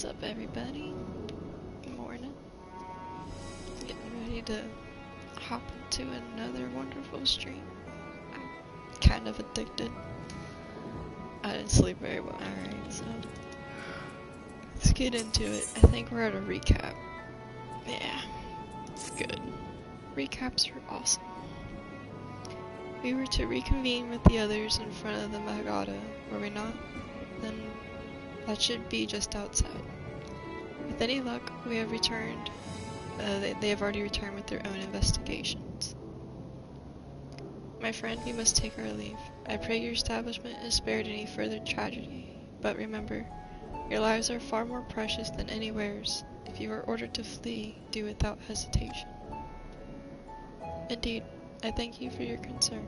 What's up, everybody? Good morning. Getting ready to hop into another wonderful stream. I'm kind of addicted. I didn't sleep very well. Alright, so let's get into it. I think we're at a recap. Yeah, it's good. Recaps are awesome. We were to reconvene with the others in front of the Magada, were we not? Then that should be just outside. With any luck, we have returned. They have already returned with their own investigations. My friend, we must take our leave. I pray your establishment is spared any further tragedy. But remember, your lives are far more precious than any wares. If you are ordered to flee, do without hesitation. Indeed, I thank you for your concern.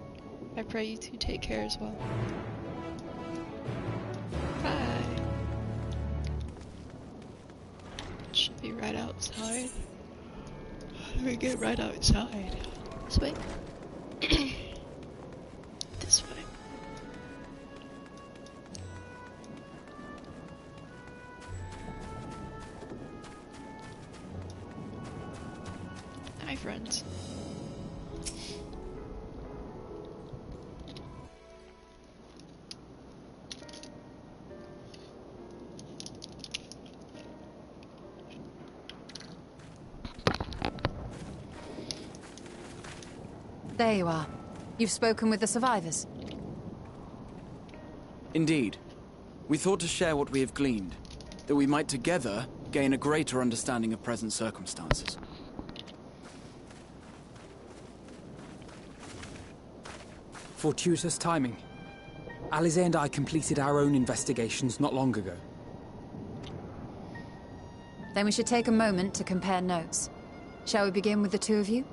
I pray you to take care as well. Bye. Should be right outside. How do we get right outside? This way? This way. Hi, friends. There you are. You've spoken with the survivors. Indeed. We thought to share what we have gleaned, that we might together gain a greater understanding of present circumstances. Fortuitous timing. Alize and I completed our own investigations not long ago. Then we should take a moment to compare notes. Shall we begin with the two of you?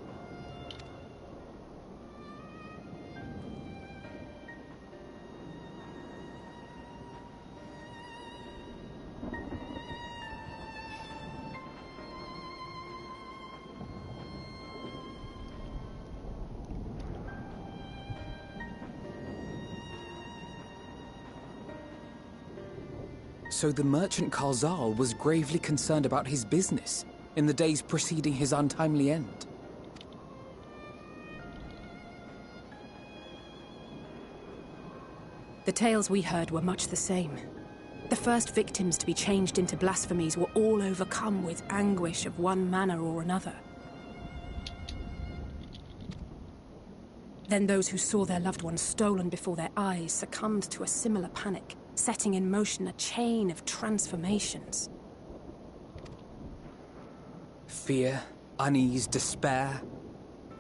So the merchant Karzal was gravely concerned about his business in the days preceding his untimely end. The tales we heard were much the same. The first victims to be changed into blasphemies were all overcome with anguish of one manner or another. Then those who saw their loved ones stolen before their eyes succumbed to a similar panic, setting in motion a chain of transformations. Fear, unease, despair.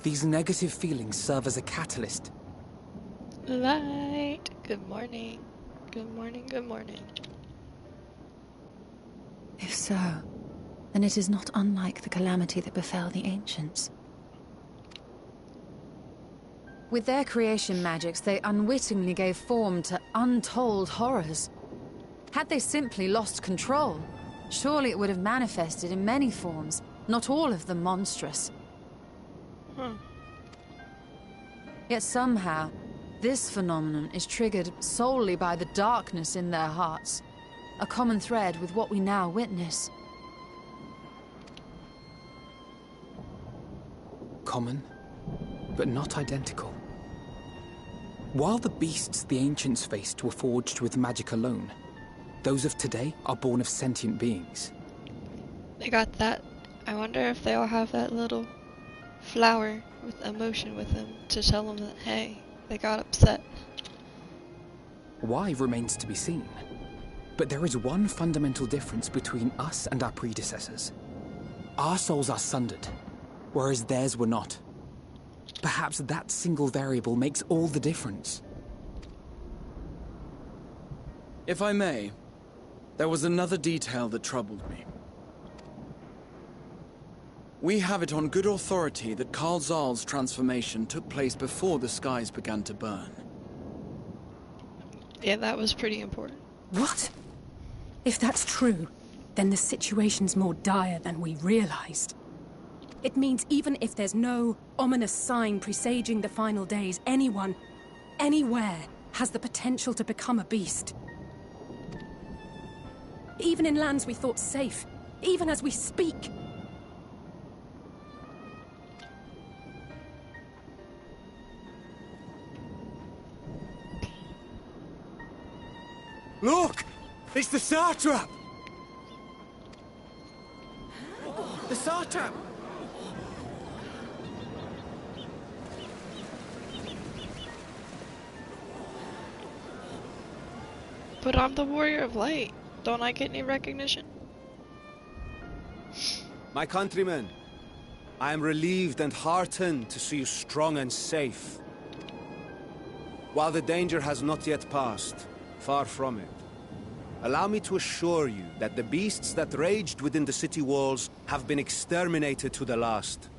These negative feelings serve as a catalyst. Light. Good morning. Good morning, good morning. If so, then it is not unlike the calamity that befell the ancients. With their creation magics, they unwittingly gave form to untold horrors. Had they simply lost control, surely it would have manifested in many forms, not all of them monstrous. Yet somehow, this phenomenon is triggered solely by the darkness in their hearts, a common thread with what we now witness. Common, but not identical. While the beasts the ancients faced were forged with magic alone, those of today are born of sentient beings. They got that. I wonder if they all have that little flower with emotion with them to tell them that, hey, they got upset. Why remains to be seen. But there is one fundamental difference between us and our predecessors. Our souls are sundered, whereas theirs were not. Perhaps that single variable makes all the difference. If I may, there was another detail that troubled me. We have it on good authority that Karzal's transformation took place before the skies began to burn. Yeah, that was pretty important. What? If that's true, then the situation's more dire than we realized. It means even if there's no ominous sign presaging the final days, anyone, anywhere, has the potential to become a beast. even in lands we thought safe, even as we speak. Look! It's the satrap! The satrap! But I'm the Warrior of Light. Don't I get any recognition? My countrymen, I am relieved and heartened to see you strong and safe. While the danger has not yet passed, far from it, allow me to assure you that the beasts that raged within the city walls have been exterminated to the last.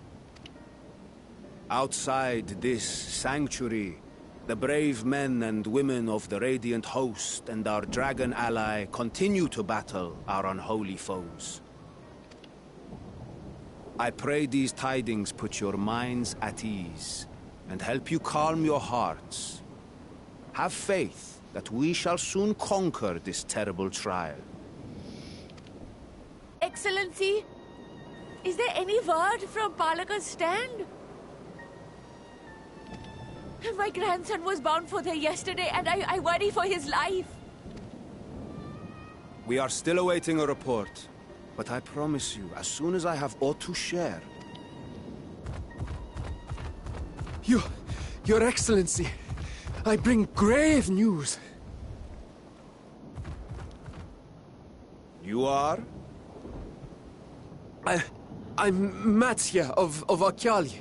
Outside this sanctuary, the brave men and women of the Radiant Host and our dragon ally continue to battle our unholy foes. I pray these tidings put your minds at ease and help you calm your hearts. Have faith that we shall soon conquer this terrible trial. Excellency, is there any word from Palaka's stand? My grandson was bound for there yesterday, and I worry for his life. We are still awaiting a report, but I promise you, as soon as I have aught to share... Your Excellency, I bring grave news. You are? I'm Matsya of Akyali,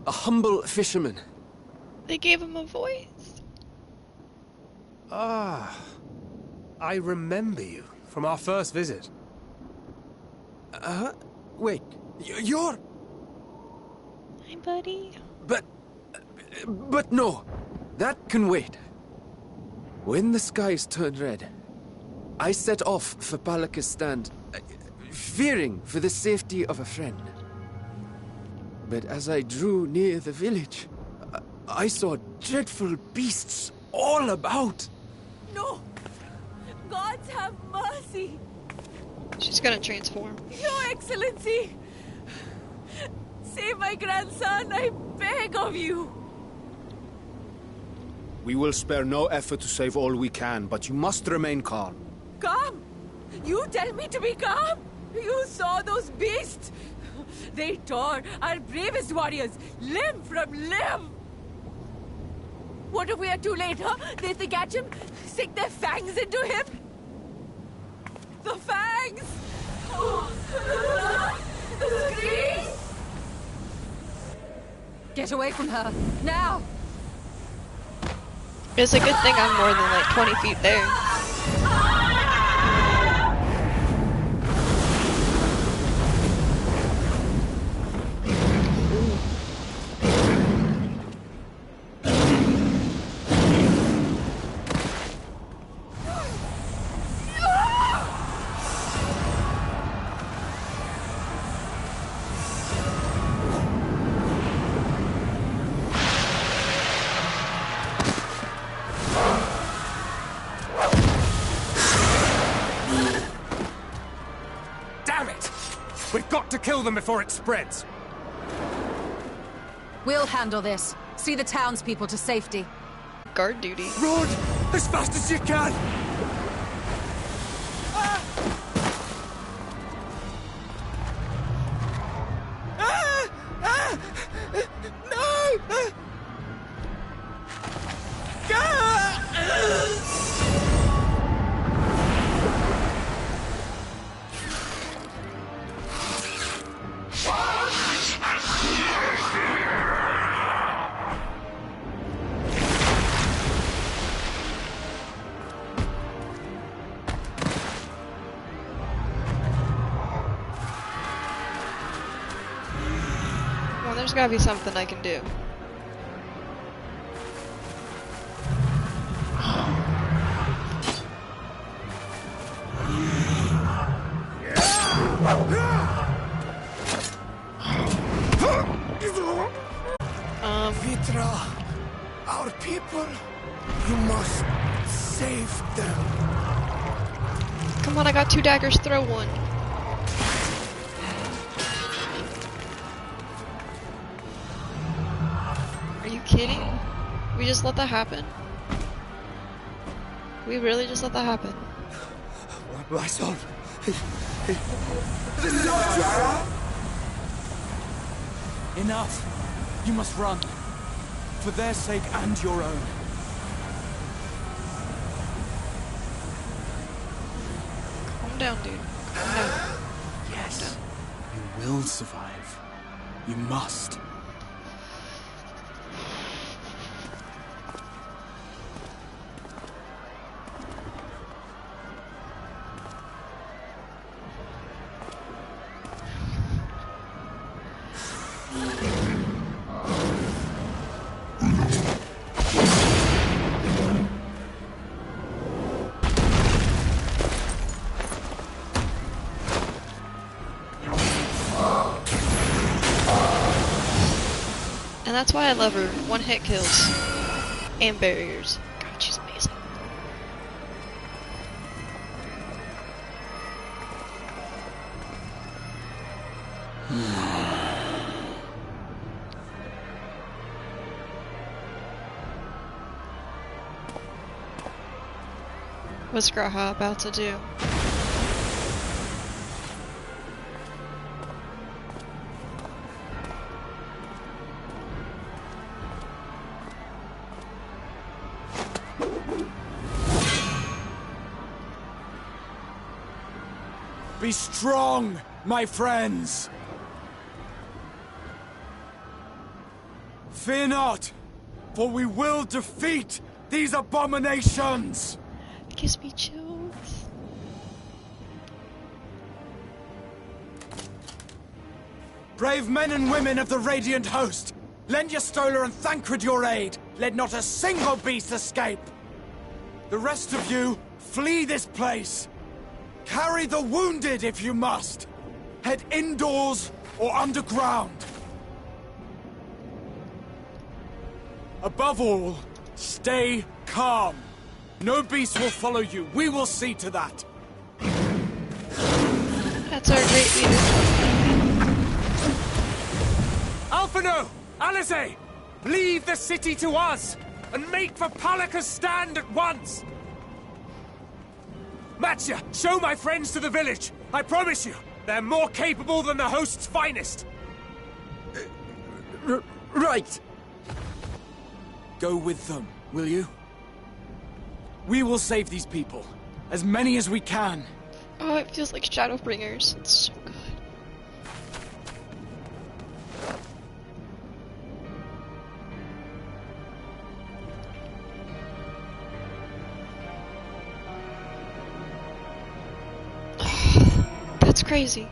a humble fisherman. They gave him a voice. Ah, I remember you from our first visit. Wait, you're... Hi, buddy. But no, that can wait. When the skies turned red, I set off for Palaka's stand, fearing for the safety of a friend. But as I drew near the village, I saw dreadful beasts all about. No! Gods have mercy! She's gonna transform. Your Excellency! Save my grandson, I beg of you! We will spare no effort to save all we can, but you must remain calm. Calm? You tell me to be calm? You saw those beasts? They tore our bravest warriors limb from limb! What if we are too late, huh? They catch him, sink their fangs into him? The fangs! Oh, the blood! The screams! Get away from her, now! It's a good thing I'm more than like 20 feet there. We've got to kill them before it spreads. We'll handle this. See the townspeople to safety. Guard duty. Run! As fast as you can! No! Well, there's gotta be something I can do. Vitra, our people, you must save them. Come Come on, I got 2 daggers, throw one. Are you kidding? We just let that happen? We really just let that happen? My son. Enough! You must run. For their sake and your own. Calm down, dude. Calm down. Yes. You will survive. You must. And that's why I love her. 1-hit kills. And barriers. God, she's amazing. What's Graha about to do? Be strong, my friends! Fear not, for we will defeat these abominations! It gives me chills. Brave men and women of the Radiant Host, lend your Stola and Thancred your aid. Let not a single beast escape. The rest of you, flee this place. Carry the wounded if you must. Head indoors or underground. Above all, stay calm. No beast will follow you. We will see to that. That's our great leader. Alphino! Alice! Leave the city to us, and make for Palaka's stand at once! Matya, show my friends to the village. I promise you, they're more capable than the host's finest. Right. Go with them, will you? We will save these people. As many as we can. Oh, it feels like Shadowbringers. It's so good. That's crazy.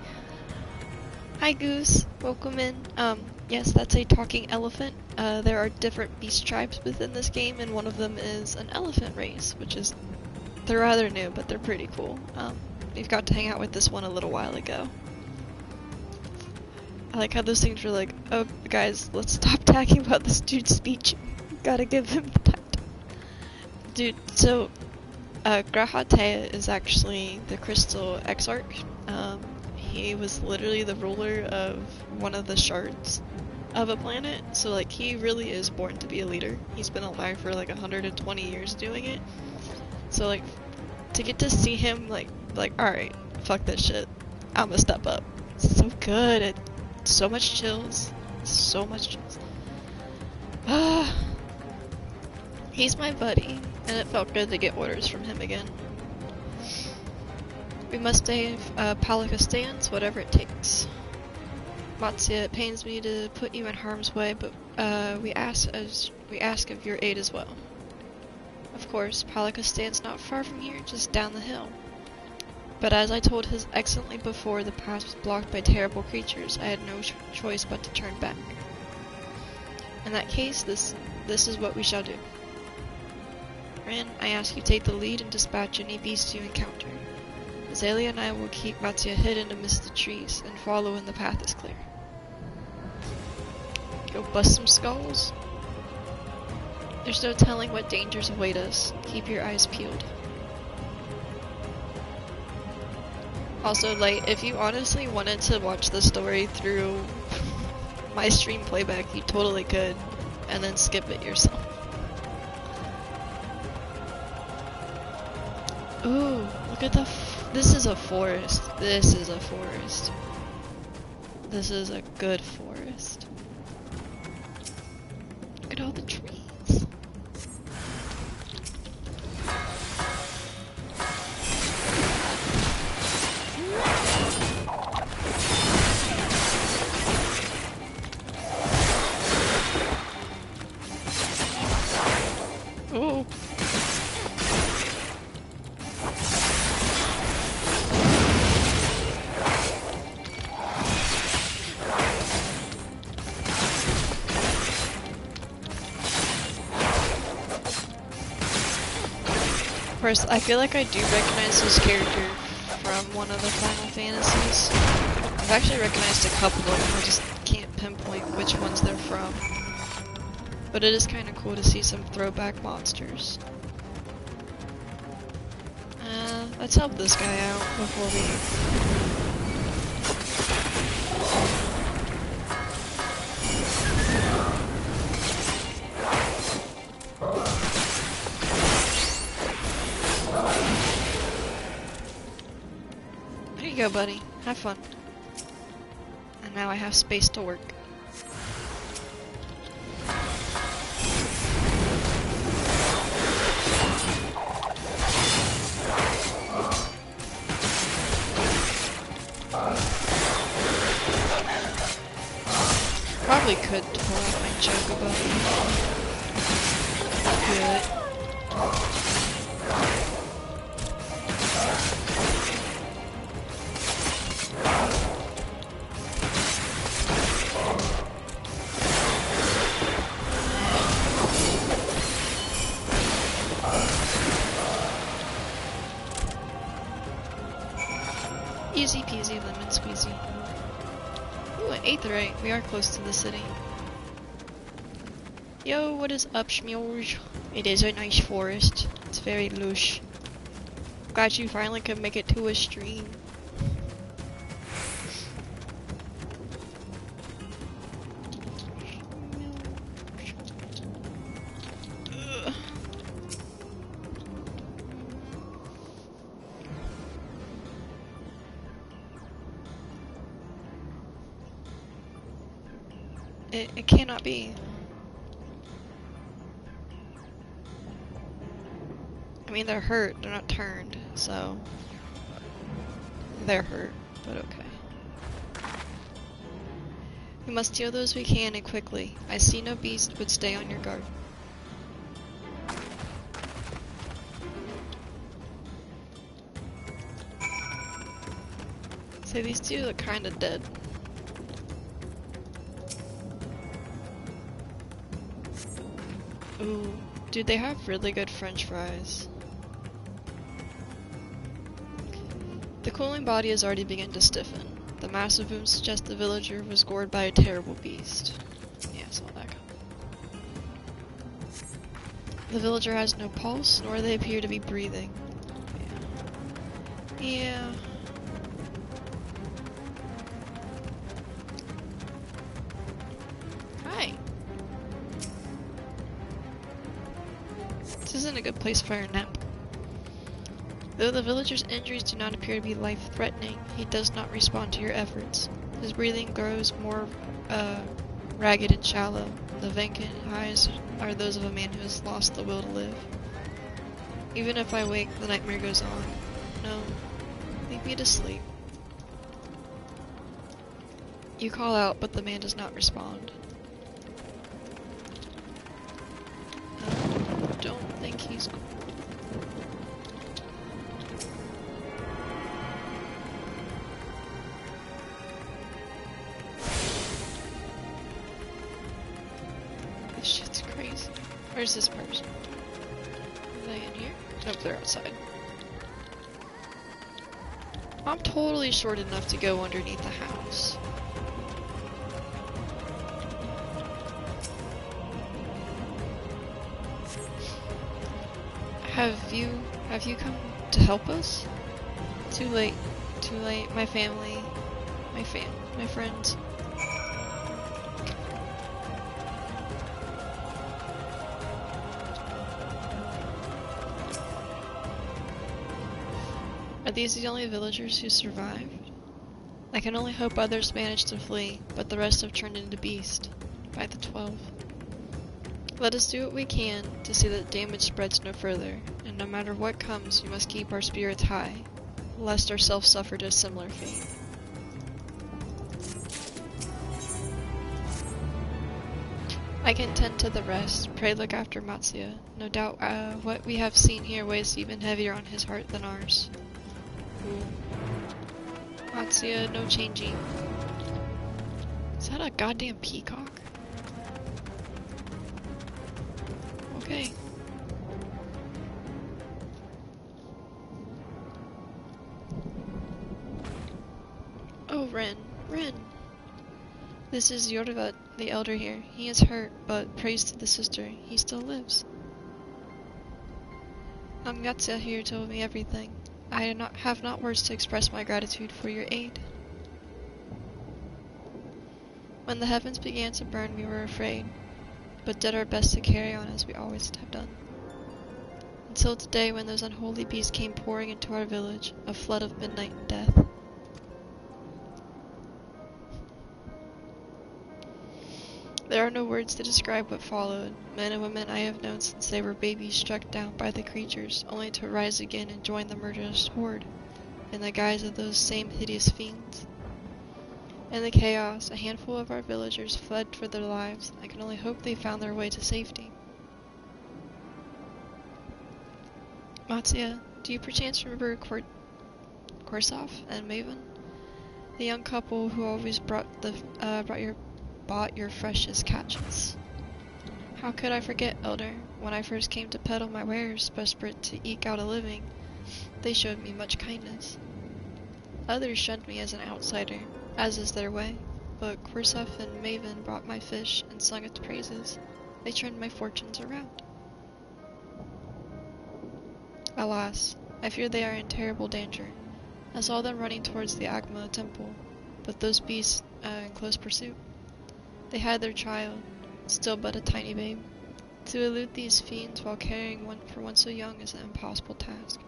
Hi Goose, welcome in. Yes, that's a talking elephant. There are different beast tribes within this game, and one of them is an elephant race, which is, they're rather new, but they're pretty cool. We've got to hang out with this one a little while ago. I like how those things were like, oh guys, let's stop talking about this dude's speech. Gotta give him the time. Dude, so Grahatea is actually the Crystal Exarch. He was literally the ruler of one of the shards of a planet, so like he really is born to be a leader. He's been alive for like 120 years doing it. So like to get to see him like alright, fuck this shit. I'ma step up. It's so good. So much chills. So much chills. He's my buddy, and it felt good to get orders from him again. We must save Palaka stands, whatever it takes. Matsya, it pains me to put you in harm's way, but we ask of your aid as well. Of course, Palaka stands not far from here, just down the hill. But as I told His Excellency before, the path was blocked by terrible creatures. I had no choice but to turn back. In that case, this is what we shall do. Rin, I ask you take the lead and dispatch any beasts you encounter. Azalea and I will keep Matsya hidden amidst the trees and follow when the path is clear. Go bust some skulls. There's no telling what dangers await us. Keep your eyes peeled. Also, like, if you honestly wanted to watch the story through my stream playback, you totally could, and then skip it yourself. Ooh, look at this is a forest. This is a forest. This is a good forest. Look at all the trees. Ooh. First, I feel like I do recognize this character from one of the Final Fantasies. I've actually recognized a couple of them, I just can't pinpoint which ones they're from. But it is kind of cool to see some throwback monsters. Let's help this guy out before we... There you go, buddy. Have fun. And now I have space to work. Probably could pull out my chocobo. Good. Easy peasy lemon squeezy. Ooh, an aetheryte. We are close to the city. Yo, what is up, schmurge? It is a nice forest. It's very lush. Glad you finally could make it to a stream. It cannot be. I mean, they're hurt, they're not turned, so... They're hurt, but okay. We must steal those we can and quickly. I see no beast would stay on your guard. So these two look kinda dead. Ooh, dude, they have really good french fries. The cooling body has already begun to stiffen. The massive wound suggests the villager was gored by a terrible beast. Yeah, I saw that coming. The villager has no pulse, nor they appear to be breathing. Yeah. Hi. This isn't a good place for a nap. Though the villager's injuries do not appear to be life-threatening, he does not respond to your efforts. His breathing grows more ragged and shallow. The vacant eyes are those of a man who has lost the will to live. Even if I wake, the nightmare goes on. No, leave me to sleep. You call out, but the man does not respond. Don't think he's cool. This shit's crazy. Where's this person? Are they in here? Nope, they're outside. I'm totally short enough to go underneath the house. Have you come to help us? Too late too late. My family, my friends. Are these the only villagers who survived? I can only hope others managed to flee, but the rest have turned into beasts by the 12. Let us do what we can to see that damage spreads no further, and no matter what comes, we must keep our spirits high, lest ourselves suffer a similar fate. I can tend to the rest. Pray look after Matsuya. No doubt what we have seen here weighs even heavier on his heart than ours. Ooh. Matsuya, no changing. Is that a goddamn peacock? Okay. Oh, Ren. This is Yorvat, the elder here. He is hurt, but praise to the sister, he still lives. Amgatsa here told me everything. I have not words to express my gratitude for your aid. When the heavens began to burn, we were afraid, but did our best to carry on as we always have done. Until today, when those unholy beasts came pouring into our village, a flood of midnight and death. There are no words to describe what followed. Men and women I have known since they were babies struck down by the creatures, only to rise again and join the murderous horde, in the guise of those same hideous fiends. In the chaos, a handful of our villagers fled for their lives. I can only hope they found their way to safety. Matsuya, do you perchance remember Korsov and Maven? The young couple who always brought your freshest catches. How could I forget, Elder? When I first came to peddle my wares, desperate to eke out a living, they showed me much kindness. Others shunned me as an outsider, as is their way, but Korsov and Maven brought my fish and sung its praises. They turned my fortunes around. Alas, I fear they are in terrible danger. I saw them running towards the Agma temple, but those beasts in close pursuit. They had their child, still but a tiny babe. To elude these fiends while caring for one so young is an impossible task.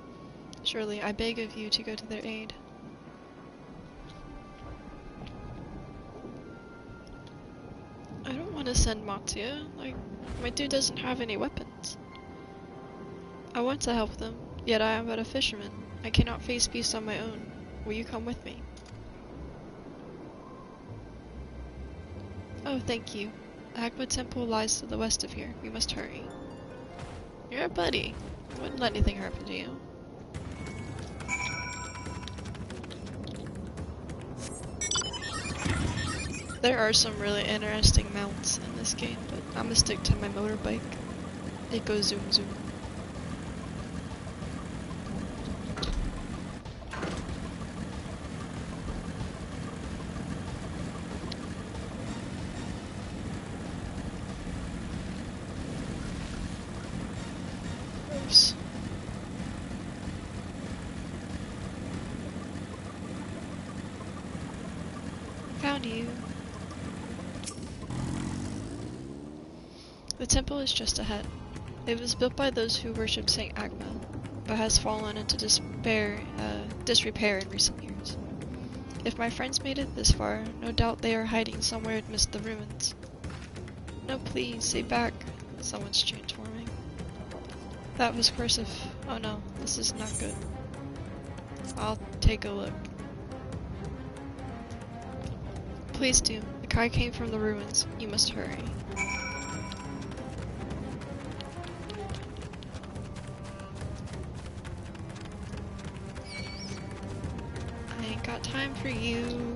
Surely, I beg of you to go to their aid. I don't want to send Matsuya. My dude doesn't have any weapons. I want to help them, yet I am but a fisherman. I cannot face beasts on my own. Will you come with me? Oh, thank you. The Agma Temple lies to the west of here. We must hurry. You're a buddy. I wouldn't let anything happen to you. There are some really interesting mounts in this game, but I'm gonna stick to my motorbike. It goes zoom zoom. Found you. The temple is just ahead. It was built by those who worship Saint Agma, but has fallen into disrepair in recent years. If my friends made it this far, no doubt they are hiding somewhere amidst the ruins. No, please, stay back. Someone's transforming. That was cursive. Oh no, this is not good. I'll take a look. Please do. The Kai came from the ruins. You must hurry. I ain't got time for you.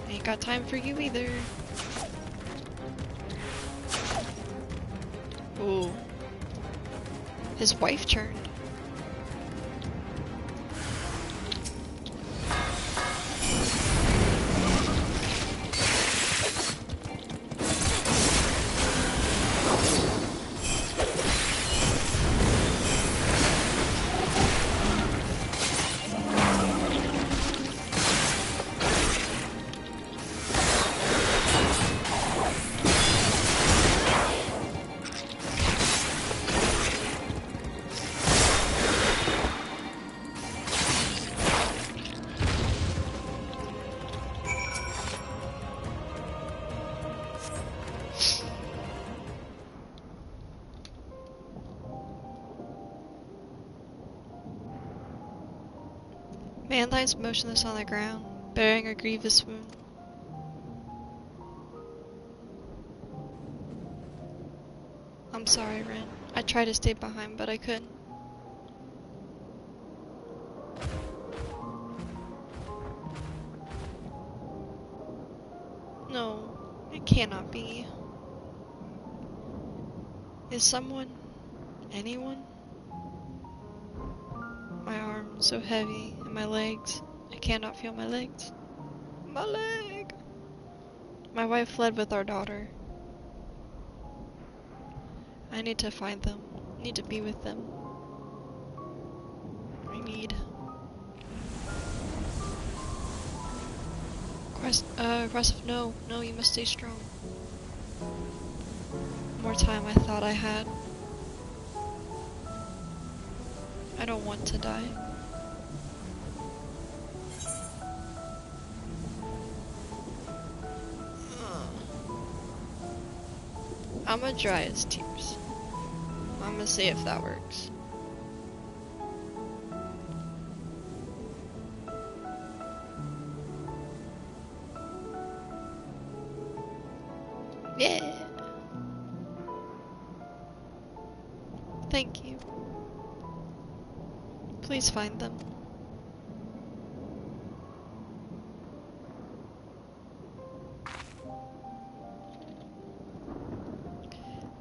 I ain't got time for you either. Ooh. His wife turned. Man lies motionless on the ground, bearing a grievous wound. I'm sorry, Ren. I tried to stay behind, but I couldn't. No, it cannot be. Is someone, anyone? My arm so heavy, and my legs. I cannot feel my legs. My leg! My wife fled with our daughter. I need to find them. I need to be with them. I need... Aggressive, no, you must stay strong. More time I thought I had. I don't want to die. I'm gonna dry his tears. I'm gonna see if that works. Yeah. Thank you. Please find them.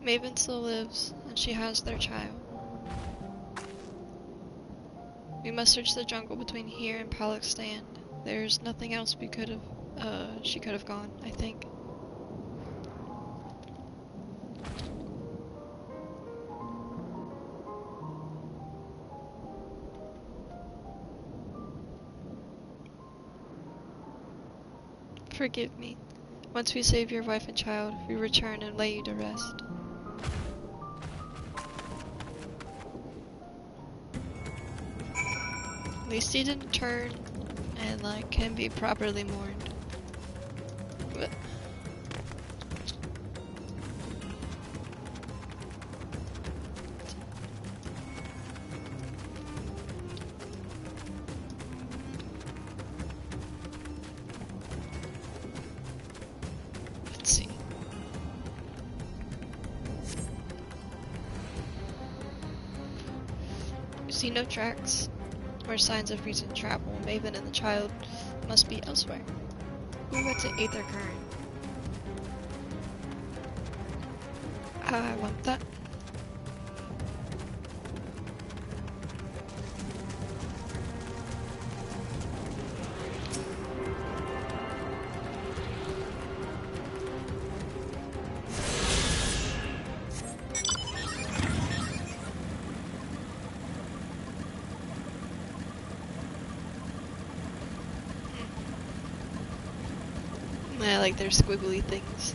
Maven still lives, and she has their child. We must search the jungle between here and Playback's stand. There's nothing else we could have, she could have gone, I think. Forgive me. Once we save your wife and child, we return and lay you to rest. At least he didn't turn and like can be properly mourned. But let's see. We see no tracks or signs of recent travel. Maven and the child must be elsewhere. We went to Aether Current. I want that. I like their squiggly things.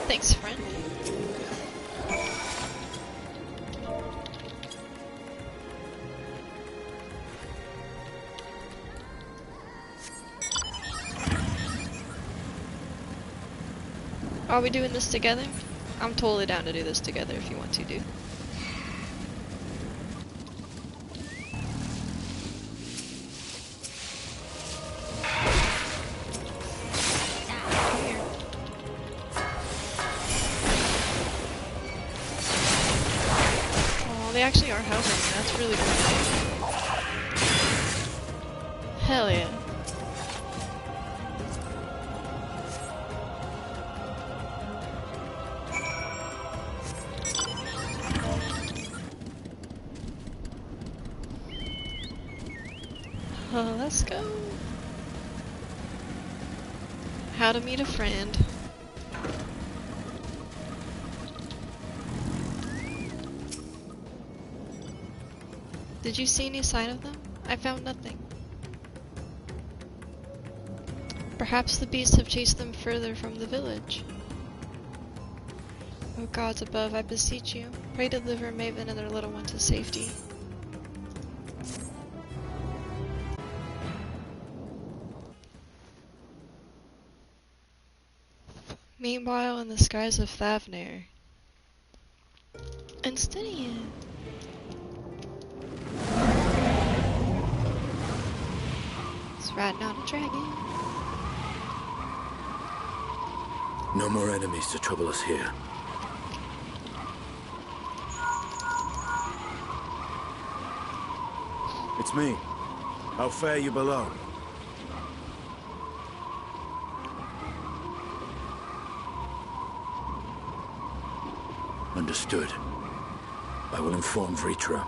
Thanks, friend. Are we doing this together? I'm totally down to do this together if you want to, dude. Come here. Oh, they actually are helping me. That's really cool. Hell yeah. Let's go. How to meet a friend. Did you see any sign of them? I found nothing. Perhaps Perhaps the beasts have chased them further from the village. O gods above, I beseech you, pray deliver Maven and their little one to safety. Meanwhile, in the skies of Thavnair, Endymion. It's riding on a dragon. No more enemies to trouble us here. It's me. How fare you below? Understood. I will inform Vritra.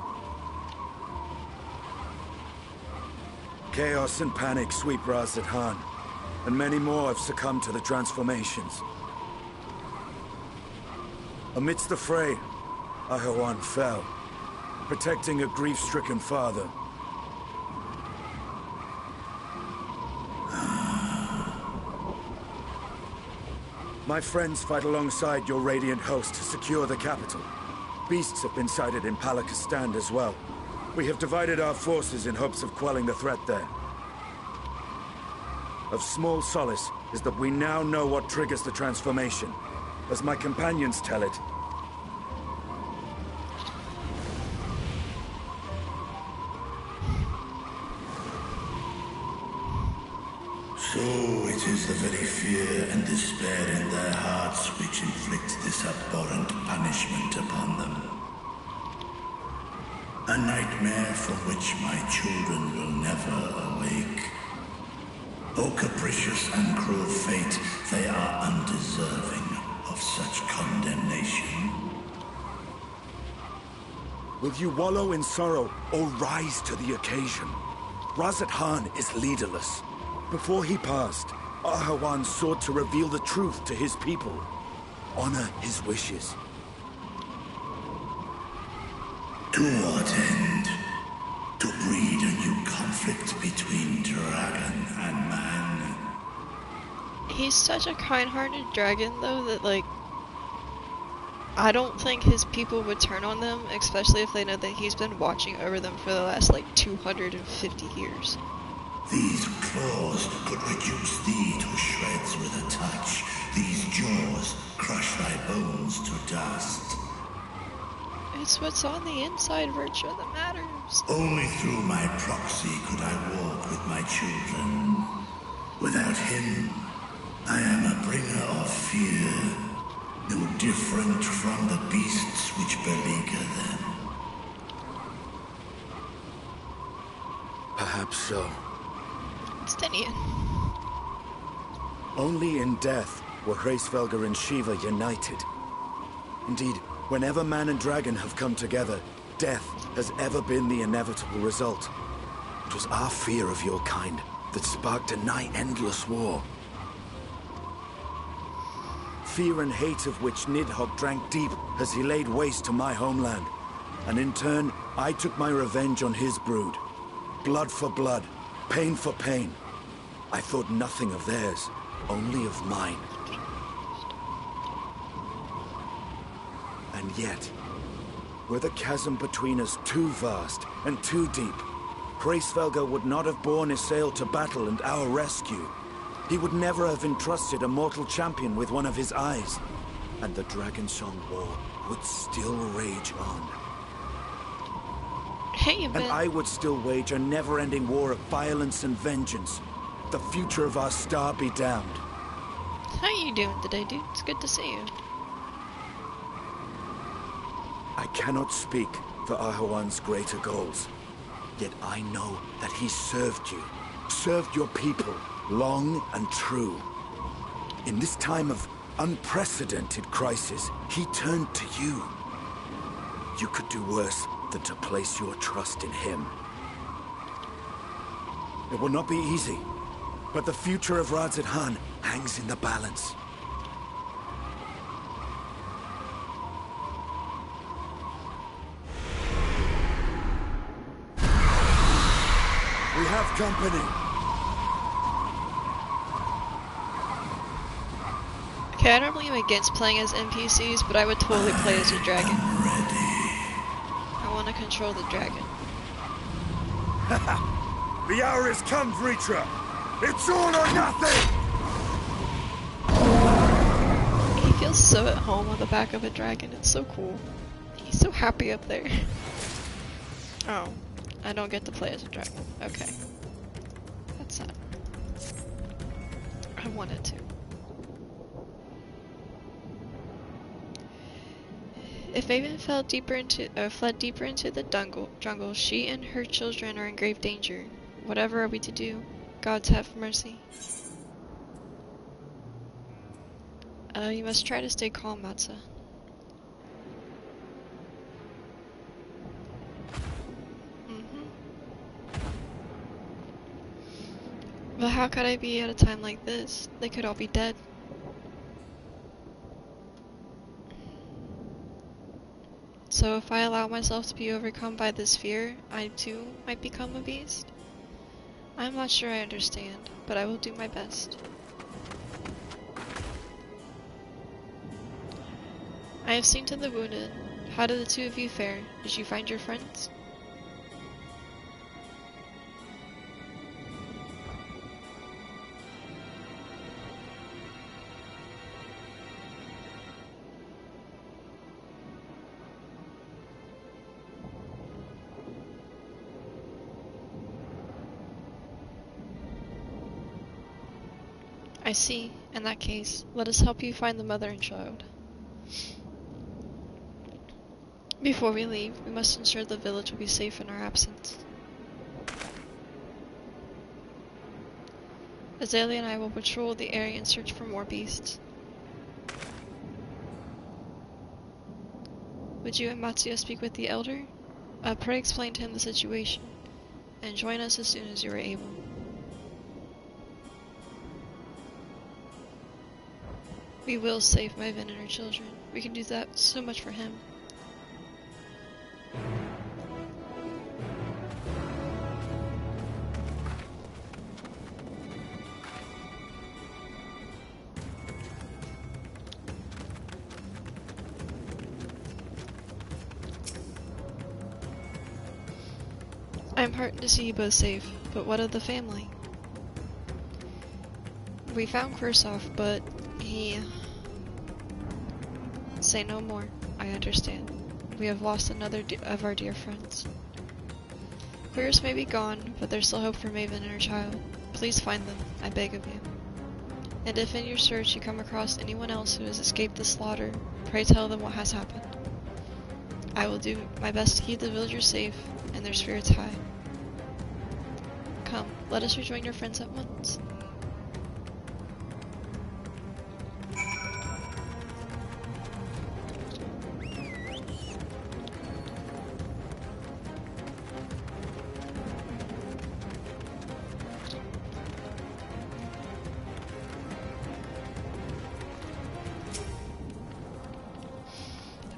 Chaos and panic sweep Ras Khan, and many more have succumbed to the transformations. Amidst the fray, Ahawan fell, protecting a grief-stricken father. My friends fight alongside your Radiant host to secure the capital. Beasts have been sighted in Palakkad as well. We have divided our forces in hopes of quelling the threat there. Of small solace is that we now know what triggers the transformation. As my companions tell it, so it is the very fear and despair in their hearts which inflict this abhorrent punishment upon them. A nightmare from which my children will never awake. O capricious and cruel fate, they are undeserving of such condemnation. will you wallow in sorrow or rise to the occasion? Ras Khan is leaderless. Before he passed, Ahawan sought to reveal the truth to his people. Honor his wishes. To what end? To breed a new conflict between dragon and man? He's such a kind-hearted dragon, though, that, like, I don't think his people would turn on them, especially if they know that he's been watching over them for the last, like, 250 years. These claws could reduce thee to shreds with a touch. These jaws crush thy bones to dust. It's what's on the inside, Virtue, that matters. Only through my proxy could I walk with my children. Without him, I am a bringer of fear, no different from the beasts which beleaguer them. Perhaps so. Stenian. Only in death were Hraesvelgr and Shiva united. Indeed, whenever man and dragon have come together, death has ever been the inevitable result. It was our fear of your kind that sparked a nigh-endless war. Fear and hate of which Nidhogg drank deep as he laid waste to my homeland. And in turn, I took my revenge on his brood. Blood for blood, pain for pain. I thought nothing of theirs, only of mine. And yet, were the chasm between us too vast and too deep, Hraesvelgr would not have borne Isael to battle and our rescue. He would never have entrusted a mortal champion with one of his eyes. And the Dragonsong War would still rage on. Hey, And I would still wage a never-ending war of violence and vengeance. The future of our star be damned. How you doing today, dude? It's good to see you. I cannot speak for Ahawan's greater goals. Yet I know that he served you, served your people, long and true. In this time of unprecedented crisis, he turned to you. You could do worse than to place your trust in him. It will not be easy, but the future of Ras Khan hangs in the balance. We have company. Okay, I normally am against playing as NPCs, but I would totally play as a dragon. I want to control the dragon. The hour has come, Vritra! It's all or nothing! He feels so at home on the back of a dragon, it's so cool. He's so happy up there. Oh, I don't get to play as a dragon. Okay. That's sad. I wanted to. If Maven fled deeper into the jungle, she and her children are in grave danger. Whatever are we to do? Gods have mercy. You must try to stay calm, Matza. But how could I be at a time like this? They could all be dead. So if I allow myself to be overcome by this fear, I too might become a beast? I'm not sure I understand, but I will do my best. I have seen to the wounded. How did the two of you fare? Did you find your friends? I see. In that case, let us help you find the mother and child. Before we leave, we must ensure the village will be safe in our absence. Azalea and I will patrol the area and search for more beasts. Would you and Matsuya speak with the elder? Pray explain to him the situation, and join us as soon as you are able. We will save Maven and her children. We can do that so much for him. I'm heartened to see you both safe, but what of the family? We found Kursov, but he... Say no more. I understand. We have lost another of our dear friends. Queers may be gone, but there's still hope for Maven and her child. Please find them, I beg of you. And if in your search you come across anyone else who has escaped the slaughter, pray tell them what has happened. I will do my best to keep the villagers safe and their spirits high. Come, let us rejoin your friends at once.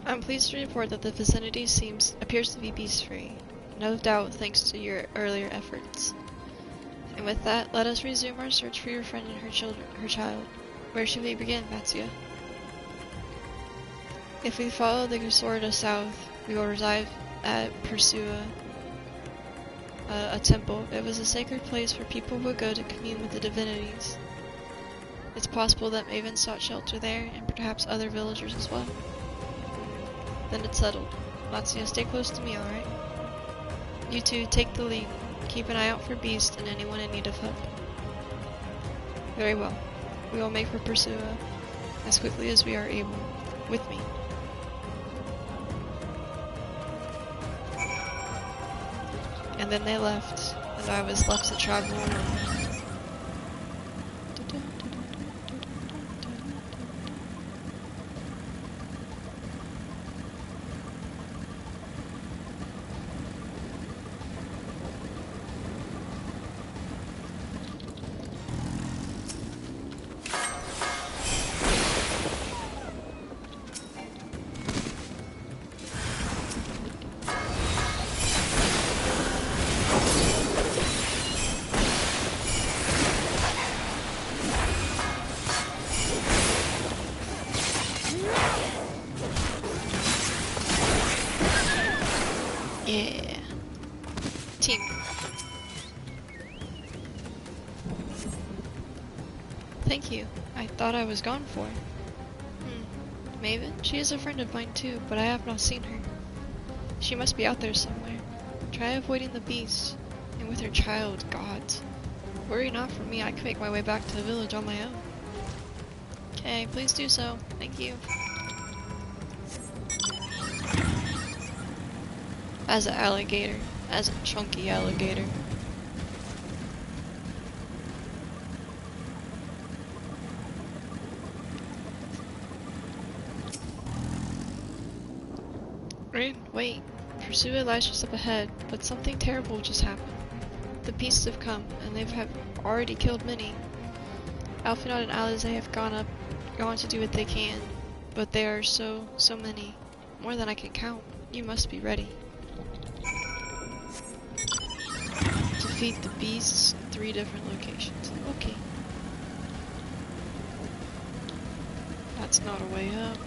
I'm pleased to report that the vicinity appears to be beast-free, no doubt thanks to your earlier efforts. And with that, let us resume our search for your friend and her child. Where should we begin, Matsuya? If we follow the Gasorda south, we will arrive at Persua, a temple. It was a sacred place where people would go to commune with the divinities. It's possible that Maven sought shelter there, and perhaps other villagers as well. Then it's settled. Matsuya, stay close to me, alright? You two, take the lead. Keep an eye out for beasts and anyone in need of help. Very well. We will make for Persua as quickly as we are able. With me. And then they left, and I was left to travel alone. Yeah. Team. Thank you. I thought I was gone for. Maven? She is a friend of mine too, but I have not seen her. She must be out there somewhere. Try avoiding the beast. And with her child, gods. Worry not for me, I can make my way back to the village on my own. Okay, please do so. Thank you. As an alligator. As a chunky alligator. Wait. Pursue Elisha's up ahead, but something terrible just happened. The beasts have come, and they have already killed many. Alphanot and Alize have gone to do what they can, but there are so many. More than I can count. You must be ready. Defeat the beasts in 3 different locations. Okay. That's not a way up.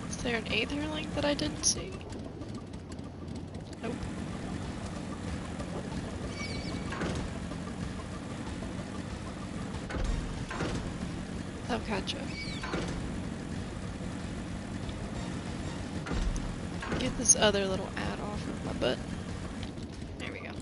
Is there an Aether link that I didn't see? Nope. I'll catch up. Get this other little ad off of my butt. There we go.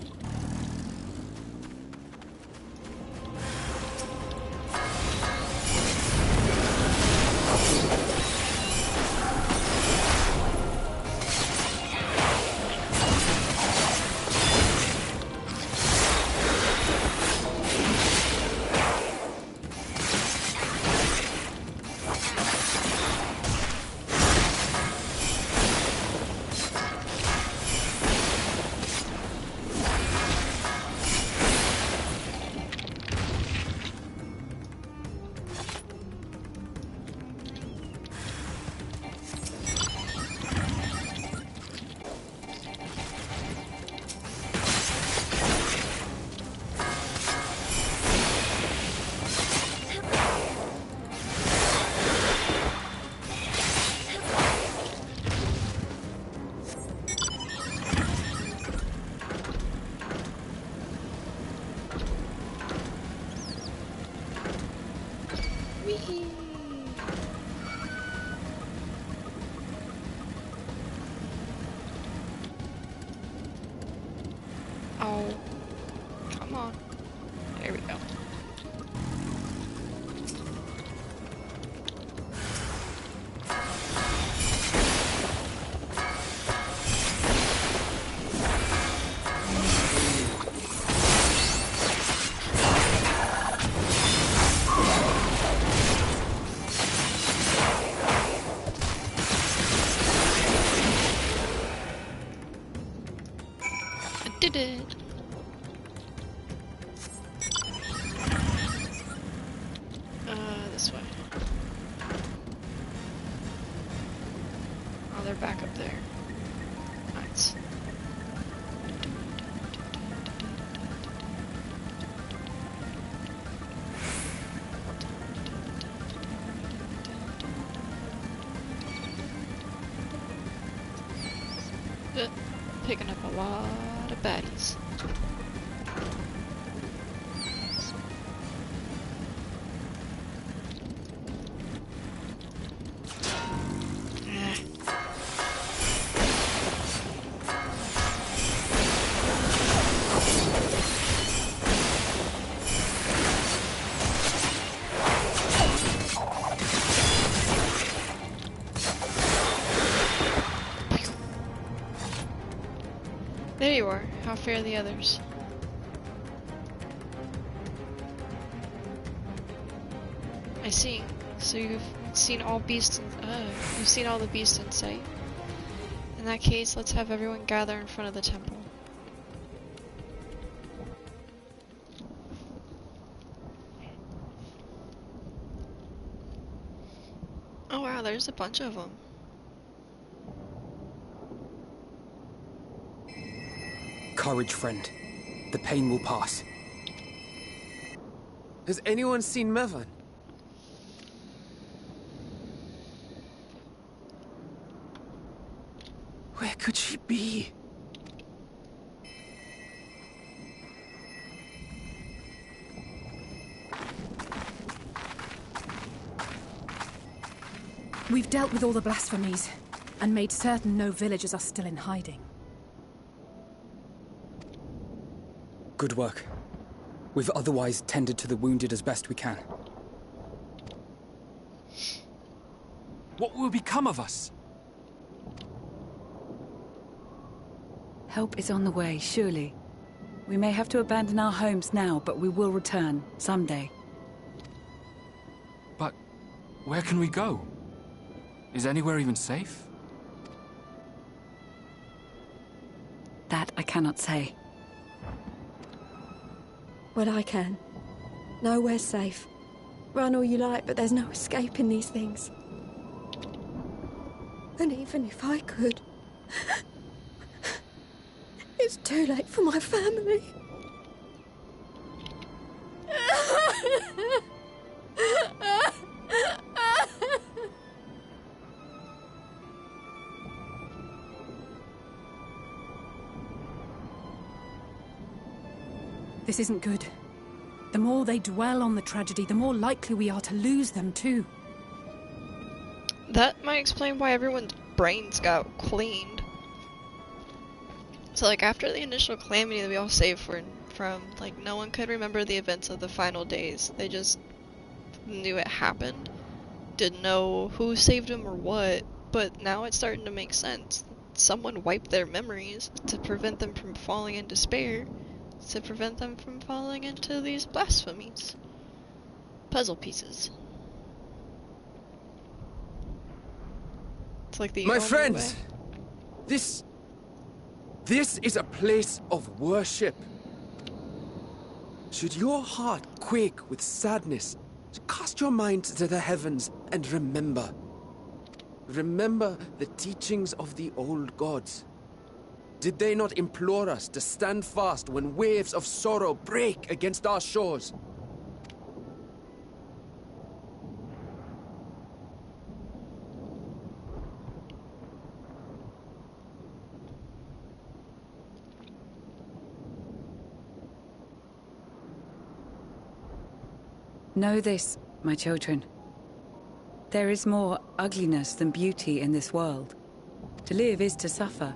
Oh, come on. There we go. I did it. This way. Oh, they're back up there. Nice. Picking up a lot of baddies. How fare the others? I see. So you've seen all beasts you've seen all the beasts in sight. In that case, let's have everyone gather in front of the temple. Oh wow, there's a bunch of them. Courage, friend. The pain will pass. Has anyone seen Mevan? Where could she be? We've dealt with all the blasphemies, and made certain no villagers are still in hiding. Good work. We've otherwise tended to the wounded as best we can. What will become of us? Help is on the way, surely. We may have to abandon our homes now, but we will return, someday. But where can we go? Is anywhere even safe? That I cannot say. Well, I can. Nowhere's safe. Run all you like, but there's no escaping these things. And even if I could, it's too late for my family. This isn't good. The more they dwell on the tragedy, the more likely we are to lose them too. That might explain why everyone's brains got cleaned. So like after the initial calamity that we all saved from, like no one could remember the events of the final days. They just knew it happened. Didn't know who saved them or what, but now it's starting to make sense. Someone wiped their memories to prevent them from falling in despair. To prevent them from falling into these blasphemies. Puzzle pieces. It's like the My only friends! way. This is a place of worship. Should your heart quake with sadness, cast your mind to the heavens and remember. Remember the teachings of the old gods. Did they not implore us to stand fast when waves of sorrow break against our shores? Know this, my children. There is more ugliness than beauty in this world. To live is to suffer.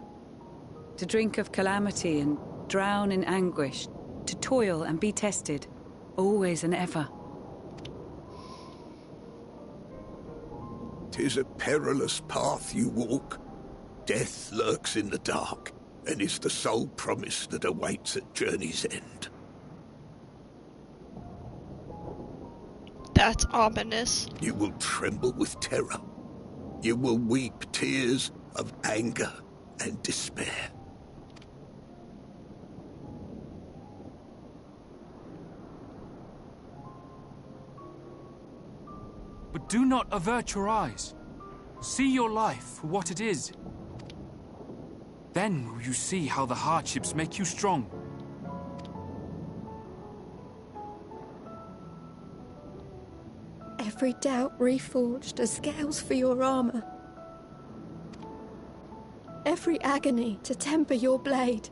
To drink of calamity and drown in anguish. To toil and be tested, always and ever. 'Tis a perilous path you walk. Death lurks in the dark, and is the sole promise that awaits at journey's end. That's ominous. You will tremble with terror. You will weep tears of anger and despair. But do not avert your eyes. See your life for what it is. Then will you see how the hardships make you strong. Every doubt reforged as scales for your armor. Every agony to temper your blade.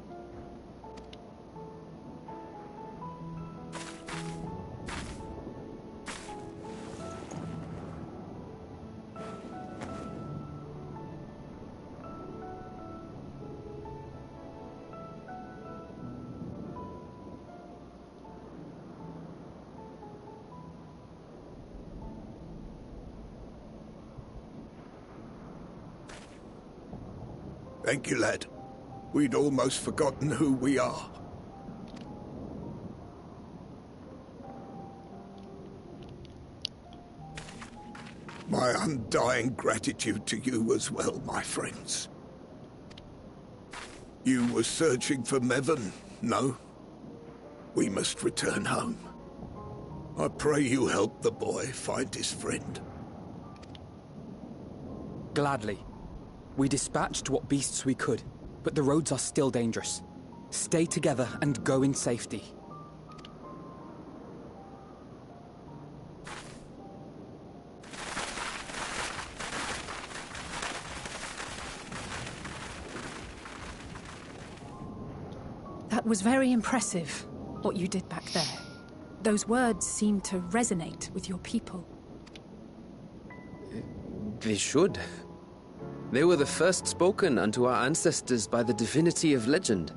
Thank you, lad. We'd almost forgotten who we are. My undying gratitude to you as well, my friends. You were searching for Mevon, no? We must return home. I pray you help the boy find his friend. Gladly. We dispatched what beasts we could, but the roads are still dangerous. Stay together and go in safety. That was very impressive, what you did back there. Those words seem to resonate with your people. They should. They were the first spoken unto our ancestors by the divinity of legend.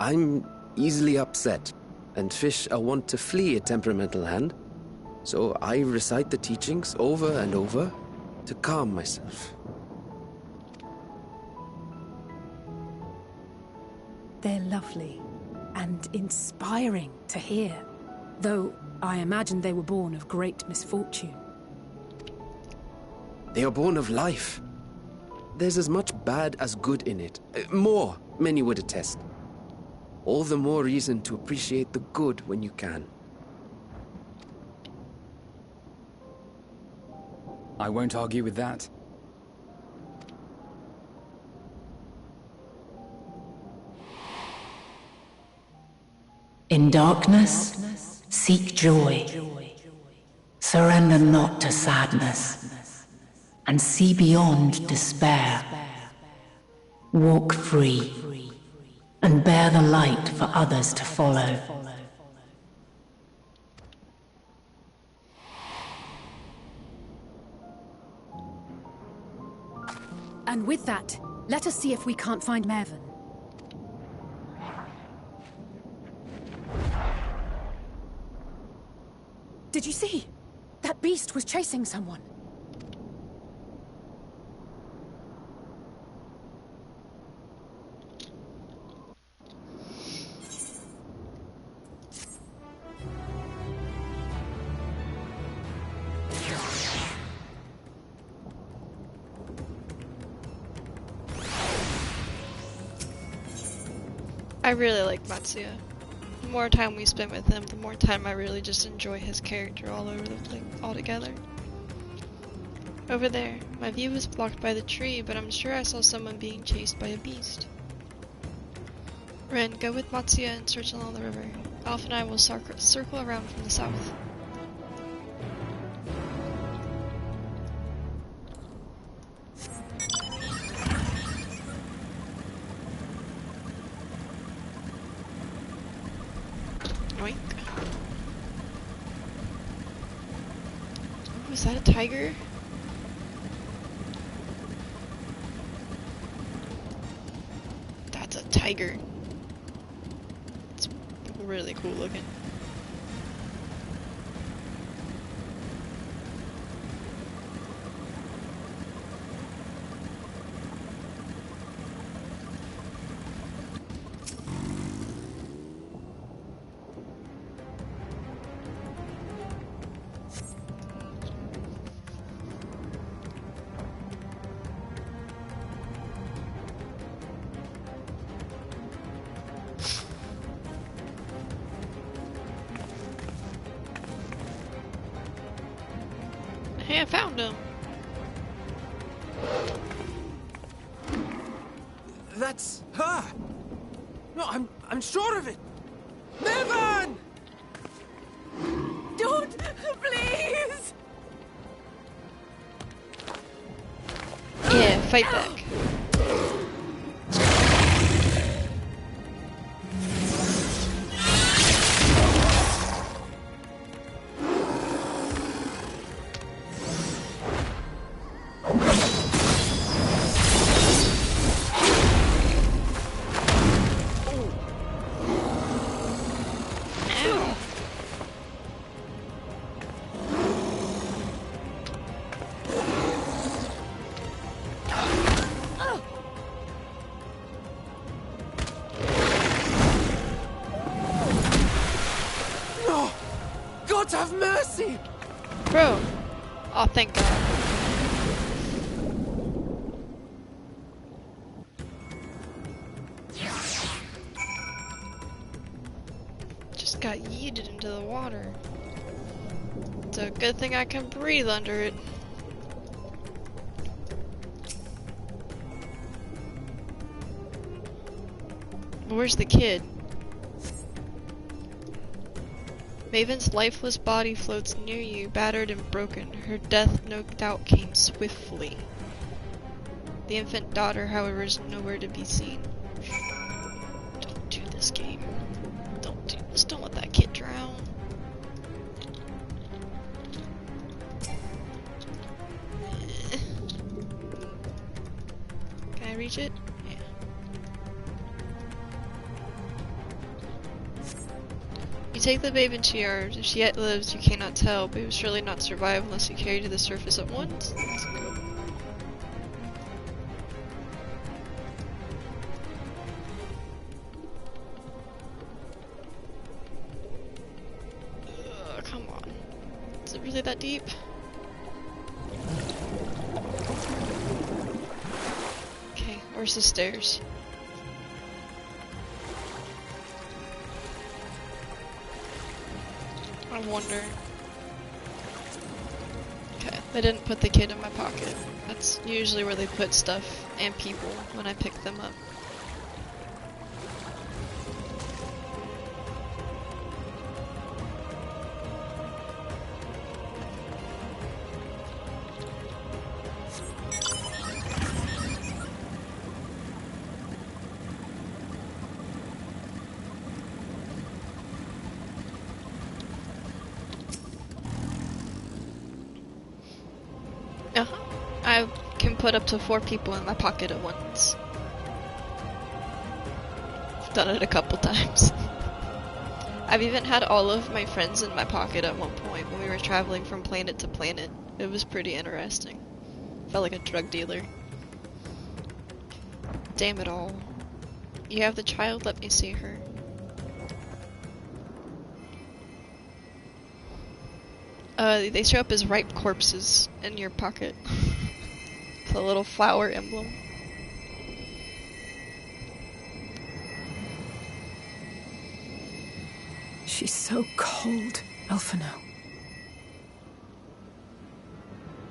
I'm easily upset, and fish are wont to flee a temperamental hand, so I recite the teachings over and over to calm myself. They're lovely and inspiring to hear, though I imagine they were born of great misfortune. They are born of life. There's as much bad as good in it. More, many would attest. All the more reason to appreciate the good when you can. I won't argue with that. In darkness, seek joy. Surrender not to sadness, and see beyond despair. Walk free, and bear the light for others to follow. And with that, let us see if we can't find Mevon. Did you see? That beast was chasing someone. I really like Matsuya. The more time we spend with him, the more time I really just enjoy his character all over the place, altogether. Over there, my view is blocked by the tree, but I'm sure I saw someone being chased by a beast. Ren, go with Matsuya and search along the river. Alpha and I will circle around from the south. Oink. Oh, is that a tiger? That's a tiger. It's really cool looking. Hey, I found him. That's her! No, I'm sure of it! Mevon! Don't, please! Yeah, fight back. Lord have mercy! Bro! Oh, thank God. Just got yeeted into the water. It's a good thing I can breathe under it. Where's the kid? Maven's lifeless body floats near you, battered and broken. Her death, no doubt, came swiftly. The infant daughter, however, is nowhere to be seen. Don't do this, game. Don't do this. Don't let that kid drown. Can I reach it? Yeah. You take the babe into your arms. If she yet lives, you cannot tell, but it will surely not survive unless you carry to the surface at once. Let's go. Come on. Is it really that deep? Okay, where's the stairs? I wonder. Okay, they didn't put the kid in my pocket. That's usually where they put stuff and people when I pick them up. I can put up to 4 people in my pocket at once. I've done it a couple times. I've even had all of my friends in my pocket at one point when we were traveling from planet to planet. It was pretty interesting. Felt like a drug dealer. Damn it all. You have the child? Let me see her. They show up as ripe corpses in your pocket. With a little flower emblem. She's so cold, Alphino.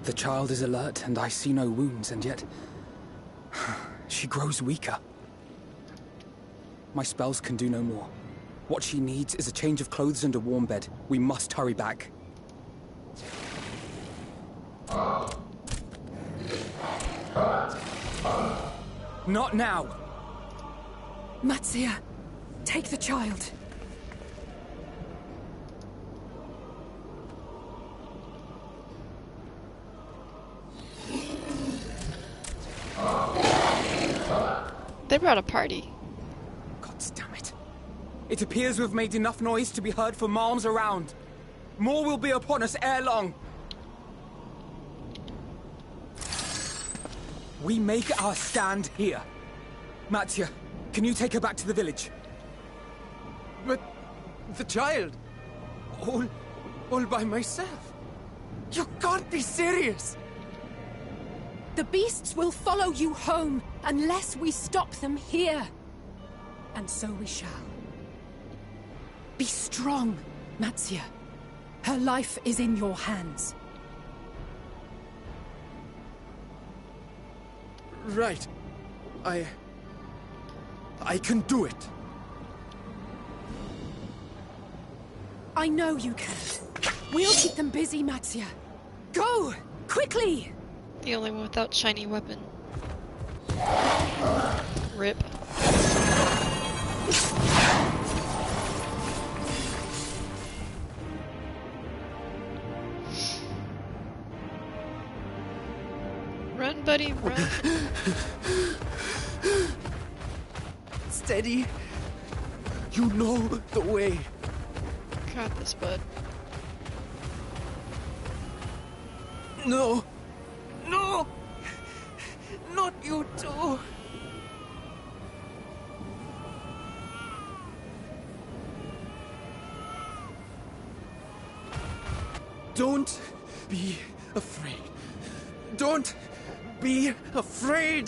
The child is alert and I see no wounds, and yet she grows weaker. My spells can do no more. What she needs is a change of clothes and a warm bed. We must hurry back. Not now! Matsia, take the child. They brought a party. God damn it. It appears we've made enough noise to be heard for miles around. More will be upon us ere long. We make our stand here. Mattia, can you take her back to the village? But the child, all by myself. You can't be serious. The beasts will follow you home unless we stop them here. And so we shall. Be strong, Matsia. Her life is in your hands. Right. I can do it. I know you can. We'll keep them busy, Matsia. Go! Quickly! The only one without shiny weapon. Rip. Run, buddy, run. Steady. You know the way. Got this, bud. No. No! Not you too! Don't be afraid. Don't be afraid.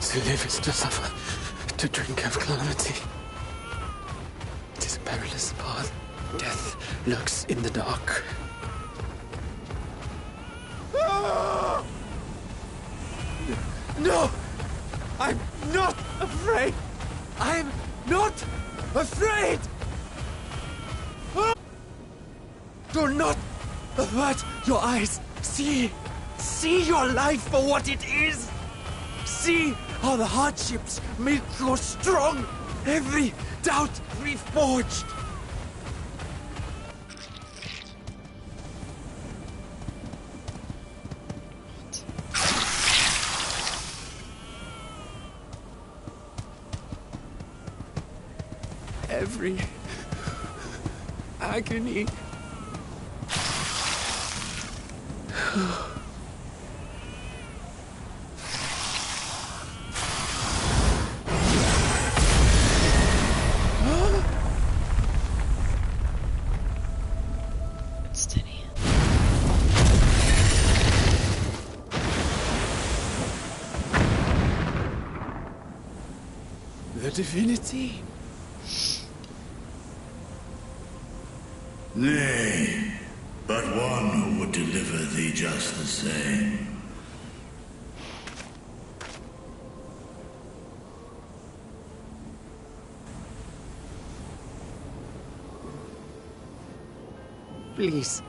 To live is to suffer, to drink of calamity. It is a perilous path. Death lurks in the dark. No! I'm not afraid! I'm not afraid! Do not avert your eyes. See your life for what it is. See how the hardships make you strong. Every doubt reforged. Every agony. Steady. The divinity? Nay, but one who would deliver thee just the same. Please.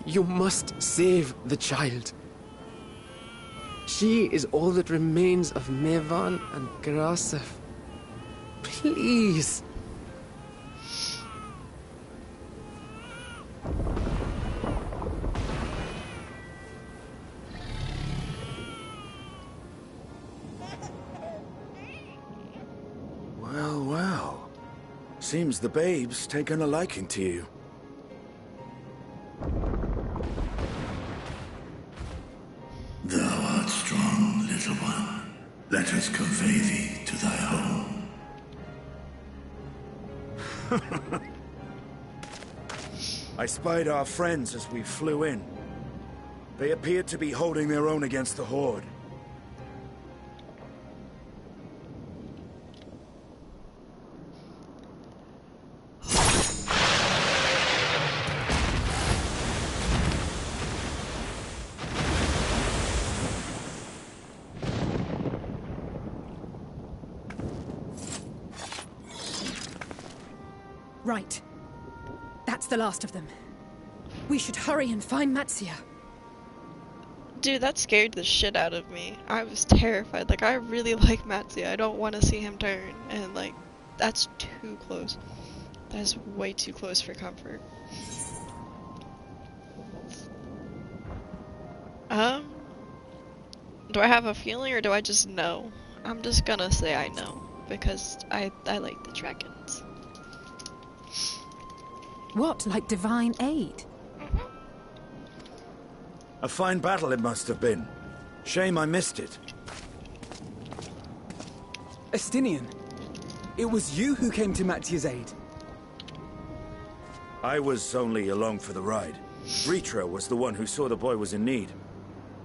You must save the child. She is all that remains of Mevan and Grasef. Please. Well, well. Seems the babe's taken a liking to you. Thou art strong, little one. Let us convey thee to thy home. I spied our friends as we flew in. They appeared to be holding their own against the Horde. Right. That's the last of them. We should hurry and find Matsia. Dude, that scared the shit out of me. I was terrified. Like, I really like Matsia. I don't want to see him turn. And, like, that's too close. That's way too close for comfort. Do I have a feeling or do I just know? I'm just gonna say I know. Because I like the dragons. What, like divine aid? A fine battle it must have been. Shame I missed it. Estinian, it was you who came to Matia's aid. I was only along for the ride. Ritra was the one who saw the boy was in need.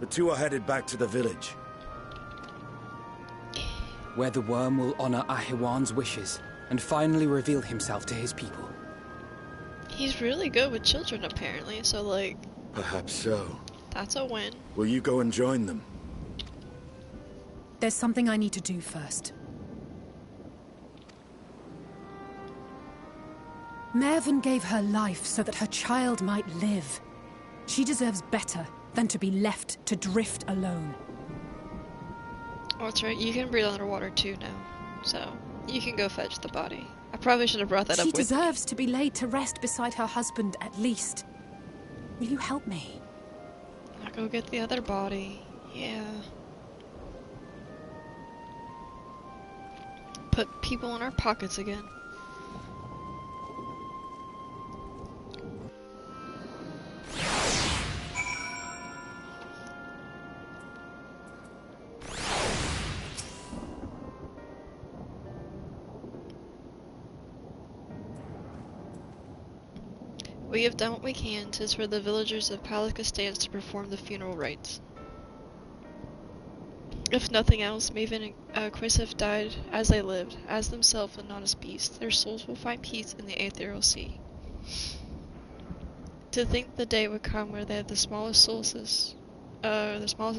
The two are headed back to the village. Where the worm will honor Ahiwan's wishes and finally reveal himself to his people. He's really good with children, apparently, so, like... Perhaps so. That's a win. Will you go and join them? There's something I need to do first. Mervyn gave her life so that her child might live. She deserves better than to be left to drift alone. Oh, that's right. You can breathe underwater too now. So, you can go fetch the body. I probably should have brought that up with She deserves to be laid to rest beside her husband, at least. Will you help me? I'll go get the other body. Yeah. Put people in our pockets again. We have done what we can. 'Tis for the villagers of Palakistan to perform the funeral rites. If nothing else, Maven and Quisif died as they lived, as themselves and not as beasts. Their souls will find peace in the ethereal sea. To think the day would come where they had the smallest of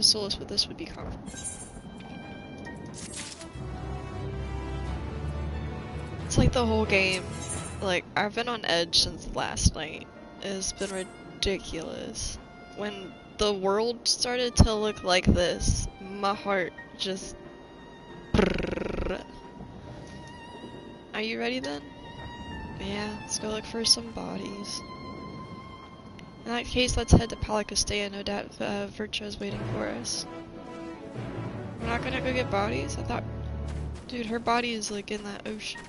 solace with this would become. It's like the whole game, like, I've been on edge since last night. It's been ridiculous. When the world started to look like this, my heart just... Are you ready then? Yeah, let's go look for some bodies. In that case, let's head to Palakistan. No doubt Virtua is waiting for us. We're not gonna go get bodies? I thought... Dude, her body is like in that ocean.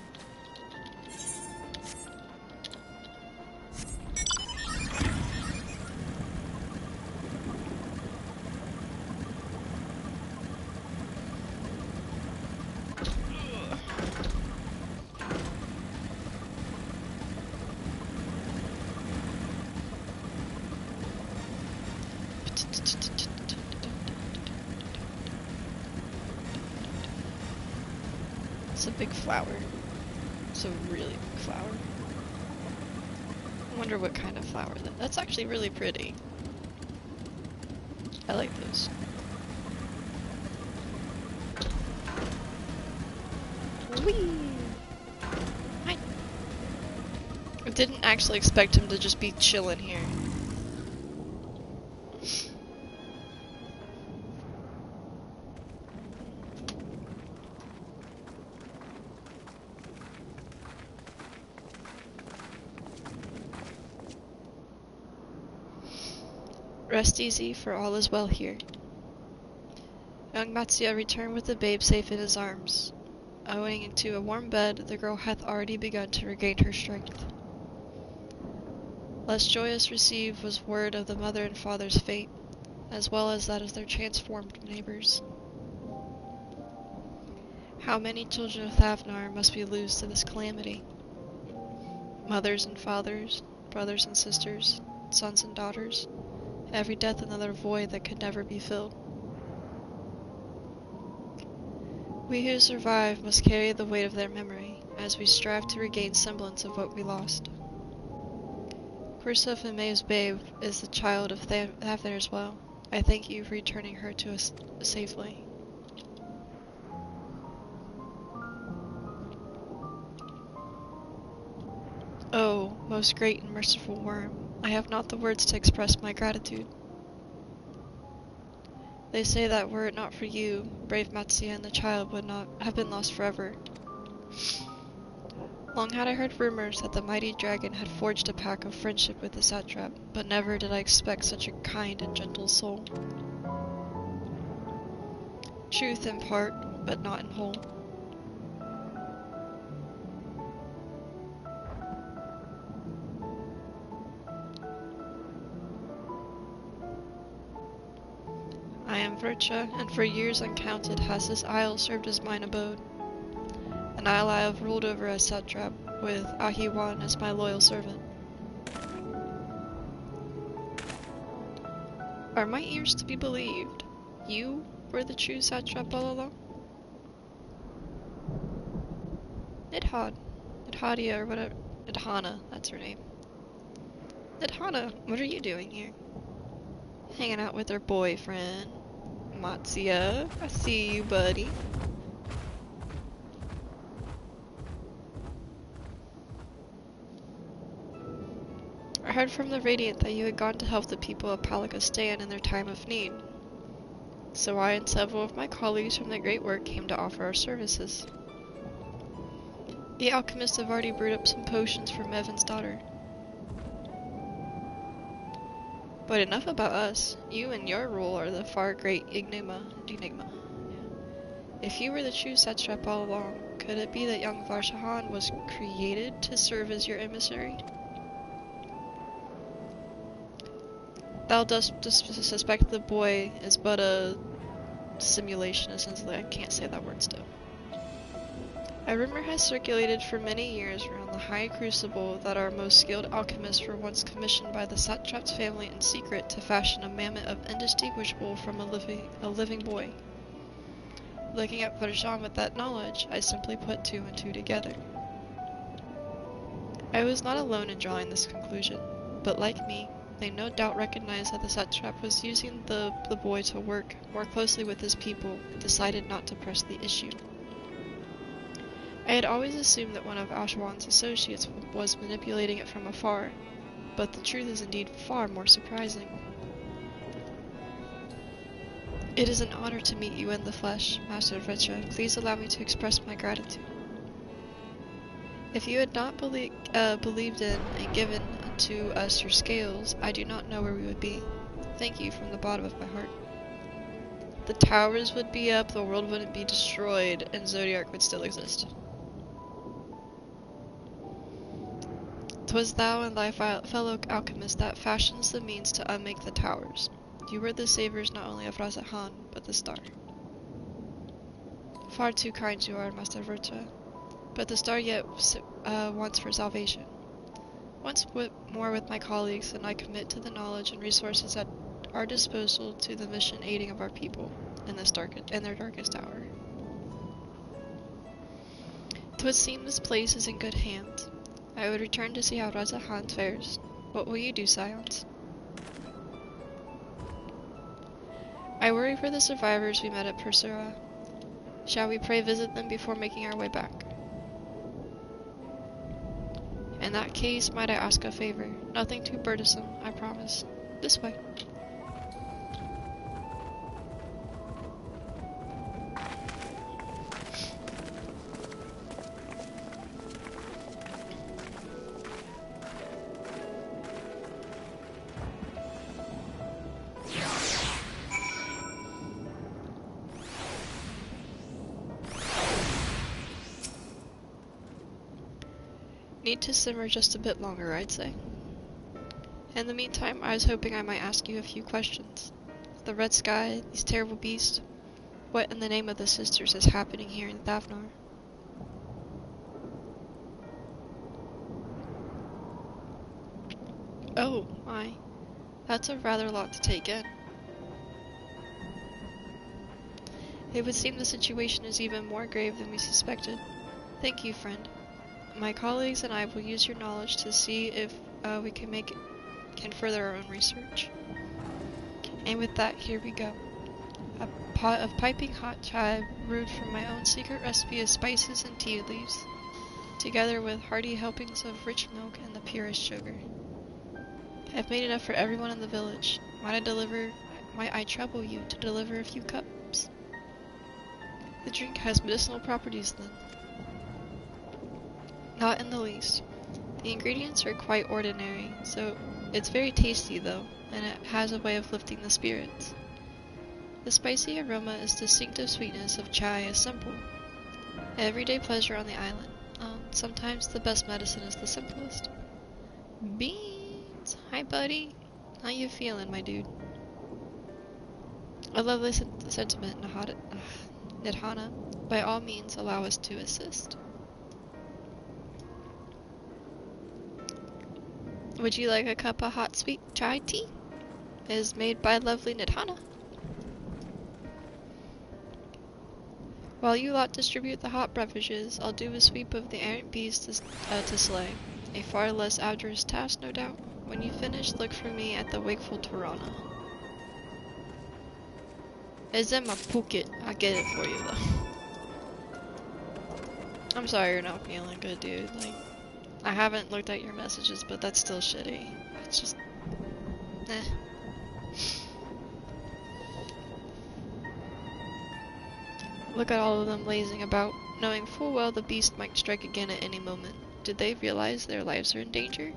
It's a big flower. It's a really big flower. I wonder what kind of flower that's actually really pretty. I like those. Whee! I didn't actually expect him to just be chilling here. Rest easy, for all is well here. Young Matsuya returned with the babe safe in his arms. Owing to a warm bed, the girl hath already begun to regain her strength. Less joyous received was word of the mother and father's fate, as well as that of their transformed neighbors. How many children of Thavnar must be lose to this calamity? Mothers and fathers, brothers and sisters, sons and daughters, every death another void that could never be filled. We who survive must carry the weight of their memory, as we strive to regain semblance of what we lost. Kursuf and Mae's babe is the child of Thavnar as well. I thank you for returning her to us safely. Oh, most great and merciful worm, I have not the words to express my gratitude. They say that were it not for you, brave Matsuya and the child would not have been lost forever. Long had I heard rumors that the mighty dragon had forged a pact of friendship with the satrap, but never did I expect such a kind and gentle soul. Truth in part, but not in whole. I am Virtua, and for years uncounted has this isle served as mine abode. An isle I have ruled over as satrap, with Ahiwan as my loyal servant. Are my ears to be believed? You were the true satrap all along? Nidhadia, or whatever. Nidhana, that's her name. Nidhana, what are you doing here? Hanging out with her boyfriend. Matsuya, I see you, buddy. I heard from the Radiant that you had gone to help the people of Palakistan in their time of need. So I and several of my colleagues from the Great Work came to offer our services. The alchemists have already brewed up some potions for Mevin's daughter. But enough about us. You and your rule are the far great enigma. If you were the true satrap all along, could it be that young Varshahan was created to serve as your emissary? Thou dost suspect the boy is but a simulation, essentially. I can't say that word still. A rumor has circulated for many years around the high crucible that our most skilled alchemists were once commissioned by the satrap's family in secret to fashion a mammoth of indistinguishable from a living boy. Looking at Valjean with that knowledge, I simply put two and two together. I was not alone in drawing this conclusion, but like me, they no doubt recognized that the satrap was using the boy to work more closely with his people and decided not to press the issue. I had always assumed that one of Ashwan's associates was manipulating it from afar, but the truth is indeed far more surprising. It is an honor to meet you in the flesh, Master Vrecha. Please allow me to express my gratitude. If you had not believed in and given to us your scales, I do not know where we would be. Thank you from the bottom of my heart. The towers would be up, the world wouldn't be destroyed, and Zodiac would still exist. 'Twas thou and thy fellow alchemist that fashions the means to unmake the towers. You were the saviours not only of Razahan, but the star. Far too kind you are, Master Vrecha, but the star yet wants for salvation. Once more with my colleagues, and I commit to the knowledge and resources at our disposal to the mission aiding of our people in their darkest hour. 'Twould seem this place is in good hands. I would return to see how Razahan fares. What will you do, Scions? I worry for the survivors we met at Persura. Shall we pray visit them before making our way back? In that case, might I ask a favor? Nothing too burdensome, I promise. This way. Need to simmer just a bit longer, I'd say. In the meantime, I was hoping I might ask you a few questions. The red sky, these terrible beasts, what in the name of the sisters is happening here in Thavnar? Oh, my. That's a rather lot to take in. It would seem the situation is even more grave than we suspected. Thank you, friend. My colleagues and I will use your knowledge to see if we can further our own research. And with that, here we go. A pot of piping hot chai brewed from my own secret recipe of spices and tea leaves, together with hearty helpings of rich milk and the purest sugar. I've made enough for everyone in the village. Might I trouble you to deliver a few cups? The drink has medicinal properties then. Not in the least. The ingredients are quite ordinary, so it's very tasty though, and it has a way of lifting the spirits. The spicy aroma and distinctive sweetness of chai is simple. Everyday pleasure on the island. Sometimes the best medicine is the simplest. Beans! Hi buddy! How you feeling, my dude? A lovely sentiment, Nidhana. By all means, allow us to assist. Would you like a cup of hot sweet chai tea? It is made by lovely Nidhana. While you lot distribute the hot beverages, I'll do a sweep of the errant beasts to slay. A far less arduous task, no doubt. When you finish, look for me at the wakeful Tirana. It's in my pocket. I'll get it for you, though. I'm sorry you're not feeling good, dude. Like, I haven't looked at your messages, but that's still shitty. It's just... eh. Look at all of them lazing about, knowing full well the beast might strike again at any moment. Did they realize their lives are in danger?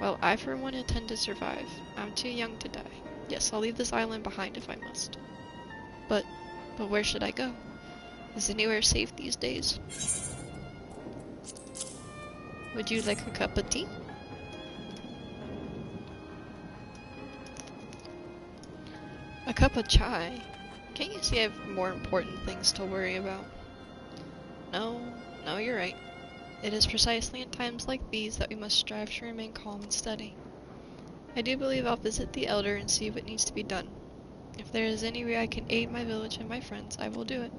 Well, I for one intend to survive. I'm too young to die. Yes, I'll leave this island behind if I must. But where should I go? Is anywhere safe these days? Would you like a cup of tea? A cup of chai? Can't you see I have more important things to worry about? No, you're right. It is precisely in times like these that we must strive to remain calm and steady. I do believe I'll visit the Elder and see what needs to be done. If there is any way I can aid my village and my friends, I will do it.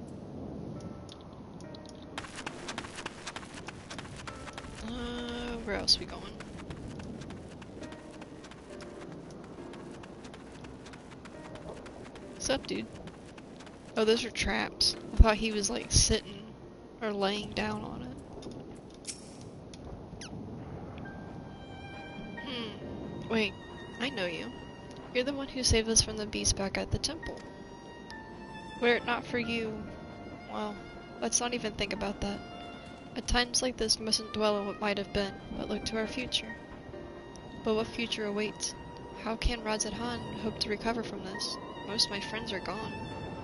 Where else are we going? What's up, dude? Oh, those are traps. I thought he was like sitting or laying down on it. Wait, I know you. You're the one who saved us from the beast back at the temple. Were it not for you, well, let's not even think about that. At times like this, we mustn't dwell on what might have been, but look to our future. But what future awaits? How can Radz-at-Han hope to recover from this? Most of my friends are gone.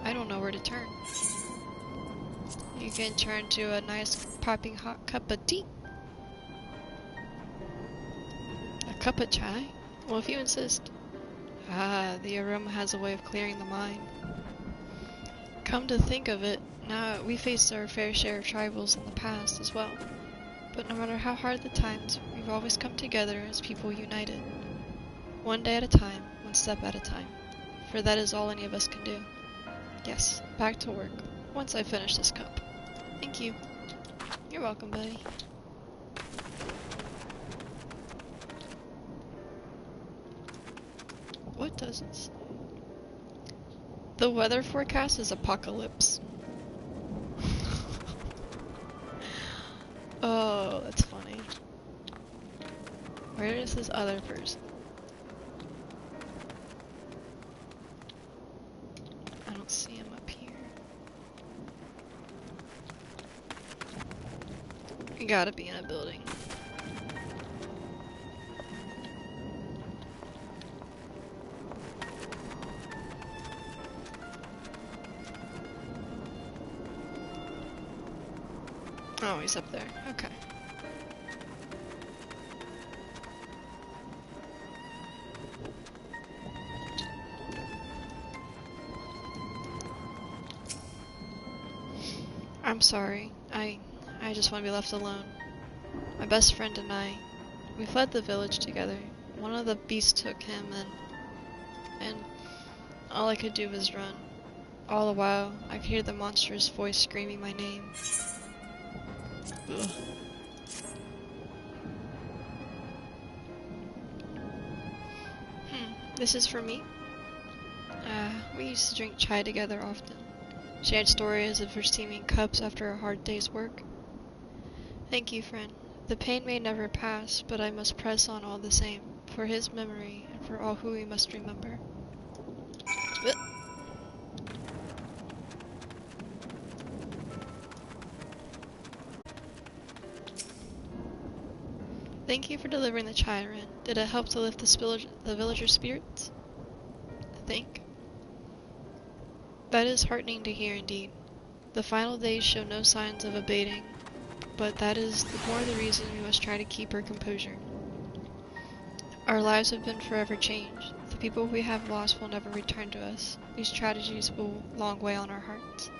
I don't know where to turn. You can turn to a nice popping hot cup of tea. A cup of chai? Well, if you insist. Ah, the aroma has a way of clearing the mind. Come to think of it, now we faced our fair share of tribals in the past as well. But no matter how hard the times, we've always come together as people united. One day at a time, one step at a time. For that is all any of us can do. Yes, back to work, once I finish this cup. Thank you. You're welcome, buddy. What does it say? The weather forecast is apocalypse. Oh, that's funny. Where is this other person? I don't see him up here. You gotta be in a building. Oh, he's up there. Okay. I'm sorry. I just want to be left alone. My best friend and I, we fled the village together. One of the beasts took him and all I could do was run. All the while, I could hear the monstrous voice screaming my name. Ugh. This is for me? We used to drink chai together often. Shared stories of receiving cups after a hard day's work. Thank you, friend. The pain may never pass, but I must press on all the same, for his memory and for all who we must remember. Ugh. Thank you for delivering the chai, Ren. Did it help to lift the villagers' spirits? I think. That is heartening to hear indeed. The final days show no signs of abating, but that is the more the reason we must try to keep our composure. Our lives have been forever changed. The people we have lost will never return to us. These tragedies will long weigh on our hearts.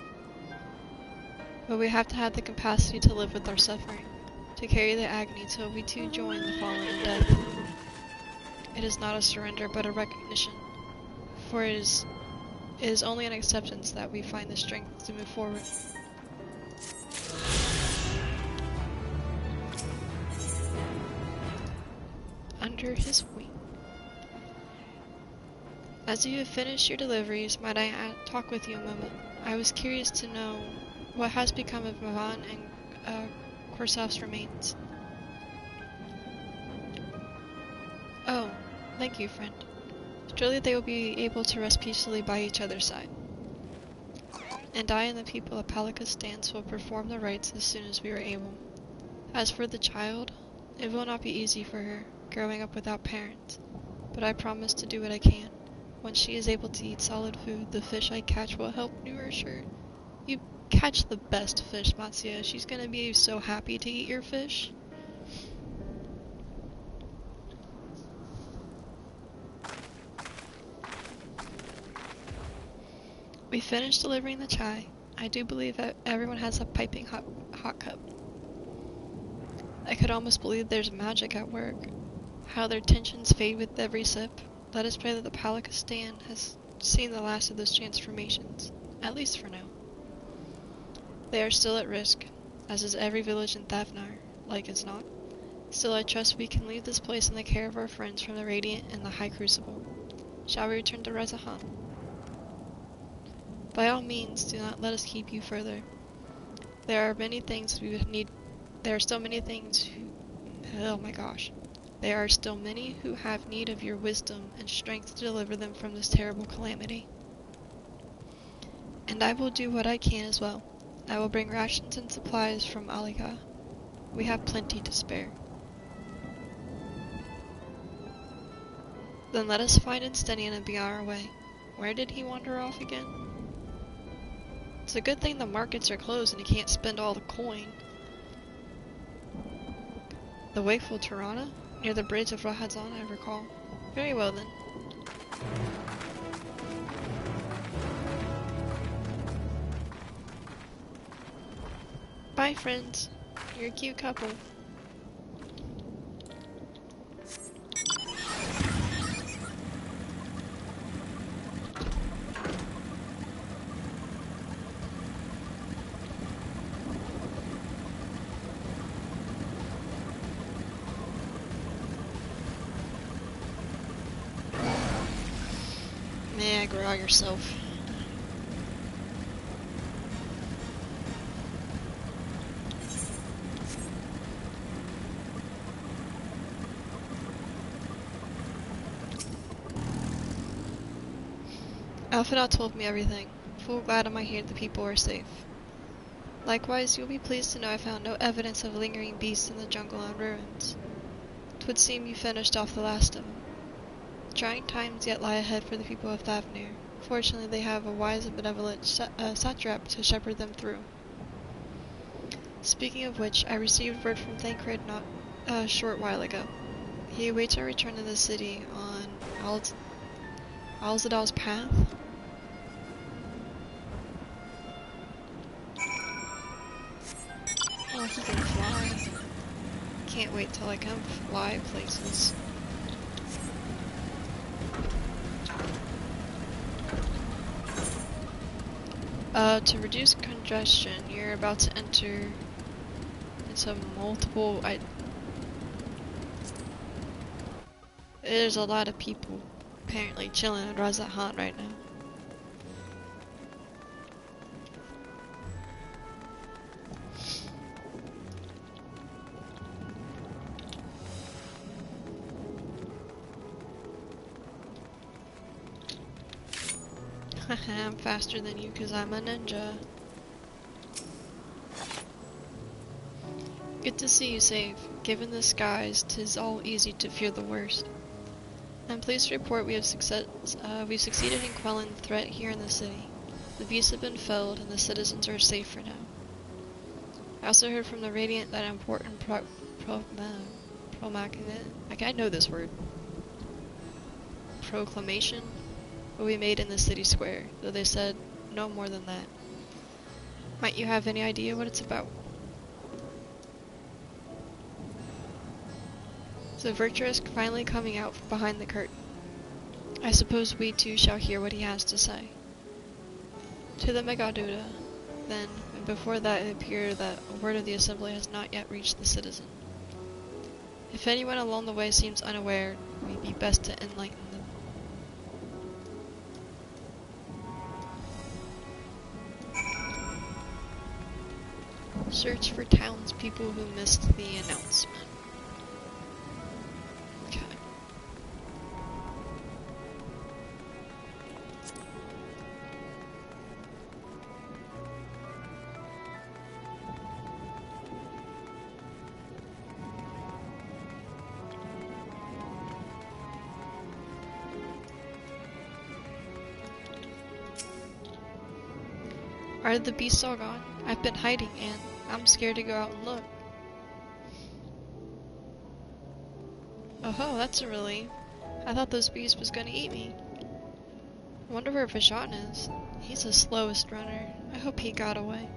But we have to have the capacity to live with our suffering, to carry the agony till we too join the fallen in death. It is not a surrender, but a recognition, for it is only an acceptance that we find the strength to move forward. Under his wing. As you have finished your deliveries, might I talk with you a moment? I was curious to know what has become of Mavan and Korsav's remains. Oh, thank you, friend. Surely they will be able to rest peacefully by each other's side. And I and the people of Palakistan will perform the rites as soon as we are able. As for the child, it will not be easy for her, growing up without parents, but I promise to do what I can. When she is able to eat solid food, the fish I catch will help nourish her. You catch the best fish, Matsuya. She's gonna be so happy to eat your fish. We finished delivering the chai. I do believe that everyone has a piping hot cup. I could almost believe there's magic at work. How their tensions fade with every sip. Let us pray that the Palika stand has seen the last of those transformations, at least for now. They are still at risk, as is every village in Thavnar, like as not. Still, I trust we can leave this place in the care of our friends from the Radiant and the High Crucible. Shall we return to Rezahan? By all means, do not let us keep you further. There are many things we would need. There are still many things oh my gosh. There are still many who have need of your wisdom and strength to deliver them from this terrible calamity. And I will do what I can as well. I will bring rations and supplies from Aliga. We have plenty to spare. Then let us find Instenian and be on our way. Where did he wander off again? It's a good thing the markets are closed and he can't spend all the coin. The wakeful Tirana? Near the bridge of Rahadzan, I recall. Very well then. Bye friends. You're a cute couple. Yeah, grow yourself. Alphanot told me everything. Full glad am I here the people are safe. Likewise, you'll be pleased to know I found no evidence of lingering beasts in the jungle and ruins. 'Twould seem you finished off the last of them. Trying times yet lie ahead for the people of Thavnir. Fortunately, they have a wise and benevolent satrap to shepherd them through. Speaking of which, I received word from Thancred not a short while ago. He awaits our return to the city on Alzadal's path. Oh, he can fly. Can't wait till I can fly places. To reduce congestion, you're about to enter into multiple... There's a lot of people apparently chilling in Rezahan right now. I'm faster than you because I'm a ninja. Good to see you safe. Given the skies, 'tis all easy to fear the worst. I'm pleased to report we've succeeded in quelling the threat here in the city. The beasts have been felled and the citizens are safe for now. I also heard from the Radiant that an important I know this word. Proclamation will be made in the city square, though they said no more than that. Might you have any idea what it's about? So Virtuous finally coming out from behind the curtain. I suppose we too shall hear what he has to say. To the Megaduda, then, and before that it appeared that a word of the assembly has not yet reached the citizen. If anyone along the way seems unaware, it may be best to enlighten them. Search for townspeople who missed the announcement. Okay. Are the beasts all gone? I've been hiding, and I'm scared to go out and look. Oh, that's a relief. I thought those beasts was gonna eat me. I wonder where Vashon is. He's the slowest runner. I hope he got away.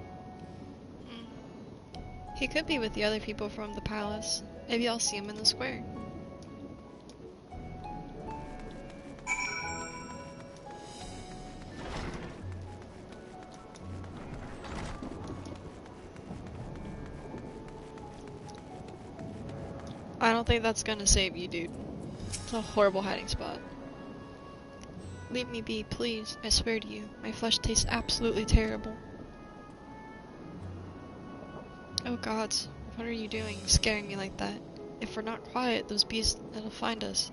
He could be with the other people from the palace. Maybe I'll see him in the square. I don't think that's gonna save you, dude. It's a horrible hiding spot. Leave me be, please. I swear to you, my flesh tastes absolutely terrible. Oh gods, what are you doing, scaring me like that? If we're not quiet, those beasts will find us.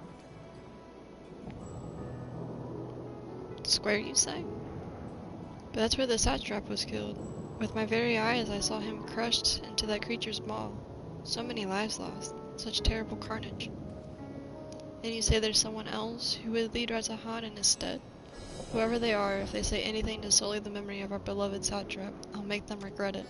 Square, you say? But that's where the satrap was killed. With my very eyes, I saw him crushed into that creature's maw. So many lives lost. Such terrible carnage. And you say there's someone else who would lead Razahan in his stead? Whoever they are, if they say anything to sully the memory of our beloved satrap, I'll make them regret it.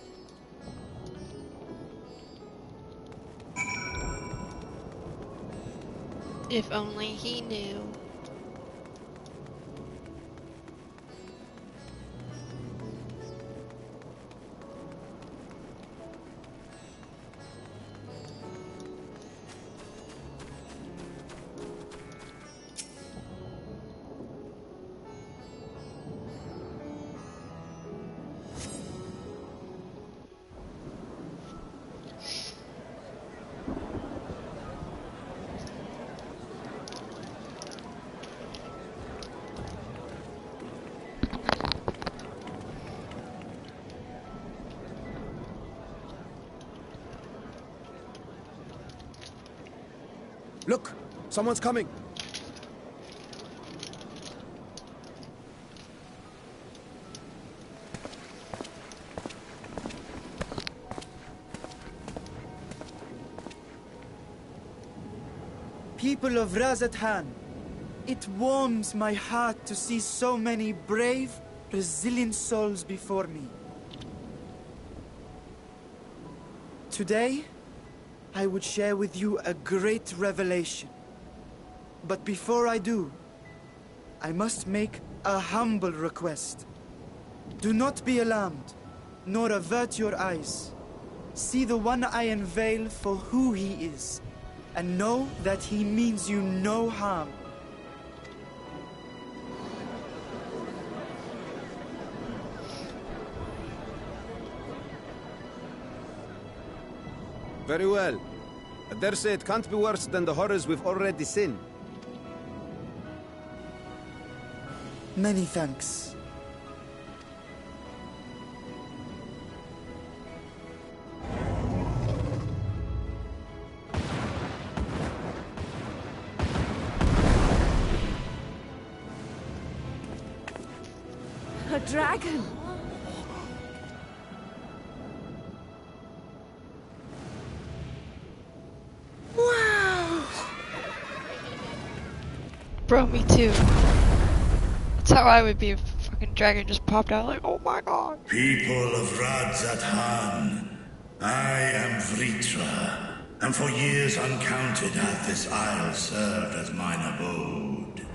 If only he knew. Look! Someone's coming! People of Razathan, it warms my heart to see so many brave, resilient souls before me. Today, I would share with you a great revelation. But before I do, I must make a humble request. Do not be alarmed, nor avert your eyes. See the one I unveil for who he is, and know that he means you no harm. Very well. I dare say it can't be worse than the horrors we've already seen. Many thanks. A dragon! Bro, me too. That's how I would be if a fucking dragon just popped out like, oh my god. People of Radzathan, I am Vritra, and for years uncounted hath this isle served as mine abode.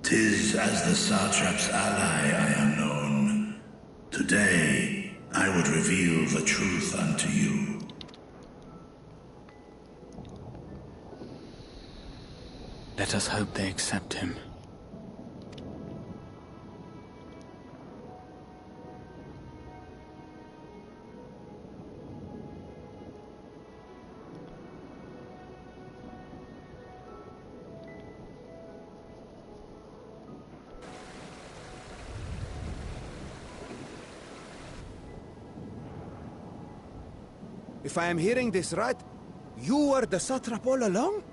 Tis as the satrap's ally I am known. Today, I would reveal the truth unto you. Let us hope they accept him. If I am hearing this right, you were the satrap all along?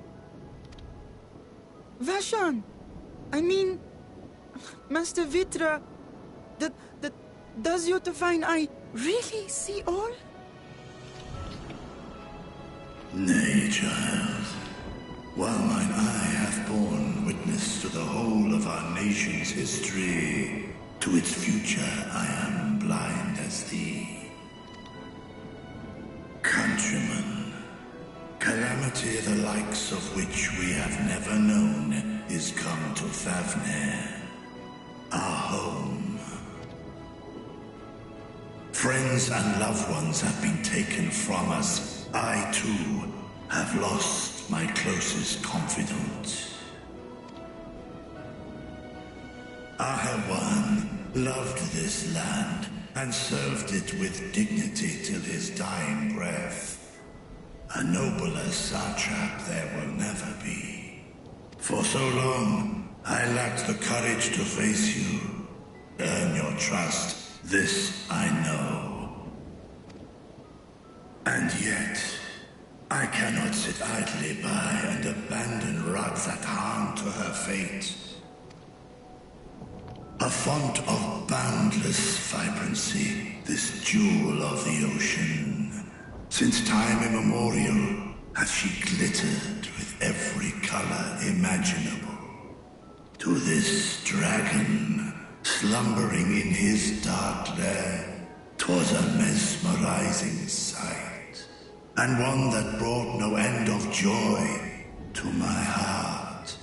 Vashan! I mean... Master Vitra... Does your divine eye really see all? Nay, child. While mine eye hath borne witness to the whole of our nation's history, to its future I am blind as thee. Countrymen, calamity the likes of which we have never known is come to Fafnir, our home. Friends and loved ones have been taken from us. I, too, have lost my closest confidant. Ahawan loved this land and served it with dignity till his dying breath. A nobler satrap there will never be. For so long, I lacked the courage to face you. Earn your trust, this I know. And yet, I cannot sit idly by and abandon Radzat-Han to her fate. A font of boundless vibrancy, this jewel of the ocean. Since time immemorial, has she glittered with every color imaginable. To this dragon, slumbering in his dark lair, 'twas a mesmerizing sight, and one that brought no end of joy to my heart.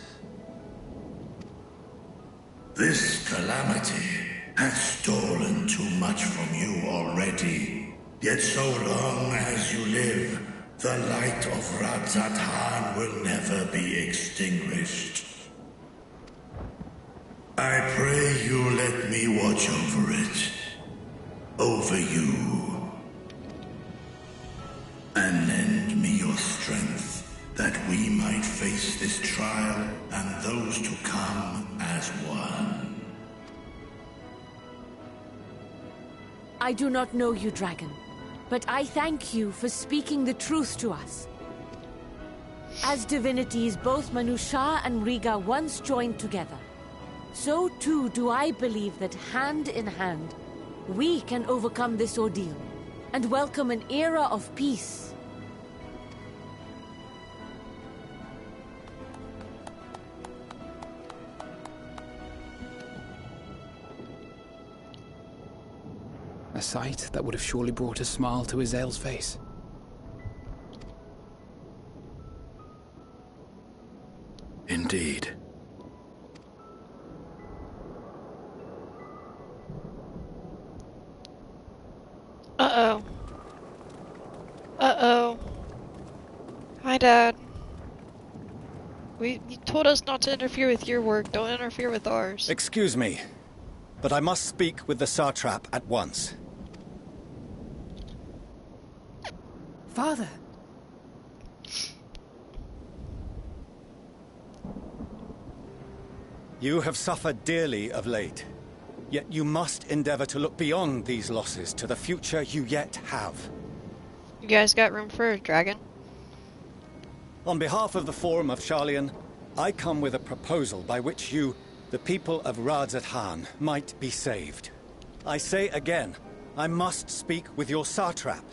This calamity has stolen too much from you already. Yet so long as you live, the light of Radzat-Han will never be extinguished. I pray you let me watch over it. Over you. And lend me your strength, that we might face this trial and those to come as one. I do not know you, dragon, but I thank you for speaking the truth to us. As divinities, both Manusha and Riga once joined together, so too do I believe that hand in hand, we can overcome this ordeal and welcome an era of peace. A sight that would have surely brought a smile to Azael's face. Indeed. Uh-oh. Uh-oh. Hi, Dad. You told us not to interfere with your work. Don't interfere with ours. Excuse me, but I must speak with the Satrap at once. Father. You have suffered dearly of late, yet you must endeavor to look beyond these losses to the future you yet have. You guys got room for a dragon? On behalf of the Forum of Sharlayan, I come with a proposal by which you, the people of Radzat-Han, might be saved. I say again, I must speak with your Satrap.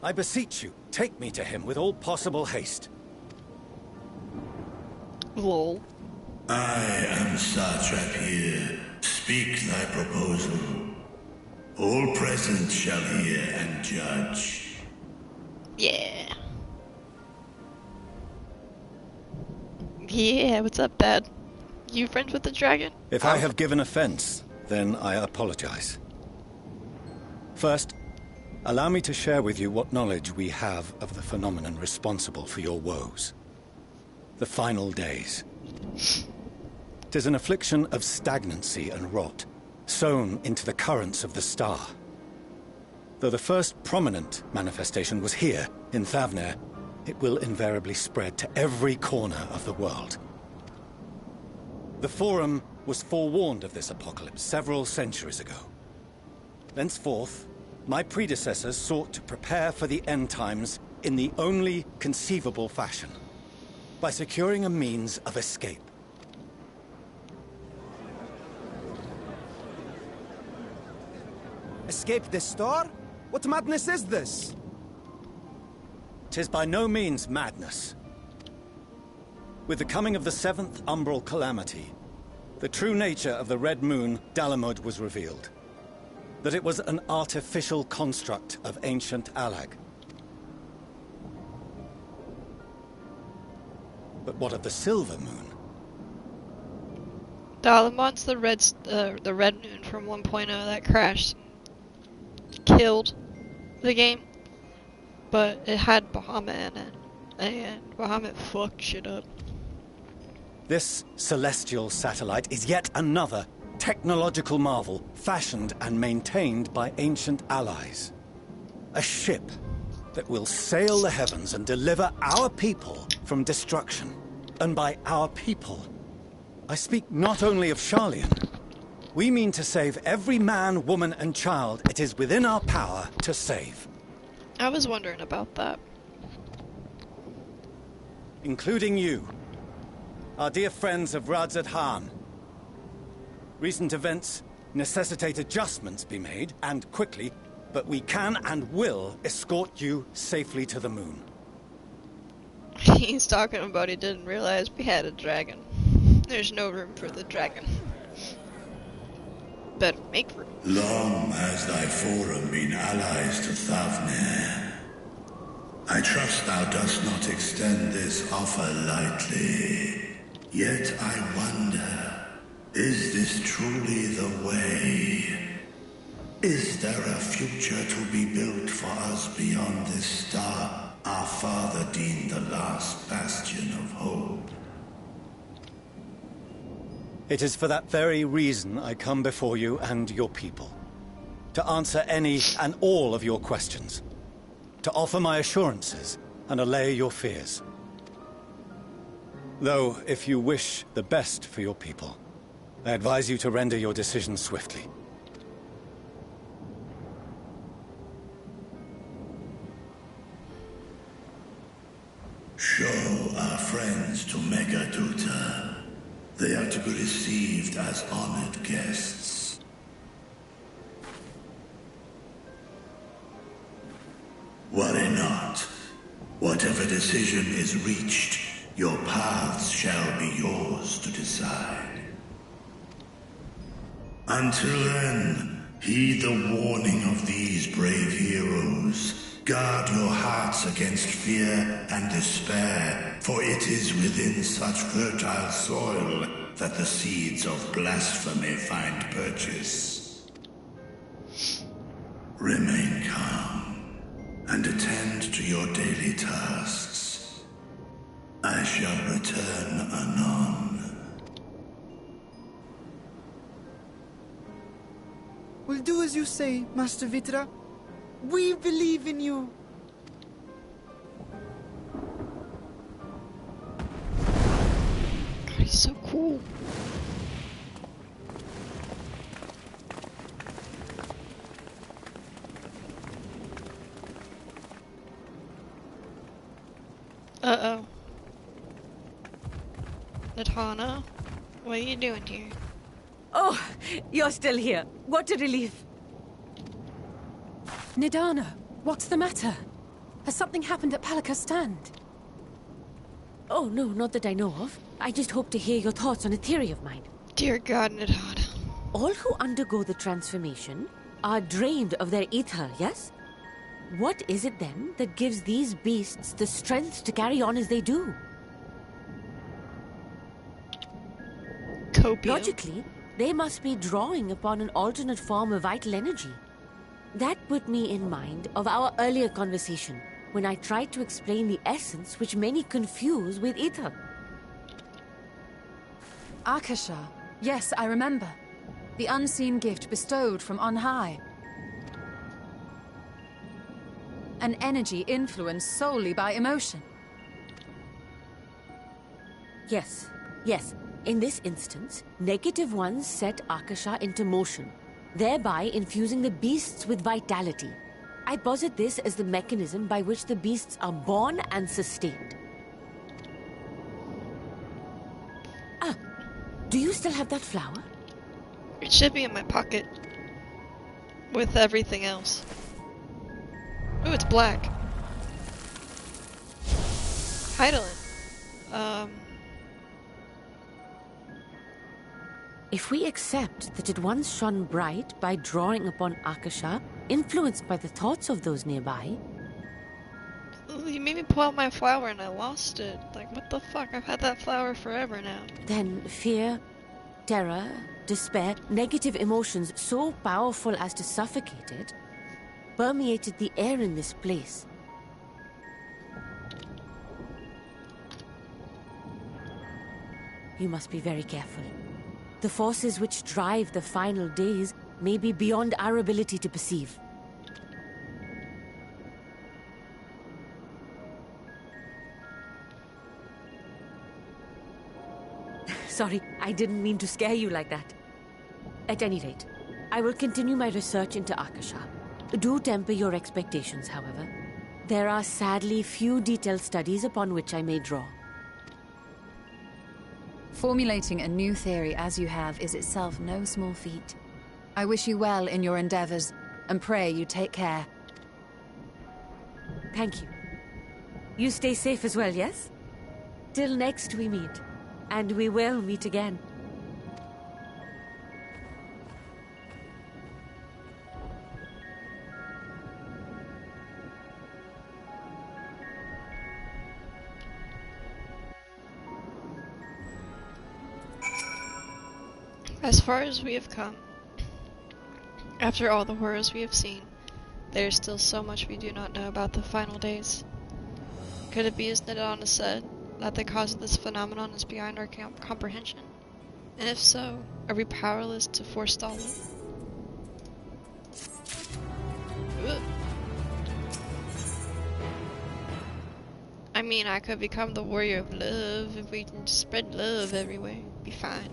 I beseech you, take me to him with all possible haste. Lol. I am Satrap here. Speak thy proposal. All present shall hear and judge. Yeah. Yeah, what's up, Dad? You friends with the dragon? If I have given offense, then I apologize. First, allow me to share with you what knowledge we have of the phenomenon responsible for your woes. The final days. 'Tis an affliction of stagnancy and rot, sown into the currents of the star. Though the first prominent manifestation was here, in Thavner, it will invariably spread to every corner of the world. The Forum was forewarned of this apocalypse several centuries ago. Thenceforth, my predecessors sought to prepare for the end times in the only conceivable fashion, by securing a means of escape. Escape the star? What madness is this? 'Tis by no means madness. With the coming of the 7th umbral calamity, the true nature of the Red Moon, Dalamud, was revealed. That it was an artificial construct of ancient Alag. But what of the Silver Moon? Dalamud's the red moon from 1.0 that crashed. killed the game, but it had Bahamut in it, and Bahamut fucked shit up. This celestial satellite is yet another technological marvel fashioned and maintained by ancient allies. A ship that will sail the heavens and deliver our people from destruction. And by our people, I speak not only of Sharlayan. We mean to save every man, woman, and child it is within our power to save. I was wondering about that. Including you, our dear friends of Radzat Han. Recent events necessitate adjustments be made, and quickly, but we can and will escort you safely to the moon. He's talking about he didn't realize we had a dragon. There's no room for the dragon. Better make room. Long has thy forum been allies to Thavnir. I trust thou dost not extend this offer lightly. Yet I wonder, is this truly the way? Is there a future to be built for us beyond this star our father deemed the last bastion of hope? It is for that very reason I come before you and your people. To answer any and all of your questions. To offer my assurances and allay your fears. Though, if you wish the best for your people, I advise you to render your decision swiftly. Show our friends to Megaduta. They are to be received as honored guests. Worry not. Whatever decision is reached, your paths shall be yours to decide. Until then, heed the warning of these brave heroes. Guard your hearts against fear and despair, for it is within such fertile soil that the seeds of blasphemy find purchase. Remain calm and attend to your daily tasks. I shall return anon. We'll do as you say, Master Vitra. We believe in you. God, he's so cool. Uh-oh. Natana, what are you doing here? Oh, you're still here. What a relief. Nidana, what's the matter? Has something happened at Palaca's stand? Oh, no, not that I know of. I just hope to hear your thoughts on a theory of mine. Dear God, Nidana. All who undergo the transformation are drained of their ether, yes? What is it then that gives these beasts the strength to carry on as they do? Copium. Logically, they must be drawing upon an alternate form of vital energy. That put me in mind of our earlier conversation, when I tried to explain the essence which many confuse with ether. Akasha. Yes, I remember. The unseen gift bestowed from on high. An energy influenced solely by emotion. Yes, yes. In this instance, negative ones set Akasha into motion, thereby infusing the beasts with vitality. I posit this as the mechanism by which the beasts are born and sustained. Ah, do you still have that flower? It should be in my pocket. With everything else. Oh, it's black. Heidelin. If we accept that it once shone bright by drawing upon Akasha, influenced by the thoughts of those nearby... You made me pull out my flower and I lost it. Like, what the fuck? I've had that flower forever now. Then fear, terror, despair, negative emotions so powerful as to suffocate it, permeated the air in this place. You must be very careful. The forces which drive the final days may be beyond our ability to perceive. Sorry, I didn't mean to scare you like that. At any rate, I will continue my research into Akasha. Do temper your expectations, however. There are sadly few detailed studies upon which I may draw. Formulating a new theory as you have is itself no small feat. I wish you well in your endeavors, and pray you take care. Thank you. You stay safe as well, yes? Till next we meet. And we will meet again. As far as we have come, after all the horrors we have seen, there is still so much we do not know about the final days. Could it be, as Nadana said, that the cause of this phenomenon is beyond our comprehension? And if so, are we powerless to forestall it? Ugh. I mean, I could become the warrior of love if we can spread love everywhere. Be fine.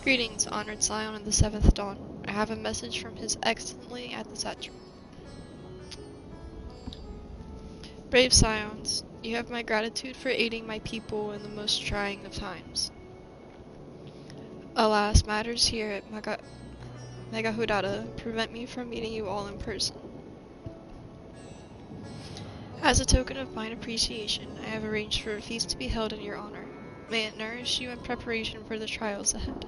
Greetings, honored scion of the 7th dawn. I have a message from His Excellency at the satrap. Brave scions, you have my gratitude for aiding my people in the most trying of times. Alas, matters here at Megahudata prevent me from meeting you all in person. As a token of mine appreciation, I have arranged for a feast to be held in your honor. May it nourish you in preparation for the trials ahead.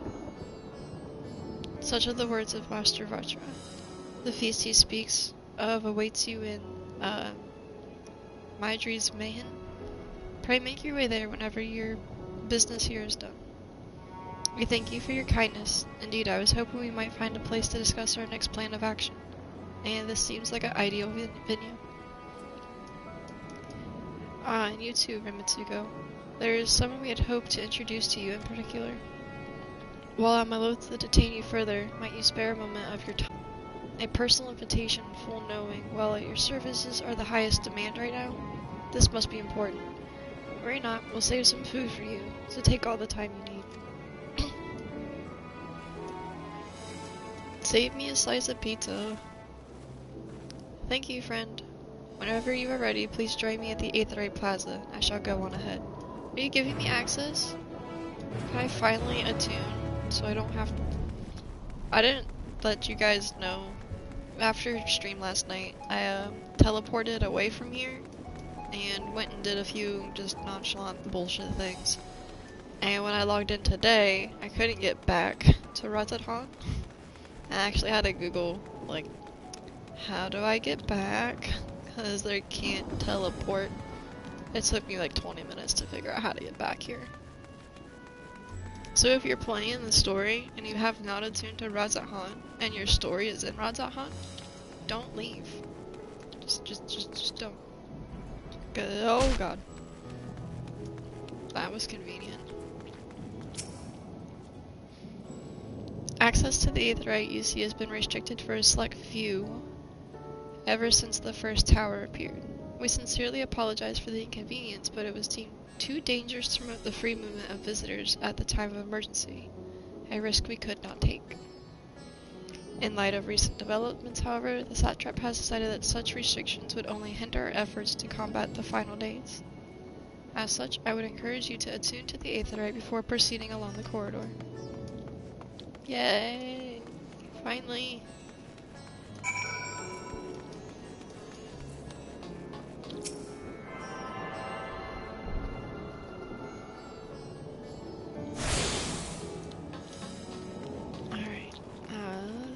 Such are the words of Master Vajra. The feast he speaks of awaits you in, Maidri's Mayhem. Pray make your way there whenever your business here is done. We thank you for your kindness. Indeed, I was hoping we might find a place to discuss our next plan of action. And this seems like an ideal venue. Ah, and you too, Rimitsugo. There is someone we had hoped to introduce to you in particular. While I'm loath to detain you further, might you spare a moment of your time? A personal invitation, full knowing, while your services are the highest demand right now, this must be important. Worry not, we'll save some food for you, so take all the time you need. Save me a slice of pizza. Thank you, friend. Whenever you are ready, please join me at the Aetherite Plaza. I shall go on ahead. Are you giving me access? Can I finally attune, so I don't have to... I didn't let you guys know. After stream last night, I teleported away from here and went and did a few just nonchalant bullshit things. And when I logged in today, I couldn't get back to Razathon. I actually had to Google, like, how do I get back? Because they can't teleport. It took me like 20 minutes to figure out how to get back here. So if you're playing the story and you have not attuned to Razathon and your story is in Razathon, don't leave. Just don't. Oh god. That was convenient. Access to the Aetherite you see has been restricted for a select few ever since the first tower appeared. We sincerely apologize for the inconvenience, but it was deemed too dangerous to promote the free movement of visitors at the time of emergency, a risk we could not take. In light of recent developments, however, the satrap has decided that such restrictions would only hinder our efforts to combat the final days. As such, I would encourage you to attune to the Aetherite before proceeding along the corridor. Yay! Finally!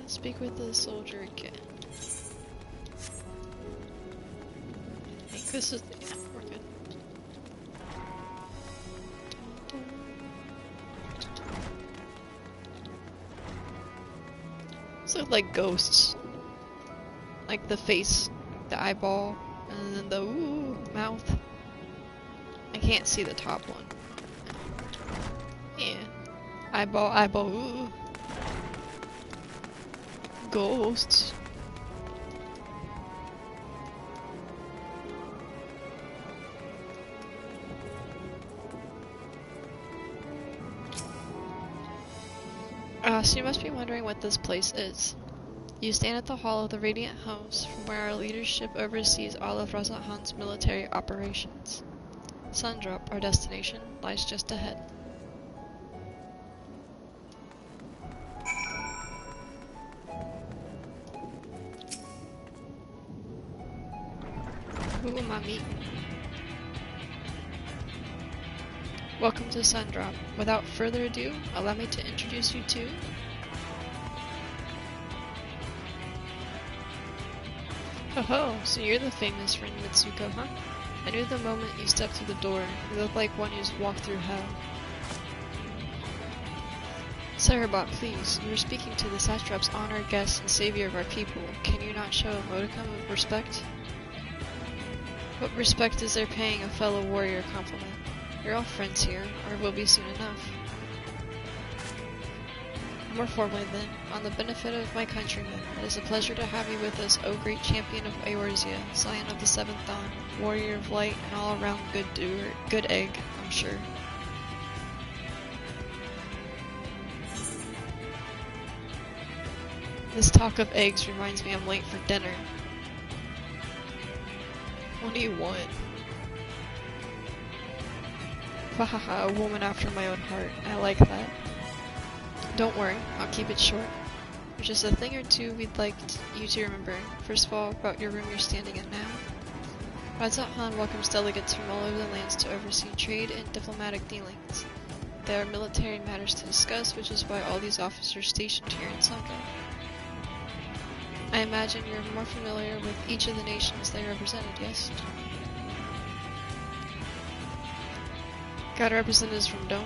Speak with the soldier again. I think this is the end. We're good. These look like ghosts. Like the face, the eyeball, and then the ooh mouth. I can't see the top one. Yeah. Eyeball, ooh. Ghosts. So you must be wondering what this place is. You stand at the hall of the Radiant House, from where our leadership oversees all of Razathan's military operations. Sundrop, our destination, lies just ahead. Who am I meeting? Welcome to Sundrop. Without further ado, allow me to introduce you to... Oh, so you're the famous Rin Mitsuko, huh? I knew the moment you stepped through the door. You look like one who's walked through hell. Sarabot, please. You are speaking to the Satrap's honored guest and savior of our people. Can you not show a modicum of respect? What respect is there paying a fellow warrior compliment? You're all friends here, or will be soon enough. More formally then, on the benefit of my countrymen, it is a pleasure to have you with us, O great champion of Eorzea, scion of the Seventh Dawn, warrior of light, and all-around good doer, good egg, I'm sure. This talk of eggs reminds me I'm late for dinner. What do you want? Hahaha, a woman after my own heart. I like that. Don't worry, I'll keep it short. There's just a thing or two we'd like you to remember. First of all, about your room you're standing in now. Razathan welcomes delegates from all over the lands to oversee trade and diplomatic dealings. There are military matters to discuss, which is why all these officers stationed here in Sundrop. I imagine you're more familiar with each of the nations they represented, yes? Got representatives from Doma?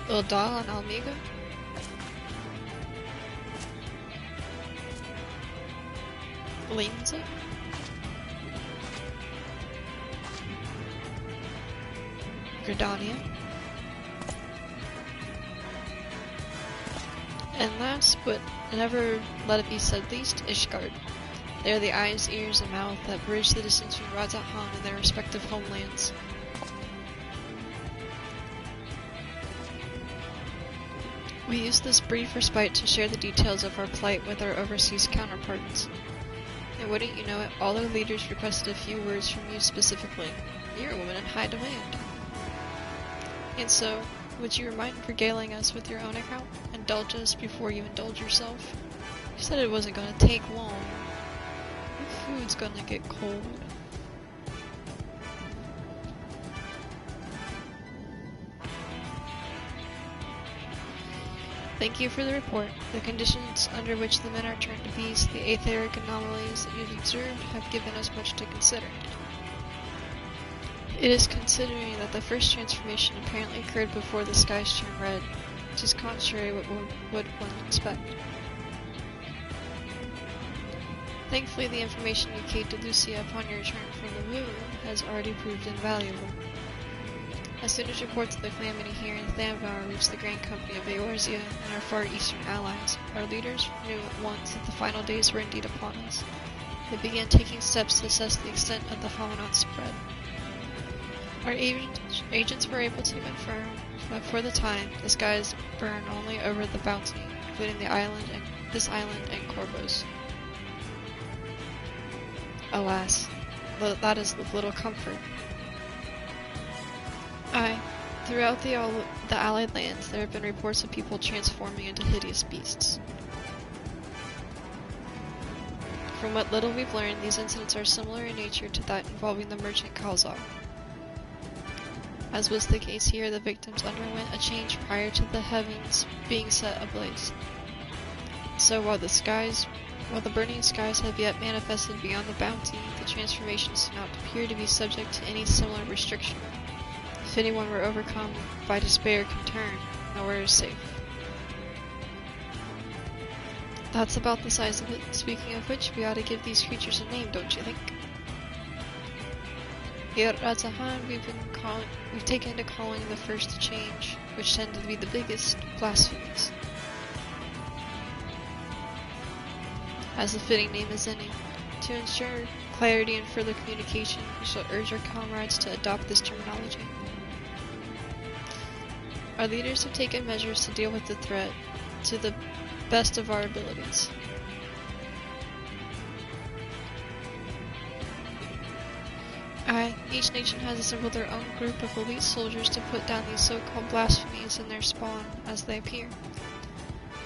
Ildal and Almiga? Linza? Gridania? And last, but never let it be said least, Ishgard. They are the eyes, ears, and mouth that bridge the distance between Razathan and their respective homelands. We use this brief respite to share the details of our plight with our overseas counterparts. And wouldn't you know it, all our leaders requested a few words from you specifically. You're a woman in high demand. And so, would you mind regaling us with your own account? Indulge us before you indulge yourself? You said it wasn't gonna take long. Your food's gonna get cold. Thank you for the report. The conditions under which the men are turned to beasts, the aetheric anomalies that you've observed, have given us much to consider. It is considering that the first transformation apparently occurred before the skies turned red, which is contrary to what one would expect. Thankfully, the information you gave to Lucia upon your return from the moon has already proved invaluable. As soon as reports of the calamity here in Thamvar reached the Grand Company of Eorzea and our far eastern allies, our leaders knew at once that the final days were indeed upon us. They began taking steps to assess the extent of the phenomenon's spread. Our agents were able to confirm that for the time, the skies burn only over the Bounty, including this island and Corvos. Alas, that is of little comfort. Aye, throughout the Allied lands, there have been reports of people transforming into hideous beasts. From what little we've learned, these incidents are similar in nature to that involving the merchant Kalzar. As was the case here, the victims underwent a change prior to the heavens being set ablaze. So while the burning skies have yet manifested beyond the Bounty, the transformations do not appear to be subject to any similar restriction. If anyone were overcome by despair can turn, nowhere is safe. That's about the size of it. Speaking of which, we ought to give these creatures a name, don't you think? Here at Zahan, we've taken to calling the first to change, which tend to be the biggest, blasphemies. As the fitting name is any. To ensure clarity and further communication, we shall urge our comrades to adopt this terminology. Our leaders have taken measures to deal with the threat to the best of our abilities. Each nation has assembled their own group of elite soldiers to put down these so-called blasphemies in their spawn as they appear.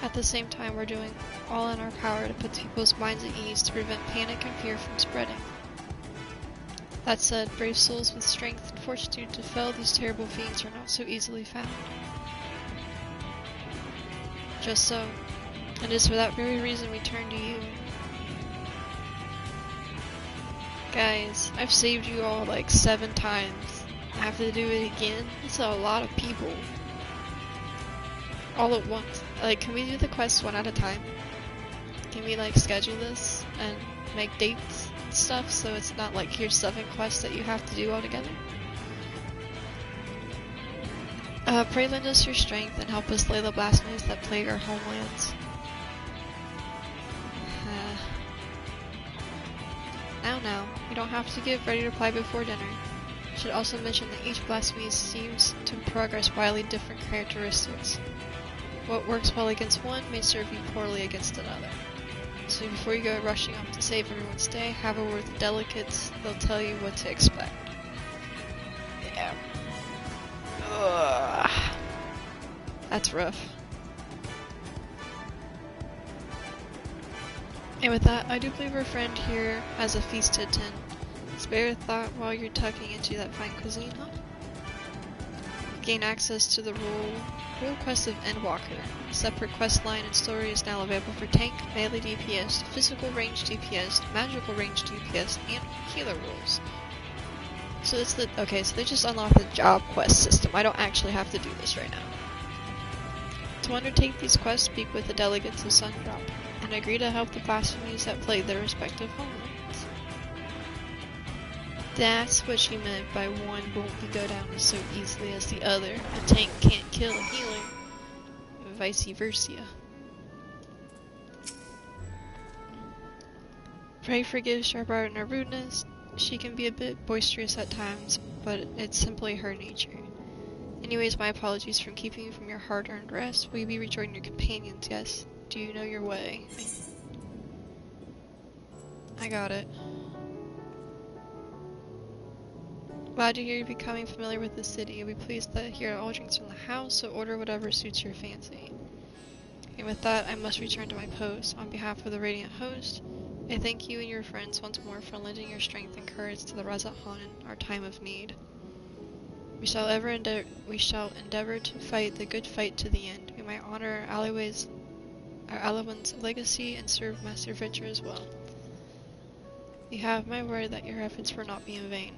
At the same time, we're doing all in our power to put people's minds at ease to prevent panic and fear from spreading. That said, brave souls with strength and fortitude to fell these terrible fiends are not so easily found. Just so, it is for that very reason we turn to you. Guys, I've saved you all like 7 times. I have to do it again? That's a lot of people. All at once. Like, can we do the quests one at a time? Can we like schedule this and make dates and stuff so it's not like here's 7 quests that you have to do all together? Pray lend us your strength and help us slay the blasphemies that plague our homelands. Now, you don't have to give ready reply before dinner. Should also mention that each blasphemy seems to progress wildly different characteristics. What works well against one may serve you poorly against another. So before you go rushing off to save everyone's day, have a word with the delegates. They'll tell you what to expect. Yeah. Ugh. That's rough. And with that, I do believe our friend here has a feast to attend. Spare a thought while you're tucking into that fine cuisine, huh? Gain access to the real quest of EndWalker. A separate quest line and story is now available for tank, melee DPS, physical range DPS, magical range DPS, and healer roles. So it's so they just unlocked the job quest system. I don't actually have to do this right now. To undertake these quests, speak with the delegates of Sundrop, and agree to help the blasphemies that plague their respective homelands. That's what she meant by one won't go down as so easily as the other. A tank can't kill a healer, and vice versa. Pray forgive Sharpart and her rudeness. She can be a bit boisterous at times, but it's simply her nature. Anyways, my apologies for keeping you from your hard-earned rest. Will you be rejoining your companions? Yes. Do you know your way? I got it. Glad to hear you're becoming familiar with the city. You'll be pleased that here all drinks from the house, so order whatever suits your fancy. And with that, I must return to my post. On behalf of the Radiant Host, I thank you and your friends once more for lending your strength and courage to the Razat Han in our time of need. We shall endeavor to fight the good fight to the end. We might honor our Alawan's legacy and serve Master Vitcher as well. You have my word that your efforts will not be in vain.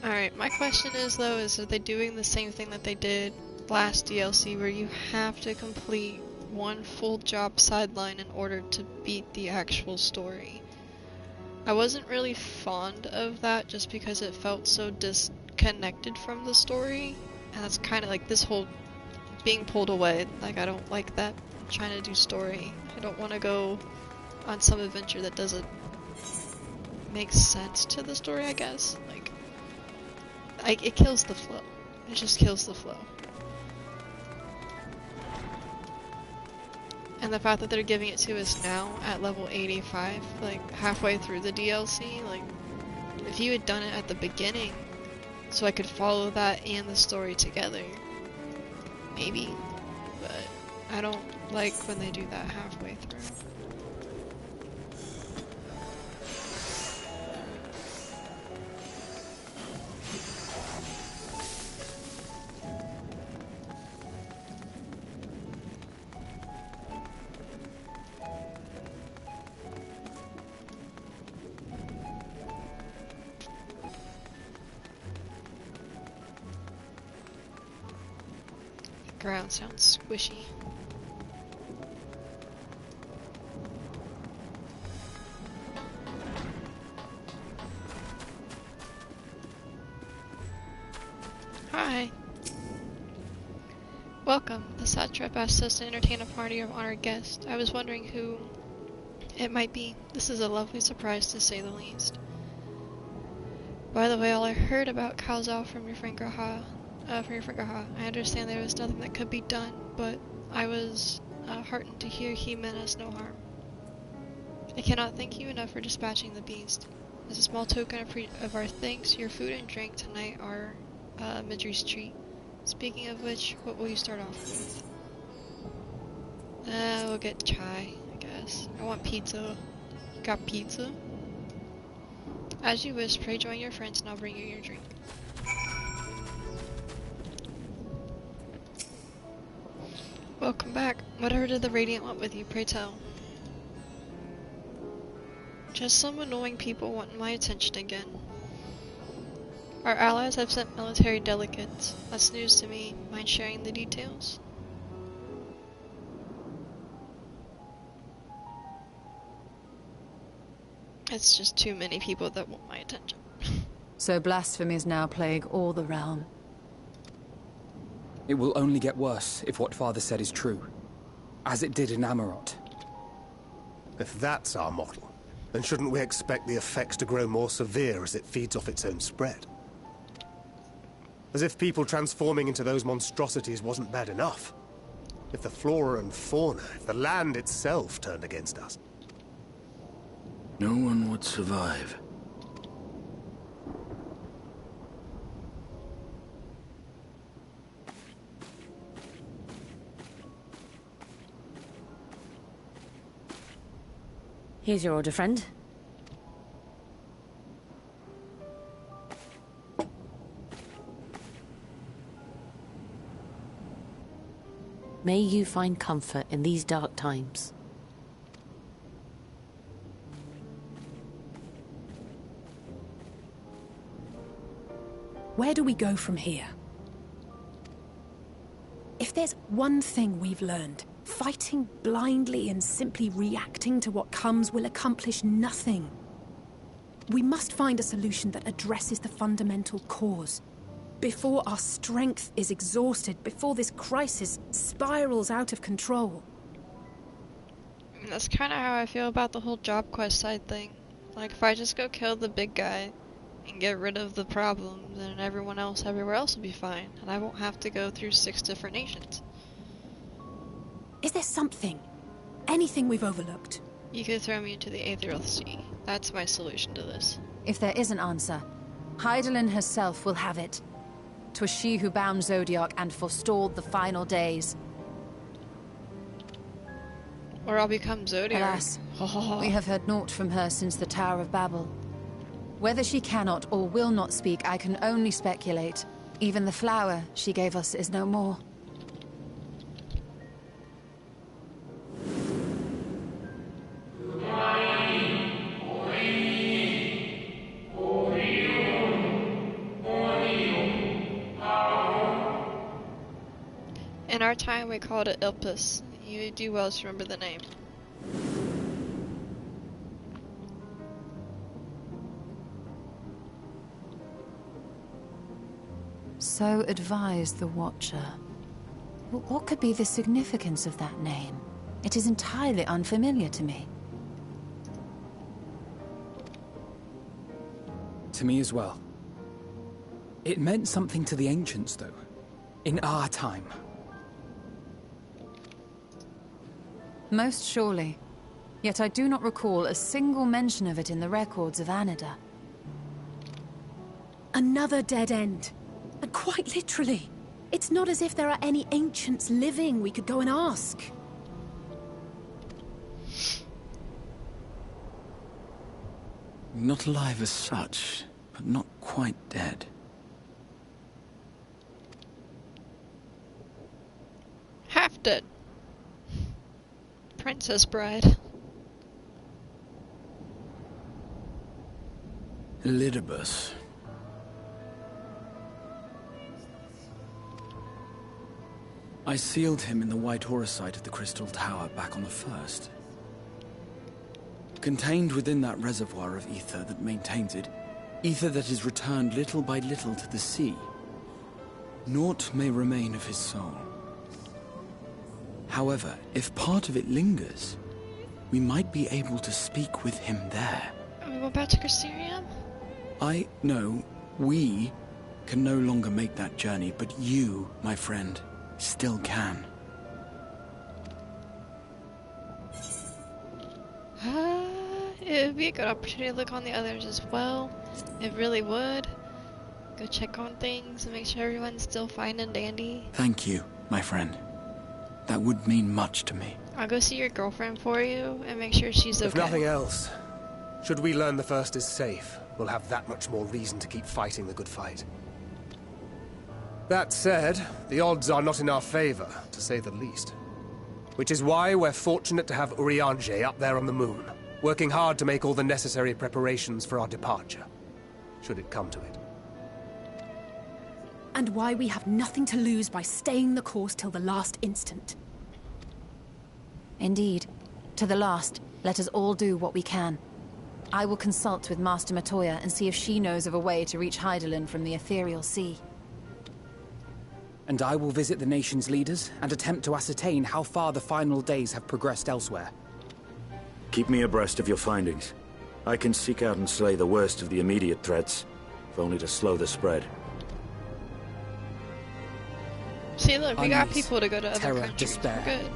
Alright, my question is though, are they doing the same thing that they did last DLC where you have to complete one full job sideline in order to beat the actual story? I wasn't really fond of that just because it felt so disconnected from the story, and that's kind of like this whole being pulled away. Like, I don't like that. I'm trying to do story. I don't want to go on some adventure that doesn't make sense to the story, I guess. Like, it kills the flow. It just kills the flow. And the fact that they're giving it to us now at level 85, like halfway through the DLC, like if you had done it at the beginning so I could follow that and the story together, maybe, but I don't like when they do that halfway through. ground sounds squishy. Hi. Welcome. The satrap asked us to entertain a party of honored guests. I was wondering who it might be. This is a lovely surprise to say the least. By the way, all I heard about Kalzao from your friend Graha, I understand there was nothing that could be done, but I was heartened to hear he meant us no harm. I cannot thank you enough for dispatching the beast. As a small token of our thanks, your food and drink tonight are Midri's treat. Speaking of which, what will you start off with? We'll get chai, I guess. I want pizza. You got pizza? As you wish, pray join your friends and I'll bring you your drink. Welcome back. Whatever did the Radiant want with you, pray tell. Just some annoying people wanting my attention again. Our allies have sent military delegates. That's news to me. Mind sharing the details? It's just too many people that want my attention. So blasphemies now plague all the realm. It will only get worse if what Father said is true. As it did in Amarot. If that's our model, then shouldn't we expect the effects to grow more severe as it feeds off its own spread? As if people transforming into those monstrosities wasn't bad enough. If the flora and fauna, if the land itself turned against us. No one would survive. Here's your order, friend. May you find comfort in these dark times. Where do we go from here? If there's one thing we've learned, fighting blindly and simply reacting to what comes will accomplish nothing. We must find a solution that addresses the fundamental cause. Before our strength is exhausted, before this crisis spirals out of control. That's kind of how I feel about the whole job quest side thing. Like, if I just go kill the big guy and get rid of the problem, then everyone else everywhere else will be fine, and I won't have to go through 6 different nations. Is there something? Anything we've overlooked? You could throw me into the Aetheral Sea. That's my solution to this. If there is an answer, Hydaelyn herself will have it. 'Twas she who bound Zodiac and forestalled the final days. Or I'll become Zodiac. Alas, we have heard naught from her since the Tower of Babel. Whether she cannot or will not speak, I can only speculate. Even the flower she gave us is no more. In our time, we called it Ilpus. You do well to remember the name. So advised the Watcher. What could be the significance of that name? It is entirely unfamiliar to me. To me as well. It meant something to the ancients, though. In our time. Most surely. Yet I do not recall a single mention of it in the records of Anida. Another dead end. And quite literally. It's not as if there are any ancients living we could go and ask. Not alive as such, but not quite dead. Half dead. Princess Bride. Elidibus. I sealed him in the White Horusite of the Crystal Tower back on the 1st. Contained within that reservoir of ether that maintains it, ether that is returned little by little to the sea, naught may remain of his soul. However, if part of it lingers, we might be able to speak with him there. Are we going back to Crystarium? No, we can no longer make that journey, but you, my friend, still can. It would be a good opportunity to look on the others as well. It really would. Go check on things and make sure everyone's still fine and dandy. Thank you, my friend. That would mean much to me. I'll go see your girlfriend for you and make sure she's okay. If nothing else, should we learn the First is safe, we'll have that much more reason to keep fighting the good fight. That said, the odds are not in our favor, to say the least. Which is why we're fortunate to have Urianger up there on the moon, working hard to make all the necessary preparations for our departure, should it come to it. And why we have nothing to lose by staying the course till the last instant. Indeed. To the last, let us all do what we can. I will consult with Master Matoya and see if she knows of a way to reach Hydaelyn from the ethereal sea. And I will visit the nation's leaders and attempt to ascertain how far the final days have progressed elsewhere. Keep me abreast of your findings. I can seek out and slay the worst of the immediate threats, if only to slow the spread. See, look, we got people to go to other terror, countries. despair. We're good.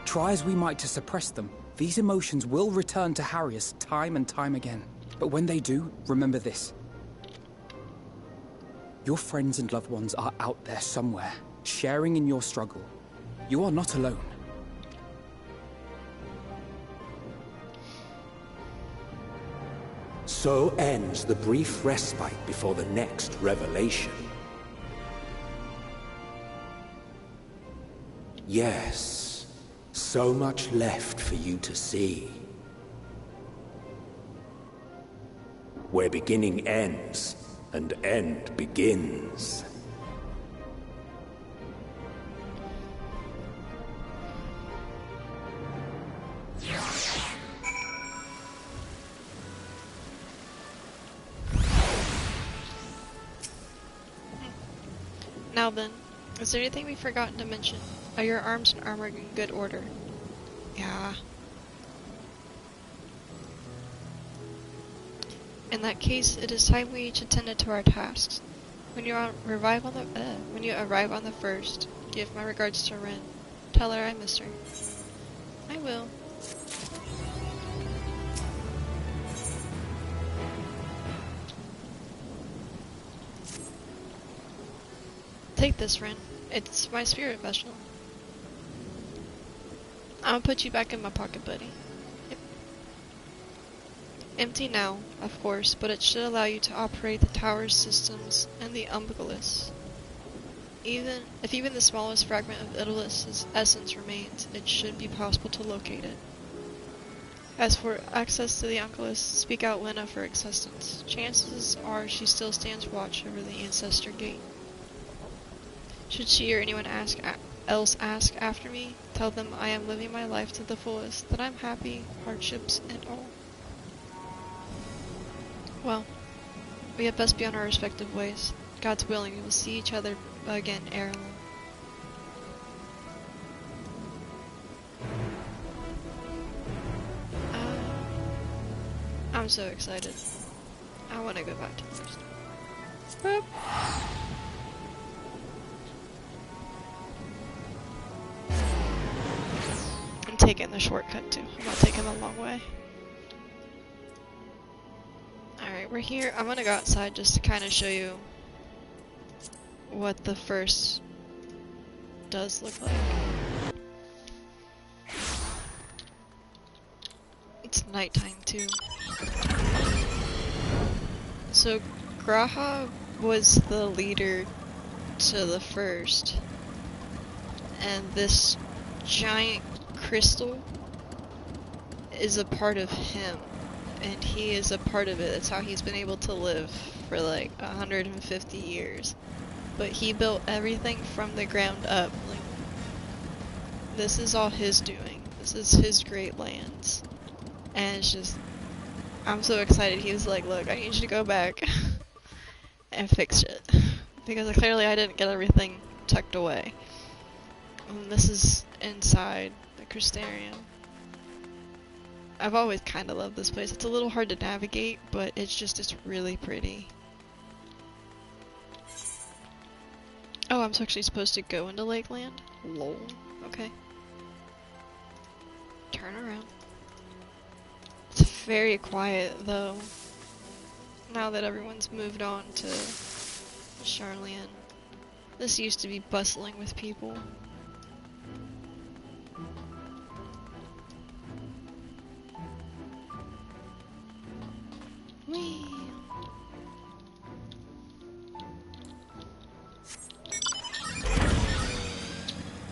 Try as we might to suppress them, these emotions will return to harry us time and time again. But when they do, remember this. Your friends and loved ones are out there somewhere, sharing in your struggle. You are not alone. So ends the brief respite before the next revelation. Yes, so much left for you to see. Where beginning ends, and end begins. Now then, is there anything we've forgotten to mention? Are your arms and armor in good order? Yeah. In that case, it is time we each attended to our tasks. When you arrive on the 1st, give my regards to Ren. Tell her I miss her. I will. Take this, Ren. It's my spirit vessel. I'm gonna put you back in my pocket, buddy. Yep. Empty now, of course, but it should allow you to operate the tower's systems and the Umbilicus. If even the smallest fragment of Idalus's essence remains, it should be possible to locate it. As for access to the Umbilicus, speak out Lena for existence. Chances are she still stands watch over the Ancestor Gate. Should she or anyone else ask after me, tell them I am living my life to the fullest, that I'm happy, hardships and all. Well, we had best be on our respective ways. God's willing, we will see each other again ere long. I'm so excited. I want to go back to the first. Boop. I'm taking the shortcut too. I'm not taking the long way. Alright, we're here. I'm gonna go outside just to kind of show you what the first does look like. It's nighttime too. So Graha was the leader to the first, and this giant crystal is a part of him, and he is a part of it. That's how he's been able to live for like 150 years. But he built everything from the ground up. Like, this is all his doing. This is his great lands. And it's just, I'm so excited. He was like, look, I need you to go back and fix it. Because clearly I didn't get everything tucked away. And this is inside the Crystarium. I've always kind of loved this place. It's a little hard to navigate, but it's really pretty. Oh, I'm actually supposed to go into Lakeland? Lol. Okay. Turn around. It's very quiet, though. Now that everyone's moved on to Charlian. This used to be bustling with people. Whee!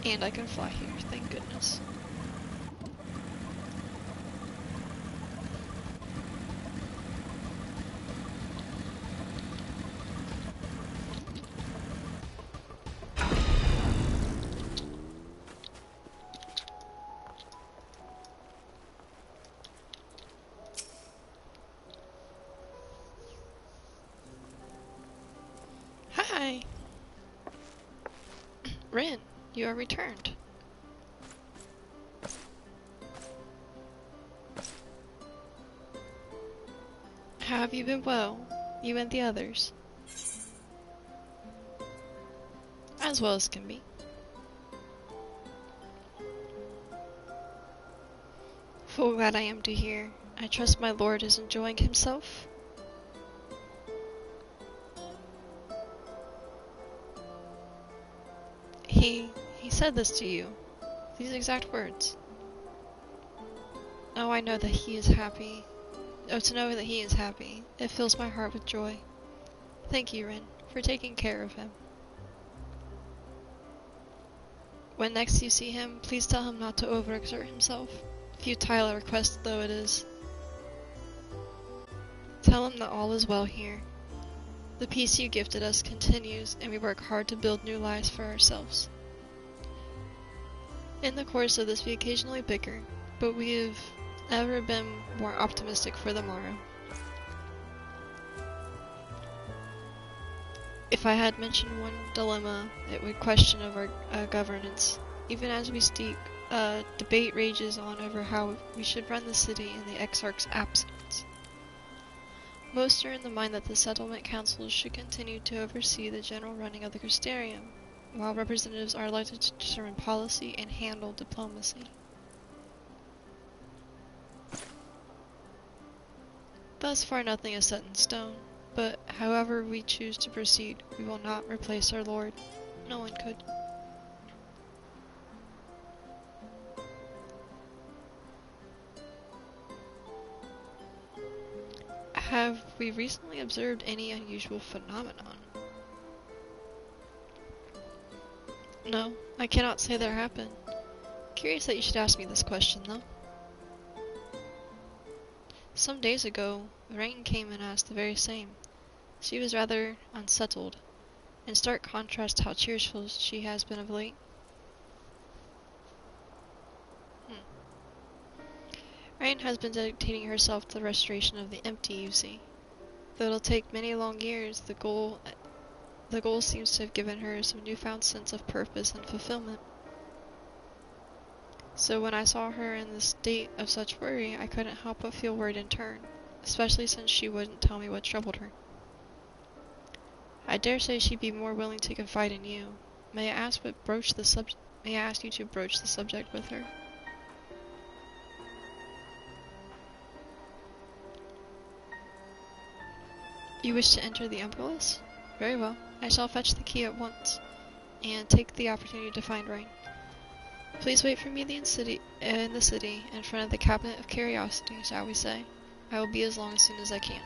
And I can fly here, thank goodness. Hi! Rin, you are returned. How have you been? Well, you and the others? As well as can be. Full glad I am to hear. I trust my lord is enjoying himself. He said this to you. These exact words. Oh, I know that he is happy. Oh, to know that he is happy. It fills my heart with joy. Thank you, Rin, for taking care of him. When next you see him, please tell him not to overexert himself. Futile a request though it is. Tell him that all is well here. The peace you gifted us continues, and we work hard to build new lives for ourselves. In the course of this we occasionally bicker, but we have never been more optimistic for the morrow. If I had mentioned one dilemma, it would question of our governance. Even as we speak, debate rages on over how we should run the city in the Exarch's absence. Most are in the mind that the settlement councils should continue to oversee the general running of the Crystarium, while representatives are elected to determine policy and handle diplomacy. Thus far nothing is set in stone, but however we choose to proceed, we will not replace our lord. No one could. Have we recently observed any unusual phenomenon? No, I cannot say there have been. Curious that you should ask me this question, though. Some days ago, Rain came and asked the very same. She was rather unsettled, in stark contrast to how cheerful she has been of late. Rain has been dedicating herself to the restoration of the empty, you see. Though it'll take many long years, the goal seems to have given her some newfound sense of purpose and fulfillment. So when I saw her in this state of such worry, I couldn't help but feel worried in turn, especially since she wouldn't tell me what troubled her. I dare say she'd be more willing to confide in you. May I ask you to broach the subject with her? You wish to enter the Empress? Very well. I shall fetch the key at once, and take the opportunity to find Rain. Please wait for me in the city, in front of the Cabinet of Curiosity, shall we say. I will be as long as soon as I can.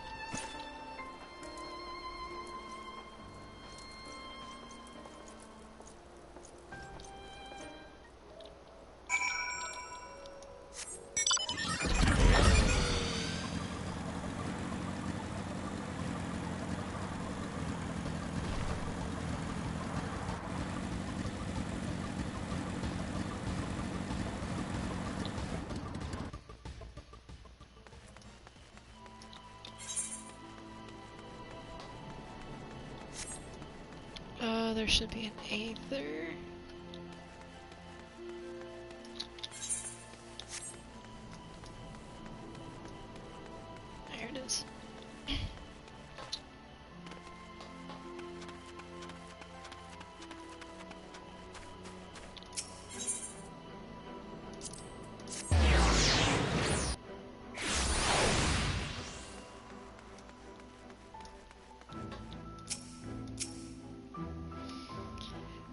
there should be an Aether. There it is.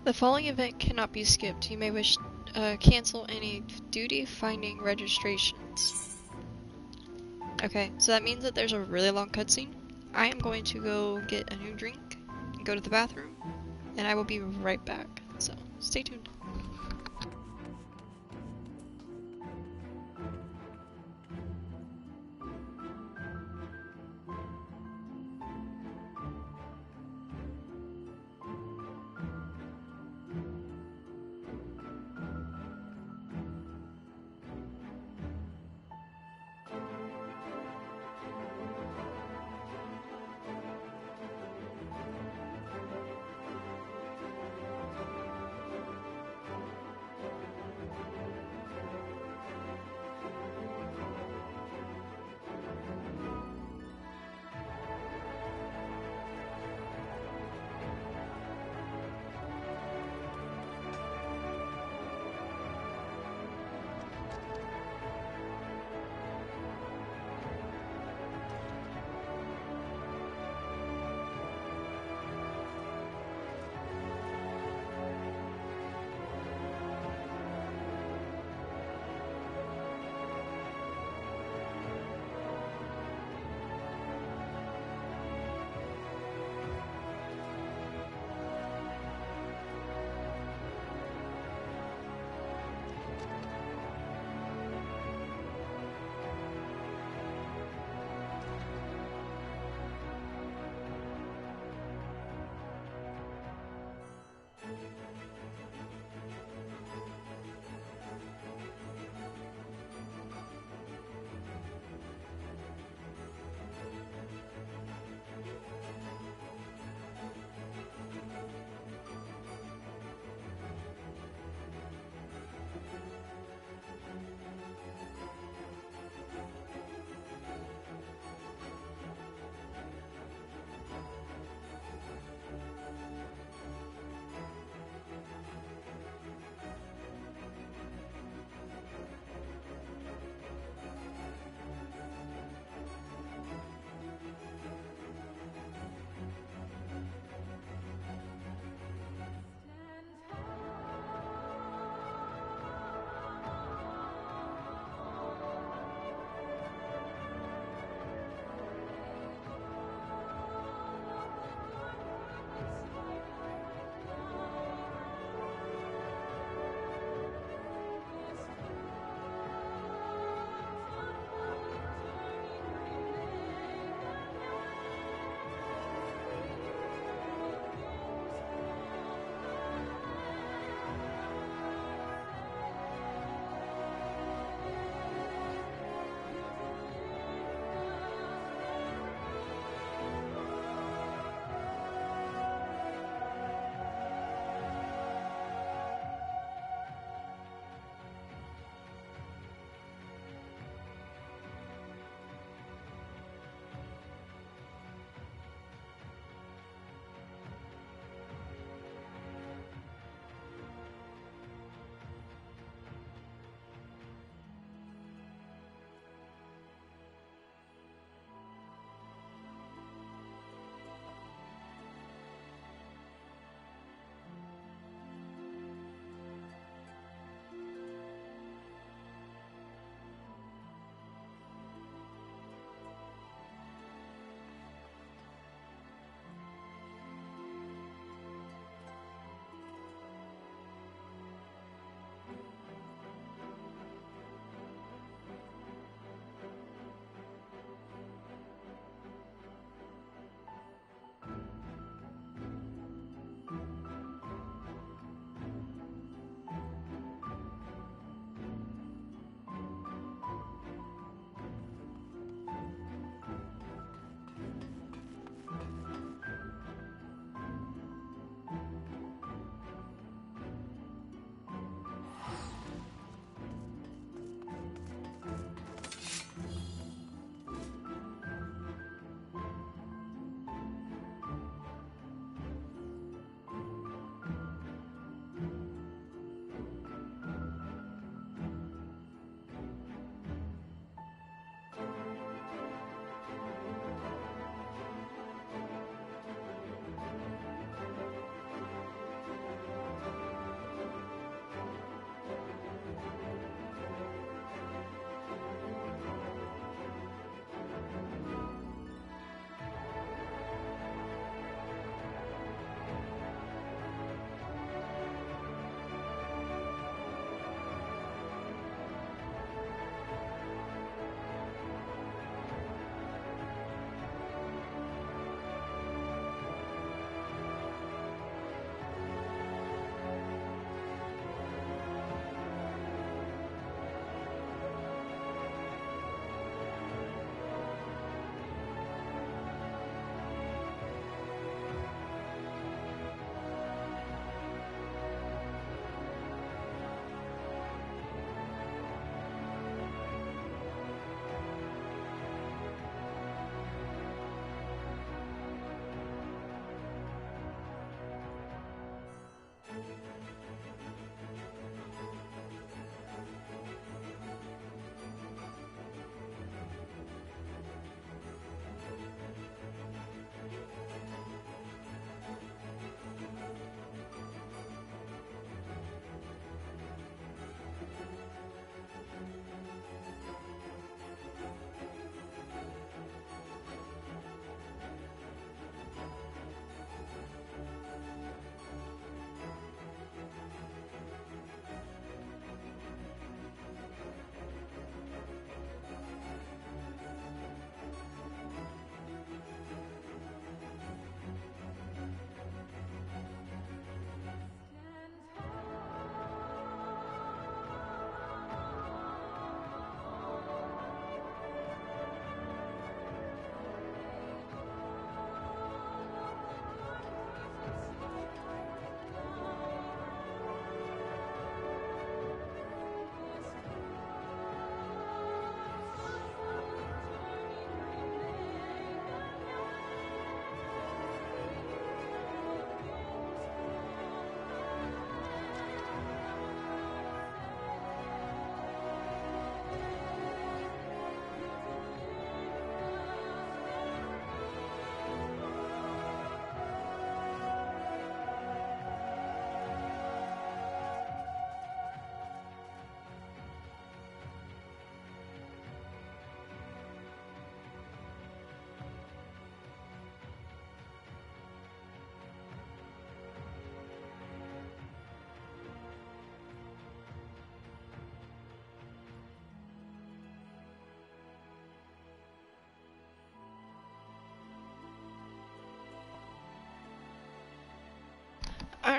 The following event cannot be skipped. You may wish cancel any duty finding registrations. Okay, so that means that there's a really long cutscene. I am going to go get a new drink, go to the bathroom, and I will be right back. So stay tuned.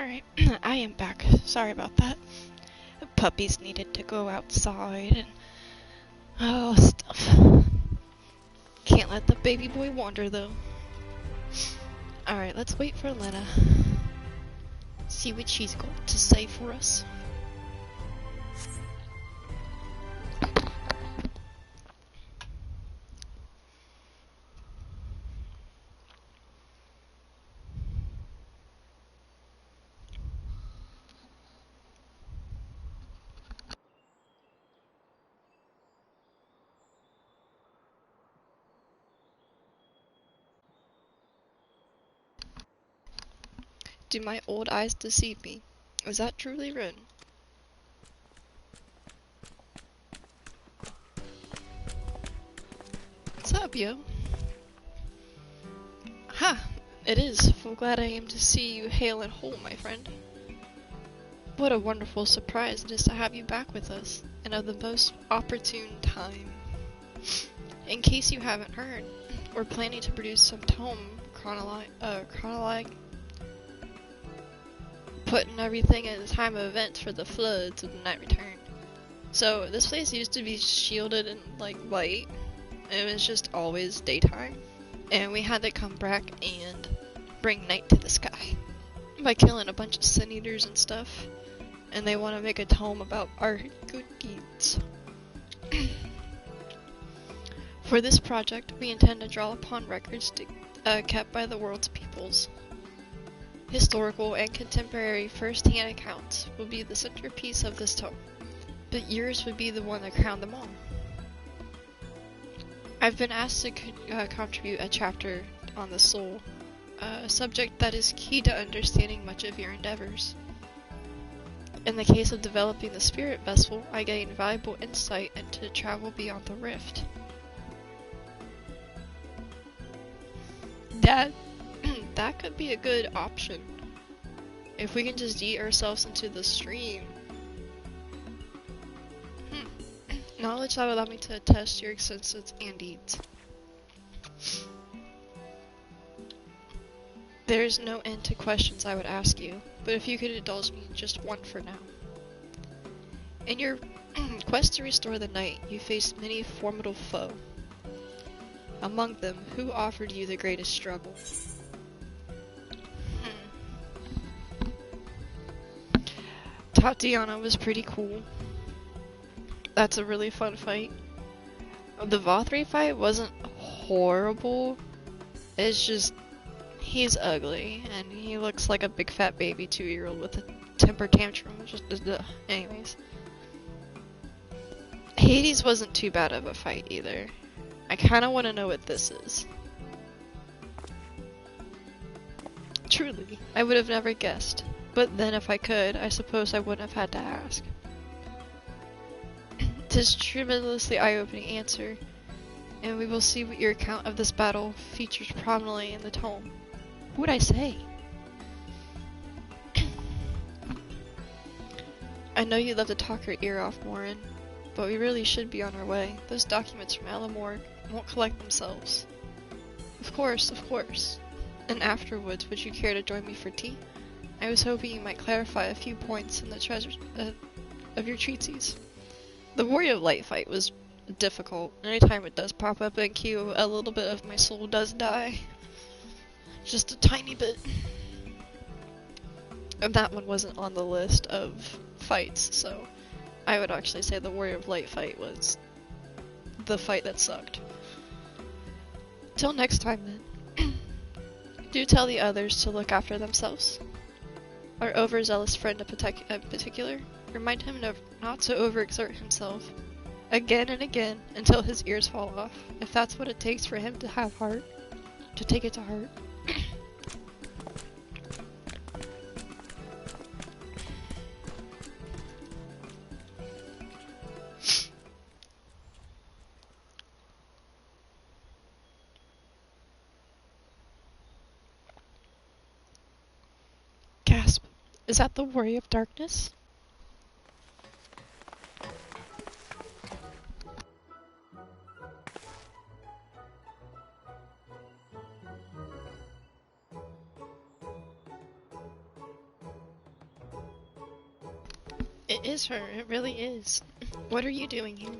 Alright, I am back. Sorry about that. The puppies needed to go outside and stuff. Can't let the baby boy wander though. Alright, let's wait for Lena. See what she's got to say for us. Do my old eyes deceive me? Is that truly Rin? What's up, yo? Ha! It is. Full glad I am to see you hale and whole, my friend. What a wonderful surprise it is to have you back with us, and of the most opportune time. In case you haven't heard, we're planning to produce some tome chronolog putting everything in the time of events for the floods of the Night Return. So this place used to be shielded in like light. It was just always daytime, and we had to come back and bring night to the sky by killing a bunch of sin eaters and stuff. And they want to make a tome about our good deeds. For this project, we intend to draw upon records kept by the world's peoples. Historical and contemporary first-hand accounts will be the centerpiece of this tome, but yours would be the one that crowned them all. I've been asked to contribute a chapter on the soul, a subject that is key to understanding much of your endeavors. In the case of developing the spirit vessel, I gained valuable insight into travel beyond the rift. That could be a good option. If we can just yeet ourselves into the stream. Knowledge that would allow me to attest your senses and deeds. There is no end to questions I would ask you, but if you could indulge me in just one for now. In your quest to restore the night, you faced many formidable foes. Among them, who offered you the greatest struggle? Tatiana was pretty cool. That's a really fun fight. The Vothri fight wasn't horrible. It's just, he's ugly, and he looks like a big fat baby 2-year-old with a temper tantrum. Just, anyways. Hades wasn't too bad of a fight either. I kinda wanna know what this is. Truly, I would have never guessed. But then if I could, I suppose I wouldn't have had to ask. 'Tis tremendously eye-opening answer, and we will see what your account of this battle features prominently in the tome. What would I say? I know you'd love to talk your ear off, Morin, but we really should be on our way. Those documents from Elamorg won't collect themselves. Of course, of course. And afterwards, would you care to join me for tea? I was hoping you might clarify a few points in the treasures of your treatise. The Warrior of Light fight was difficult. Anytime it does pop up in queue, a little bit of my soul does die. Just a tiny bit. And that one wasn't on the list of fights, so I would actually say the Warrior of Light fight was the fight that sucked. Till next time then. Do tell the others to look after themselves. Our overzealous friend in particular, remind him not to overexert himself again and again until his ears fall off, if that's what it takes for him to have heart, to take it to heart. Gasp. Is that the Warrior of Darkness? It is her, it really is. What are you doing here?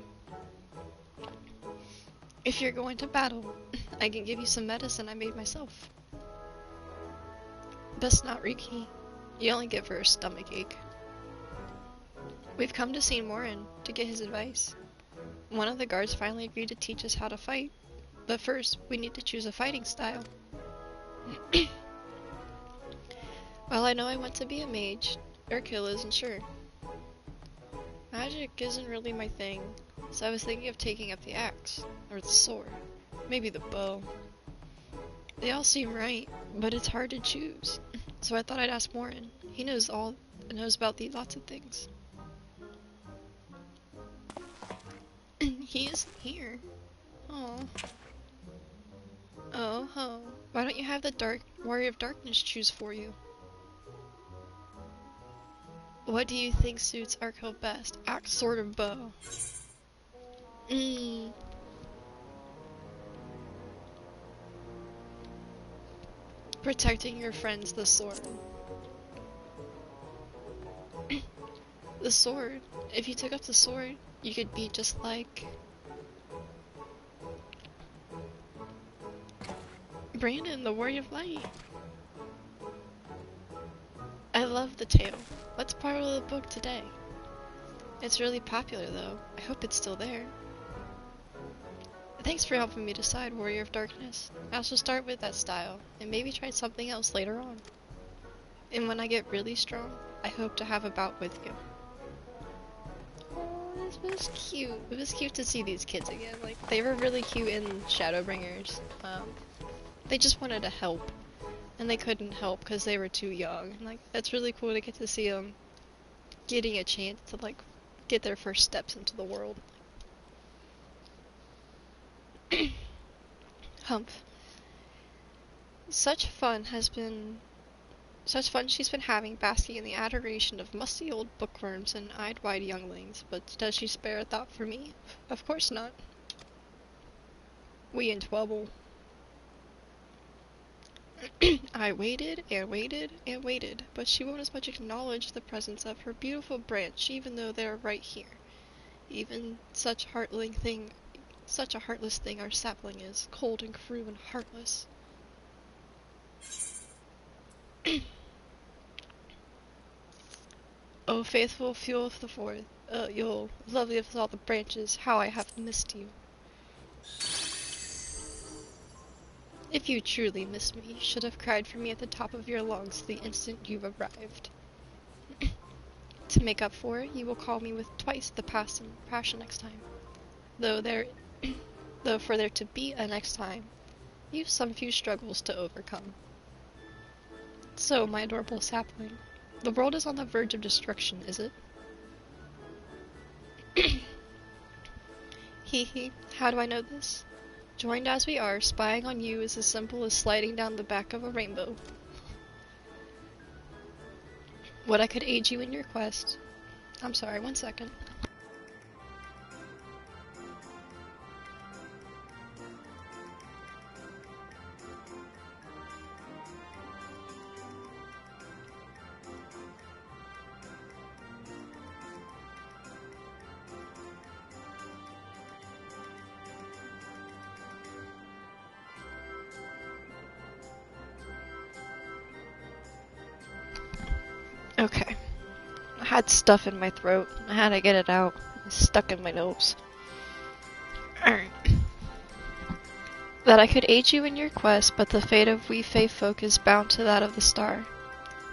If you're going to battle, I can give you some medicine I made myself. Best not, Riki. You only give her a stomach ache. We've come to see Morin to get his advice. One of the guards finally agreed to teach us how to fight, but first, we need to choose a fighting style. Well, I know I want to be a mage. Urkill isn't sure. Magic isn't really my thing, so I was thinking of taking up the axe, or the sword, maybe the bow. They all seem right, but it's hard to choose, so I thought I'd ask Morin. He knows about lots of things. He isn't here. Oh. Oh ho. Why don't you have the Warrior of Darkness choose for you? What do you think suits Urkill best? Axe, sword, or bow? Protecting your friends, the sword. The sword. If you took up the sword, you could be just like Brandon, the Warrior of Light. I love the tale. Let's borrow the book today. It's really popular though. I hope it's still there. Thanks for helping me decide, Warrior of Darkness. I shall start with that style, and maybe try something else later on. And when I get really strong, I hope to have a bout with you. Oh, this was cute. It was cute to see these kids again. Like, they were really cute in Shadowbringers. They just wanted to help, and they couldn't help because they were too young. And, like, that's really cool to get to see them getting a chance to, like, get their first steps into the world. Humph. Such fun she's been having basking in the adoration of musty old bookworms and eyed-wide younglings, but does she spare a thought for me? Of course not. We in trouble. I waited and waited and waited, but she won't as much acknowledge the presence of her beautiful branch, even though they're right here. Even such a heartless thing our sapling is, cold and cruel and heartless. Oh, faithful fuel of the forest, you lovely of all the branches, how I have missed you. If you truly missed me, you should have cried for me at the top of your lungs the instant you arrived. To make up for it, you will call me with twice the passion next time. Though for there to be a next time, you've some few struggles to overcome. So, my adorable sapling, the world is on the verge of destruction, is it? Hee hee, how do I know this? Joined as we are, spying on you is as simple as sliding down the back of a rainbow. What I could aid you in your quest. I'm sorry, 1 second. Okay. I had stuff in my throat. I had to get it out. It's stuck in my nose. Alright. That I could aid you in your quest, but the fate of we Fae folk is bound to that of the star.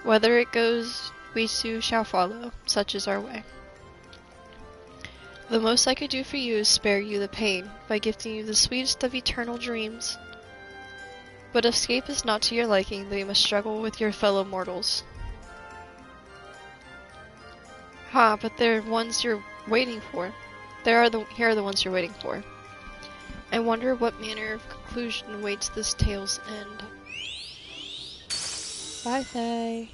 Whether it goes, we too shall follow. Such is our way. The most I could do for you is spare you the pain, by gifting you the sweetest of eternal dreams. But escape is not to your liking, though you must struggle with your fellow mortals. Ha, but they're ones you're waiting for. Here are the ones you're waiting for. I wonder what manner of conclusion awaits this tale's end. Bye, Faye.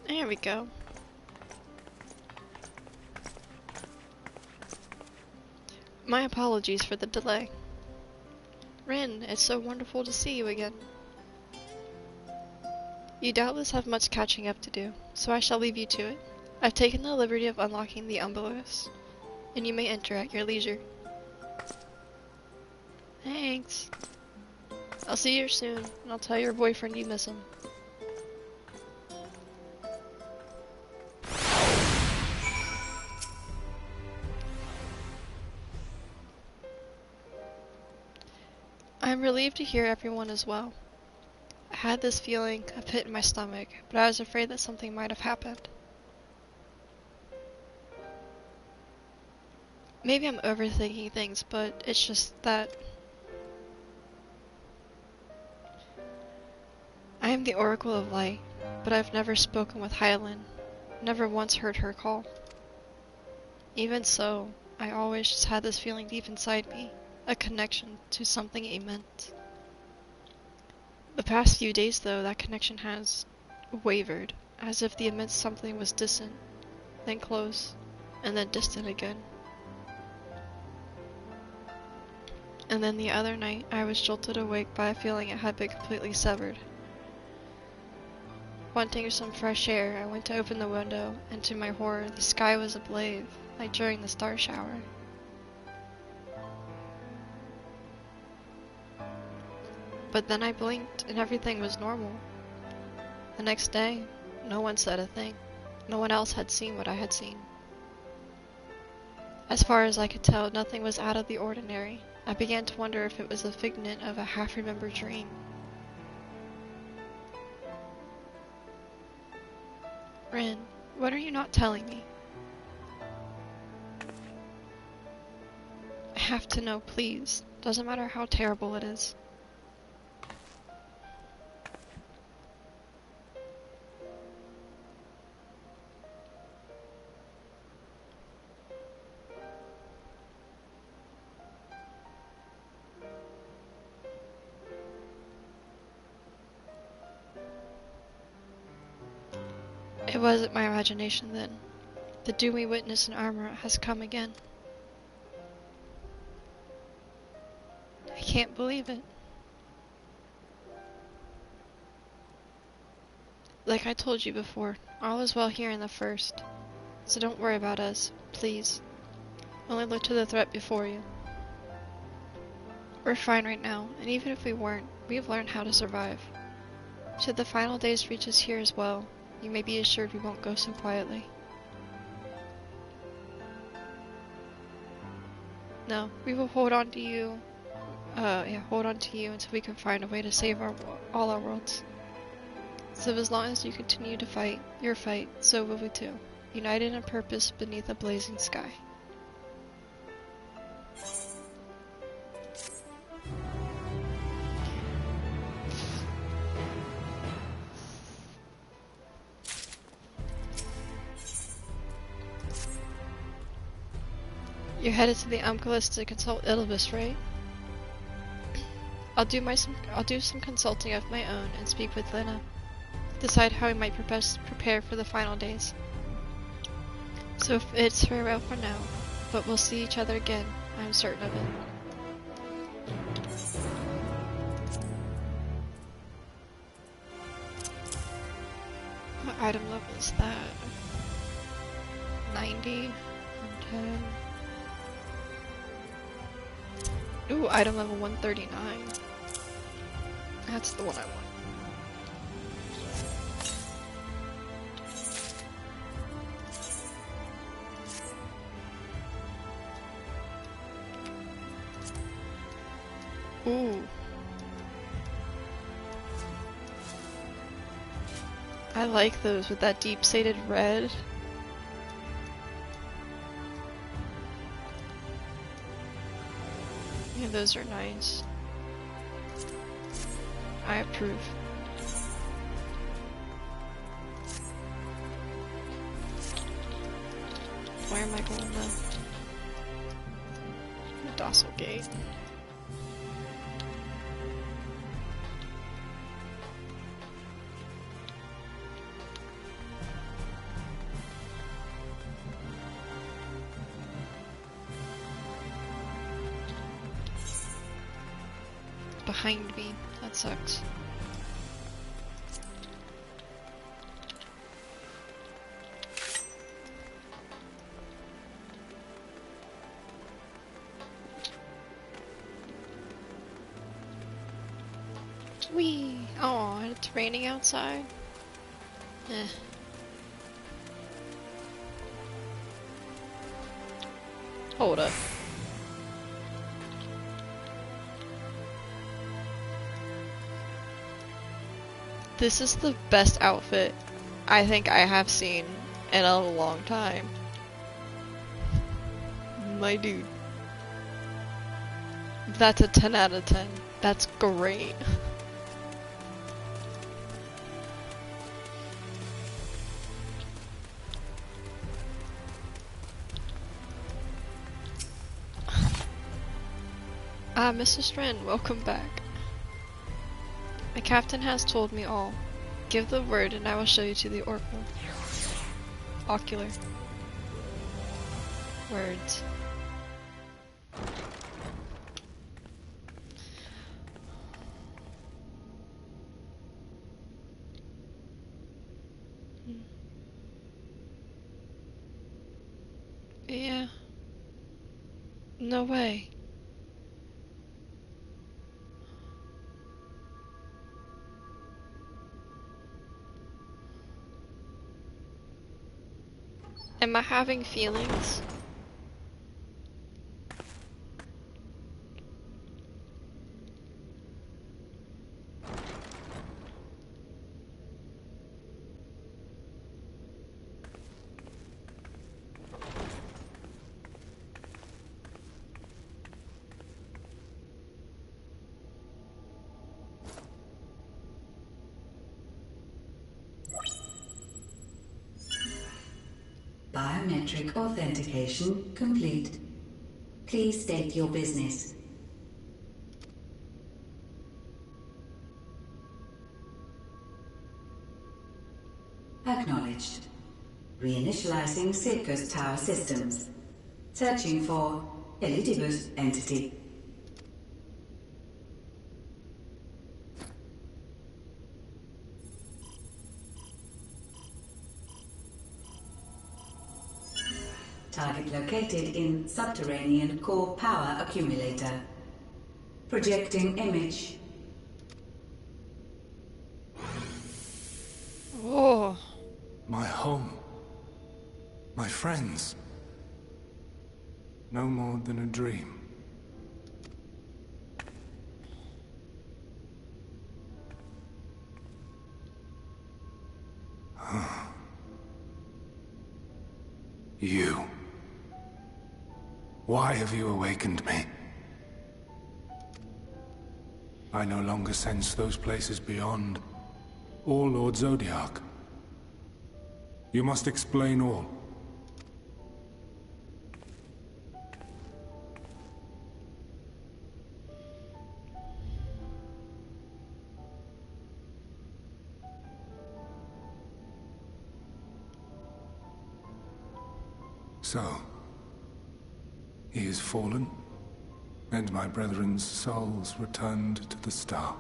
There we go. My apologies for the delay. Rin, it's so wonderful to see you again. You doubtless have much catching up to do, so I shall leave you to it. I've taken the liberty of unlocking the umbilicus, and you may enter at your leisure. Thanks. I'll see you soon, and I'll tell your boyfriend you miss him. I'm relieved to hear everyone is well. I had this feeling, a pit in my stomach, but I was afraid that something might have happened. Maybe I'm overthinking things, but it's just that I am the Oracle of Light, but I've never spoken with Hylan, never once heard her call. Even so, I always just had this feeling deep inside me, a connection to something immense. The past few days, though, that connection has wavered, as if the immense something was distant, then close, and then distant again. And then the other night, I was jolted awake by a feeling it had been completely severed. Wanting some fresh air, I went to open the window, and to my horror, the sky was ablaze, like during the star shower. But then I blinked, and everything was normal. The next day, no one said a thing. No one else had seen what I had seen. As far as I could tell, nothing was out of the ordinary. I began to wonder if it was a figment of a half-remembered dream. Rin, what are you not telling me? I have to know, please. Doesn't matter how terrible it is. It wasn't my imagination then. The doomy witness in armor has come again. I can't believe it. Like I told you before, all is well here in the first. So don't worry about us, please. Only look to the threat before you. We're fine right now, and even if we weren't, we've learned how to survive. Should the final days reach us here as well, you may be assured we won't go so quietly. No, we will hold on to you. Hold on to you until we can find a way to save all our worlds. So as long as you continue to fight your fight, so will we too, united in purpose beneath a blazing sky. You're headed to the Umculus to consult Ilibis, right? I'll do some consulting of my own and speak with Lena. Decide how we might best prepare for the final days. So it's farewell for now, but we'll see each other again, I'm certain of it. What item level is that? 90? 110? Ooh, item level 139. That's the one I want. Ooh. I like those with that deep shaded red. Yeah, those are nice. I approve. Where am I going now? Docile Gate. Behind me. That sucks. Whee! Oh, and it's raining outside. Eh. Hold up. This is the best outfit I think I have seen in a long time. My dude. That's a 10 out of 10. That's great. Ah, Mr. Strand, welcome back. My captain has told me all. Give the word and I will show you to the oracle. Ocular. Words. Yeah. No way. Am I having feelings? Biometric authentication complete. Please state your business. Acknowledged. Reinitializing Circus Tower systems. Searching for Elidibus entity. Target located in subterranean core power accumulator. Projecting image. Oh. My home. My friends. No more than a dream. You. Why have you awakened me? I no longer sense those places beyond, or Lord Zodiac. You must explain all. So, he is fallen, and my brethren's souls returned to the star.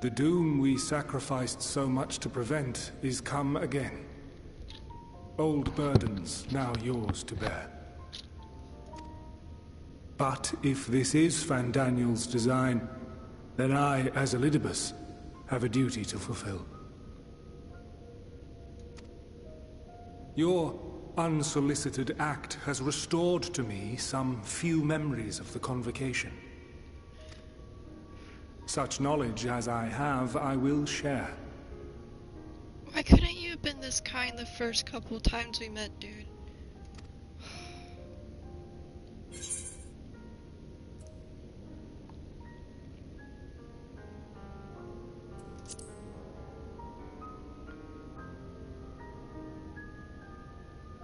The doom we sacrificed so much to prevent is come again. Old burdens now yours to bear. But if this is Fandaniel's design, then I, as Elidibus, have a duty to fulfill. Your unsolicited act has restored to me some few memories of the convocation. Such knowledge as I have, I will share. Why couldn't you have been this kind the first couple times we met, dude?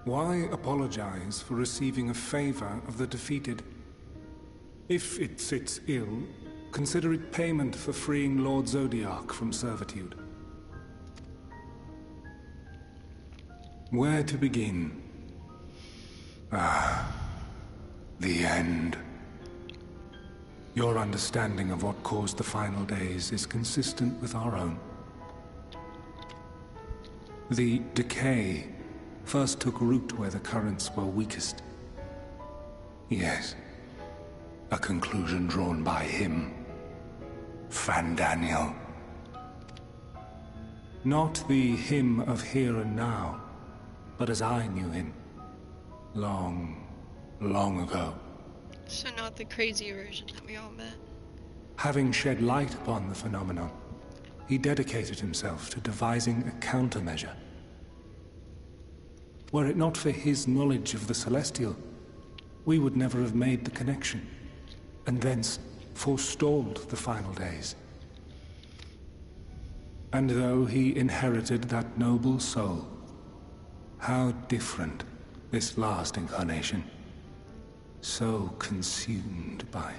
Why apologize for receiving a favor of the defeated? If it sits ill, consider it payment for freeing Lord Zodiac from servitude. Where to begin? Ah, the end. Your understanding of what caused the final days is consistent with our own. The decay first took root where the currents were weakest. Yes, A conclusion drawn by him, Fandaniel. Not the him of here and now, but as I knew him. Long, long ago. So not the crazy version that we all met. Having shed light upon the phenomenon, he dedicated himself to devising a countermeasure. Were it not for his knowledge of the Celestial, we would never have made the connection, and thence forestalled the final days. And though he inherited that noble soul, how different this last incarnation, so consumed by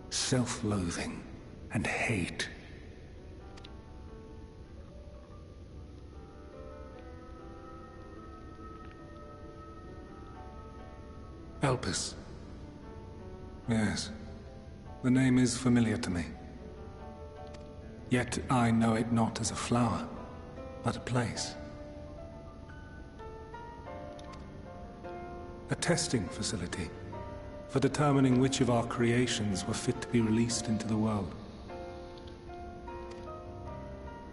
self-loathing and hate. Elpis. Yes, the name is familiar to me. Yet I know it not as a flower, but a place. A testing facility for determining which of our creations were fit to be released into the world.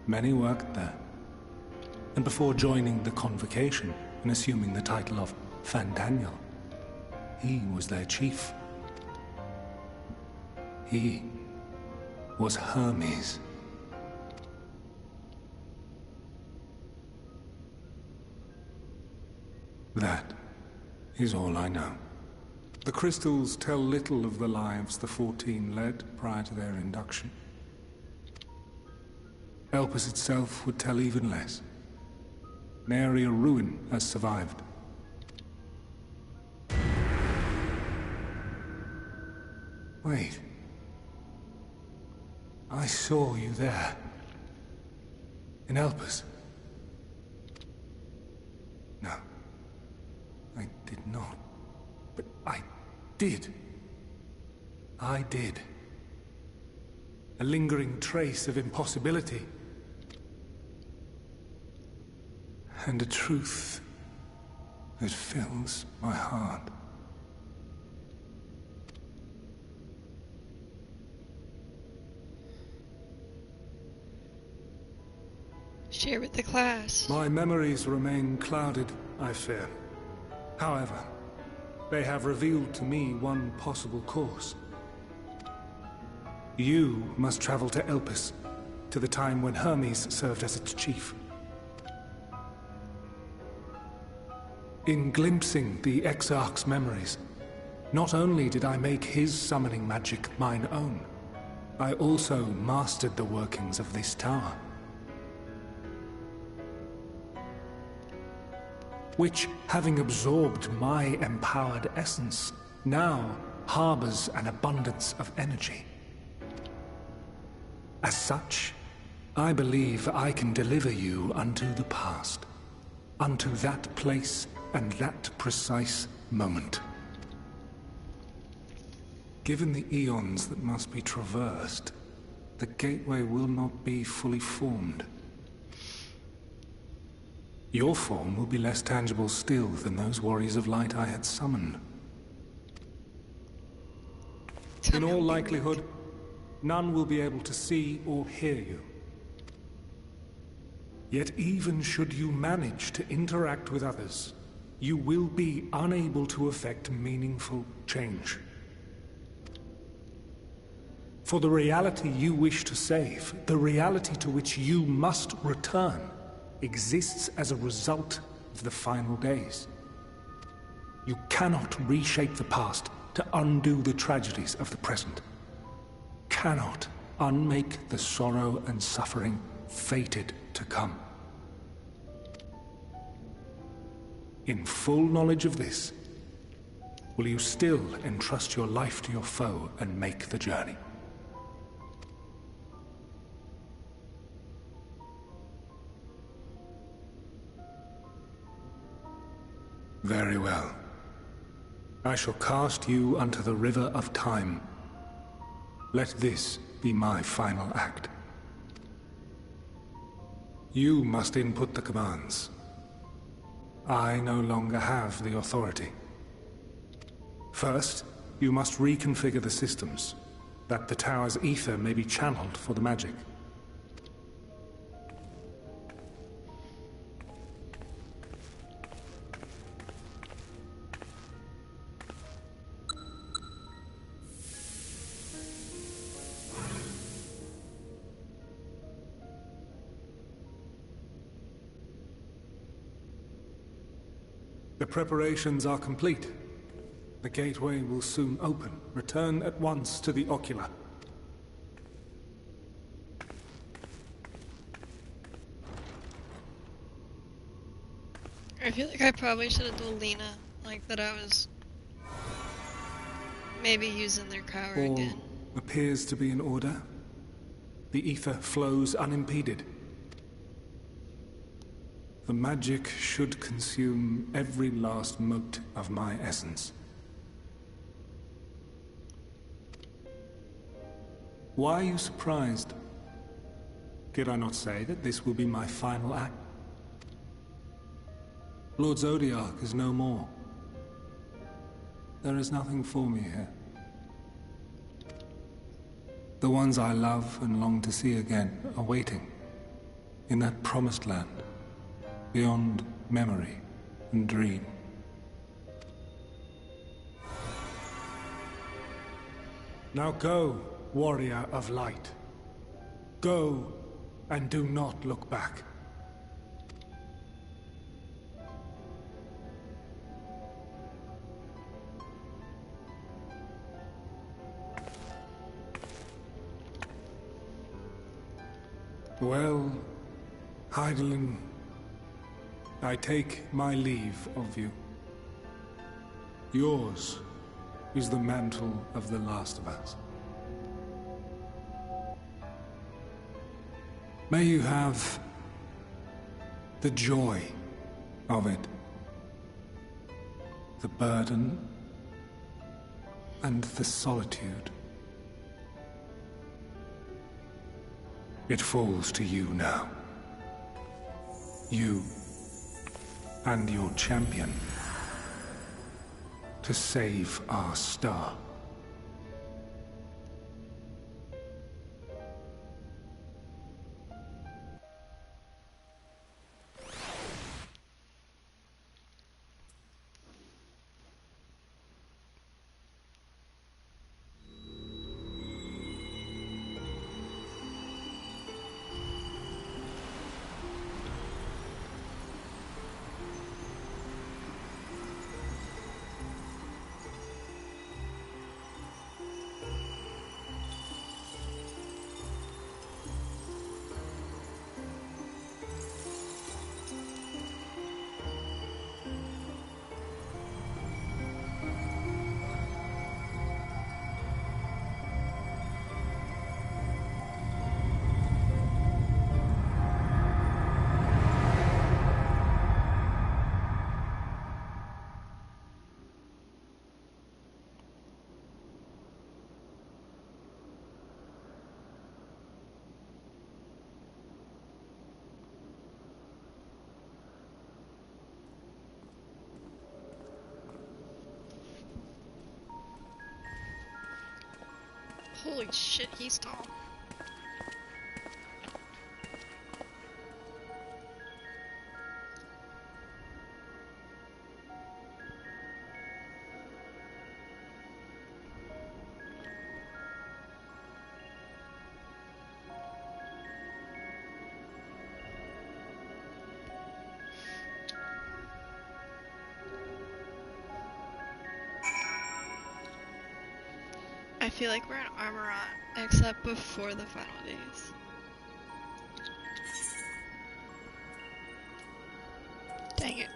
Many worked there, and before joining the Convocation and assuming the title of Fandaniel, he was their chief. He was Hermes. That is all I know. The crystals tell little of the lives the 14 led prior to their induction. Elpis itself would tell even less. Nary a ruin has survived. Wait. I saw you there. In Elpis. No. I did not. But I did. I did. A lingering trace of impossibility. And a truth that fills my heart. Share with the class. My memories remain clouded, I fear. However, they have revealed to me one possible course. You must travel to Elpis, to the time when Hermes served as its chief. In glimpsing the Exarch's memories, not only did I make his summoning magic mine own, I also mastered the workings of this tower. Which, having absorbed my empowered essence, now harbors an abundance of energy. As such, I believe I can deliver you unto the past, unto that place and that precise moment. Given the eons that must be traversed, the gateway will not be fully formed. Your form will be less tangible still than those warriors of light I had summoned. In all likelihood, none will be able to see or hear you. Yet even should you manage to interact with others, you will be unable to effect meaningful change. For the reality you wish to save, the reality to which you must return, exists as a result of the final days. You cannot reshape the past to undo the tragedies of the present. Cannot unmake the sorrow and suffering fated to come. In full knowledge of this, will you still entrust your life to your foe and make the journey? Very well. I shall cast you unto the river of time. Let this be my final act. You must input the commands. I no longer have the authority. First, you must reconfigure the systems, that the tower's ether may be channeled for the magic. The preparations are complete. The gateway will soon open. Return at once to the ocular. I feel like I probably should have told Lena, like, that I was maybe using their power All again. appears to be in order. The ether flows unimpeded. The magic should consume every last mote of my essence. Why are you surprised? Did I not say that this will be my final act? Lord Zodiac is no more. There is nothing for me here. The ones I love and long to see again are waiting in that promised land, beyond memory and dream. Now go, warrior of light. Go, and do not look back. Well, Heidelin, I take my leave of you. Yours is the mantle of the last of us. May you have the joy of it, the burden, and the solitude. It falls to you now. You and your champion to save our star. Holy shit, he's tall. I feel like we're in Armorant, except before the final days. Dang it.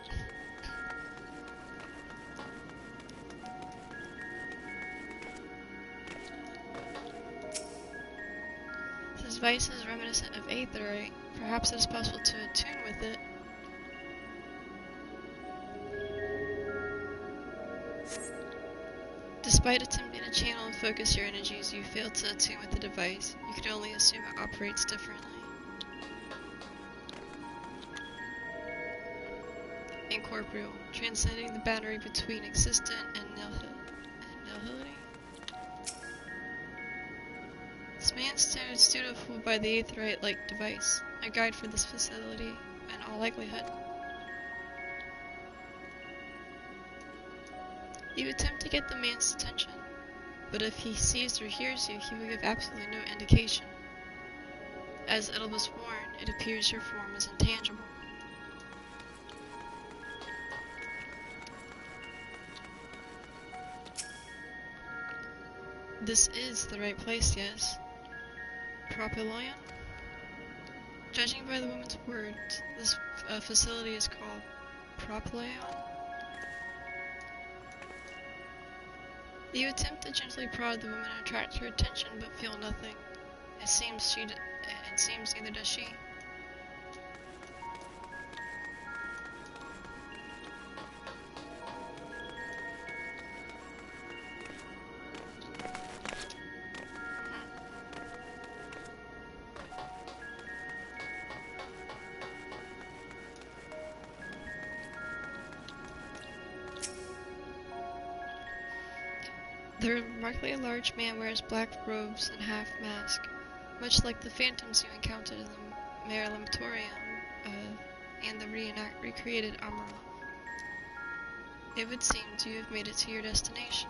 This device is reminiscent of Aetherite. Perhaps it is possible to attune with it. Despite attempting to channel and focus your energies, you fail to attune with the device. You can only assume it operates differently. Incorporeal, transcending the boundary between existent and nihility. man stands dutiful by the Aetheryte-like device, a guide for this facility, in all likelihood. You attempt to get the man's attention, but if he sees or hears you, he will give absolutely no indication. As Edelbus warned, it appears your form is intangible. This is the right place, yes. Propyloion? Judging by the woman's words, this facility is called Propyloion. You attempt to gently prod the woman and attract her attention, but feel nothing. It seems neither does she. The remarkably large man wears black robes and half-mask, much like the phantoms you encountered in the Merlamatorium and the recreated armor. It would seem you have made it to your destination.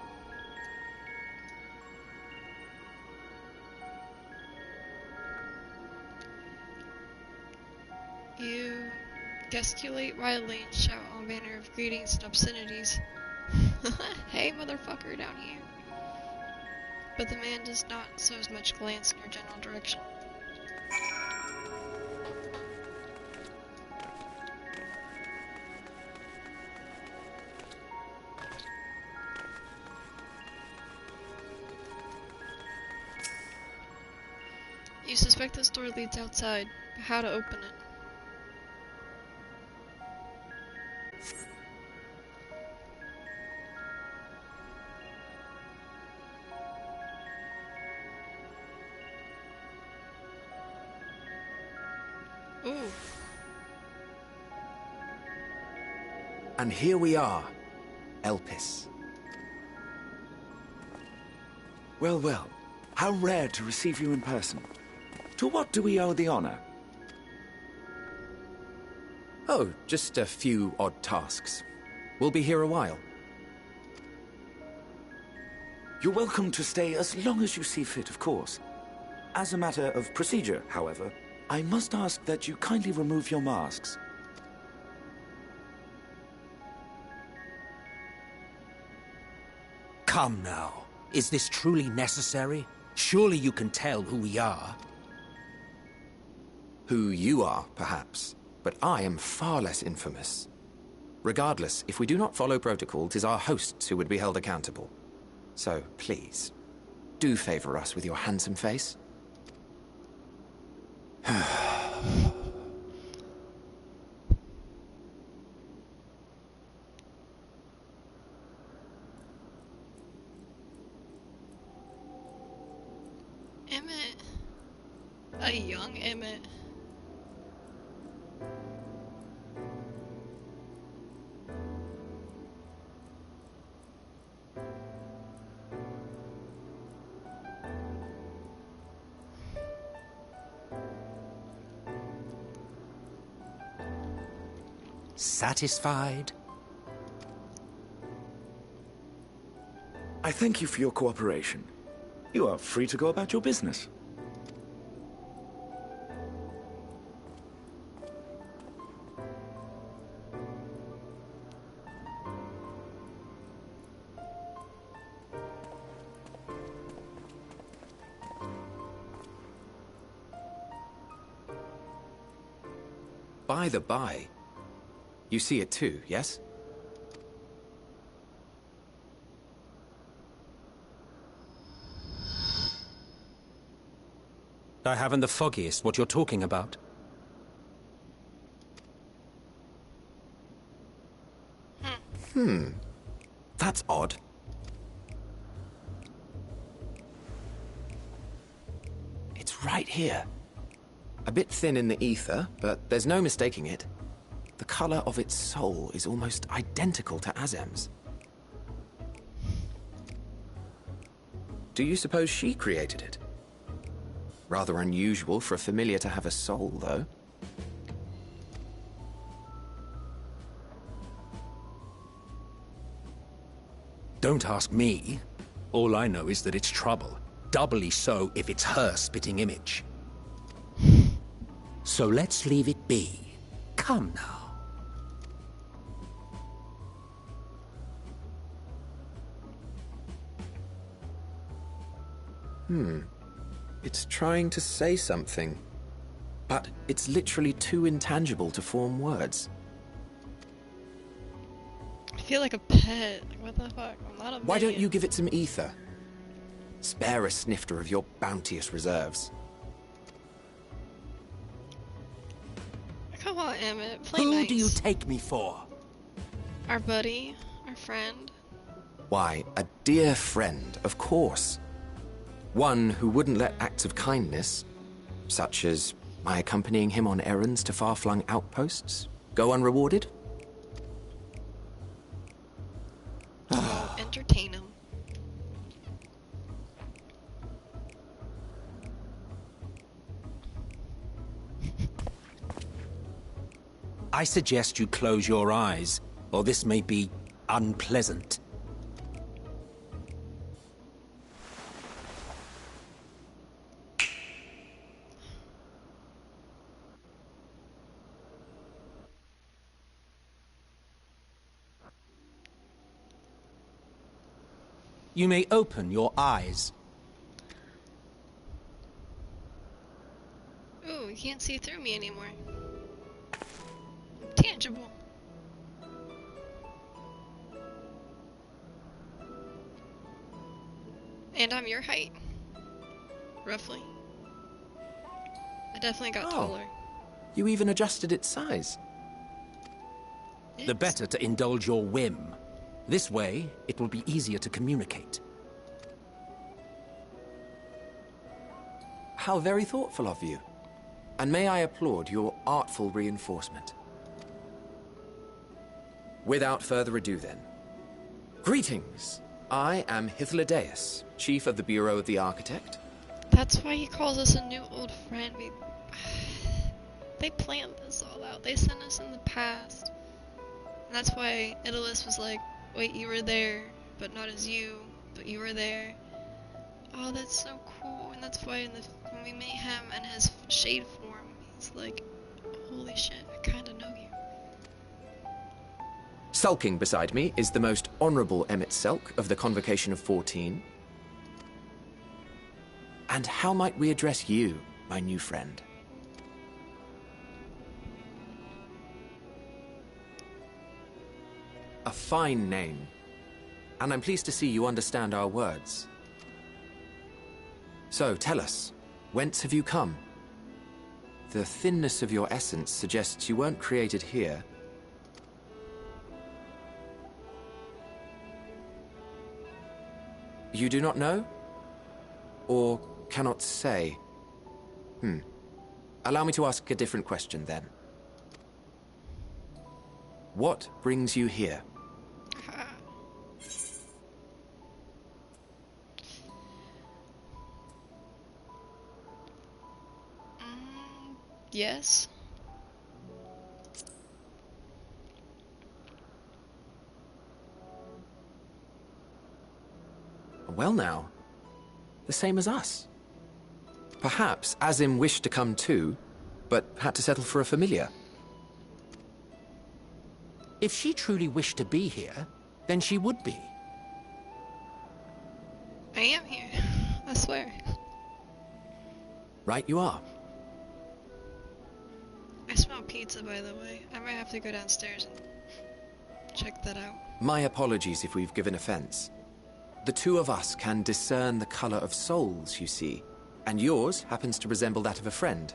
You gesticulate wildly and shout all manner of greetings and obscenities. Hey, motherfucker, down here. But the man does not so as much glance in your general direction. You suspect this door leads outside, but how to open it? Ooh. And here we are, Elpis. Well, well, how rare to receive you in person. To what do we owe the honor? Oh, just a few odd tasks. We'll be here a while. You're welcome to stay as long as you see fit, of course. As a matter of procedure, however, I must ask that you kindly remove your masks. Come now. Is this truly necessary? Surely you can tell who we are. Who you are, perhaps, but I am far less infamous. Regardless, if we do not follow protocol, 'tis our hosts who would be held accountable. So, please, do favor us with your handsome face. Emmett. A young Emmett. Satisfied? I thank you for your cooperation. You are free to go about your business. By the by, you see it too, yes? I haven't the foggiest what you're talking about. That's odd. It's right here. A bit thin in the ether, but there's no mistaking it. The color of its soul is almost identical to Azem's. Do you suppose she created it? Rather unusual for a familiar to have a soul, though. Don't ask me. All I know is that it's trouble. Doubly so if it's her spitting image. So let's leave it be. Come now. It's trying to say something, but it's literally too intangible to form words. I feel like a pet. Like, what the fuck? I'm not a Why don't minion. you give it some ether? Spare a snifter of your bounteous reserves. Come on, Emmett. Play Who nice. do you take me for? Our buddy, our friend. Why, a dear friend, of course. One who wouldn't let acts of kindness, such as my accompanying him on errands to far-flung outposts, go unrewarded. Entertain him. I suggest you close your eyes, or this may be unpleasant. You may open your eyes. Ooh, you can't see through me anymore. Tangible. And I'm your height. Roughly. I definitely got taller. You even adjusted its size. The better to indulge your whim. This way, it will be easier to communicate. How very thoughtful of you. And may I applaud your artful reinforcement. Without further ado then. Greetings! I am Hythlodaeus, Chief of the Bureau of the Architect. That's why he calls us a new old friend. They planned this all out. They sent us in the past. And that's why Idolus was like, wait, you were there, but not as you, but you were there. Oh, that's so cool. And that's why when we meet him in his shade form, he's like, holy shit, I kinda know you. Sulking beside me is the most honourable Emmett Selk of the Convocation of 14. And how might we address you, my new friend? A fine name. And I'm pleased to see you understand our words. So, tell us, whence have you come? The thinness of your essence suggests you weren't created here. You do not know? Or cannot say? Allow me to ask a different question, then. What brings you here? Yes. Well now, the same as us. Perhaps Azim wished to come too, but had to settle for a familiar. If she truly wished to be here, then she would be. I am here. I swear. Right you are. I smell pizza, by the way. I might have to go downstairs and check that out. My apologies if we've given offense. The two of us can discern the color of souls, you see, and yours happens to resemble that of a friend.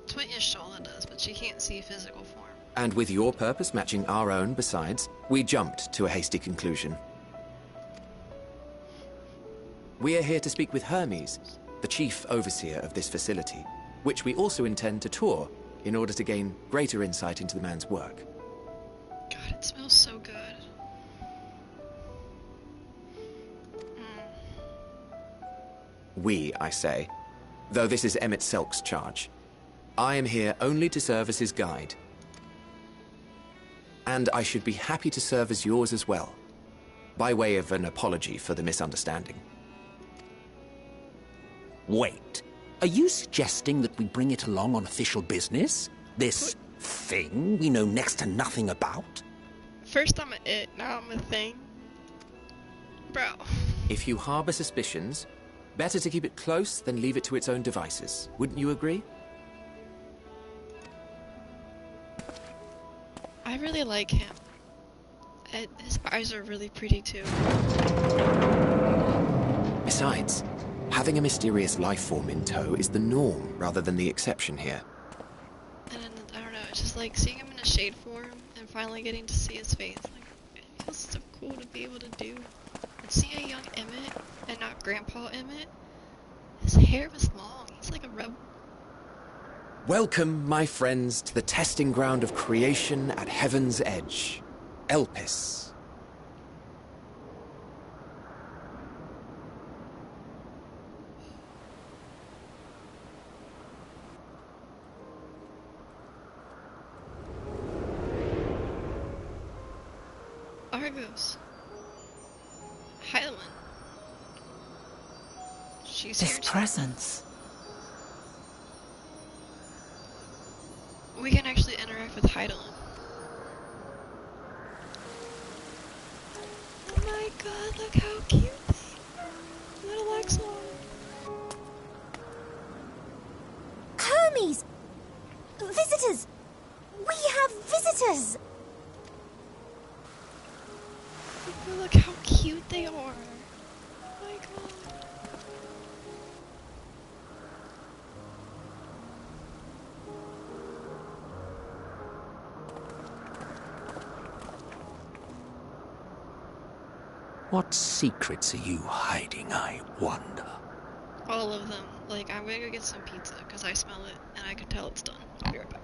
That's what Yashola does, but she can't see physical form. And with your purpose matching our own besides, we jumped to a hasty conclusion. We are here to speak with Hermes, the chief overseer of this facility, which we also intend to tour in order to gain greater insight into the man's work. God, it smells so good. We, I say. though this is Emmett Selk's charge. I am here only to serve as his guide. And I should be happy to serve as yours as well, by way of an apology for the misunderstanding. Wait, are you suggesting that we bring it along on official business? This thing we know next to nothing about? First I'm a it, now I'm a thing. Bro. If you harbor suspicions, better to keep it close than leave it to its own devices. Wouldn't you agree? I really like him. And his eyes are really pretty too. Besides, having a mysterious life form in tow is the norm rather than the exception here. And I don't know, it's just like seeing him in a shade form and finally getting to see his face. Like, it feels so cool to be able to do. And see a young Emmett, and not Grandpa Emmett. His hair was long, he's like a rebel. Welcome, my friends, to the testing ground of creation at Heaven's Edge. Elpis. Argos. Hydaelyn. She's This here too. presence. We can actually interact with Hydaelyn. Oh my god, look how cute they are. Little Axelor. Hermes! Visitors! We have visitors! Look how cute they are. Oh my god. What secrets are you hiding, I wonder? All of them. Like, I'm gonna go get some pizza, because I smell it, and I can tell it's done. I'll be right back.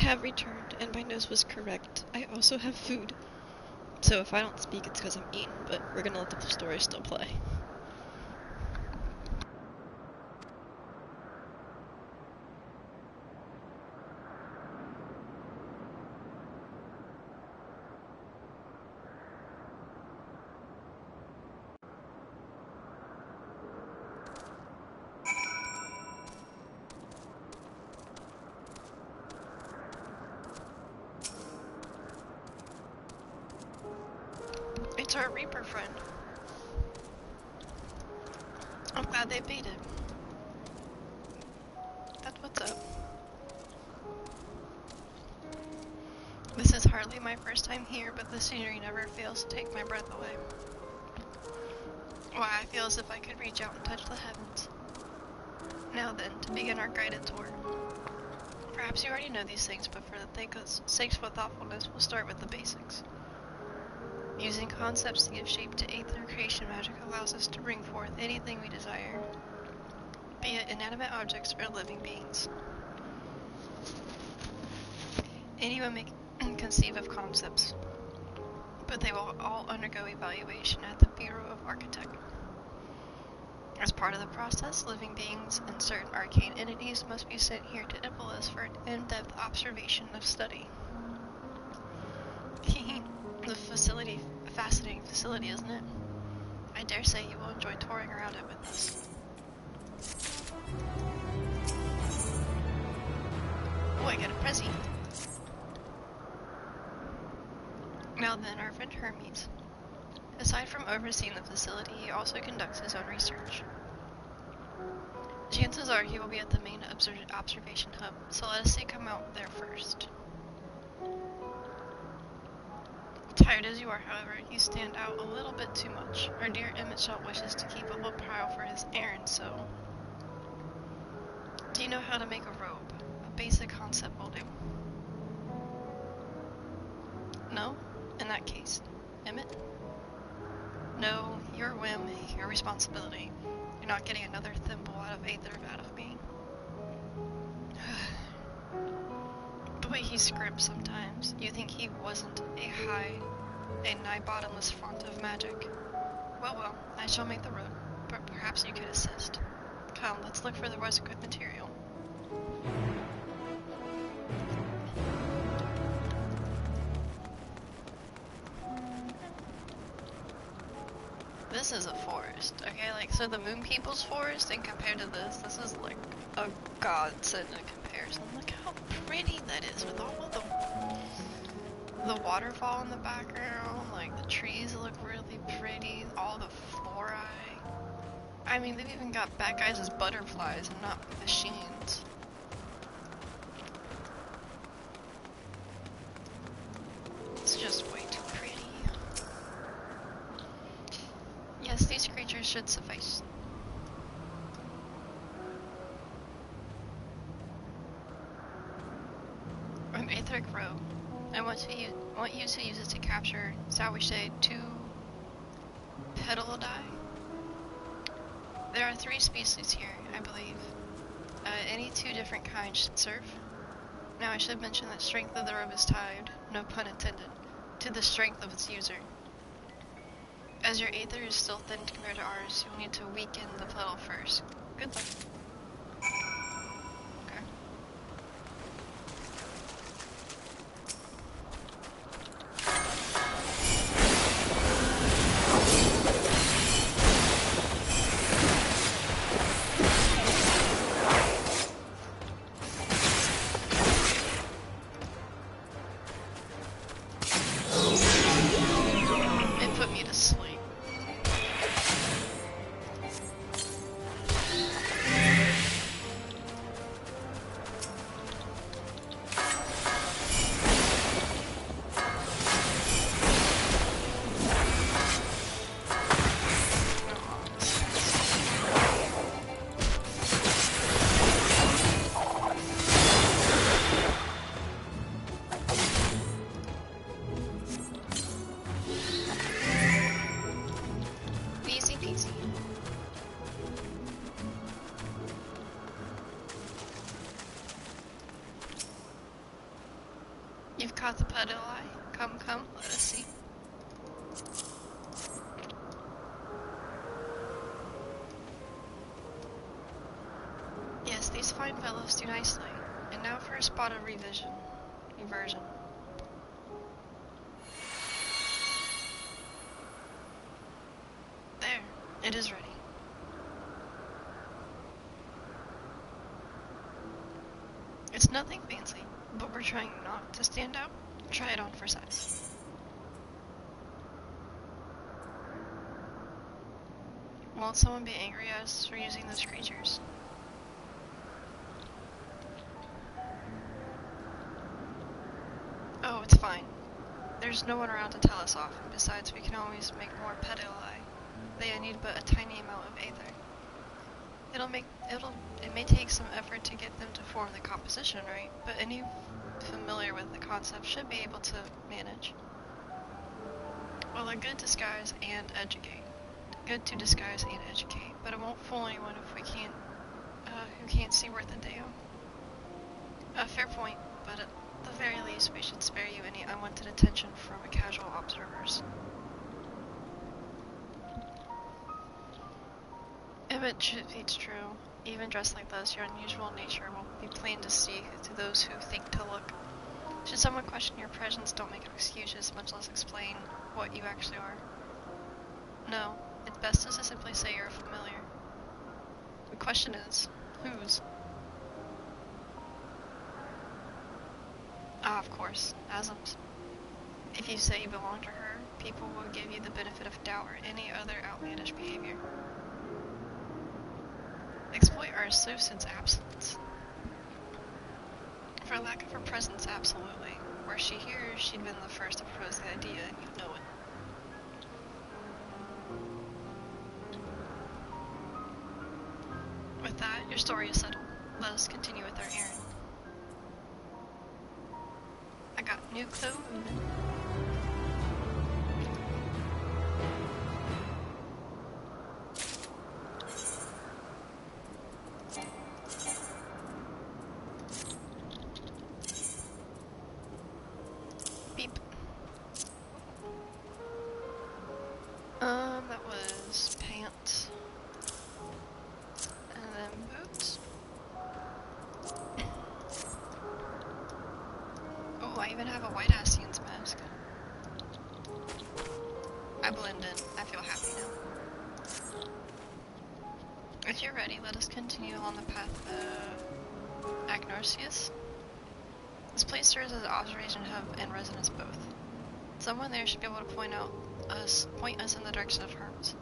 have returned, and my nose was correct. I also have food. So if I don't speak, it's because I'm eating, but we're gonna let the story still play. It's our Reaper friend. I'm glad they beat it. That's what's up. This is hardly my first time here, but the scenery never fails to take my breath away. Why, I feel as if I could reach out and touch the heavens. Now then, to begin our guided tour. Perhaps you already know these things, but for the sake of thoughtfulness, we'll start with the basics. Using concepts to give shape to Aether, creation magic allows us to bring forth anything we desire, be it inanimate objects or living beings. Anyone may conceive of concepts, but they will all undergo evaluation at the Bureau of Architect. As part of the process, living beings and certain arcane entities must be sent here to Impolis for an in-depth observation of study. The facility, a fascinating facility, isn't it? I dare say you will enjoy touring around it with us. Oh, I got a Prezi. Now then, our friend Hermes. Aside from overseeing the facility, he also conducts his own research. Chances are he will be at the main observation hub, so let us say come out there first. Tired as you are, however, you stand out a little bit too much. Our dear Emmett wishes to keep a lookout for his errand, so... Do you know how to make a robe? A basic concept will do. No? In that case, Emmett? No, your whim, your responsibility. You're not getting another thimble out of Aether out of me. The way he scripts sometimes, you think he wasn't a nigh bottomless font of magic. Well, I shall make the road, but perhaps you could assist. Come, let's look for the requisite material. This is a forest, okay? Like, so the Moon People's forest, and compared to this is like a godsend in comparison. Look how pretty that is with all of the waterfall in the background, like the trees look really pretty, all the flora. I mean, they've even got bad guys as butterflies and not machines. It's just way too pretty. Yes, these creatures should suffice. From Aetheric Row. I want you to use it to capture, shall we say, 2 Pedalodai. There are 3 species here, I believe. Any 2 different kinds should serve. Now I should mention that strength of the robe is tied, no pun intended, to the strength of its user. As your Aether is still thin compared to ours, you'll need to weaken the pedal first. Good luck. Okay. It put me to sleep. fine fellows do nicely. And now for a spot of reversion. There, it is ready. It's nothing fancy, but we're trying not to stand out. Try it on for size. Won't someone be angry at us for using those creatures? Oh, it's fine. There's no one around to tell us off, and besides we can always make more pedali. They need but a tiny amount of aether. It may take some effort to get them to form the composition right, but any familiar with the concept should be able to manage. Well, a good disguise and educate. Good to disguise and educate, but it won't fool anyone if we can't, who can't see worth a damn. A fair point, but at the very least we should spare you any unwanted attention from casual observers. If it speaks true, even dressed like this, your unusual nature will be plain to see to those who think to look. Should someone question your presence, don't make excuses, much less explain what you actually are. No, it's best to simply say you're familiar. The question is, whose? Ah, of course, Asm's. If you say you belong to her, people will give you the benefit of doubt or any other outlandish behavior. Exploit our associate's absence. For lack of her presence, absolutely. Were she here, she'd been the first to propose the idea, and you know it. With that, your story is settled. Let us continue with our errand. I got new clue moving. Beep. That was pants. And then boots. Oh, I even have a white Ascian's mask. I blend in. I feel happy now. If you're ready, let us continue along the path of Agnorcius. This place serves as an observation hub and residence both. Someone there should be able to point us in the direction of Hermes.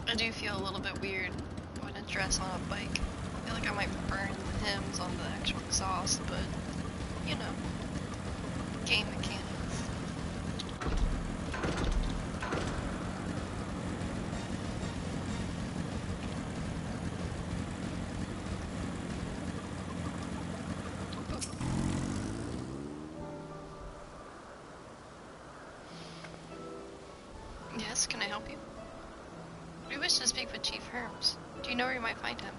I do feel a little bit weird going to dress on a bike. I feel like I might burn the hems on the actual exhaust, but you know, game mechanics. Yes, can I help you? We wish to speak with Chief Hermes. Do you know where you might find him?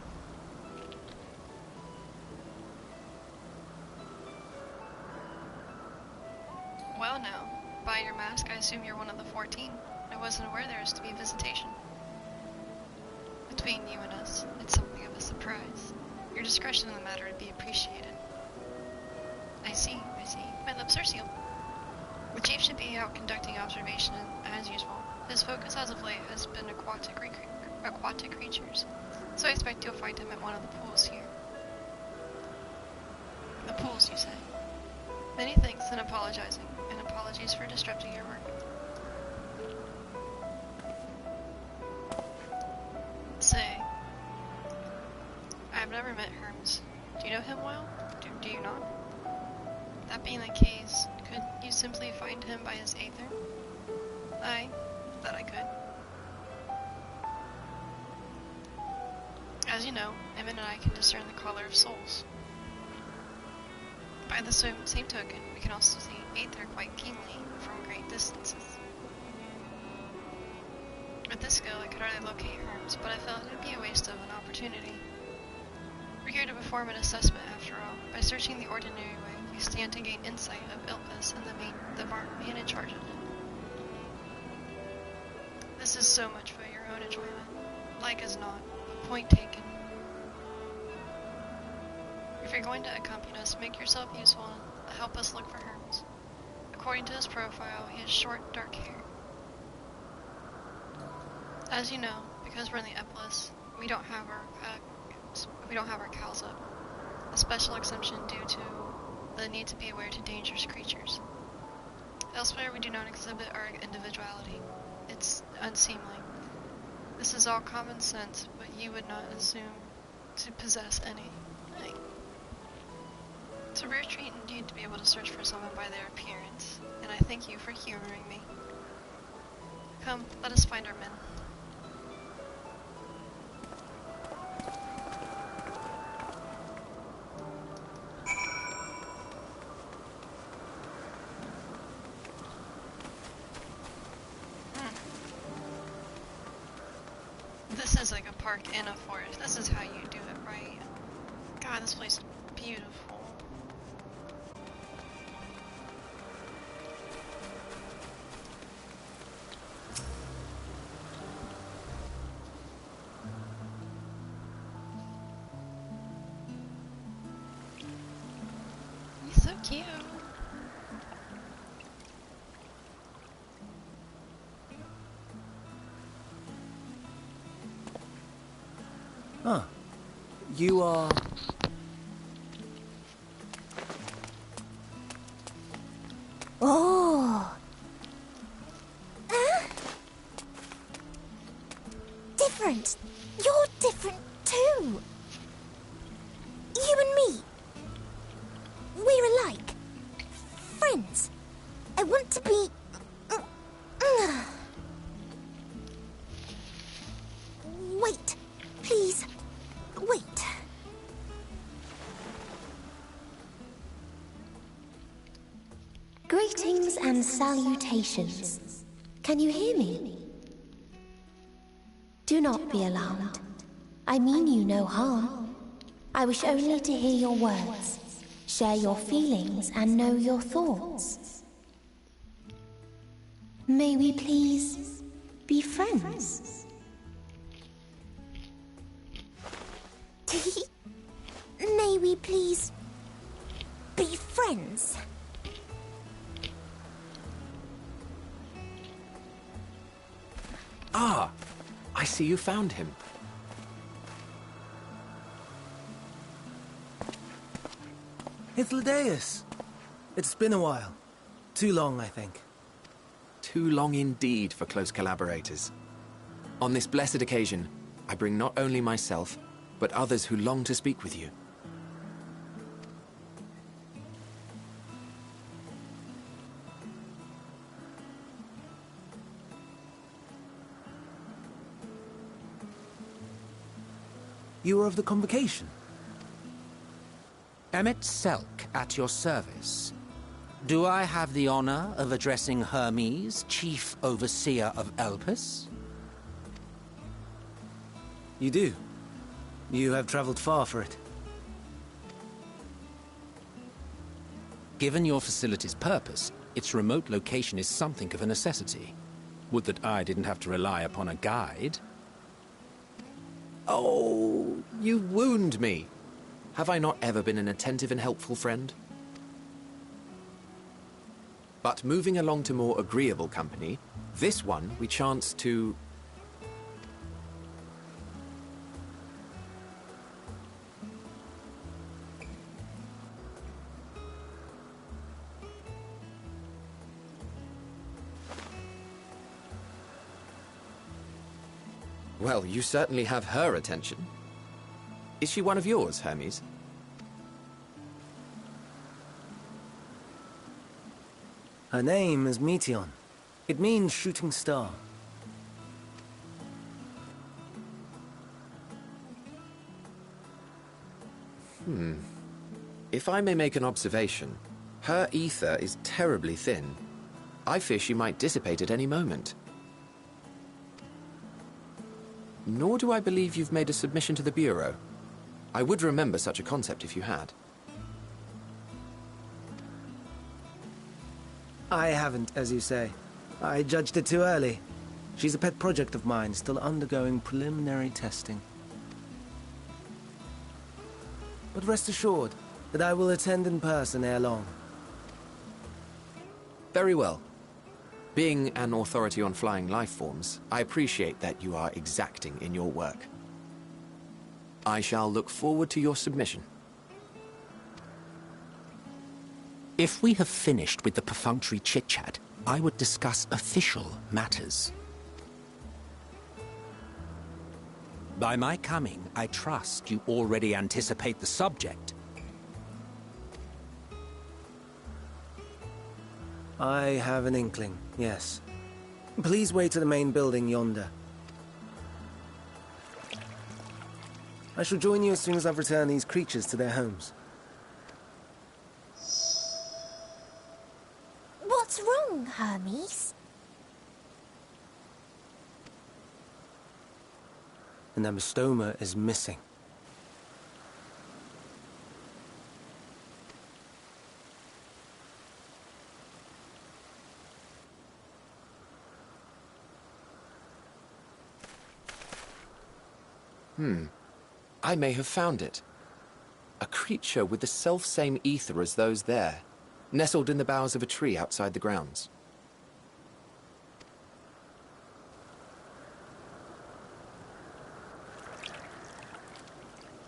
Well now, by your mask I assume you're one of the 14. I wasn't aware there was to be visitation. Between you and us, it's something of a surprise. Your discretion in the matter would be appreciated. I see. My lips are sealed. The Chief should be out conducting observation as usual. His focus as of late has been aquatic creatures, so I expect you'll find him at one of the pools here. The pools, you say? Many thanks and apologizing, and apologies for disrupting your work. Say, I've never met Hermes. Do you know him well? Do you not? That being the case, could you simply find him by his aether? I thought I could. As you know, Emmett and I can discern the color of souls. By the same token, we can also see aether quite keenly from great distances. With this skill, I could hardly locate Hermes, but I felt it would be a waste of an opportunity. We're here to perform an assessment, after all. By searching the ordinary way, we stand to gain insight of Ilpus and the man in charge of it. This is so much for your own enjoyment. Like as not. Point taken. If you're going to accompany us, make yourself useful and help us look for Hermes. According to his profile, he has short, dark hair. As you know, because we're in the Eplis, we don't have our cows up. A special exemption due to the need to be aware to dangerous creatures. Elsewhere, we do not exhibit our individuality. It's unseemly. This is all common sense, but you would not assume to possess any. It's a rare treat indeed to be able to search for someone by their appearance, and I thank you for humoring me. Come, let us find our men. This is like a park in a forest. This is how you do it, right? God, this place is beautiful. He's so cute. Huh. You are... Oh! Different! You're different too! You and me. We're alike. Friends. I want to be... Wait. Please. Wait. Greetings and salutations. Can you hear me? Do not be alarmed. I mean you no harm. I wish only to hear your words, share your feelings, and know your thoughts. May we please be friends? May we please be friends? Ah, I see you found him. Hythlodaeus. It's been a while. Too long, I think. Too long indeed for close collaborators. On this blessed occasion, I bring not only myself, but others who long to speak with you. You are of the Convocation? Emmet Selk at your service. Do I have the honor of addressing Hermes, Chief Overseer of Elpis? You do. You have traveled far for it. Given your facility's purpose, its remote location is something of a necessity. Would that I didn't have to rely upon a guide. Oh, you wound me. Have I not ever been an attentive and helpful friend? But moving along to more agreeable company, this one we chance to... Well, you certainly have her attention. Is she one of yours, Hermes? Her name is Meteon. It means shooting star. If I may make an observation, her ether is terribly thin. I fear she might dissipate at any moment. Nor do I believe you've made a submission to the Bureau. I would remember such a concept if you had. I haven't, as you say. I judged it too early. She's a pet project of mine, still undergoing preliminary testing. But rest assured that I will attend in person ere long. Very well. Being an authority on flying life forms, I appreciate that you are exacting in your work. I shall look forward to your submission. If we have finished with the perfunctory chit-chat, I would discuss official matters. By my coming, I trust you already anticipate the subject. I have an inkling, yes. Please wait to the main building yonder. I shall join you as soon as I've returned these creatures to their homes. What's wrong, Hermes? An amystoma is missing. I may have found it. A creature with the self-same ether as those there, nestled in the boughs of a tree outside the grounds.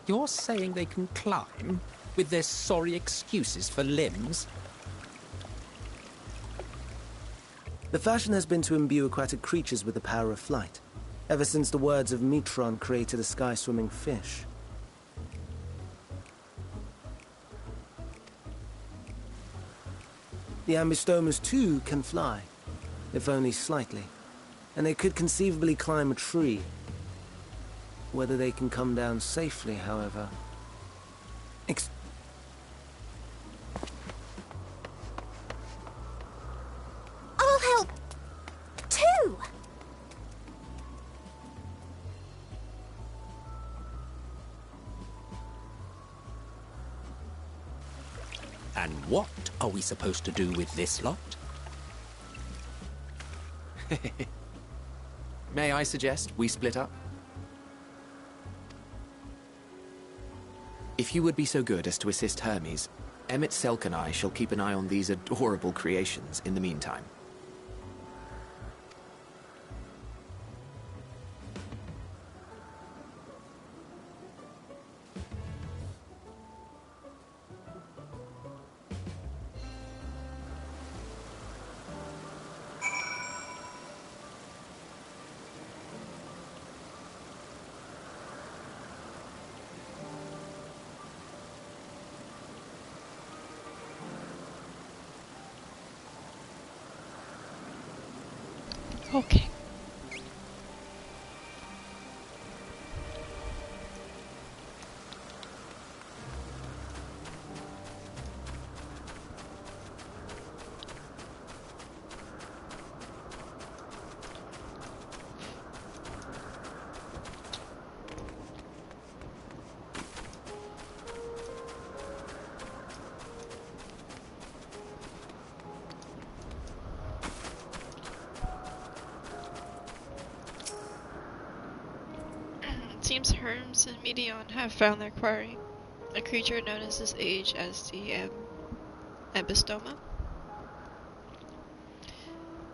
You're saying they can climb, with their sorry excuses for limbs? The fashion has been to imbue aquatic creatures with the power of flight, ever since the words of Metron created a sky-swimming fish. The ambystomas, too, can fly, if only slightly, and they could conceivably climb a tree. Whether they can come down safely, however... I'll help, too! And what are we supposed to do with this lot? May I suggest we split up? If you would be so good as to assist Hermes, Emmett Selk and I shall keep an eye on these adorable creations in the meantime. Okay. Seems Hermes and Medion have found their quarry, a creature known as this age as the Ambystoma.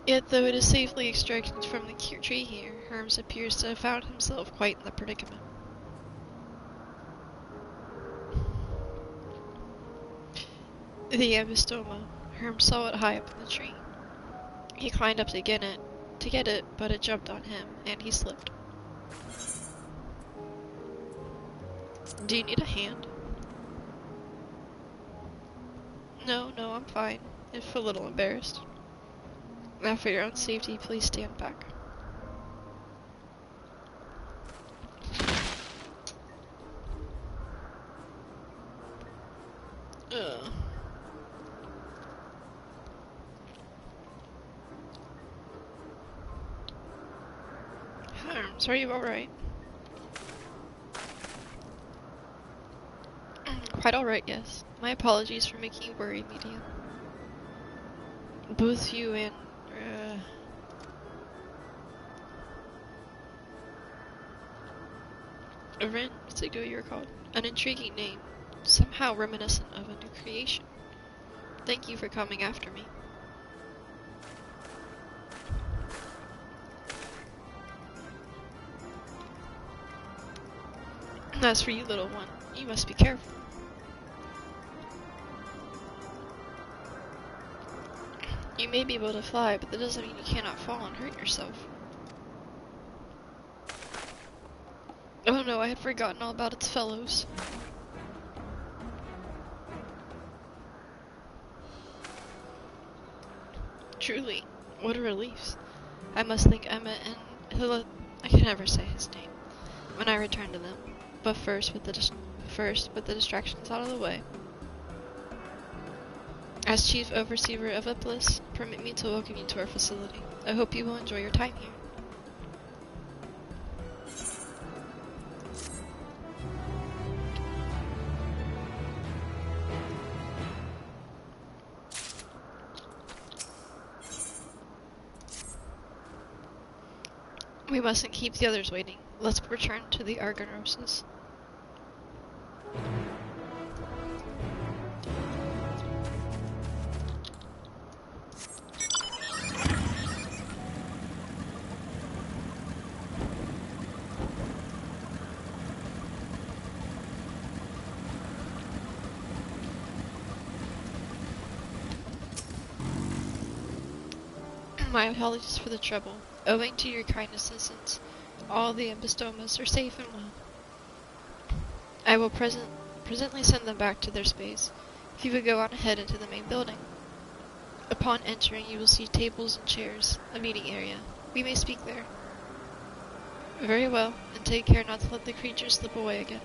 Yet though it is safely extracted from the tree here, Hermes appears to have found himself quite in the predicament. The Ambystoma, Hermes saw it high up in the tree. He climbed up to get it, but it jumped on him, and he slipped. Do you need a hand? No, I'm fine. If a little embarrassed. Now for your own safety, please stand back. Hermes, are you alright? Quite alright, yes. My apologies for making you worry, Medium. Both you and, Ren, to go you're called. An intriguing name, somehow reminiscent of a new creation. Thank you for coming after me. As for you, little one, you must be careful. You may be able to fly, but that doesn't mean you cannot fall and hurt yourself. Oh no, I had forgotten all about its fellows. Truly, what a relief. I must thank Emma and Hilla, I can never say his name, when I return to them. But first, with the distractions out of the way. As Chief Overseer of Iblis, permit me to welcome you to our facility. I hope you will enjoy your time here. We mustn't keep the others waiting. Let's return to the Argonoses. My apologies for the trouble. Owing to your kind assistance, all the Embistomas are safe and well. I will presently send them back to their space. If you would go on ahead into the main building. Upon entering, you will see tables and chairs, a meeting area. We may speak there. Very well, and take care not to let the creatures slip away again.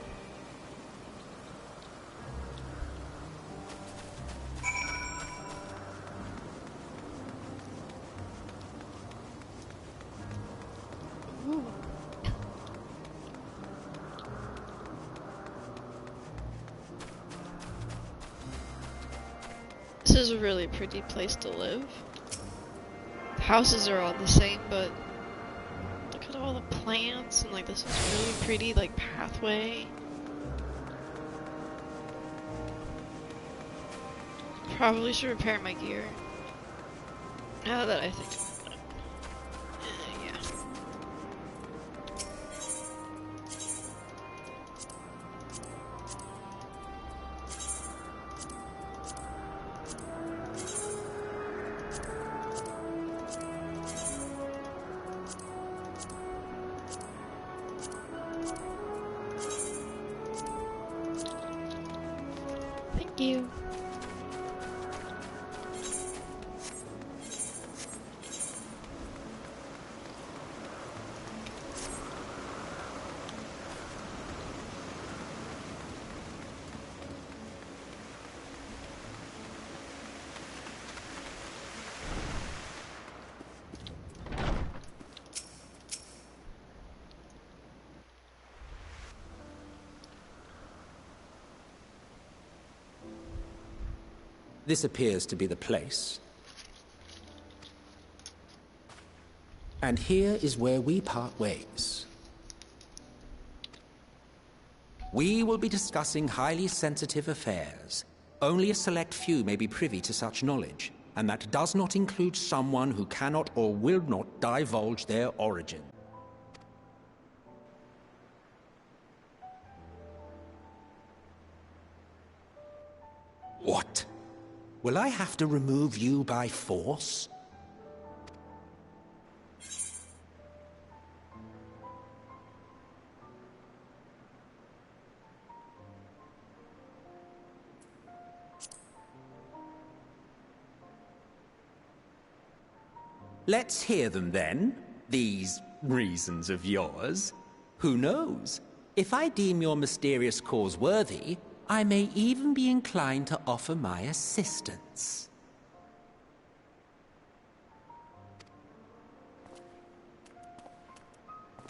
This is a really pretty place to live. The houses are all the same, but look at all the plants and like this is really pretty like pathway. Probably should repair my gear. Now that I think about it. Yeah. Thank you. This appears to be the place. And here is where we part ways. We will be discussing highly sensitive affairs. Only a select few may be privy to such knowledge, and that does not include someone who cannot or will not divulge their origin. What? Will I have to remove you by force? Let's hear them then, these reasons of yours. Who knows? If I deem your mysterious cause worthy, I may even be inclined to offer my assistance.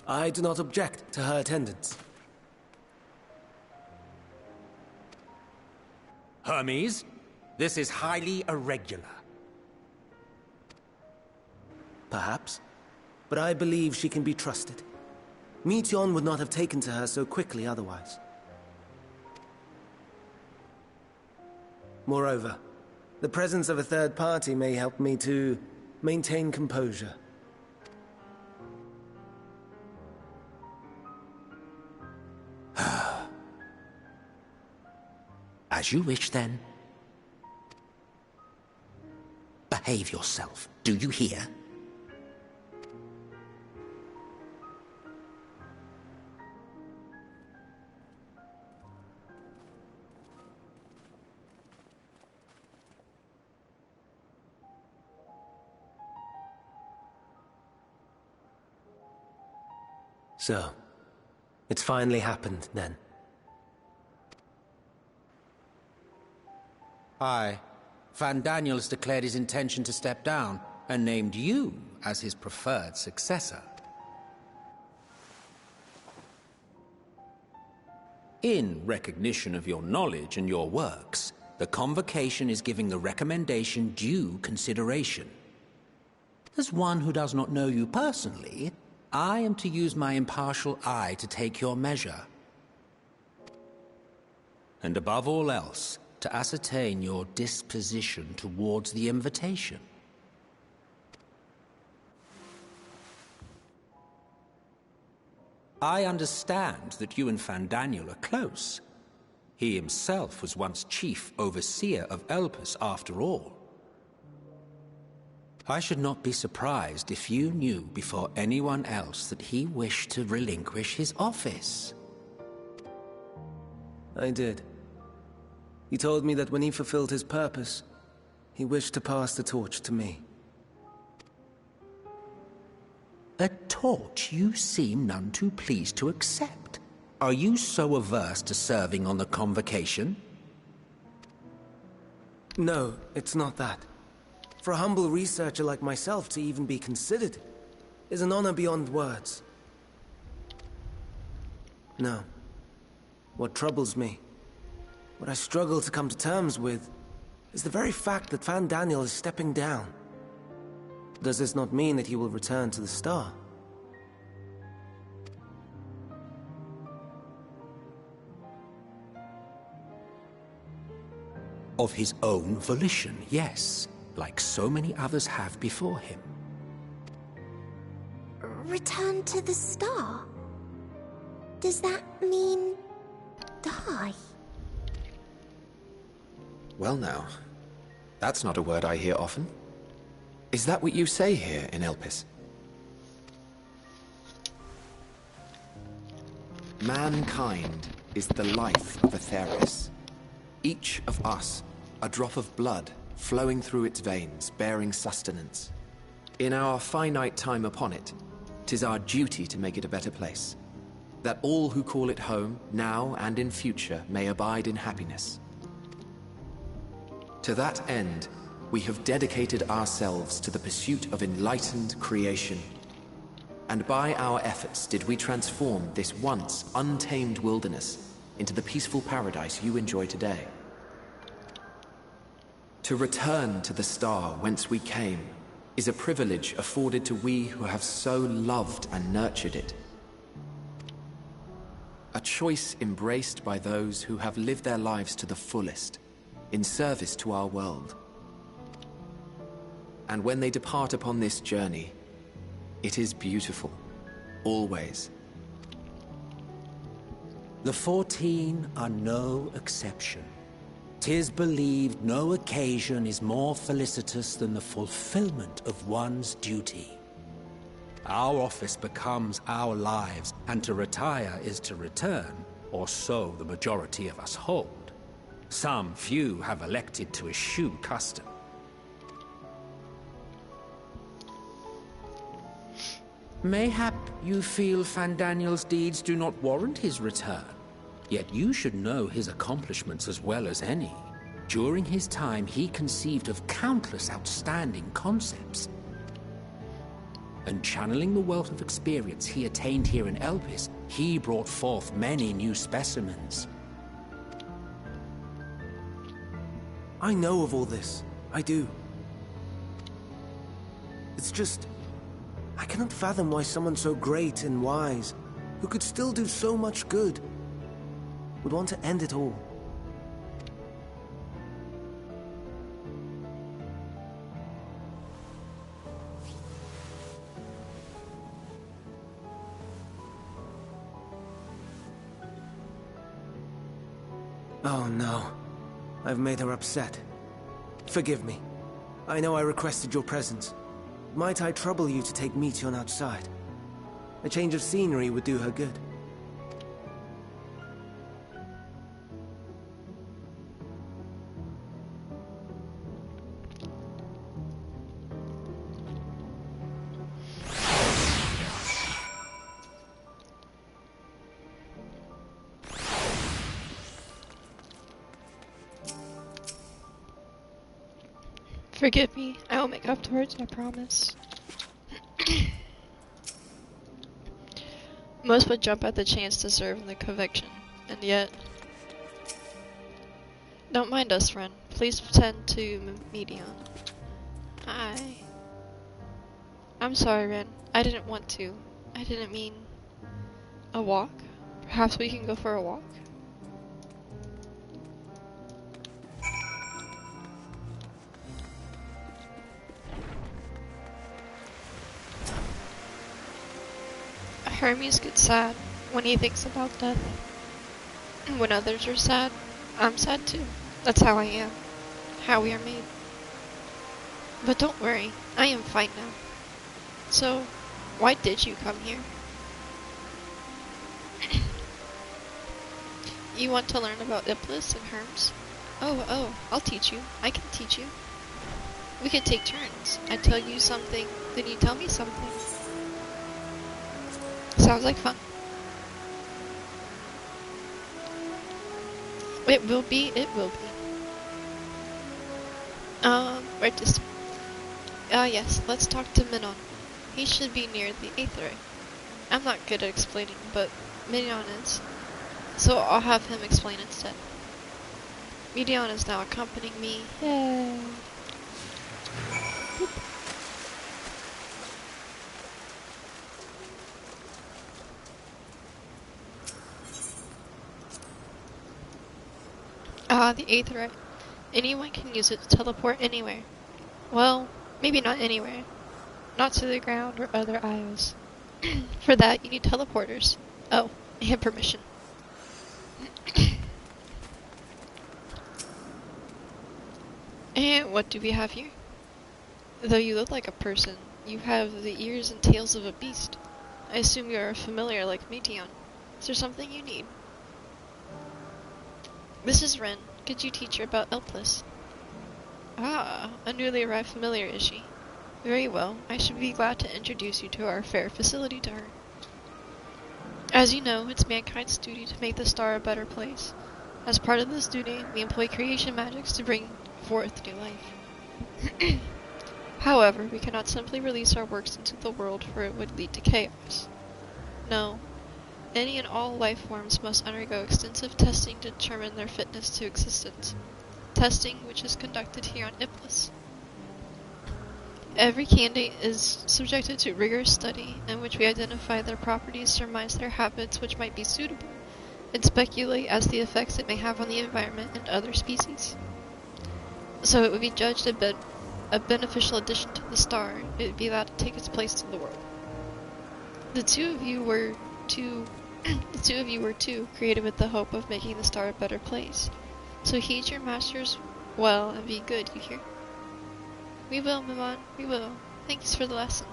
I do not object to her attendance. Hermes, this is highly irregular. Perhaps. But I believe she can be trusted. Meteion would not have taken to her so quickly otherwise. Moreover, the presence of a third party may help me to maintain composure. As you wish, then. Behave yourself. Do you hear? So, it's finally happened, then. Aye. Van Daniels declared his intention to step down, and named you as his preferred successor. In recognition of your knowledge and your works, the Convocation is giving the recommendation due consideration. As one who does not know you personally, I am to use my impartial eye to take your measure. And above all else, to ascertain your disposition towards the invitation. I understand that you and Van Daniel are close. He himself was once chief overseer of Elpis, after all. I should not be surprised if you knew before anyone else that he wished to relinquish his office. I did. He told me that when he fulfilled his purpose, he wished to pass the torch to me. A torch you seem none too pleased to accept. Are you so averse to serving on the Convocation? No, it's not that. For a humble researcher like myself to even be considered is an honor beyond words. No. What troubles me, what I struggle to come to terms with, is the very fact that Van Daniel is stepping down. Does this not mean that he will return to the Star? Of his own volition, yes. Like so many others have before him. Return to the Star? Does that mean die? Well now, that's not a word I hear often. Is that what you say here in Elpis? Mankind is the life of Atheris. Each of us, a drop of blood flowing through its veins, bearing sustenance. In our finite time upon it, 'tis our duty to make it a better place, that all who call it home, now and in future, may abide in happiness. To that end, we have dedicated ourselves to the pursuit of enlightened creation. And by our efforts did we transform this once untamed wilderness into the peaceful paradise you enjoy today. To return to the Star whence we came is a privilege afforded to we who have so loved and nurtured it. A choice embraced by those who have lived their lives to the fullest, in service to our world. And when they depart upon this journey, it is beautiful, always. The 14 are no exception. 'Tis believed no occasion is more felicitous than the fulfillment of one's duty. Our office becomes our lives, and to retire is to return, or so the majority of us hold. Some few have elected to eschew custom. Mayhap you feel Van Daniel's deeds do not warrant his return. Yet you should know his accomplishments as well as any. During his time, he conceived of countless outstanding concepts. And channeling the wealth of experience he attained here in Elpis, he brought forth many new specimens. I know of all this. I do. It's just... I cannot fathom why someone so great and wise, who could still do so much good, would want to end it all. Oh no. I've made her upset. Forgive me. I know I requested your presence. Might I trouble you to take Meteion outside? A change of scenery would do her good. Forgive me. I will make up towards my promise. Most would jump at the chance to serve in the conviction, and yet... Don't mind us, friend. Please tend to Meteion. I'm sorry, Ren. I didn't want to. I didn't mean... A walk? Perhaps we can go for a walk? Hermes gets sad when he thinks about death. When others are sad, I'm sad too. That's how I am. How we are made. But don't worry, I am fine now. So, why did you come here? You want to learn about Iblis and Hermes? Oh, I'll teach you. I can teach you. We could take turns. I tell you something, then you tell me something. Sounds like fun. It will be. Where to start? Yes, let's talk to Minon. He should be near the Aether. I'm not good at explaining, but Minon is. So I'll have him explain instead. Meteion is now accompanying me. Yay! Boop. The Aetherite. Anyone can use it to teleport anywhere. Well, maybe not anywhere. Not to the ground or other isles. For that, you need teleporters. Oh, I have permission. And what do we have here? Though you look like a person, you have the ears and tails of a beast. I assume you are familiar like Meteion. Is there something you need? This is Ren. Could you teach her about Iblis? Ah, a newly arrived familiar, is she? Very well. I should be glad to introduce you to our fair facility to her. As you know, it's mankind's duty to make the star a better place. As part of this duty, we employ creation magics to bring forth new life. However, we cannot simply release our works into the world, for it would lead to chaos. No. Any and all life forms must undergo extensive testing to determine their fitness to existence. Testing which is conducted here on Iblis. Every candidate is subjected to rigorous study, in which we identify their properties, surmise their habits which might be suitable, and speculate as the effects it may have on the environment and other species. So it would be judged a beneficial addition to the star. It would be allowed to take its place in the world. The two of you were created with the hope of making the star a better place. So heed your masters well and be good, you hear? We will, Milan, we will. Thanks for the lesson.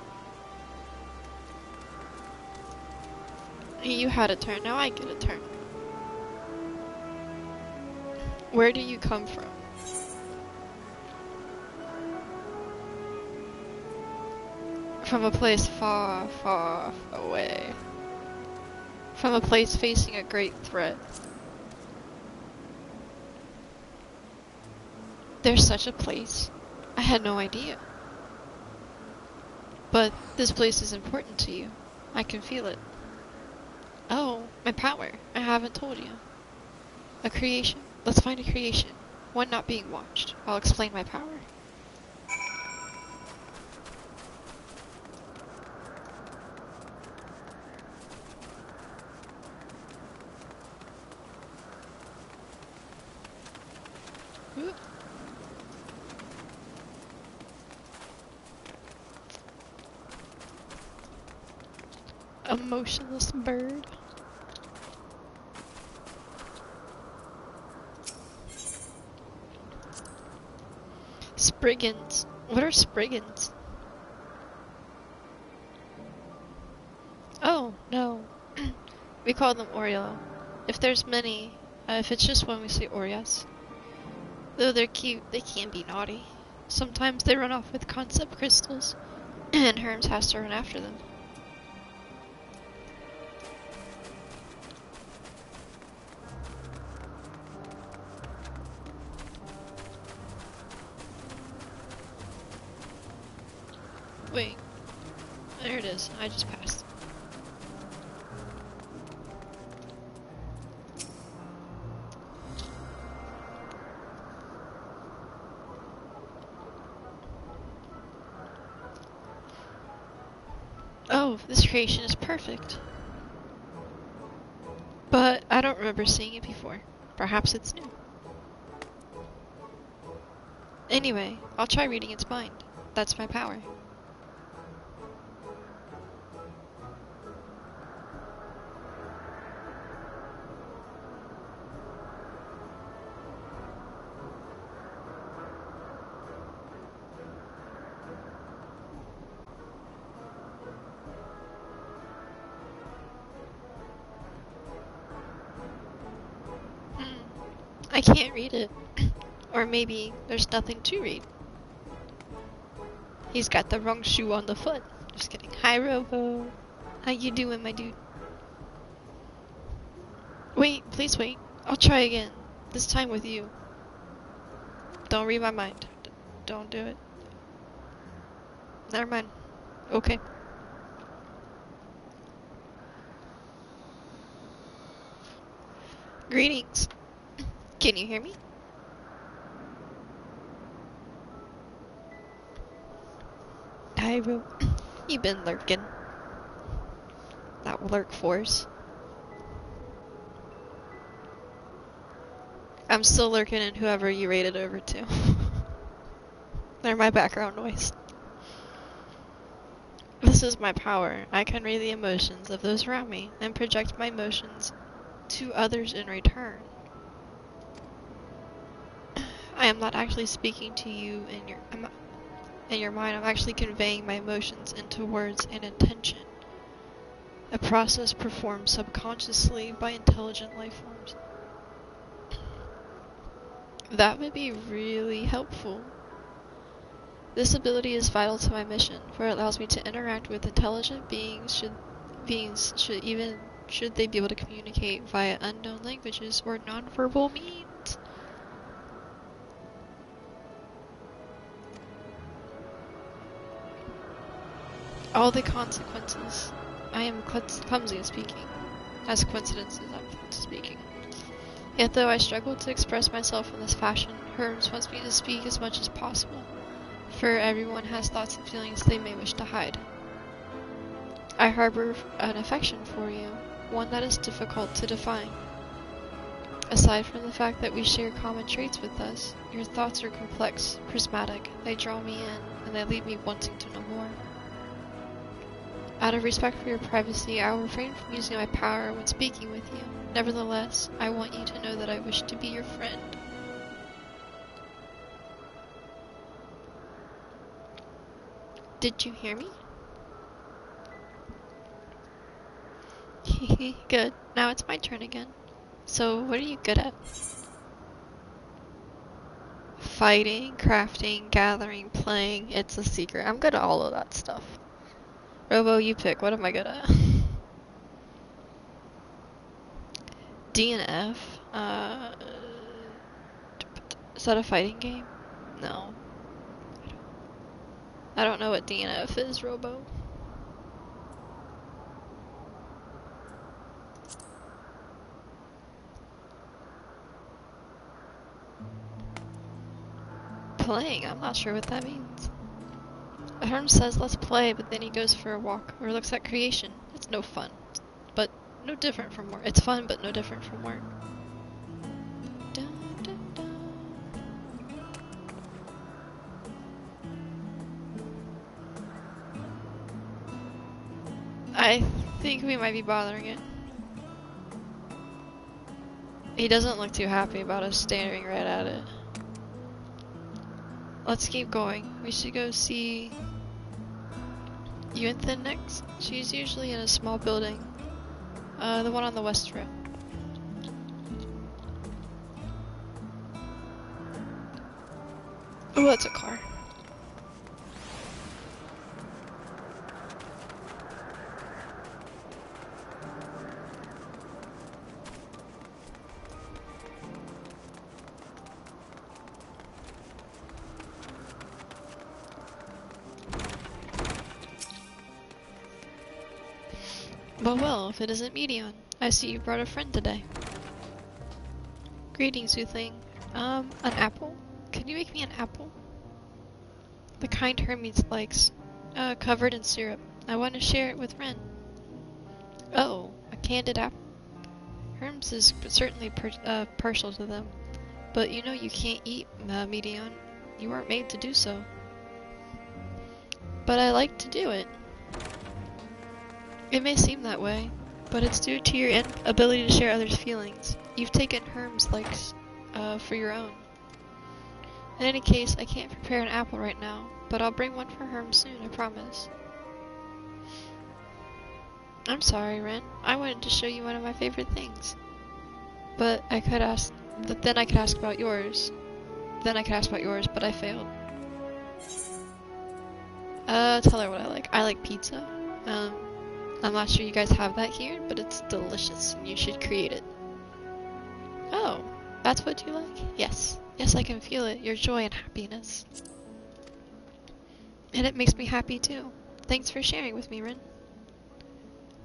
You had a turn, now I get a turn. Where do you come from? From a place far, far away. From a place facing a great threat. There's such a place? I had no idea. But this place is important to you. I can feel it. Oh, my power. I haven't told you. A creation. Let's find a creation. One not being watched. I'll explain my power. Ooh. A motionless bird. Spriggans. What are spriggans? Oh, no. We call them Oreo. If there's many, if it's just one, we say Oreos. Though they're cute, they can be naughty. Sometimes they run off with concept crystals, and Hermes has to run after them. Wait. There it is. I just passed. Oh, this creation is perfect. But I don't remember seeing it before. Perhaps it's new. Anyway, I'll try reading its mind. That's my power. I can't read it. Or maybe there's nothing to read. He's got the wrong shoe on the foot. Just kidding. Hi, Robo. How you doing, my dude? Wait, please wait. I'll try again. This time with you. Don't read my mind. Don't do it. Never mind. Okay. Greetings. Can you hear me? Hi, Robo. You been lurking. That lurk force. I'm still lurking in whoever you raided over to. They're my background noise. This is my power. I can read the emotions of those around me and project my emotions to others in return. I am not actually speaking to you in your mind. I'm actually conveying my emotions into words and intention. A process performed subconsciously by intelligent life forms. That would be really helpful. This ability is vital to my mission, for it allows me to interact with intelligent beings should they be able to communicate via unknown languages or nonverbal means. All the consequences. I am clumsy at speaking. As coincidences, I'm speaking. Yet though I struggle to express myself in this fashion, Hermes wants me to speak as much as possible, for everyone has thoughts and feelings they may wish to hide. I harbor an affection for you, one that is difficult to define. Aside from the fact that we share common traits with us, your thoughts are complex, prismatic, they draw me in, and they leave me wanting to know more. Out of respect for your privacy, I will refrain from using my power when speaking with you. Nevertheless, I want you to know that I wish to be your friend. Did you hear me? Good. Now it's my turn again. So, what are you good at? Fighting, crafting, gathering, playing. It's a secret. I'm good at all of that stuff. Robo, you pick. What am I good at? D and F. Is that a fighting game? No. I don't know what D and F is, Robo. Playing? I'm not sure what that means. Herm says let's play, but then he goes for a walk or looks at creation. It's no fun, but no different from work. It's fun, but no different from work. Dun, dun, dun. I think we might be bothering it. He doesn't look too happy about us staring right at it. Let's keep going. We should go see Yunthin next. She's usually in a small building. The one on the west rim. Oh, that's a car. Well, if it isn't Medion. I see you brought a friend today. Greetings, Soothling. An apple? Could you make me an apple? The kind Hermes likes. Covered in syrup. I want to share it with Ren. Oh, a candied apple. Hermes is certainly partial to them. But you know you can't eat Medion. You aren't made to do so. But I like to do it. It may seem that way, but it's due to your inability to share others' feelings. You've taken Herm's likes for your own. In any case, I can't prepare an apple right now, but I'll bring one for Herm soon, I promise. I'm sorry, Ren. I wanted to show you one of my favorite things. But I could ask about yours. Then I could ask about yours, but I failed. Tell her what I like. I like pizza. I'm not sure you guys have that here, but it's delicious and you should create it. Oh, that's what you like? Yes. Yes, I can feel it. Your joy and happiness. And it makes me happy too. Thanks for sharing with me, Rin.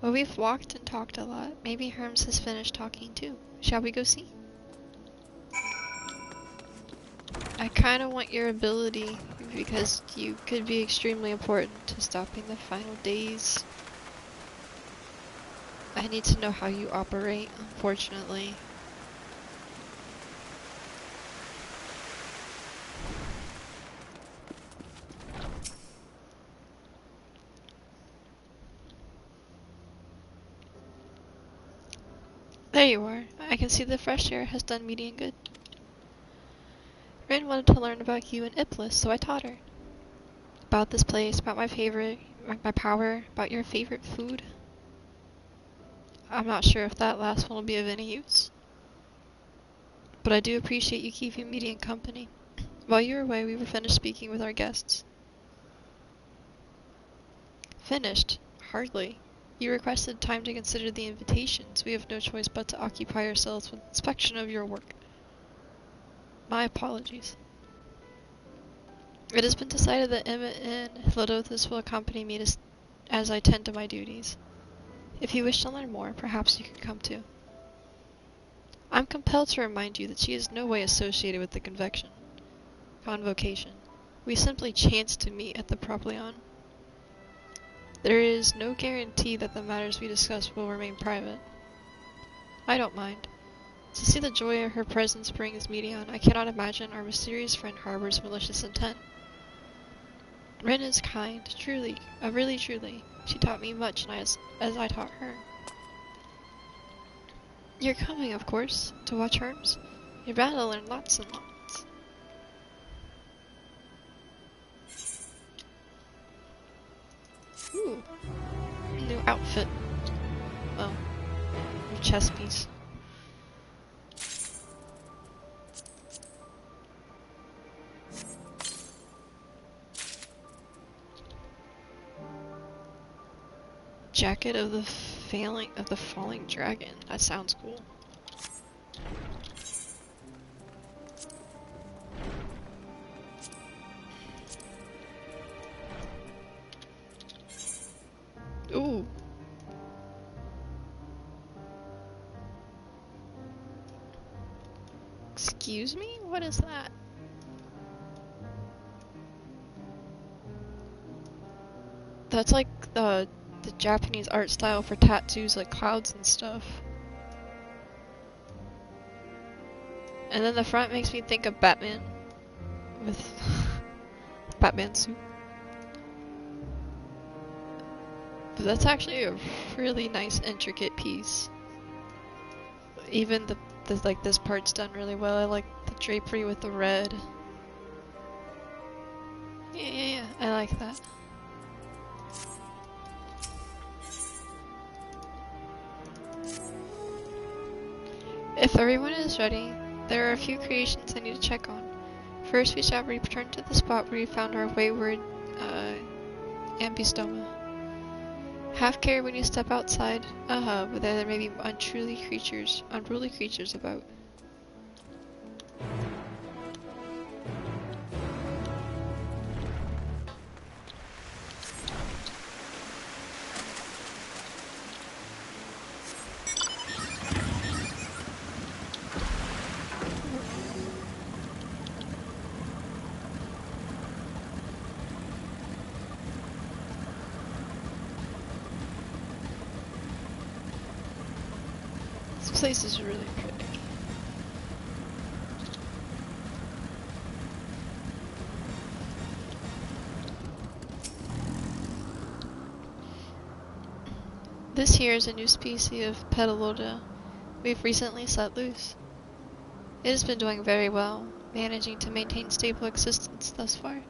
Well, we've walked and talked a lot. Maybe Herms has finished talking too. Shall we go see? I kind of want your ability because you could be extremely important to stopping the final days. I need to know how you operate, unfortunately. There you are. I can see the fresh air has done Median good. Rin wanted to learn about you and Iblis, so I taught her. About this place, about my power, about your favorite food. I'm not sure if that last one will be of any use. But I do appreciate you keeping Median company. While you were away, we were finished speaking with our guests. Finished? Hardly. You requested time to consider the invitations. We have no choice but to occupy ourselves with inspection of your work. My apologies. It has been decided that Emmett and Lodothus will accompany me as I tend to my duties. If you wish to learn more, perhaps you could come too. I'm compelled to remind you that she is no way associated with the convocation. We simply chanced to meet at the Propleon. There is no guarantee that the matters we discuss will remain private. I don't mind. To see the joy of her presence brings Medion, I cannot imagine our mysterious friend harbors malicious intent. Rin is kind, truly, really truly. She taught me much as I taught her. You're coming, of course, to watch Herms. You're bound to learn lots and lots. Ooh. New outfit. Well, new chest piece. Jacket of the falling dragon. That sounds cool. Ooh. Excuse me? What is that? That's like the Japanese art style for tattoos, like clouds and stuff. And then the front makes me think of Batman with Batman suit. But that's actually a really nice, intricate piece. Even the like this part's done really well. I like the drapery with the red. Yeah, I like that. If everyone is ready, there are a few creations I need to check on. First, we shall return to the spot where we found our wayward, ambystoma. Have care when you step outside, but there may be unruly creatures about. This place is really pretty. This here is a new species of Petaloda we've recently set loose. It has been doing very well, managing to maintain stable existence thus far.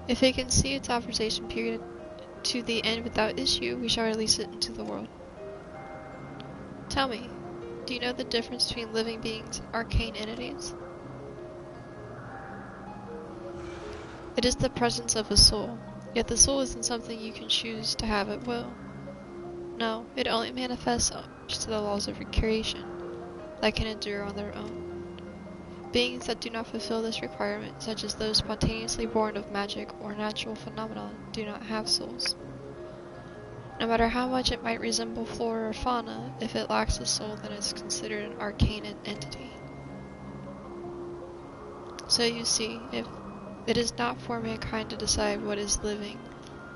If it can see its observation period to the end without issue, we shall release it into the world. Tell me, do you know the difference between living beings and arcane entities? It is the presence of a soul, yet the soul isn't something you can choose to have at will. No, it only manifests to the laws of creation that can endure on their own. Beings that do not fulfill this requirement, such as those spontaneously born of magic or natural phenomena, do not have souls. No matter how much it might resemble flora or fauna, if it lacks a soul, then it's considered an arcane entity. So you see, if it is not for mankind to decide what is living,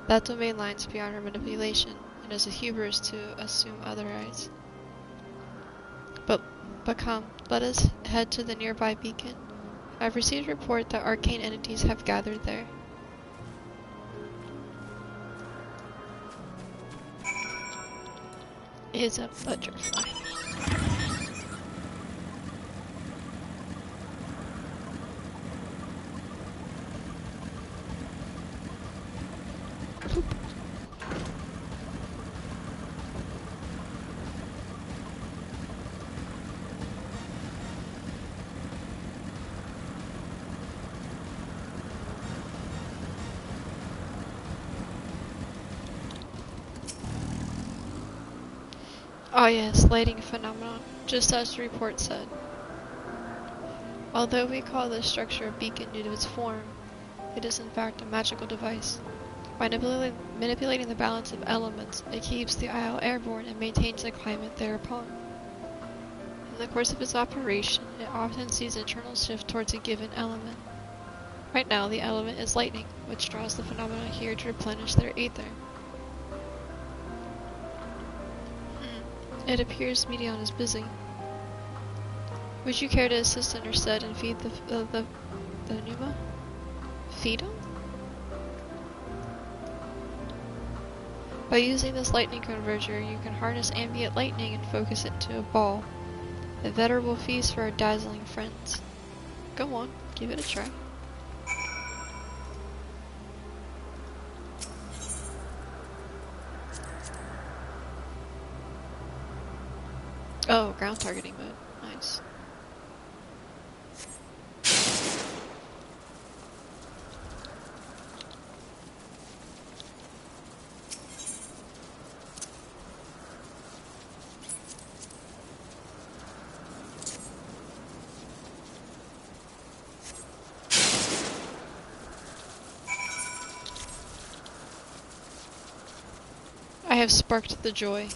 that domain lies beyond our manipulation, and is a hubris to assume otherwise. But come, let us head to the nearby beacon. I've received report that arcane entities have gathered there. Is a butterfly. Oh yes, lighting phenomenon, just as the report said. Although we call this structure a beacon due to its form, it is in fact a magical device. By manipulating the balance of elements, it keeps the isle airborne and maintains the climate thereupon. In the course of its operation, it often sees an internal shift towards a given element. Right now, the element is lightning, which draws the phenomena here to replenish their aether. It appears Medion is busy. Would you care to assist in her stead and feed the Numa? Feed him? By using this lightning converter, you can harness ambient lightning and focus it into a ball. A venerable feast for our dazzling friends. Go on, give it a try. Oh, ground targeting mode. Nice. I have sparked the joy.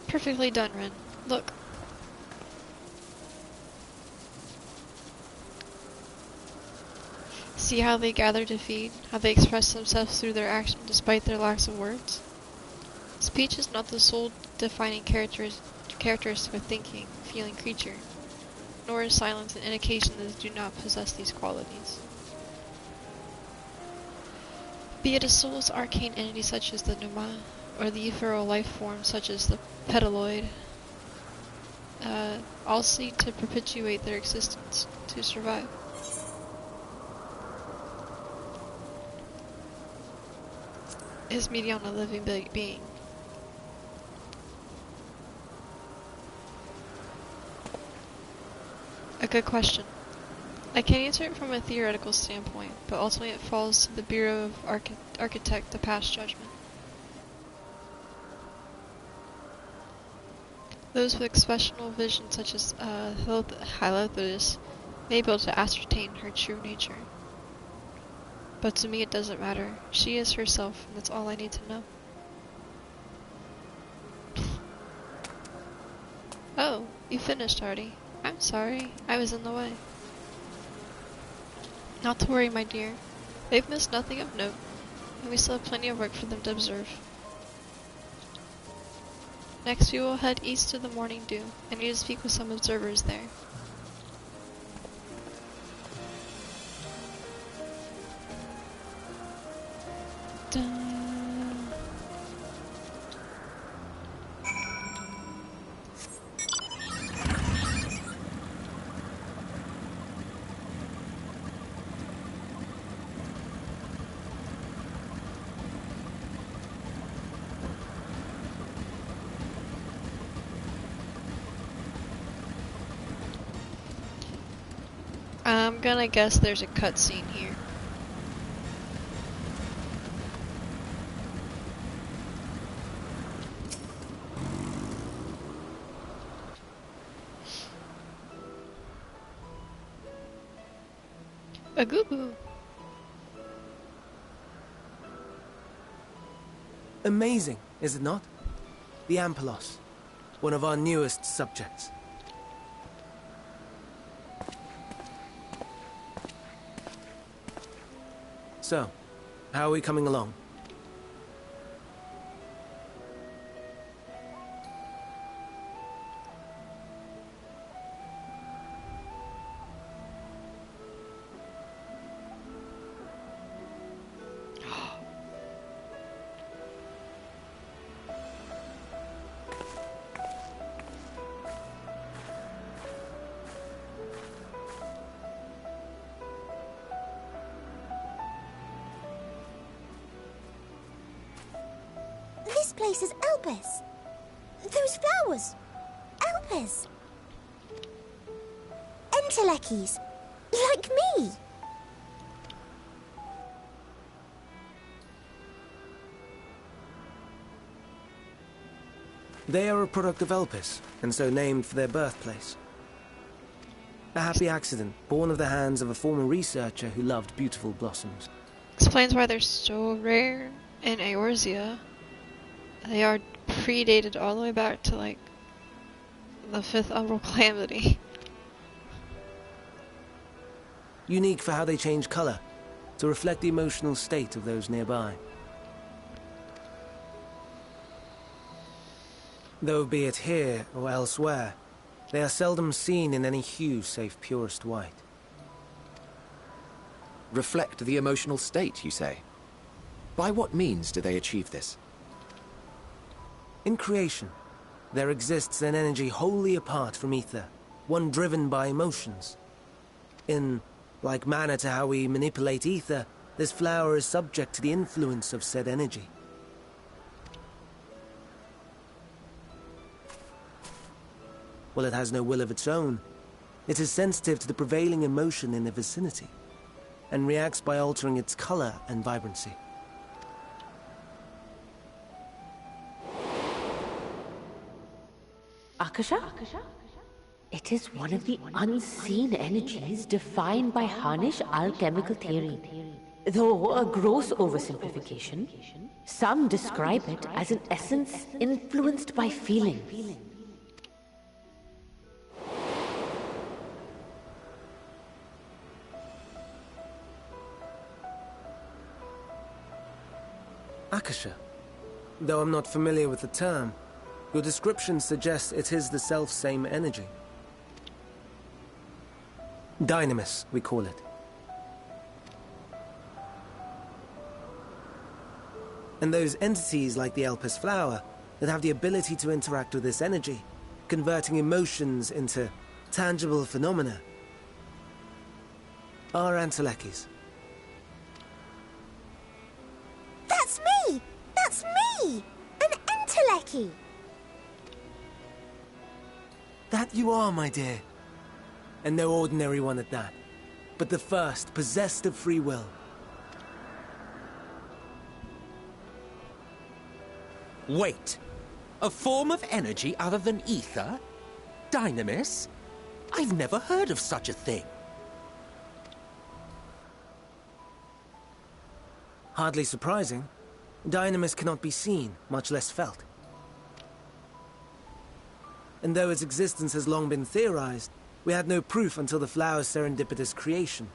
Perfectly done, Ren. Look. See how they gather to feed, how they express themselves through their action despite their lacks of words? Speech is not the sole defining characteristic of thinking, feeling creature, nor is silence an indication that they do not possess these qualities. Be it a soul's arcane entity such as the Pneuma, or the ethereal life form such as the Petaloid, all seek to perpetuate their existence, to survive. Is meeting on a living being. A good question. I can answer it from a theoretical standpoint, but ultimately it falls to the Bureau of Architect to pass judgment. Those with exceptional vision such as Hylotheus may be able to ascertain her true nature. But to me it doesn't matter. She is herself, and that's all I need to know. Oh, you finished already. I'm sorry, I was in the way. Not to worry, my dear. They've missed nothing of note, and we still have plenty of work for them to observe. Next we will head east to the Morning Dew. I need to speak with some observers there. I'm gonna guess there's a cutscene here. A goo-goo. Amazing, is it not? The Ampelos, one of our newest subjects. So, how are we coming along? This place is Elpis. Those flowers. Elpis. Entelekis. Like me. They are a product of Elpis, and so named for their birthplace. A happy accident, born of the hands of a former researcher who loved beautiful blossoms. Explains why they're so rare in Eorzea. They are predated all the way back to, like, the 5th Umbral Calamity. Unique for how they change color, to reflect the emotional state of those nearby. Though be it here or elsewhere, they are seldom seen in any hue save purest white. Reflect the emotional state, you say? By what means do they achieve this? In creation, there exists an energy wholly apart from ether, one driven by emotions. In like manner to how we manipulate ether, this flower is subject to the influence of said energy. While it has no will of its own, it is sensitive to the prevailing emotion in the vicinity, and reacts by altering its color and vibrancy. Akasha? It is one of the unseen energies defined by Harnish alchemical theory. Though a gross oversimplification, some describe it as an essence influenced by feeling. Akasha. Though I'm not familiar with the term, your description suggests it is the self-same energy. Dynamis, we call it. And those entities like the Elpis flower that have the ability to interact with this energy, converting emotions into tangible phenomena, are Antelekis. That's me! That's me! An Enteleki! That you are, my dear. And no ordinary one at that, but the first possessed of free will. Wait. A form of energy other than ether? Dynamis? I've never heard of such a thing. Hardly surprising. Dynamis cannot be seen, much less felt. And though its existence has long been theorized, we had no proof until the flower's serendipitous creation.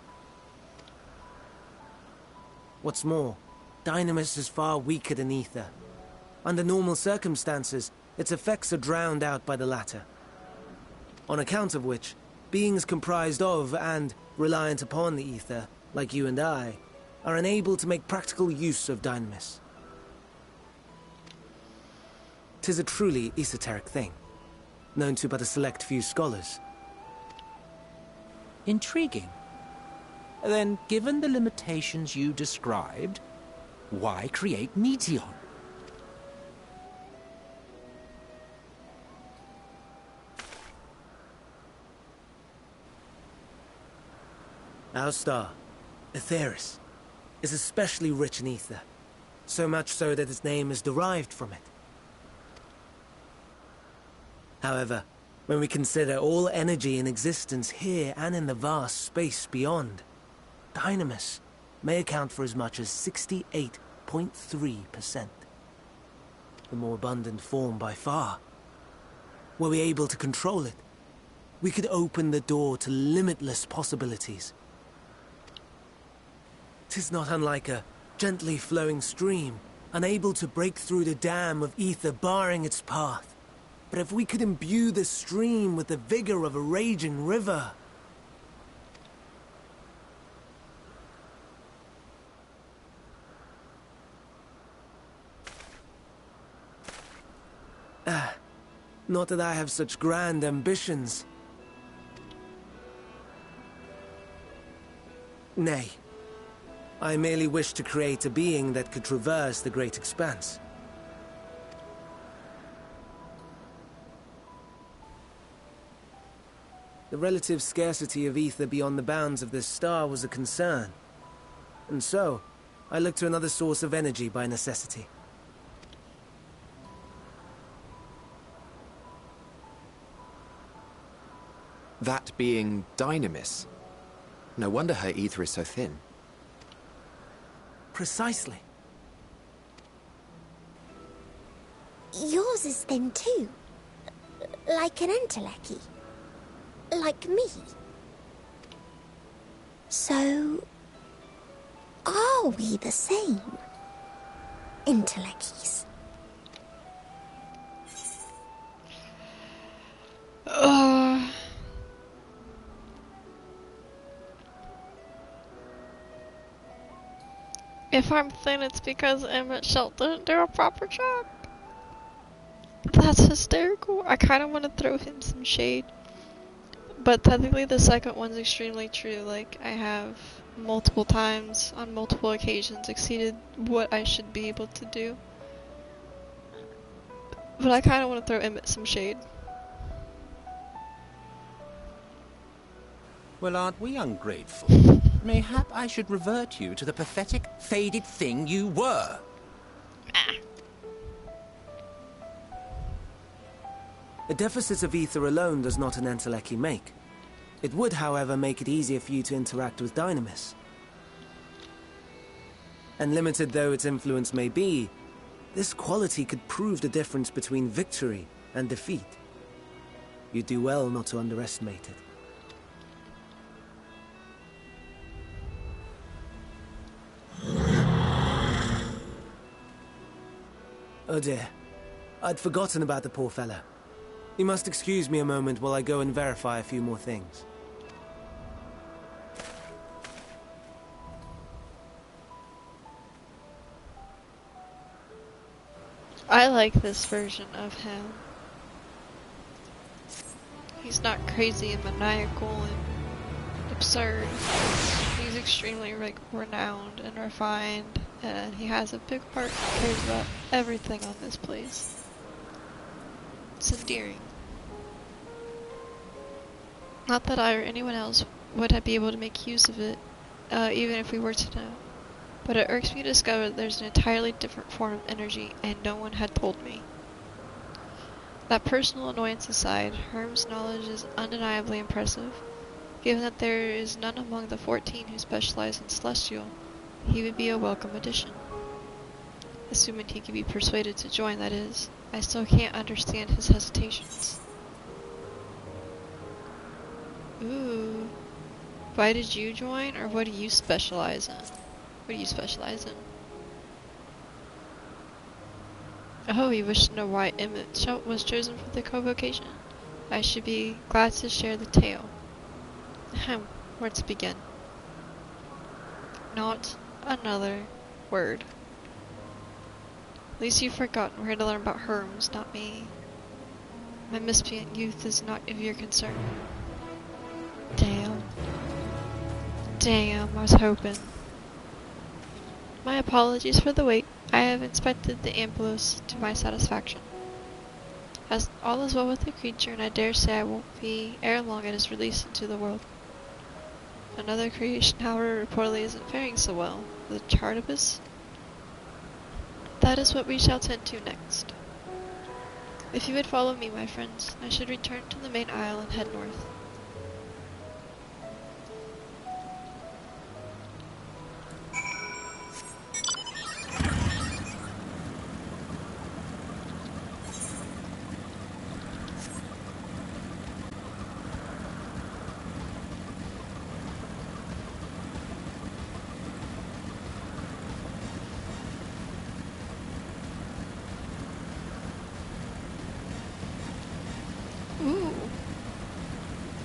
What's more, Dynamis is far weaker than ether. Under normal circumstances, its effects are drowned out by the latter. On account of which, beings comprised of and reliant upon the ether, like you and I, are unable to make practical use of Dynamis. 'Tis a truly esoteric thing, known to but a select few scholars. Intriguing. Then, given the limitations you described, why create Meteon? Our star, Aetheris, is especially rich in ether, so much so that its name is derived from it. However, when we consider all energy in existence here and in the vast space beyond, Dynamis may account for as much as 68.3%. The more abundant form by far. Were we able to control it, we could open the door to limitless possibilities. 'Tis not unlike a gently flowing stream, unable to break through the dam of ether barring its path. But if we could imbue the stream with the vigor of a raging river... Not that I have such grand ambitions. Nay. I merely wish to create a being that could traverse the great expanse. The relative scarcity of ether beyond the bounds of this star was a concern. And so, I looked to another source of energy by necessity. That being Dynamis. No wonder her ether is so thin. Precisely. Yours is thin too. Like an Enteleki. Like me. So... are we the same? Entelekis. If I'm thin, it's because Emmett Shelt didn't do a proper job. That's hysterical. I kind of want to throw him some shade. But technically the second one's extremely true. Like, I have multiple times, on multiple occasions, exceeded what I should be able to do. But I kind of want to throw Emmett some shade. Well, aren't we ungrateful? Mayhap I should revert you to the pathetic, faded thing you were. A deficit of ether alone does not an Enteleki make. It would, however, make it easier for you to interact with Dynamis. And limited though its influence may be, this quality could prove the difference between victory and defeat. You do well not to underestimate it. Oh dear. I'd forgotten about the poor fella. You must excuse me a moment while I go and verify a few more things. I like this version of him. He's not crazy and maniacal and absurd. He's extremely renowned and refined, and he has a big heart and cares about everything on this place. It's endearing. Not that I or anyone else would be able to make use of it, even if we were to know. But it irks me to discover that there's an entirely different form of energy, and no one had told me. That personal annoyance aside, Herm's knowledge is undeniably impressive. Given that there is none among the 14 who specialize in Celestial, he would be a welcome addition. Assuming he could be persuaded to join, that is. I still can't understand his hesitations. Ooh. Why did you join, or what do you specialize in? What do you specialize in? Oh, you wish to know why Emmett was chosen for the convocation? I should be glad to share the tale. Ahem, where to begin? Not another word. At least you've forgotten we're here to learn about Herms, not me. My miscreant youth is not of your concern. Damn. Damn, I was hoping. My apologies for the wait. I have inspected the ambulance to my satisfaction. As all is well with the creature, and I dare say I won't be ere long it is released into the world. Another creation, however, reportedly isn't faring so well. The Chartibus? That is what we shall tend to next. If you would follow me, my friends, I should return to the main aisle and head north. Ooh.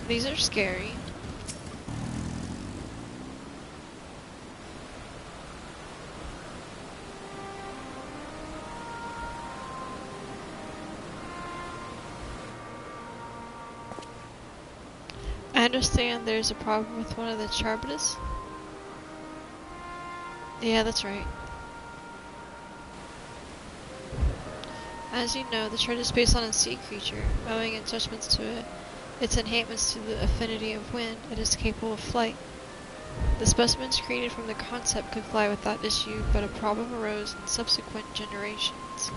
These are scary. I understand there's a problem with one of the Chartibus. Yeah, that's right. As you know, the chart is based on a sea creature. Owing its judgments to its enhancements to the affinity of wind, it is capable of flight. The specimens created from the concept could fly without issue, but a problem arose in subsequent generations.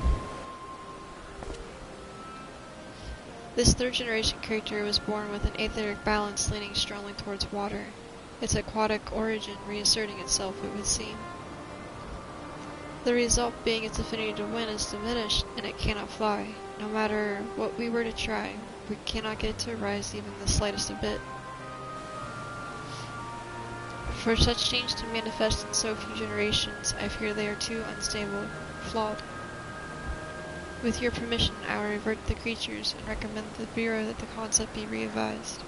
This third generation character was born with an etheric balance leaning strongly towards water, its aquatic origin reasserting itself, it would seem. The result being its affinity to wind is diminished, and it cannot fly. No matter what we were to try, we cannot get it to rise even the slightest bit. For such change to manifest in so few generations, I fear they are too unstable, flawed. With your permission, I will revert the creatures and recommend the Bureau that the concept be revised.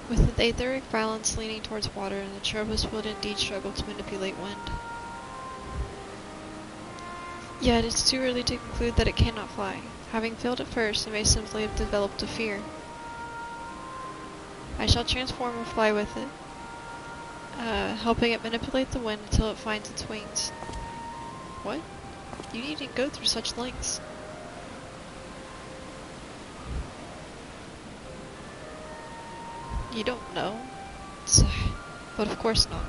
With the etheric balance leaning towards water, the Chartibus would indeed struggle to manipulate wind. Yet it's too early to conclude that it cannot fly. Having failed at first, it may simply have developed a fear. I shall transform and fly with it, helping it manipulate the wind until it finds its wings. What? You needn't go through such lengths. You don't know? But of course not.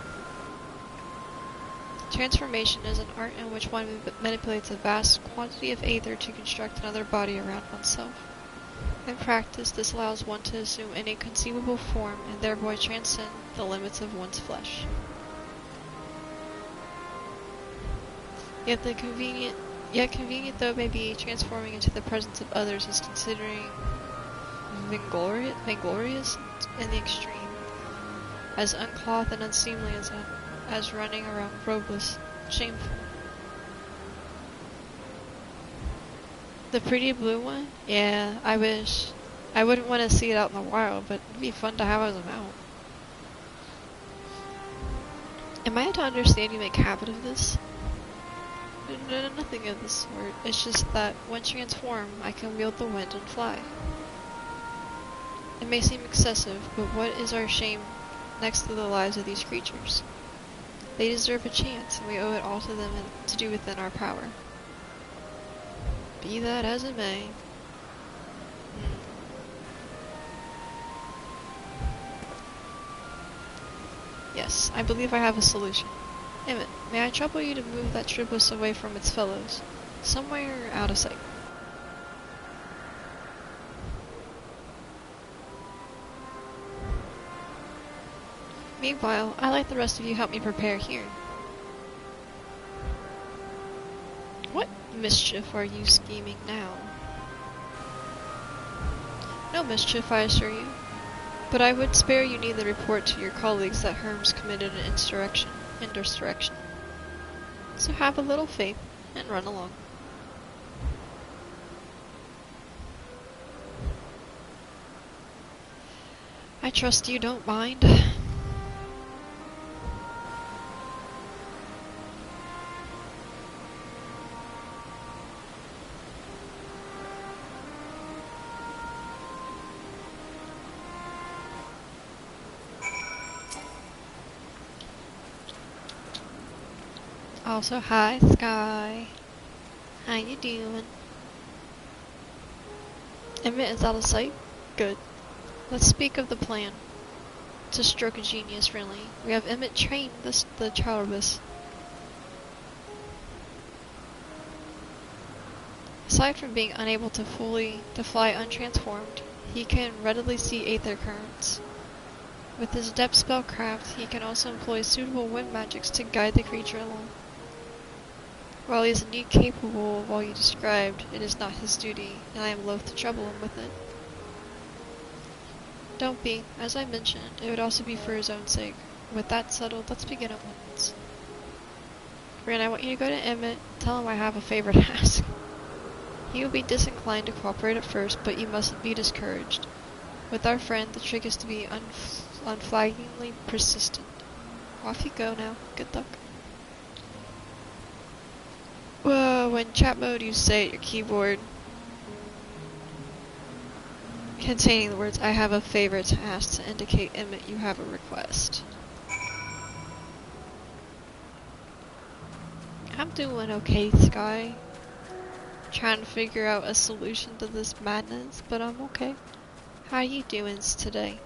Transformation is an art in which one manipulates a vast quantity of aether to construct another body around oneself. In practice, this allows one to assume any conceivable form and thereby transcend the limits of one's flesh. Yet convenient though it may be, transforming into the presence of others is considering vainglorious in the extreme, as unclothed and unseemly as running around robeless. Shameful. The pretty blue one? Yeah, I wish. I wouldn't want to see it out in the wild, but it'd be fun to have as a mount. Am I to understand you make habit of this? No, nothing of the sort. It's just that when transformed, I can wield the wind and fly. It may seem excessive, but what is our shame next to the lives of these creatures? They deserve a chance, and we owe it all to them to do within our power. Be that as it may. Yes, I believe I have a solution. Emmett, may I trouble you to move that Tribus away from its fellows? Somewhere out of sight. Meanwhile, I'd like the rest of you help me prepare here. What mischief are you scheming now? No mischief, I assure you. But I would spare you neither report to your colleagues that Herms committed an insurrection. So have a little faith and run along. I trust you don't mind. Also, hi, Sky. How you doing? Emmett is out of sight? Good. Let's speak of the plan. To stroke a genius, really. We have Emmett train the Charibus. Aside from being unable to fly untransformed, he can readily see aether currents. With his adept spellcraft, he can also employ suitable wind magics to guide the creature along. While he is indeed capable of all you described, it is not his duty, and I am loath to trouble him with it. Don't be. As I mentioned, it would also be for his own sake. With that settled, let's begin at once. Ren, I want you to go to Emmett, tell him I have a favor to ask. He will be disinclined to cooperate at first, but you mustn't be discouraged. With our friend, the trick is to be unflaggingly persistent. Off you go now. Good luck. Well, when chat mode you say at your keyboard containing the words I have a favor to ask to indicate Emmett you have a request. I'm doing okay, Sky. Trying to figure out a solution to this madness, but I'm okay. How are you doing today?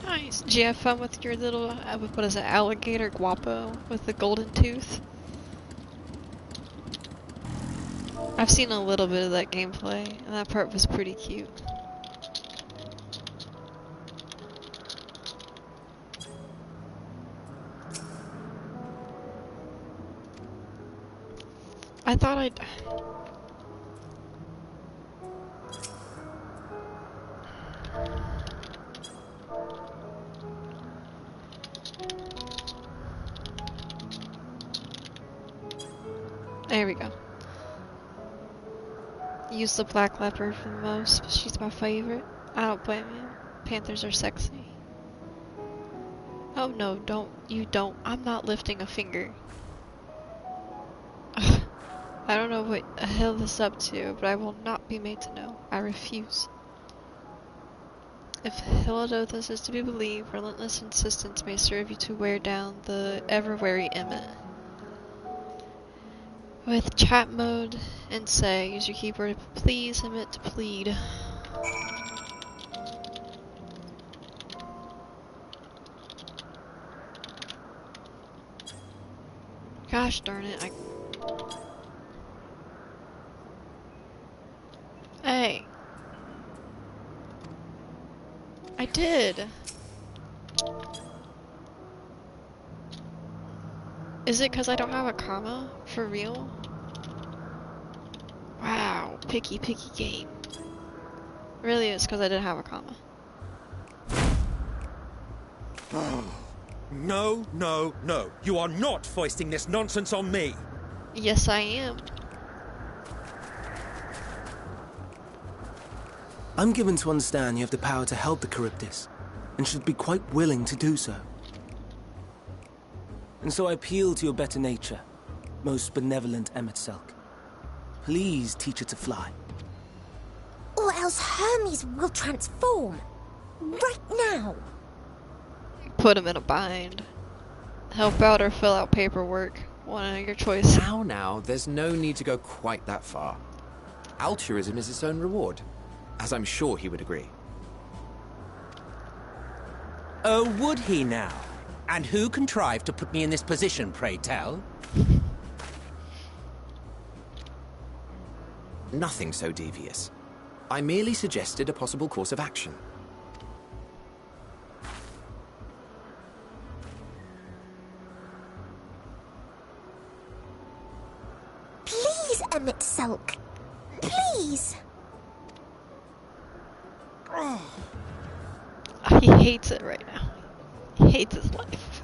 Nice. Did you have fun with your little, what is it, alligator guapo with the golden tooth? I've seen a little bit of that gameplay, and that part was pretty cute. I thought I'd... There we go. Use the black leopard for the most. She's my favorite. I don't blame you. Panthers are sexy. Oh no, don't. I'm not lifting a finger. I don't know what the hell this is up to, but I will not be made to know. I refuse. If Helodotus is to be believed, relentless insistence may serve you to wear down the ever-wary Emmett. With chat mode and say, use your keyboard to please Emmett to plead. Gosh darn it, Hey. I did. Is it because I don't have a comma? For real? Wow, picky game. Really, it's because I didn't have a comma. No, no, no. You are not foisting this nonsense on me. Yes, I am. I'm given to understand you have the power to help the Charybdis, and should be quite willing to do so. And so I appeal to your better nature, most benevolent Emet-Selch. Please teach her to fly. Or else Hermes will transform. Right now. Put him in a bind. Help out or fill out paperwork. One of your choice. Now, there's no need to go quite that far. Altruism is its own reward, as I'm sure he would agree. Oh, would he now? And who contrived to put me in this position, pray tell? Nothing so devious. I merely suggested a possible course of action. Please, Emet-Selch. Please. He hates it right now. He hates his life.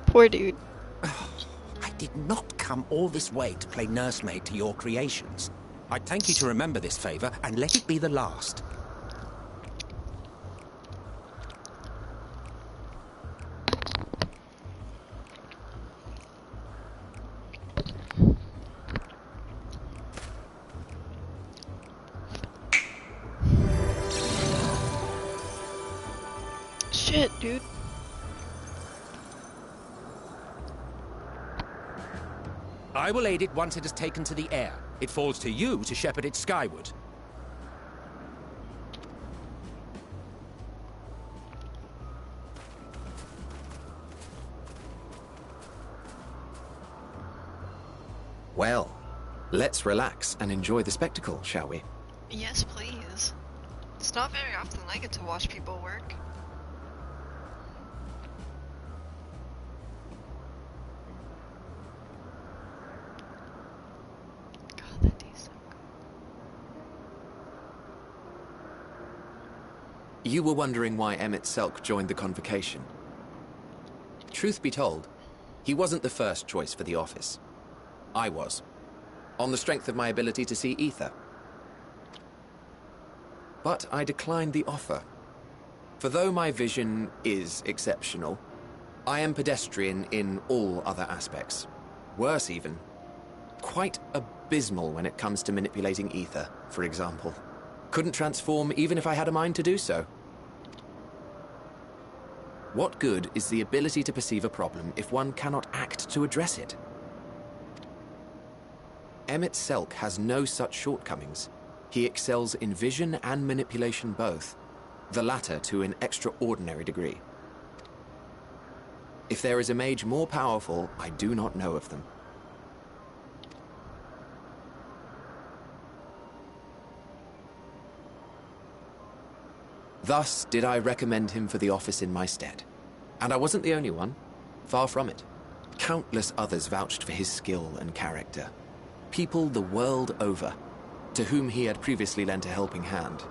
Poor dude. I did not come all this way to play nursemaid to your creations. I'd thank you to remember this favor and let it be the last. Shit, dude. I will aid it once it has taken to the air. It falls to you to shepherd it skyward. Well, let's relax and enjoy the spectacle, shall we? Yes, please. It's not very often I get to watch people work. You were wondering why Emet-Selch joined the convocation. Truth be told, he wasn't the first choice for the office. I was, on the strength of my ability to see ether. But I declined the offer. For though my vision is exceptional, I am pedestrian in all other aspects. Worse even, quite abysmal when it comes to manipulating ether, for example. Couldn't transform even if I had a mind to do so. What good is the ability to perceive a problem if one cannot act to address it? Emet-Selch has no such shortcomings. He excels in vision and manipulation both, the latter to an extraordinary degree. If there is a mage more powerful, I do not know of them. Thus did I recommend him for the office in my stead. And I wasn't the only one. Far from it. Countless others vouched for his skill and character. People the world over, to whom he had previously lent a helping hand.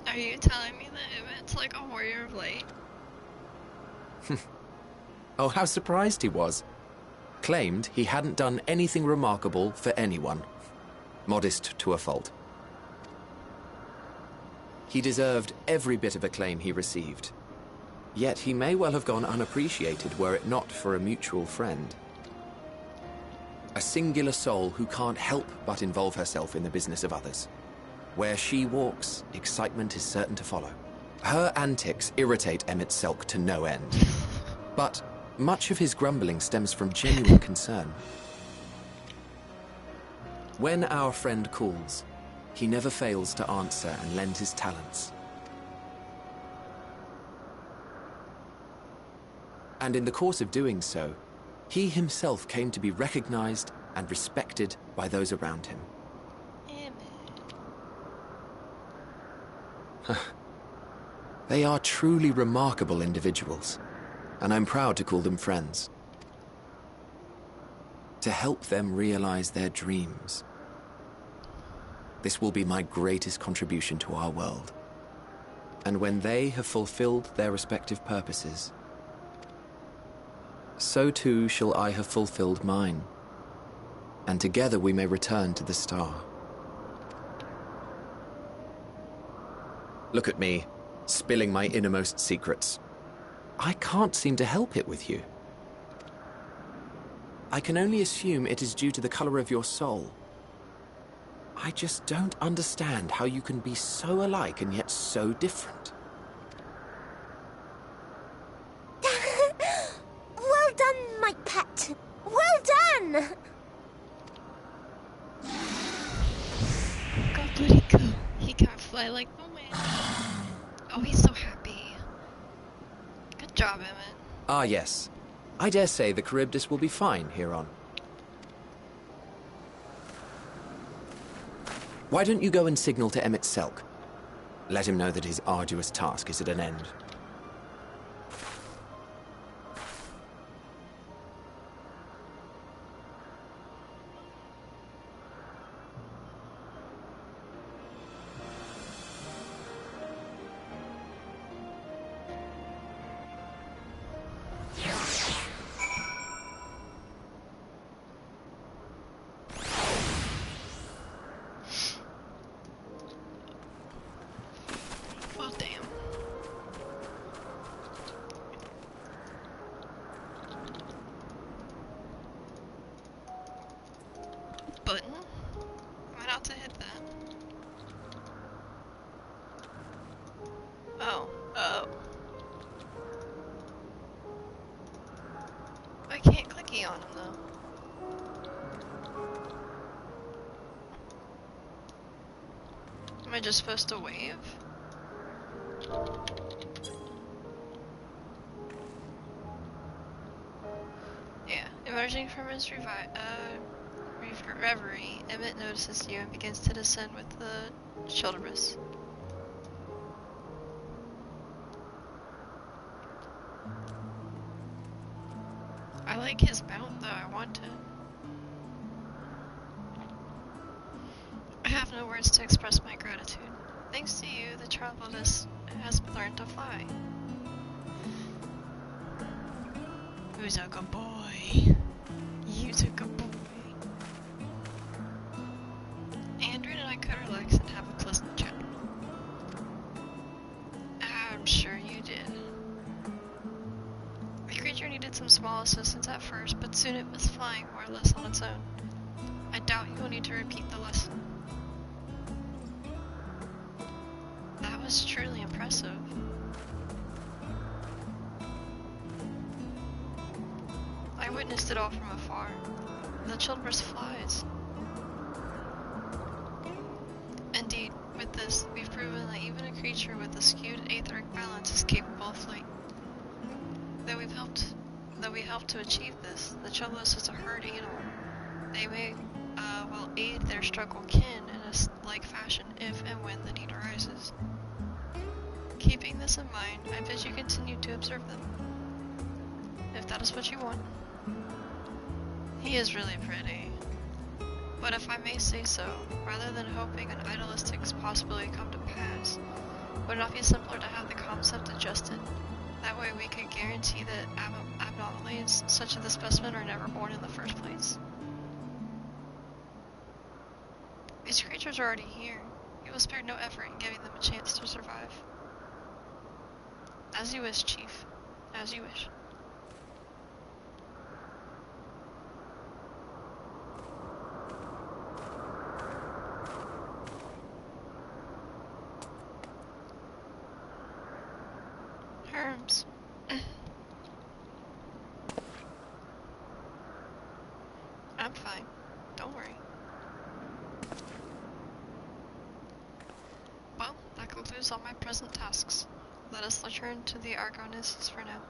Are you telling me that Emmett's like a warrior of light? Oh, how surprised he was. Claimed he hadn't done anything remarkable for anyone. Modest to a fault. He deserved every bit of acclaim he received. Yet he may well have gone unappreciated were it not for a mutual friend. A singular soul who can't help but involve herself in the business of others. Where she walks, excitement is certain to follow. Her antics irritate Emet-Selch to no end. But much of his grumbling stems from genuine concern. When our friend calls, he never fails to answer and lend his talents. And in the course of doing so, He himself came to be recognized and respected by those around him. They are truly remarkable individuals, and I'm proud to call them friends. To help them realize their dreams. This will be my greatest contribution to our world. And when they have fulfilled their respective purposes, so too shall I have fulfilled mine, and together we may return to the star. Look at me, spilling my innermost secrets. I can't seem to help it with you. I can only assume it is due to the color of your soul. I just don't understand how you can be so alike and yet so different. Well done, my pet. Well done! God, where'd he go? He can't fly like no man. Oh, he's so happy. Good job, Emmett. Ah, yes. I dare say the Charybdis will be fine here on. Why don't you go and signal to Emmett Selk? Let him know that his arduous task is at an end. Well, damn. Button? Went out to hit that. Oh. I can't clicky on him though. Am I just supposed to wave? Yeah, emerging from his reverie, Emmett notices you and begins to descend with the Childress. I like his mount though, I want it. I have no words to express my gratitude. Thanks to you, the traveleress has learned to fly. Who's a good boy? You's a good boy. Andrew and I could relax and have a pleasant chat. I'm sure you did. The creature needed some small assistance at first, but soon it was flying more or less on its own. I doubt you will need to repeat the lesson. That was truly impressive. I witnessed it all from afar. The Childress flies. Indeed, with this, we've proven that even a creature with a skewed etheric balance is capable of flight. Though we helped to achieve this, the Childress is a herd animal. They may well aid their struggle kin in a like fashion if and when the need arises. Keeping this in mind, I bid you continue to observe them, if that is what you want. He is really pretty. But if I may say so, rather than hoping an idealistic possibility come to pass, would it not be simpler to have the concept adjusted? That way we could guarantee that abnormalities such as the specimen are never born in the first place. These creatures are already here. You will spare no effort in giving them a chance to survive. As you wish, Chief. As you wish. Herms. I'm fine. Don't worry. Well, that concludes all my present tasks. Let us return to the Argonists for now.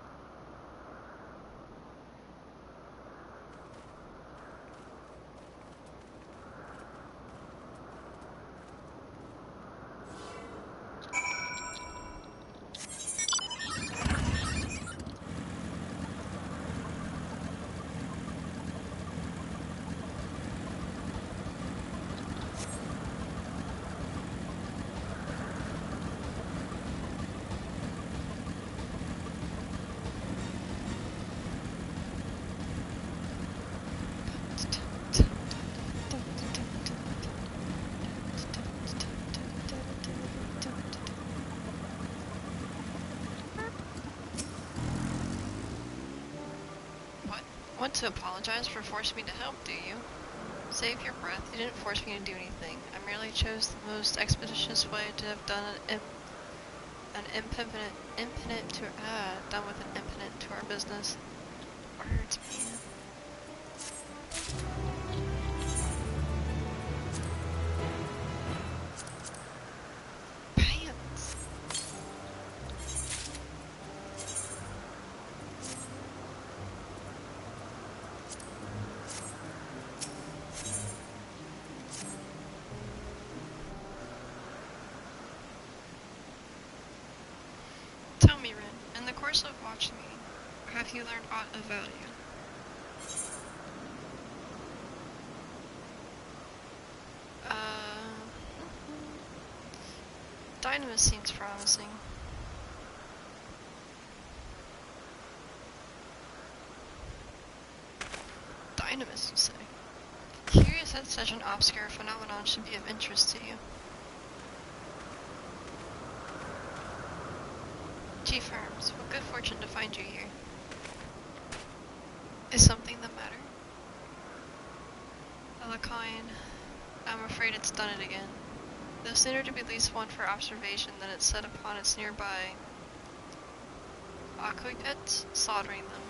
Want to apologize for forcing me to help, do you? Save your breath. You didn't force me to do anything. I merely chose the most expeditious way to have done done with an impenet to our business. Words, man. Pants. Tell me, Ren, in the course of watching me, have you learned aught of value? Dynamis seems promising. Dynamis, you say? Curious that such an obscure phenomenon should be of interest to you. Chief Herms, what good fortune to find you here. Is something the matter? Alacoin, I'm afraid it's done it again. No sooner to release one for observation than it's set upon its nearby aqueducts, slaughtering them.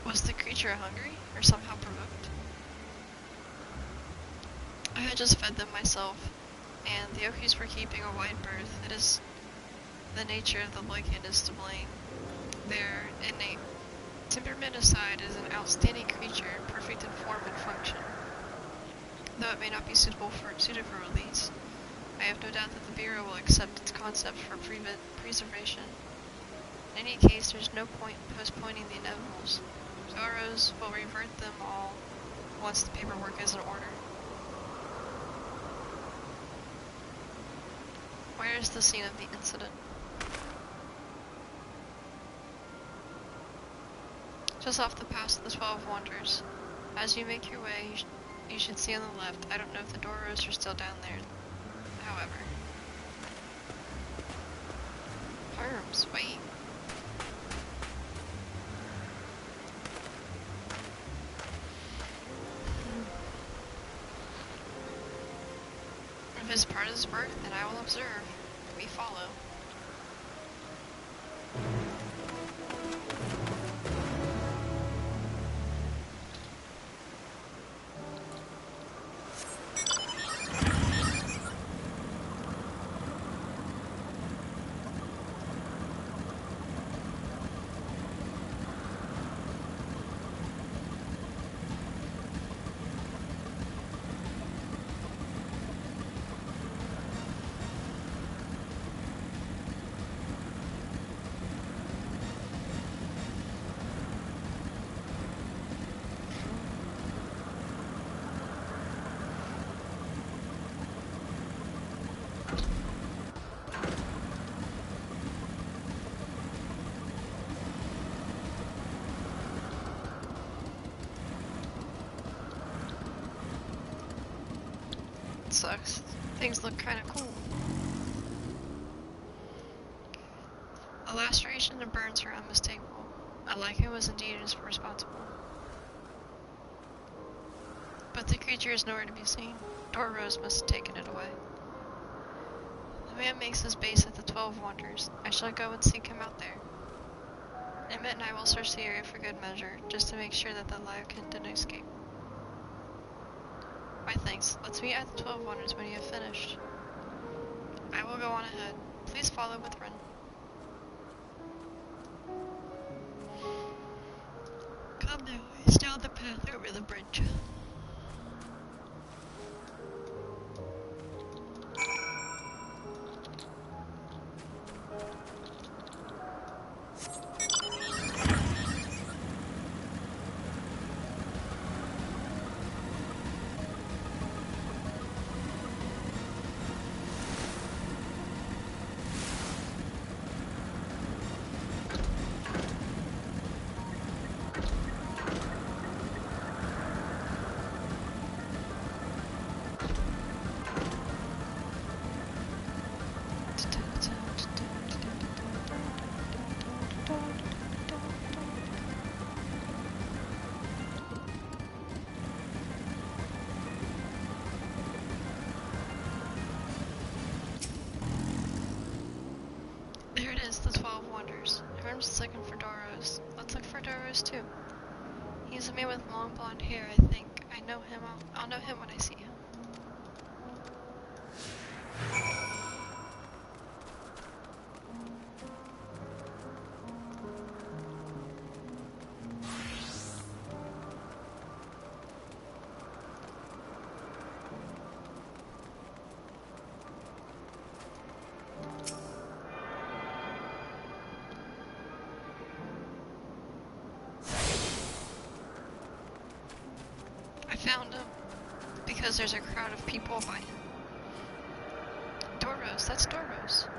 Was the creature hungry, or somehow provoked? I had just fed them myself, and the Okies were keeping a wide berth. It is the nature of the Lycan is to blame. Their innate temperament aside, is an outstanding creature, perfect in form and function. Though it may not be suited for release, I have no doubt that the Bureau will accept its concept for preservation. In any case, there's no point in postponing the inevitables. Zoros will revert them all once the paperwork is in order. Where is the scene of the incident? Just off the pass of the 12 Wonders. As you make your way, you should see on the left. I don't know if the Doros are still down there. However. Herms, wait. If it's part of his work, then I will observe. We follow. Sucks. Things look kinda cool. A laceration and burns are unmistakable. A Lycan was indeed responsible. But the creature is nowhere to be seen. Doros must have taken it away. The man makes his base at the 12 Wonders. I shall go and seek him out there. Emmett and I will search the area for good measure, just to make sure that the Lycan didn't escape. My thanks. Let's meet at the 12 Wonders when you have finished. I will go on ahead. Please follow with Ren. Come now, it's down the path over the bridge. Worm's is looking for Doros. Let's look for Doros too. He's a man with long blonde hair, I think. I know him. I'll know him when I see him. Found him because there's a crowd of people by him. Doros, that's Doros.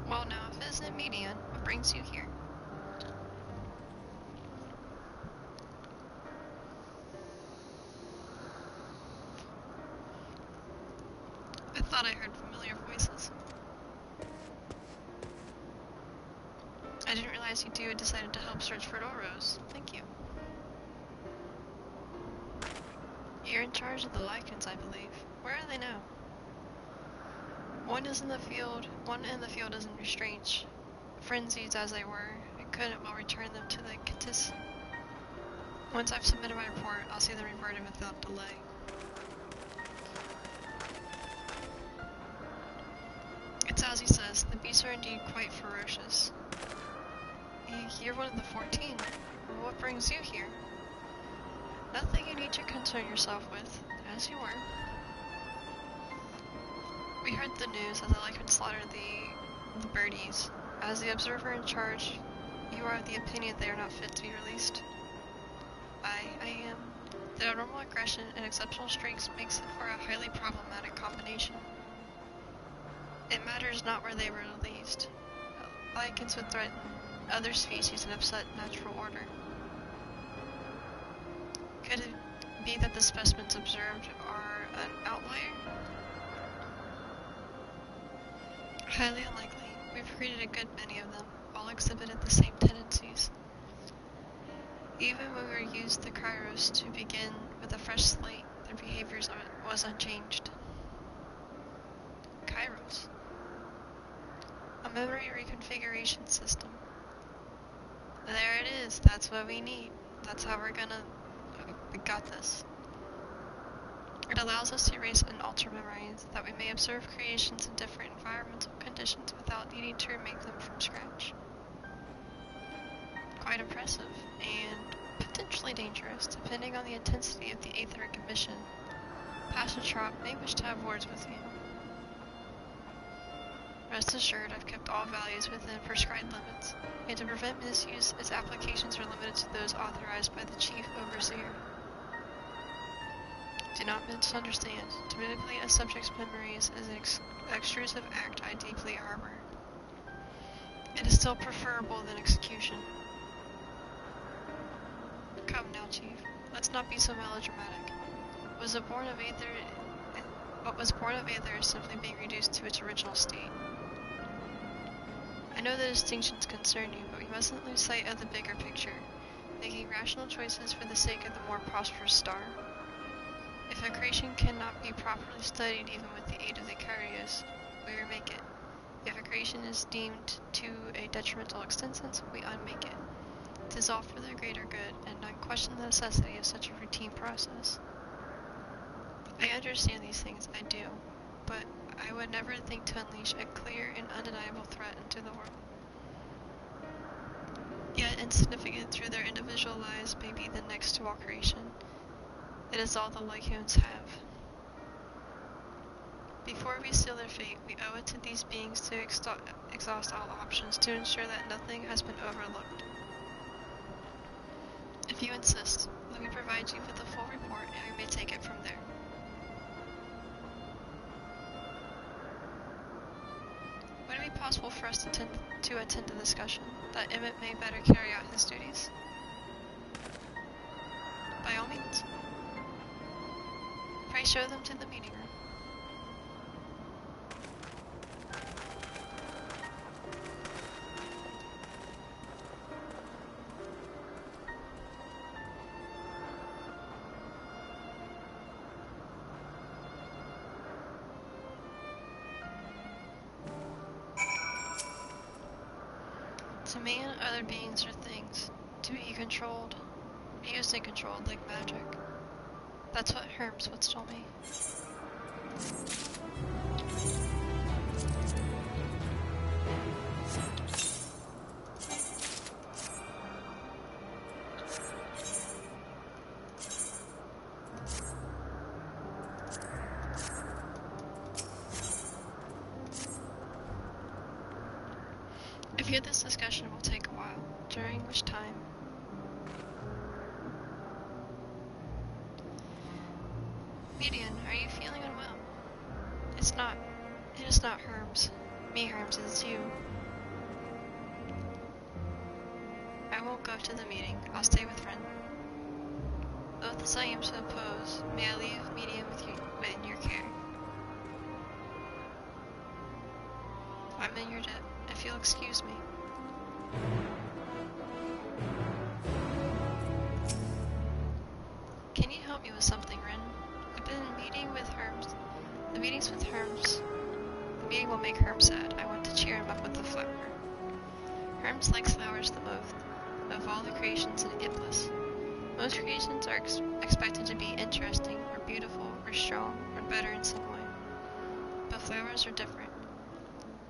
Well, now, if it isn't Median, what brings you here? I thought I heard familiar voices. I didn't realize you two had decided to help search for Doros. Thank you. You're in charge of the Lycans, I believe. Where are they now? One in the field isn't restrained. Frenzied as they were, I couldn't well return them to the Kittis. Once I've submitted my report, I'll see them reverted without delay. It's as he says, the beasts are indeed quite ferocious. You're one of the 14. Well, what brings you here? Nothing you need to concern yourself with, as you were. We heard the news that the Lycans slaughtered the birdies. As the observer in charge, you are of the opinion they are not fit to be released. I am. Their normal aggression and exceptional strengths makes it for a highly problematic combination. It matters not where they were released. Lycans would threaten other species and upset natural order. Could it be that the specimens observed are an outlier? Highly unlikely. We've created a good many of them, all exhibited the same tendencies. Even when we used the Kairos to begin with a fresh slate, their behaviors was unchanged. Kairos? A memory reconfiguration system. There it is, that's what we need. That's how we got this. It allows us to erase and alter memories, that we may observe creations in different environmental conditions without needing to remake them from scratch. Quite impressive, and potentially dangerous, depending on the intensity of the aetheric emission. Passatrop may wish to have words with you. Rest assured, I've kept all values within prescribed limits, and to prevent misuse, its applications are limited to those authorized by the Chief Overseer. Do not misunderstand. To manipulate a subject's memories is an extrusive act I deeply harbor. It is still preferable than execution. Come now, Chief. Let's not be so melodramatic. What was born of Aether is simply being reduced to its original state. I know the distinctions concern you, but we mustn't lose sight of the bigger picture, making rational choices for the sake of the more prosperous star. If a creation cannot be properly studied even with the aid of the Kyrios, we remake it. If a creation is deemed to a detrimental existence, we unmake it. 'Tis all for the greater good, and none question the necessity of such a routine process. I understand these things, I do, but I would never think to unleash a clear and undeniable threat into the world. Yet insignificant through their individual lives may be the next to all creation. It is all the Lycans have. Before we seal their fate, we owe it to these beings to exhaust all options to ensure that nothing has been overlooked. If you insist, let me provide you with a full report and we may take it from there. Would it be possible for us to attend a discussion, that Emmett may better carry out his duties? By all means. Pray show them to the meeting room. To man, other beings or things. To be controlled. Used and controlled like magic. That's what Herms once told me. I fear this discussion will take a while, during which time Median, are you feeling unwell? It is not Herms. Me, Herms, it's you. I won't go to the meeting. I'll stay with Ren. Both as I am to oppose, may I leave Median with you in your care? I'm in your debt. If you'll excuse me. Can you help me with something, Ren? I've been meeting with Herms. The meetings with Herms. The meeting will make Herms sad. I want to cheer him up with a flower. Herms likes flowers the most of all the creations in Iblis. Most creations are expected to be interesting, or beautiful, or strong, or better in some way. But flowers are different.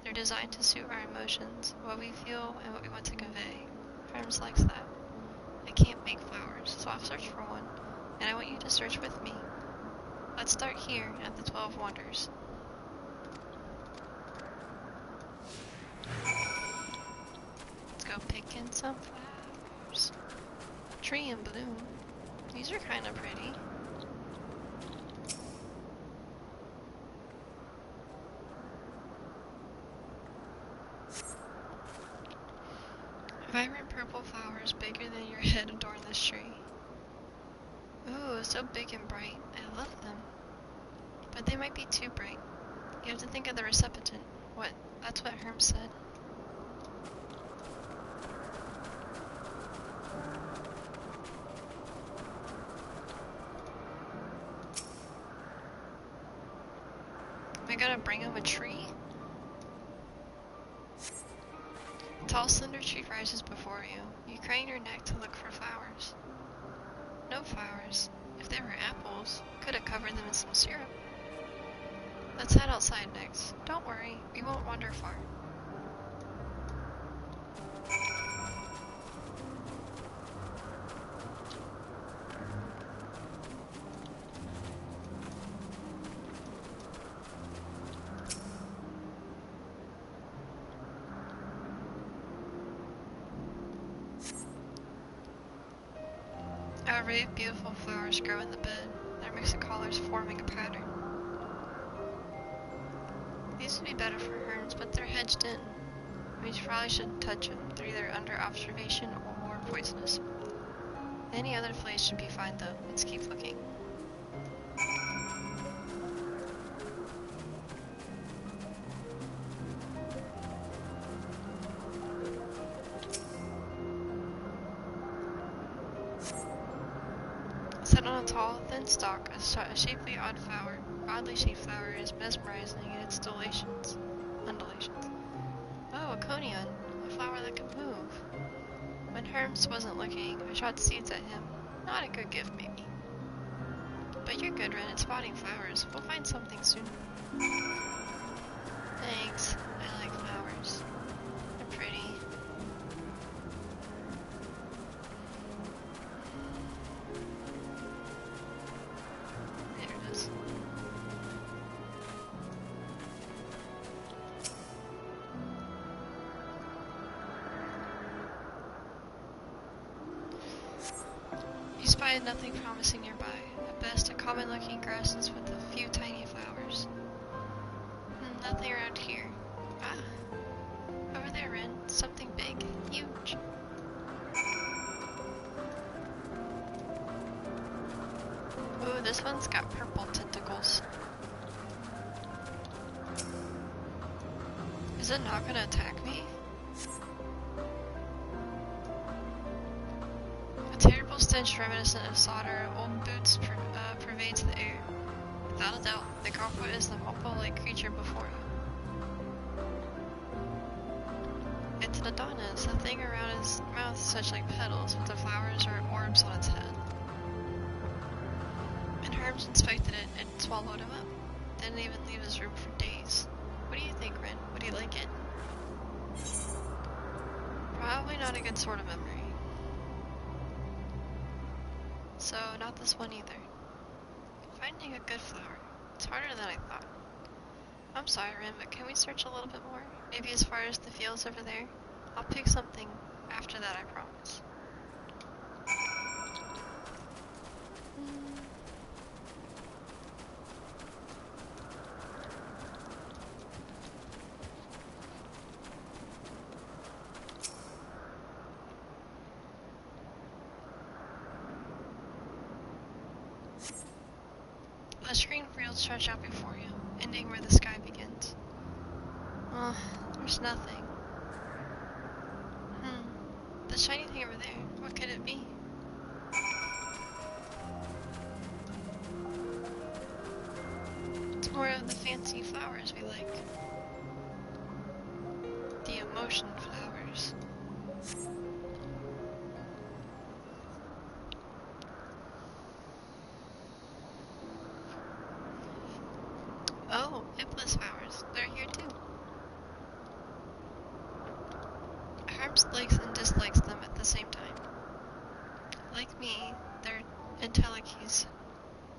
They're designed to suit our emotions, what we feel, and what we want to convey. Herms likes that. I can't make flowers, so I'll search for one, and I want you to search with me. Let's start here at the 12 Wonders. Let's go picking some flowers. Tree in bloom. These are kind of pretty. Vibrant purple flowers bigger than your head adorn this tree. Ooh, so big and bright. I love them. But they might be too bright. You have to think of the recipient. What? That's what Herm said. Am I gonna bring him a tree? A tall, slender tree rises before you. You crane your neck to look for flowers. No flowers. If they were apples, could have covered them in some syrup. Let's head outside next. Don't worry, we won't wander far. An array of beautiful flowers grow in the bed, their mix of colors forming a pattern. These would be better for Herms, but they're hedged in. We probably shouldn't touch them. They're either under observation or poisonous. Any other place should be fine though. Let's keep looking. Set on a tall, thin stalk, a shapely oddly shaped flower is mesmerizing in its undulations. Oh, a conion, a flower that can move. When Herms wasn't looking, I shot seeds at him. Not a good gift, maybe. But you're good, Ren, at spotting flowers. We'll find something soon. Thanks. I like flowers. They're pretty. There it is. You spied nothing promising nearby. At best, a common-looking grasses with a few tiny flowers. Nothing around here. Ah. Over there, Ren. Something big. Huge. Ooh, this one's got purple tentacles. Is it not gonna attack me? A terrible stench reminiscent of solder, old boots pervades the air. Without a doubt, the Garpa is the moppo-like creature before you. It's the Madonna's. The thing around his mouth is such like petals, but the flowers are orbs on its head. And Herms inspected it and swallowed him up. Didn't even leave his room for days. What do you think, Ren? Would he like it? Probably not a good sort of memory. So, not this one either. Finding a good flower. It's harder than I thought. I'm sorry, Ren, but can we search a little bit more? Maybe as far as the fields over there? I'll pick something after that, I promise. The green fields stretch out before you, ending where the sky begins. Oh, there's nothing. The shiny thing over there, what could it be? It's more of the fancy flowers we like. The emotion flowers. Oh, Iblis flowers. They're here too. Herms likes and dislikes them at the same time. Like me, they're entelechy.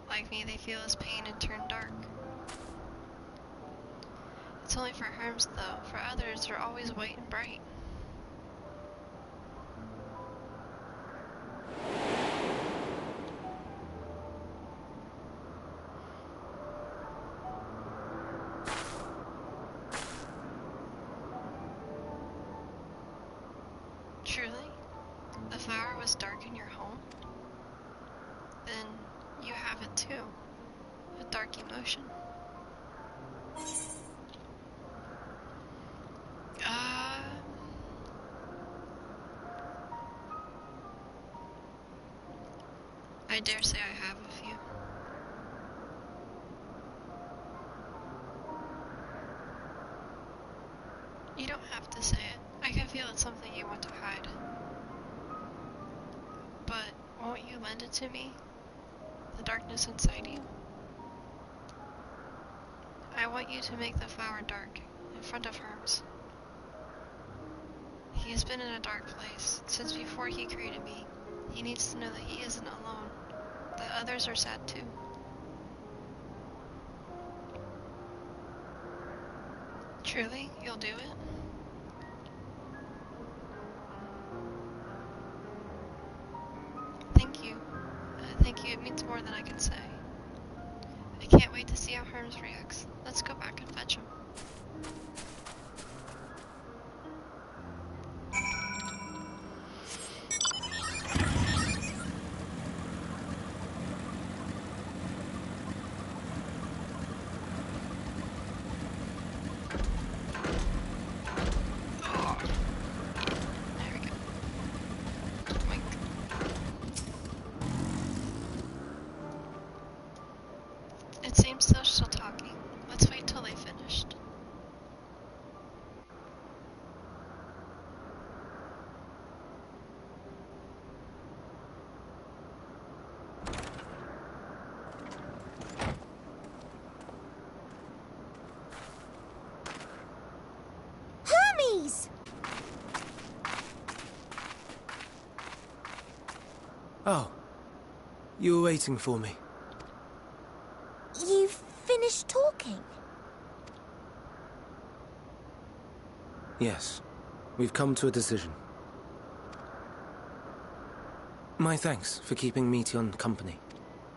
Like me, they feel his pain and turn dark. It's only for Herms though. For others, they're always white and bright. Truly? The flower was dark in your home? Then you have it too. A dark emotion. I dare say I have a few. You don't have to say it. I can feel it's something you want to hide. But won't you lend it to me? The darkness inside you? I want you to make the flower dark, in front of Herms. He has been in a dark place, since before he created me. He needs to know that he isn't alone, that others are sad too. Truly, you'll do it? Thank you. Thank you, it means more than I can say. I can't wait to see how Herms reacts. Let's go back and fetch him. It seems they're still talking. Let's wait till they finished. Hermes! Oh. You were waiting for me. You've finished talking? Yes. We've come to a decision. My thanks for keeping Meteon company.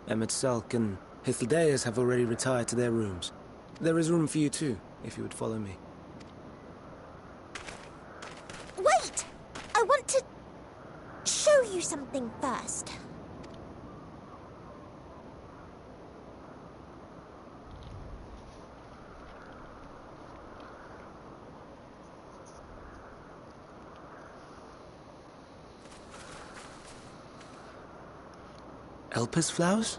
Emmett Selk and Hythlodaeus have already retired to their rooms. There is room for you too, if you would follow me. Wait! I want to show you something first. Elpis flowers?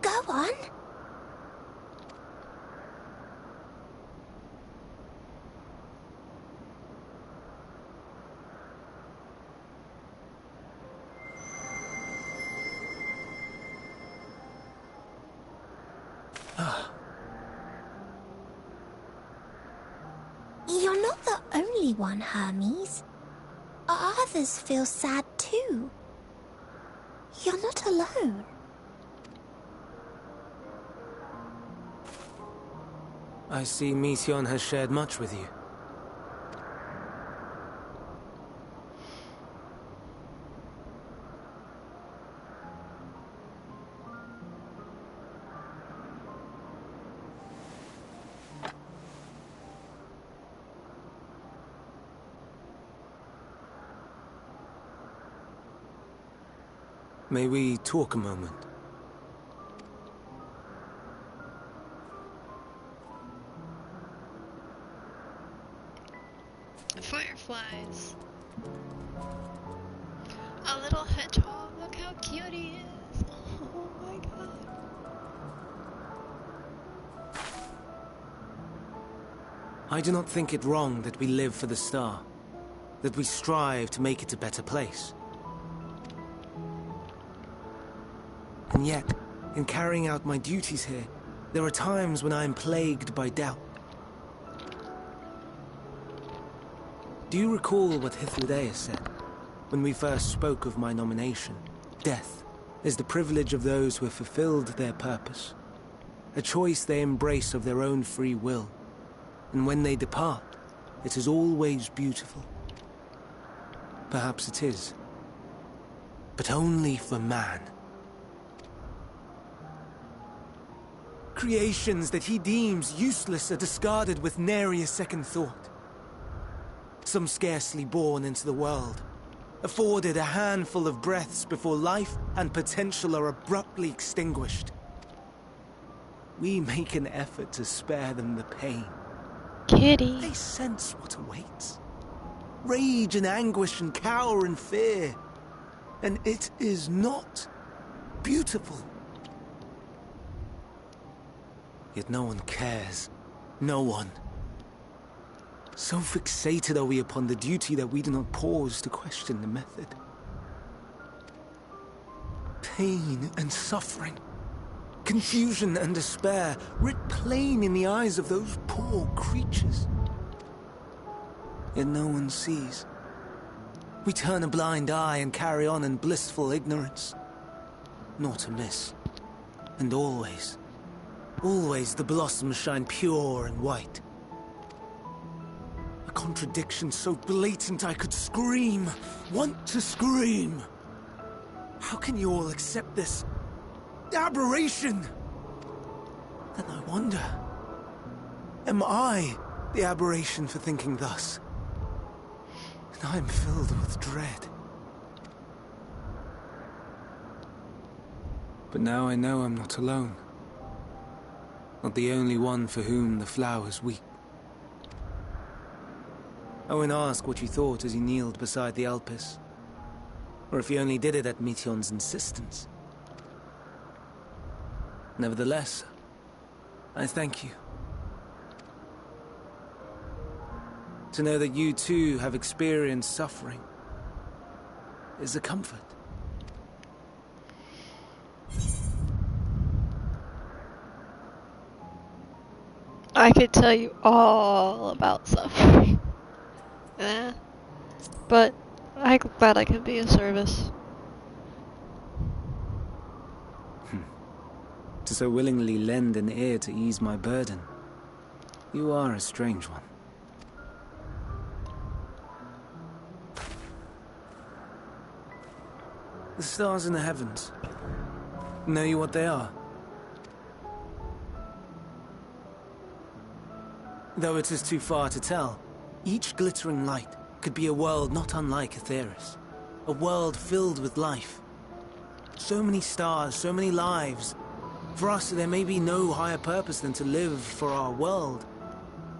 Go on. You're not the only one, Hermes. Others feel sad too. You're not alone. I see Meteion has shared much with you. May we talk a moment? Fireflies. A little hedgehog. Look how cute he is. Oh my god. I do not think it wrong that we live for the star, that we strive to make it a better place. And yet, in carrying out my duties here, there are times when I am plagued by doubt. Do you recall what Hythlodaeus said when we first spoke of my nomination? Death is the privilege of those who have fulfilled their purpose, a choice they embrace of their own free will, and when they depart, it is always beautiful. Perhaps it is, but only for man. Creations that he deems useless are discarded with nary a second thought. Some scarcely born into the world, afforded a handful of breaths before life and potential are abruptly extinguished. We make an effort to spare them the pain. Kitty. They sense what awaits. Rage and anguish and cower and fear. And it is not beautiful. Yet no one cares. No one. So fixated are we upon the duty that we do not pause to question the method. Pain and suffering, confusion and despair, writ plain in the eyes of those poor creatures. Yet no one sees. We turn a blind eye and carry on in blissful ignorance. Not amiss. And always, always the blossoms shine pure and white. A contradiction so blatant I could scream, want to scream. How can you all accept this aberration? Then I wonder, am I the aberration for thinking thus? And I am filled with dread. But now I know I'm not alone. Not the only one for whom the flowers weep. Owen asked what you thought as he kneeled beside the Alpes, or if he only did it at Meteion's insistence. Nevertheless, I thank you. To know that you too have experienced suffering is a comfort. I could tell you all about suffering. But I'm glad I can be of service. To so willingly lend an ear to ease my burden, you are a strange one. The stars in the heavens. Know you what they are? Though it is too far to tell, each glittering light could be a world not unlike Aetheris. A world filled with life. So many stars, so many lives. For us, there may be no higher purpose than to live for our world.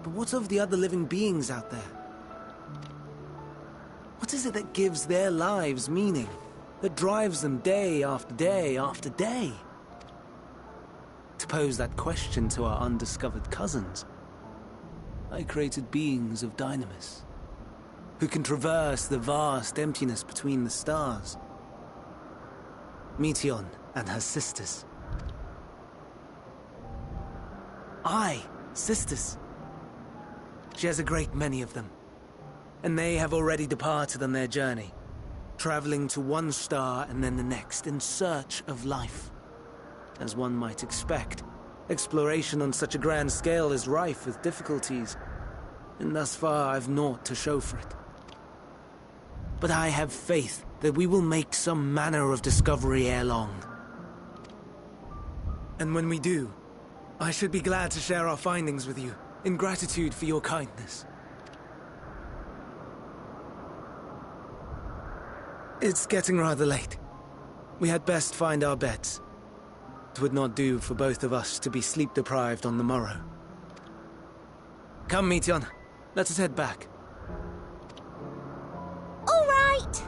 But what of the other living beings out there? What is it that gives their lives meaning? That drives them day after day after day? To pose that question to our undiscovered cousins, I created beings of dynamis, who can traverse the vast emptiness between the stars. Meteion and her sisters. Sisters. She has a great many of them. And they have already departed on their journey, traveling to one star and then the next in search of life. As one might expect, exploration on such a grand scale is rife with difficulties, and thus far I've naught to show for it. But I have faith that we will make some manner of discovery ere long. And when we do, I should be glad to share our findings with you, in gratitude for your kindness. It's getting rather late. We had best find our beds. It would not do for both of us to be sleep-deprived on the morrow. Come, Meteion. Let us head back. All right!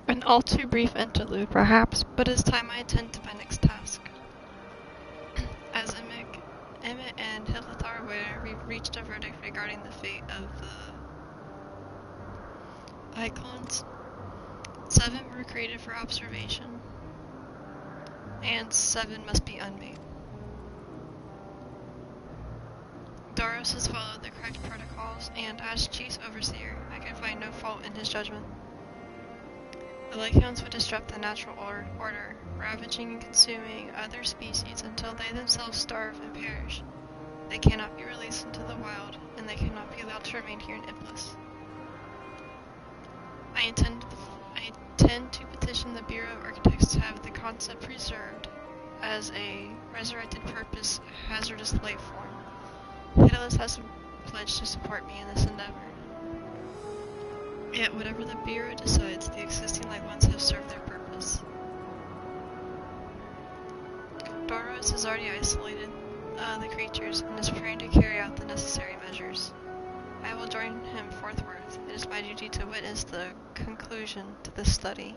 An all too brief interlude, perhaps, but it's time I attend to my next task. As Emmett and Hilith are aware, we've reached a verdict regarding the fate of the icons. 7 were created for observation, and 7 must be unmade. Doros has followed the correct protocols, and as Chief Overseer, I can find no fault in his judgment. The Lycans would disrupt the natural order, ravaging and consuming other species until they themselves starve and perish. They cannot be released into the wild, and they cannot be allowed to remain here in Iblis. I intend to petition the Bureau of Architects to have the concept preserved as a resurrected purpose hazardous life form. Hydalis has pledged to support me in this endeavor. Yet whatever the Bureau decides, the existing light ones have served their purpose. Doros has already isolated the creatures and is preparing to carry out the necessary measures. I will join him forthwith. It is my duty to witness the conclusion to this study.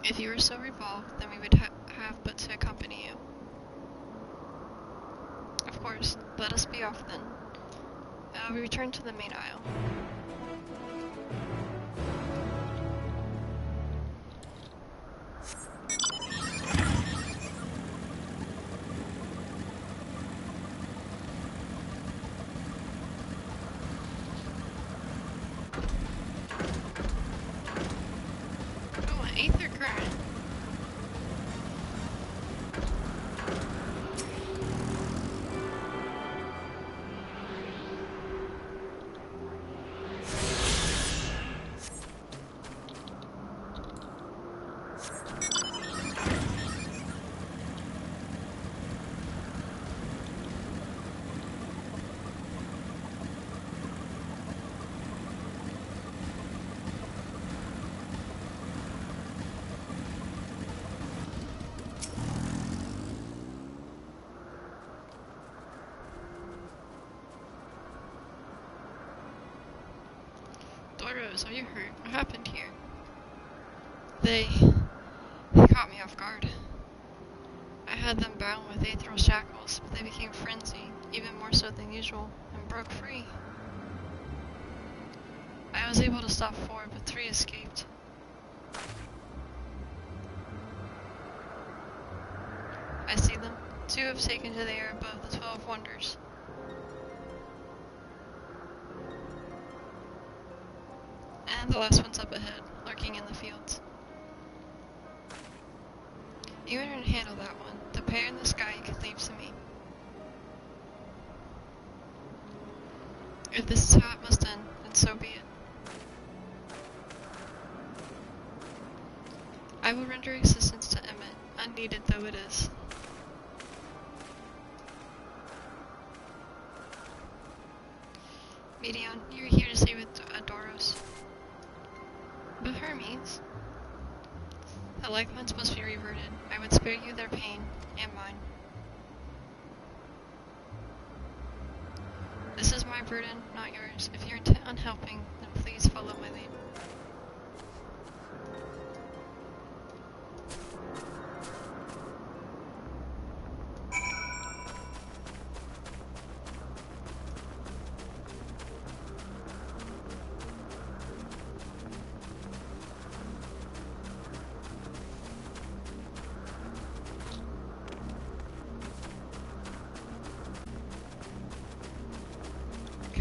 If you are so revolved, then we would have but to accompany you. Of course, let us be off then. We return to the main aisle. Oh, an aether current. Doros, are you hurt? What happened here? They caught me off guard. I had them bound with aetherial shackles, but they became frenzied, even more so than usual, and broke free. I was able to stop 4, but 3 escaped. I see them. 2 have taken to the air above the 12 wonders. And the last one's up ahead, lurking in the fields. You can handle that one. The pair in the sky can leave to me. If this is how it must end, then so be it. I will render assistance to Emmett, needed though it is. Medion, you're here to stay with Adoros. But Hermes, the like ones must be reverted. I would spare you their pain, and mine. This is my burden, not yours. If you're intent on helping, then please follow my lead.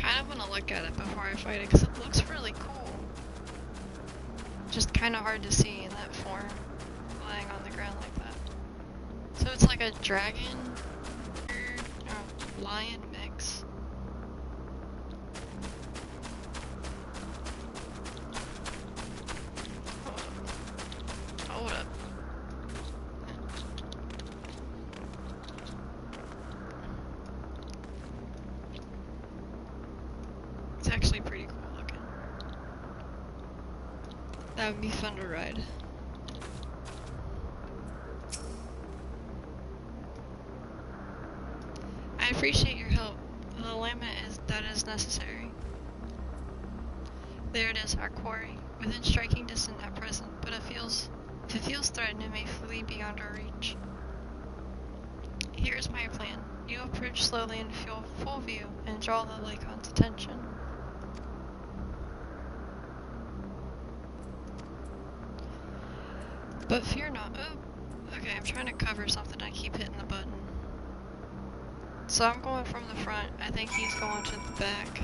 I want to look at it before I fight it because it looks really cool. Just kind of hard to see in that form, lying on the ground like that. So it's like a dragon or lion mix. Hold up. It's actually pretty cool looking. That would be fun to ride. I appreciate your help. The alignment that is necessary. There it is, our quarry, within striking distance at present, but if it feels threatened, it may flee beyond our reach. Here's my plan. You approach slowly in full view and draw the Lycon's attention. But fear not. Oh, okay, I'm trying to cover something. I keep hitting the button. So I'm going from the front. I think he's going to the back.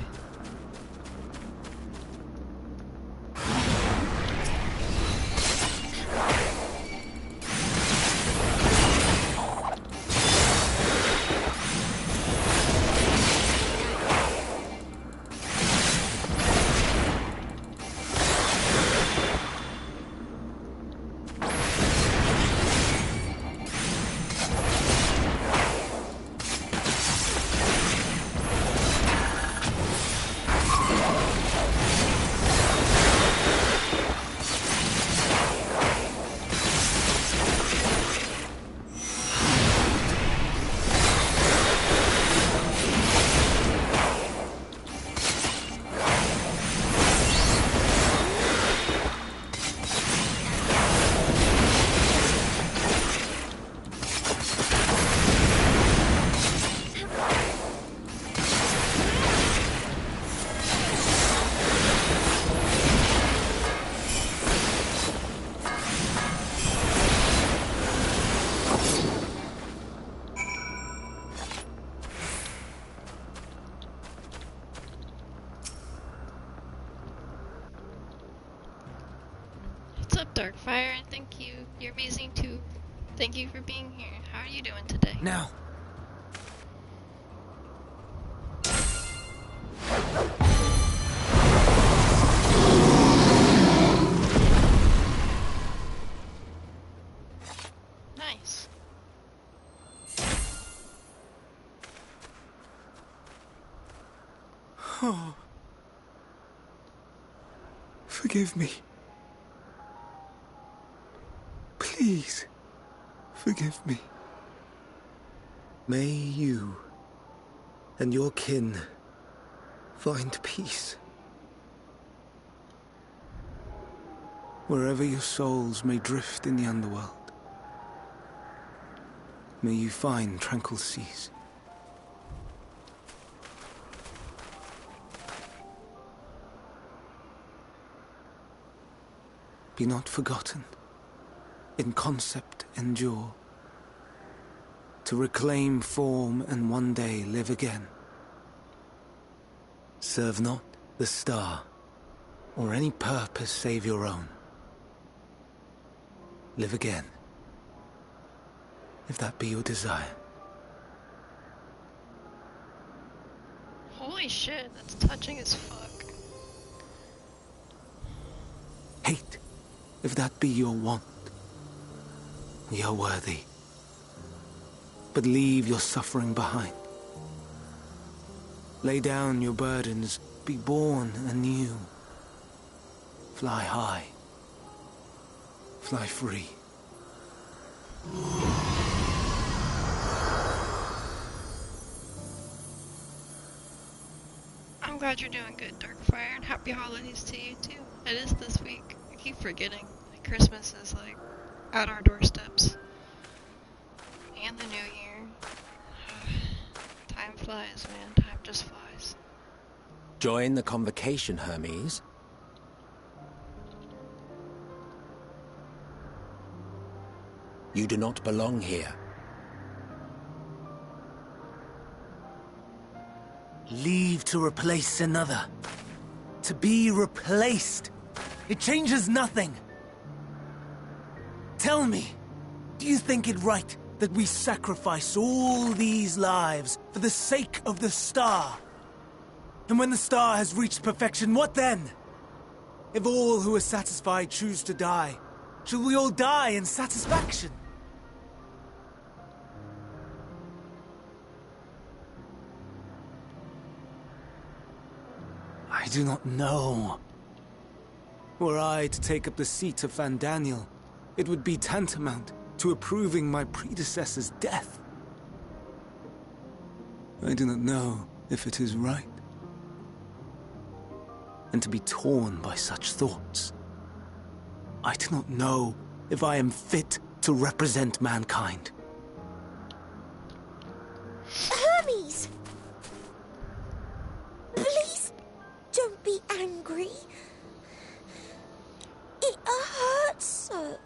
What's up, Darkfire? Thank you. You're amazing too. Thank you for being here. How are you doing today? Now. Nice. Oh. Forgive me. Please, forgive me. May you and your kin find peace. Wherever your souls may drift in the underworld, may you find tranquil seas. Be not forgotten. In concept endure, to reclaim form and one day live again. Serve not the star, or any purpose save your own. Live again, if that be your desire. Holy shit, that's touching as fuck. Hate, if that be your want. You're worthy. But leave your suffering behind. Lay down your burdens, be born anew. Fly high. Fly free. I'm glad you're doing good, Darkfire, and happy holidays to you too. It is this week. I keep forgetting. Christmas is like at our doorsteps. And the new year. Time flies, man. Time just flies. Join the convocation, Hermes. You do not belong here. Leave to replace another. To be replaced. It changes nothing. Tell me, do you think it right that we sacrifice all these lives for the sake of the star? And when the star has reached perfection, what then? If all who are satisfied choose to die, shall we all die in satisfaction? I do not know. Were I to take up the seat of Fandaniel, it would be tantamount to approving my predecessor's death. I do not know if it is right. And to be torn by such thoughts, I do not know if I am fit to represent mankind. Hermes! Please don't be angry. It hurts so.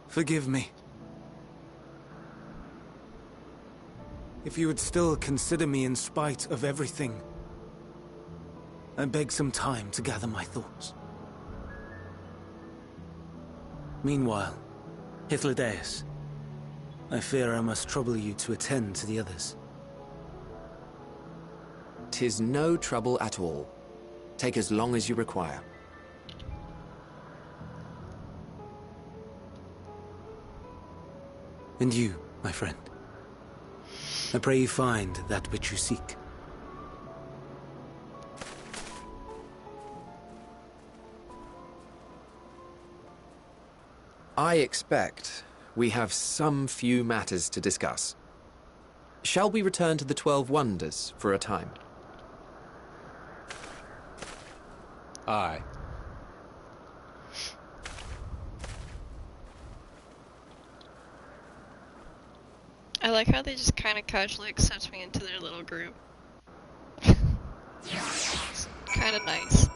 Forgive me. If you would still consider me in spite of everything, I beg some time to gather my thoughts. Meanwhile, Hythlodaeus, I fear I must trouble you to attend to the others. 'Tis no trouble at all. Take as long as you require. And you, my friend, I pray you find that which you seek. I expect we have some few matters to discuss. Shall we return to the 12 Wonders for a time? Aye. I like how they just kind of casually accept me into their little group. It's kind of nice.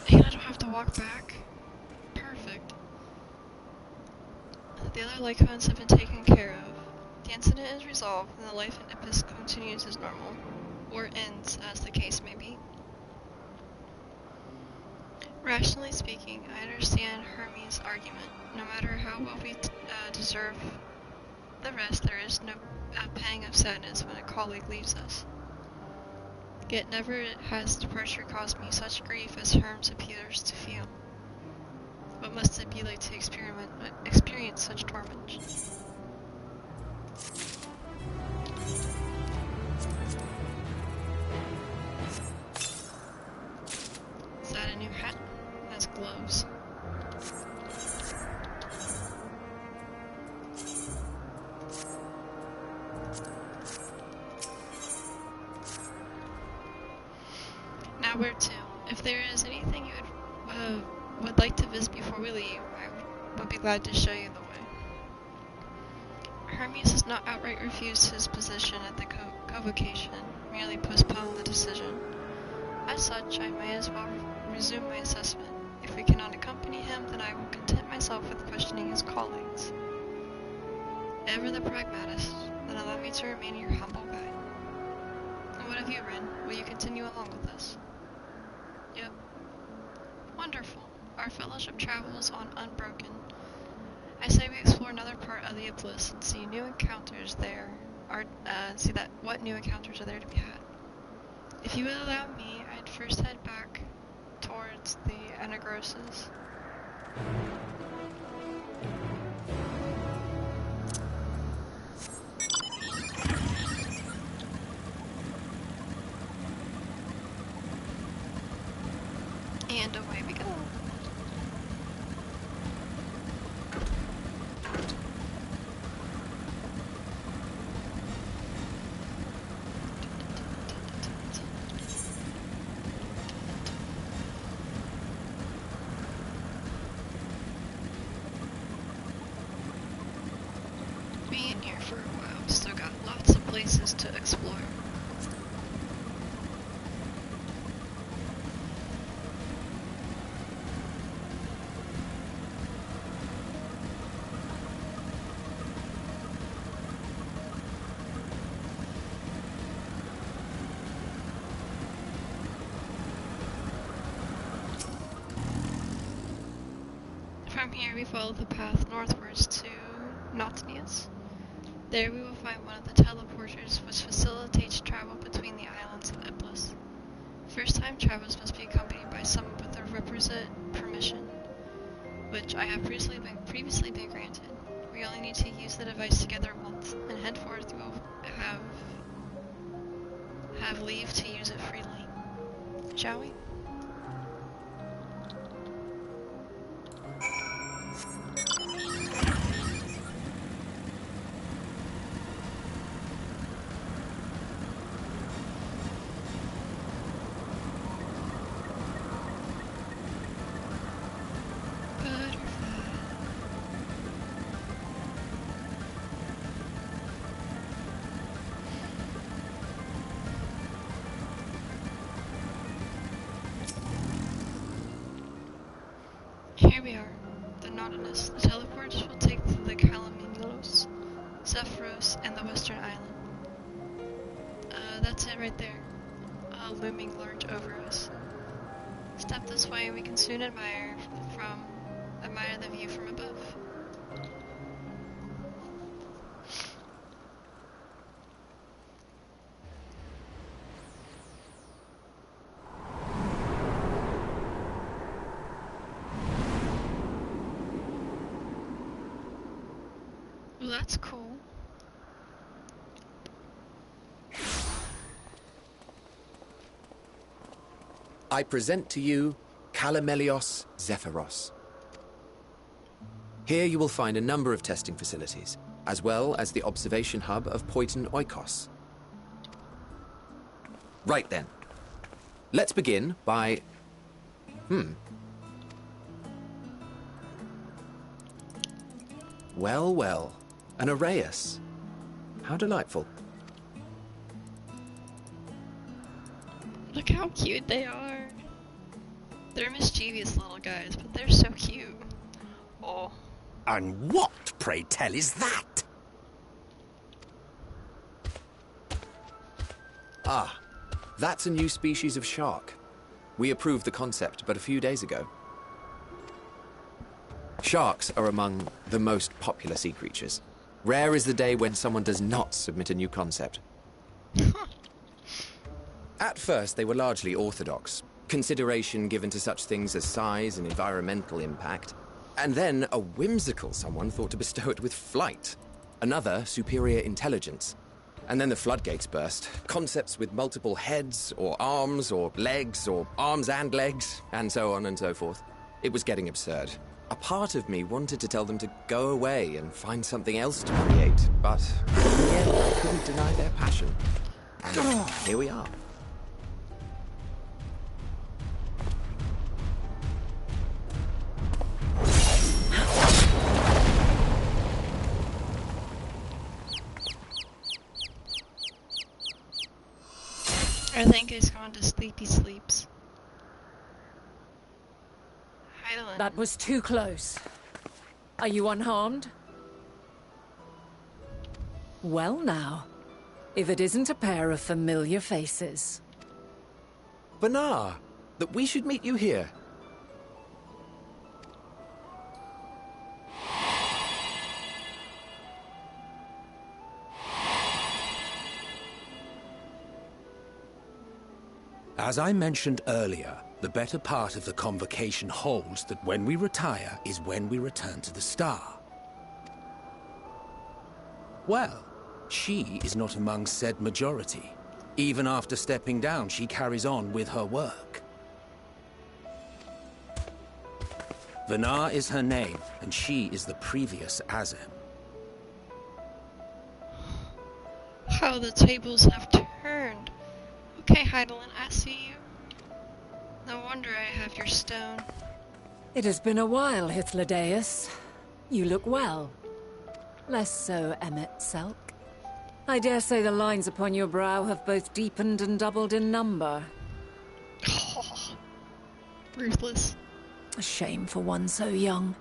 And I don't have to walk back. Perfect. The other Lycans have been taken care of. The incident is resolved, and the life in Ipis continues as normal. Or ends, as the case may be. Rationally speaking, I understand Hermes' argument. No matter how well we deserve the rest, there is no pang of sadness when a colleague leaves us. Yet never has departure caused me such grief as Hermes appears to feel. What must it be like to experience such torment? Is that a new hat? That's gloves. Now where to? If there is anything you would like to visit before we leave, I would be glad to show you the way. Hermes has not outright refused his position at the convocation, merely postponed the decision. As such, I may as well resume my assessment. If we cannot accompany him, then I will content myself with questioning his colleagues. Ever the pragmatist, then allow me to remain your humble guide. And what of you, Rin? Will you continue along with us? Yep. Wonderful. Our fellowship travels on unbroken. I say we explore another part of the Iblis and see new encounters there. What new encounters are there to be had? If you would allow me, I'd first head back towards the Anagroses. And away we go. Being here for a while, still got lots of places to explore. From here we follow the path northwards to Nautnius. There we will find one of the teleporters which facilitates travel between the islands of Iblis. First-time travelers must be accompanied by someone with a requisite permission, which I have previously been granted. We only need to use the device together once, and henceforth we will have leave to use it freely. Shall we? Here we are, the Nautilus. The teleporters will take to the Kalaminos, Zephyros, and the Western Island. That's it right there, looming large over us. Step this way and we can soon admire the view from above. Well, that's cool. I present to you Kalamelios Zephyros. Here you will find a number of testing facilities, as well as the observation hub of Poiton Oikos. Right then. Let's begin by... Well, well. An Arrhaeus. How delightful. Look how cute they are. They're mischievous little guys, but they're so cute. Oh. And what, pray tell, is that? Ah, that's a new species of shark. We approved the concept but a few days ago. Sharks are among the most popular sea creatures. Rare is the day when someone does not submit a new concept. At first, they were largely orthodox, consideration given to such things as size and environmental impact, and then a whimsical someone thought to bestow it with flight, another superior intelligence. And then the floodgates burst, concepts with multiple heads, or arms and legs, and so on and so forth. It was getting absurd. A part of me wanted to tell them to go away and find something else to create, but in the end, I couldn't deny their passion. And here we are. I think he's gone to sleepy sleeps. Hydaelyn. That was too close. Are you unharmed? Well now, if it isn't a pair of familiar faces. Banar, that we should meet you here. As I mentioned earlier, the better part of the convocation holds that when we retire is when we return to the star. Well, she is not among said majority. Even after stepping down, she carries on with her work. Vanar is her name, and she is the previous Azem. How the tables have turned. Okay, Heidelin, I see you. No wonder I have your stone. It has been a while, Hythlodaeus. You look well. Less so, Emmet Selk. I dare say the lines upon your brow have both deepened and doubled in number. Oh, ruthless. A shame for one so young.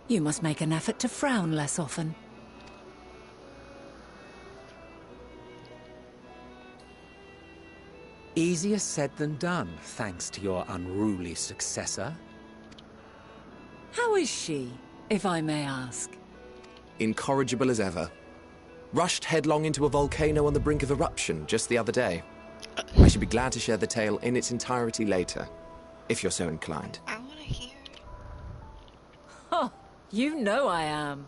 You must make an effort to frown less often. Easier said than done, thanks to your unruly successor. How is she, if I may ask? Incorrigible as ever. Rushed headlong into a volcano on the brink of eruption just the other day. I should be glad to share the tale in its entirety later, if you're so inclined. I want to hear it. Oh, you know I am.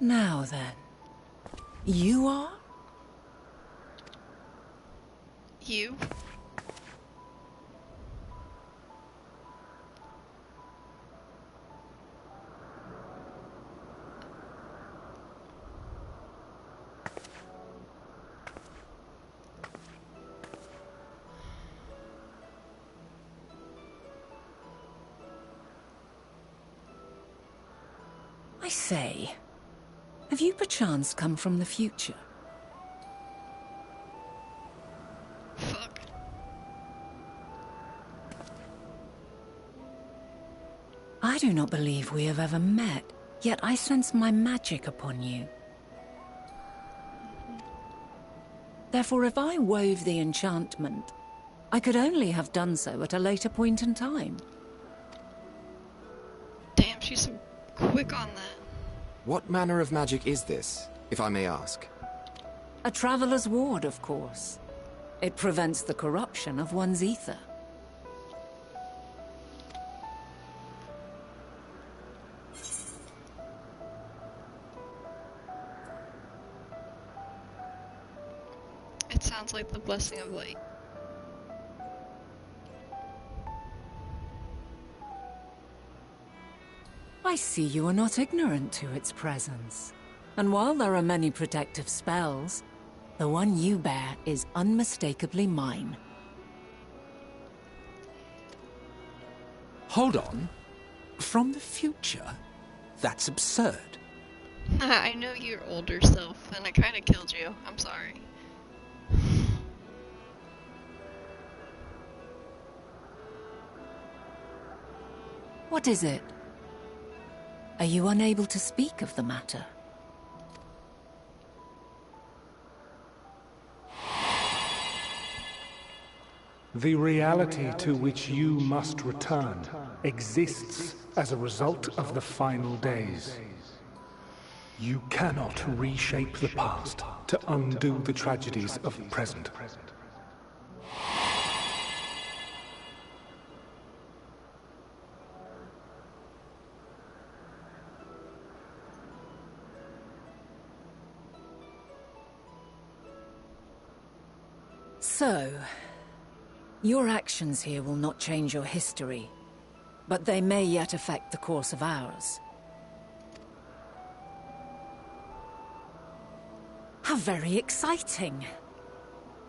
Now then, you are? You? I say, have you perchance come from the future? Fuck. I do not believe we have ever met, yet I sense my magic upon you. Therefore, if I wove the enchantment, I could only have done so at a later point in time. Damn, she's so quick on that. What manner of magic is this, if I may ask? A traveler's ward, of course. It prevents the corruption of one's ether. It sounds like the blessing of light. I see you are not ignorant to its presence. And while there are many protective spells, the one you bear is unmistakably mine. Hold on. From the future? That's absurd. I know your older self, and I kinda killed you. I'm sorry. What is it? Are you unable to speak of the matter? The reality to which you must return exists as a result of the final days. You cannot reshape the past to undo the tragedies of the present. So, your actions here will not change your history, but they may yet affect the course of ours. How very exciting.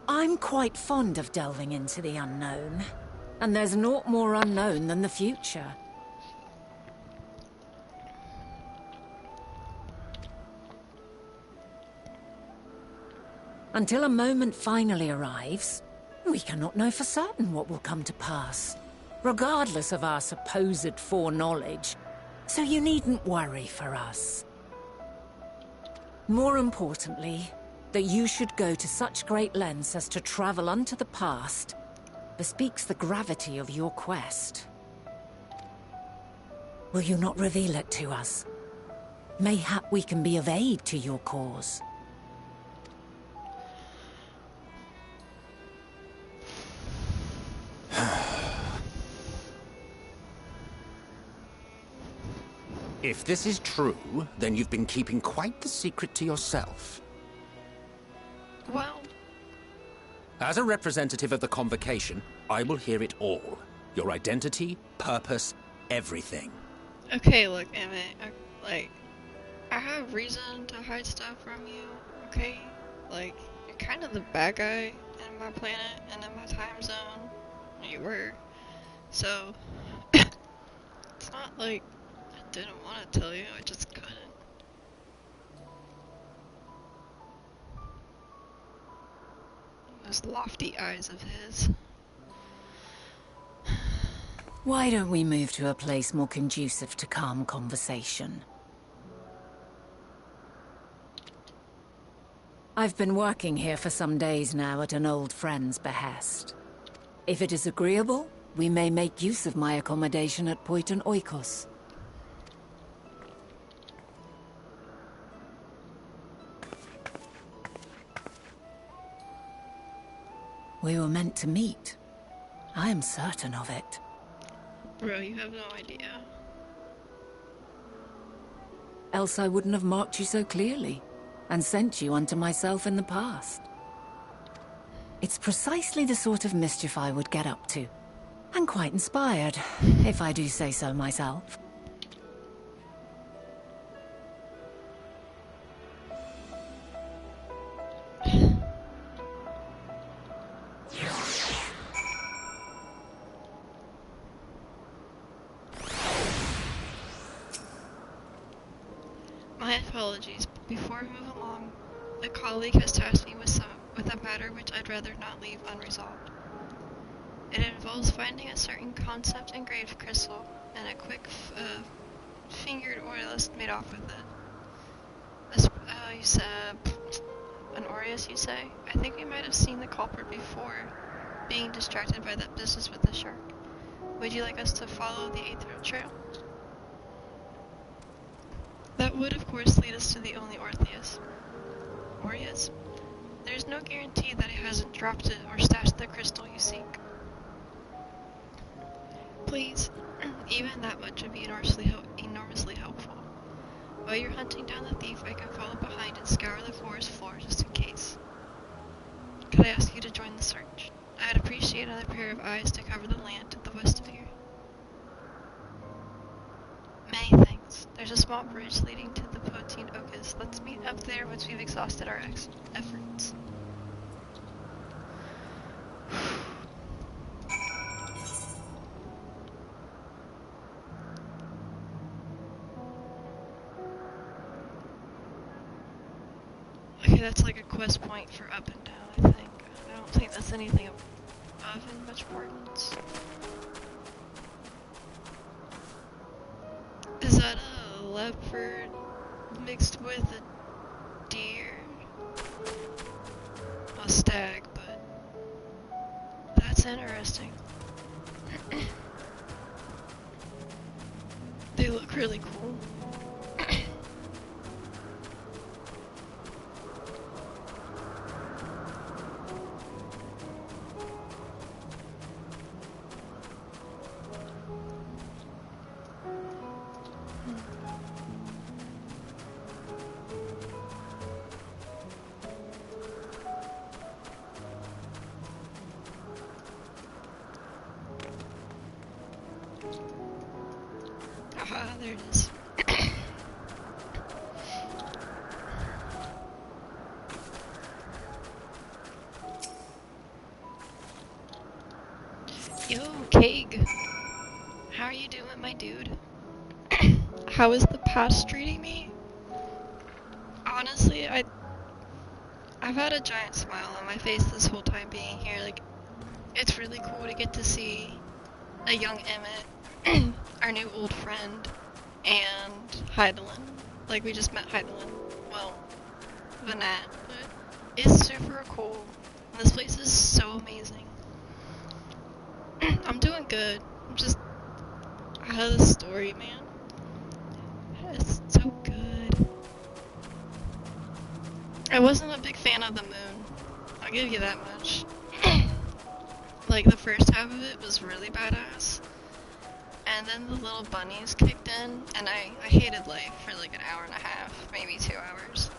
I'm quite fond of delving into the unknown, and there's naught more unknown than the future. Until a moment finally arrives, we cannot know for certain what will come to pass, regardless of our supposed foreknowledge, so you needn't worry for us. More importantly, that you should go to such great lengths as to travel unto the past bespeaks the gravity of your quest. Will you not reveal it to us? Mayhap we can be of aid to your cause. If this is true, then you've been keeping quite the secret to yourself. Well... As a representative of the Convocation, I will hear it all. Your identity, purpose, everything. Okay, look, Emmett, I have reason to hide stuff from you, okay? Like, you're kind of the bad guy in my planet and in my time zone. You were. So, it's not like I didn't want to tell you, I just couldn't. Those lofty eyes of his. Why don't we move to a place more conducive to calm conversation? I've been working here for some days now at an old friend's behest. If it is agreeable, we may make use of my accommodation at Poiton Oikos. We were meant to meet. I am certain of it. Bro, you have no idea. Else I wouldn't have marked you so clearly, and sent you unto myself in the past. It's precisely the sort of mischief I would get up to. And quite inspired, if I do say so myself. My apologies. Before we move along, a colleague has tasked me with a matter which I'd rather not leave unresolved. It involves finding a certain concept engraved crystal and a quick fingered Aureus made off with it. You said an Aureus, you say? I think we might have seen the culprit before, being distracted by that business with the shark. Would you like us to follow the Aether Trail? That would, of course, lead us to the only Orpheus. Aureus? There's no guarantee that he hasn't dropped it or stashed the crystal you seek. Please, even that much would be enormously helpful. While you're hunting down the thief, I can follow behind and scour the forest floor just in case. Could I ask you to join the search? I'd appreciate another pair of eyes to cover the land to the west of here. Many thanks. There's a small bridge leading to the Poiton Oikos. Let's meet up there once we've exhausted our efforts. Okay, that's like a quest point for up and down, I think. I don't think that's anything of much importance. Is that a leopard mixed with a deer? A stag, but that's interesting. They look really cool. Aha, there it is. Yo, Keg. How are you doing, my dude? How is the past treating me? Honestly, I've had a giant smile on my face this whole time being here. Like, it's really cool to get to see a young Emmett, our new old friend, and Heidelin. Like, we just met Heidelin. Well, Vanat, but it's super cool. This place is so amazing. I'm doing good. I'm just out of the story, man. It's so good. I wasn't a big fan of the moon. I'll give you that much. Like, the first half of it was really badass. And then the little bunnies kicked in, and I hated life for like an hour and a half, maybe 2 hours.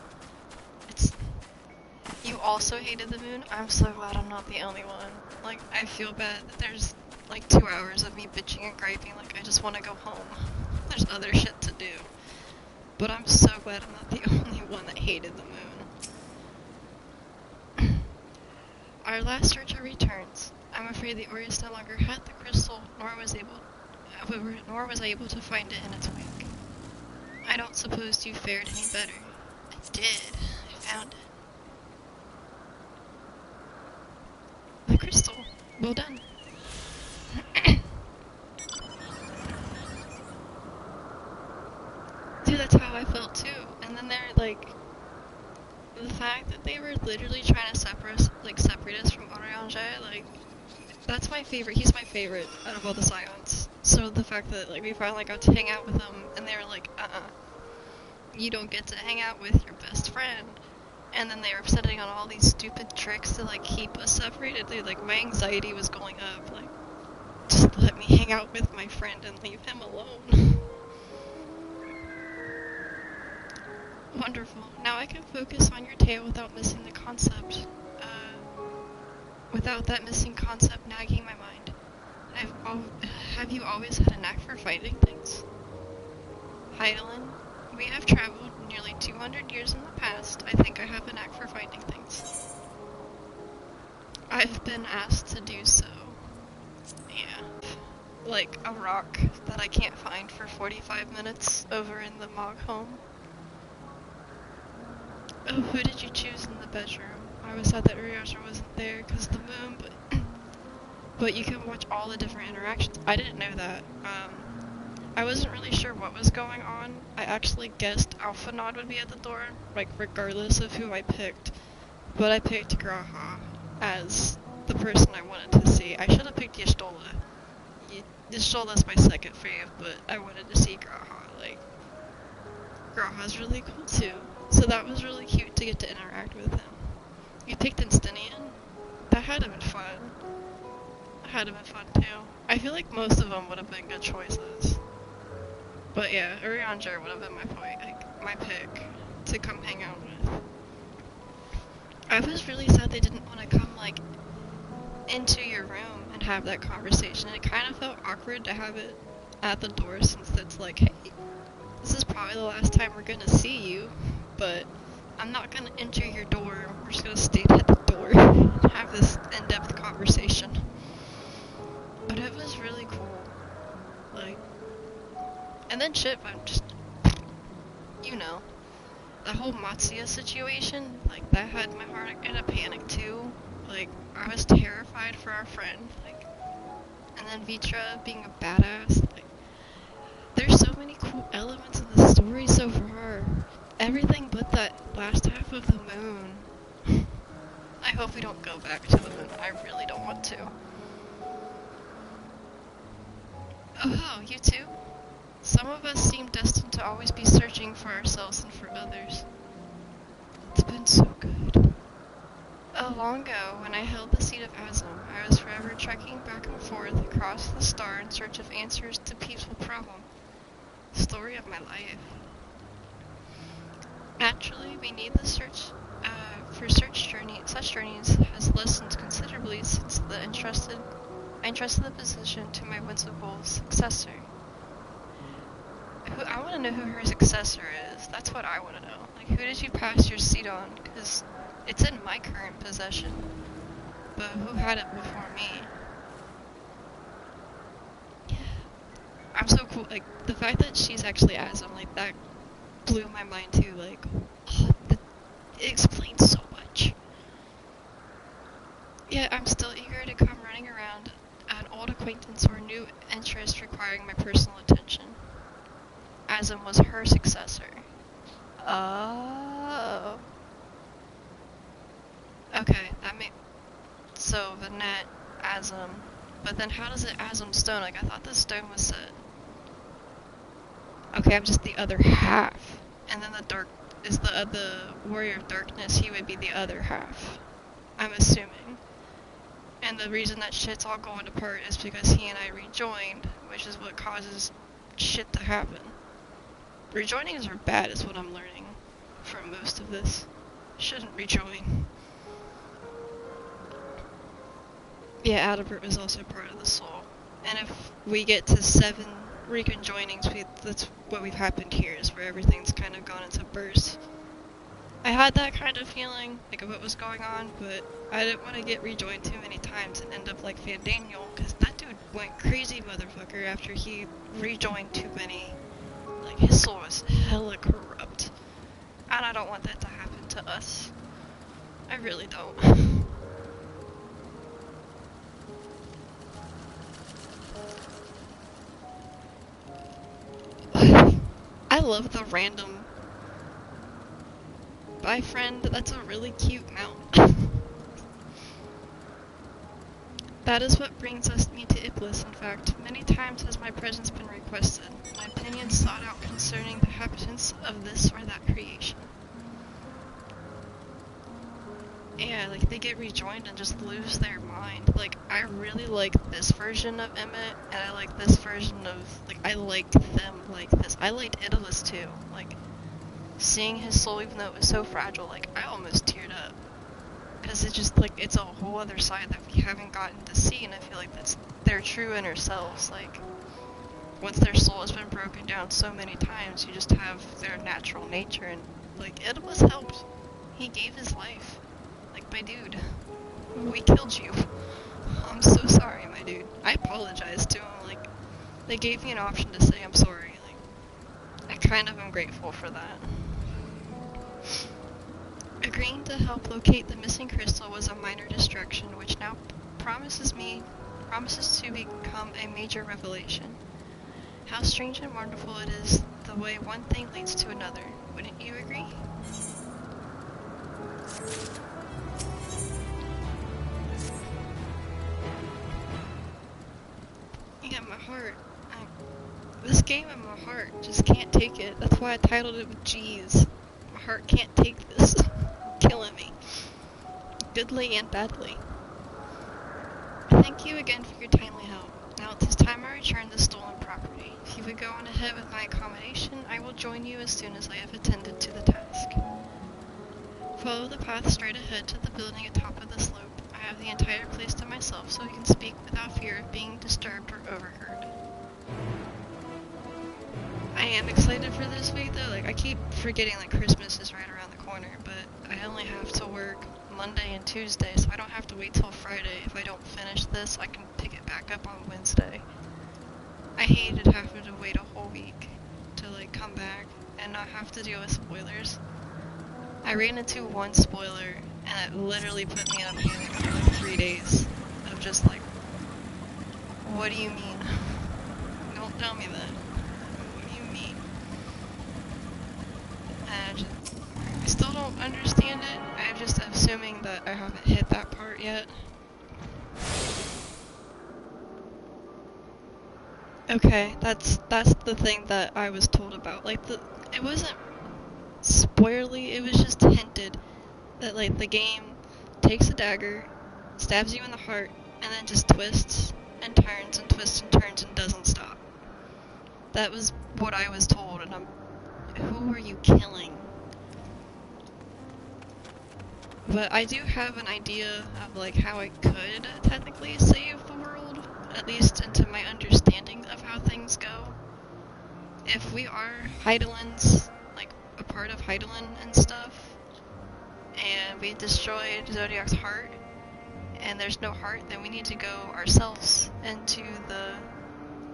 You also hated the moon? I'm so glad I'm not the only one. Like, I feel bad that there's like 2 hours of me bitching and griping, like I just want to go home. There's other shit to do. But I'm so glad I'm not the only one that hated the moon. Our last searcher returns. I'm afraid the Aureus no longer had the crystal, nor was I able to find it in its wake. I don't suppose you fared any better. I did. I found it. The crystal. Well done. Dude, that's how I felt too. And then they're like, the fact that they were literally trying to separate us from Oriange, like, that's my favorite. He's my favorite out of all the Scions. So the fact that like we finally got to hang out with them, and they were like, you don't get to hang out with your best friend. And then they were setting on all these stupid tricks to like keep us separated. Dude, like my anxiety was going up. Like, just let me hang out with my friend and leave him alone. Wonderful. Now I can focus on your tale without missing the concept. Without that missing concept nagging my mind. Have you always had a knack for finding things? Heidelin, we have traveled nearly 200 years in the past. I think I have a knack for finding things. I've been asked to do so. Yeah. Like a rock that I can't find for 45 minutes over in the Mog home. Oh, who did you choose in the bedroom? I was sad that Uriasha wasn't there because the moon, but you can watch all the different interactions. I didn't know that. I wasn't really sure what was going on. I actually guessed Alphanod would be at the door, like regardless of who I picked. But I picked Graha as the person I wanted to see. I should have picked Y'shtola. Y'shtola's my second fave, but I wanted to see Graha. Like, Graha's really cool too. So that was really cute to get to interact with him. You picked Instinian? That had to have been fun. That had to have been fun too. I feel like most of them would have been good choices. But yeah, Urianger would have been my pick to come hang out with. I was really sad they didn't want to come like into your room and have that conversation. It kind of felt awkward to have it at the door since it's like, hey, this is probably the last time we're gonna see you, but I'm not gonna enter your door. We're just gonna stand at the door and have this in-depth conversation. But it was really cool. Like, and then Chip, I'm just, you know, the whole Matsuya situation, like, that had my heart in a panic too. Like, I was terrified for our friend, like, and then Vitra being a badass, like, there's so many cool elements in the story so far. Everything but that last half of the moon. I hope we don't go back to the moon. I really don't want to. Oh, you too? Some of us seem destined to always be searching for ourselves and for others. It's been so good. Long ago, when I held the seat of Azam, I was forever trekking back and forth across the star in search of answers to peaceful problem. Story of my life. Naturally, we need the search for such journeys has lessened considerably since I entrusted the position to my whimsical successor. I want to know who her successor is. That's what I want to know. Like, who did you pass your seat on? Because it's in my current possession. But who had it before me? Yeah. I'm so cool. Like, the fact that she's actually Azam, like, that blew my mind too. Like, it explains so much. Yeah, I'm still eager to come running around an old acquaintance or new interest requiring my personal attention. Azam was her successor. Oh. Okay, so Vanette, Azam, but then how does it Azam stone? Like, I thought the stone was set. Okay, I'm just the other half. And then the dark is the warrior of darkness, he would be the other half. I'm assuming. And the reason that shit's all going apart is because he and I rejoined, which is what causes shit to happen. Rejoinings are bad is what I'm learning from most of this. Shouldn't rejoin. Yeah, Adalbert was also part of the soul. And if we get to 7 reconjoinings, that's what we've happened here, is where everything's kind of gone into bursts. I had that kind of feeling, like, of what was going on, but I didn't want to get rejoined too many times and end up like Van Daniel, because that dude went crazy motherfucker after he rejoined too many. Like, his soul was hella corrupt. And I don't want that to happen to us. I really don't. I love the random... Bye, friend. That's a really cute mount. That is what brings me to Iblis, in fact. Many times has my presence been requested, my opinion sought out concerning the habitants of this or that creation. Yeah, like, they get rejoined and just lose their mind. Like, I really like this version of Emmett, and I like this version of, like, I liked them like this. I liked Idolus too. Like, seeing his soul, even though it was so fragile, like, I almost teared up. Because it's just, like, it's a whole other side that we haven't gotten to see, and I feel like that's their true inner selves. Like, once their soul has been broken down so many times, you just have their natural nature, and, like, Idolus helped. He gave his life. Like, my dude, we killed you. I'm so sorry, my dude. I apologized to him. Like, they gave me an option to say I'm sorry. Like, I kind of am grateful for that. Agreeing to help locate the missing crystal was a minor distraction, which now promises to become a major revelation. How strange and wonderful it is the way one thing leads to another. Wouldn't you agree? Yeah, my heart. This game in my heart just can't take it. That's why I titled it with G's. My heart can't take this. Killing me. Goodly and badly. Thank you again for your timely help. Now it is time I return the stolen property. If you would go on ahead with my accommodation, I will join you as soon as I have attended to the task. Follow the path straight ahead to the building atop of the slope. I have the entire place to myself, so we can speak without fear of being disturbed or overheard. I am excited for this week though. Like, I keep forgetting like Christmas is right around the corner, but I only have to work Monday and Tuesday, so I don't have to wait till Friday. If I don't finish this, I can pick it back up on Wednesday. I hated having to wait a whole week to like come back and not have to deal with spoilers. I ran into one spoiler and it literally put me in a panic for like 3 days of just like, what do you mean? Don't tell me that. What do you mean? And I still don't understand it. I'm just assuming that I haven't hit that part yet. Okay, that's the thing that I was told about. Like, it wasn't spoilerly, it was just hinted that like the game takes a dagger, stabs you in the heart, and then just twists and turns and twists and turns and doesn't stop. That was what I was told, and who are you killing? But I do have an idea of like how I could technically save the world, at least into my understanding of how things go. If we are Heidelins, like a part of Heidelin and stuff, and we destroyed Zodiac's heart, and there's no heart, then we need to go ourselves into the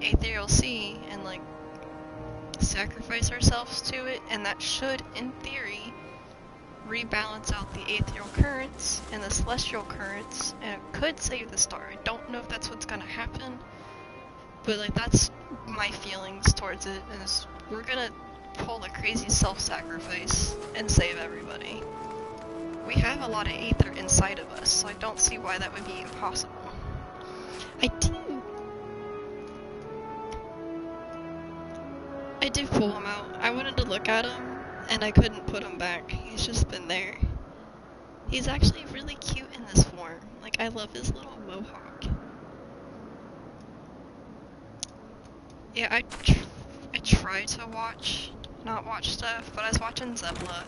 Aetherial Sea and like sacrifice ourselves to it, and that should, in theory, rebalance out the Aetherial currents and the Celestial currents, and it could save the star. I don't know if that's what's gonna happen, but like that's my feelings towards it, is we're gonna pull a crazy self-sacrifice and save everybody. We have a lot of Aether inside of us, so I don't see why that would be impossible. I did pull him out. I wanted to look at him, and I couldn't put him back. He's just been there. He's actually really cute in this form. Like, I love his little mohawk. Yeah, I try to not watch stuff, but I was watching Zebla,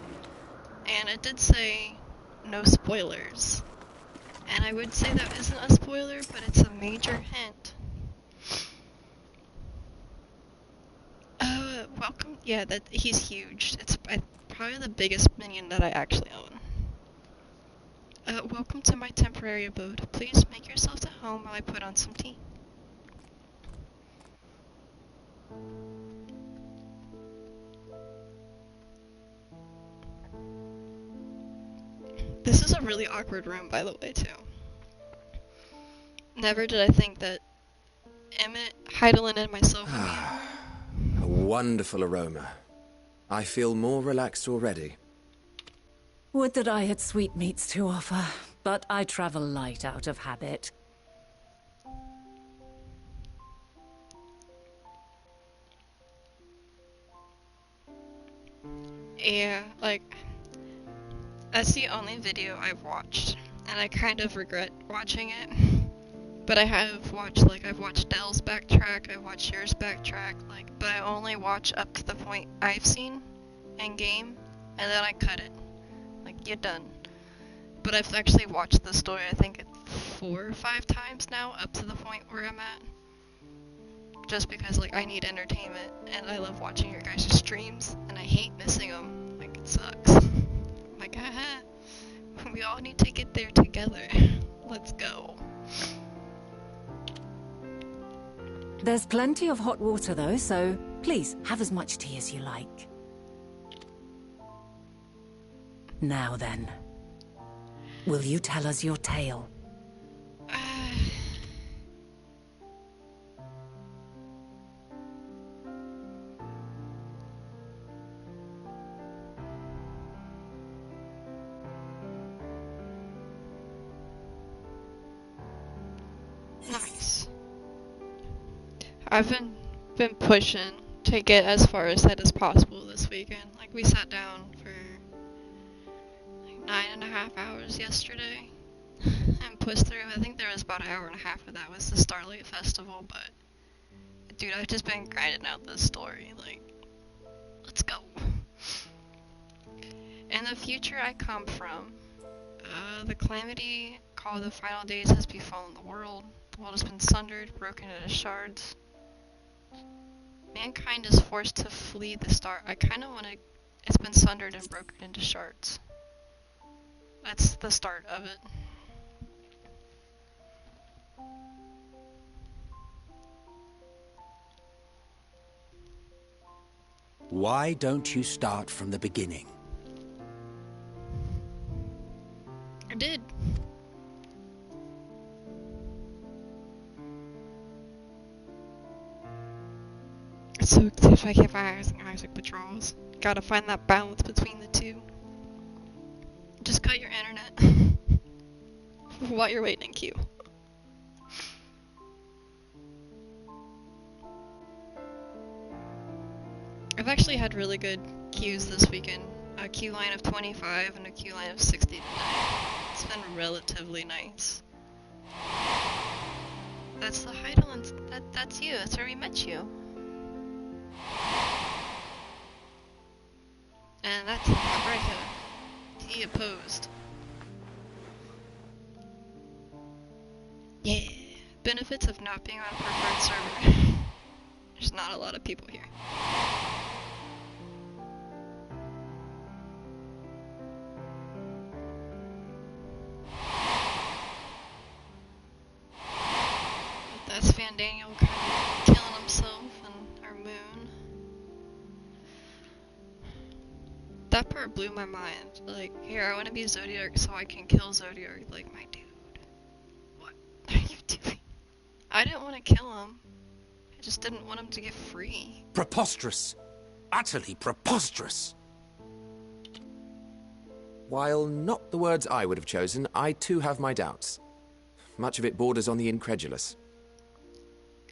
and it did say no spoilers. And I would say that isn't a spoiler, but it's a major hint. Welcome. Yeah, he's huge. It's probably the biggest minion that I actually own. Welcome to my temporary abode. Please make yourself at home while I put on some tea. This is a really awkward room, by the way, too. Never did I think that Emmett, Heidelin, and myself would be... A wonderful aroma. I feel more relaxed already. Would that I had sweetmeats to offer, but I travel light out of habit. Yeah, like, that's the only video I've watched, and I kind of regret watching it. But I have watched, like, I've watched Dell's backtrack, I've watched yours backtrack, like, but I only watch up to the point I've seen in game, and then I cut it. Like, you're done. But I've actually watched the story, I think, 4 or 5 times now, up to the point where I'm at. Just because, like, I need entertainment, and I love watching your guys' streams, and I hate missing them. Like, it sucks. I'm like, haha, we all need to get there together. Let's go. There's plenty of hot water, though, so please, have as much tea as you like. Now then, will you tell us your tale? Nice. I've been pushing to get as far ahead as possible this weekend. Like, we sat down for like 9.5 hours yesterday and pushed through. I think there was about 1.5 hours of that was the Starlight Festival, but dude, I've just been grinding out this story. Like, let's go. In the future I come from, the calamity called the final days has befallen the world. The world has been sundered, broken into shards. Mankind is forced to flee the star. I kind of want to... It's been sundered and broken into shards. That's the start of it. Why don't you start from the beginning? I did. It's so if I keep Isaac patrols. Gotta find that balance between the two. Just cut your internet while you're waiting in queue. I've actually had really good queues this weekend. A queue line of 25 and a queue line of 60 today. It's been relatively nice. That's the Heidelin. That's you. That's where we met you. And that's Breca. He opposed. Yeah. Benefits of not being on a preferred server. There's not a lot of people here. That's Van Daniel kind of killing himself and our moon. That part blew my mind. Like, here, I want to be Zodiac so I can kill Zodiac. Like, my dude. What are you doing? I didn't want to kill him. I just didn't want him to get free. Preposterous. Utterly preposterous. While not the words I would have chosen, I too have my doubts. Much of it borders on the incredulous.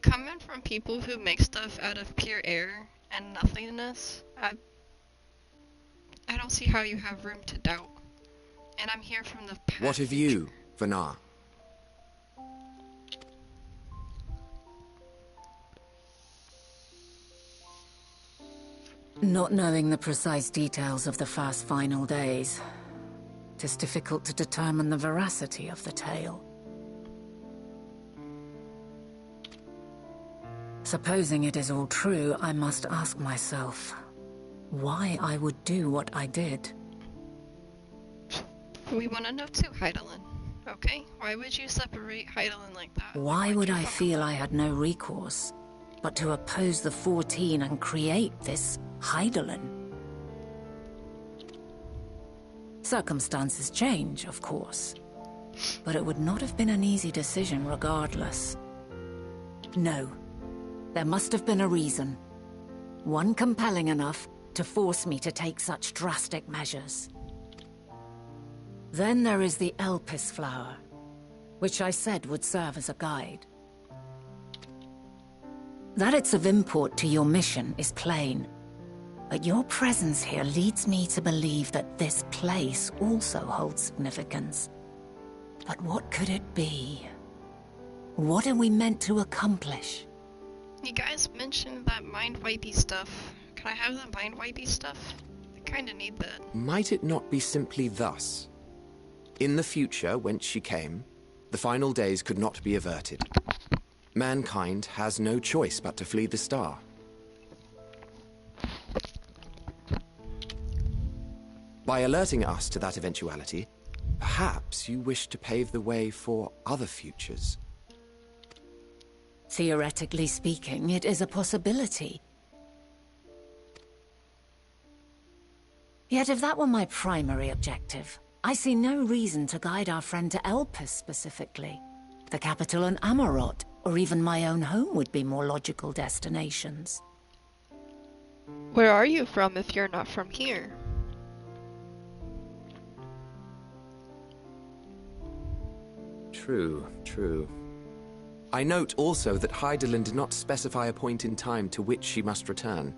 Coming from people who make stuff out of pure air and nothingness, I don't see how you have room to doubt. And I'm here from the past. What of you, Vanar? Not knowing the precise details of the first final days, it is difficult to determine the veracity of the tale. Supposing it is all true, I must ask myself why I would do what I did. We want to know too, Heidelin. Okay? Why would you separate Heidelin like that? Why would I feel I had no recourse but to oppose the 14 and create this Heidelin? Circumstances change, of course, but it would not have been an easy decision regardless. No, there must have been a reason. One compelling enough to force me to take such drastic measures. Then there is the Elpis flower, which I said would serve as a guide. That it's of import to your mission is plain, but your presence here leads me to believe that this place also holds significance. But what could it be? What are we meant to accomplish? You guys mentioned that mind-wipey stuff. Can I have the mind-wipey stuff? I kinda need that. Might it not be simply thus? In the future, whence she came, the final days could not be averted. Mankind has no choice but to flee the star. By alerting us to that eventuality, perhaps you wish to pave the way for other futures. Theoretically speaking, it is a possibility. Yet if that were my primary objective, I see no reason to guide our friend to Elpis specifically. The capital and Amarot, or even my own home would be more logical destinations. Where are you from if you're not from here? True, true. I note also that Heidelin did not specify a point in time to which she must return.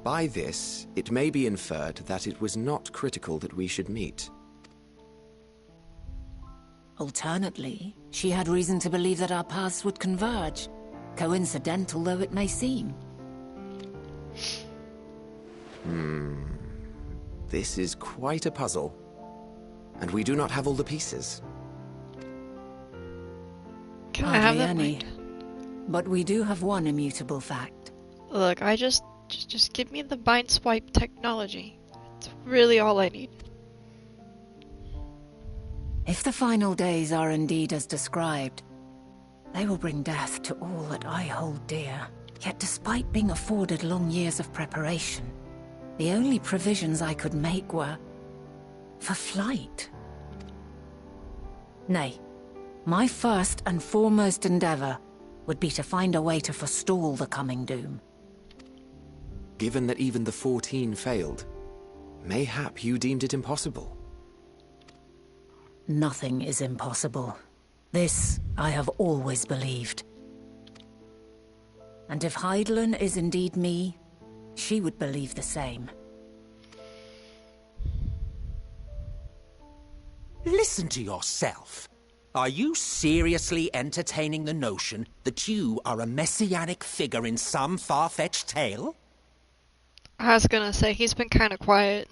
By this, it may be inferred that it was not critical that we should meet. Alternately, she had reason to believe that our paths would converge, coincidental though it may seem. This is quite a puzzle, and we do not have all the pieces. Can I have that any. mind? But we do have one immutable fact. Look, I just give me the mind swipe technology. It's really all I need. If the final days are indeed as described, they will bring death to all that I hold dear. Yet despite being afforded long years of preparation, the only provisions I could make were for flight. Nay, my first and foremost endeavor would be to find a way to forestall the coming doom. Given that even the 14 failed, mayhap you deemed it impossible. Nothing is impossible. This I have always believed. And if Heidelin is indeed me, she would believe the same. Listen to yourself. Are you seriously entertaining the notion that you are a messianic figure in some far-fetched tale? I was gonna say, he's been kinda quiet.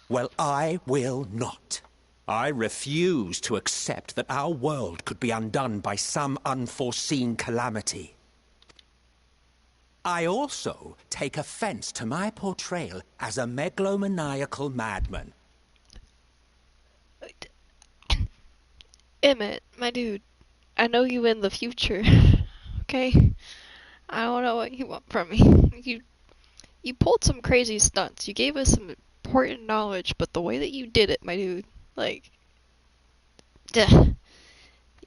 Well, I will not. I refuse to accept that our world could be undone by some unforeseen calamity. I also take offense to my portrayal as a megalomaniacal madman. Emmett, my dude, I know you in the future, okay? I don't know what you want from me. You pulled some crazy stunts. You gave us some important knowledge, but the way that you did it, my dude, like, duh.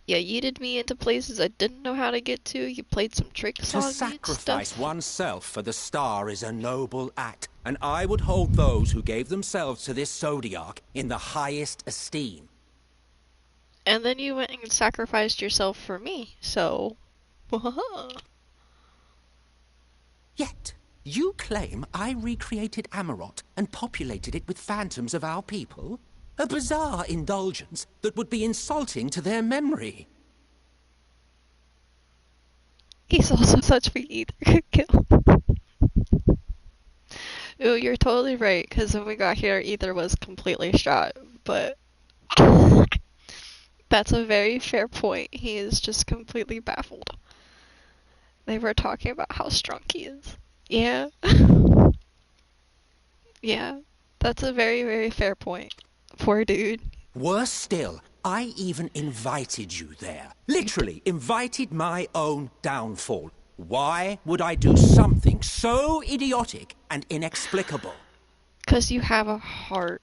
You yeeted me into places I didn't know how to get to. You played some tricks on me and stuff. To sacrifice oneself for the star is a noble act, and I would hold those who gave themselves to this zodiac in the highest esteem. And then you went and sacrificed yourself for me, so... Yet, you claim I recreated Amarot and populated it with phantoms of our people? A bizarre indulgence that would be insulting to their memory. He's also such we either could kill. Ooh, you're totally right, because when we got here, Ether was completely shot, but that's a very fair point. He is just completely baffled. They were talking about how strong he is. Yeah. Yeah, that's a very, very fair point. Poor dude. Worse still, I even invited you there. Literally, invited my own downfall. Why would I do something so idiotic and inexplicable? 'Cause you have a heart,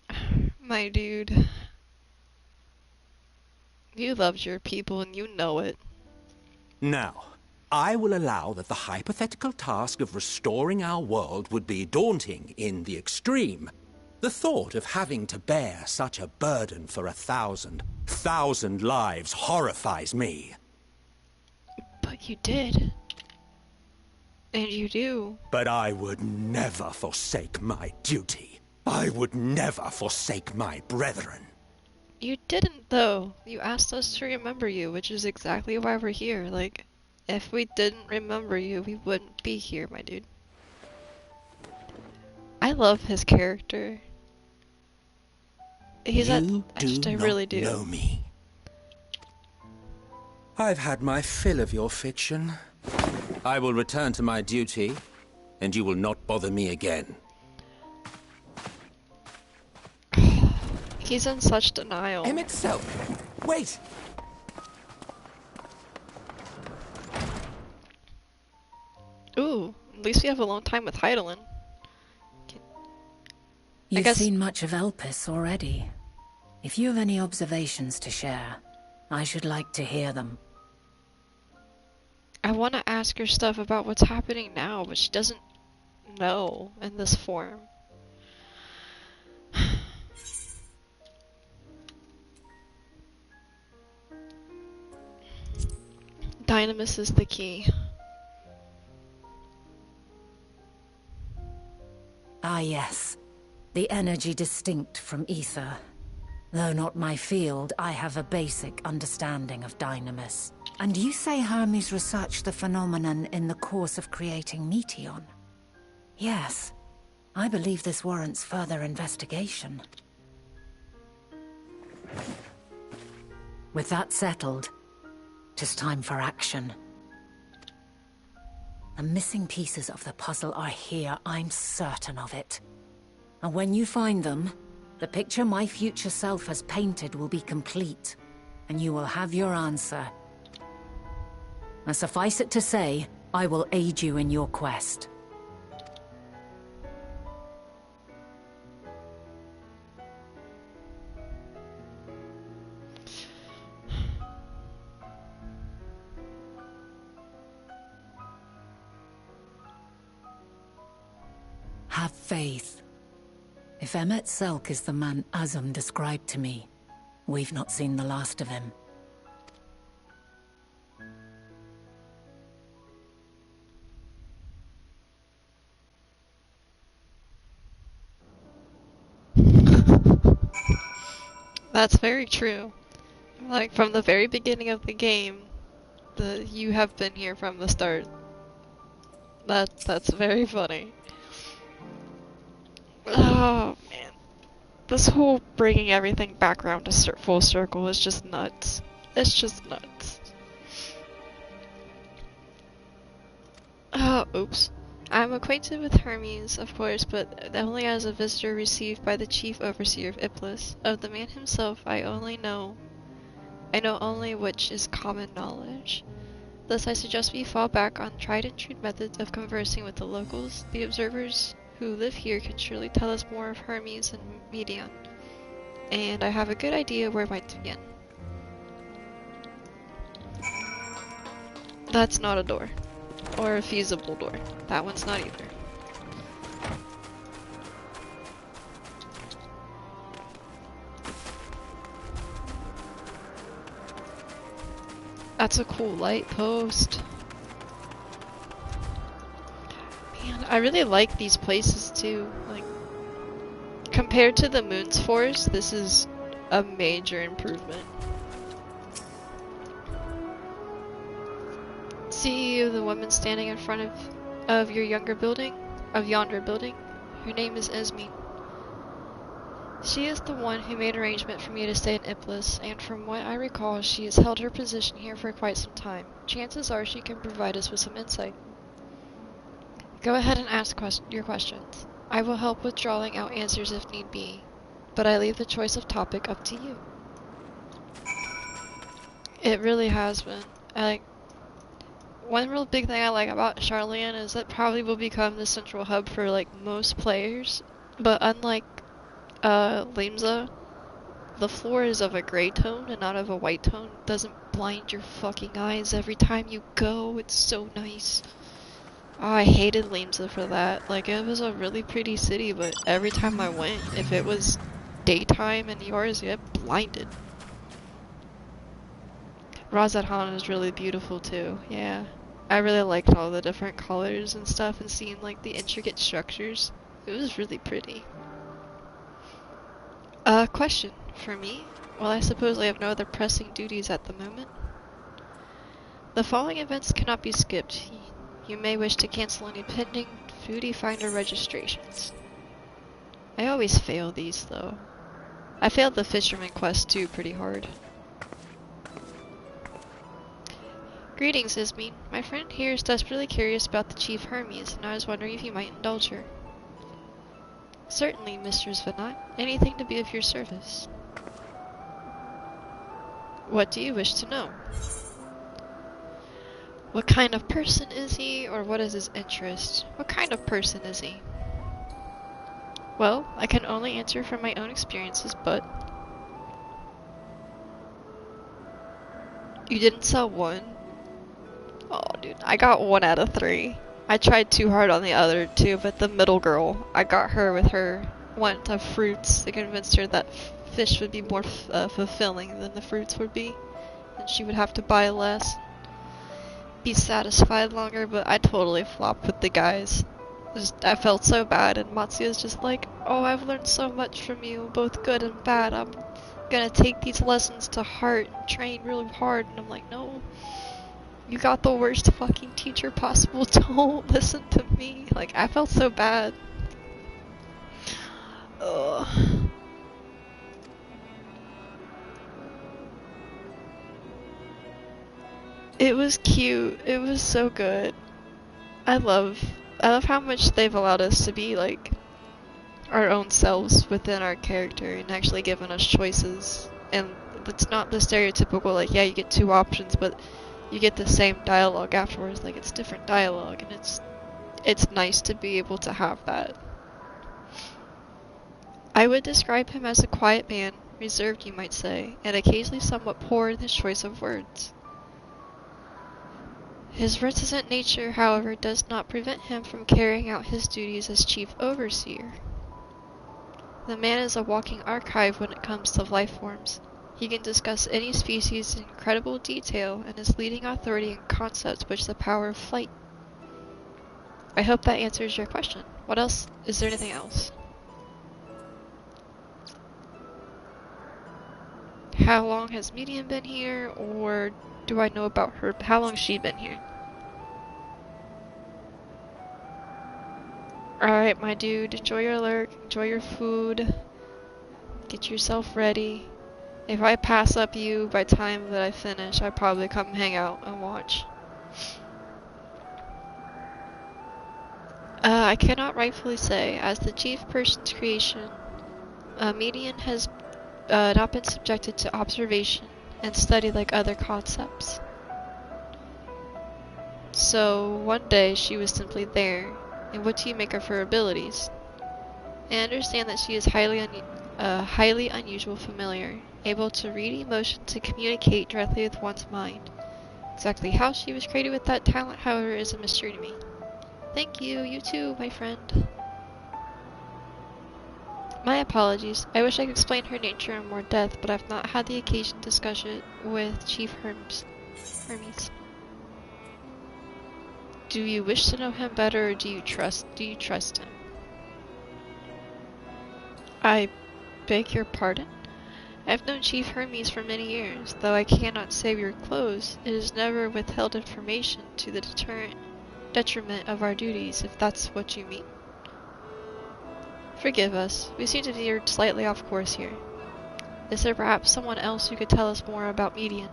my dude. You love your people and you know it. Now, I will allow that the hypothetical task of restoring our world would be daunting in the extreme. The thought of having to bear such a burden for 1,000 lives horrifies me. But you did. And you do. But I would never forsake my duty. I would never forsake my brethren. You didn't, though. You asked us to remember you, which is exactly why we're here. Like, if we didn't remember you, we wouldn't be here, my dude. I love his character. He's I really do. Know me. I've had my fill of your fiction. I will return to my duty, and you will not bother me again. He's in such denial. Emmett Selk! Wait! Ooh, at least we have a long time with Heidelin. You've seen much of Elpis already. If you have any observations to share, I should like to hear them. I want to ask her stuff about what's happening now, but she doesn't know in this form. Dynamis is the key. Ah, yes. The energy distinct from ether. Though not my field, I have a basic understanding of Dynamis. And you say Hermes researched the phenomenon in the course of creating Meteon? Yes. I believe this warrants further investigation. With that settled, 'tis time for action. The missing pieces of the puzzle are here, I'm certain of it. And when you find them, the picture my future self has painted will be complete, and you will have your answer. And suffice it to say, I will aid you in your quest. Have faith. If Emmett Selk is the man Azum described to me, we've not seen the last of him. That's very true. Like, from the very beginning of the game, you have been here from the start. That's very funny. Oh, man. This whole bringing everything back around to full circle is just nuts. It's just nuts. Oh, oops. I'm acquainted with Hermes, of course, but only as a visitor received by the chief overseer of Iblis. Of the man himself, I know only which is common knowledge. Thus I suggest we fall back on tried and true methods of conversing with the locals. The observers who live here can surely tell us more of Hermes and Meteon. And I have a good idea where might begin. That's not a door. Or a feasible door. That one's not either. That's a cool light post. Man, I really like these places too. Like, compared to the Moon's Force, this is a major improvement. See you, the woman standing in front of yonder building? Her name is Esme. She is the one who made arrangement for me to stay in Iblis, and from what I recall, she has held her position here for quite some time. Chances are she can provide us with some insight. Go ahead and ask your questions. I will help with drawing out answers if need be, but I leave the choice of topic up to you. It really has been. One real big thing I like about Charlian is that probably will become the central hub for like most players, but unlike Limsa, the floor is of a gray tone and not of a white tone. It doesn't blind your fucking eyes every time you go. It's so nice. Oh, I hated Limsa for that. Like, it was a really pretty city, but every time I went, if it was daytime in yours, you get blinded. Razathan is really beautiful too, yeah. I really liked all the different colors and stuff and seeing like the intricate structures. It was really pretty. Question for me? Well, I suppose I have no other pressing duties at the moment. The following events cannot be skipped. You may wish to cancel any pending Foodie Finder registrations. I always fail these though. I failed the Fisherman quest too pretty hard. Greetings, Ismene. My friend here is desperately curious about the Chief Hermes, and I was wondering if you might indulge her. Certainly, Mistress Venat. Anything to be of your service. What do you wish to know? What kind of person is he, or what is his interest? What kind of person is he? Well, I can only answer from my own experiences, but... You didn't sell one? Oh, dude, I got 1 out of 3. I tried too hard on the other 2, but the middle girl, I got her with her want of fruits. I convinced her that fish would be more fulfilling than the fruits would be, and she would have to buy less, be satisfied longer, but I totally flopped with the guys. I felt so bad, and Matsuya's just like, oh, I've learned so much from you, both good and bad. I'm gonna take these lessons to heart and train really hard, and I'm like, no. You got the worst fucking teacher possible. Don't listen to me. Like, I felt so bad. Ugh. It was cute. It was so good. I love how much they've allowed us to be like our own selves within our character and actually given us choices. And it's not the stereotypical like, yeah, you get 2 options, but you get the same dialogue afterwards. Like, it's different dialogue, and it's nice to be able to have that. I would describe him as a quiet man, reserved you might say, and occasionally somewhat poor in his choice of words. His reticent nature, however, does not prevent him from carrying out his duties as chief overseer. The man is a walking archive when it comes to life forms. He can discuss any species in incredible detail and is leading authority in concepts which the power of flight. I hope that answers your question. What else? Is there anything else? How long has Medium been here, or do I know about her? How long has she been here? Alright, my dude, enjoy your lurk, enjoy your food, get yourself ready. If I pass up you by time that I finish, I'd probably come hang out and watch. I cannot rightfully say, as the chief person's creation, Median has not been subjected to observation and study like other concepts. So, one day she was simply there, and what do you make of her abilities? I understand that she is highly unusual familiar, able to read emotions and communicate directly with one's mind. Exactly how she was created with that talent, however, is a mystery to me. Thank you, you too, my friend. My apologies. I wish I could explain her nature in more depth, but I've not had the occasion to discuss it with Chief Hermes. Do you wish to know him better, or do you trust him? I beg your pardon? I've known Chief Hermes for many years. Though I cannot save your clothes, it has never withheld information to the detriment of our duties, if that's what you mean. Forgive us. We seem to veer slightly off course here. Is there perhaps someone else who could tell us more about Median?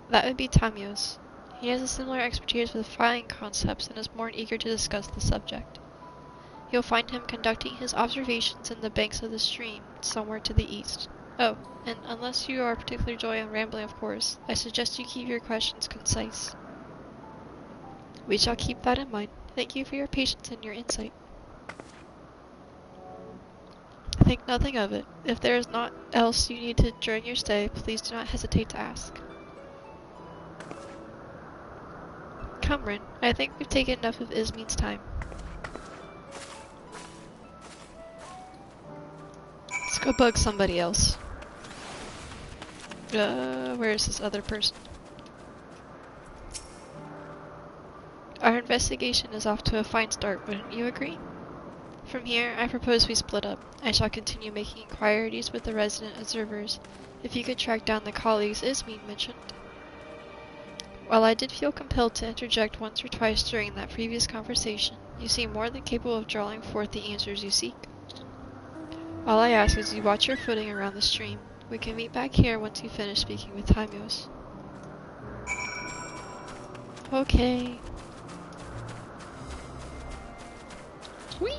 That would be Tamios. He has a similar expertise with filing concepts and is more eager to discuss the subject. You'll find him conducting his observations in the banks of the stream, somewhere to the east. Oh, and unless you are particularly joy on rambling, of course, I suggest you keep your questions concise. We shall keep that in mind. Thank you for your patience and your insight. Think nothing of it. If there is naught else you need during your stay, please do not hesitate to ask. Come, Rin. I think we've taken enough of Ismin's time. Let's go bug somebody else. Where is this other person? Our investigation is off to a fine start, wouldn't you agree? From here, I propose we split up. I shall continue making inquiries with the resident observers. If you could track down the colleagues Ismin mentioned. While I did feel compelled to interject once or twice during that previous conversation, you seem more than capable of drawing forth the answers you seek. All I ask is you watch your footing around the stream. We can meet back here once you finish speaking with Tamios. Okay. Whee!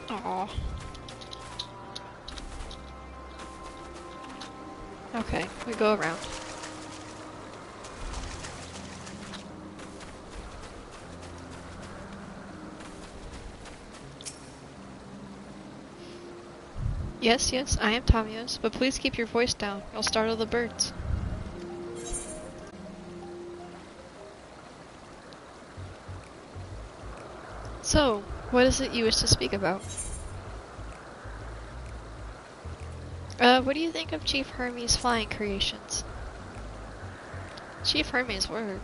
Aww. Okay, we go around. Yes, I am Tamios, but please keep your voice down. You'll startle the birds. So, what is it you wish to speak about? What do you think of Chief Hermes' flying creations? Chief Hermes' work.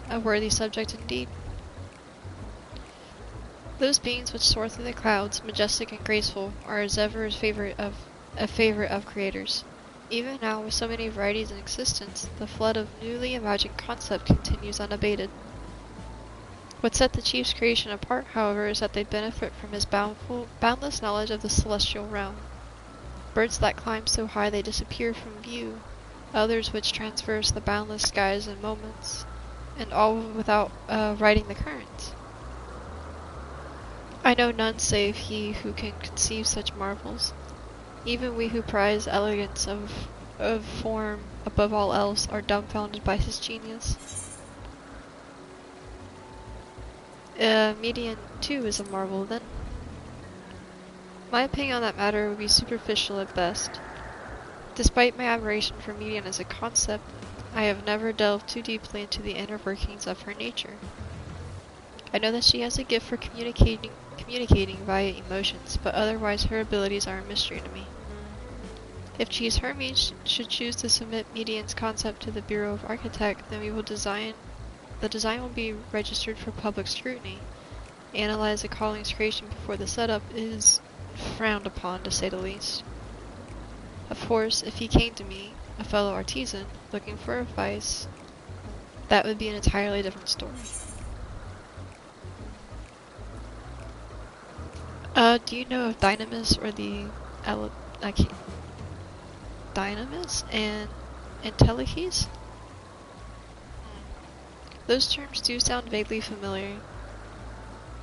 A worthy subject indeed. Those beings which soar through the clouds, majestic and graceful, are as ever a favorite of creators. Even now, with so many varieties in existence, the flood of newly imagined concept continues unabated. What set the Chief's creation apart, however, is that they benefit from his boundless knowledge of the celestial realm. Birds that climb so high they disappear from view, others which traverse the boundless skies in moments, and all without riding the current. I know none save he who can conceive such marvels. Even we who prize elegance of form above all else are dumbfounded by his genius. Median, too, is a marvel, then. My opinion on that matter would be superficial at best. Despite my admiration for Median as a concept, I have never delved too deeply into the inner workings of her nature. I know that she has a gift for communicating via emotions, but otherwise her abilities are a mystery to me. If Chief Hermes should choose to submit Median's concept to the Bureau of Architect, then the design will be registered for public scrutiny. Analyze the calling's creation before the setup is frowned upon, to say the least. Of course, if he came to me, a fellow artisan, looking for advice, that would be an entirely different story. Do you know of Dynamis or the Dynamis and Entelechy? Those terms do sound vaguely familiar.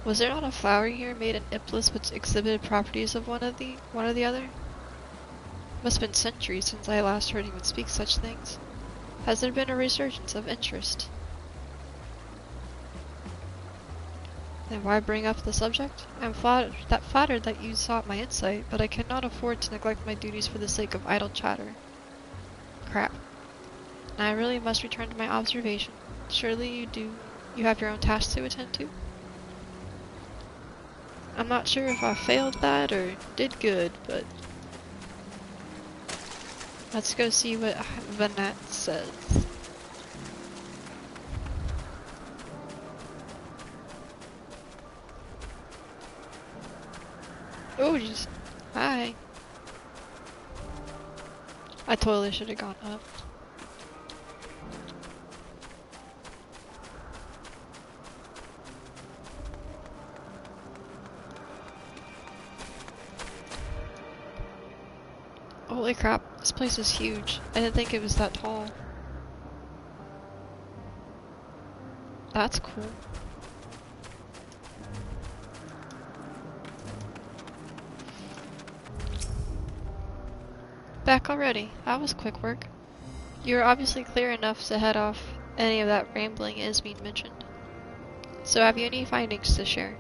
Was there not a flower here made in Iplis which exhibited properties of one or the other? Must have been centuries since I last heard anyone speak such things. Has there been a resurgence of interest? Then why bring up the subject? I'm flattered that you sought my insight, but I cannot afford to neglect my duties for the sake of idle chatter. Crap. Now I really must return to my observation. Surely you have your own tasks to attend to? I'm not sure if I failed that or did good, but Let's go see what Vanette says. Oh, jeez. Hi. I totally should have gone up. Holy crap, this place is huge. I didn't think it was that tall. That's cool. Back already. That was quick work. You're obviously clear enough to head off any of that rambling Ismene mentioned. So have you any findings to share?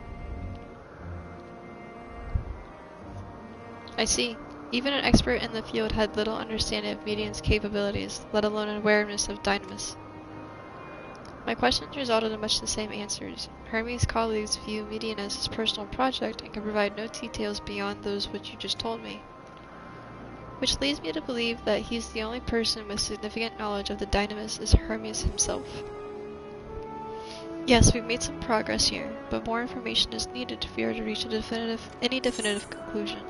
I see. Even an expert in the field had little understanding of Median's capabilities, let alone an awareness of Dynamis. My questions resulted in much the same answers. Hermes' colleagues view Median as his personal project and can provide no details beyond those which you just told me. Which leads me to believe that he's the only person with significant knowledge of the Dynamis is Hermes himself. Yes, we've made some progress here, but more information is needed if we are to reach any definitive conclusion.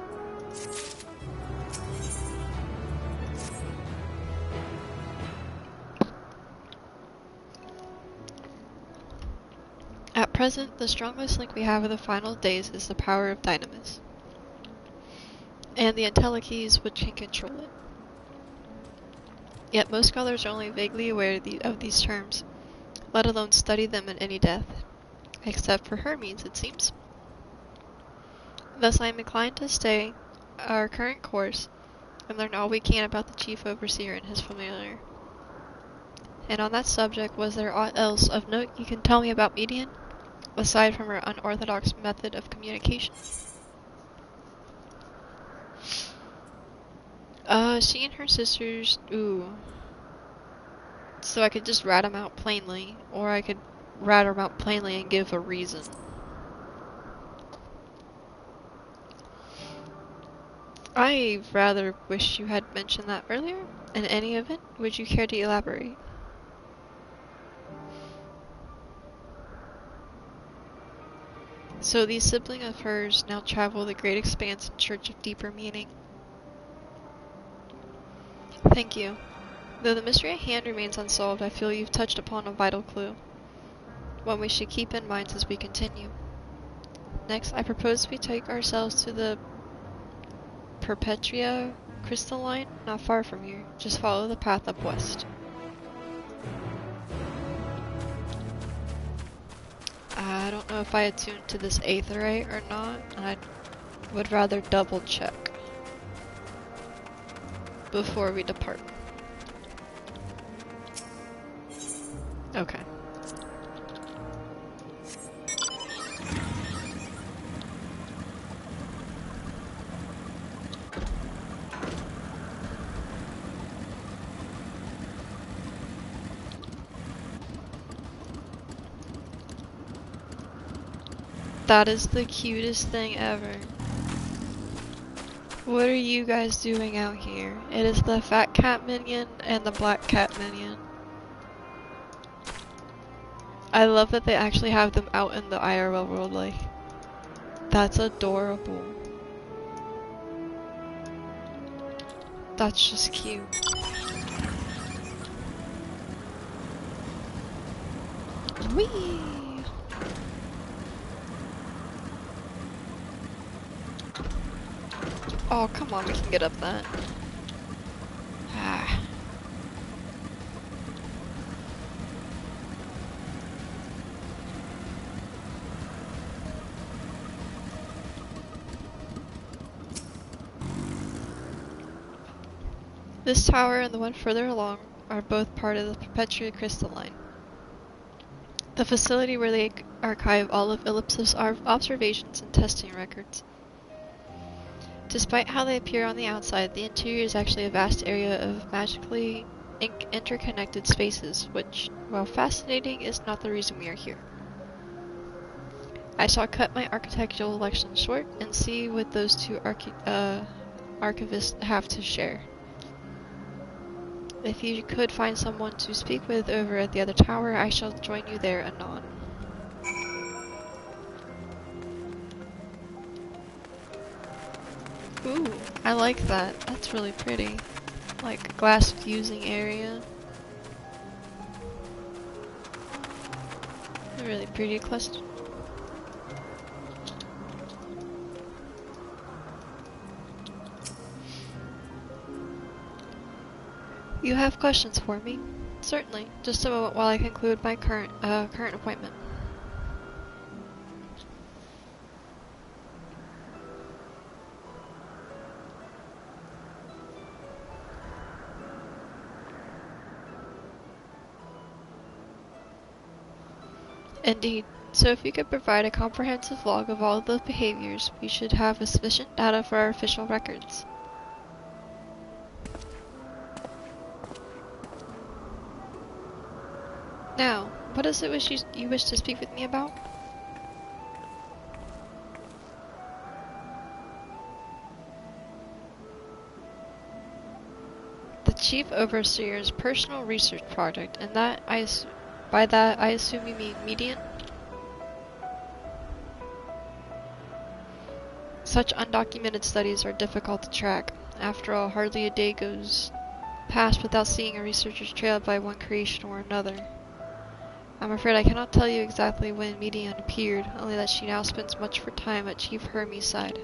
At present, the strongest link we have with the final days is the power of Dynamis, and the Intellikeys which can control it. Yet most scholars are only vaguely aware of these terms, let alone study them in any depth, except for Hermes, it seems. Thus I am inclined to stay our current course and learn all we can about the Chief Overseer and his familiar. And on that subject, was there aught else of note you can tell me about Median, aside from her unorthodox method of communication? She and her sisters, ooh. So I could just rat them out plainly, or I could rat them out plainly and give a reason. I rather wish you had mentioned that earlier. In any event, would you care to elaborate? So these siblings of hers now travel the great expanse in search of deeper meaning. Thank you. Though the mystery at hand remains unsolved, I feel you've touched upon a vital clue, one we should keep in mind as we continue. Next, I propose we take ourselves to the Perpetua crystalline, not far from here. Just follow the path up west. I don't know if I attuned to this aetherite or not, and I would rather double check before we depart. Okay. That is the cutest thing ever. What are you guys doing out here? It is the fat cat minion and the black cat minion. I love that they actually have them out in the IRL world, like, that's adorable. That's just cute. Whee! Oh, come on, we can get up that. Ah. This tower and the one further along are both part of the Perpetua crystalline, the facility where they archive all of Ellipsis' observations and testing records. Despite how they appear on the outside, the interior is actually a vast area of magically interconnected spaces, which, while fascinating, is not the reason we are here. I shall cut my architectural lecture short and see what those two archivists have to share. If you could find someone to speak with over at the other tower, I shall join you there anon. Ooh, I like that. That's really pretty. Like glass fusing area. A really pretty cluster. You have questions for me? Certainly. Just a moment while I conclude my current appointment. Indeed. So if you could provide a comprehensive log of all the behaviors, we should have sufficient data for our official records. Now, what is it you wish to speak with me about? The Chief Overseer's personal research project, and by that I assume you mean median? Such undocumented studies are difficult to track. After all, hardly a day goes past without seeing a researcher's trailed by one creation or another. I'm afraid I cannot tell you exactly when Median appeared, only that she now spends much of her time at Chief Hermes' side.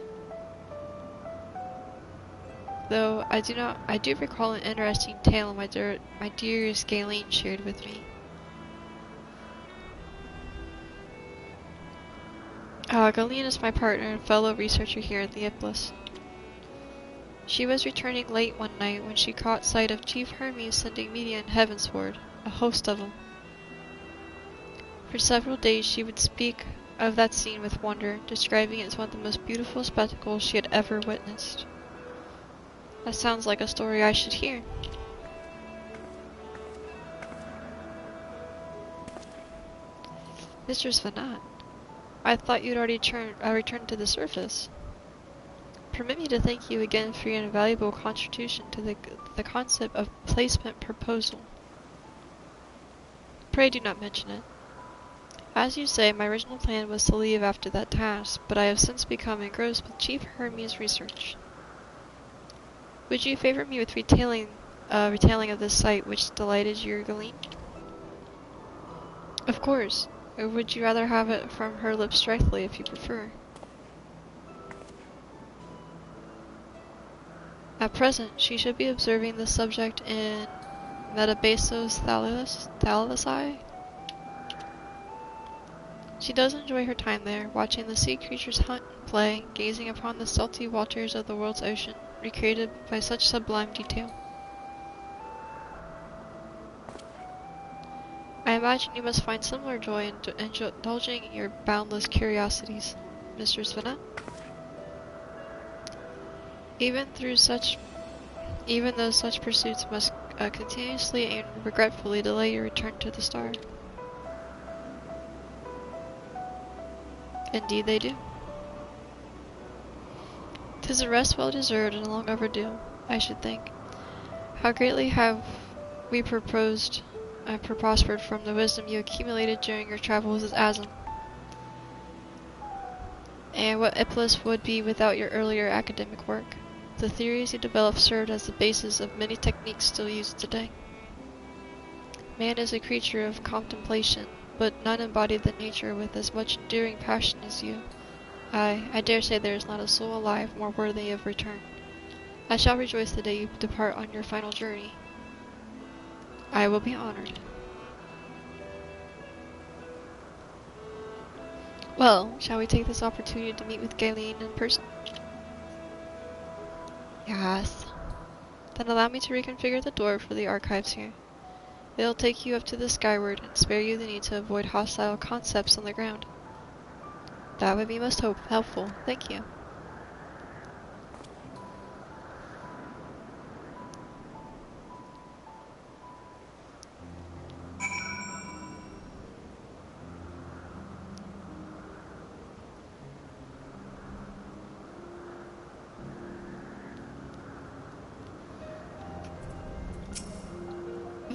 Though I do recall an interesting tale my dearest Galen shared with me. Galen is my partner and fellow researcher here at the Iblis. She was returning late one night when she caught sight of Chief Hermes sending Median heavensward, a host of them. For several days she would speak of that scene with wonder, describing it as one of the most beautiful spectacles she had ever witnessed. That sounds like a story I should hear. Mistress Vanat, I thought you'd already returned to the surface. Permit me to thank you again for your invaluable contribution to the concept of placement proposal. Pray do not mention it. As you say, my original plan was to leave after that task, but I have since become engrossed with Chief Hermes' research. Would you favor me with retelling of this sight which delighted your Galen? Of course. Or would you rather have it from her lips directly, if you prefer? At present, she should be observing the subject in Metabasos Thalasi. She does enjoy her time there, watching the sea creatures hunt and play, gazing upon the salty waters of the world's ocean, recreated by such sublime detail. I imagine you must find similar joy in indulging your boundless curiosities, Mistress Vanna. Even though such pursuits must continuously and regretfully delay your return to the star. Indeed they do. 'Tis a rest well deserved and long overdue, I should think. How greatly have we prospered from the wisdom you accumulated during your travels as Azam. And what Iblis would be without your earlier academic work. The theories you developed served as the basis of many techniques still used today. Man is a creature of contemplation, but none embodied the nature with as much enduring passion as you. I dare say there is not a soul alive more worthy of return. I shall rejoice the day you depart on your final journey. I will be honored. Well, shall we take this opportunity to meet with Galen in person? Yes. Then allow me to reconfigure the door for the archives here. It'll take you up to the skyward and spare you the need to avoid hostile concepts on the ground. That would be most helpful. Thank you.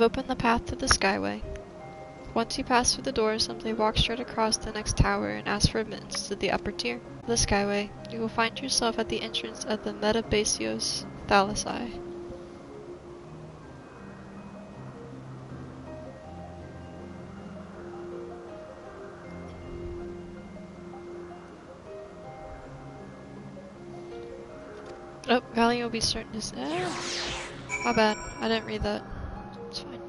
I've opened the path to the Skyway. Once you pass through the door, simply walk straight across the next tower and ask for admittance to the upper tier of the Skyway. You will find yourself at the entrance of the Metabasios Thalassai. Oh, Valley will be starting to say. My bad. I didn't read that. It's fine.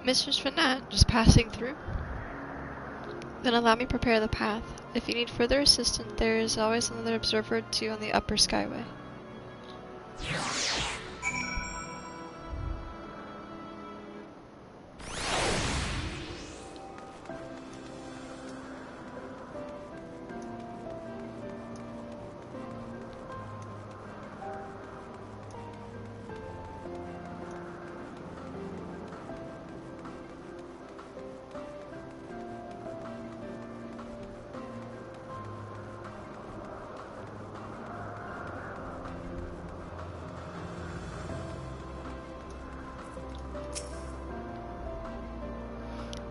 Mistress Fanat, just passing through. Then allow me prepare the path. If you need further assistance, there is always another observer or two on the upper Skyway.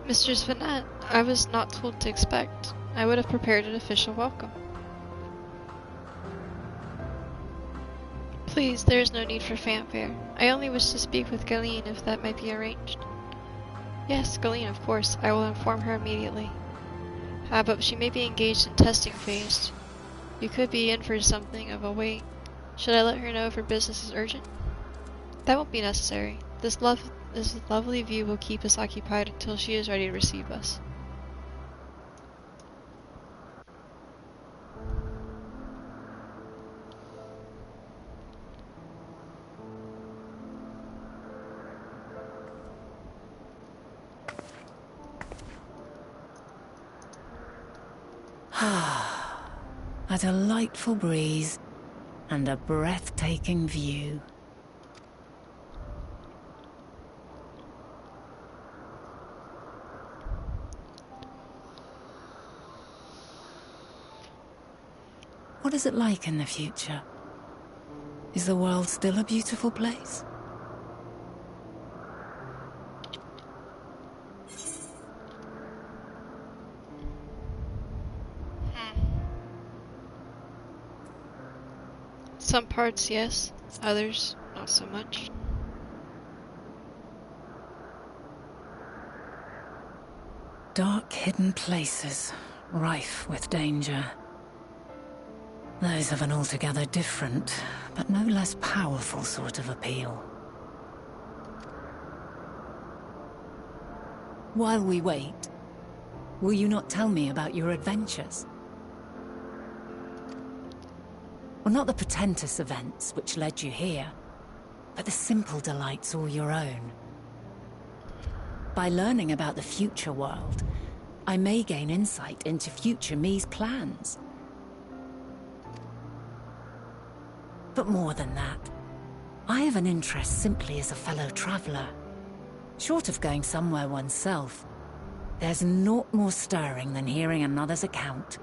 Mistress Vanette, I was not told what to expect. I would have prepared an official welcome. Please, there is no need for fanfare. I only wish to speak with Galeen if that might be arranged. Yes, Galeen, of course. I will inform her immediately. But she may be engaged in testing phase. You could be in for something of a wait. Should I let her know if her business is urgent? That won't be necessary. This lovely view will keep us occupied until she is ready to receive us. A delightful breeze and a breathtaking view. What is it like in the future? Is the world still a beautiful place? Some parts, yes. Others, not so much. Dark, hidden places, rife with danger. Those have an altogether different, but no less powerful sort of appeal. While we wait, will you not tell me about your adventures? Well, not the portentous events which led you here, but the simple delights all your own. By learning about the future world, I may gain insight into future me's plans. But more than that, I have an interest simply as a fellow traveller. Short of going somewhere oneself, there's naught more stirring than hearing another's account.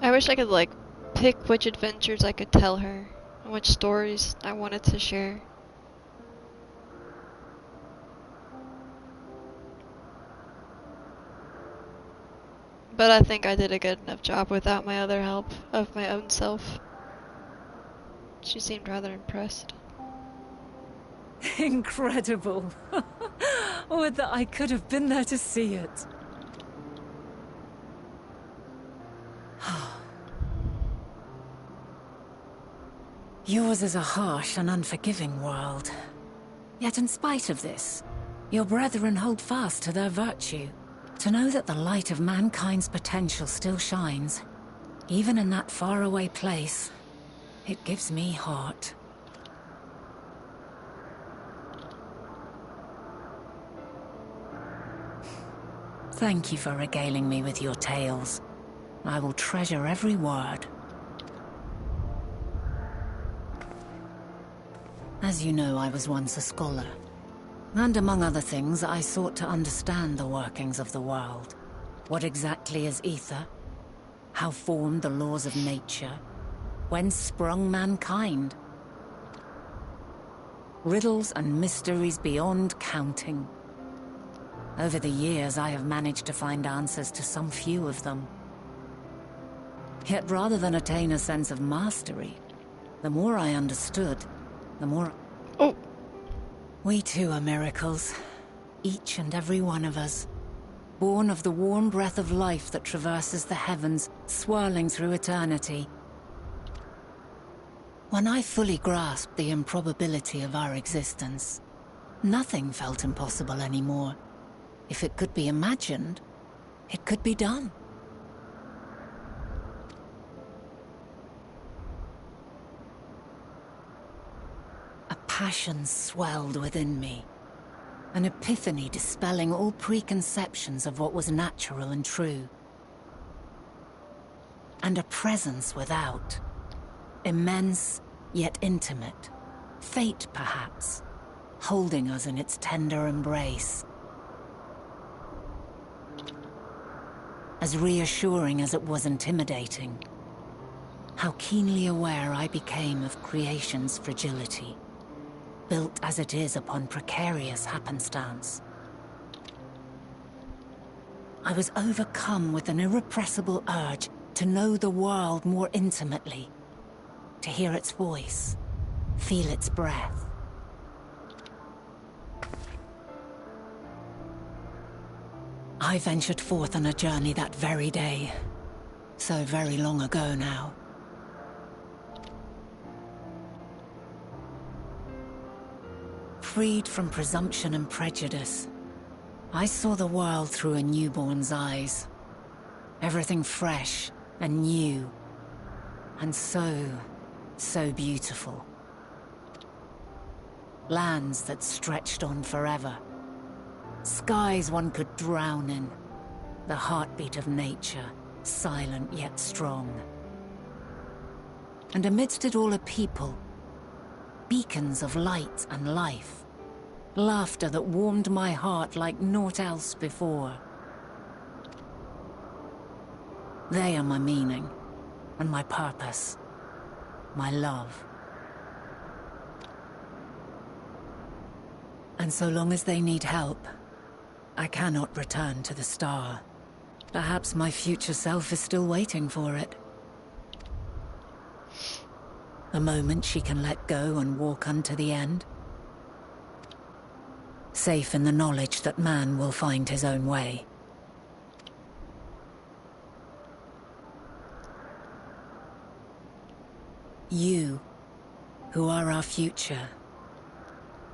I wish I could, like, pick which adventures I could tell her, and which stories I wanted to share. But I think I did a good enough job without my other help of my own self. She seemed rather impressed. Incredible! Would that I could have been there to see it. Yours is a harsh and unforgiving world. Yet in spite of this, your brethren hold fast to their virtue, To know that the light of mankind's potential still shines, even in that faraway place, it gives me heart. Thank you for regaling me with your tales. I will treasure every word. As you know, I was once a scholar. And among other things, I sought to understand the workings of the world. What exactly is ether? How formed the laws of nature? Whence sprung mankind? Riddles and mysteries beyond counting. Over the years, I have managed to find answers to some few of them. Yet rather than attain a sense of mastery, the more I understood, the more... Oh! We too are miracles. Each and every one of us. Born of the warm breath of life that traverses the heavens, swirling through eternity. When I fully grasped the improbability of our existence, nothing felt impossible anymore. If it could be imagined, it could be done. A passion swelled within me. An epiphany dispelling all preconceptions of what was natural and true. And a presence without. Immense, yet intimate. Fate, perhaps, holding us in its tender embrace. As reassuring as it was intimidating. How keenly aware I became of creation's fragility, built as it is upon precarious happenstance. I was overcome with an irrepressible urge to know the world more intimately, to hear its voice, feel its breath. I ventured forth on a journey that very day, so very long ago now. Freed from presumption and prejudice, I saw the world through a newborn's eyes. Everything fresh and new, and so beautiful. Lands that stretched on forever. Skies one could drown in. The heartbeat of nature, silent yet strong. And amidst it all a people, beacons of light and life. Laughter that warmed my heart like naught else before. They are my meaning, and my purpose, my love. And so long as they need help, I cannot return to the star. Perhaps my future self is still waiting for it. The moment she can let go and walk unto the end. Safe in the knowledge that man will find his own way. You, who are our future,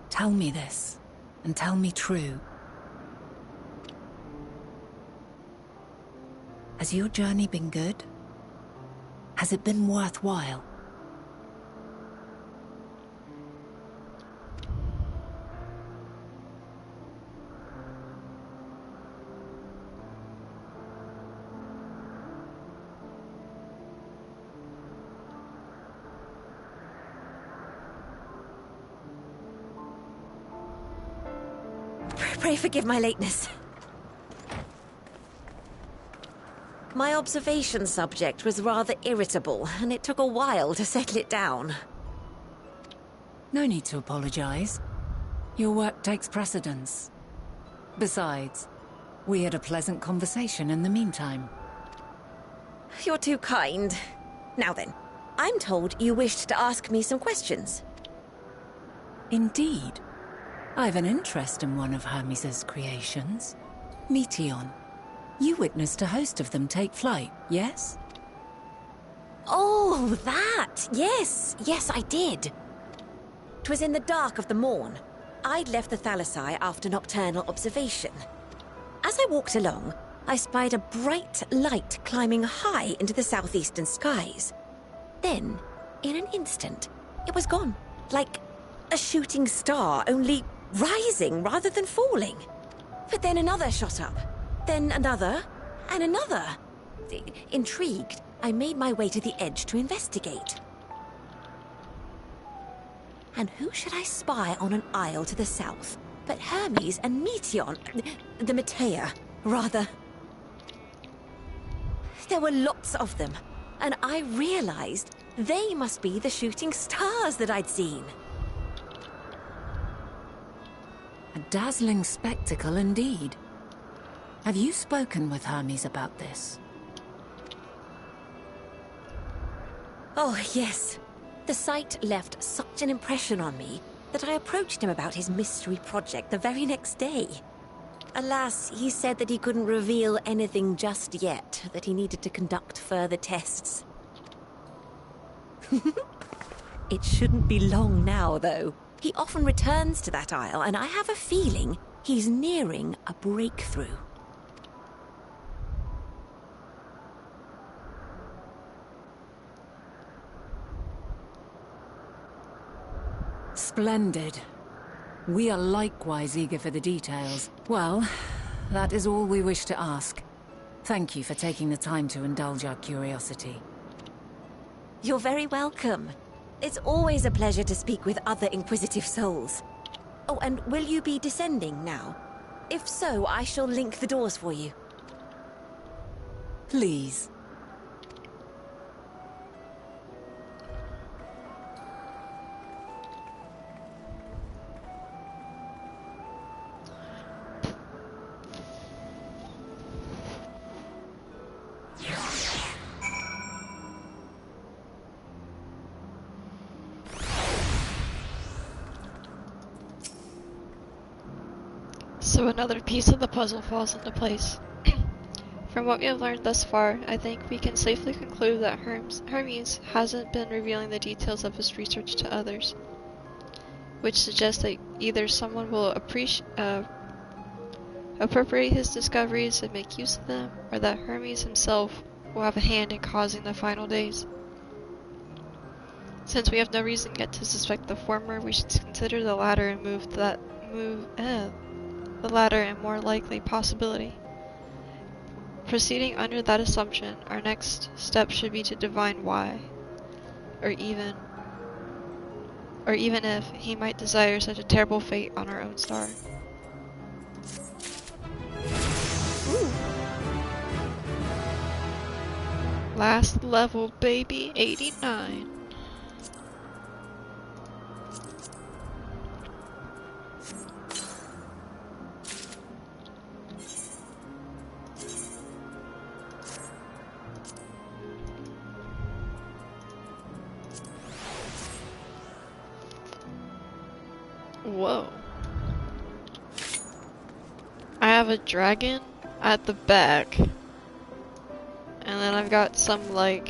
tell me this, and tell me true. Has your journey been good? Has it been worthwhile? Pray forgive my lateness. My observation subject was rather irritable, and it took a while to settle it down. No need to apologize. Your work takes precedence. Besides, we had a pleasant conversation in the meantime. You're too kind. Now then, I'm told you wished to ask me some questions. Indeed. I've an interest in one of Hermes' creations. Meteon. You witnessed a host of them take flight, yes? Oh, that! Yes, I did. 'Twas in the dark of the morn. I'd left the Thalassai after nocturnal observation. As I walked along, I spied a bright light climbing high into the southeastern skies. Then, in an instant, it was gone, like a shooting star, only rising rather than falling. But then another shot up, then another, and another. Intrigued, I made my way to the edge to investigate. And who should I spy on an isle to the south but Hermes and Meteon, the Metea, rather. There were lots of them, and I realized they must be the shooting stars that I'd seen. A dazzling spectacle indeed. Have you spoken with Hermes about this? Oh, yes. The sight left such an impression on me that I approached him about his mystery project the very next day. Alas, he said that he couldn't reveal anything just yet, that he needed to conduct further tests. It shouldn't be long now, though. He often returns to that isle, and I have a feeling he's nearing a breakthrough. Splendid. We are likewise eager for the details. Well, that is all we wish to ask. Thank you for taking the time to indulge our curiosity. You're very welcome. It's always a pleasure to speak with other inquisitive souls. Oh, and will you be descending now? If so, I shall link the doors for you. Please. So another piece of the puzzle falls into place. From what we have learned thus far, I think we can safely conclude that Hermes hasn't been revealing the details of his research to others, which suggests that either someone will appropriate his discoveries and make use of them, or that Hermes himself will have a hand in causing the final days. Since we have no reason yet to suspect the former, we should consider the latter and the latter and more likely possibility. Proceeding under that assumption, our next step should be to divine why, or even if he might desire such a terrible fate on our own star. Ooh. Last level, baby, 89. Whoa. I have a dragon at the back. And then I've got some, like,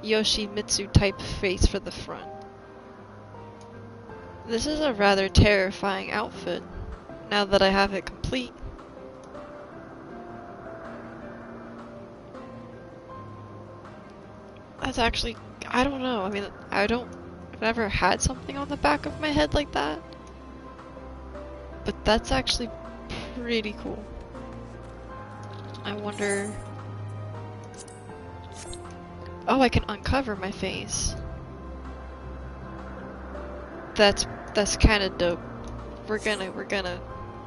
Yoshimitsu type face for the front. This is a rather terrifying outfit, now that I have it complete. That's actually, I don't know, I mean, I've never had something on the back of my head like that. But that's actually pretty cool. I wonder... Oh, I can uncover my face. That's kind of dope. We're gonna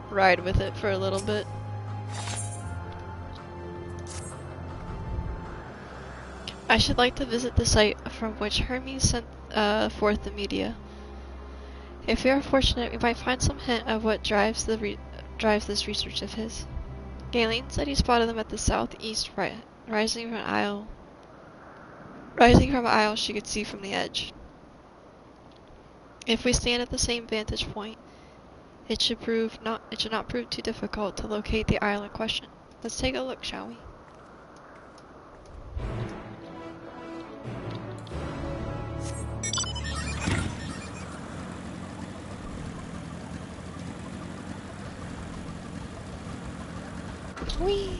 ride with it for a little bit. I should like to visit the site from which Hermes sent forth the media. If we are fortunate, we might find some hint of what drives this research of his. Galen said he spotted them at the southeast, rising from an isle she could see from the edge. If we stand at the same vantage point, it should not prove too difficult to locate the isle in question. Let's take a look, shall we? Whee!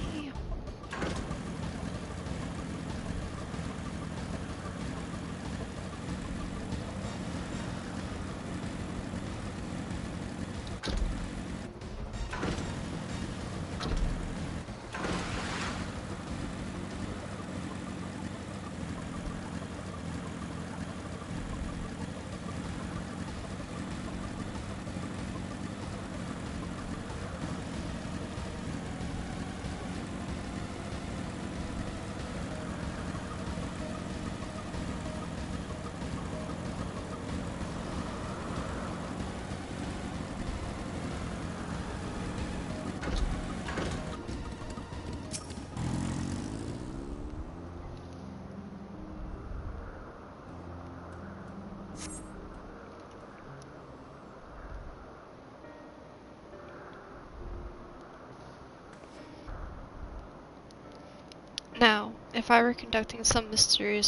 Now, if I were conducting some mystery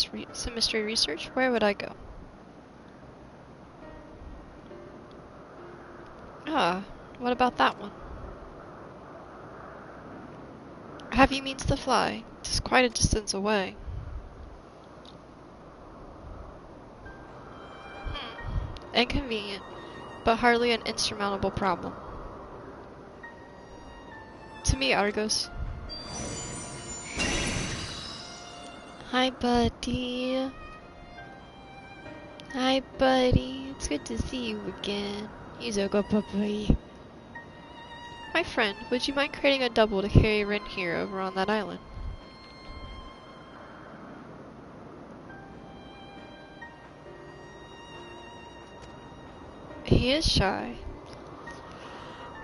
research, where would I go? Ah, what about that one? Have you means to fly? It is quite a distance away. Inconvenient, but hardly an insurmountable problem. To me, Argos. Hi, buddy. Hi, buddy. It's good to see you again. He's a good puppy. My friend, would you mind creating a double to carry Ren here over on that island? He is shy.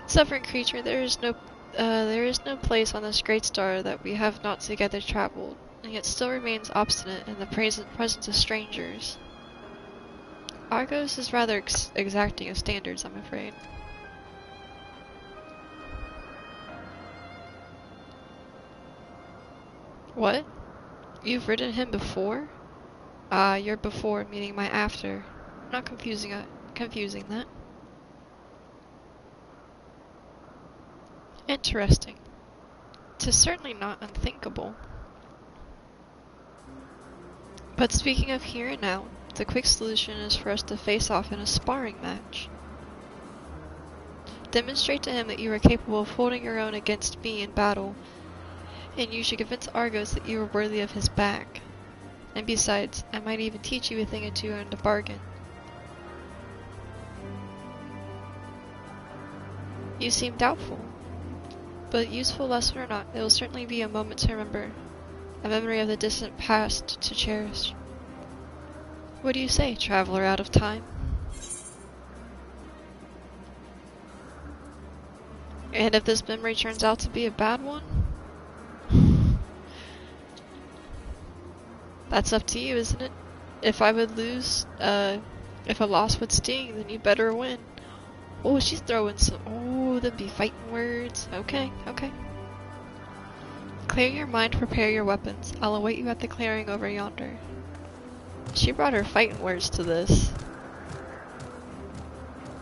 Suffering creature, there is no place on this great star that we have not together traveled, and yet still remains obstinate in the presence of strangers. Argos is rather exacting of standards, I'm afraid. What? You've ridden him before? Ah, your before meaning my after. Not confusing that. Interesting. 'Tis certainly not unthinkable. But speaking of here and now, the quick solution is for us to face off in a sparring match. Demonstrate to him that you are capable of holding your own against me in battle, and you should convince Argos that you are worthy of his back. And besides, I might even teach you a thing or two in the bargain. You seem doubtful. But useful lesson or not, it will certainly be a moment to remember. A memory of the distant past to cherish. What do you say, traveler out of time? And if this memory turns out to be a bad one? That's up to you, isn't it? If I would lose, if a loss would sting, then you better win. Oh, she's throwing some, oh, there'd be fighting words. Okay. Clear your mind, prepare your weapons. I'll await you at the clearing over yonder. She brought her fighting words to this.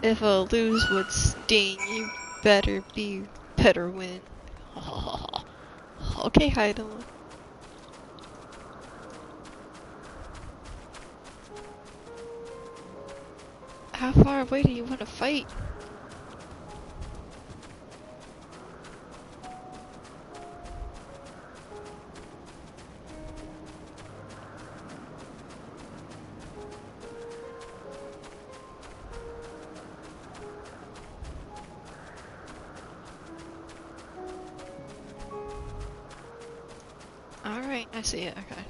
If a lose would sting, you better win. Okay, Heidelin. How far away do you want to fight? Alright, I see it, okay.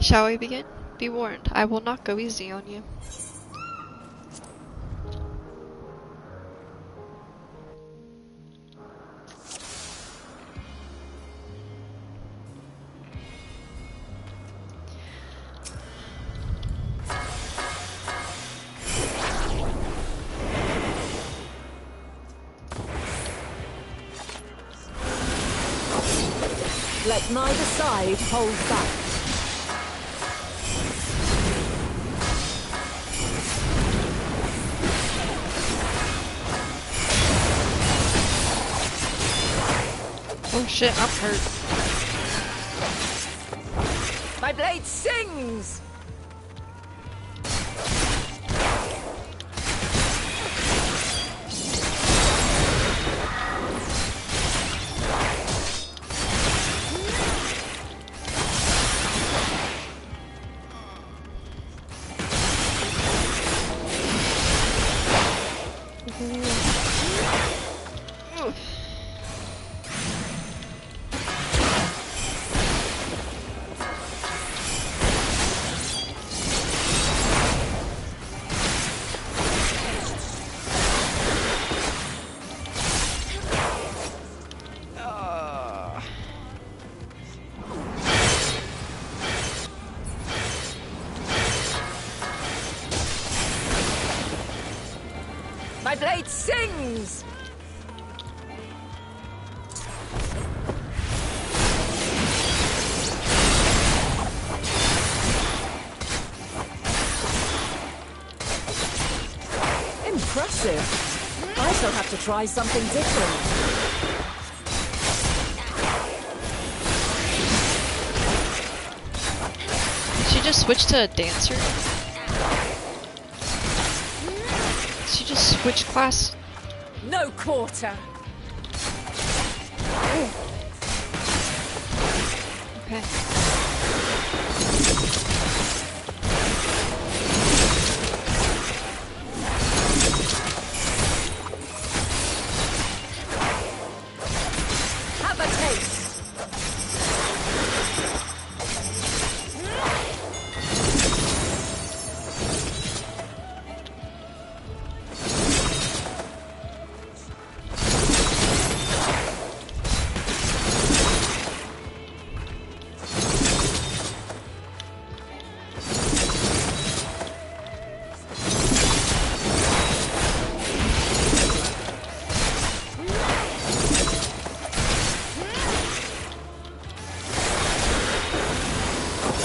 Shall we begin? Be warned, I will not go easy on you. Let neither side hold back. Oh shit, I'm hurt. My blade sings! My blade sings! Impressive. I shall have to try something different. Did she just switch to a dancer? Did she just switch class? No quarter! Okay. Have a taste!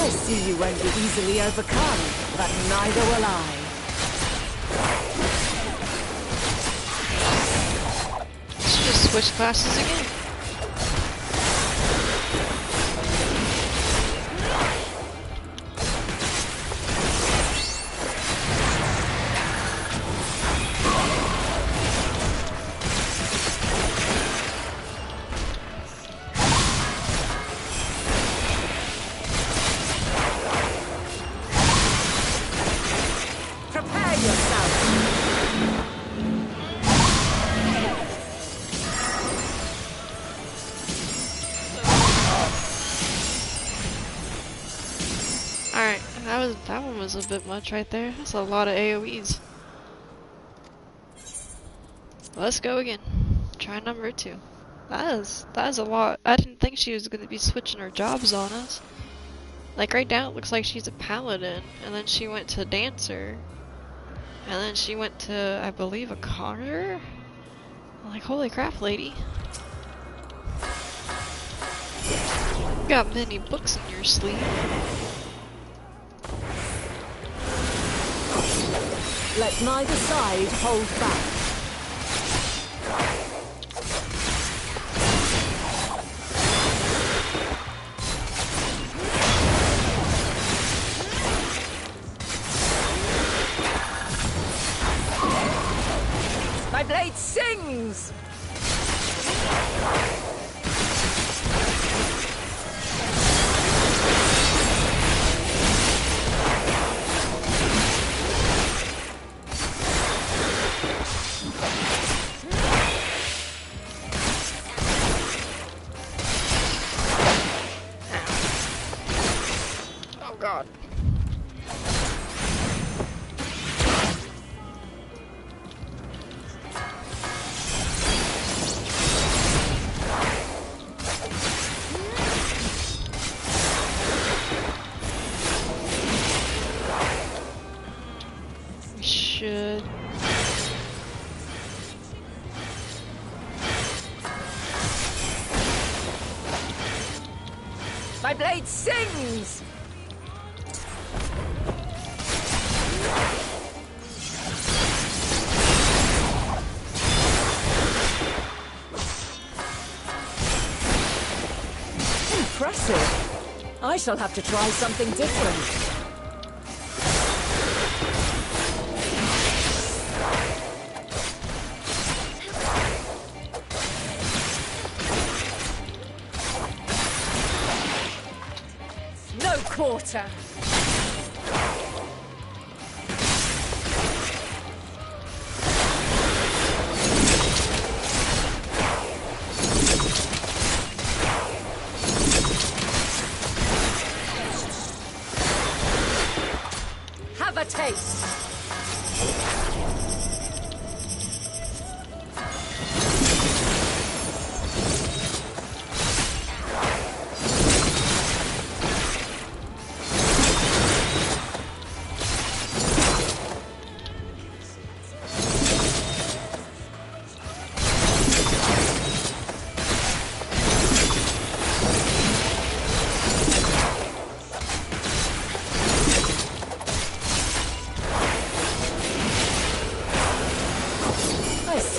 I see you won't be easily overcome, but neither will I. She just switched classes again. Prepare yourself! Alright, that one was a bit much right there. That's a lot of AoEs. Let's go again. Try number 2. That is a lot. I didn't think she was gonna be switching her jobs on us. Like right now it looks like she's a paladin, and then she went to dancer, and then she went to, I believe, a conjurer? Like, holy crap, lady. You got many books in your sleeve. Let neither side hold back. My blade sings! Oh god. We should. My blade sings! shall have to try something different. No quarter. Have a taste.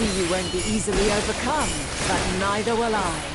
You won't be easily overcome, but neither will I.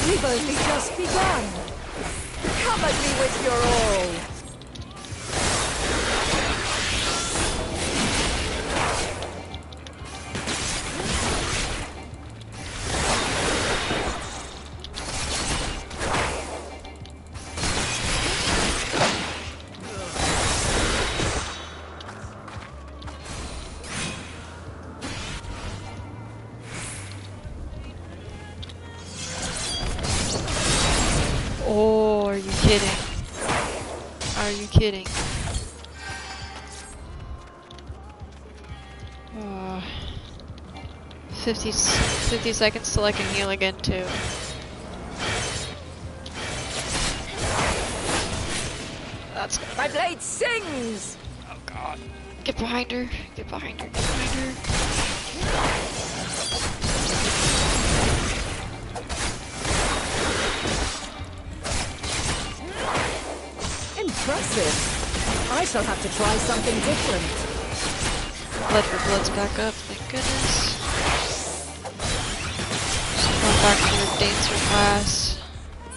We've only just begun. Come at me with your all. Oh, are you kidding? Are you kidding? 50 seconds till I can heal again too. That's my blade sings! Oh god. Get behind her. Get behind her. Get behind her. Impressive. I shall have to try something different. Let her bloods back up, thank goodness. She's going back to her dancer class.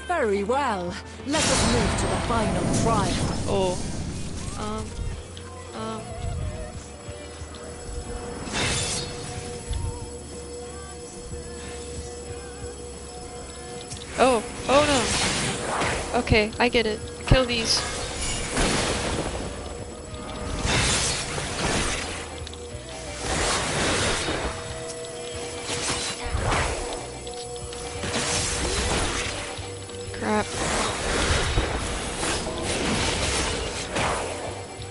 Very well. Let us move to the final trial. Oh. Oh no. Okay, I get it. Kill these. Crap.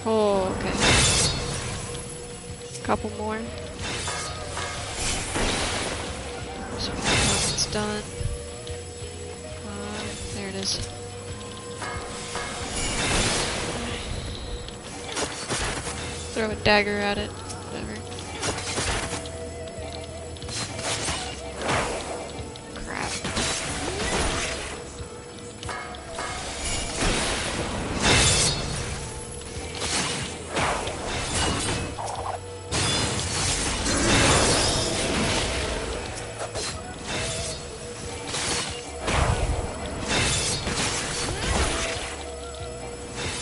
Oh, okay. Couple more. So one's done. There it is. Throw a dagger at it. Whatever. Crap.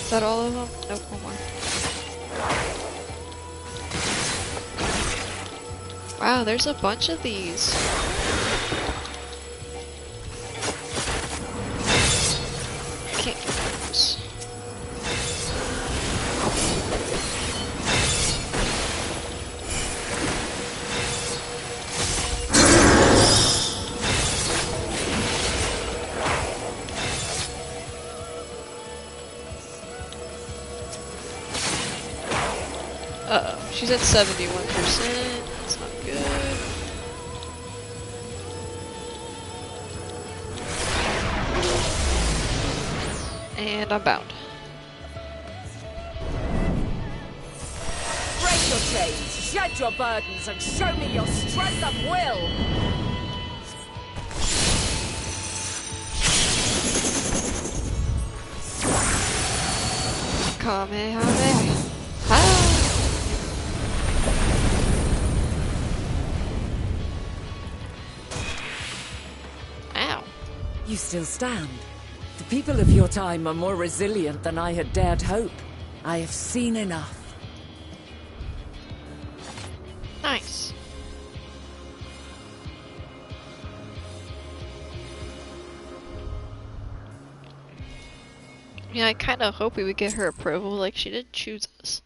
Is that all of them? Nope, one more. Wow, there's a bunch of these. Can't get those. Uh-oh, she's at 71%. That's not good. And I'm bound. Break your chains, shed your burdens, and show me your strength of will! Kamehameha. Ow. You still stand. The people of your time are more resilient than I had dared hope. I have seen enough. Nice. Yeah, I kind of hope we would get her approval, like she did choose us.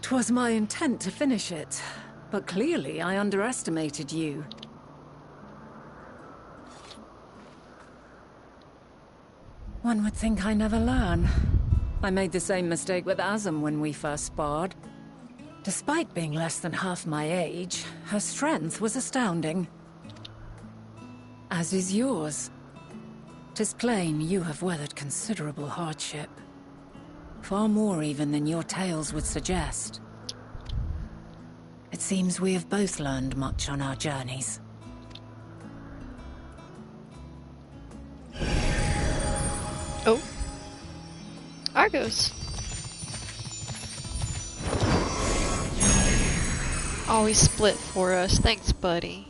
Twas my intent to finish it, but clearly I underestimated you. One would think I never learn. I made the same mistake with Azem when we first sparred. Despite being less than half my age, her strength was astounding. As is yours. 'Tis plain you have weathered considerable hardship. Far more even than your tales would suggest. It seems we have both learned much on our journeys. Oh. Argos. Always split for us. Thanks, buddy.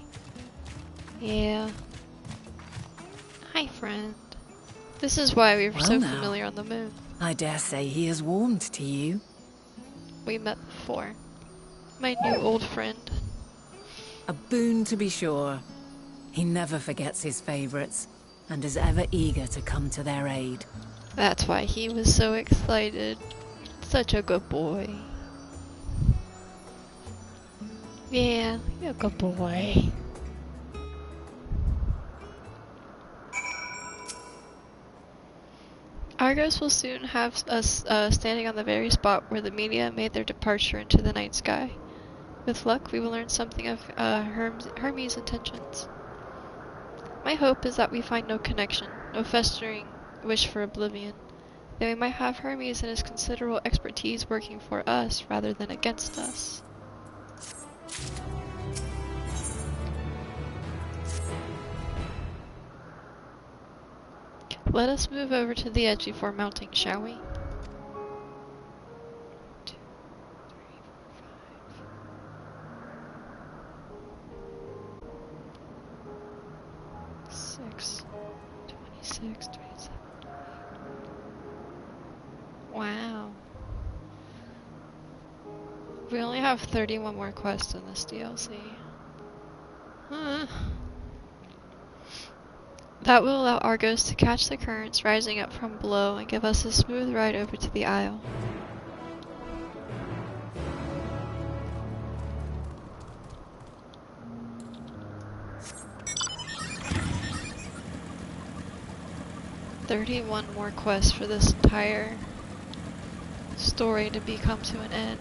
Yeah. Hi, friend. This is why we were Well so now, familiar on the moon. I dare say he has warmed to you. We met before. My new old friend. A boon to be sure. He never forgets his favorites, and is ever eager to come to their aid. That's why he was so excited. Such a good boy. Yeah, you're a good boy. Argos will soon have us standing on the very spot where the media made their departure into the night sky. With luck, we will learn something of Hermes' intentions. My hope is that we find no connection, no festering wish for oblivion. That we might have Hermes and his considerable expertise working for us rather than against us. Let us move over to the edge before mounting, shall we? 2, 3, 4, 5. 6, 26, 27. Wow. We only have 31 more quests in this DLC. Huh. That will allow Argos to catch the currents rising up from below and give us a smooth ride over to the Isle. "31 more quests for this entire story to come to an end.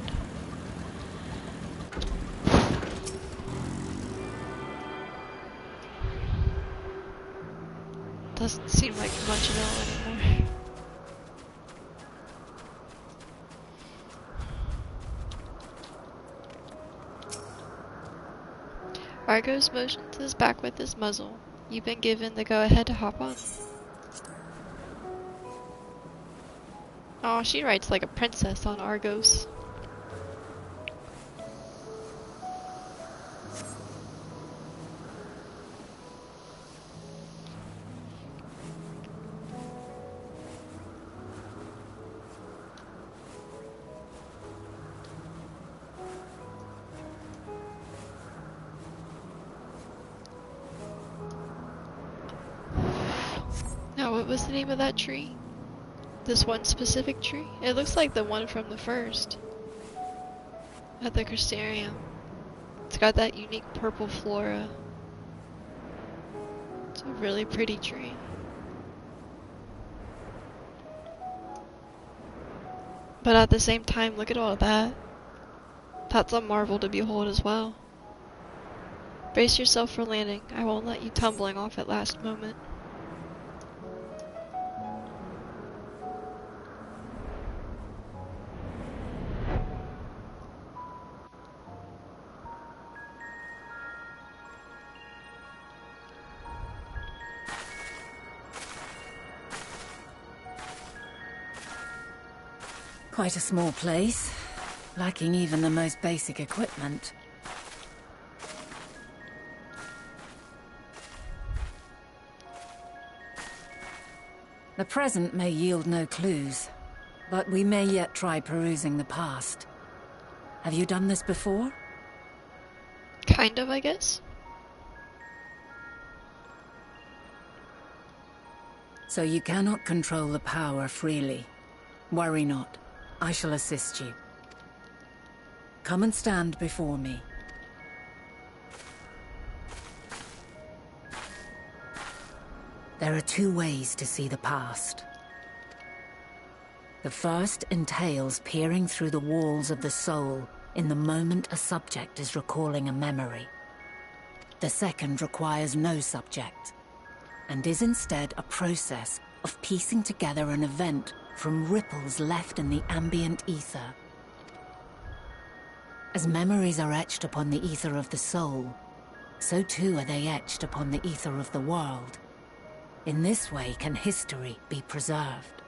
Doesn't seem like much at all anymore. Argos motions his back with his muzzle. You've been given the go-ahead to hop on. Oh, she rides like a princess on Argos. was the name of that tree? This one specific tree? It looks like the one from the first. At the Crystarium. It's got that unique purple flora. It's a really pretty tree. But at the same time, look at all that. That's a marvel to behold as well. Brace yourself for landing. I won't let you tumbling off at last moment. Quite a small place, lacking even the most basic equipment. The present may yield no clues, but we may yet try perusing the past. Have you done this before? Kind of, I guess. So you cannot control the power freely. Worry not. I shall assist you. Come and stand before me. There are two ways to see the past. The first entails peering through the walls of the soul in the moment a subject is recalling a memory. The second requires no subject, and is instead a process of piecing together an event from ripples left in the ambient ether. As memories are etched upon the ether of the soul, so too are they etched upon the ether of the world. In this way can history be preserved.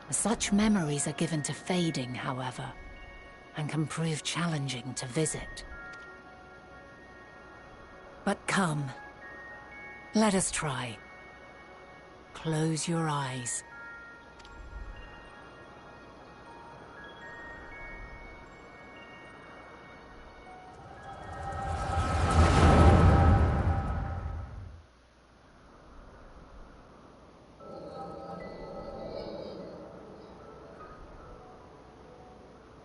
Such memories are given to fading, however, and can prove challenging to visit. But come, let us try. Close your eyes.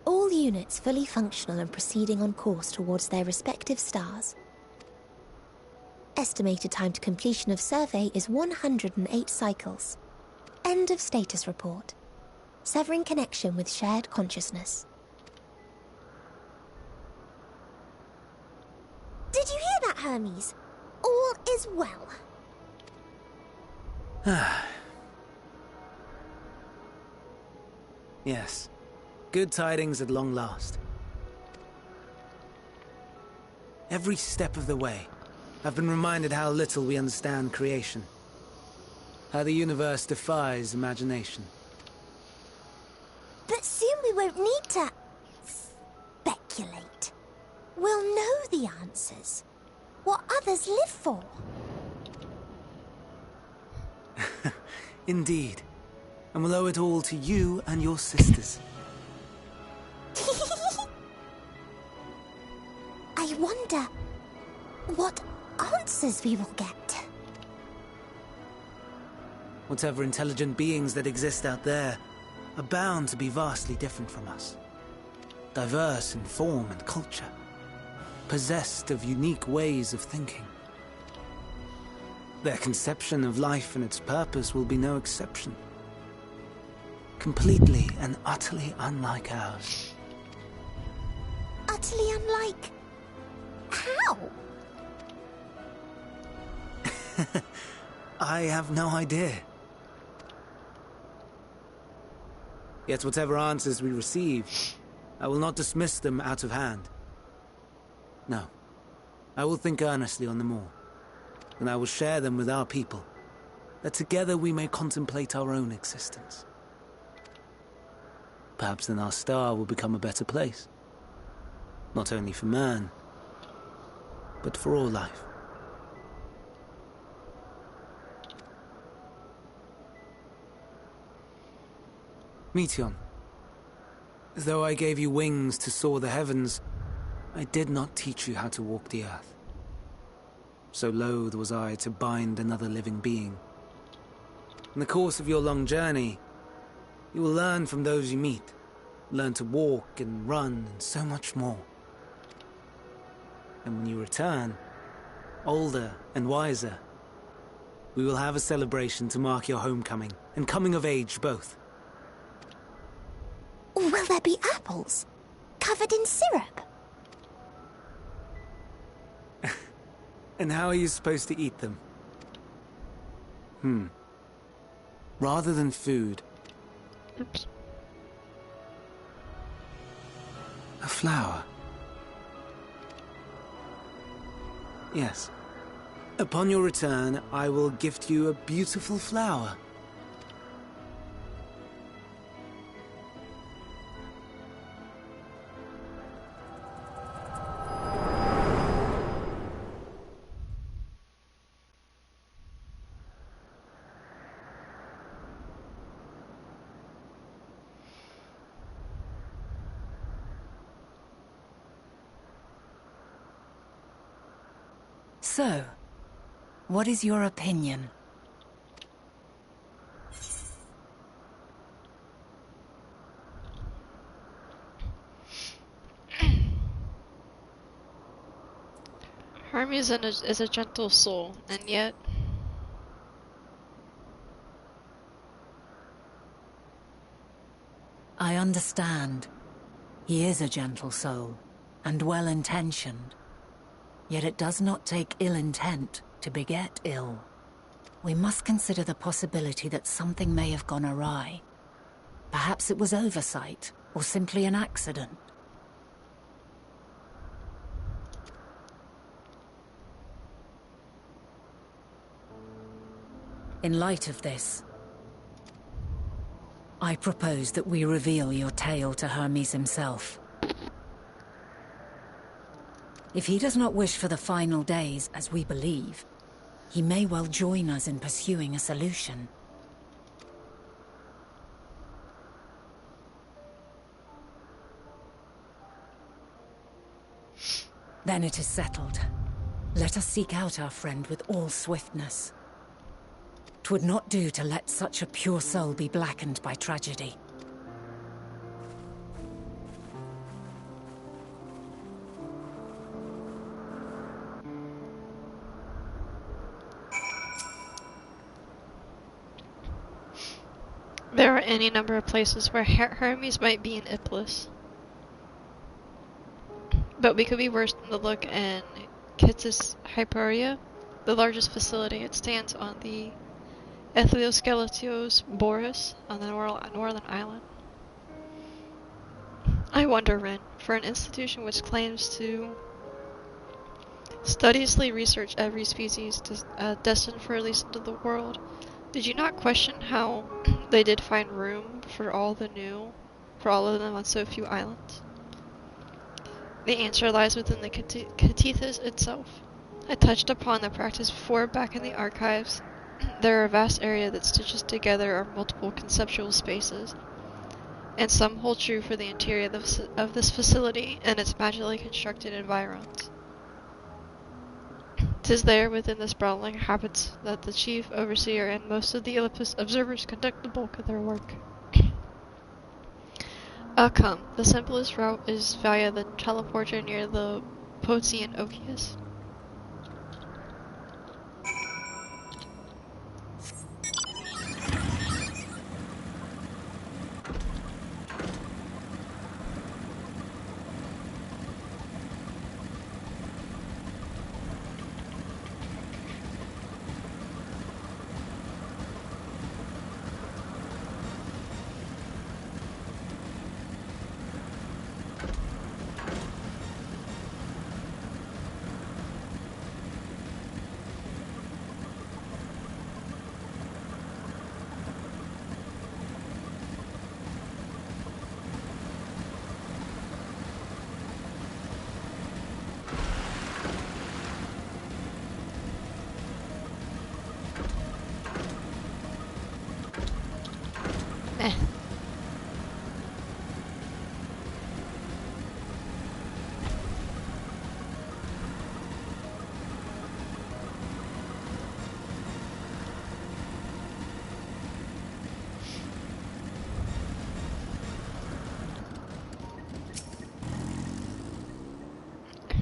All units fully functional and proceeding on course towards their respective stars. Estimated time to completion of survey is 108 cycles. End of status report. Severing connection with shared consciousness. Did you hear that, Hermes? All is well. Yes. Good tidings at long last. Every step of the way, I've been reminded how little we understand creation. How the universe defies imagination. But soon we won't need to speculate. We'll know the answers. What others live for. Indeed. And we'll owe it all to you and your sisters. I wonder what answers we will get. Whatever intelligent beings that exist out there are bound to be vastly different from us. Diverse in form and culture. Possessed of unique ways of thinking. Their conception of life and its purpose will be no exception. Completely and utterly unlike ours. Utterly unlike... how? I have no idea. Yet whatever answers we receive, I will not dismiss them out of hand. No. I will think earnestly on them all, and I will share them with our people, that together we may contemplate our own existence. Perhaps then our star will become a better place. Not only for man, but for all life. Meteon, as though I gave you wings to soar the heavens, I did not teach you how to walk the earth. So loath was I to bind another living being. In the course of your long journey, you will learn from those you meet. Learn to walk and run and so much more. And when you return, older and wiser, we will have a celebration to mark your homecoming and coming of age both. Will there be apples? Covered in syrup? And how are you supposed to eat them? Rather than food. Oops. A flower. Yes. Upon your return, I will gift you a beautiful flower. So, what is your opinion? Hermes is a gentle soul, and yet... I understand. He is a gentle soul, and well-intentioned. Yet it does not take ill intent to beget ill. We must consider the possibility that something may have gone awry. Perhaps it was oversight, or simply an accident. In light of this, I propose that we reveal your tale to Hermes himself. If he does not wish for the final days, as we believe, he may well join us in pursuing a solution. Then it is settled. Let us seek out our friend with all swiftness. 'Twould not do to let such a pure soul be blackened by tragedy. There are any number of places where Hermes might be in Iblis. But we could be worse than the look in Kittis Hyperia, the largest facility. It stands on the Ethioskeletos Boris on the northern island. I wonder, Ren, for an institution which claims to studiously research every species destined for release into the world, did you not question how they did find room for all of them on so few islands? The answer lies within the Catethas itself. I touched upon the practice before back in the archives. There are a vast area that stitches together our multiple conceptual spaces, and some hold true for the interior of this facility and its magically constructed environs. 'Tis there, within the sprawling habits, that the chief overseer and most of the Olympus observers conduct the bulk of their work. Come, the simplest route is via the teleporter near the Potian Okius.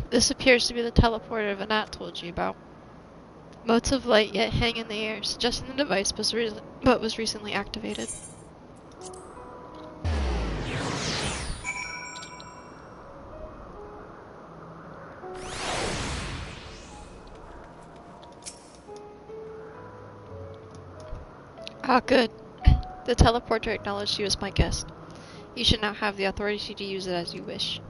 This appears to be the teleporter Vanat told you about. Motes of light yet hang in the air, suggesting the device was recently activated. Ah, good. The teleporter acknowledged you as my guest. You should now have the authority to use it as you wish.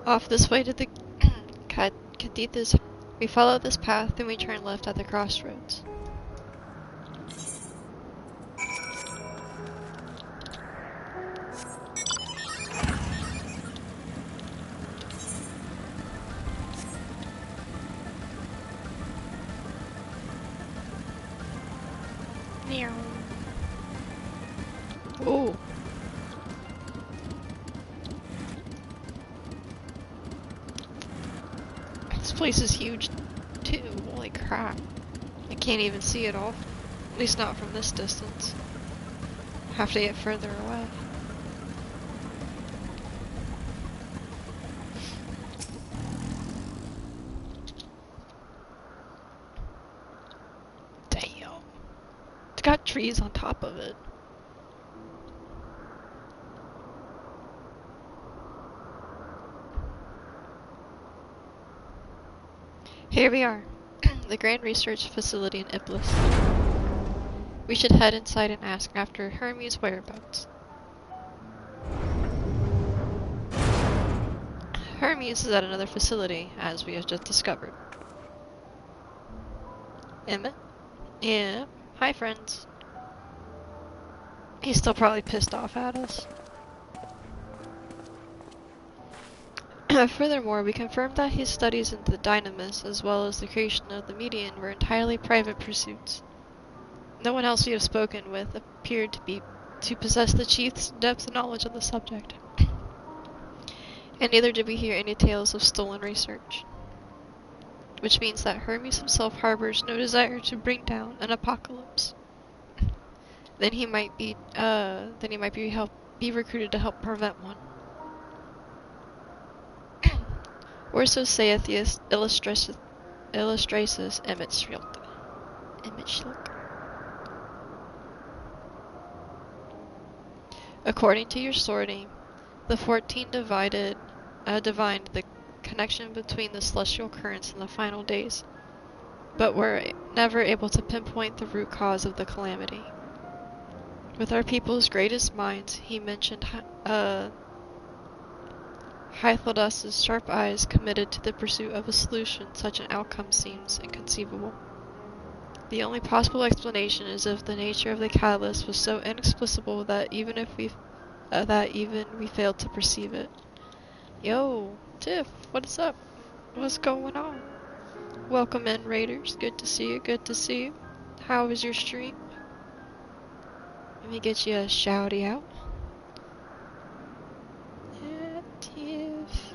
Off this way to the Cathethas. We follow this path, then we turn left at the crossroads. Meow. Oh. This place is huge too, holy crap. I can't even see it all. At least not from this distance. Have to get further away. Damn. It's got trees on top of it. Here we are, the Grand Research Facility in Iblis. We should head inside and ask after Hermes' whereabouts. Hermes is at another facility, as we have just discovered. Emmett? Yeah. Hi, friends. He's still probably pissed off at us. Furthermore, we confirmed that his studies into the dynamis, as well as the creation of the median, were entirely private pursuits. No one else we have spoken with appeared to possess the chief's depth of knowledge of the subject. And neither did we hear any tales of stolen research. Which means that Hermes himself harbors no desire to bring down an apocalypse. Then he might be recruited to help prevent one. Or so saith the illustratus Emmett Schilk. According to your sorting, the 14 divined the connection between the celestial currents and the final days, but were never able to pinpoint the root cause of the calamity. With our people's greatest minds, he mentioned Hythlodas' sharp eyes committed to the pursuit of a solution. Such an outcome seems inconceivable. The only possible explanation is if the nature of the catalyst was so inexplicable that even we failed to perceive it. Yo, Tiff, what is up? What's going on? Welcome in, Raiders. Good to see you, good to see you. How was your stream? Let me get you a shouty out. Tiff.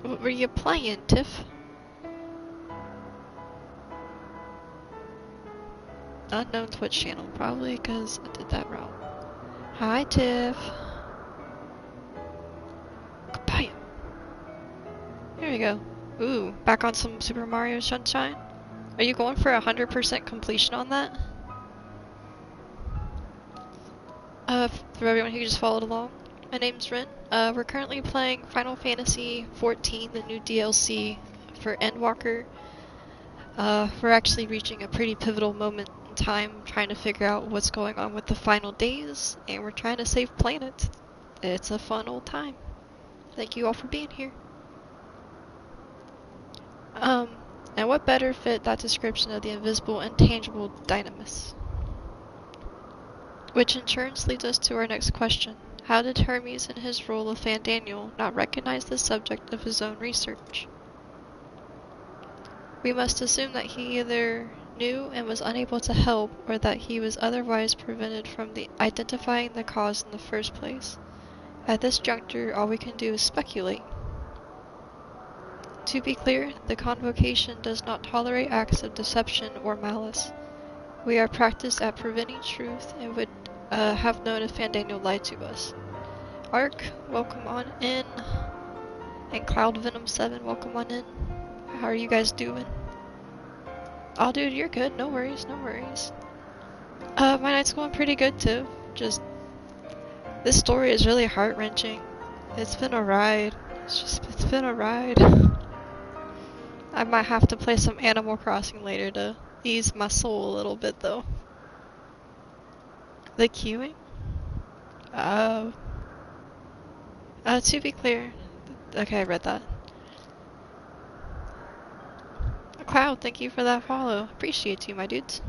What were you playing, Tiff? Unknown Twitch channel, probably because I did that wrong. Hi, Tiff. Goodbye. Here we go. Ooh, back on some Super Mario Sunshine? Are you going for 100% completion on that? For everyone who just followed along, my name's Rin. We're currently playing Final Fantasy XIV, the new DLC for EndWalker. We're actually reaching a pretty pivotal moment in time, trying to figure out what's going on with the final days, and we're trying to save planets. It's a fun old time. Thank you all for being here. And what better fit that description of the invisible, intangible dynamis? Which in turn leads us to our next question. How did Hermes, in his role of Fandaniel, not recognize the subject of his own research? We must assume that he either knew and was unable to help, or that he was otherwise prevented from identifying the cause in the first place. At this juncture, all we can do is speculate. To be clear, the Convocation does not tolerate acts of deception or malice. We are practiced at preventing truth and would have known if Fandaniel lied to us. Ark, welcome on in. And Cloud Venom 7, welcome on in. How are you guys doing? Oh dude, you're good, no worries, no worries. My night's going pretty good too. Just, this story is really heart-wrenching. It's been a ride. It's been a ride. I might have to play some Animal Crossing later to ease my soul a little bit though. The queuing? To be clear. Okay, I read that. Cloud, thank you for that follow. Appreciate you, my dudes.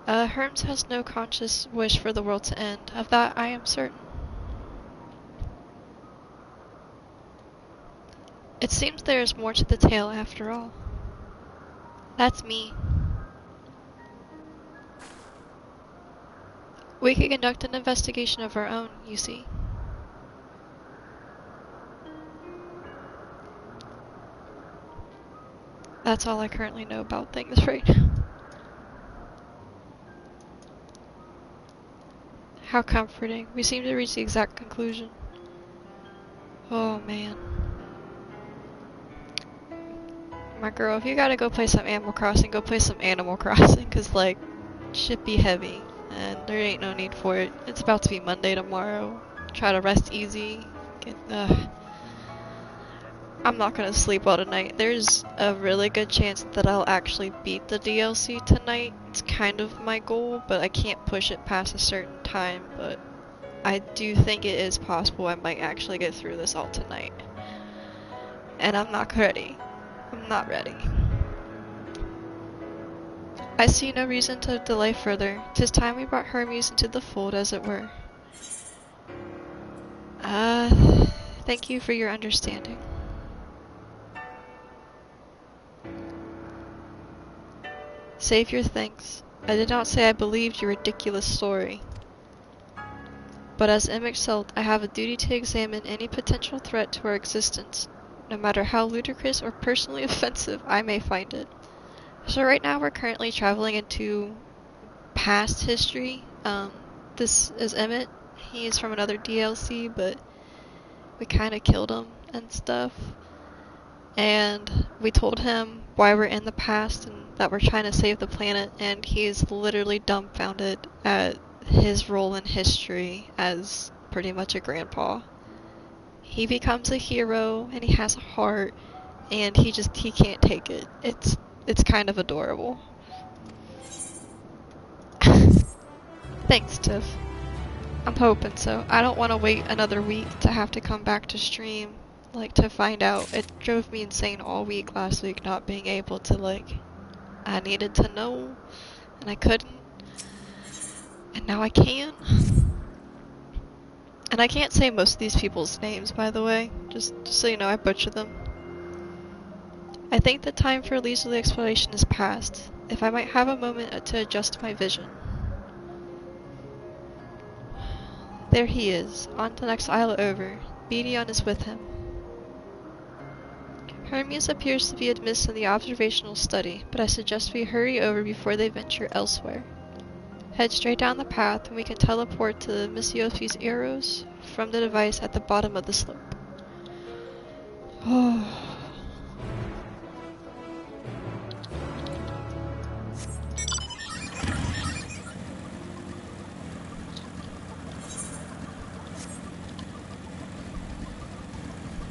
Herms has no conscious wish for the world to end. Of that, I am certain. It seems there is more to the tale after all. That's me. We could conduct an investigation of our own, you see. That's all I currently know about things right now. How comforting. We seem to reach the exact conclusion. Oh man. My girl, if you gotta go play some Animal Crossing, go play some Animal Crossing, cause like, shit be heavy, and there ain't no need for it. It's about to be Monday tomorrow. Try to rest easy. I'm not gonna sleep well tonight. There's a really good chance that I'll actually beat the DLC tonight. It's kind of my goal, but I can't push it past a certain time, but I do think it is possible I might actually get through this all tonight. And I'm not ready. I'm not ready. I see no reason to delay further. 'Tis time we brought Hermes into the fold, as it were. Thank you for your understanding. Save your thanks. I did not say I believed your ridiculous story. But as Image Celt, I have a duty to examine any potential threat to our existence, no matter how ludicrous or personally offensive I may find it. So right now we're currently traveling into past history. This is Emmett. He is from another DLC, but we kind of killed him and stuff. And we told him why we're in the past and that we're trying to save the planet, and he's literally dumbfounded at his role in history as pretty much a grandpa. He becomes a hero and he has a heart, and he can't take it. It's kind of adorable. Thanks, Tiff. I'm hoping so. I don't want to wait another week to have to come back to stream, like, to find out. It drove me insane all week last week not being able to, like, I needed to know, and I couldn't. And now I can. And I can't say most of these people's names, by the way. Just so you know, I butchered them. I think the time for leisurely exploration is past. If I might have a moment to adjust my vision. There he is, on the next isle over. Beedion is with him. Hermes appears to be admitted in the observational study, but I suggest we hurry over before they venture elsewhere. Head straight down the path and we can teleport to the Missiopi's arrows from the device at the bottom of the slope. Oh.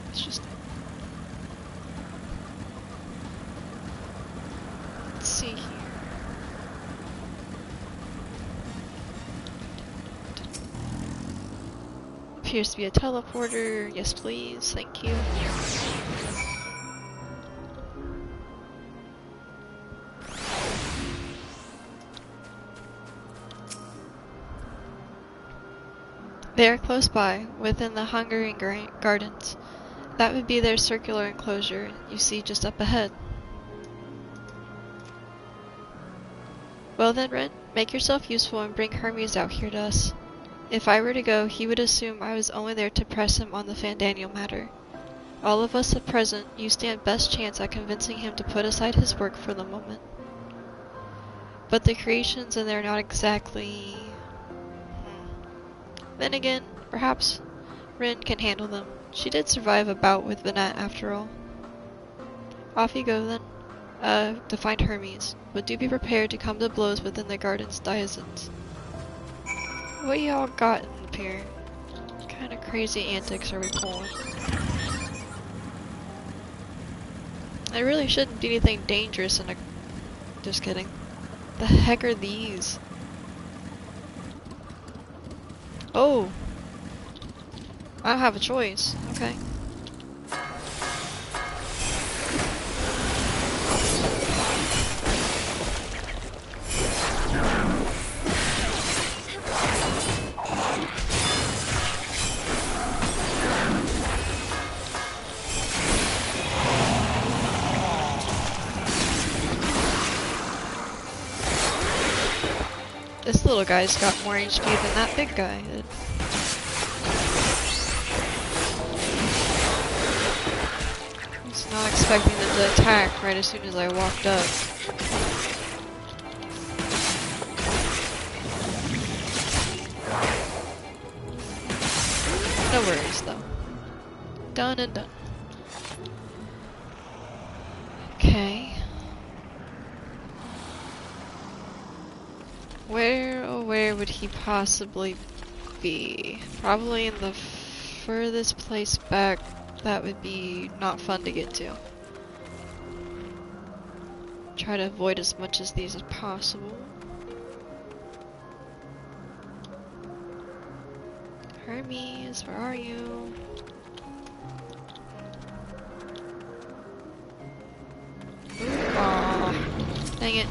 Let's just... Let's see here. Appears to be a teleporter. Yes, please. Thank you. They are close by, within the Hungarian Gardens. That would be their circular enclosure you see just up ahead. Well then, Ren, make yourself useful and bring Hermes out here to us. If I were to go, he would assume I was only there to press him on the Fandaniel matter. All of us at present, you stand best chance at convincing him to put aside his work for the moment. But the creations in there are not exactly... Then again, Perhaps Rin can handle them. She did survive a bout with Vanette after all. Off you go then, to find Hermes, but do be prepared to come to blows within the garden's diazens. What y'all got up here? What kind of crazy antics are we pulling? There really shouldn't be anything dangerous in a... Just kidding. The heck are these? Oh! I don't have a choice. Okay. This little guy's got more HP than that big guy did. I was not expecting them to attack right as soon as I walked up. No worries though. Done and done. Okay. Where would he possibly be? Probably in the furthest place back that would be not fun to get to. Try to avoid as much of these as possible. Hermes, where are you? Aw, dang it.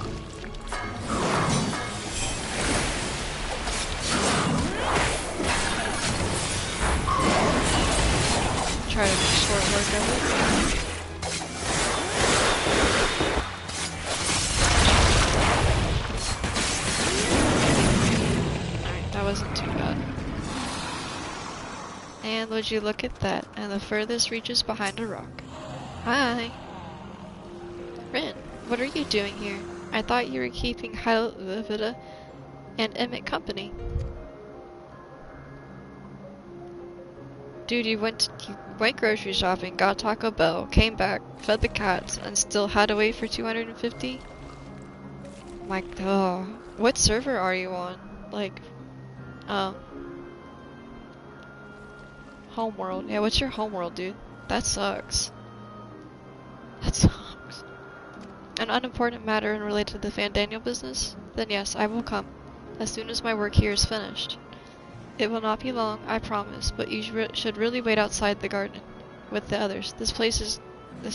Try to make short work of it. Alright, that wasn't too bad. And would you look at that, and the furthest reaches behind a rock. Hi! Rin, what are you doing here? I thought you were keeping Hylvida and Emmett company. Dude, you went grocery shopping, got Taco Bell, came back, fed the cats, and still had to wait for 250? My god. What server are you on? Like, Homeworld. Yeah, what's your homeworld, dude? That sucks. That sucks. An unimportant matter and related to the Van Daniel business? Then yes, I will come, as soon as my work here is finished. It will not be long, I promise, but you should really wait outside the garden with the others. This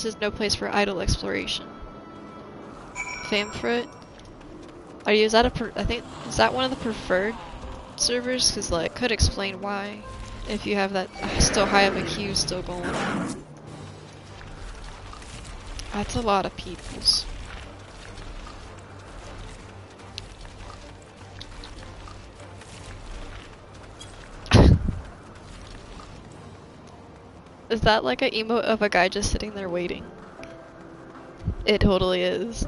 is no place for idle exploration. Famfrit? Is that is that one of the preferred servers? Cause like, could explain why, if you have that still high of a queue still going. That's a lot of peoples. Is that like an emote of a guy just sitting there waiting? It totally is.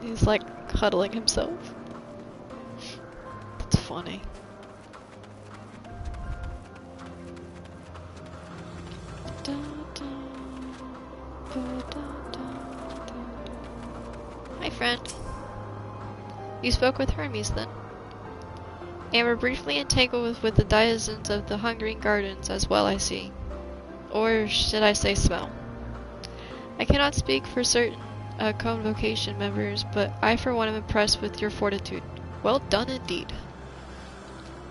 He's like cuddling himself. That's funny. Hi friend. You spoke with Hermes then? And were briefly entangled with the diazens of the Hungering Gardens as well, I see. Or should I say smell? I cannot speak for certain convocation members, but I for one am impressed with your fortitude. Well done indeed.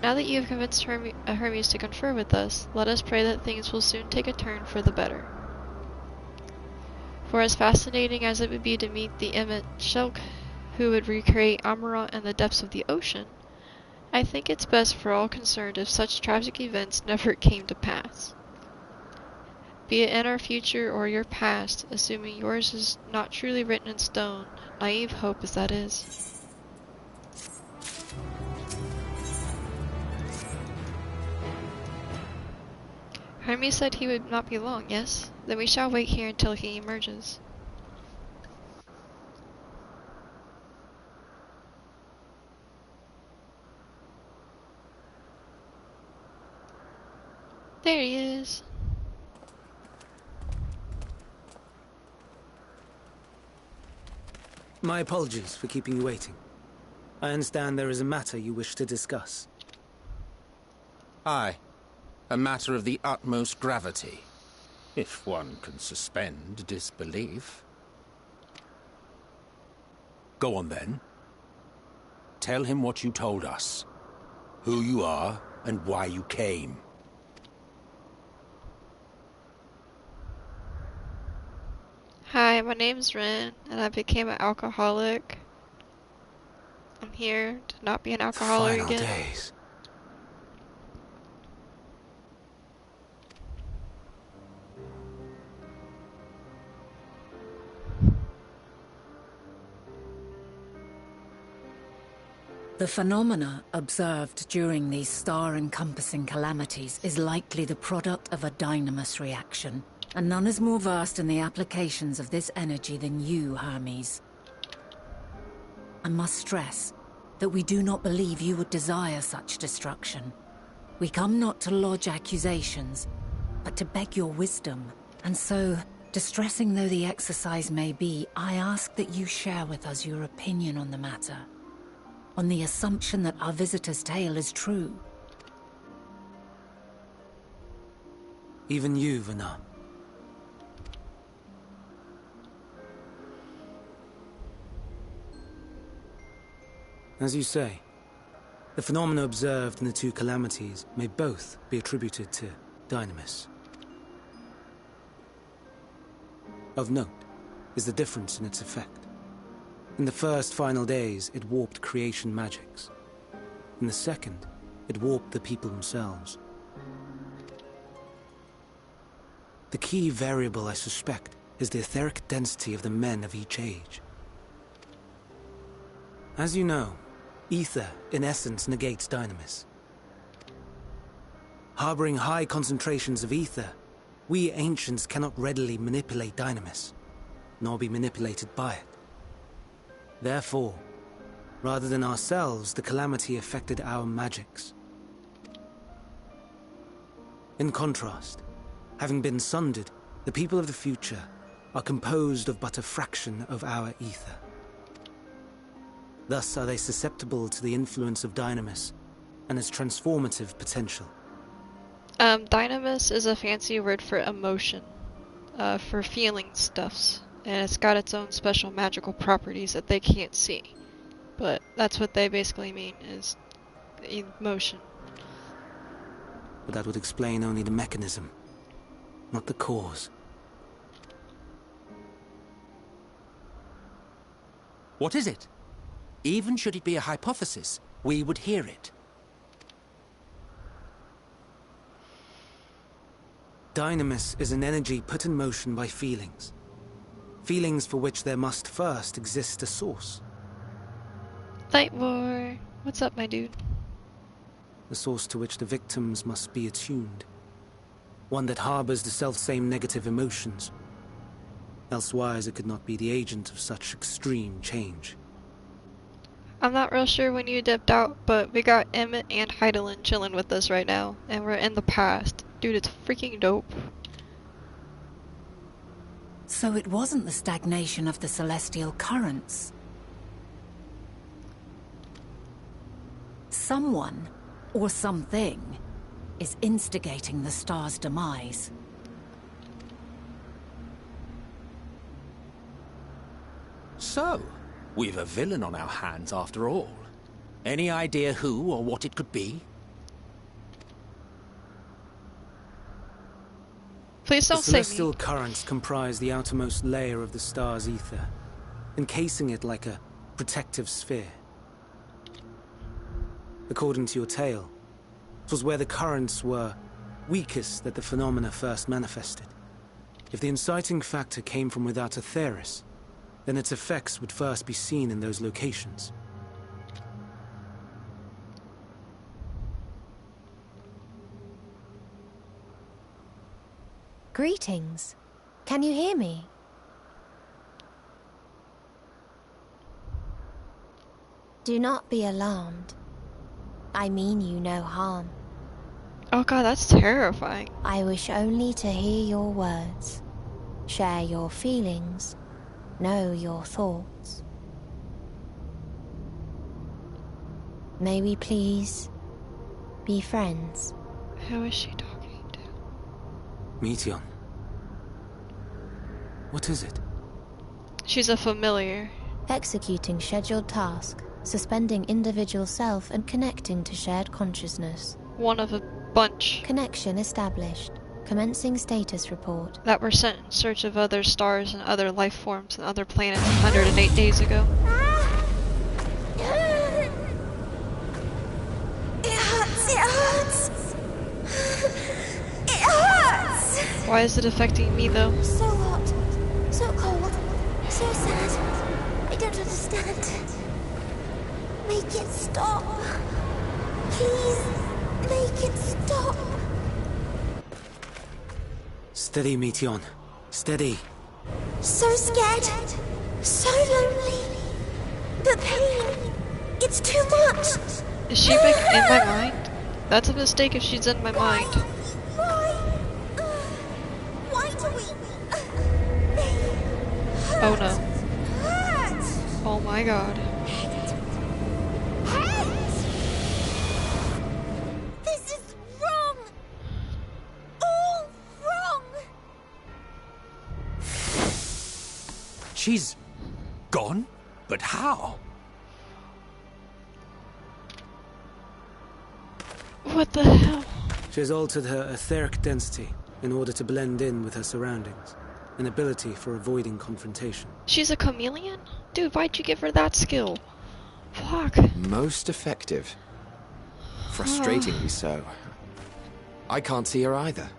Now that you have convinced Hermes to confer with us, let us pray that things will soon take a turn for the better. For as fascinating as it would be to meet the Emmett Shelk who would recreate Amarant in the depths of the ocean, I think it's best for all concerned if such tragic events never came to pass. Be it in our future or your past, assuming yours is not truly written in stone, naive hope as that is. Hermes said he would not be long, yes? Then we shall wait here until he emerges. There he is. My apologies for keeping you waiting. I understand there is a matter you wish to discuss. Aye. A matter of the utmost gravity. If one can suspend disbelief. Go on then. Tell him what you told us. Who you are and why you came. Hi, my name's Ren, and I became an alcoholic. I'm here to not be an alcoholic Final again. days. The phenomena observed during these star-encompassing calamities is likely the product of a dynamis reaction, and none is more versed in the applications of this energy than you, Hermes. I must stress that we do not believe you would desire such destruction. We come not to lodge accusations, but to beg your wisdom. And so, distressing though the exercise may be, I ask that you share with us your opinion on the matter. On the assumption that our visitor's tale is true. Even you, Vana. As you say, the phenomena observed in the two calamities may both be attributed to dynamis. Of note is the difference in its effect. In the first final days, it warped creation magics. In the second, it warped the people themselves. The key variable, I suspect, is the etheric density of the men of each age. As you know, ether, in essence, negates dynamis. Harboring high concentrations of ether, we ancients cannot readily manipulate dynamis, nor be manipulated by it. Therefore, rather than ourselves, the calamity affected our magics. In contrast, having been sundered, the people of the future are composed of but a fraction of our ether. Thus are they susceptible to the influence of dynamis and its transformative potential. Dynamis is a fancy word for emotion, for feeling stuffs. And it's got its own special magical properties that they can't see. But that's what they basically mean, is emotion. But that would explain only the mechanism, not the cause. What is it? Even should it be a hypothesis, we would hear it. Dynamis is an energy put in motion by feelings. Feelings for which there must first exist a source. Light War, what's up, my dude? The source to which the victims must be attuned. One that harbors the self-same negative emotions. Elsewise, it could not be the agent of such extreme change. I'm not real sure when you dipped out, but we got Emmett and Heidelin chilling with us right now, and we're in the past. Dude, it's freaking dope. So it wasn't the stagnation of the celestial currents. Someone, or something, is instigating the star's demise. So, we've a villain on our hands after all. Any idea who or what it could be? Please don't the say me. celestial currents comprise the outermost layer of the star's ether, encasing it like a protective sphere. According to your tale, it was where the currents were weakest that the phenomena first manifested. If the inciting factor came from without Aetheris, then its effects would first be seen in those locations. Greetings. Can you hear me? Do not be alarmed. I mean you no harm. Oh god, that's terrifying. I wish only to hear your words, share your feelings, know your thoughts. May we please be friends? Who is she talking to? Meteon. What is it? She's a familiar. Executing scheduled task, suspending individual self and connecting to shared consciousness. One of a bunch. Connection established. Commencing status report. That were sent in search of other stars and other life forms and other planets 108 days ago. It hurts! It hurts! Why is it affecting me though? So hot, so cold, so sad. I don't understand. Make it stop. Please, make it stop. Steady, Meteon. Steady. So scared, so lonely. The pain, it's too much. Is she in my mind? That's a mistake if she's in my mind. Why do we... Oh no. Oh my god. This is wrong. All wrong. She's gone? But how? What the hell? She has altered her etheric density in order to blend in with her surroundings, an ability for avoiding confrontation. She's a chameleon? Dude, why'd you give her that skill? Fuck. Most effective. Frustratingly so. I can't see her either.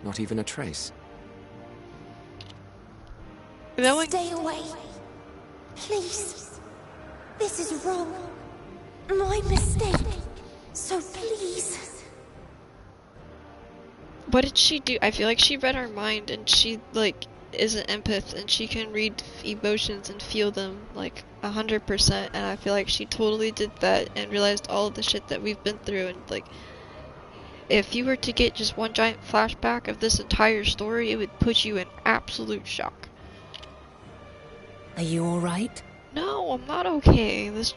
Not even a trace. Stay away. Please. This is wrong. My mistake. So please. What did she do? I feel like she read our mind and she, like, is an empath and she can read emotions and feel them, like, 100%. And I feel like she totally did that and realized all of the shit that we've been through. And, like, if you were to get just one giant flashback of this entire story, it would put you in absolute shock. Are you alright? No, I'm not okay. This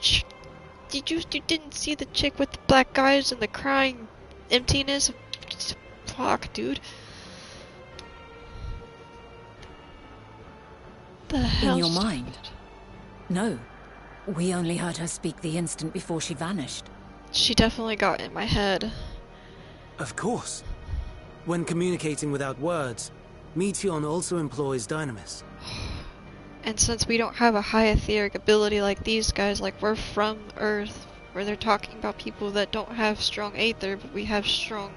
you didn't see the chick with the black eyes and the crying emptiness? Fuck, dude. The hell? In your mind? No. We only heard her speak the instant before she vanished. She definitely got in my head. Of course. When communicating without words, Meteon also employs dynamis. And since we don't have a high etheric ability like these guys, like we're from Earth, where they're talking about people that don't have strong aether, but we have strong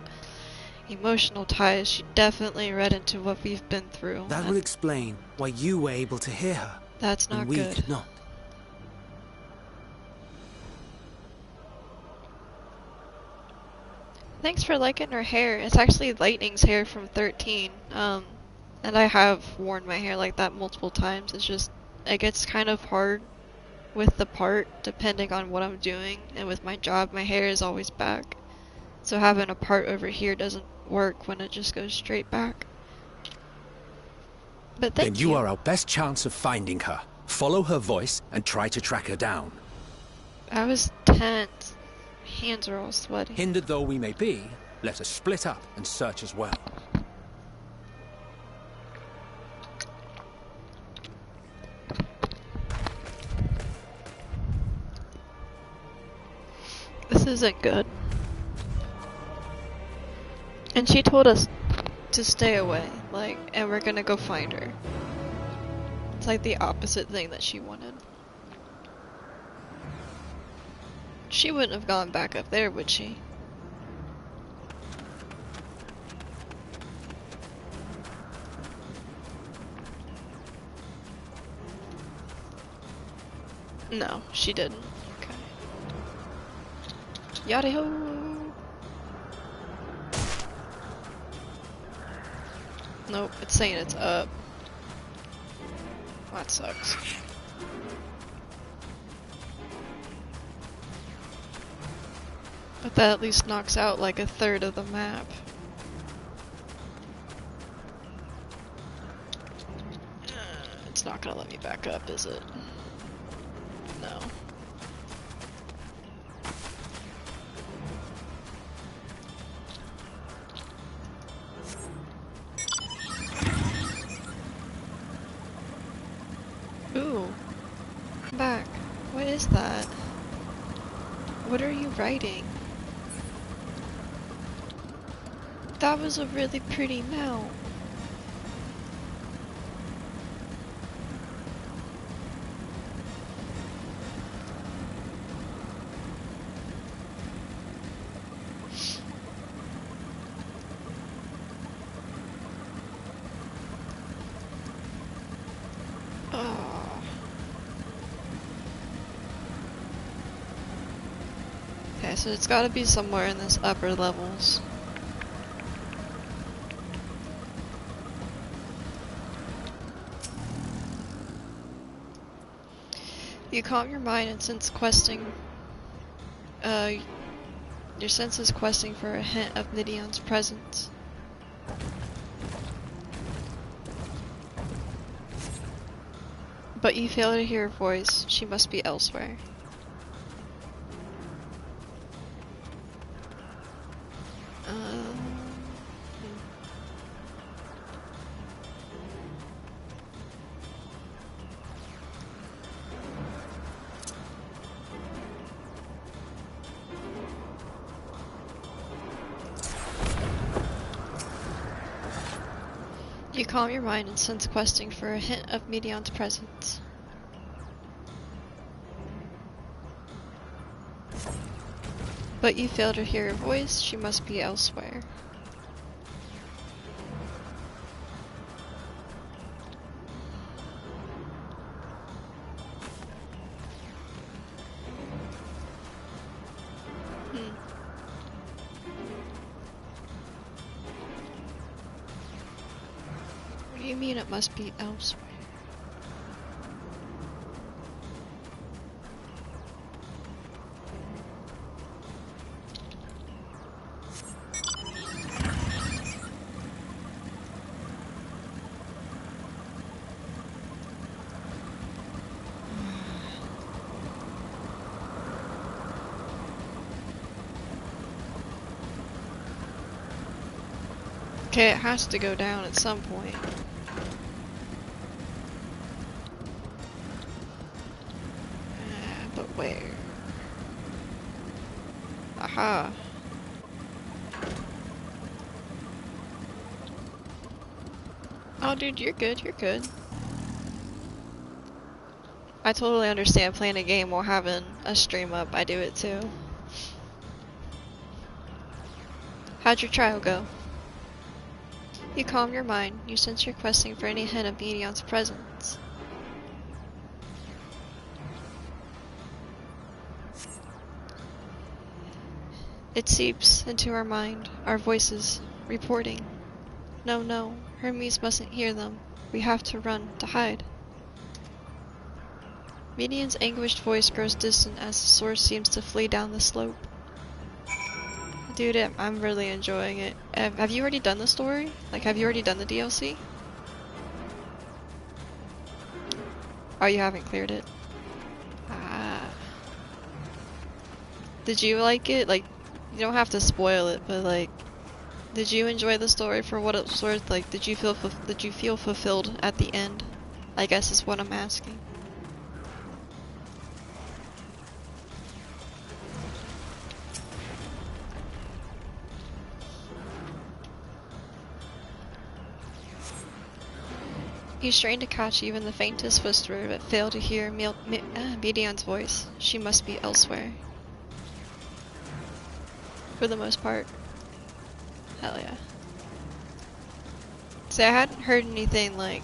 emotional ties, she definitely read into what we've been through. That would explain why you were able to hear her. That's not and we good. could not. Thanks for liking her hair. It's actually Lightning's hair from 13. And I have worn my hair like that multiple times. It's just, it gets kind of hard with the part depending on what I'm doing. And with my job, my hair is always back. So having a part over here doesn't work when it just goes straight back. But thank you are our best chance of finding her. Follow her voice and try to track her down. I was tense. Hands are all sweaty. Hindered though we may be, let us split up and search as well. This isn't good. And she told us to stay away, like, and we're gonna go find her. It's like the opposite thing that she wanted. She wouldn't have gone back up there, would she? No, she didn't. Okay. Yada ho! Nope, it's saying it's up. That sucks. But that at least knocks out like a third of the map. It's not gonna let me back up, is it? No. Ooh. I'm back. What is that? What are you writing? That was a really pretty mount. Okay, so it's gotta be somewhere in this upper levels. You calm your mind and sense questing. Your sense is questing for a hint of Nidion's presence. But you fail to hear her voice. She must be elsewhere. You calm your mind and sense questing for a hint of Medion's presence. But you fail to hear her voice. She must be elsewhere. What do you mean it must be elsewhere? Okay, it has to go down at some point. But where? Aha. Oh dude, you're good, you're good. I totally understand playing a game while having a stream up. I do it too. How'd your trial go? You calm your mind. You sense you're questing for any hint of Medion's presence. It seeps into our mind, our voices, reporting. No, no, Hermes mustn't hear them. We have to run, to hide. Medion's anguished voice grows distant as the source seems to flee down the slope. Dude, I'm really enjoying it. Have you already done the story? Like, have you already done the DLC? Oh, you haven't cleared it. Ah. Did you like it? Like, you don't have to spoil it, but like, did you enjoy the story for what it was worth? Like, did you feel fulfilled at the end? I guess is what I'm asking. You strain to catch even the faintest whisper, but fail to hear Medion's voice. She must be elsewhere. For the most part. Hell yeah. See, I hadn't heard anything, like,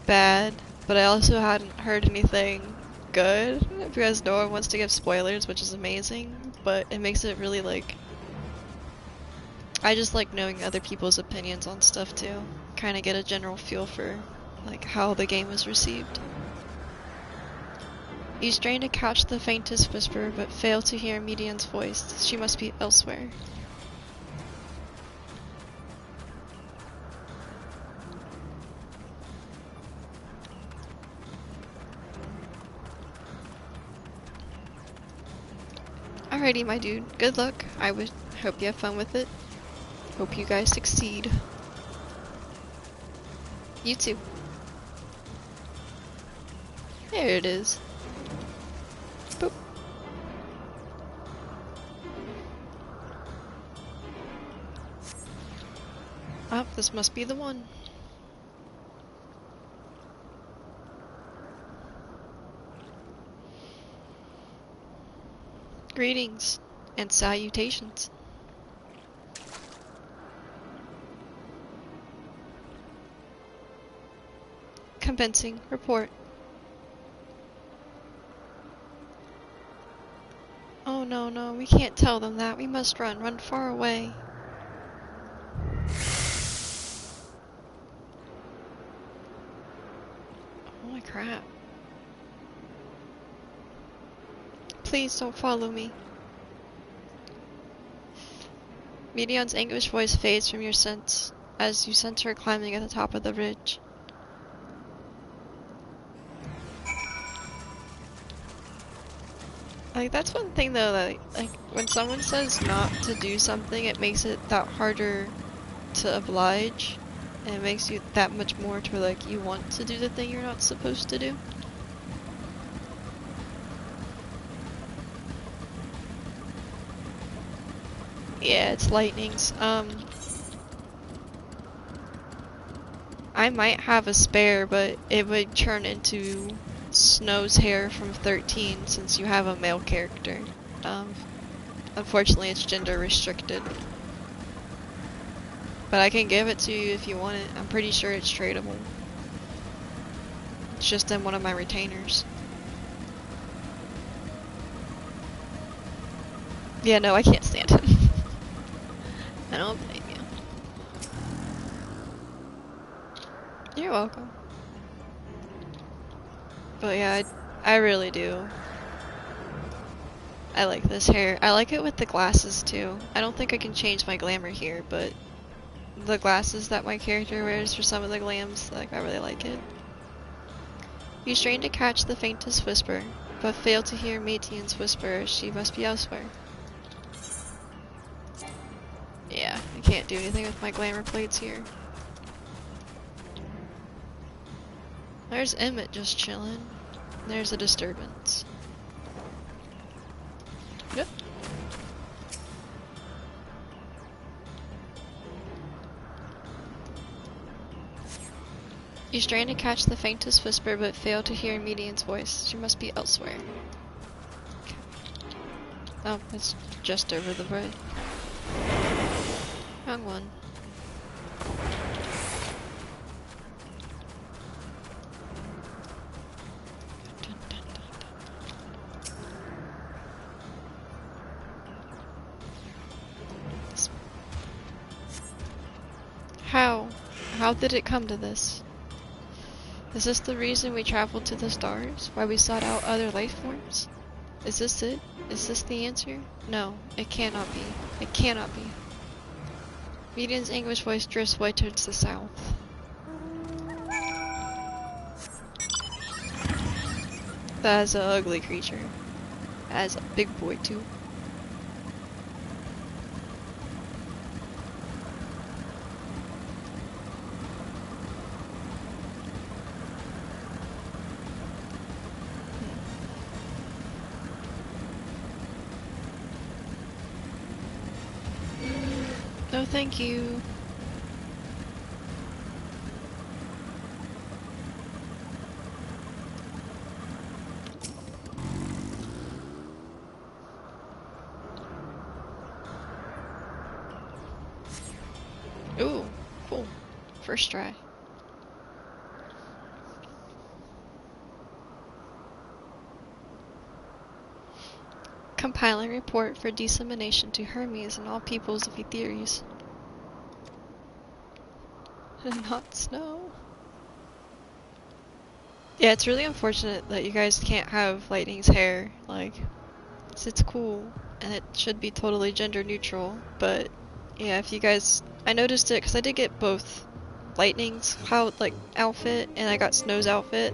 bad, but I also hadn't heard anything good, because no one wants to give spoilers, which is amazing, but it makes it really, like... I just like knowing other people's opinions on stuff, too. Kind of get a general feel for like how the game was received. You strain to catch the faintest whisper, but fail to hear Median's voice. She must be elsewhere. Alrighty, my dude. Good luck. I would hope you have fun with it. Hope you guys succeed. You too. There it is. Boop. Oh, this must be the one. Greetings and salutations. Commencing report. Oh no, no, we can't tell them that. We must run. Run far away. Holy crap. Please don't follow me. Medion's anguished voice fades from your sense as you sense her climbing at the top of the ridge. Like, that's one thing though, that, like, when someone says not to do something, it makes it that harder to oblige, and it makes you that much more to, like, you want to do the thing you're not supposed to do. Yeah, it's lightnings. I might have a spare, but it would turn into Snow's hair from 13 since you have a male character. Unfortunately, it's gender restricted. But I can give it to you if you want it. I'm pretty sure it's tradable. It's just in one of my retainers. Yeah, no, I can't stand it. I don't blame you. You're welcome. But yeah, I really do. I like this hair. I like it with the glasses too. I don't think I can change my glamour here, but the glasses that my character wears for some of the glams, like, I really like it. You strain to catch the faintest whisper, but fail to hear Matian's whisper. She must be elsewhere. Yeah, I can't do anything with my glamour plates here. There's Emmett just chilling. There's a disturbance. Yep. You strain to catch the faintest whisper, but fail to hear Median's voice. She must be elsewhere. Okay. Oh, it's just over the road. Wrong one. How did it come to this? Is this the reason we traveled to the stars? Why we sought out other life forms? Is this it? Is this the answer? No, it cannot be. It cannot be. Median's anguished voice drifts way towards the south. That is an ugly creature. That is a big boy too. No, thank you. Ooh, cool. First try. Compiling report for dissemination to Hermes and all peoples of Etheres. Not Snow. Yeah, it's really unfortunate that you guys can't have Lightning's hair. Like, it's cool, and it should be totally gender neutral, but yeah, if you guys... I noticed it because I did get both Lightning's outfit, and I got Snow's outfit.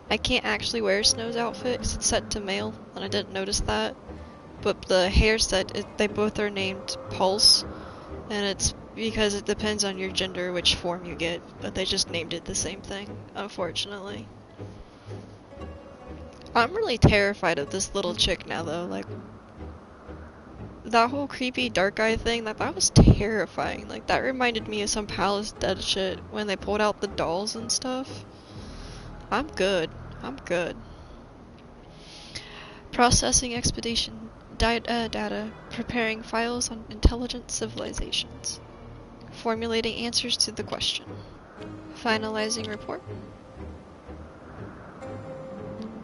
I can't actually wear Snow's outfit because it's set to male, and I didn't notice that. But the hair set, they both are named Pulse, and it's because it depends on your gender which form you get, but they just named it the same thing, unfortunately. I'm really terrified of this little chick now though, like, that whole creepy dark guy thing, that was terrifying. Like, that reminded me of some Palace Dead shit when they pulled out the dolls and stuff. I'm good. Processing expedition data, preparing files on intelligent civilizations. Formulating answers to the question. Finalizing report.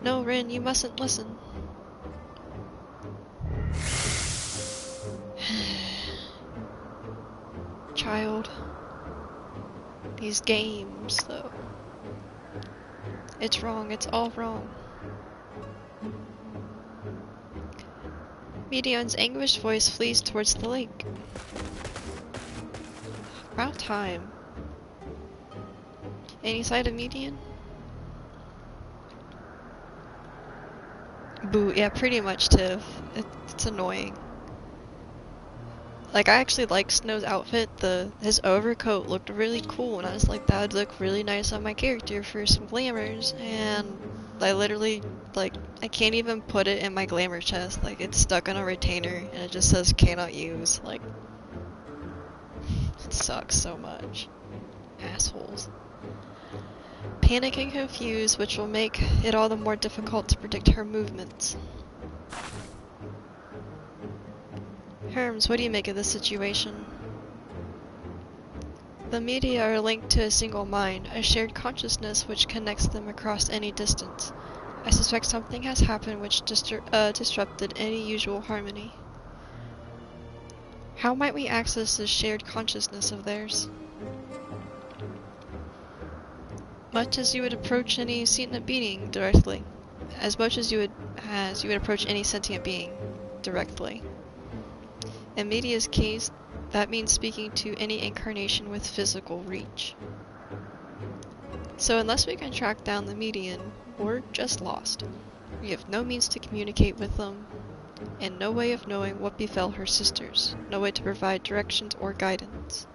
No, Rin, you mustn't listen. Child. These games, though. It's wrong, it's all wrong. Medion's anguished voice flees towards the lake. About time. Any sight of Medion? Boo, yeah, pretty much, Tiv. It's annoying. Like, I actually like Snow's outfit. His overcoat looked really cool, and I was like, that would look really nice on my character for some glamours, and I literally, like, I can't even put it in my glamour chest. Like, it's stuck on a retainer, and it just says cannot use. Like, it sucks so much. Assholes. Panic and confused, which will make it all the more difficult to predict her movements. Herms, what do you make of this situation? The media are linked to a single mind, a shared consciousness which connects them across any distance. I suspect something has happened which disrupted any usual harmony. How might we access this shared consciousness of theirs? Much as you would approach any sentient being directly. As much as you would approach any sentient being directly. In Media's case, that means speaking to any incarnation with physical reach. So unless we can track down the Median, we're just lost. We have no means to communicate with them, and no way of knowing what befell her sisters, no way to provide directions or guidance.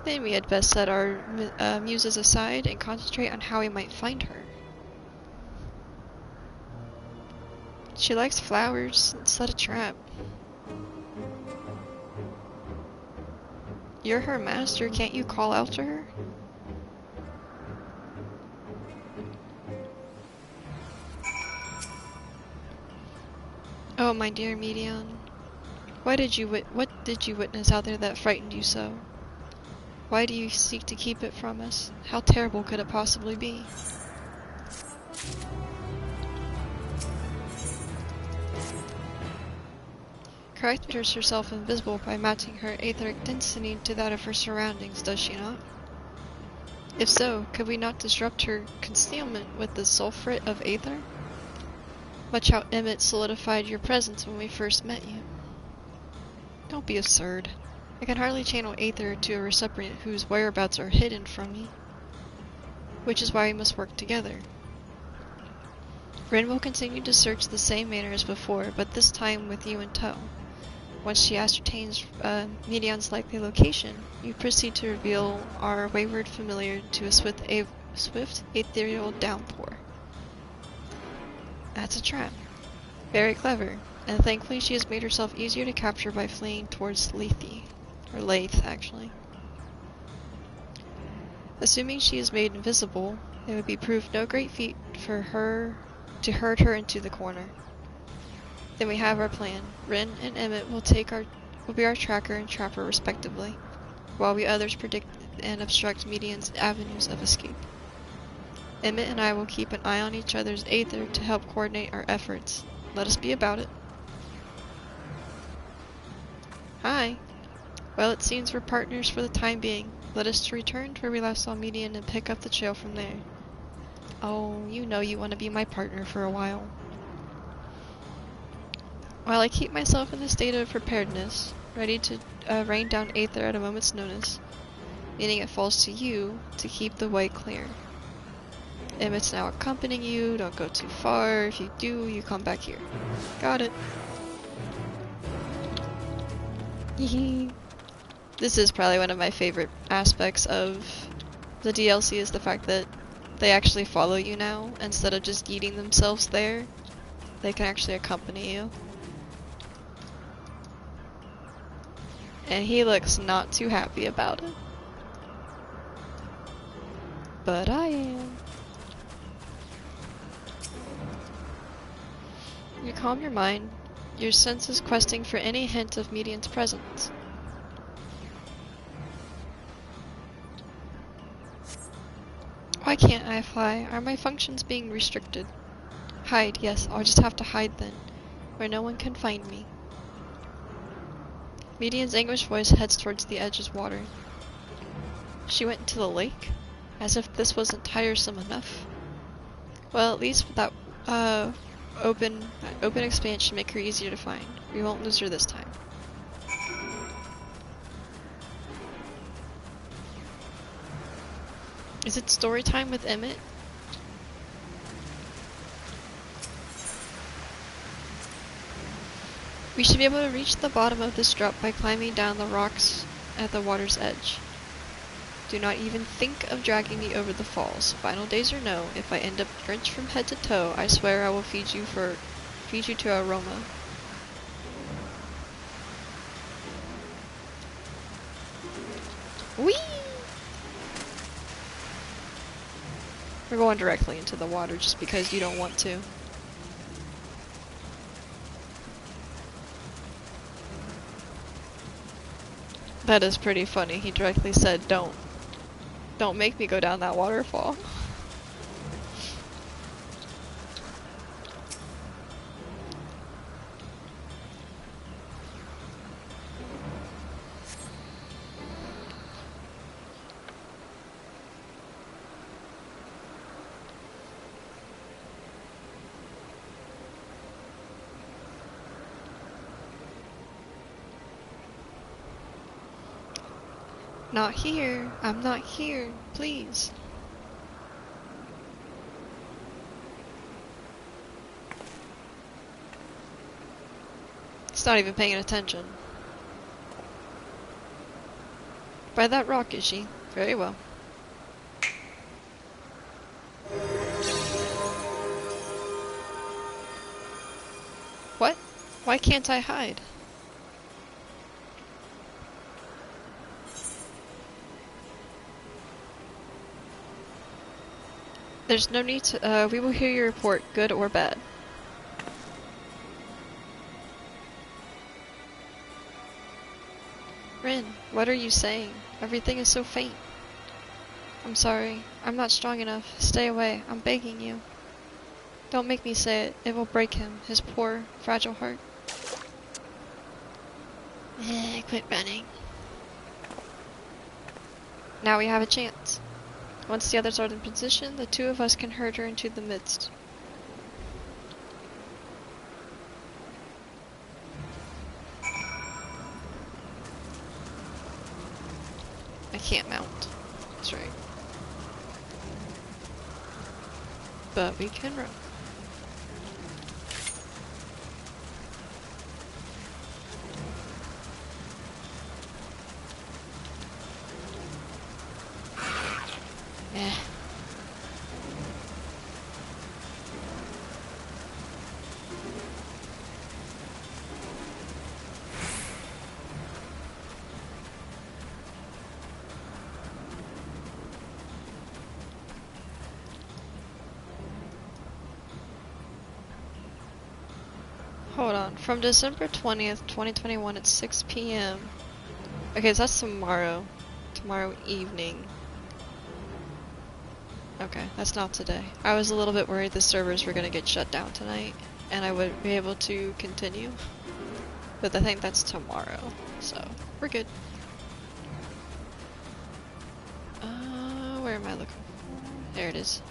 Then we had best set our muses aside and concentrate on how we might find her. She likes flowers. Set a trap. You're her master. Can't you call out to her? Oh, my dear Medion. What did you witness out there that frightened you so? Why do you seek to keep it from us? How terrible could it possibly be? Characters herself invisible by matching her etheric density to that of her surroundings, does she not? If so, could we not disrupt her concealment with the sulfurate of aether? Much how Emmett solidified your presence when we first met you. Don't be absurd. I can hardly channel aether to a recipient whose whereabouts are hidden from me. Which is why we must work together. Rin will continue to search the same manner as before, but this time with you in tow. Once she ascertains Medion's likely location, you proceed to reveal our wayward familiar to a swift ethereal downpour. That's a trap. Very clever, and thankfully she has made herself easier to capture by fleeing towards Lethe. Or Lathe, actually. Assuming she is made invisible, it would be proved no great feat for her to herd her into the corner. Then we have our plan. Rin and Emmett will be our tracker and trapper respectively, while we others predict and obstruct Medion's avenues of escape. Emmett and I will keep an eye on each other's aether to help coordinate our efforts. Let us be about it. Hi. Well, it seems we're partners for the time being. Let us return to where we last saw Median and pick up the trail from there. Oh, you know you want to be my partner for a while. While I keep myself in a state of preparedness, ready to rain down Aether at a moment's notice, meaning it falls to you to keep the way clear. Emmett's now accompanying you, don't go too far. If you do, you come back here. Got it. This is probably one of my favorite aspects of the DLC, is the fact that they actually follow you now, instead of just yeeting themselves there. They can actually accompany you. And he looks not too happy about it. But I am. You calm your mind, your senses questing for any hint of Median's presence. Why can't I fly? Are my functions being restricted? Hide, yes, I'll just have to hide then, where no one can find me. Median's anguished voice heads towards the edge of water. She went into the lake? As if this wasn't tiresome enough. Well, at least that open expanse should make her easier to find. We won't lose her this time. Is it story time with Emmett? We should be able to reach the bottom of this drop by climbing down the rocks at the water's edge. Do not even think of dragging me over the falls. Final days or no, if I end up drenched from head to toe, I swear I will feed you to aroma. Whee! We're going directly into the water just because you don't want to. That is pretty funny. He directly said, don't make me go down that waterfall. Not here. I'm not here. Please. He's not even paying attention. By that rock, is she? Very well. What? Why can't I hide? There's no need to, we will hear your report, good or bad. Rin, what are you saying? Everything is so faint. I'm sorry. I'm not strong enough. Stay away. I'm begging you. Don't make me say it. It will break him. His poor, fragile heart. Quit running. Now we have a chance. Once the others are in position, the two of us can herd her into the midst. I can't mount. That's right. But we can run. Yeah. Hold on. From December 20th, 2021 at 6 p.m. Okay, so that's tomorrow. Tomorrow evening. Okay, that's not today. I was a little bit worried the servers were going to get shut down tonight, and I wouldn't be able to continue. But I think that's tomorrow, so we're good. Where am I looking? There it is.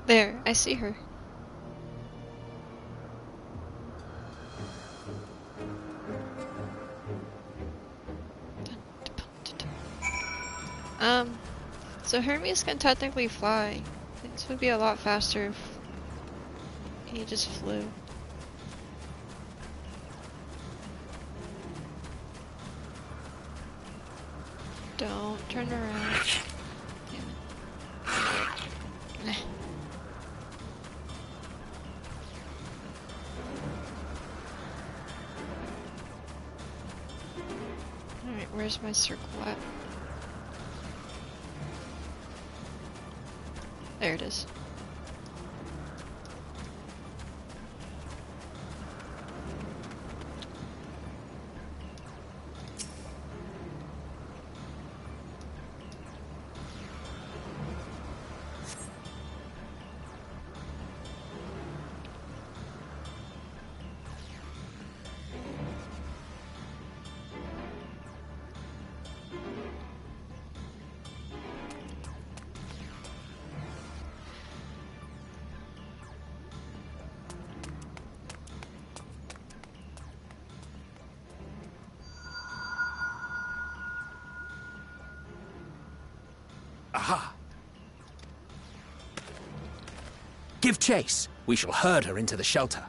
There, I see her. So Hermes can technically fly. This would be a lot faster if he just flew. Don't turn around. Damn it. Alright, where's my circle at? There it is. Aha! Give chase. We shall herd her into the shelter.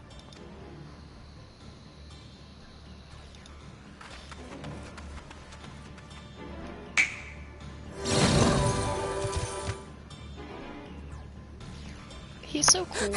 He's so cool.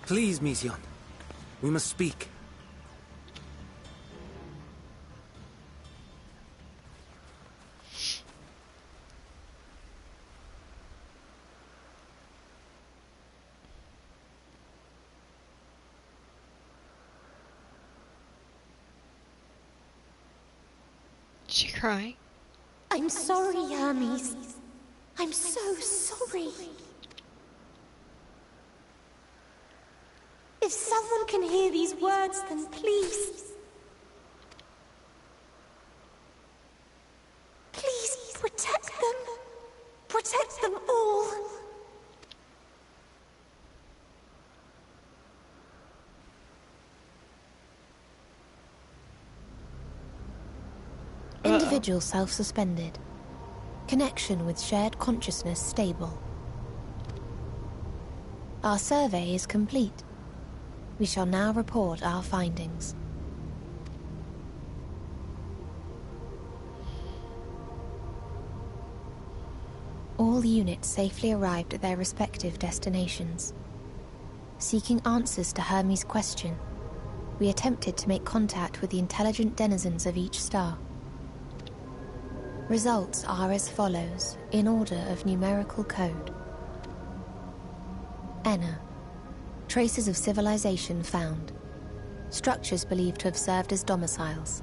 Please, Mission. We must speak. Is she crying? I'm sorry, Hermes. I'm so sorry. If someone can hear these words, then please... Please protect them. Protect them all. Individual self-suspended. Connection with shared consciousness stable. Our survey is complete. We shall now report our findings. All units safely arrived at their respective destinations. Seeking answers to Hermes' question, we attempted to make contact with the intelligent denizens of each star. Results are as follows, in order of numerical code. Enna. Traces of civilization found. Structures believed to have served as domiciles.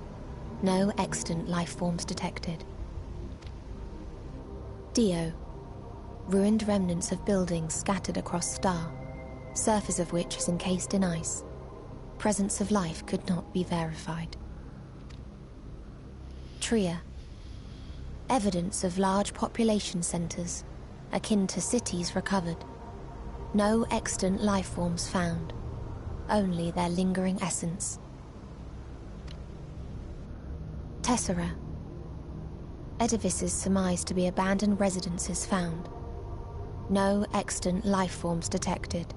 No extant life forms detected. Dio. Ruined remnants of buildings scattered across star, surface of which is encased in ice. Presence of life could not be verified. Tria. Evidence of large population centers, akin to cities recovered. No extant life forms found, only their lingering essence. Tessera. Edifices surmised to be abandoned residences found. No extant life forms detected.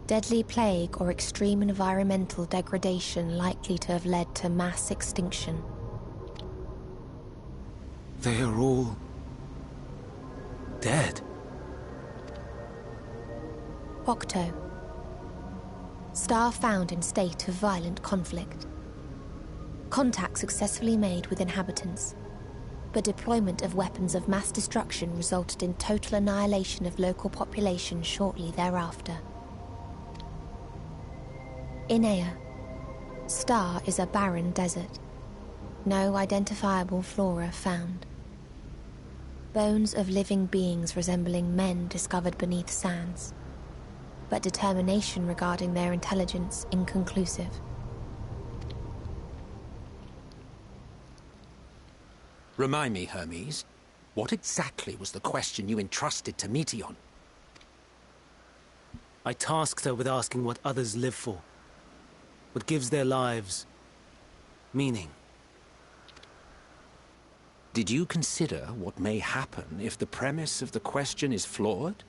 Deadly plague or extreme environmental degradation likely to have led to mass extinction. They are all dead. Octo. Star found in state of violent conflict. Contact successfully made with inhabitants, but deployment of weapons of mass destruction resulted in total annihilation of local population shortly thereafter. Inea. Star is a barren desert. No identifiable flora found. Bones of living beings resembling men discovered beneath sands, but determination regarding their intelligence inconclusive. Remind me, Hermes, what exactly was the question you entrusted to Meteion? I tasked her with asking what others live for. What gives their lives meaning. Did you consider what may happen if the premise of the question is flawed?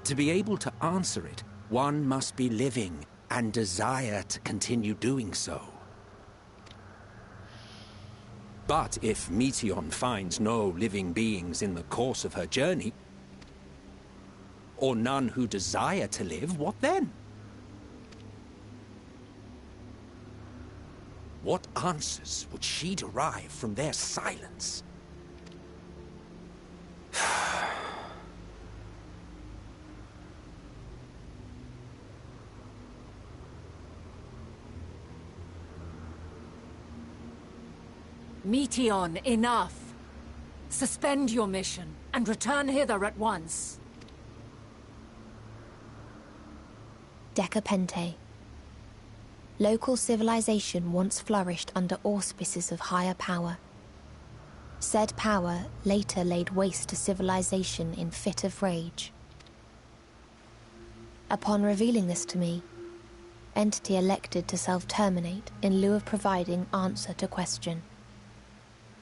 To be able to answer it, one must be living and desire to continue doing so. But if Meteion finds no living beings in the course of her journey, or none who desire to live, what then? What answers would she derive from their silence? Meteion, enough! Suspend your mission, and return hither at once. Decapente. Local civilization once flourished under auspices of higher power. Said power later laid waste to civilization in fit of rage. Upon revealing this to me, entity elected to self-terminate in lieu of providing answer to question.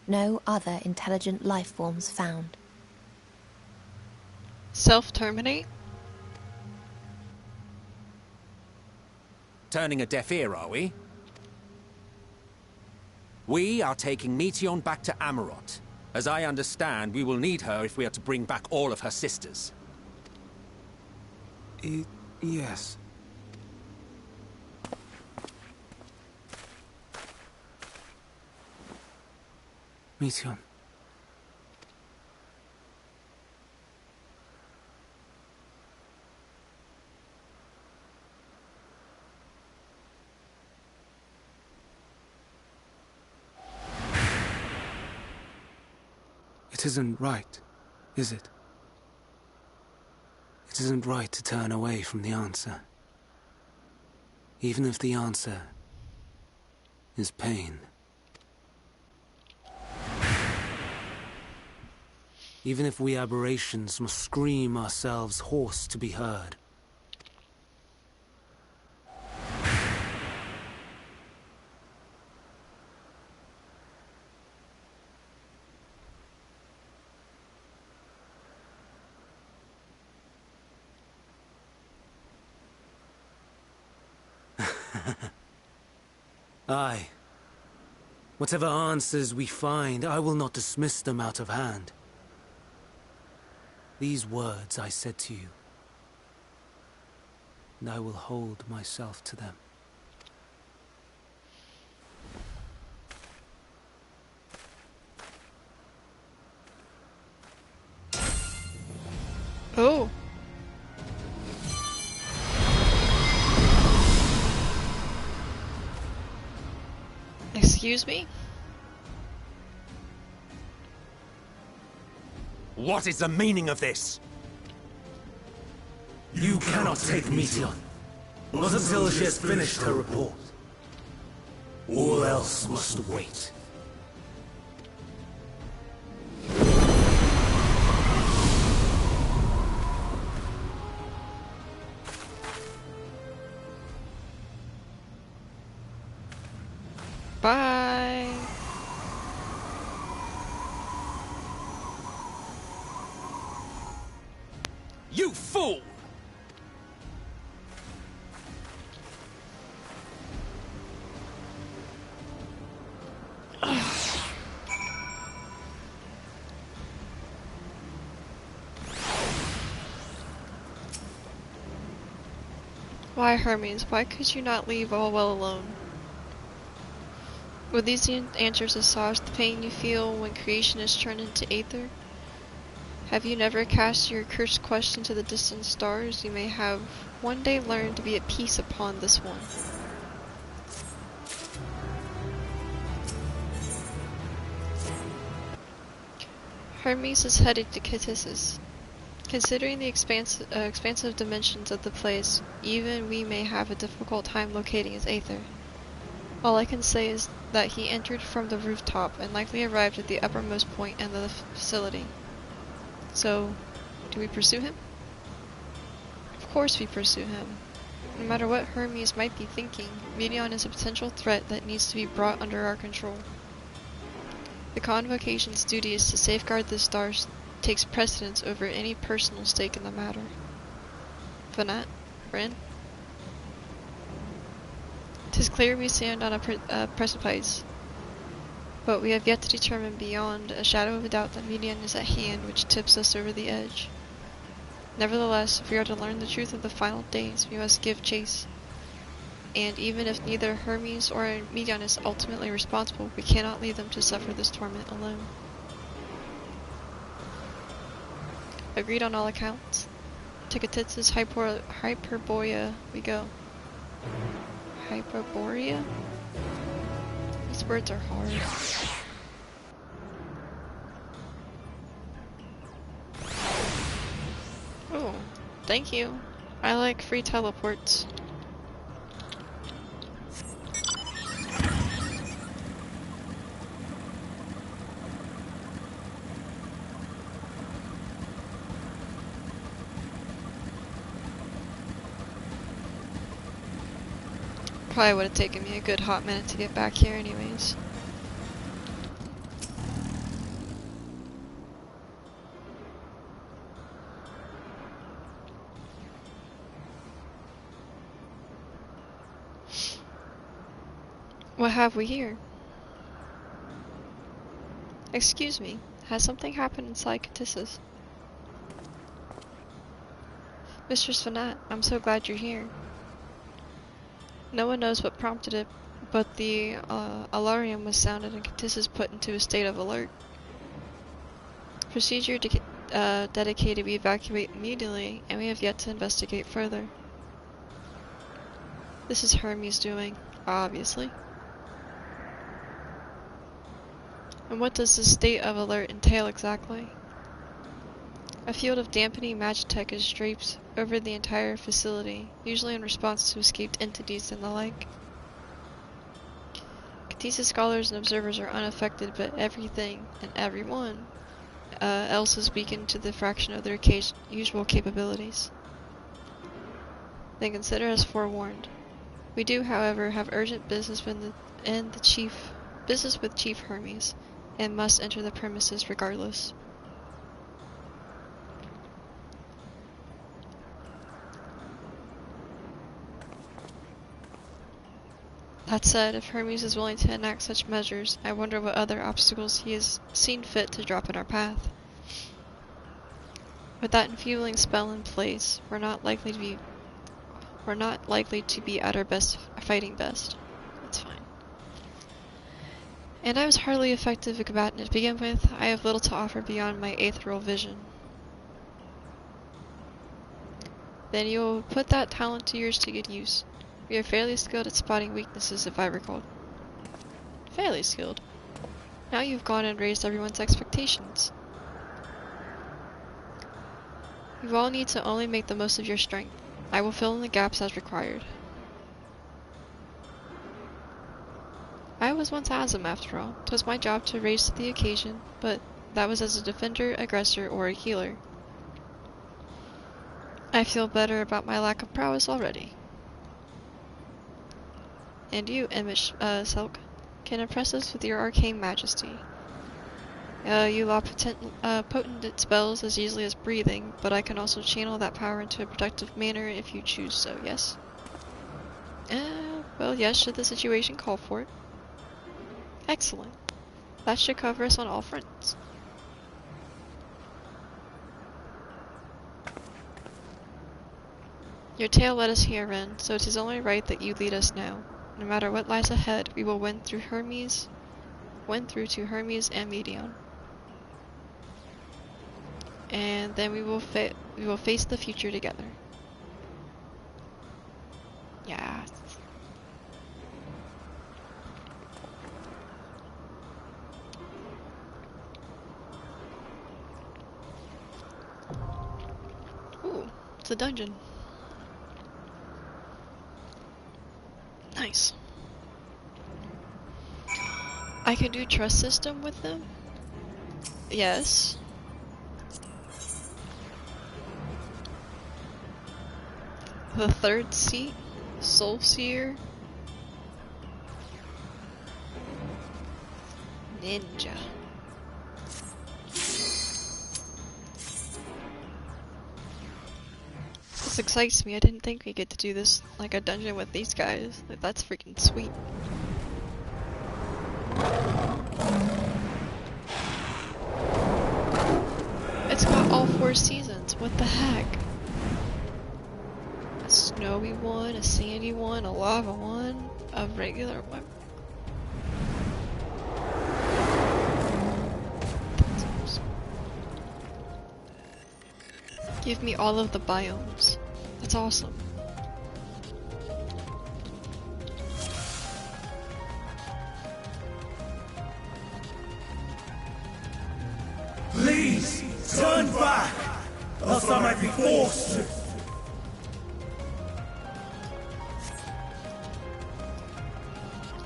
No other intelligent life forms found. Self-terminate? Turning a deaf ear, are we? We are taking Meteion back to Amarot. As I understand, we will need her if we are to bring back all of her sisters. Yes. Meteion. It isn't right, is it? It isn't right to turn away from the answer. Even if the answer is pain. Even if we aberrations must scream ourselves hoarse to be heard. Aye. Whatever answers we find, I will not dismiss them out of hand. These words I said to you, and I will hold myself to them. Oh. Excuse me? What is the meaning of this? You cannot take Meteion. Not until she has finished her report. All else must wait. Bye! You fool! Why, Hermes, why could you not leave all well alone? Would these answers assuage the pain you feel when creation is turned into aether? Have you never cast your cursed question to the distant stars? You may have one day learned to be at peace upon this one. Hermes is headed to Ctissus. Considering the expansive dimensions of the place, even we may have a difficult time locating his aether. All I can say is that he entered from the rooftop and likely arrived at the uppermost point in the facility. So, do we pursue him? Of course we pursue him. No matter what Hermes might be thinking, Meteon is a potential threat that needs to be brought under our control. The Convocation's duty is to safeguard the stars takes precedence over any personal stake in the matter. Vanat, Bryn? 'Tis clear we stand on a precipice, but we have yet to determine beyond a shadow of a doubt that Meteon is at hand, which tips us over the edge. Nevertheless, if we are to learn the truth of the final days, we must give chase. And even if neither Hermes or Meteon is ultimately responsible, we cannot leave them to suffer this torment alone. Agreed on all accounts. To Ctissus Hyperborea we go. Hyperborea? These words are hard. Oh, thank you. I like free teleports. Probably would have taken me a good hot minute to get back here anyways. What have we here? Excuse me, has something happened inside Ctissus? Mistress Vanat, I'm so glad you're here. No one knows what prompted it, but the alarm was sounded and Ctissus put into a state of alert. Procedure dedicated we evacuate immediately, and we have yet to investigate further. This is Hermes doing, obviously. And what does this state of alert entail exactly? A field of dampening magitech is draped over the entire facility, usually in response to escaped entities and the like. Ctissus scholars and observers are unaffected, but everything and everyone else is weakened to the fraction of their usual capabilities. Then consider us forewarned. We do, however, have urgent business with Chief Hermes, and must enter the premises regardless. That said, if Hermes is willing to enact such measures, I wonder what other obstacles he has seen fit to drop in our path. With that enfueling spell in place, we're not likely to be at our best fighting best. That's fine. And I was hardly effective a combatant to begin with. I have little to offer beyond my aetherial vision. Then you will put that talent to yours to good use. We are fairly skilled at spotting weaknesses, if I recall. Fairly skilled. Now you've gone and raised everyone's expectations. You all need to only make the most of your strength. I will fill in the gaps as required. I was once Azim, after all. 'Twas my job to raise to the occasion, but that was as a defender, aggressor, or a healer. I feel better about my lack of prowess already. And you, Selk, can impress us with your arcane majesty. You allow potent spells as easily as breathing, but I can also channel that power into a productive manner if you choose so, yes? Well, yes, should the situation call for it. Excellent. That should cover us on all fronts. Your tale led us here, Ren, so it is only right that you lead us now. No matter what lies ahead, we will win through to Hermes and Medion. And then we will face the future together. Yeah. Ooh, it's a dungeon. Nice. I can do trust system with them? Yes. The third seat? Soul Seer? Ninja. This excites me. I didn't think we get to do this like a dungeon with these guys. Like, that's freaking sweet. It's got all 4 seasons. What the heck? A snowy one, a sandy one, a lava one, a regular one. Give me all of the biomes. That's awesome. Please, turn back, else I might be forced to.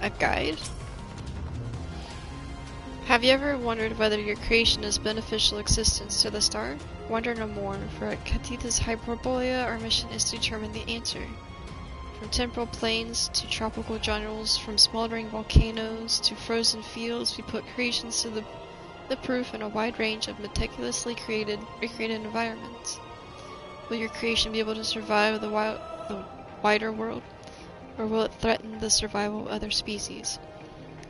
A guide? Have you ever wondered whether your creation is beneficial existence to the star? Wonder no more, for at Cathetha's Hyperborea our mission is to determine the answer. From temporal plains to tropical jungles, from smoldering volcanoes to frozen fields, we put creations to the proof in a wide range of meticulously recreated environments. Will your creation be able to survive the wider world, or will it threaten the survival of other species?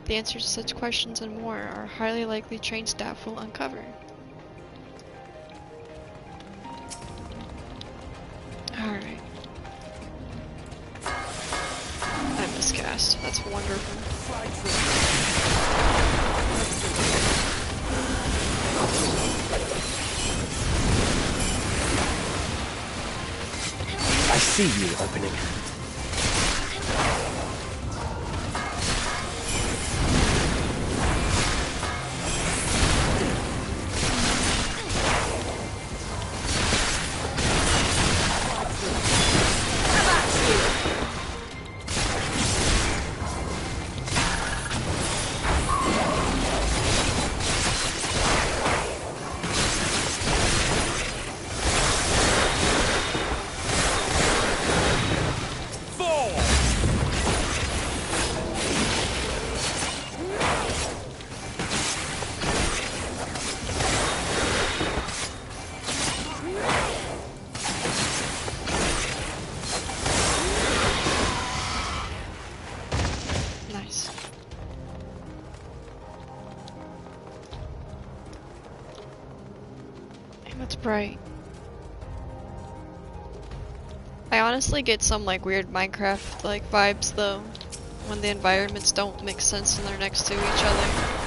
The answers to such questions and more our highly likely trained staff will uncover. Alright. I miscast. That's wonderful. I see you opening. Right. I honestly get some like weird Minecraft like vibes though, when the environments don't make sense and they're next to each other.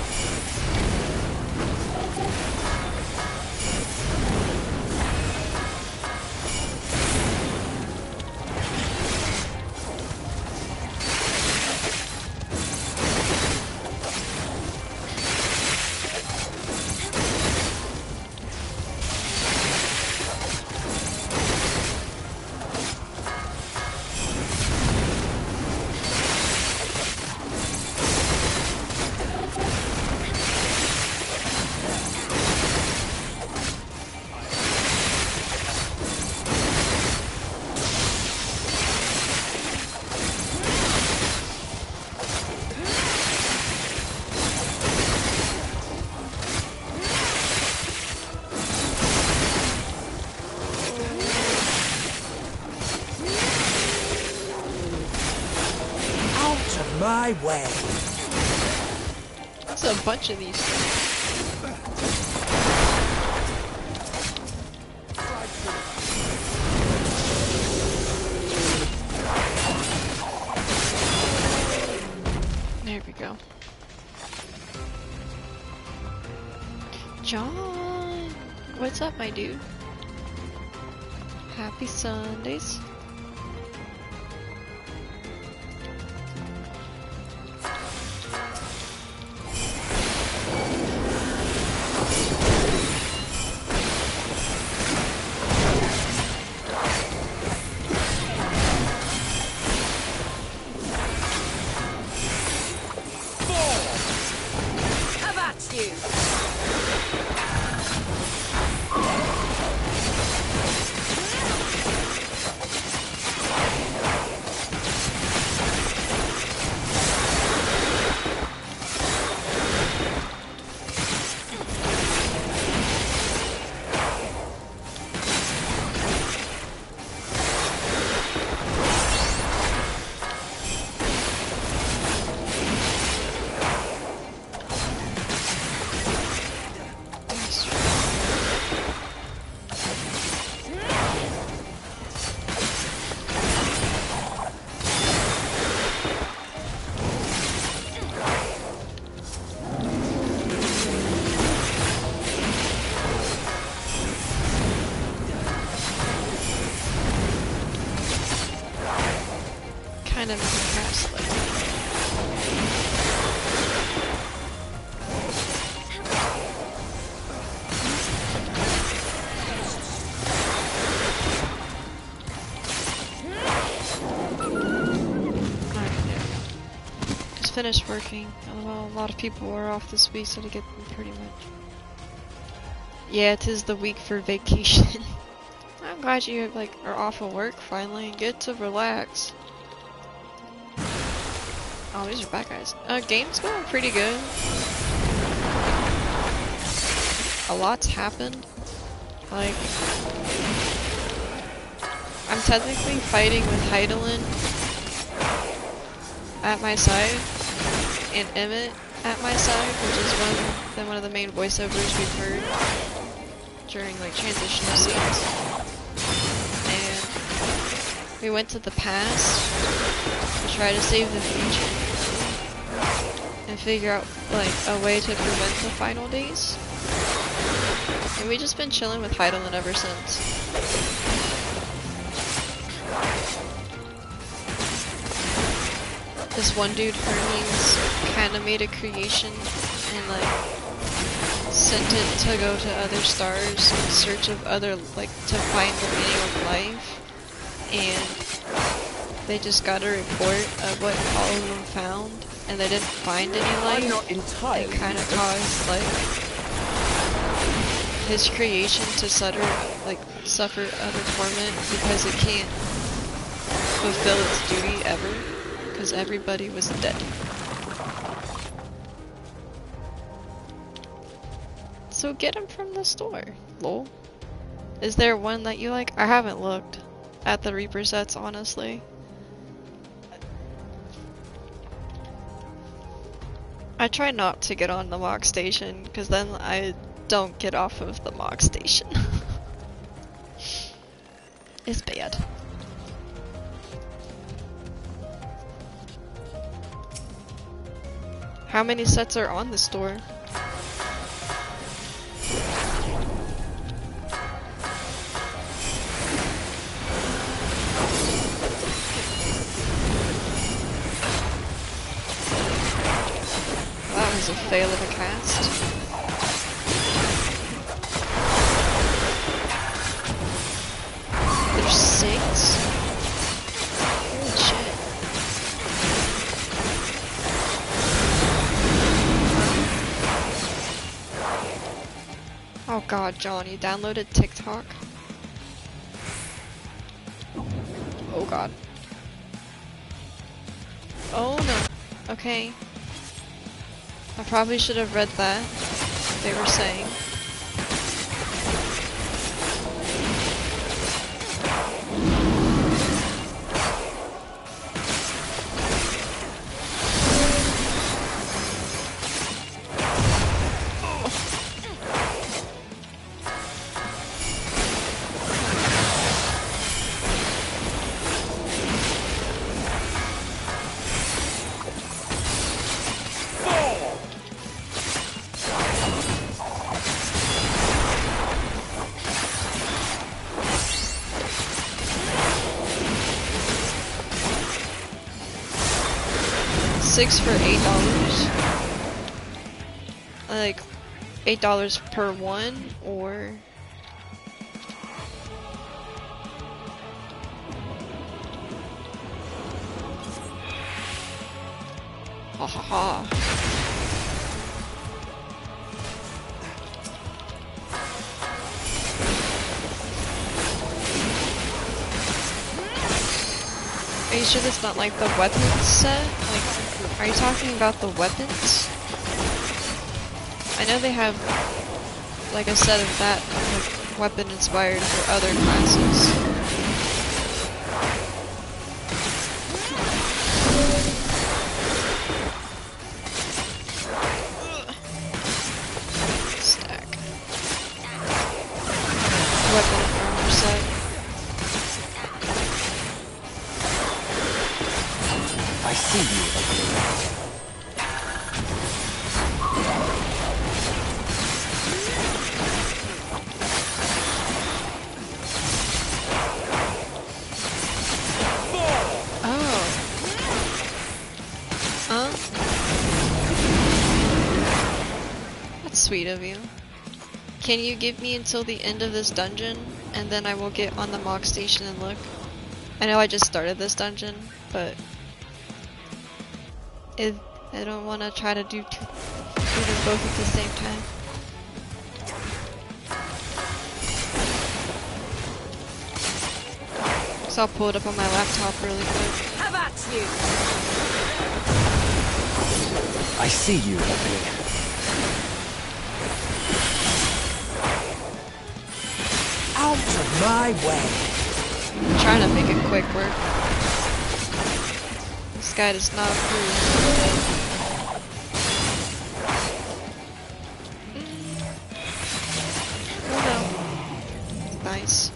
my way. That's a bunch of these things. There we go. John! What's up, my dude? Happy Sundays. How about you? Kind of gaslit. Just finished working. Well, a lot of people were off this week, so to get them pretty much. Yeah, 'tis the week for vacation. I'm glad you like are off of work finally and get to relax. Oh, these are bad guys. Game's going pretty good. A lot's happened. Like, I'm technically fighting with Heidelin at my side and Emmett at my side, which is one of the main voiceovers we've heard during like transitional scenes. And we went to the past to try to save the future and figure out like a way to prevent the final days. And we just been chilling with Heidelin ever since. This one dude, Hermes, kinda made a creation and like sent it to go to other stars in search of other, like, to find the meaning of life. And they just got a report of what all of them found, and they didn't find any life. I'm not entirely. It kind of caused like his creation to suffer utter torment because it can't fulfill its duty ever, because everybody was dead. So get him from the store, lol. Is there one that you like? I haven't looked at the Reaper sets, honestly. I try not to get on the Mock Station, because then I don't get off of the Mock Station. It's bad. How many sets are on the store? That was a fail of a cast. There's 6? Holy shit. Oh god, John, you downloaded TikTok? Oh god. Oh no. Okay. I probably should have read that. They were saying. 6 for $8. Like $8 per one, or ha ha ha. Are you sure that's not like the weapons set? Like, are you talking about the weapons? I know they have like a set of that, like, weapon inspired for other classes. Stack. Weapon and armor set. I see you. Sweet of you. Can you give me until the end of this dungeon, and then I will get on the mock station and look? I know I just started this dungeon, but I don't want to try to do them both at the same time. So I'll pull it up on my laptop really quick. How about you? I see you, Ugly. Out of my way. I'm trying to make it quick work. This guy does not approve. Oh no. Nice.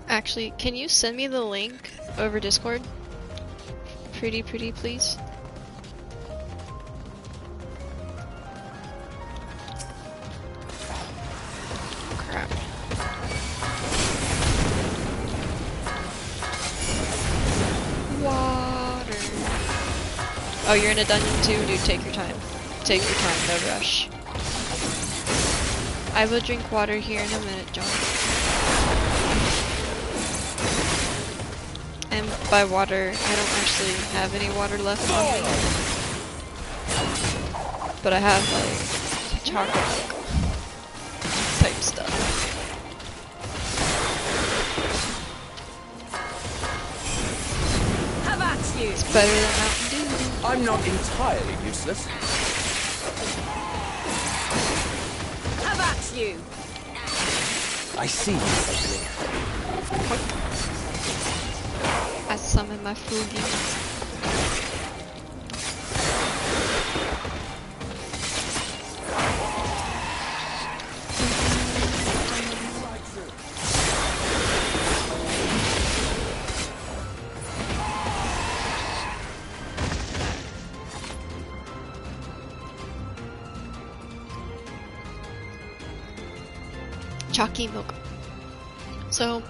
Actually, can you send me the link over Discord? Pretty please. Crap. Water. Oh, you're in a dungeon too? Dude, take your time. Take your time, no rush. I will drink water here in a minute, John. And by water, I don't actually have any water left on me. But I have, like, chocolate milk type stuff. How about you? It's better than Mountain Dew. I'm not entirely useless. How about you? I see you, Ugly. I summon my Fugi. Chalky milk. So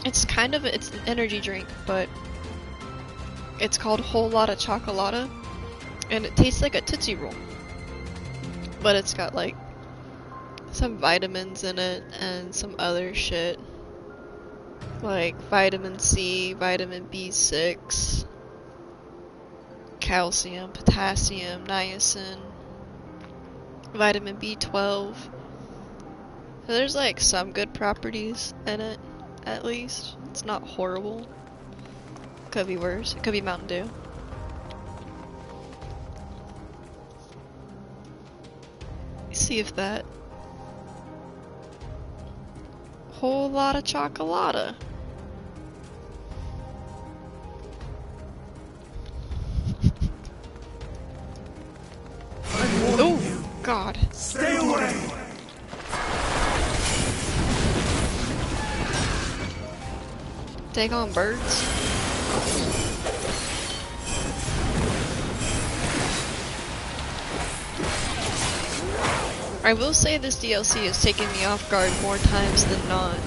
it's kind of it's an energy drink, but it's called Whole Lotta Chocolata, and it tastes like a Tootsie Roll, but it's got like some vitamins in it and some other shit like vitamin C, vitamin B6, calcium, potassium, niacin, vitamin B12. So there's like some good properties in it, at least. It's not horrible. Could be worse. It could be Mountain Dew. See if that Whole Lotta Chocolata. Oh God! Stay away. Take on birds. I will say this DLC has taken me off guard more times than not,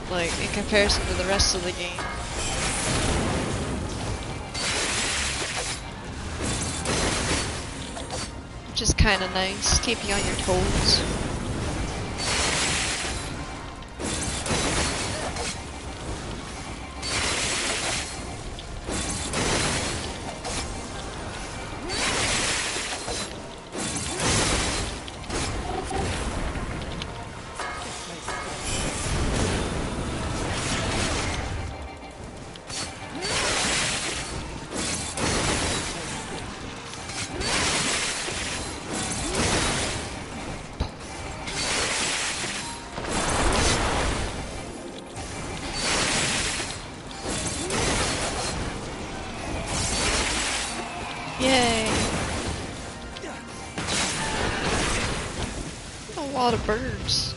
like in comparison to the rest of the game. Which is kinda nice, keep you on your toes. Yay! A lot of birds.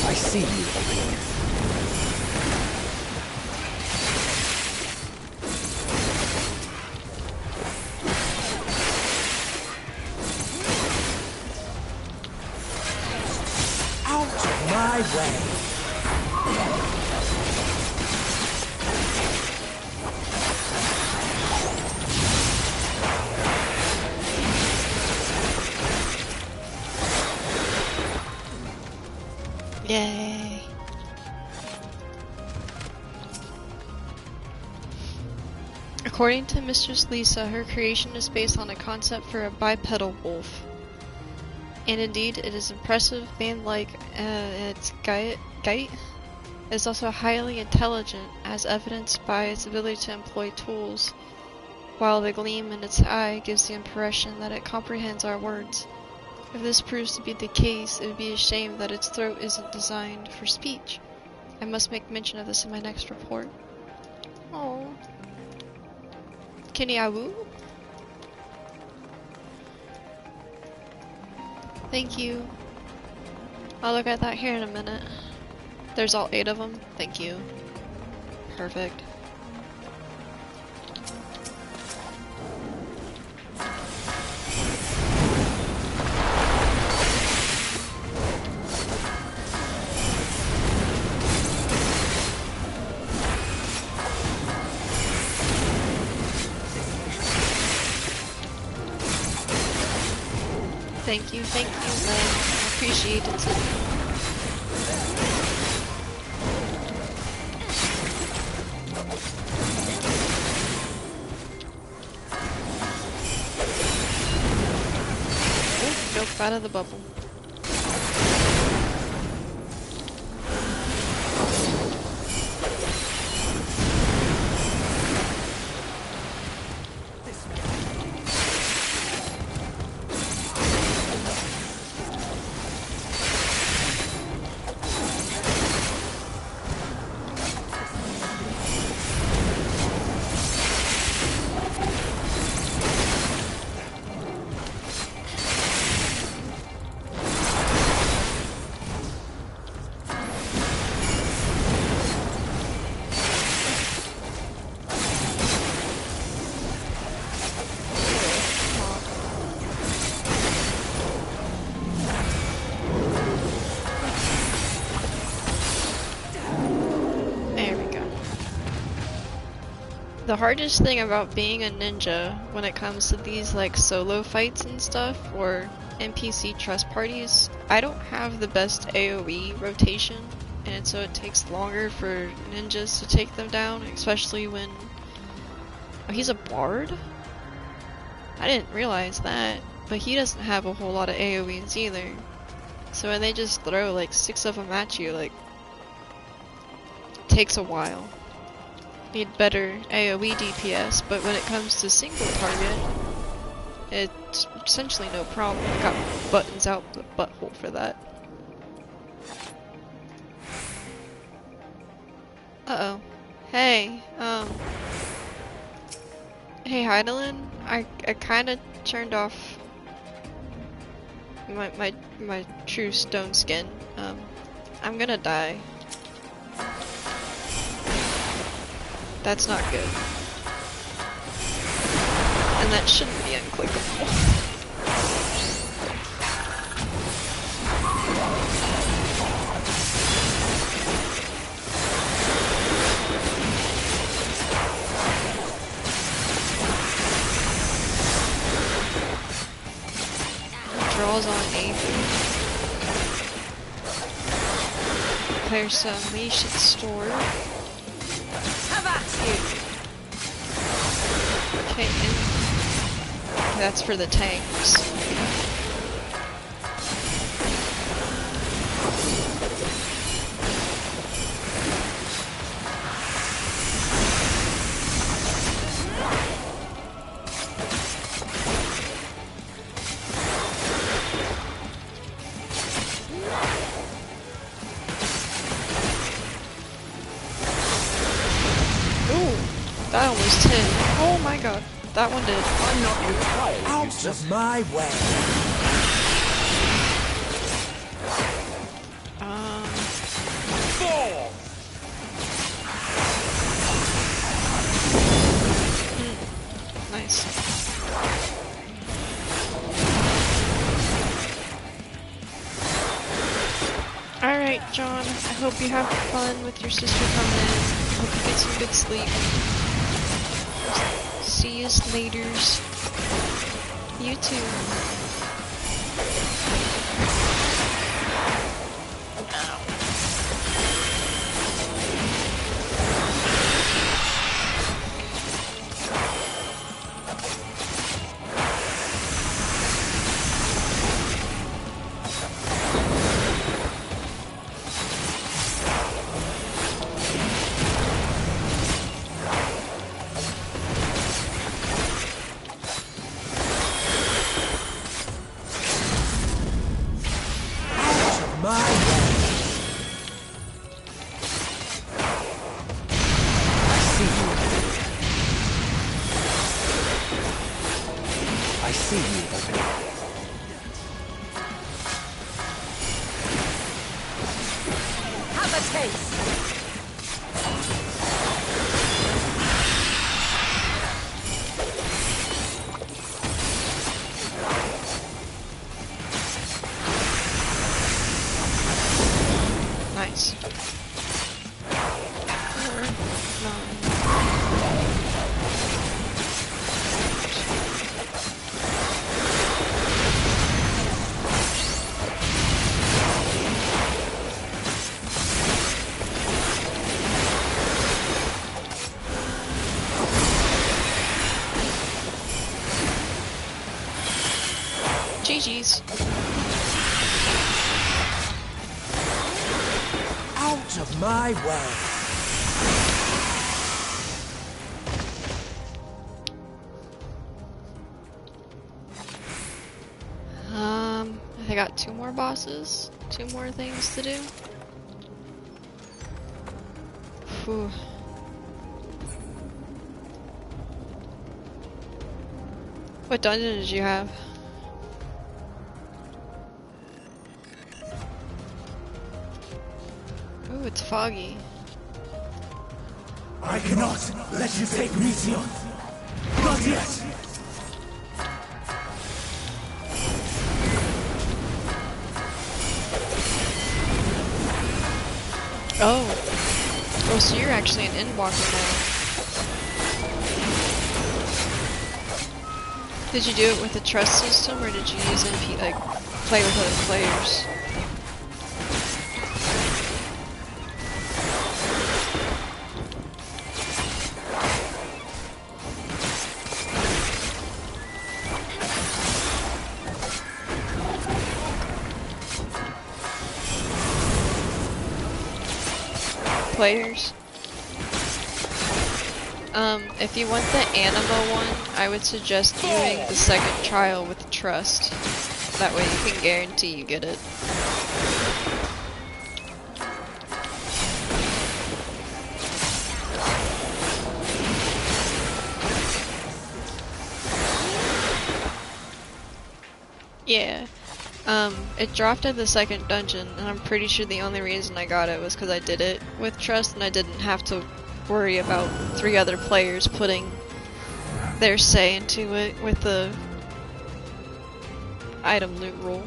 I see you. Out of my way. Yay. According to Mistress Lisa, her creation is based on a concept for a bipedal wolf. And indeed, it is impressive, man-like, its gait is also highly intelligent, as evidenced by its ability to employ tools, while the gleam in its eye gives the impression that it comprehends our words. If this proves to be the case, it would be a shame that its throat isn't designed for speech. I must make mention of this in my next report. Oh, Kiniawu? Thank you. I'll look at that here in a minute. There's all 8 of them. Thank you. Perfect. Thank you, man. I appreciate it. Oh, nope, out of the bubble. The hardest thing about being a ninja when it comes to these like solo fights and stuff, or NPC trust parties, I don't have the best AoE rotation, and so it takes longer for ninjas to take them down, especially when... Oh, he's a bard? I didn't realize that, but he doesn't have a whole lot of AoEs either. So when they just throw like 6 of them at you, like, it takes a while. Need better AoE DPS, but when it comes to single target, it's essentially no problem. I got buttons out the butthole for that. Uh-oh. Hey, hey Heidelin, I kinda turned off my true stone skin. I'm gonna die. That's not good. And that shouldn't be unclickable. Draws on Aether. There's some leash at store. Okay, and that's for the tanks. That almost hit. Oh my god. That one did. I'm not entirely out of my way. Nice. Alright, John. I hope you have fun with your sister coming in. Hope you get some good sleep. See you laters. You too. Nice. GG's. Out of my way. I got 2 more bosses, 2 more things to do. Whew. What dungeon did you have? Ooh, it's foggy. I cannot let you take Mission. Not yet. Oh, so you're actually an EndWalker now. Did you do it with a trust system, or did you use like play with other players? Players. If you want the anima one, I would suggest doing the second trial with trust. That way you can guarantee you get it. Yeah. It dropped at the second dungeon, and I'm pretty sure the only reason I got it was because I did it with trust and I didn't have to worry about 3 other players putting their say into it with the item loot rule.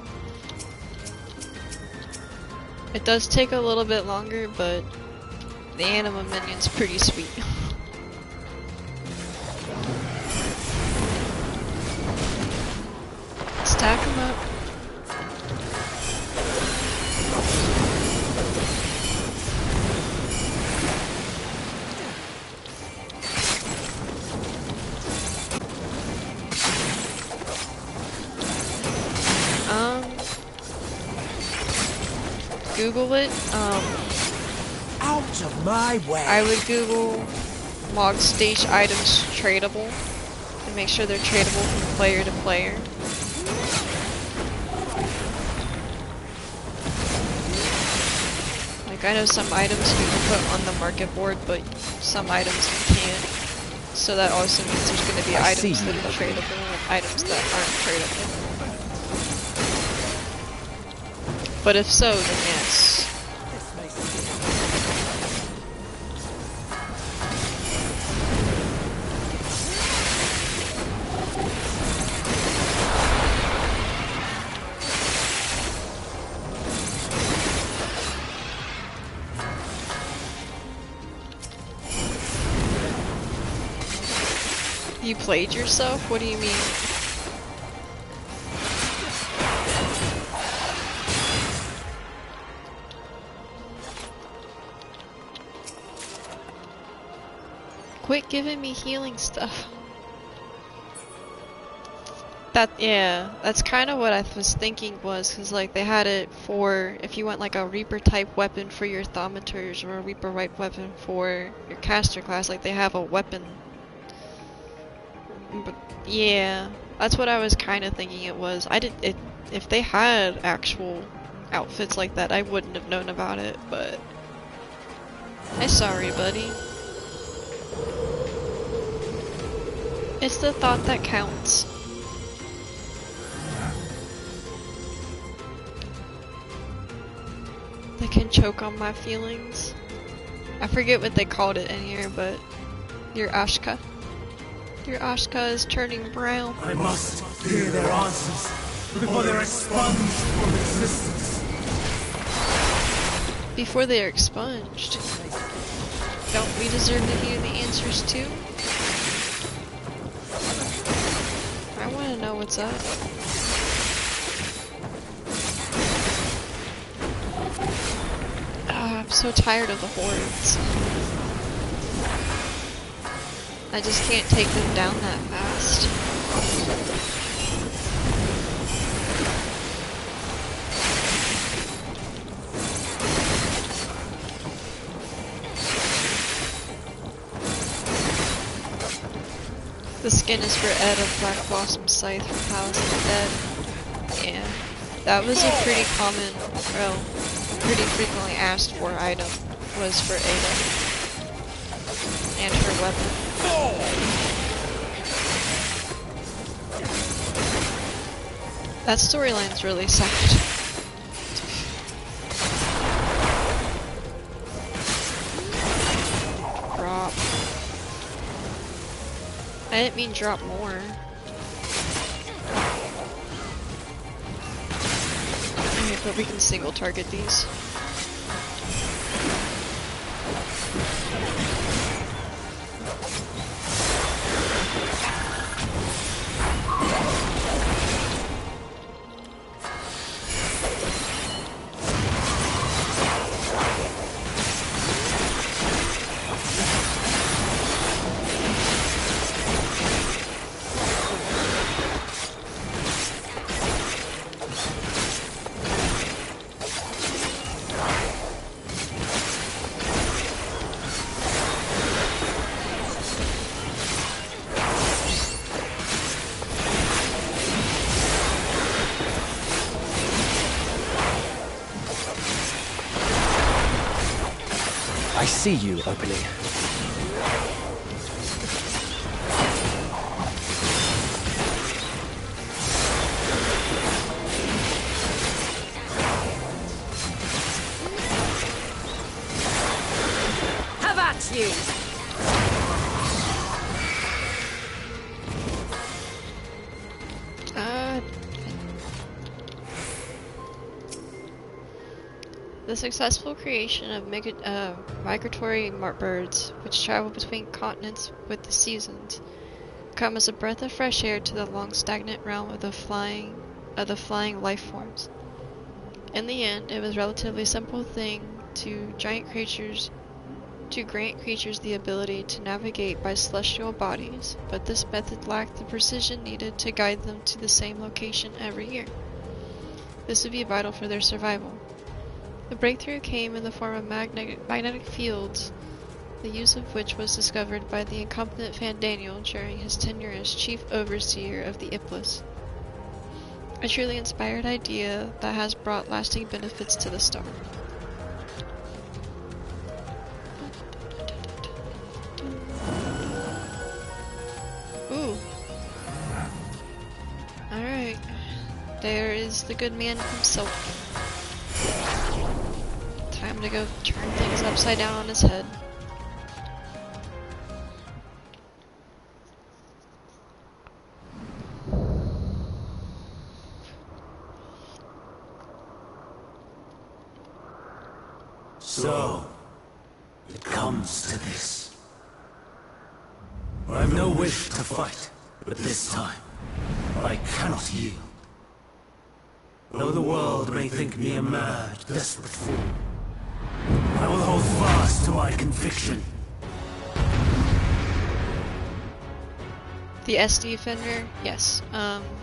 It does take a little bit longer, but the anima minion's pretty sweet. Stack them up. Google it. Out of my way. I would Google log stage items tradable and make sure they're tradable from player to player. Like I know some items you can put on the market board, but some items you can't. So that also means there's going to be items that are tradable and items that aren't tradable. But if so, then yes. You played yourself? What do you mean? Quit giving me healing stuff. Yeah, that's kind of what I was thinking was, because like they had it for if you want like a Reaper type weapon for your thaumaturs or a Reaper type weapon for your caster class, like they have a weapon. But yeah, that's what I was kind of thinking it was. If they had actual outfits like that, I wouldn't have known about it, but I'm sorry, buddy. It's the thought that counts. They can choke on my feelings. I forget what they called it in here, but your Ashka. Your Ashka is turning brown. I must hear their answers before they're expunged from existence. Before they're expunged? Don't we deserve to hear the answers too? I want to know what's up. I'm so tired of the hordes. I just can't take them down that fast. The skin is for Ed of Black Blossom Scythe from Palace of the Dead. Yeah. That was a pretty common, well, pretty frequently asked for item was for Ada. And her weapon. That storyline's really sad. Drop. I didn't mean drop more. Okay, but we can single target these. see you opening. Have at you! The successful creation of migratory birds, which travel between continents with the seasons, come as a breath of fresh air to the long stagnant realm of the flying life forms. In the end, it was a relatively simple thing to grant creatures the ability to navigate by celestial bodies, but this method lacked the precision needed to guide them to the same location every year. This would be vital for their survival. The breakthrough came in the form of magnetic fields, the use of which was discovered by the incompetent Fandaniel during his tenure as chief overseer of the Iblis. A truly inspired idea that has brought lasting benefits to the star. Ooh. Alright. There is the good man himself. Time to go turn things upside down on his head. So, it comes to this. I have no wish to fight, but this time, I cannot yield. Though the world may think me a mad, desperate fool, I will hold fast to my conviction. The SD Fender, yes.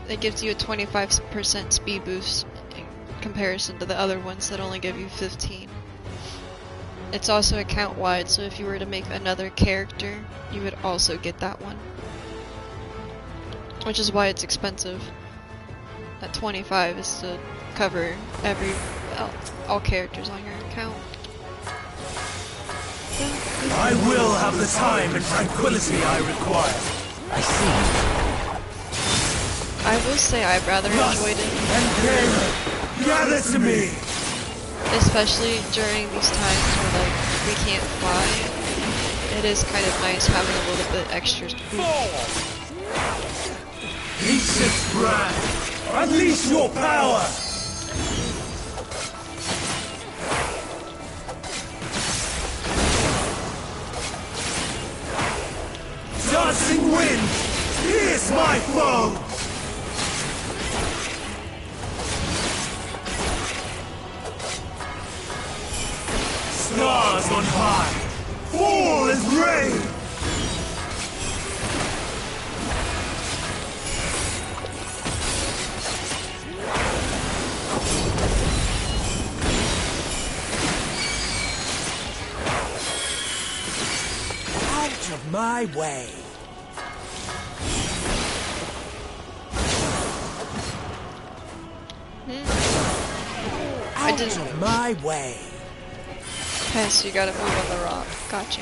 It gives you a 25% speed boost in comparison to the other ones that only give you 15. It's also account-wide, so if you were to make another character, you would also get that one. Which is why it's expensive. That 25 is to cover all characters on your account. I will have the time and tranquility I require. I see. I will say I've rather enjoyed it. And gather to me! Especially during these times where like we can't fly. It is kind of nice having a little bit extra Ancient brand! Unleash your power! Dancing wind! Here's my foe! Stars on high! Fall as rain! Out of my way! Out of my way! Okay, so you gotta move on the rock. Gotcha.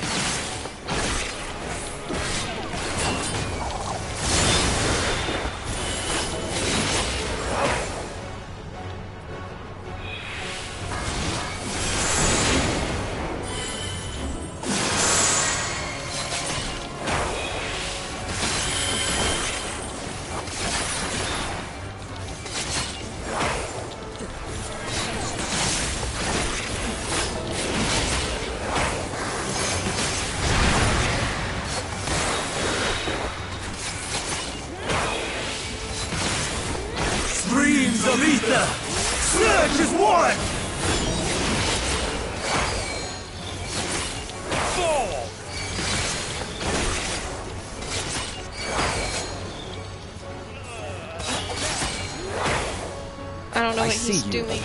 Streams of ether! Surge as one! Fall! I don't know what he's doing.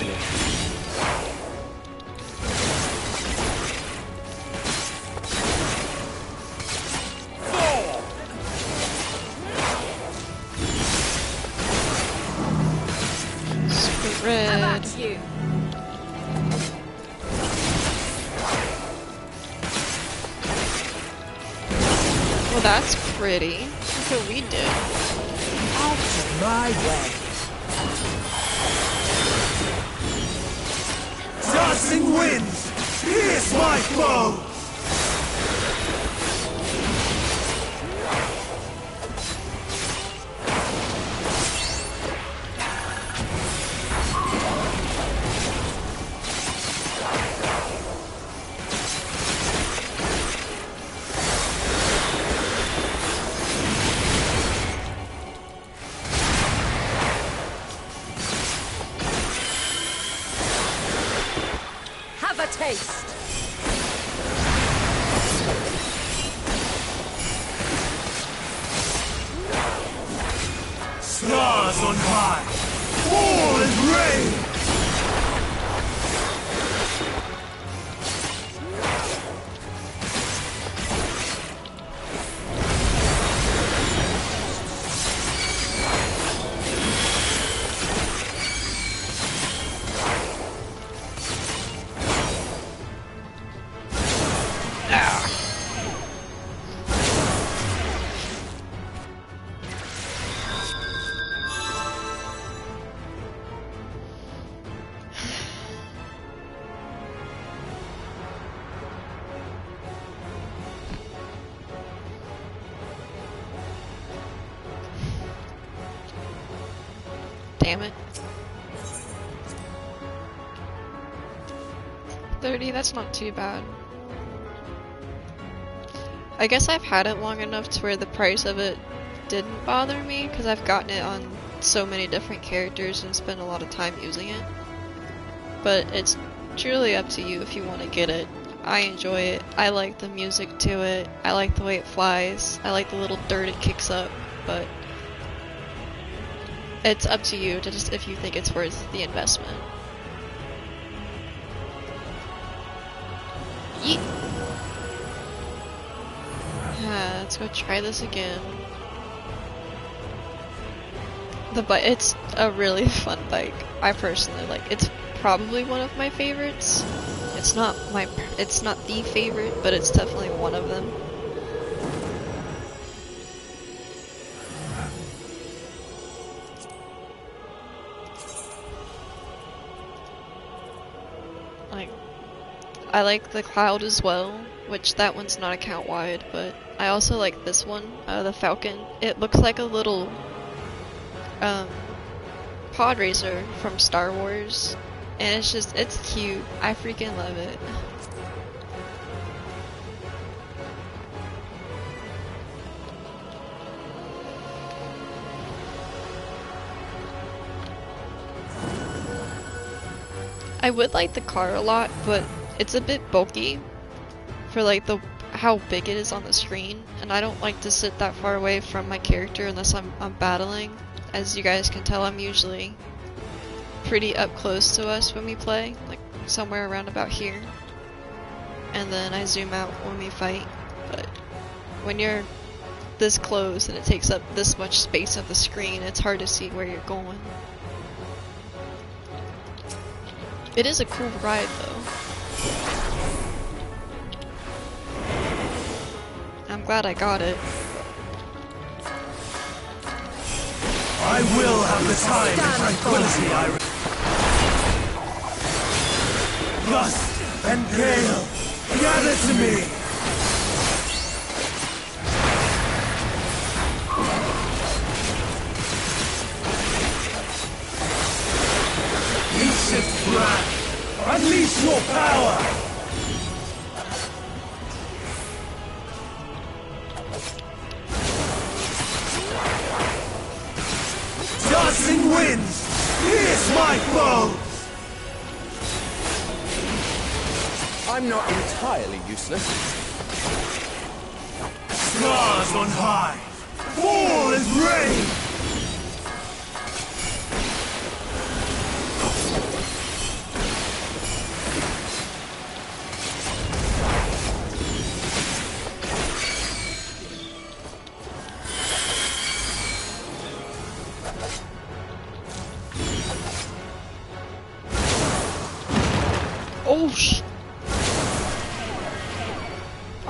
Red. Well, that's pretty. Look what we did. Out of my way. Tossing winds, pierce my foe! Have a taste. Stars on high, fall and rain! Damn it. 30, that's not too bad. I guess I've had it long enough to where the price of it didn't bother me, because I've gotten it on so many different characters and spent a lot of time using it. But it's truly up to you if you want to get it. I enjoy it. I like the music to it. I like the way it flies. I like the little dirt it kicks up, but it's up to you to just if you think it's worth the investment. Yeet. Let's go try this again. It's a really fun bike. I personally like. It's probably one of my favorites. It's not the favorite, but it's definitely one of them. I like the Cloud as well, which that one's not account wide, but I also like this one, the Falcon. It looks like a little pod racer from Star Wars, and it's cute. I freaking love it. I would like the car a lot, but it's a bit bulky for like how big it is on the screen, and I don't like to sit that far away from my character unless I'm battling. As you guys can tell, I'm usually pretty up close to us when we play, like somewhere around about here, and then I zoom out when we fight. But when you're this close and it takes up this much space of the screen, it's hard to see where you're going. It is a cool ride though. I'm glad I got it. I will have the time and tranquility I Gust and gale, gather to me! Shift black! Unleash your power! Tossing winds! Pierce my foes! I'm not entirely useless. Stars on high! Fall as rain!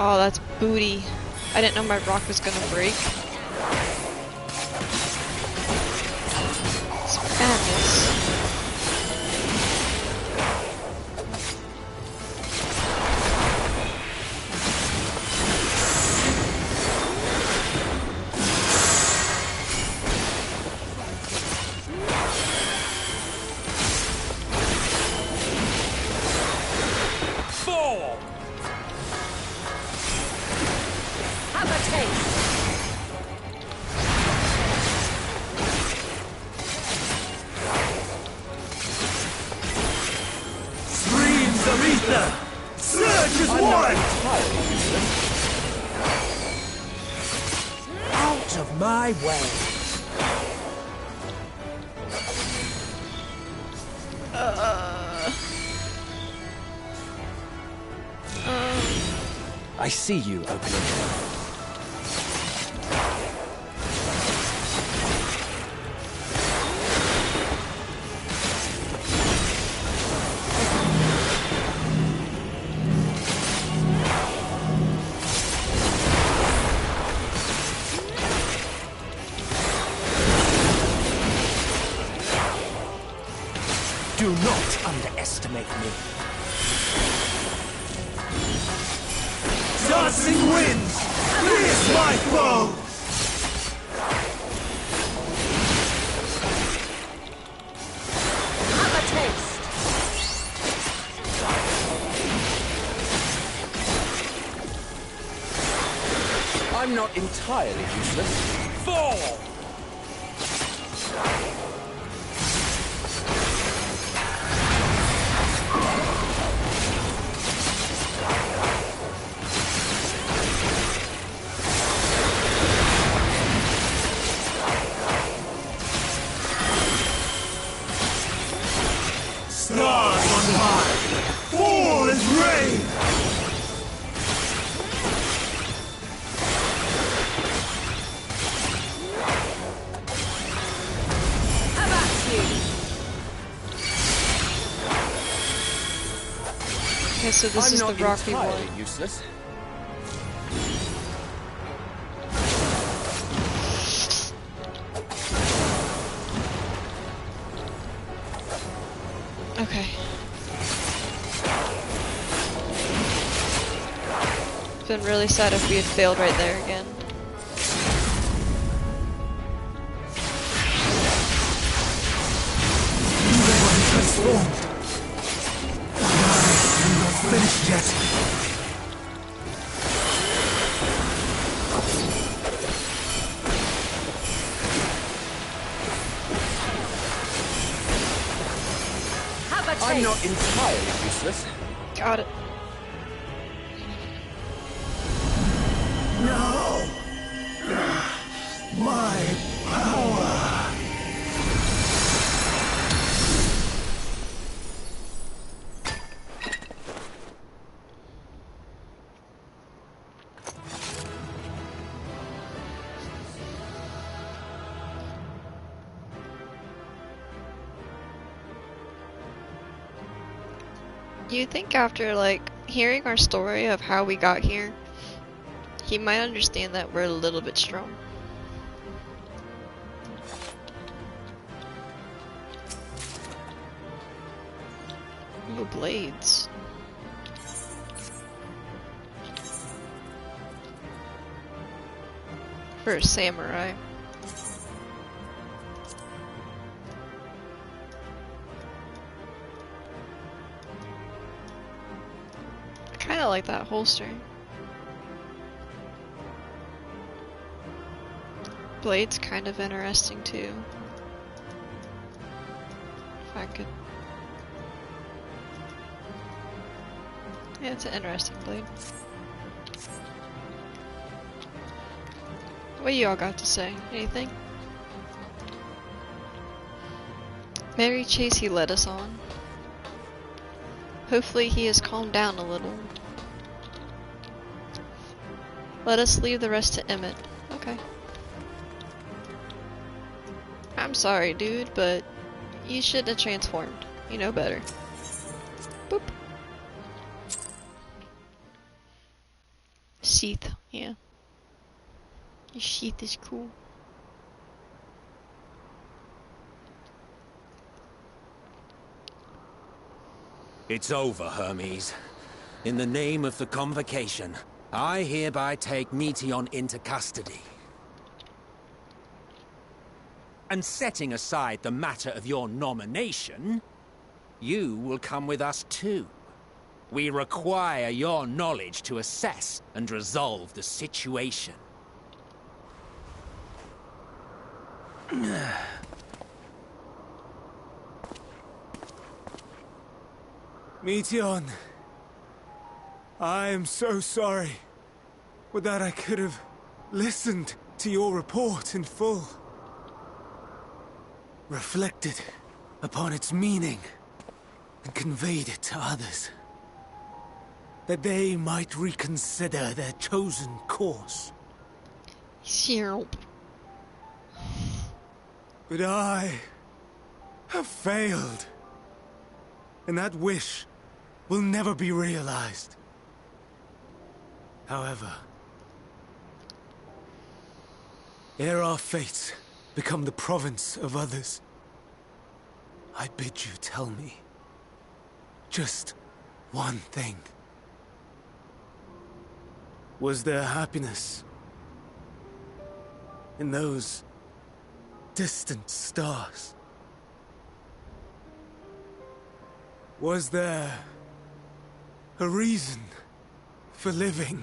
Oh, that's booty. I didn't know my rock was gonna break. It's madness. My way. I see you opening. Do not underestimate me. Dancing winds, pierce my foe! Have a taste. I'm not entirely useless. Fall! Stars on high, fall as rain! How about you? Okay, so this is the rocky one. Useless. Okay. It's been really sad if we had failed right there again. Transformed. I'm not finished yet. I'm not entirely useless. Got it. No! My power! You think after, like, hearing our story of how we got here, he might understand that we're a little bit strong. Ooh, blades. For a samurai. I like that holster. Blade's kind of interesting too. If I could. Yeah, it's an interesting blade. What you all got to say? Anything? Merry chase he led us on. Hopefully he has calmed down a little. Let us leave the rest to Emmett. Okay. I'm sorry, dude, but you shouldn't have transformed. You know better. Boop. Seath, yeah. Your sheath is cool. It's over, Hermes. In the name of the Convocation, I hereby take Meteion into custody. And setting aside the matter of your nomination, you will come with us too. We require your knowledge to assess and resolve the situation. Meteion, I am so sorry. Would that I could have listened to your report in full. Reflected upon its meaning and conveyed it to others. That they might reconsider their chosen course. Syrup. But I have failed. And that wish will never be realized. However, ere our fates become the province of others, I bid you tell me just one thing. Was there happiness in those distant stars? Was there a reason for living?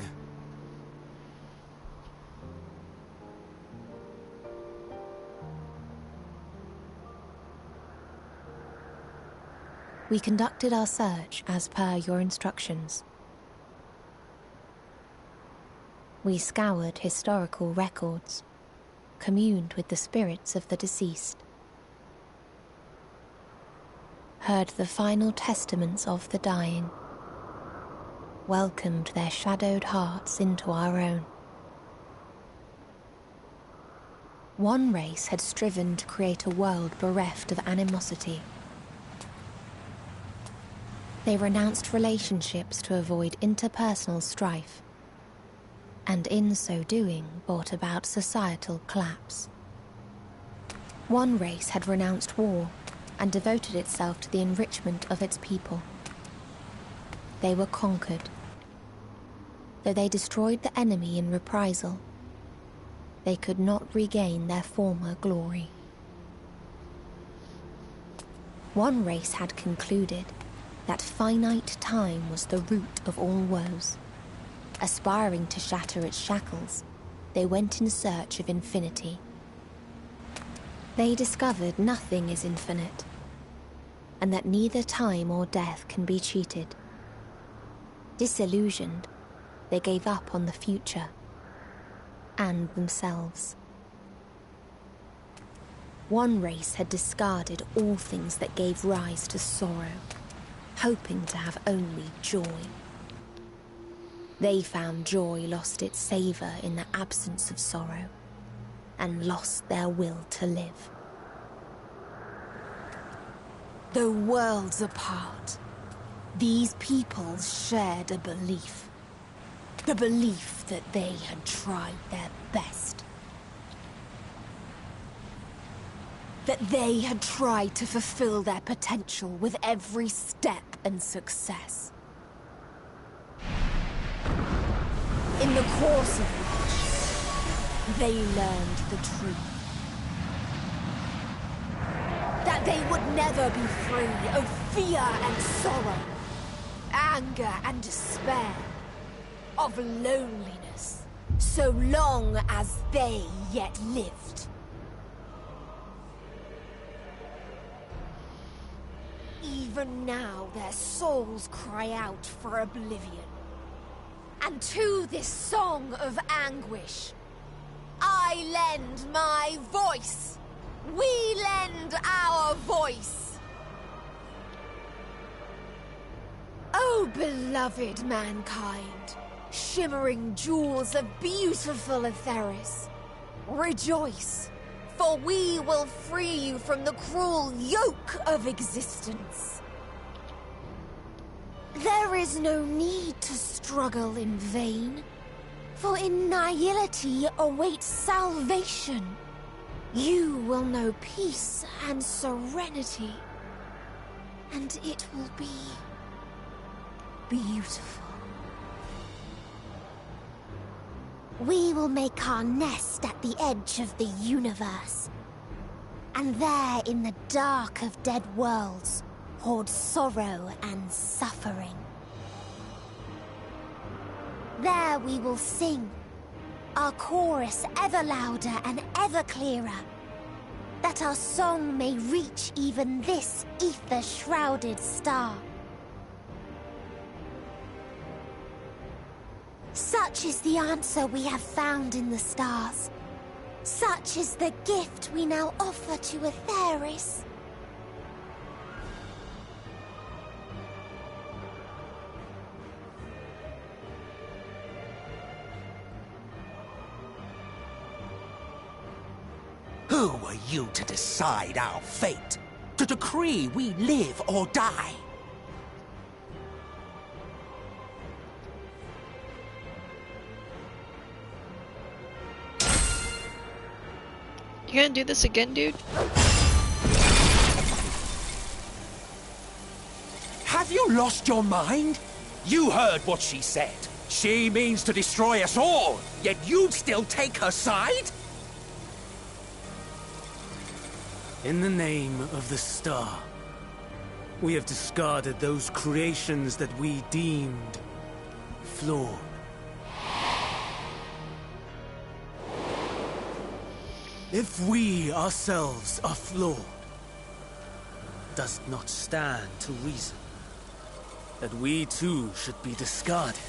We conducted our search as per your instructions. We scoured historical records, communed with the spirits of the deceased, heard the final testaments of the dying, welcomed their shadowed hearts into our own. One race had striven to create a world bereft of animosity. They renounced relationships to avoid interpersonal strife, and in so doing brought about societal collapse. One race had renounced war and devoted itself to the enrichment of its people. They were conquered. Though they destroyed the enemy in reprisal, they could not regain their former glory. One race had concluded that finite time was the root of all woes. Aspiring to shatter its shackles, they went in search of infinity. They discovered nothing is infinite, and that neither time or death can be cheated. Disillusioned, they gave up on the future and themselves. One race had discarded all things that gave rise to sorrow, hoping to have only joy. They found joy lost its savor in the absence of sorrow, and lost their will to live. Though worlds apart, these peoples shared a belief. The belief that they had tried their best. That they had tried to fulfill their potential with every step and success. In the course of which, they learned the truth. That they would never be free of fear and sorrow, anger and despair, of loneliness, so long as they yet lived. Even now their souls cry out for oblivion. And to this song of anguish, I lend my voice. We lend our voice. Oh, beloved mankind, shimmering jewels of beautiful Etheris, rejoice, for we will free you from the cruel yoke of existence. There is no need to struggle in vain, For in nihility awaits salvation. You will know peace and serenity. And it will be beautiful. We will make our nest at the edge of the universe. And there in the dark of dead worlds, hoard sorrow and suffering. There we will sing, our chorus ever louder and ever clearer, that our song may reach even this ether-shrouded star. Such is the answer we have found in the stars. Such is the gift we now offer to Aetheris. Who are you to decide our fate? To decree we live or die? You gonna do this again, dude? Have you lost your mind? You heard what she said. She means to destroy us all, yet you'd still take her side? In the name of the star, we have discarded those creations that we deemed flawed. If we ourselves are flawed, does it not stand to reason that we too should be discarded?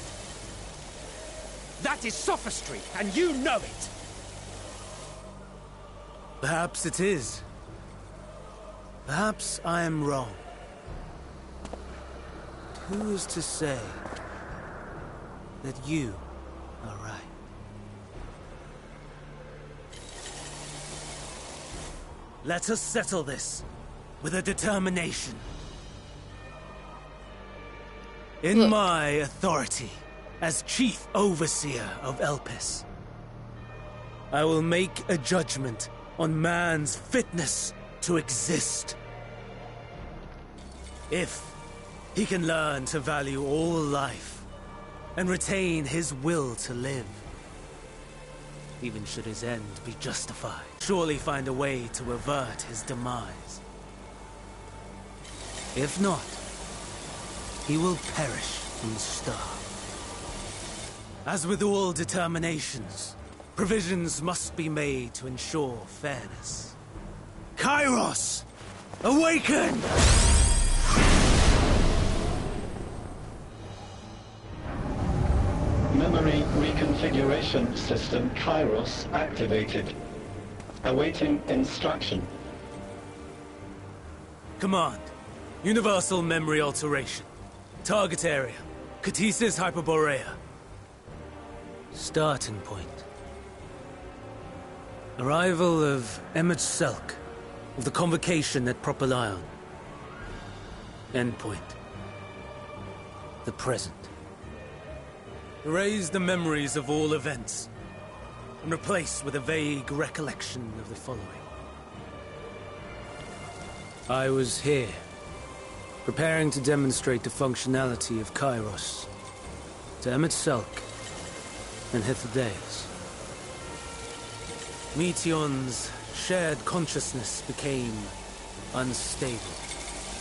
That is sophistry, and you know it! Perhaps it is. Perhaps I am wrong. But who is to say that you are right? Let us settle this with a determination. In my authority as Chief Overseer of Elpis, I will make a judgment on man's fitness to exist. If he can learn to value all life and retain his will to live, even should his end be justified, surely find a way to avert his demise. If not, he will perish and starve. As with all determinations, provisions must be made to ensure fairness. Kairos! Awaken! Memory reconfiguration system Kairos activated. Awaiting instruction. Command. Universal memory alteration. Target area. Catesis Hyperborea. Starting point. Arrival of Emmett Selk of the Convocation at Propylion. Endpoint. The present. Erase the memories of all events and replace with a vague recollection of the following. I was here, preparing to demonstrate the functionality of Kairos to Emmett Selk and Hythlodaeus. Meteon's shared consciousness became unstable.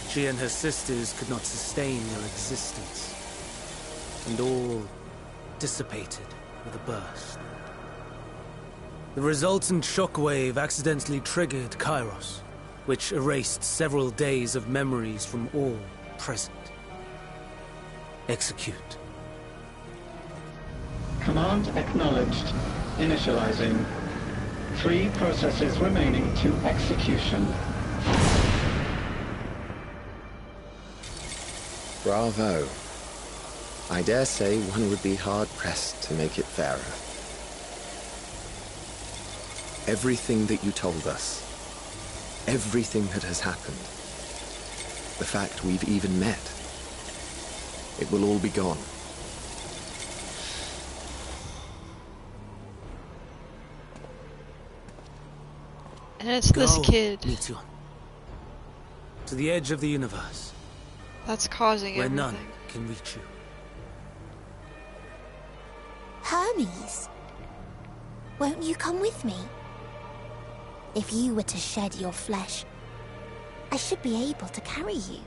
She and her sisters could not sustain their existence, and all dissipated with a burst. The resultant shockwave accidentally triggered Kairos, which erased several days of memories from all present. Execute. Command acknowledged. Initializing. 3 processes remaining to execution. Bravo. I dare say one would be hard-pressed to make it fairer. Everything that you told us, everything that has happened, the fact we've even met, it will all be gone. And it's this Go, kid Mitsuan. To the edge of the universe, that's causing where everything. none can reach you. Hermes, won't you come with me? If you were to shed your flesh, I should be able to carry you.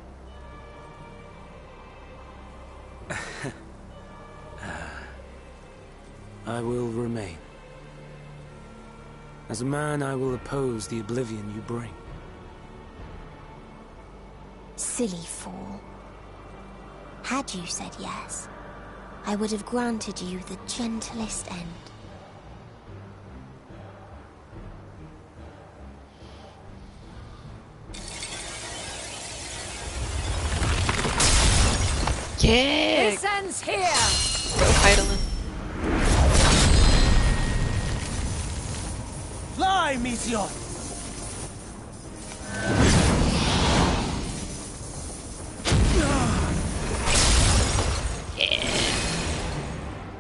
I will remain. As a man, I will oppose the oblivion you bring. Silly fool. Had you said yes, I would have granted you the gentlest end. Yeah! This ends here! Go, Heidelin. Fly, Meteor!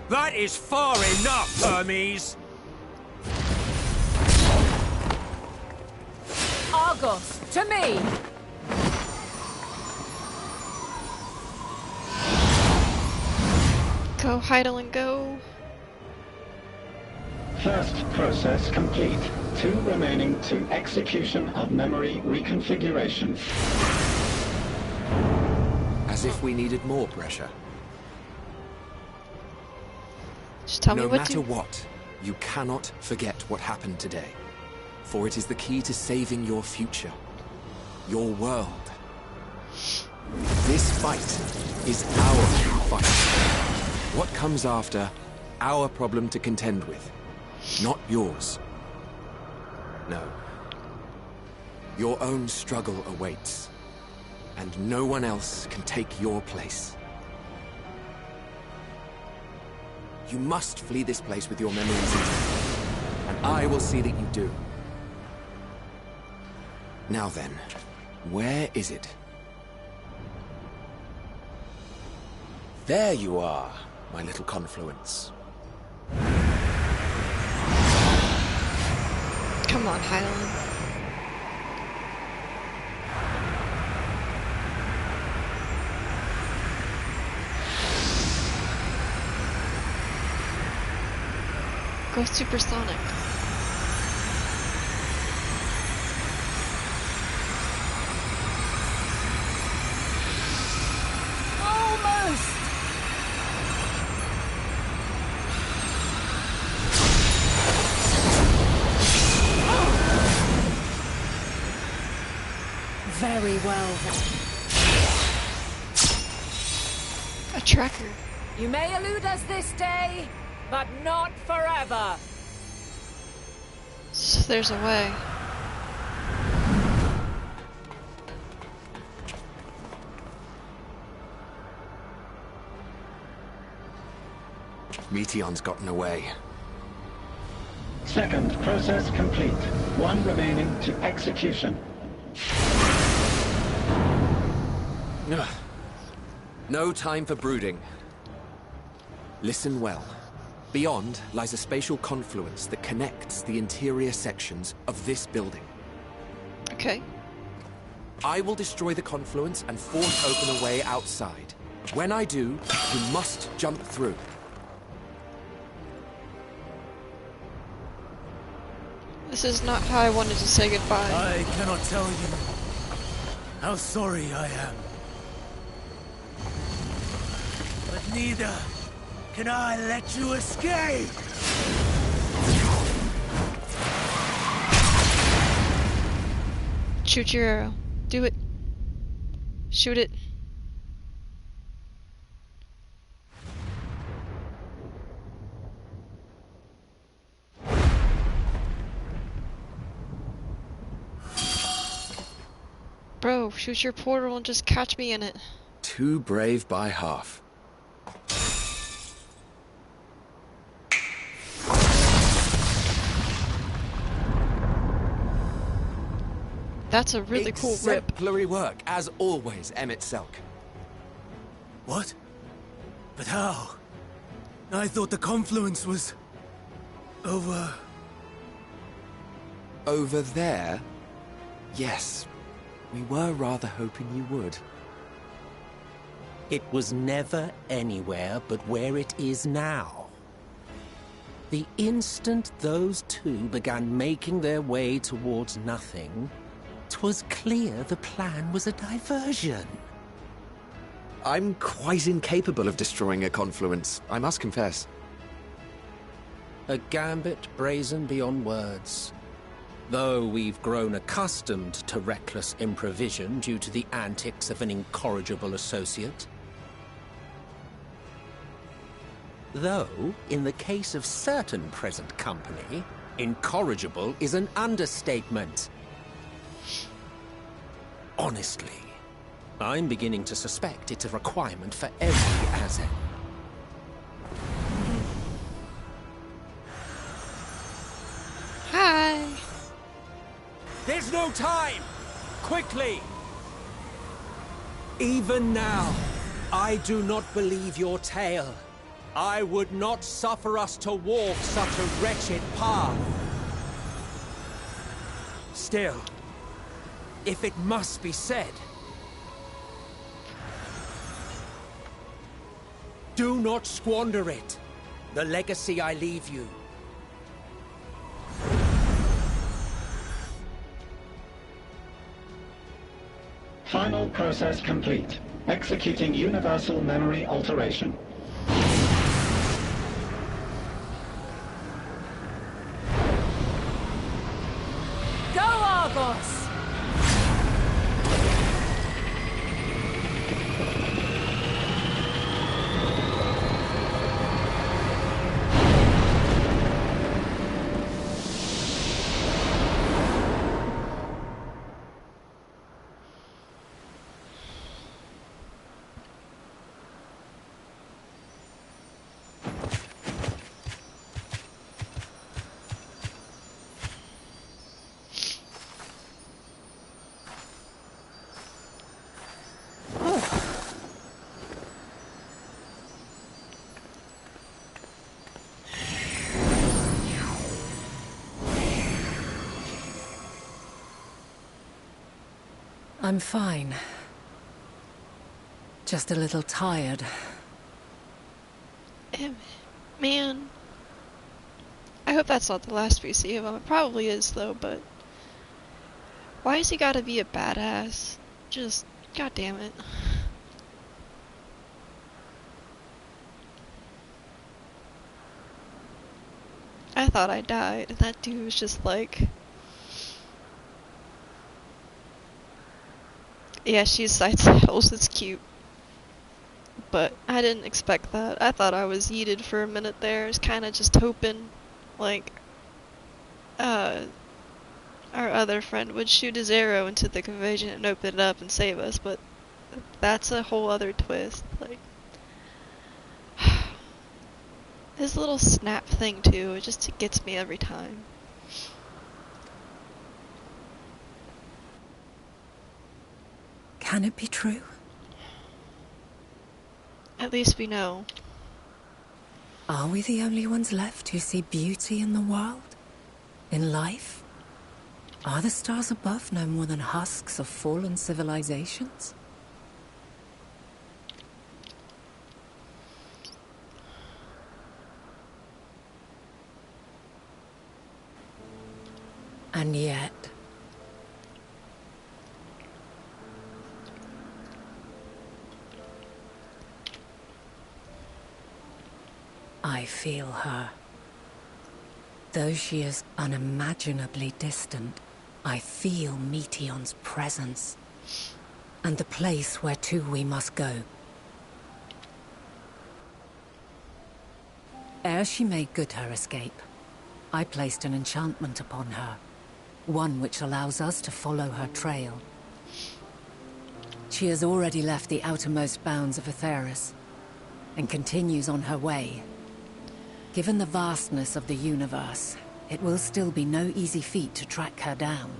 That is far enough, Hermes! Argos, to me! Go, Heidelin, go. First process complete. 2 remaining to execution of memory reconfiguration. As if we needed more pressure. Just tell me no what matter to... what, you cannot forget what happened today. For it is the key to saving your future. Your world. This fight is our fight. What comes after, our problem to contend with. Not yours. No. Your own struggle awaits. And no one else can take your place. You must flee this place with your memories intact. And I will see that you do. Now then, where is it? There you are, my little confluence. Come on, Heidelin. Go supersonic. Almost! Very well then. A tracker. You may elude us this day, but not forever. So there's a way. Meteon's gotten away. Second process complete. 1 remaining to execution. Ugh. No time for brooding. Listen well. Beyond lies a spatial confluence that connects the interior sections of this building. Okay. I will destroy the confluence and force open a way outside. When I do, you must jump through. This is not how I wanted to say goodbye. I cannot tell you how sorry I am. But neither can I let you escape! Shoot your arrow. Do it. Shoot it. Bro, shoot your portal and just catch me in it. Too brave by half. That's a really cool rip. Exemplary work, as always, Emmett Selk. What? But how? I thought the confluence was... over... Over there? Yes. We were rather hoping you would. It was never anywhere but where it is now. The instant those two began making their way towards nothing, 'twas clear the plan was a diversion. I'm quite incapable of destroying a confluence, I must confess. A gambit brazen beyond words. Though we've grown accustomed to reckless improvision due to the antics of an incorrigible associate. Though, in the case of certain present company, incorrigible is an understatement. Honestly, I'm beginning to suspect it's a requirement for every Azen. Hi! There's no time! Quickly! Even now, I do not believe your tale. I would not suffer us to walk such a wretched path. Still, if it must be said, do not squander it. The legacy I leave you. Final process complete. Executing universal memory alteration. Go, Argos! I'm fine. Just a little tired. Man. I hope that's not the last we see of him. It probably is, though, but... why has he gotta be a badass? Just... god damn it. I thought I died, and that dude was just like... yeah, she's side saddles, it's cute. But I didn't expect that. I thought I was yeeted for a minute there. I was kinda just hoping, like, our other friend would shoot his arrow into the conveyor and open it up and save us, but that's a whole other twist. Like, his little snap thing too, it gets me every time. Can it be true? At least we know. Are we the only ones left who see beauty in the world? In life? Are the stars above no more than husks of fallen civilizations? And yet... I feel her. Though she is unimaginably distant, I feel Meteion's presence. And the place where to we must go. Ere she made good her escape, I placed an enchantment upon her. One which allows us to follow her trail. She has already left the outermost bounds of Aetheris, and continues on her way. Given the vastness of the universe, it will still be no easy feat to track her down.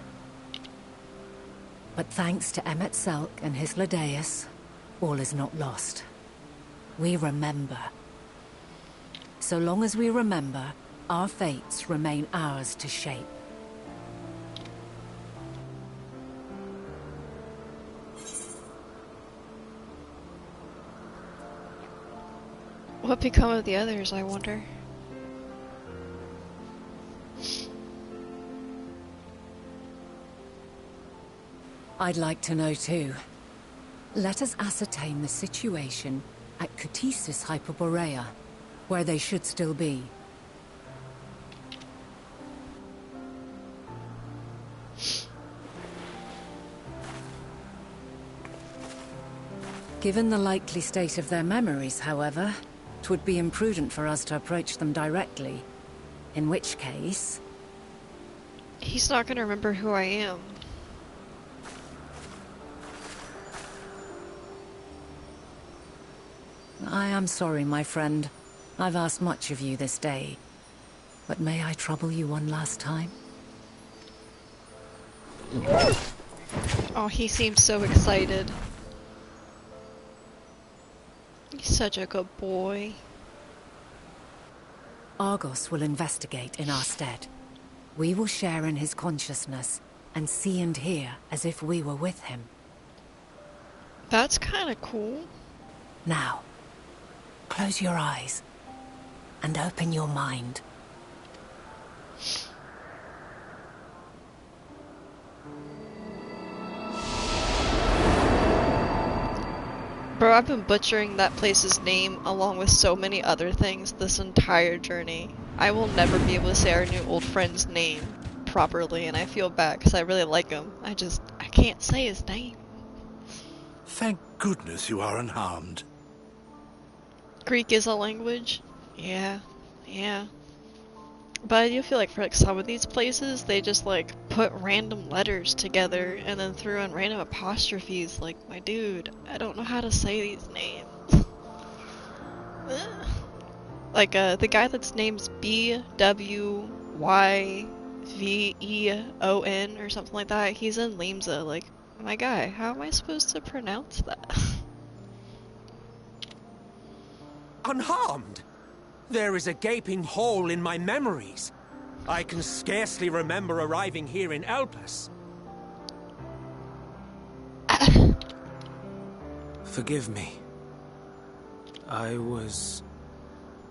But thanks to Emmet Selk and his Ladeus, all is not lost. We remember. So long as we remember, our fates remain ours to shape. What become of the others, I wonder? I'd like to know too. Let us ascertain the situation at Ctesis Hyperborea, where they should still be. Given the likely state of their memories, however, it would be imprudent for us to approach them directly. In which case... He's not gonna remember who I am. I am sorry, my friend. I've asked much of you this day. But may I trouble you one last time? Oh, he seems so excited. He's such a good boy. Argos will investigate in our stead. We will share in his consciousness and see and hear as if we were with him. That's kind of cool. Now, close your eyes and open your mind. Bro, I've been butchering that place's name along with so many other things this entire journey. I will never be able to say our new old friend's name properly, and I feel bad because I really like him. I can't say his name. Thank goodness you are unharmed. Greek is a language? Yeah. But I do feel like for like some of these places, they just like put random letters together and then threw in random apostrophes. Like, my dude, I don't know how to say these names. Like the guy that's name's BWYVEON or something like that, he's in Limsa. Like, my guy, how am I supposed to pronounce that? Unharmed? There is a gaping hole in my memories. I can scarcely remember arriving here in Elpis. Forgive me. I was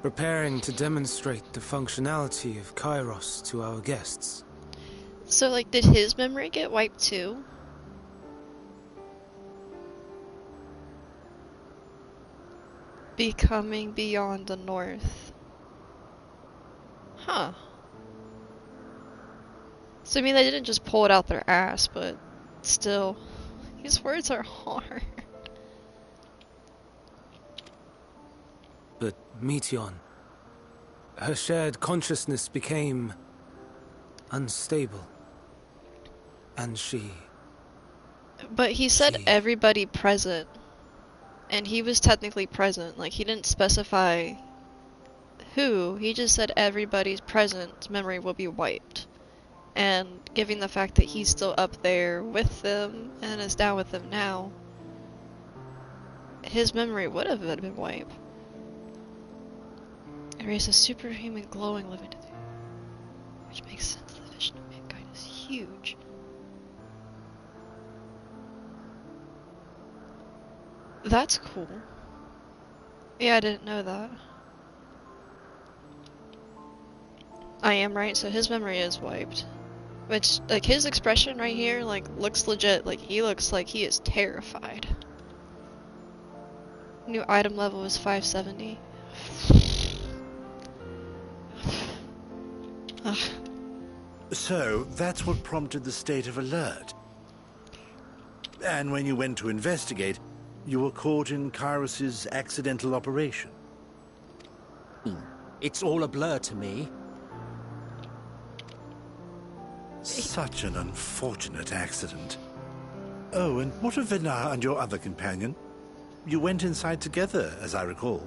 preparing to demonstrate the functionality of Kairos to our guests. So, like, did his memory get wiped too? Becoming beyond the north. Huh. So, I mean, they didn't just pull it out their ass, but still, these words are hard. But Meteon, her shared consciousness became unstable. And she... But he said everybody present. And he was technically present. Like, he didn't specify who. He just said everybody's present memory will be wiped. And given the fact that he's still up there with them and is down with them now, his memory would have been wiped. Erase a superhuman glowing living entity. Which makes sense. The vision of mankind is huge. That's cool. Yeah, I didn't know that. I am right, so his memory is wiped. Which, like, his expression right here, like, looks legit. Like, he looks like he is terrified. New item level is 570. Ugh. So, that's what prompted the state of alert. And when you went to investigate, you were caught in Kairos's accidental operation. It's all a blur to me. Such an unfortunate accident. Oh, and what of Venar and your other companion? You went inside together, as I recall.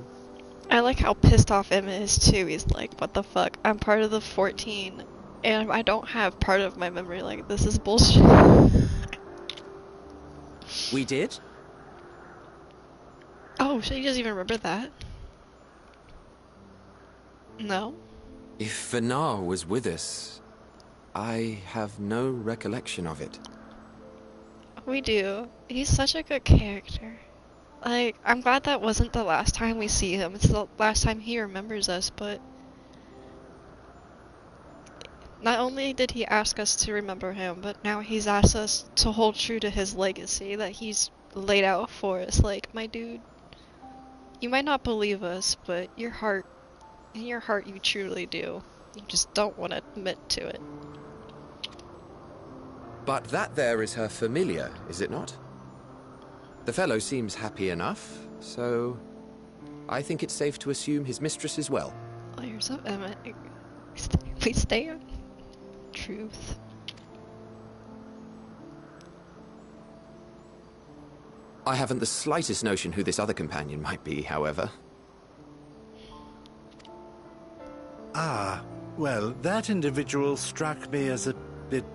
I like how pissed off Emma is too. He's like, what the fuck? I'm part of the 14, and I don't have part of my memory. Like, this is bullshit. We did? Oh, she doesn't even remember that. No? If Venar was with us, I have no recollection of it. We do. He's such a good character. Like, I'm glad that wasn't the last time we see him. It's the last time he remembers us, but not only did he ask us to remember him, but now he's asked us to hold true to his legacy that he's laid out for us. Like, my dude, you might not believe us, but in your heart you truly do. You just don't want to admit to it. But that there is her familiar, is it not? The fellow seems happy enough, so I think it's safe to assume his mistress as well. Oh, you're so Emmett. We stay on truth. I haven't the slightest notion who this other companion might be, however. Ah, well, that individual struck me as a bit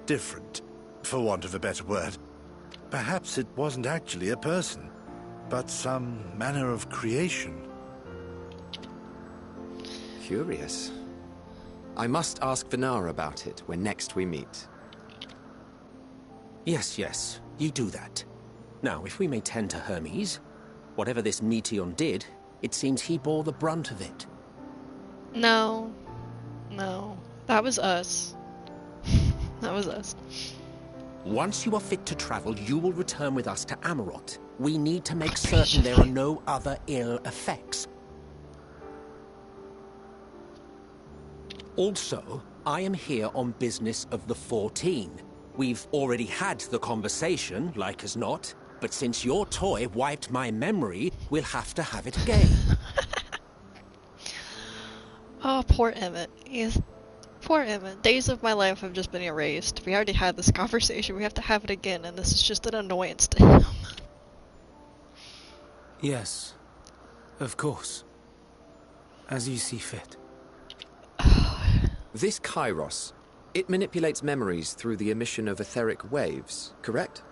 different, for want of a better word. Perhaps it wasn't actually a person, but some manner of creation. Curious. I must ask Vinara about it when next we meet. Yes, yes, you do that. Now, if we may tend to Hermes, whatever this Meteon did, it seems he bore the brunt of it. No. That was us. That was us. Once you are fit to travel, you will return with us to Amarot. We need to make certain there are no other ill effects. Also, I am here on business of the 14. We've already had the conversation, like as not, but since your toy wiped my memory, we'll have to have it again. Oh, poor Emmett. Poor Emmett. Days of my life have just been erased. We already had this conversation, we have to have it again, and this is just an annoyance to him. Yes, of course. As you see fit. This Kairos, it manipulates memories through the emission of etheric waves, correct?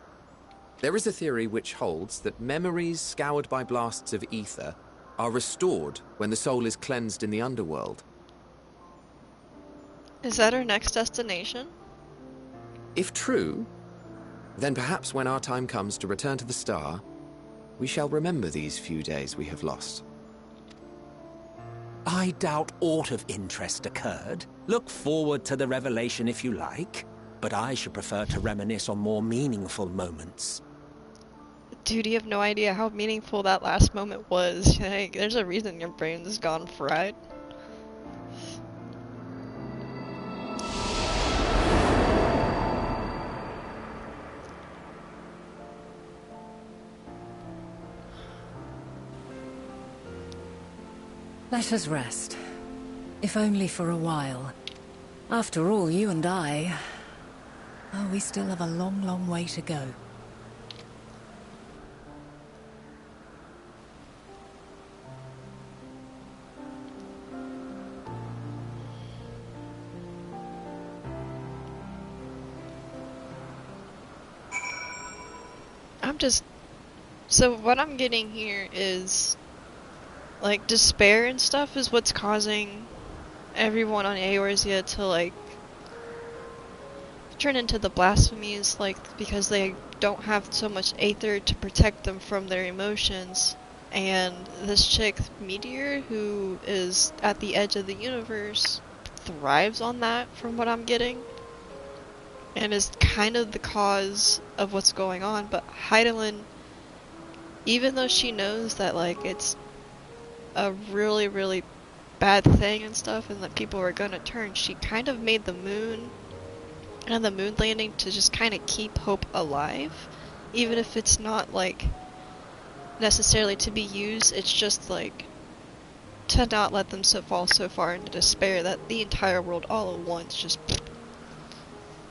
There is a theory which holds that memories scoured by blasts of ether are restored when the soul is cleansed in the underworld. Is that our next destination? If true, then perhaps when our time comes to return to the star, we shall remember these few days we have lost. I doubt aught of interest occurred. Look forward to the revelation if you like, but I should prefer to reminisce on more meaningful moments. Dude, you have no idea how meaningful that last moment was. Like, there's a reason your brain is gone fried. Let us rest. If only for a while. After all, you and I... Oh, we still have a long, long way to go. So what I'm getting here is, like, despair and stuff is what's causing everyone on Eorzea to, like, turn into the blasphemies, like, because they don't have so much aether to protect them from their emotions. And this chick, Meteor, who is at the edge of the universe, thrives on that, from what I'm getting. And is kind of the cause of what's going on, but Heidelin, even though she knows that, like, it's a really, really bad thing and stuff, and that people are gonna turn, she kind of made the moon and the moon landing to just kind of keep hope alive, even if it's not, like, necessarily to be used, it's just, like, to not let them fall so far into despair that the entire world all at once just...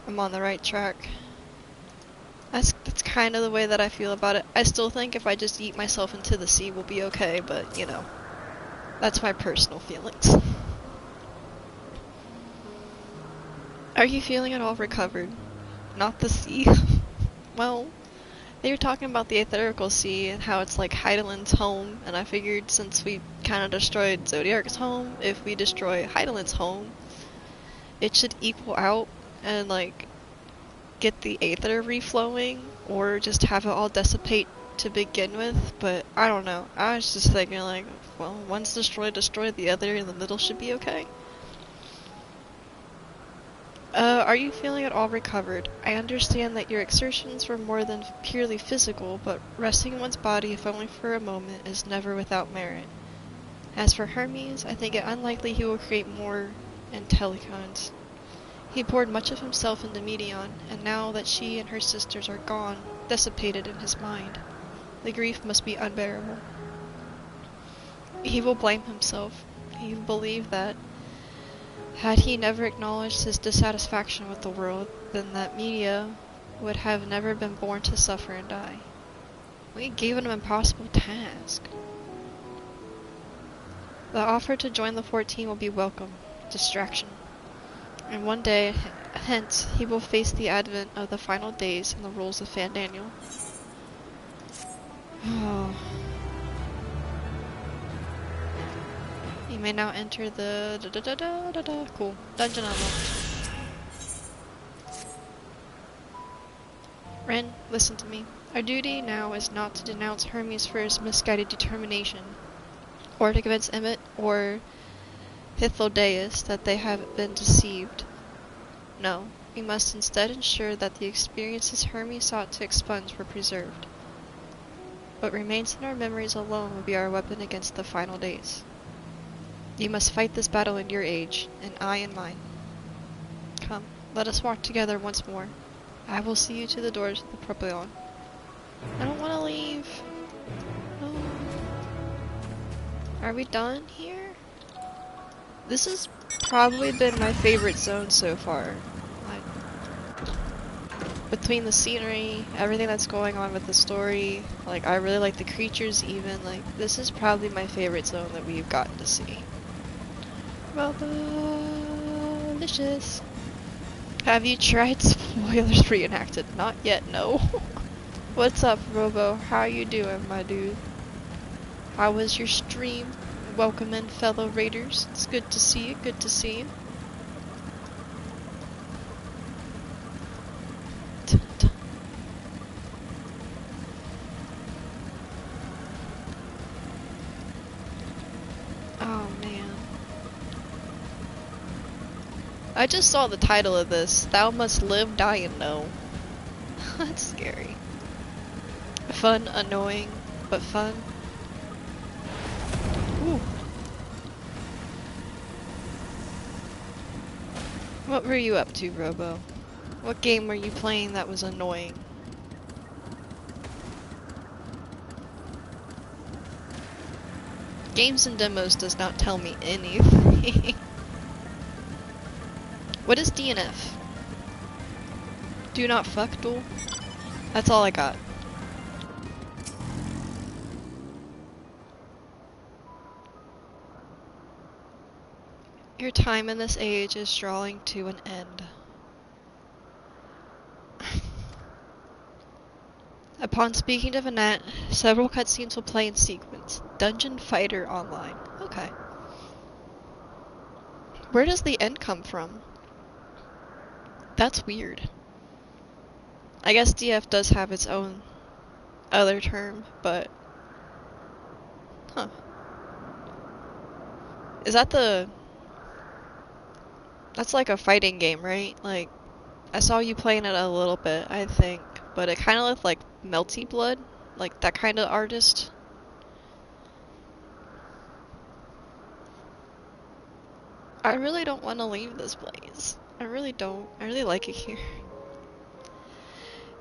I'm on the right track. That's kind of the way that I feel about it. I still think if I just eat myself into the sea, we'll be okay, but, you know, that's my personal feelings. Are you feeling at all recovered? Not the sea? Well, they were talking about the Aetherical Sea and how it's like Heidelin's home, and I figured since we kind of destroyed Zodiark's home, if we destroy Heidelin's home, it should equal out and, like, get the aether reflowing, or just have it all dissipate to begin with, but I don't know. I was just thinking like, well, one's destroyed, the other in the middle should be okay. Are you feeling at all recovered? I understand that your exertions were more than purely physical, but resting one's body, if only for a moment, is never without merit. As for Hermes, I think it unlikely he will create more Intellicons. He poured much of himself into Medion, and now that she and her sisters are gone, dissipated in his mind, the grief must be unbearable. He will blame himself. He will believe that, had he never acknowledged his dissatisfaction with the world, then that Media would have never been born to suffer and die. We gave him an impossible task. The offer to join the 14 will be welcome. Distraction. And one day, hence, he will face the advent of the final days and the rules of Fandaniel. Oh. You may now enter the cool dungeon unlocked. Ren, listen to me. Our duty now is not to denounce Hermes for his misguided determination, or to convince Emmett or Hythlodaeus that they have been deceived. No, we must instead ensure that the experiences Hermes sought to expunge were preserved. What remains in our memories alone will be our weapon against the final days. You must fight this battle in your age, and I in mine. Come, let us walk together once more. I will see you to the doors of the Propylon. I don't want to leave. No. Are we done here? This has probably been my favorite zone so far. Between the scenery, everything that's going on with the story, like I really like the creatures even, like this is probably my favorite zone that we've gotten to see. Well, delicious. Have you tried spoilers reenacted? Not yet, no. What's up, Robo? How you doing, my dude? How was your stream? Welcome in, fellow raiders. It's good to see you, good to see you. Oh man. I just saw the title of this. Thou must live, die, and know. That's scary. Fun, annoying, but fun. Ooh. What were you up to, Robo? What game were you playing that was annoying? Games and demos does not tell me anything. What is DNF? Do not fuck duel? That's all I got. Your time in this age is drawing to an end. Upon speaking to Vanette, several cutscenes will play in sequence. Dungeon Fighter Online. Okay. Where does the end come from? That's weird. I guess DF does have its own other term, but... Huh. Is that the... That's like a fighting game, right? Like, I saw you playing it a little bit, I think. But it kind of looked like Melty Blood. Like, that kind of artist. I really don't want to leave this place. I really don't. I really like it here.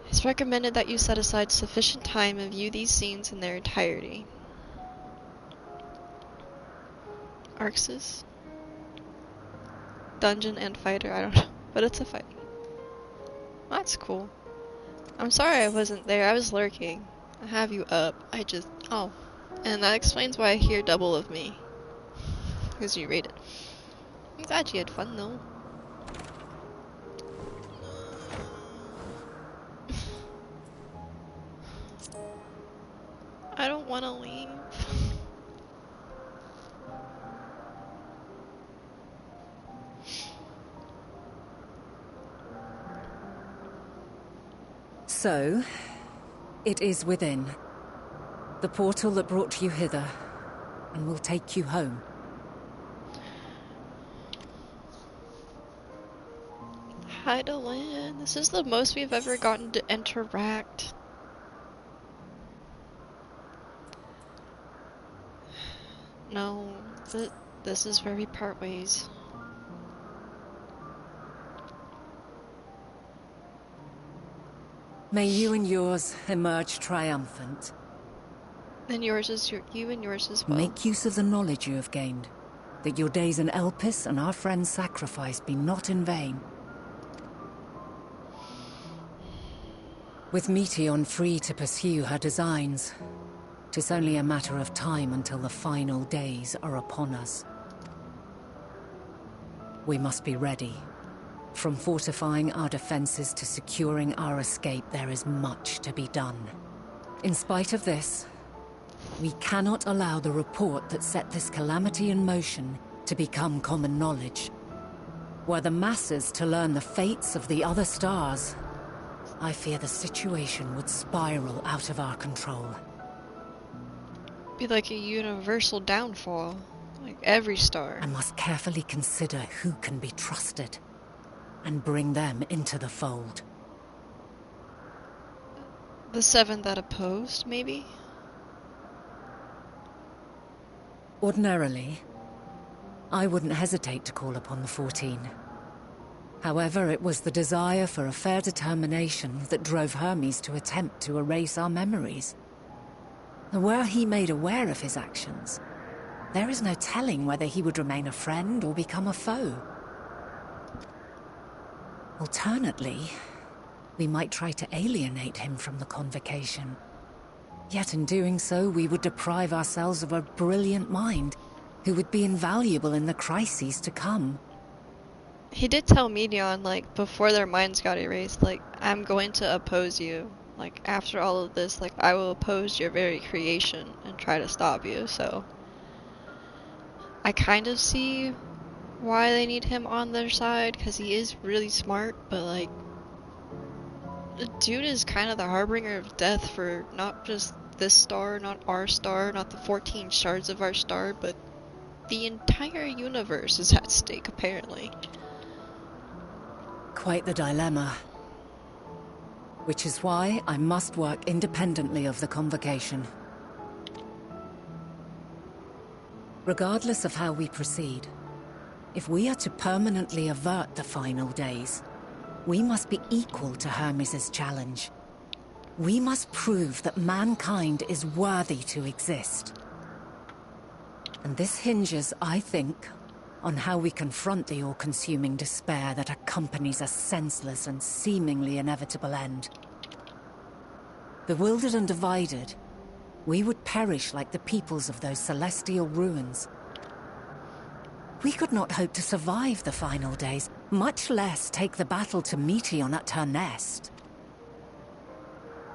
It's recommended that you set aside sufficient time and view these scenes in their entirety. Arxis? Dungeon and fighter, I don't know. But it's a fight. That's cool. I'm sorry I wasn't there, I was lurking. I have you up. Oh. And that explains why I hear double of me. Because you rated. I'm glad you had fun though. I don't want to leave. So, it is within. The portal that brought you hither, and will take you home. Hi, Delenn. This is the most we've ever gotten to interact. No, this is where we part ways. May you and yours emerge triumphant. And yours is you and yours as well. Make use of the knowledge you have gained, that your days in Elpis and our friend's sacrifice be not in vain. With Meteion free to pursue her designs, 'tis only a matter of time until the final days are upon us. We must be ready. From fortifying our defenses to securing our escape, there is much to be done. In spite of this, we cannot allow the report that set this calamity in motion to become common knowledge. Were the masses to learn the fates of the other stars, I fear the situation would spiral out of our control. Be like a universal downfall, like every star. I must carefully consider who can be trusted, and bring them into the fold. The 7 that opposed, maybe? Ordinarily, I wouldn't hesitate to call upon the 14. However, it was the desire for a fair determination that drove Hermes to attempt to erase our memories. Were he made aware of his actions, there is no telling whether he would remain a friend or become a foe. Alternately, we might try to alienate him from the convocation. Yet in doing so, we would deprive ourselves of a brilliant mind who would be invaluable in the crises to come. He did tell Meteion, like, before their minds got erased, like, I'm going to oppose you. Like, after all of this, like, I will oppose your very creation and try to stop you, so... I kind of see why they need him on their side, because he is really smart, but, like... The dude is kind of the harbinger of death for not just this star, not our star, not the 14 shards of our star, but the entire universe is at stake, apparently. Quite the dilemma. Which is why I must work independently of the convocation. Regardless of how we proceed, if we are to permanently avert the final days, we must be equal to Hermes' challenge. We must prove that mankind is worthy to exist. And this hinges, I think, on how we confront the all-consuming despair that accompanies a senseless and seemingly inevitable end. Bewildered and divided, we would perish like the peoples of those celestial ruins. We could not hope to survive the final days, much less take the battle to Meteion at her nest.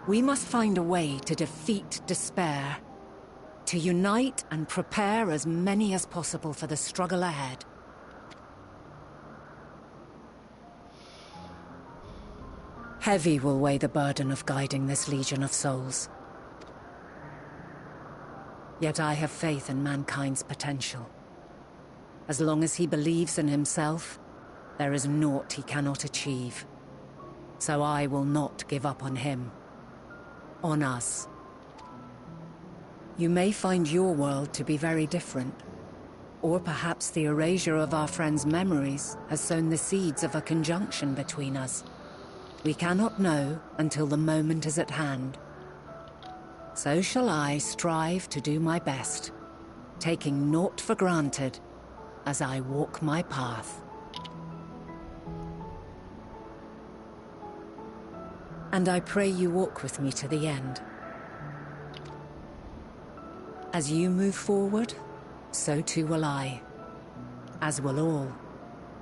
We must find a way to defeat despair, to unite and prepare as many as possible for the struggle ahead. Heavy will weigh the burden of guiding this legion of souls. Yet I have faith in mankind's potential. As long as he believes in himself, there is naught he cannot achieve. So I will not give up on him. On us. You may find your world to be very different. Or perhaps the erasure of our friend's memories has sown the seeds of a conjunction between us. We cannot know until the moment is at hand. So shall I strive to do my best, taking naught for granted as I walk my path. And I pray you walk with me to the end. As you move forward, so too will I. As will all,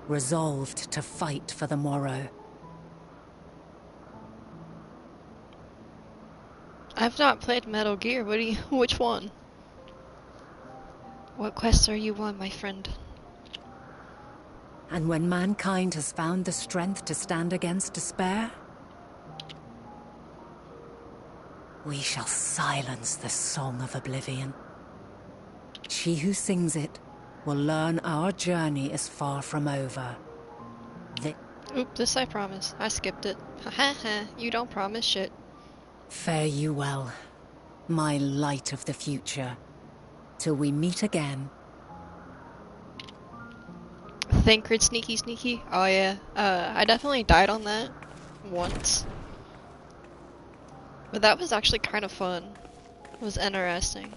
resolved to fight for the morrow. I've not played Metal Gear. Which one? What quests are you on, my friend? And when mankind has found the strength to stand against despair, We shall silence the Song of Oblivion. She who sings it will learn our journey is far from over. Oop, this I promise. I skipped it. Ha ha ha, you don't promise shit. Fare you well, my light of the future. Till we meet again. Thancred Sneaky Sneaky? Oh yeah. I definitely died on that once. But that was actually kind of fun. It was interesting.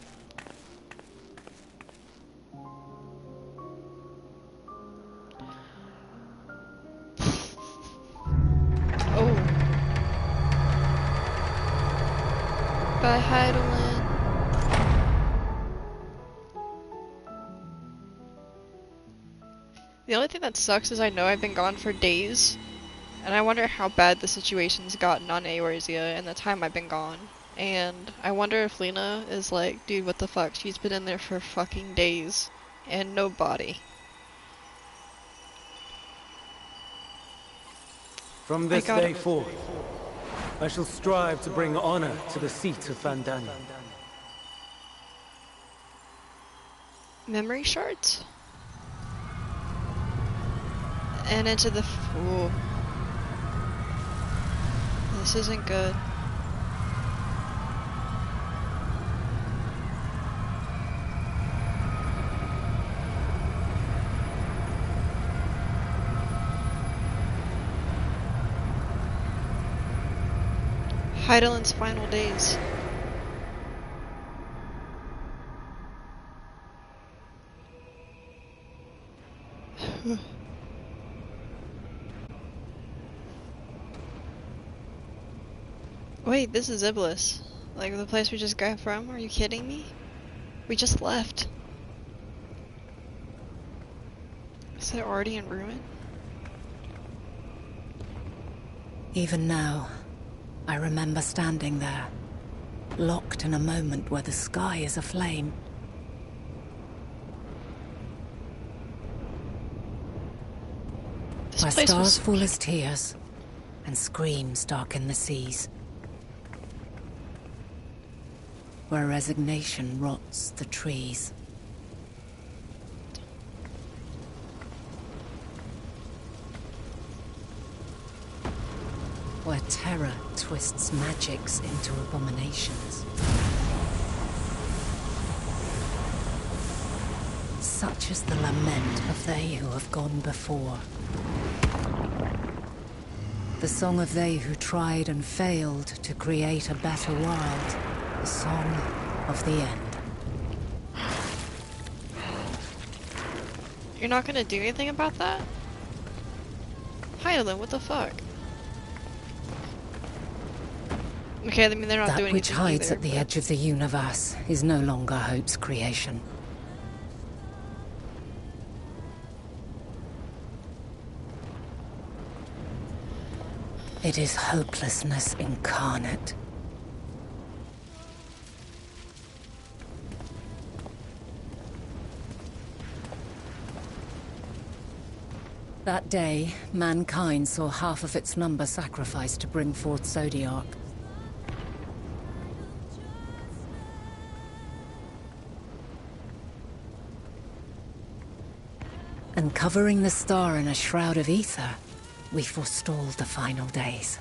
Oh. Bye, Heidelin. The only thing that sucks is I know I've been gone for days, and I wonder how bad the situation's gotten on Eorzea in the time I've been gone. And I wonder if Lena is like, dude, what the fuck? She's been in there for fucking days, and no body. From this day forth, I shall strive to bring honor to the seat of Fandania. Memory shards? And into the ooh. This isn't good. Heidelin's final days. Wait, this is Iblis. Like the place we just got from? Are you kidding me? We just left. Is it already in ruin? Even now, I remember standing there, locked in a moment where the sky is aflame. Where stars fall as tears, and screams darken the seas. Where resignation rots the trees. Where terror twists magics into abominations. Such is the lament of they who have gone before. The song of they who tried and failed to create a better world. The song of the end. You're not gonna do anything about that? Heidelin, what the fuck? Okay, I mean they're not doing anything That which hides either, at the edge of the universe is no longer Hope's creation. It is hopelessness incarnate. That day, mankind saw half of its number sacrificed to bring forth Zodiark. And covering the star in a shroud of ether, we forestalled the final days.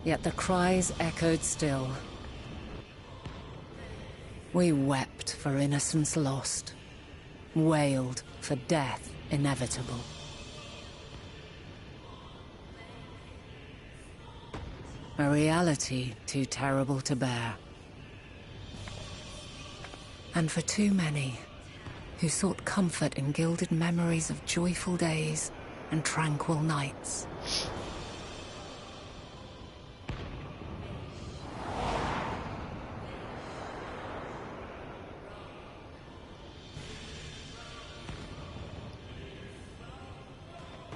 Yet the cries echoed still. We wept for innocence lost, wailed for death inevitable. A reality too terrible to bear. And for too many who sought comfort in gilded memories of joyful days and tranquil nights.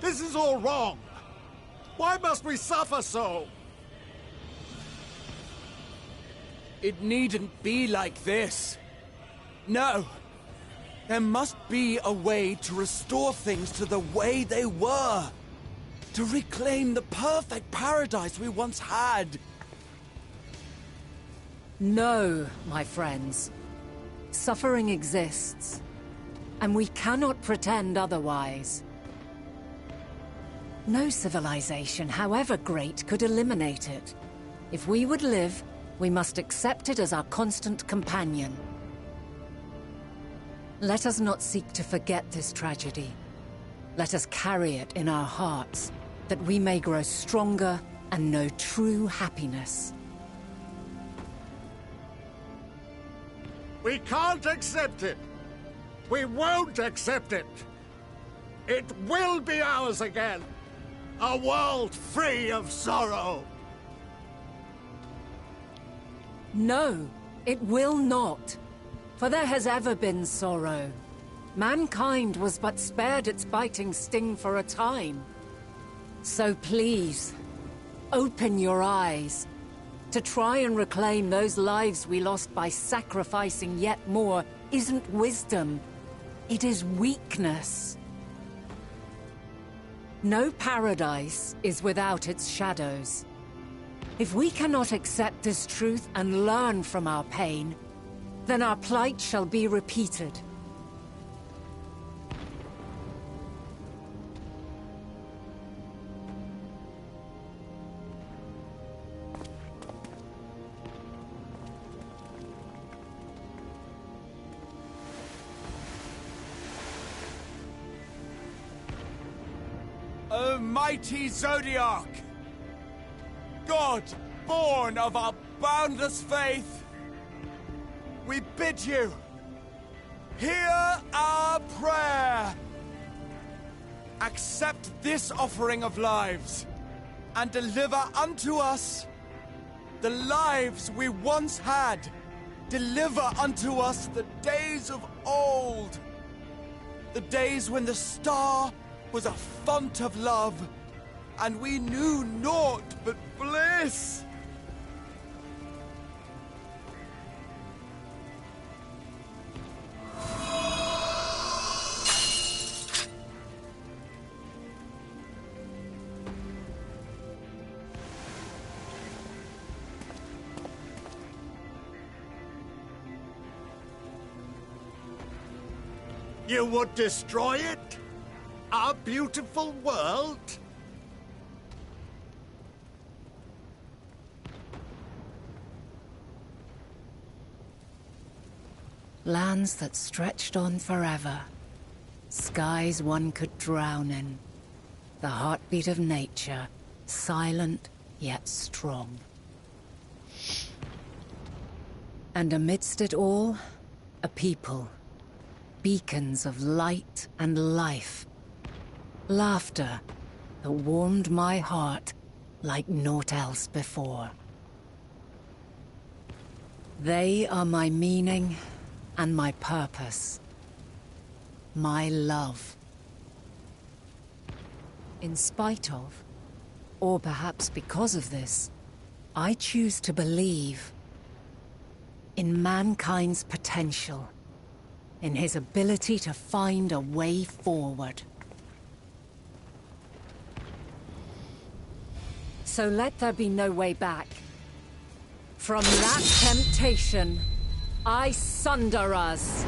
This is all wrong! Why must we suffer so? It needn't be like this. No. There must be a way to restore things to the way they were. To reclaim the perfect paradise we once had. No, my friends. Suffering exists, and we cannot pretend otherwise. No civilization, however great, could eliminate it. If we would live, we must accept it as our constant companion. Let us not seek to forget this tragedy. Let us carry it in our hearts, that we may grow stronger and know true happiness. We can't accept it! We won't accept it! It will be ours again! A world free of sorrow! No, it will not. For there has ever been sorrow. Mankind was but spared its biting sting for a time. So please, open your eyes. To try and reclaim those lives we lost by sacrificing yet more isn't wisdom. It is weakness. No paradise is without its shadows. If we cannot accept this truth and learn from our pain, then our plight shall be repeated. O mighty Zodiac! God, born of our boundless faith, we bid you, hear our prayer. Accept this offering of lives, and deliver unto us the lives we once had. Deliver unto us the days of old, the days when the star was a font of love, and we knew naught but bliss. You would destroy it? Our beautiful world? Lands that stretched on forever. Skies one could drown in. The heartbeat of nature, silent yet strong. And amidst it all, a people. Beacons of light and life. Laughter that warmed my heart like naught else before. They are my meaning and my purpose. My love. In spite of, or perhaps because of this, I choose to believe in mankind's potential, in his ability to find a way forward. So let there be no way back. From that temptation, I sunder us.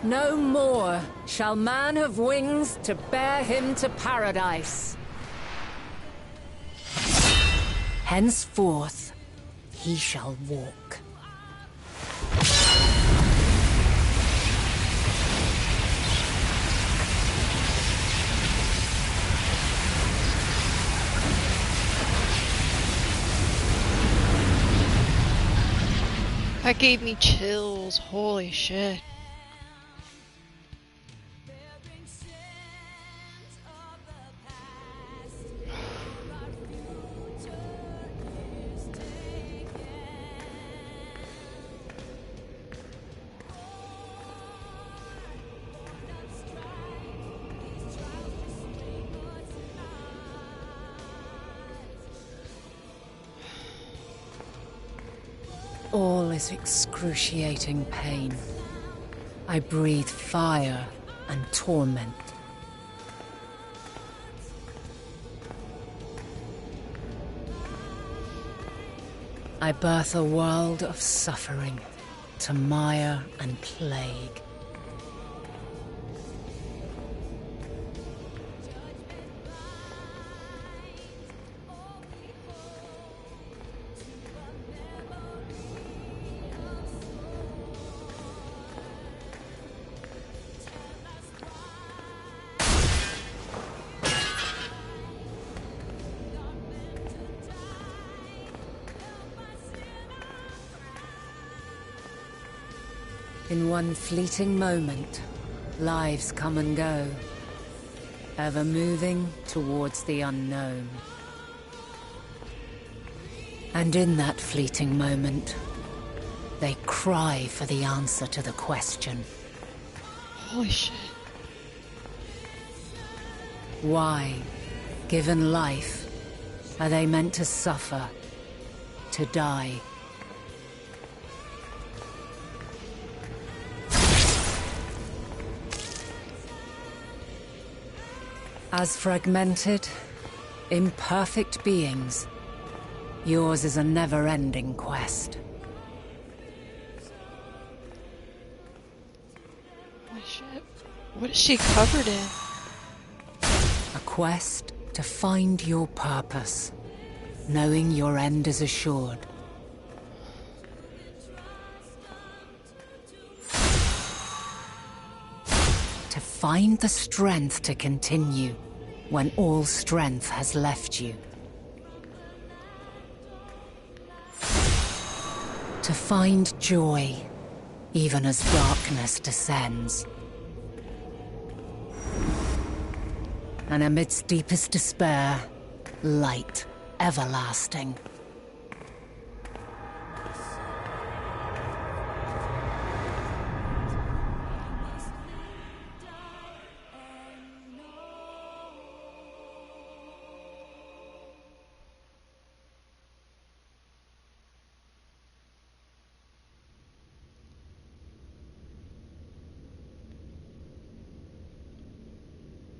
No more shall man have wings to bear him to paradise. Henceforth, he shall walk. That gave me chills, holy shit. all is excruciating pain. I breathe fire and torment. I birth a world of suffering to mire and plague. In one fleeting moment, lives come and go, ever moving towards the unknown. And in that fleeting moment, they cry for the answer to the question. Holy shit. Why, given life, are they meant to suffer, to die? As fragmented, imperfect beings, yours is a never-ending quest. Holy shit. What is she covered in? A quest to find your purpose, knowing your end is assured. To find the strength to continue when all strength has left you. To find joy even as darkness descends. And amidst deepest despair, light everlasting.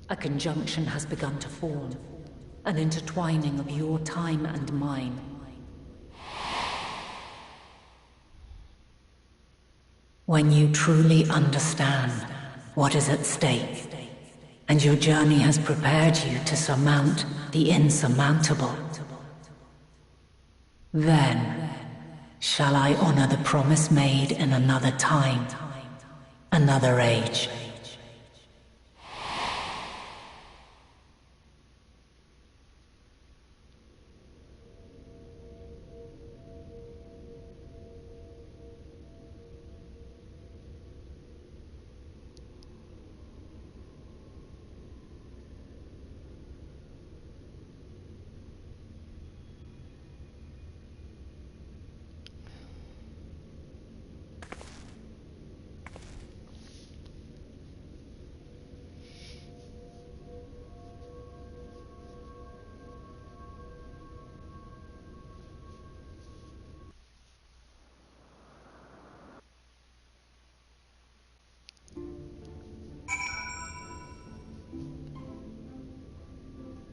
A conjunction has begun to form, an intertwining of your time and mine. When you truly understand what is at stake, and your journey has prepared you to surmount the insurmountable, then shall I honor the promise made in another time, another age.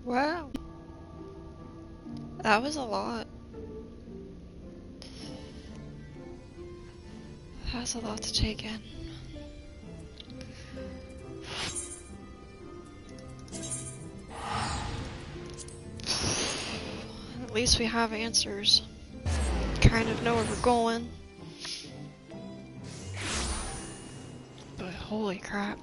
Wow. That was a lot. That's a lot to take in. At least we have answers. Kind of know where we're going. But holy crap.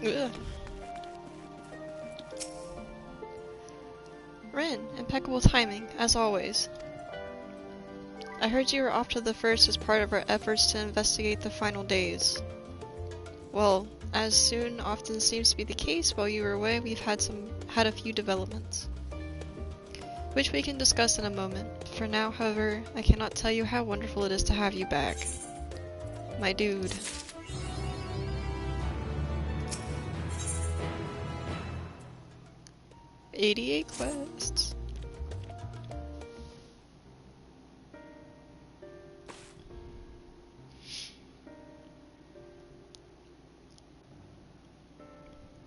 Ugh. Rin, impeccable timing, as always. I heard you were off to the first as part of our efforts to investigate the final days. Well, as soon often seems to be the case, while you were away, we've had a few developments, which we can discuss in a moment. For now, however, I cannot tell you how wonderful it is to have you back. My dude. "88 quests."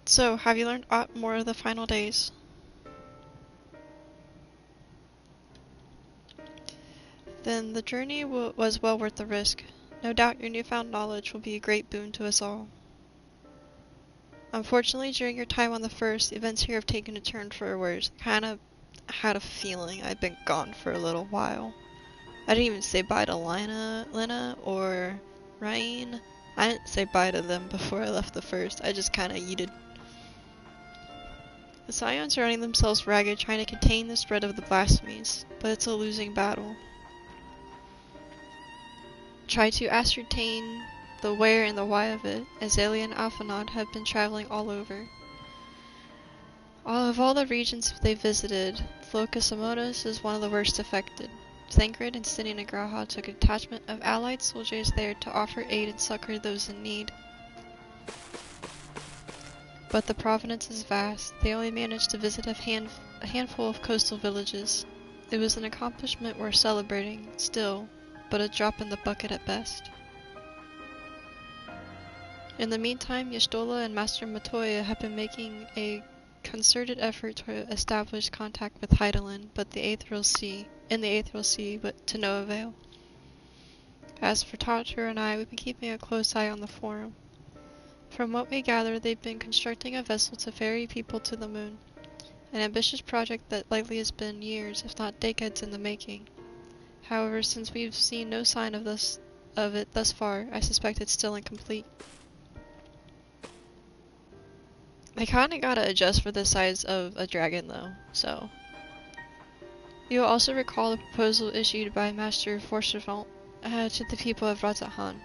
So, have you learned aught more of the final days? Then the journey was well worth the risk. No doubt your newfound knowledge will be a great boon to us all. Unfortunately, during your time on the first, events here have taken a turn for the worse. Kinda had a feeling I'd been gone for a little while. I didn't even say bye to Lena or Ryan. I didn't say bye to them before I left the first. I just kinda yeeted. The Scions are running themselves ragged trying to contain the spread of the blasphemies, but it's a losing battle. Try to ascertain the where and the why of it. Azalea and Alphanod have been traveling all over. Of all the regions they visited, Locus Amotus is one of the worst affected. Thancred and Stynian and Graha took a detachment of allied soldiers there to offer aid and succor those in need. But the province is vast. They only managed to visit a handful of coastal villages. It was an accomplishment worth celebrating, still, but a drop in the bucket at best. In the meantime, Y'shtola and Master Matoya have been making a concerted effort to establish contact with Hydaelyn, but in the Aetherial Sea, but to no avail. As for Tatur and I, we've been keeping a close eye on the Forum. From what we gather, they've been constructing a vessel to ferry people to the moon. An ambitious project that likely has been years, if not decades, in the making. However, since we've seen no sign of it thus far, I suspect it's still incomplete. I kinda gotta adjust for the size of a dragon though, so. You will also recall the proposal issued by Master Forchevant to the people of Ratahan.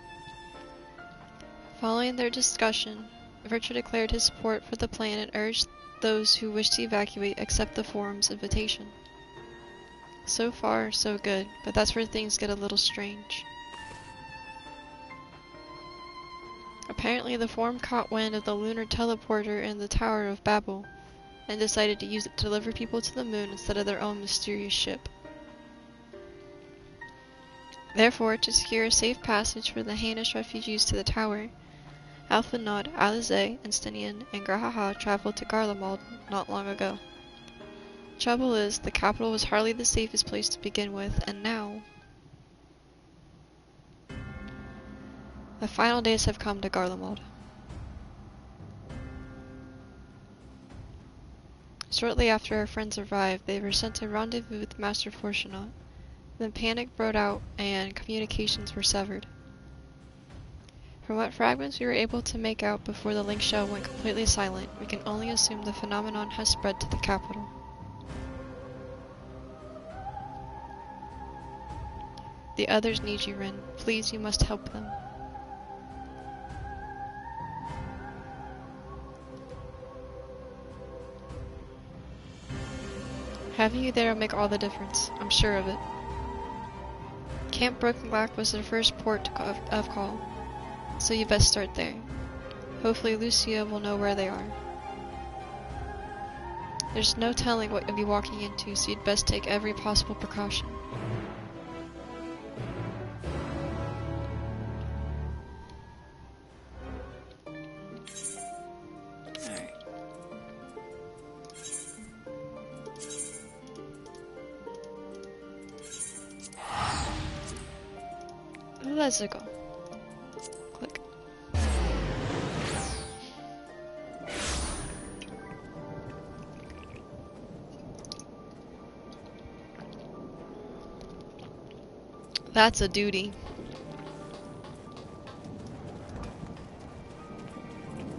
Following their discussion, Virtue declared his support for the plan and urged those who wish to evacuate accept the Forum's invitation. So far, so good, but that's where things get a little strange. Apparently the Forum caught wind of the lunar teleporter in the Tower of Babel, and decided to use it to deliver people to the moon instead of their own mysterious ship. Therefore, to secure a safe passage for the Hainish refugees to the tower, Alphanod, Alize, and Stynian, and Grahaha traveled to Garlemald not long ago. Trouble is, the capital was hardly the safest place to begin with, and now the final days have come to Garlemald. Shortly after our friends arrived, they were sent to rendezvous with Master Fortunat. Then panic broke out and communications were severed. From what fragments we were able to make out before the link shell went completely silent, we can only assume the phenomenon has spread to the capital. The others need you, Rin. Please, you must help them. Having you there will make all the difference. I'm sure of it. Camp Broken Black was their first port of call, so you best start there. Hopefully Lucia will know where they are. There's no telling what you'll be walking into, so you'd best take every possible precaution. Let's go. Click. That's a duty.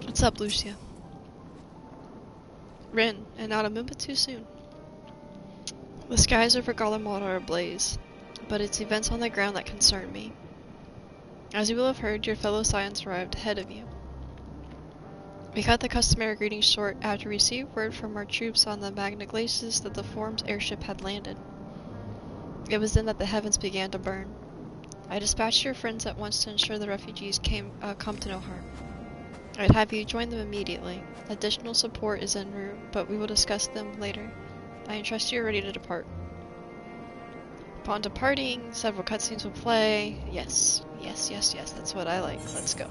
What's up, Lucia? Rin, and not a moment too soon. The skies over Garlemald are ablaze. but it's events on the ground that concern me. As you will have heard, your fellow Scions arrived ahead of you. We cut the customary greetings short after we received word from our troops on the Magna Glacius that the Form's airship had landed. It was then that the heavens began to burn. I dispatched your friends at once to ensure the refugees come to no harm. I'd have you join them immediately. Additional support is en route, but we will discuss them later. I entrust you are ready to depart. Upon departing, several cutscenes will play. Yes, yes, yes, yes, that's what I like. Let's go.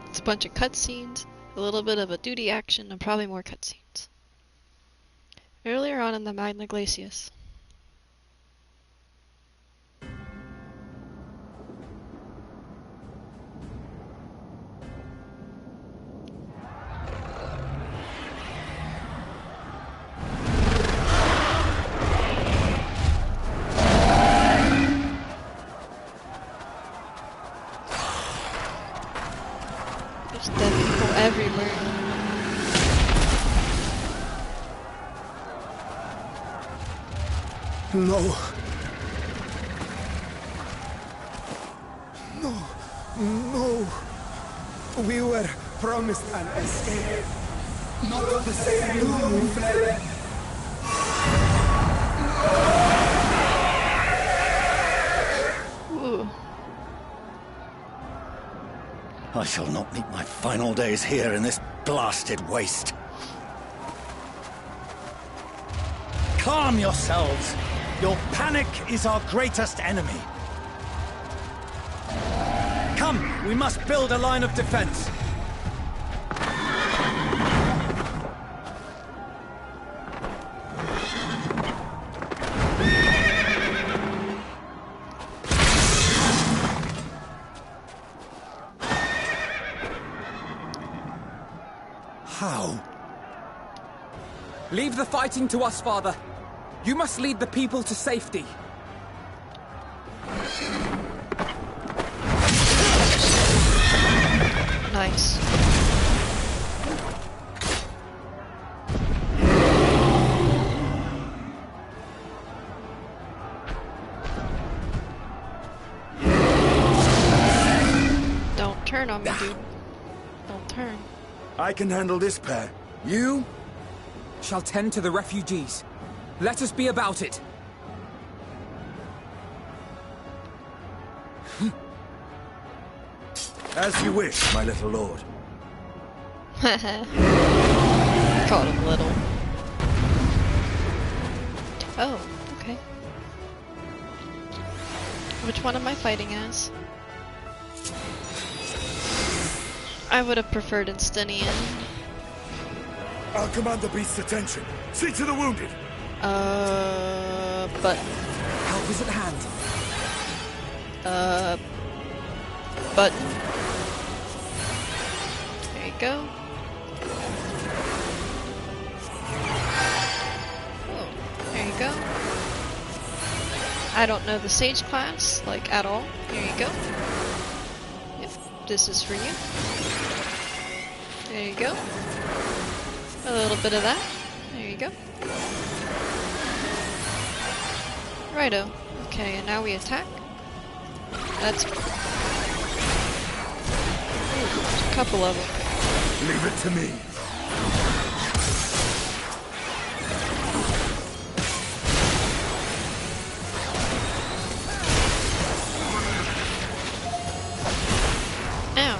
It's a bunch of cutscenes, a little bit of a duty action, and probably more cutscenes. Earlier on in the Magna Glacius. There's dead people everywhere. No. No. No. We were promised an escape. Not the same room we fled. Ooh. I shall not meet my final days here in this blasted waste. Calm yourselves. Your panic is our greatest enemy. Come, we must build a line of defense. How? Leave the fighting to us, Father. You must lead the people to safety. Nice. Don't turn on me, dude. Don't turn. I can handle this pair. You shall tend to the refugees. Let us be about it. As you wish, my little lord. Called him little. Oh, okay. Which one am I fighting as? I would have preferred Instanian. I'll command the beast's attention. See to the wounded. Button. Help is at hand. Button. There you go. Oh, there you go. I don't know the Sage class, like, at all. Here you go. Yep, this is for you. There you go. A little bit of that. There you go. Righto. Okay, and now we attack. That's... Ooh, there's a couple of them. Leave it to me. Ow.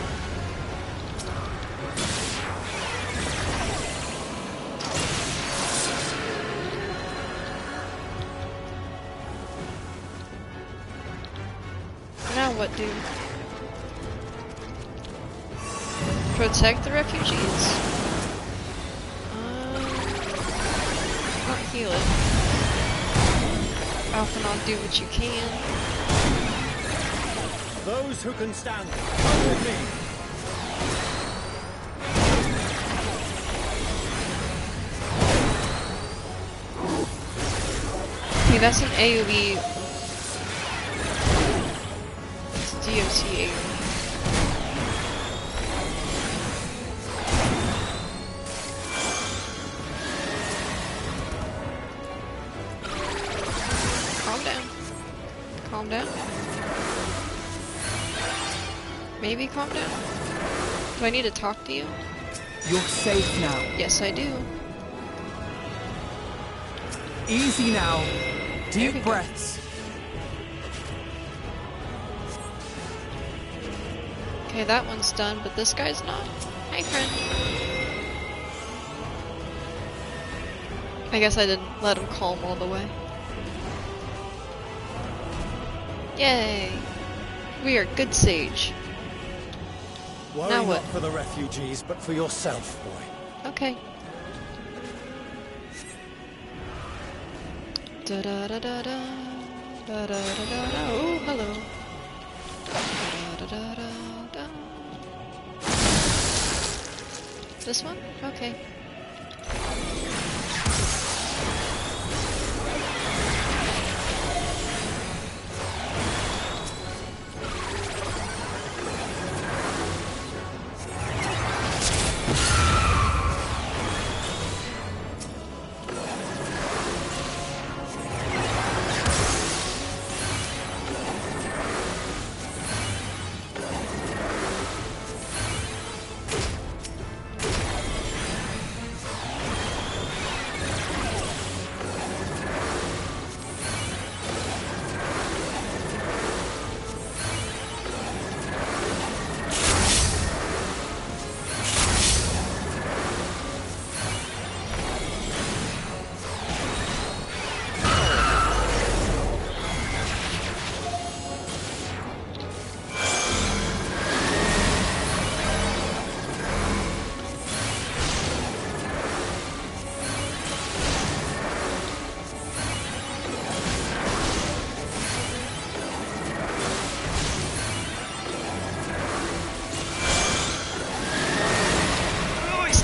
Now what, dude? Protect the refugees? Not heal it. Off and on, do what you can. Those who can stand, come with me. See, that's an AoE. It's DOT AoE. Calm down. Maybe calm down. Do I need to talk to you? You're safe now. Yes, I do. Easy now. Deep breaths. Okay, that one's done, but this guy's not. Hi, friend. I guess I didn't let him calm all the way. Yay! We are good sage. Worry Now what? not for the refugees, but for yourself, boy. Okay. Da da da da da da da da da da. Oh, hello. Da da da da da. This one? Okay.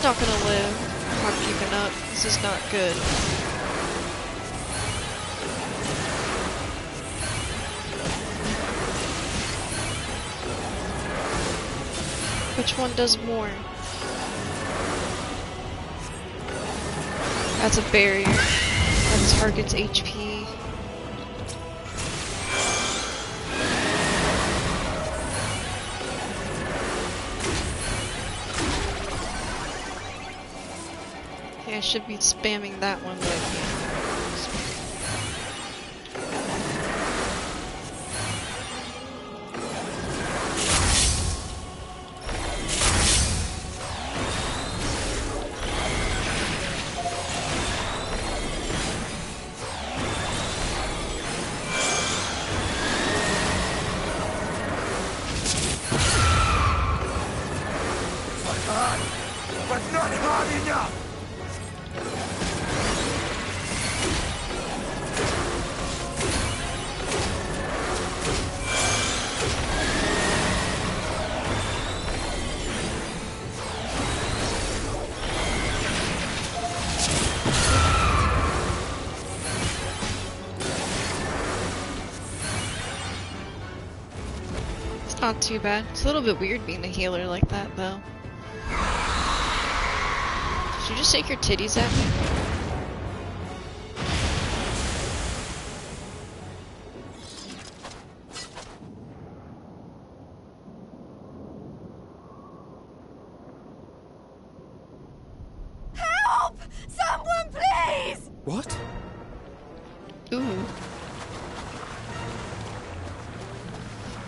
Not gonna live if I'm keeping up. This is not good. Which one does more? That's a barrier. That targets HP. I should be spamming that one, but not hard enough! not too bad. It's a little bit weird being a healer like that, though. Did you just take your titties at me? Help! Someone, please! What? Ooh.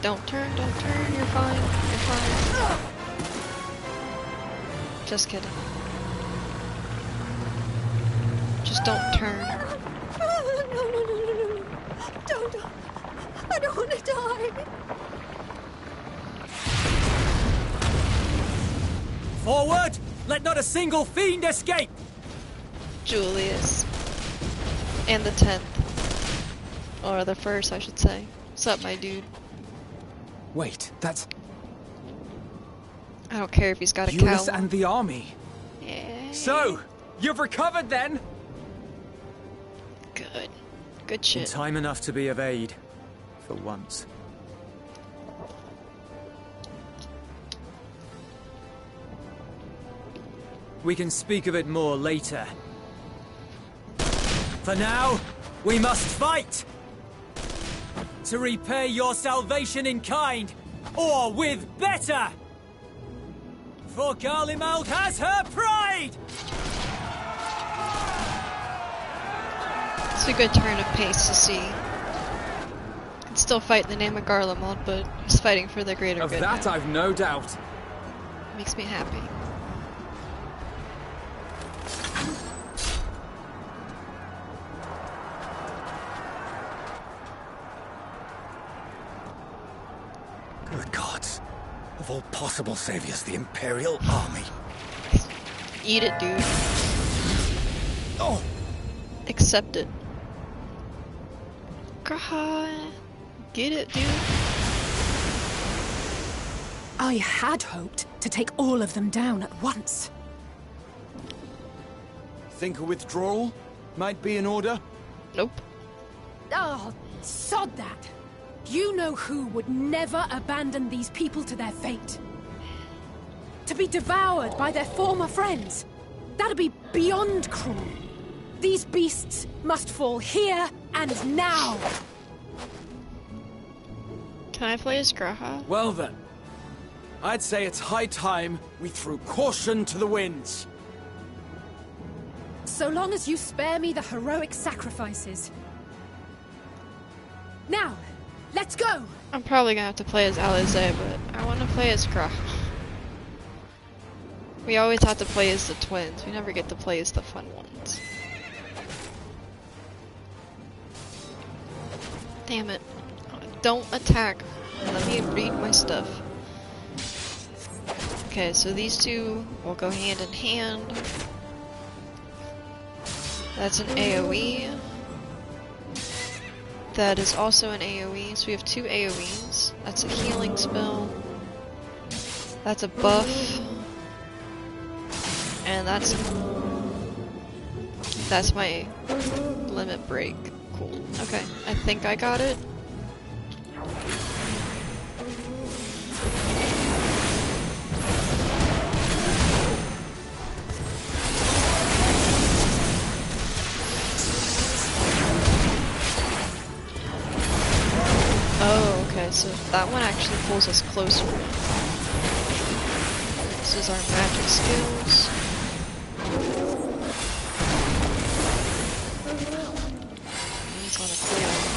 Don't turn, you're fine, you're fine. Just kidding. Just don't turn. No. Don't. I don't want to die. Forward! Let not a single fiend escape! Julius. And the 10th. Or the 1st, I should say. What's up, my dude? Wait, that's... I don't care if he's got a Julius cowl. and the army. Yeah. So, you've recovered then? Good. Good In shit. time enough to be of aid. For once. We can speak of it more later. For now, we must fight! to repay your salvation in kind, or with better! For Garlemald has her pride! It's a good turn of pace to see. Can still fight in the name of Garlemald, but he's fighting for the greater good. Of that now. I've no doubt. Makes me happy. Good gods. Of all possible saviors, the Imperial Army. Eat it, dude. Oh! Accept it. God. Get it, dude. I had hoped to take all of them down at once. Think a withdrawal might be in order? Nope. Oh, sod that. You know who would never abandon these people to their fate. To be devoured by their former friends. That'd be beyond cruel. These beasts must fall here and now. Can I play as Graha? Well then. I'd say it's high time we threw caution to the winds. So long as you spare me the heroic sacrifices. Now, let's go! I'm probably gonna have to play as Alize, but I want to play as Graha. We always have to play as the twins. We never get to play as the fun ones. Damn it. Don't attack. Let me read my stuff. Okay, so these two will go hand in hand. That's an AoE. That is also an AoE, so we have two AoEs. That's a healing spell. That's a buff. And that's my limit break. Cool. Okay, I think I got it. Oh, okay, so that one actually pulls us closer. This is our magic skills. He's on a clear.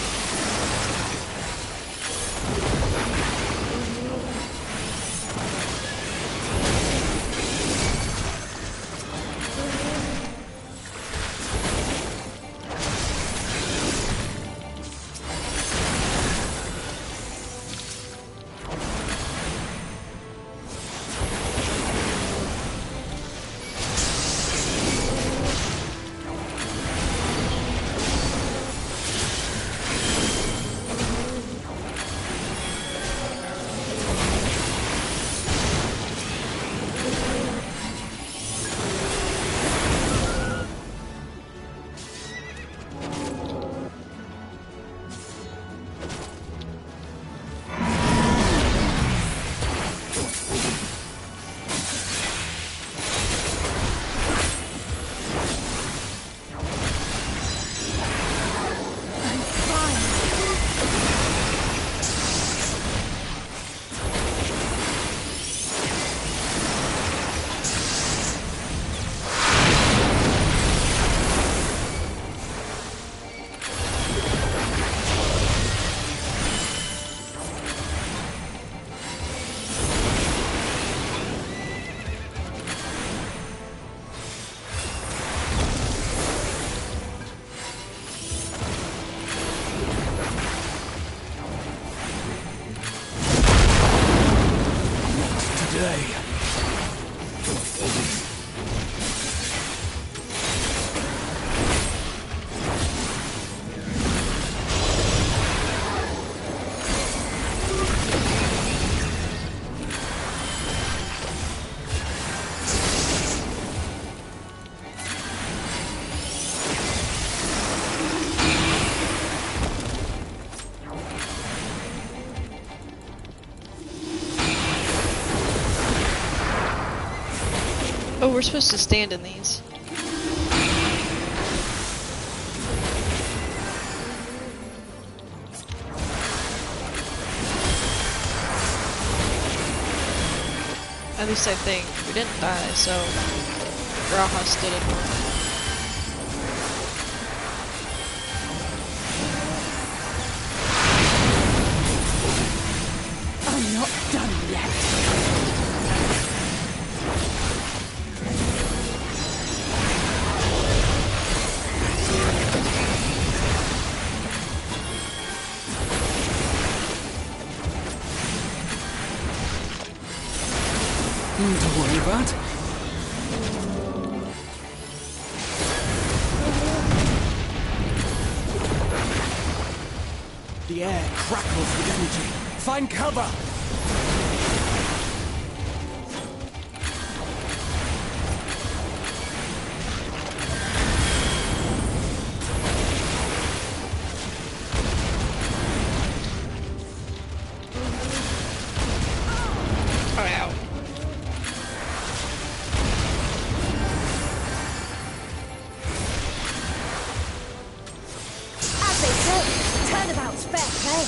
Oh, we're supposed to stand in these. At least I think. We didn't die, so Raha stood it more. I'm not done yet. Don't worry about. The air crackles with energy. Find cover! Turnabout's fair play.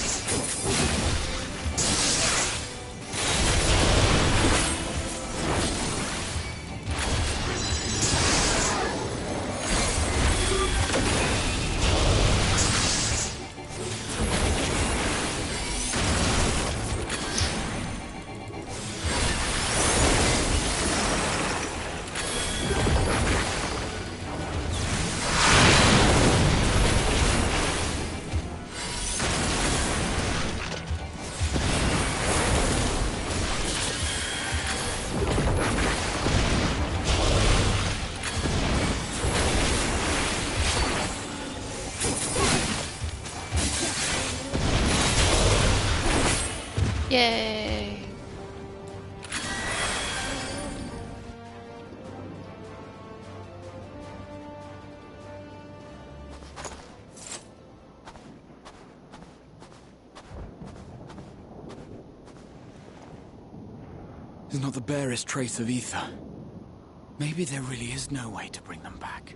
Yay! There's not the barest trace of ether. Maybe there really is no way to bring them back.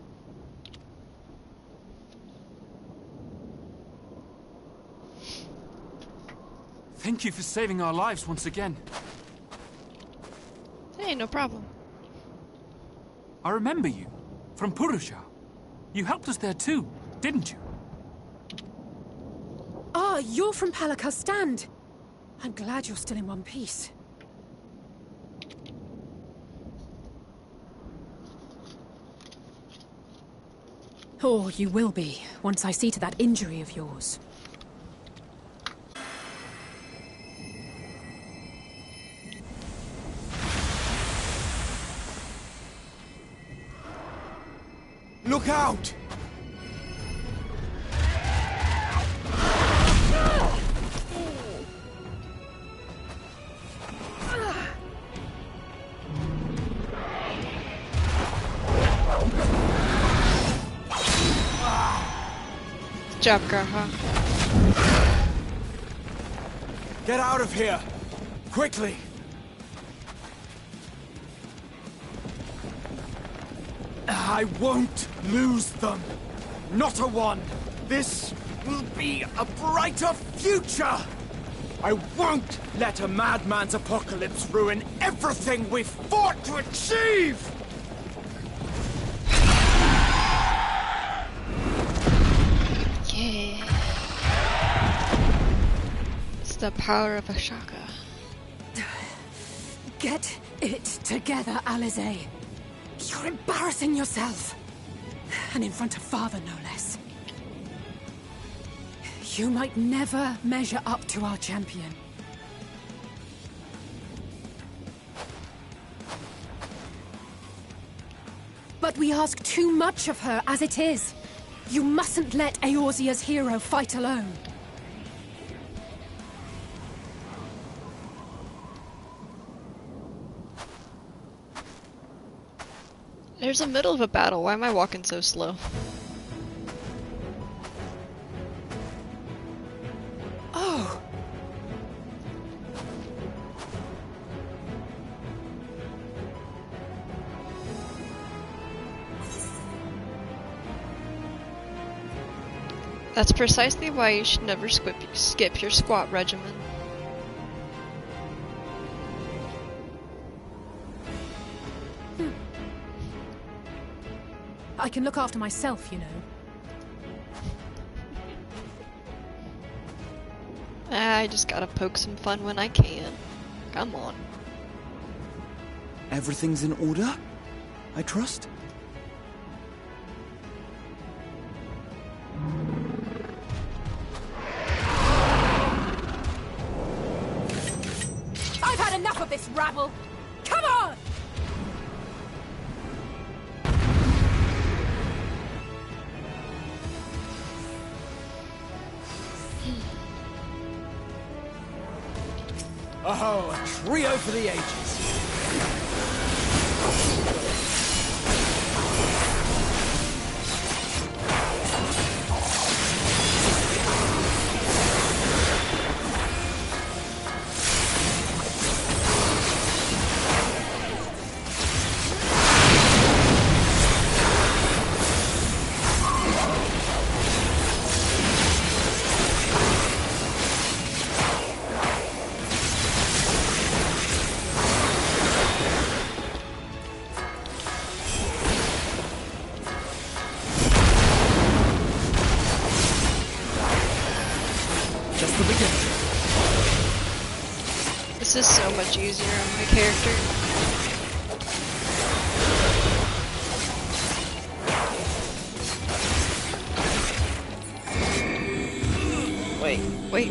Thank you for saving our lives once again. Hey, no problem. I remember you, from Purusha. You helped us there too, didn't you? Ah, you're from Palaka's stand. I'm glad you're still in one piece. Or you will be, once I see to that injury of yours. Look out! Good job, Graha. Get out of here! Quickly! I won't lose them! Not a one! This will be a brighter future! I won't let a madman's apocalypse ruin everything we've fought to achieve! Yeah. It's the power of Ashaka. Get it together, Alize. You're embarrassing yourself. And in front of Father, no less. You might never measure up to our champion. But we ask too much of her as it is. You mustn't let Eorzea's hero fight alone. There's a middle of a battle. Why am I walking so slow? Oh. That's precisely why you should never skip your squat regimen. I can look after myself, you know. I just gotta poke some fun when I can. Come on. Everything's in order? I trust? I've had enough of this rabble! Come on! Oh, a trio for the ages. This is so much easier on my character.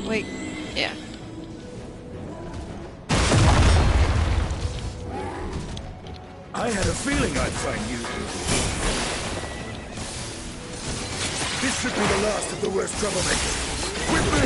Wait. Yeah. I had a feeling I'd find you. This should be the last of the worst troublemakers. With me!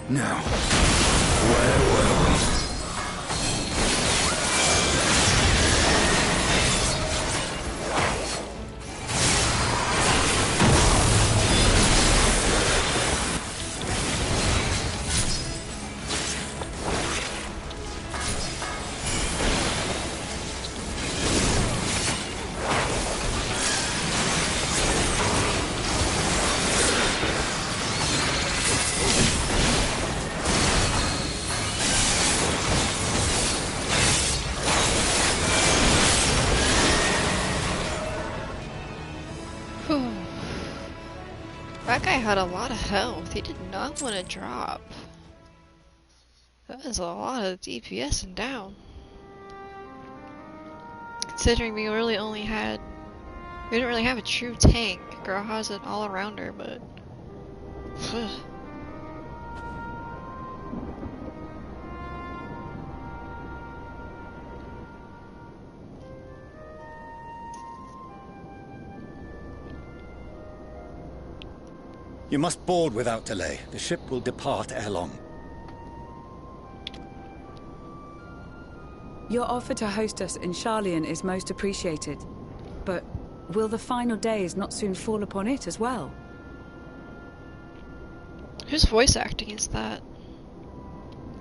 Now, where were we? That guy had a lot of health. He did not want to drop. That was a lot of DPS and down. Considering we didn't really have a true tank. Girl has it all around her, but... You must board without delay. The ship will depart ere long. Your offer to host us in Sharlayan is most appreciated. But will the final days not soon fall upon it as well? Whose voice acting is that?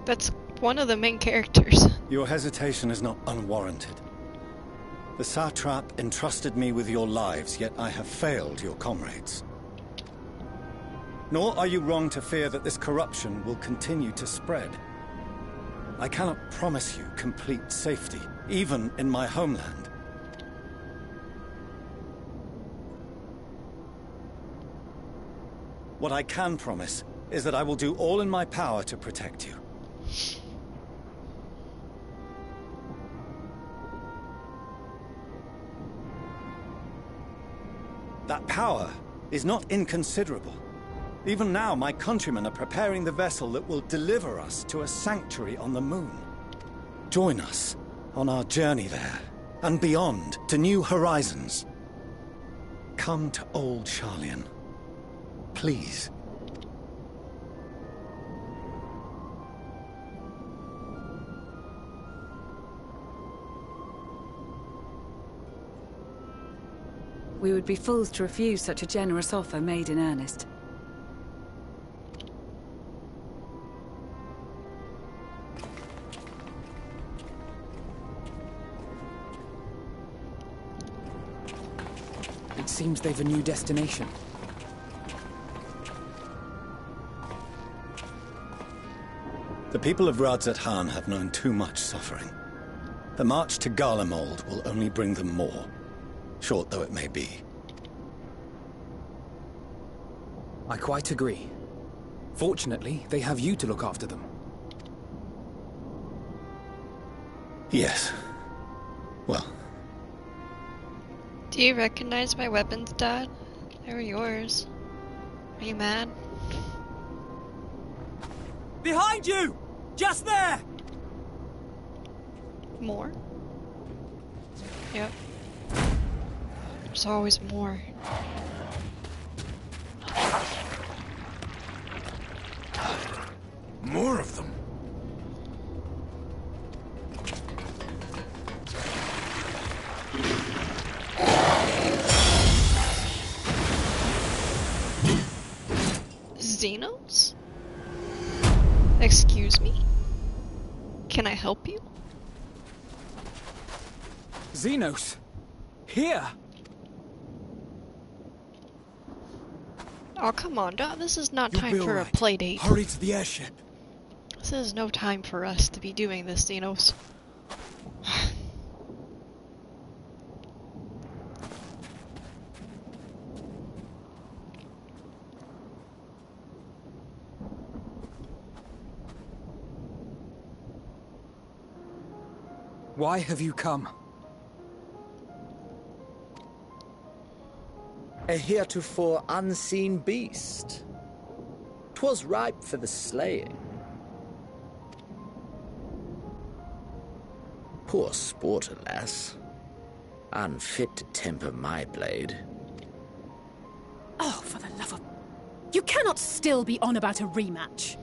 That's one of the main characters. Your hesitation is not unwarranted. The satrap entrusted me with your lives, yet I have failed your comrades. Nor are you wrong to fear that this corruption will continue to spread. I cannot promise you complete safety, even in my homeland. What I can promise is that I will do all in my power to protect you. That power is not inconsiderable. Even now, my countrymen are preparing the vessel that will deliver us to a sanctuary on the moon. Join us on our journey there, and beyond, to new horizons. Come to old Sharlayan. Please. We would be fools to refuse such a generous offer made in earnest. It seems they've a new destination. The people of Radzat-Han have known too much suffering. The march to Garlemald will only bring them more, short though it may be. I quite agree. Fortunately, they have you to look after them. Yes. Well. Do you recognize my weapons, Dad? They were yours. Are you mad? Behind you! Just there! More? Yep. There's always more. More of them. Xenos? Excuse me? Can I help you? Xenos! Here! Oh, come on, Dad. This is not time for a play date. Hurry to the airship. This is no time for us to be doing this, Xenos. Why have you come? A heretofore unseen beast. 'Twas ripe for the slaying. Poor sport, alas. Unfit to temper my blade. Oh, for the love of... You cannot still be on about a rematch.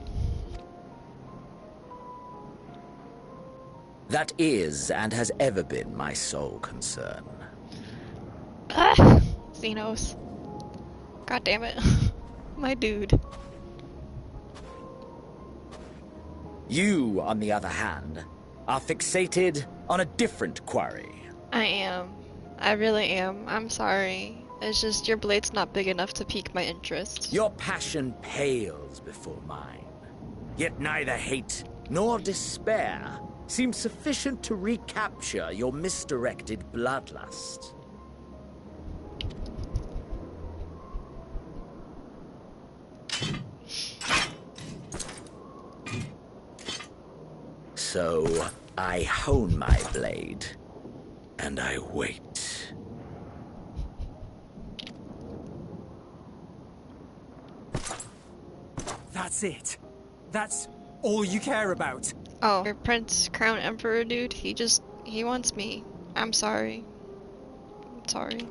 That is, and has ever been, my sole concern. Xenos. God damn it. My dude. You, on the other hand, are fixated on a different quarry. I am. I really am. I'm sorry. It's just your blade's not big enough to pique my interest. Your passion pales before mine. Yet neither hate nor despair seems sufficient to recapture your misdirected bloodlust. So, I hone my blade, and I wait. That's it. That's all you care about. Oh, your Prince, Crown Emperor dude, he wants me. I'm sorry. I'm sorry.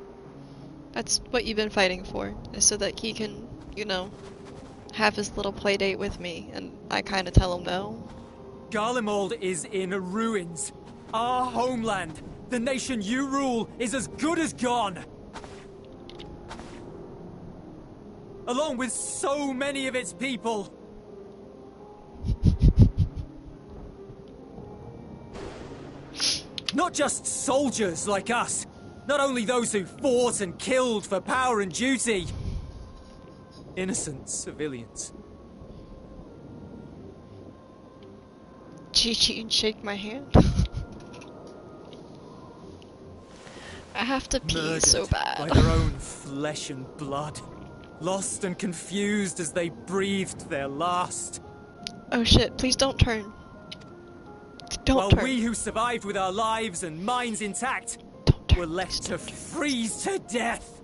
That's what you've been fighting for, is so that he can, you know, have his little play date with me, and I kinda tell him no. Garlemald is in ruins. Our homeland, the nation you rule, is as good as gone. Along with so many of its people. Not just soldiers like us. Not only those who fought and killed for power and duty. Innocent civilians. Chi-Chi and shake my hand. I have to pee Murdered so bad. by their own flesh and blood. Lost and confused as they breathed their last. Oh shit, please don't turn. Don't While turn. we who survived with our lives and minds intact were left to freeze to death.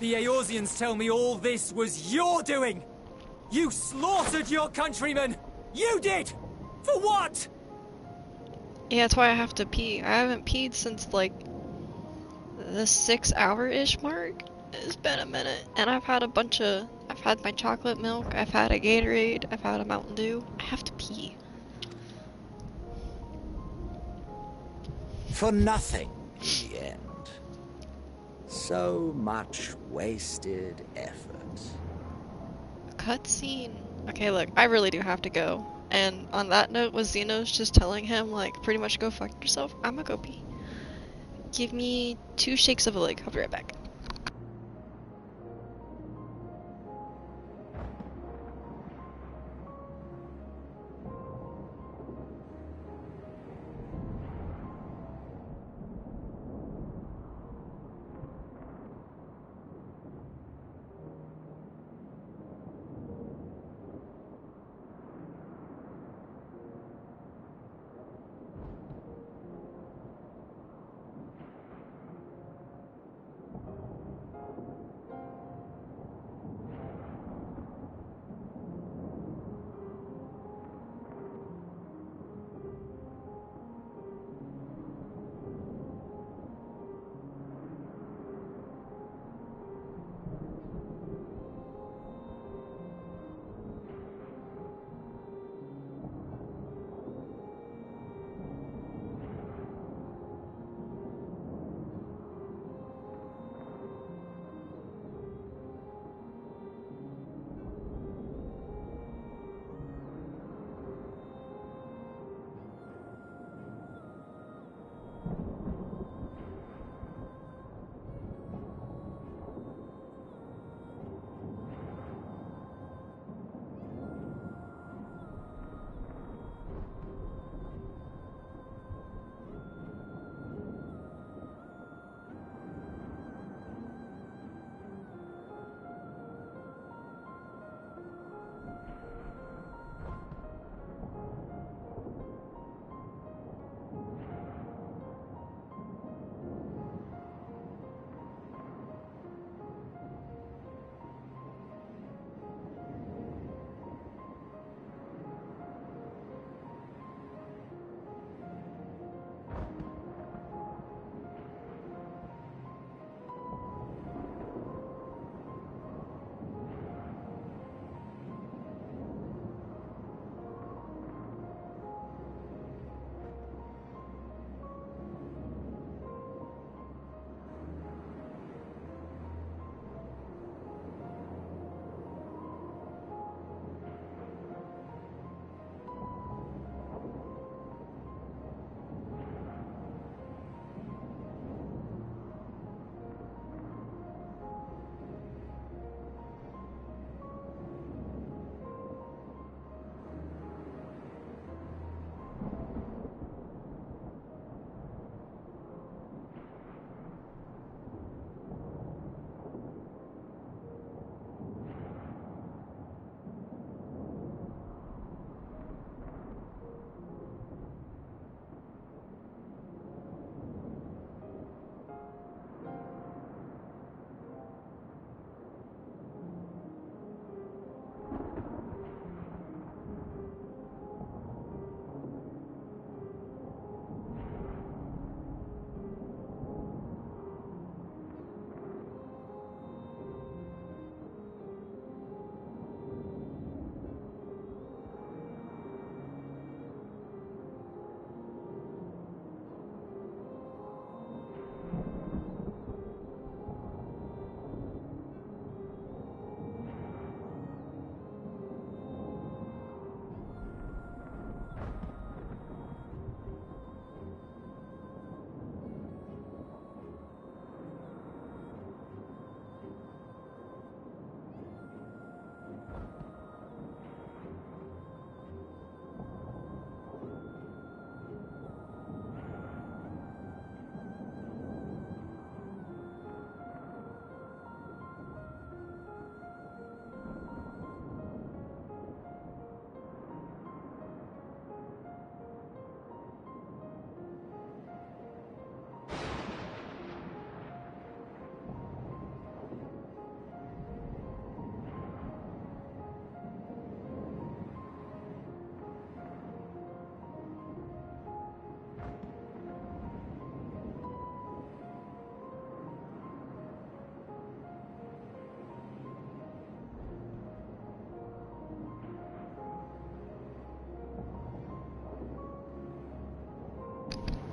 The Eorzeans tell me all this was your doing. You slaughtered your countrymen. You did. For what? Yeah, that's why I have to pee. I haven't peed since like the 6-hour-ish mark. It's been a minute, and I've had my chocolate milk, I've had a Gatorade, I've had a Mountain Dew. I have to pee. For nothing, in the end. So much wasted effort. Cutscene. Okay, look, I really do have to go. And on that note, was Xenos just telling him, like, pretty much go fuck yourself? I'm gonna go pee. Give me 2 shakes of a leg. I'll be right back.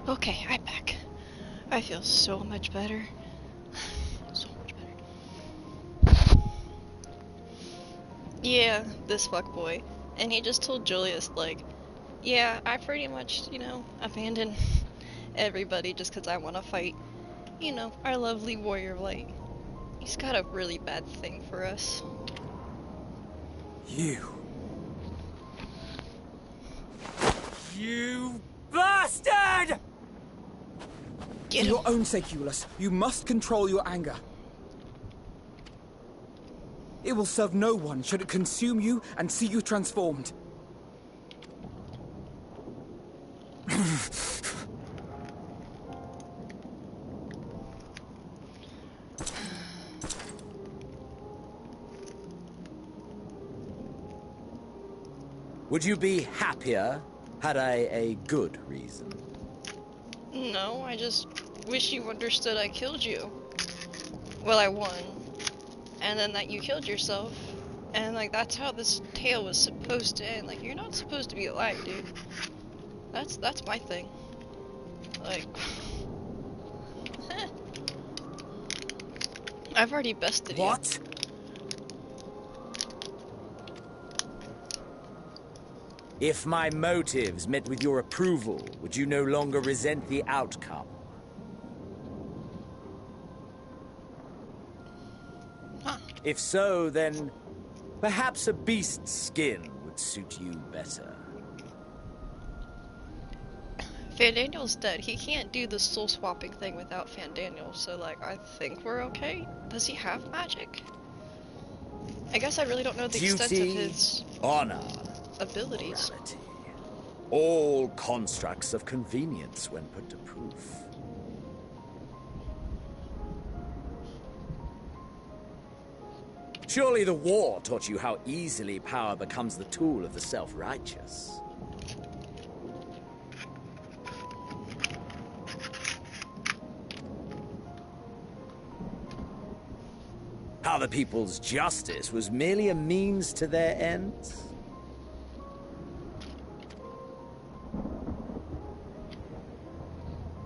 Okay, I'm back. I feel so much better. So much better. Yeah, this fuckboy. And he just told Julius, like, yeah, I pretty much, you know, abandoned everybody just because I want to fight, you know, our lovely warrior of light. He's got a really bad thing for us. You bastard! For your own sake, Eulus, you must control your anger. It will serve no one should it consume you and see you transformed. Would you be happier had I a good reason? No, I just wish you understood I killed you. Well, I won. And then that you killed yourself. And, like, that's how this tale was supposed to end. Like, you're not supposed to be alive, dude. That's my thing. Like... I've already bested you. What? If my motives met with your approval, would you no longer resent the outcome? Huh. If so, then perhaps a beast's skin would suit you better. Fandaniel's dead. He can't do the soul swapping thing without Fandaniel, so like I think we're okay. Does he have magic? I guess I really don't know the extent of his honor, abilities. morality. All constructs of convenience when put to proof. Surely the war taught you how easily power becomes the tool of the self-righteous. How the people's justice was merely a means to their ends?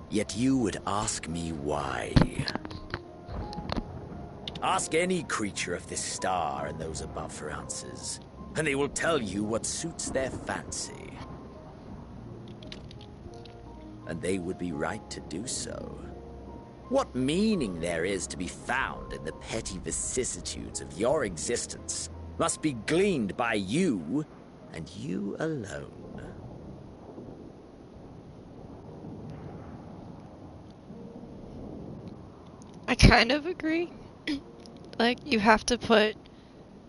Yet you would ask me why. Ask any creature of this star and those above for answers, and they will tell you what suits their fancy. And they would be right to do so. What meaning there is to be found in the petty vicissitudes of your existence must be gleaned by you, and you alone. I kind of agree. Like, you have to put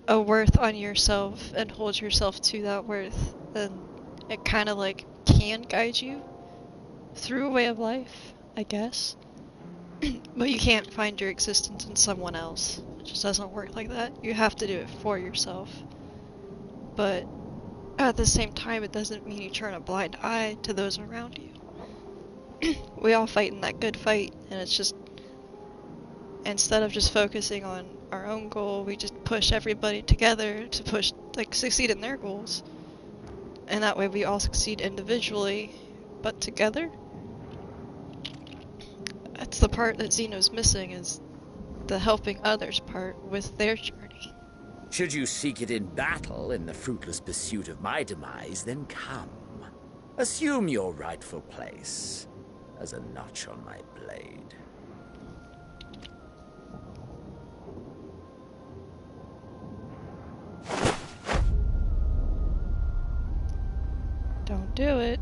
a worth on yourself and hold yourself to that worth, and it kind of like can guide you through a way of life, I guess. But you can't find your existence in someone else. It just doesn't work like that. You have to do it for yourself. But at the same time, it doesn't mean you turn a blind eye to those around you. We all fight in that good fight, and it's just, instead of just focusing on our own goal, we just push everybody together to push, like, succeed in their goals. And that way we all succeed individually, but together. That's the part that Xeno's missing, is the helping others part with their journey. Should you seek it in battle in the fruitless pursuit of my demise, then come. Assume your rightful place as a notch on my blade. Don't do it.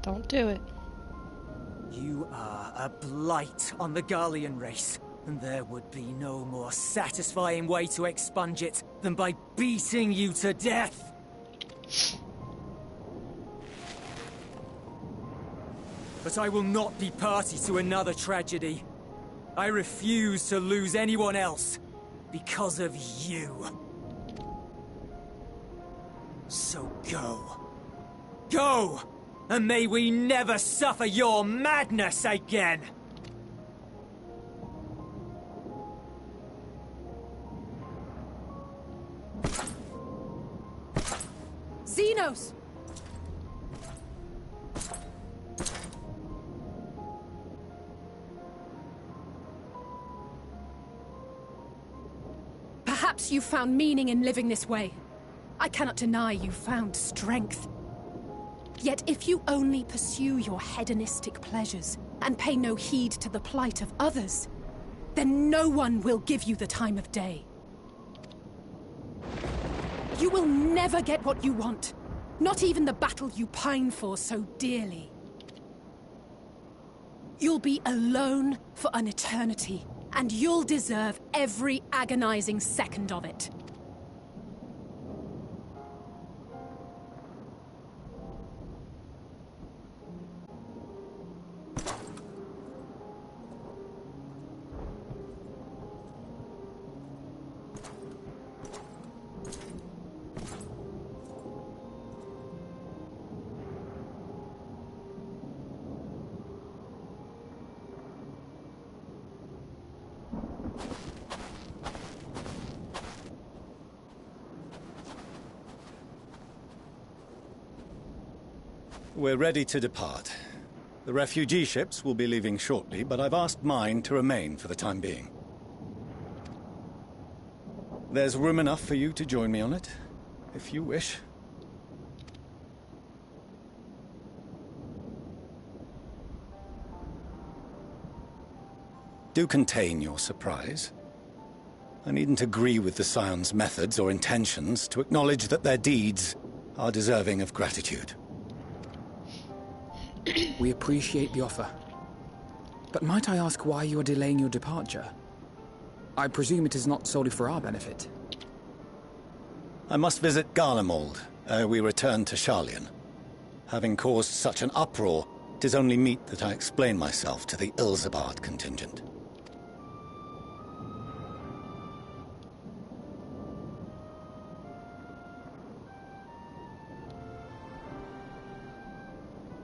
Don't do it. You are a blight on the Garlean race, and there would be no more satisfying way to expunge it than by beating you to death. But I will not be party to another tragedy. I refuse to lose anyone else because of you. So go. Go! And may we never suffer your madness again! Xenos! Perhaps you found meaning in living this way. I cannot deny you found strength. Yet if you only pursue your hedonistic pleasures and pay no heed to the plight of others, then no one will give you the time of day. You will never get what you want, not even the battle you pine for so dearly. You'll be alone for an eternity, and you'll deserve every agonizing second of it. We're ready to depart. The refugee ships will be leaving shortly, but I've asked mine to remain for the time being. There's room enough for you to join me on it, if you wish. Do contain your surprise. I needn't agree with the Scion's methods or intentions to acknowledge that their deeds are deserving of gratitude. We appreciate the offer. But might I ask why you are delaying your departure? I presume it is not solely for our benefit. I must visit Garlemald ere we return to Sharlayan. Having caused such an uproar, it is only meet that I explain myself to the Ilsabard contingent.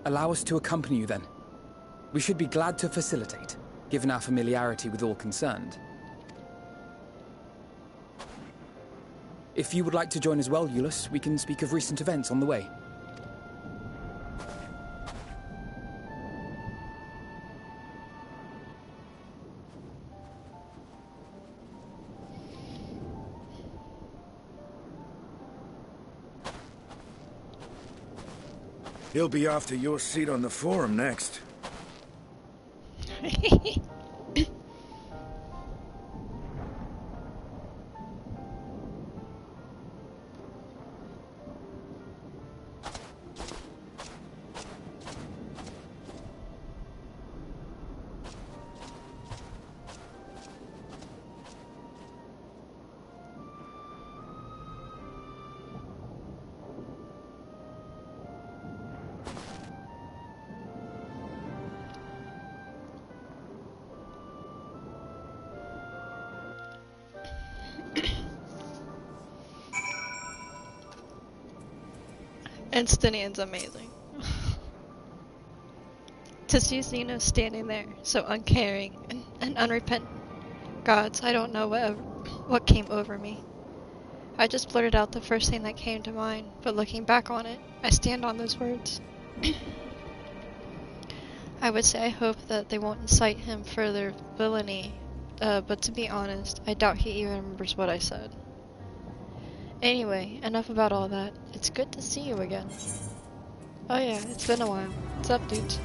Allow us to accompany you then. We should be glad to facilitate, given our familiarity with all concerned. If you would like to join as well, Eulus, we can speak of recent events on the way. He'll be after your seat on the forum next. Instanian's amazing. To see Xeno standing there, so uncaring and unrepentant. Gods, I don't know what came over me. I just blurted out the first thing that came to mind, but looking back on it, I stand on those words. I would say I hope that they won't incite him further villainy, but to be honest, I doubt he even remembers what I said. Anyway, enough about all that. It's good to see you again. Oh yeah, it's been a while. What's up, dudes?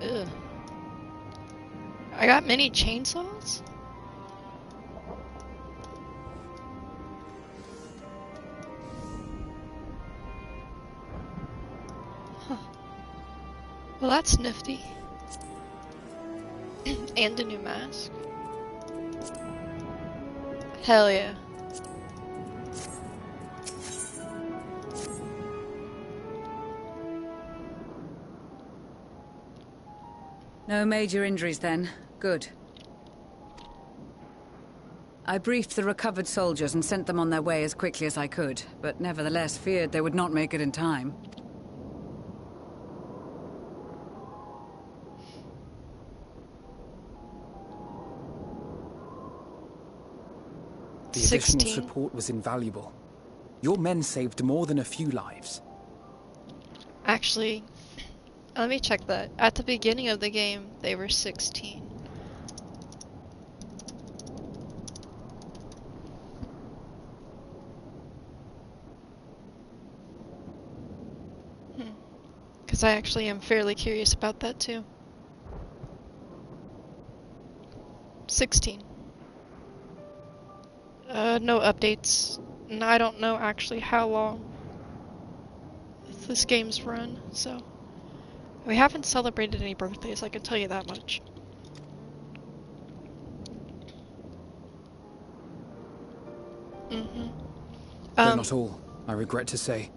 Ugh. I got many chainsaws? Well, that's nifty. And a new mask. Hell yeah. No major injuries then. Good. I briefed the recovered soldiers and sent them on their way as quickly as I could, but nevertheless feared they would not make it in time. The additional 16. support was invaluable. Your men saved more than a few lives. Actually, let me check that. At the beginning of the game, they were 16. Because I actually am fairly curious about that too. 16. No updates. And I don't know actually how long this game's run, so. We haven't celebrated any birthdays, I can tell you that much. Though not all, I regret to say.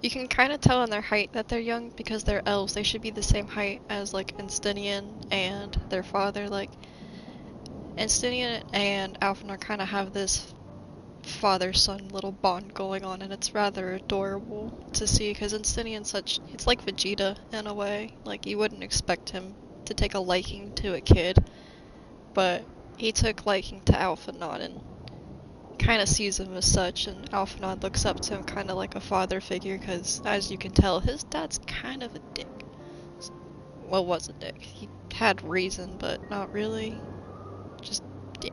You can kind of tell in their height that they're young because they're elves. They should be the same height as like Instinian and their father. Like Instinian and Alphanar kind of have this father-son little bond going on, and it's rather adorable to see because Instinian's it's like Vegeta in a way. Like you wouldn't expect him to take a liking to a kid, but he took liking to Alphanar and kind of sees him as such, and Alphanar looks up to him kind of like a father figure because, as you can tell, his dad's kind of a dick. Well, was a dick. He had reason, but not really. Just, yeah.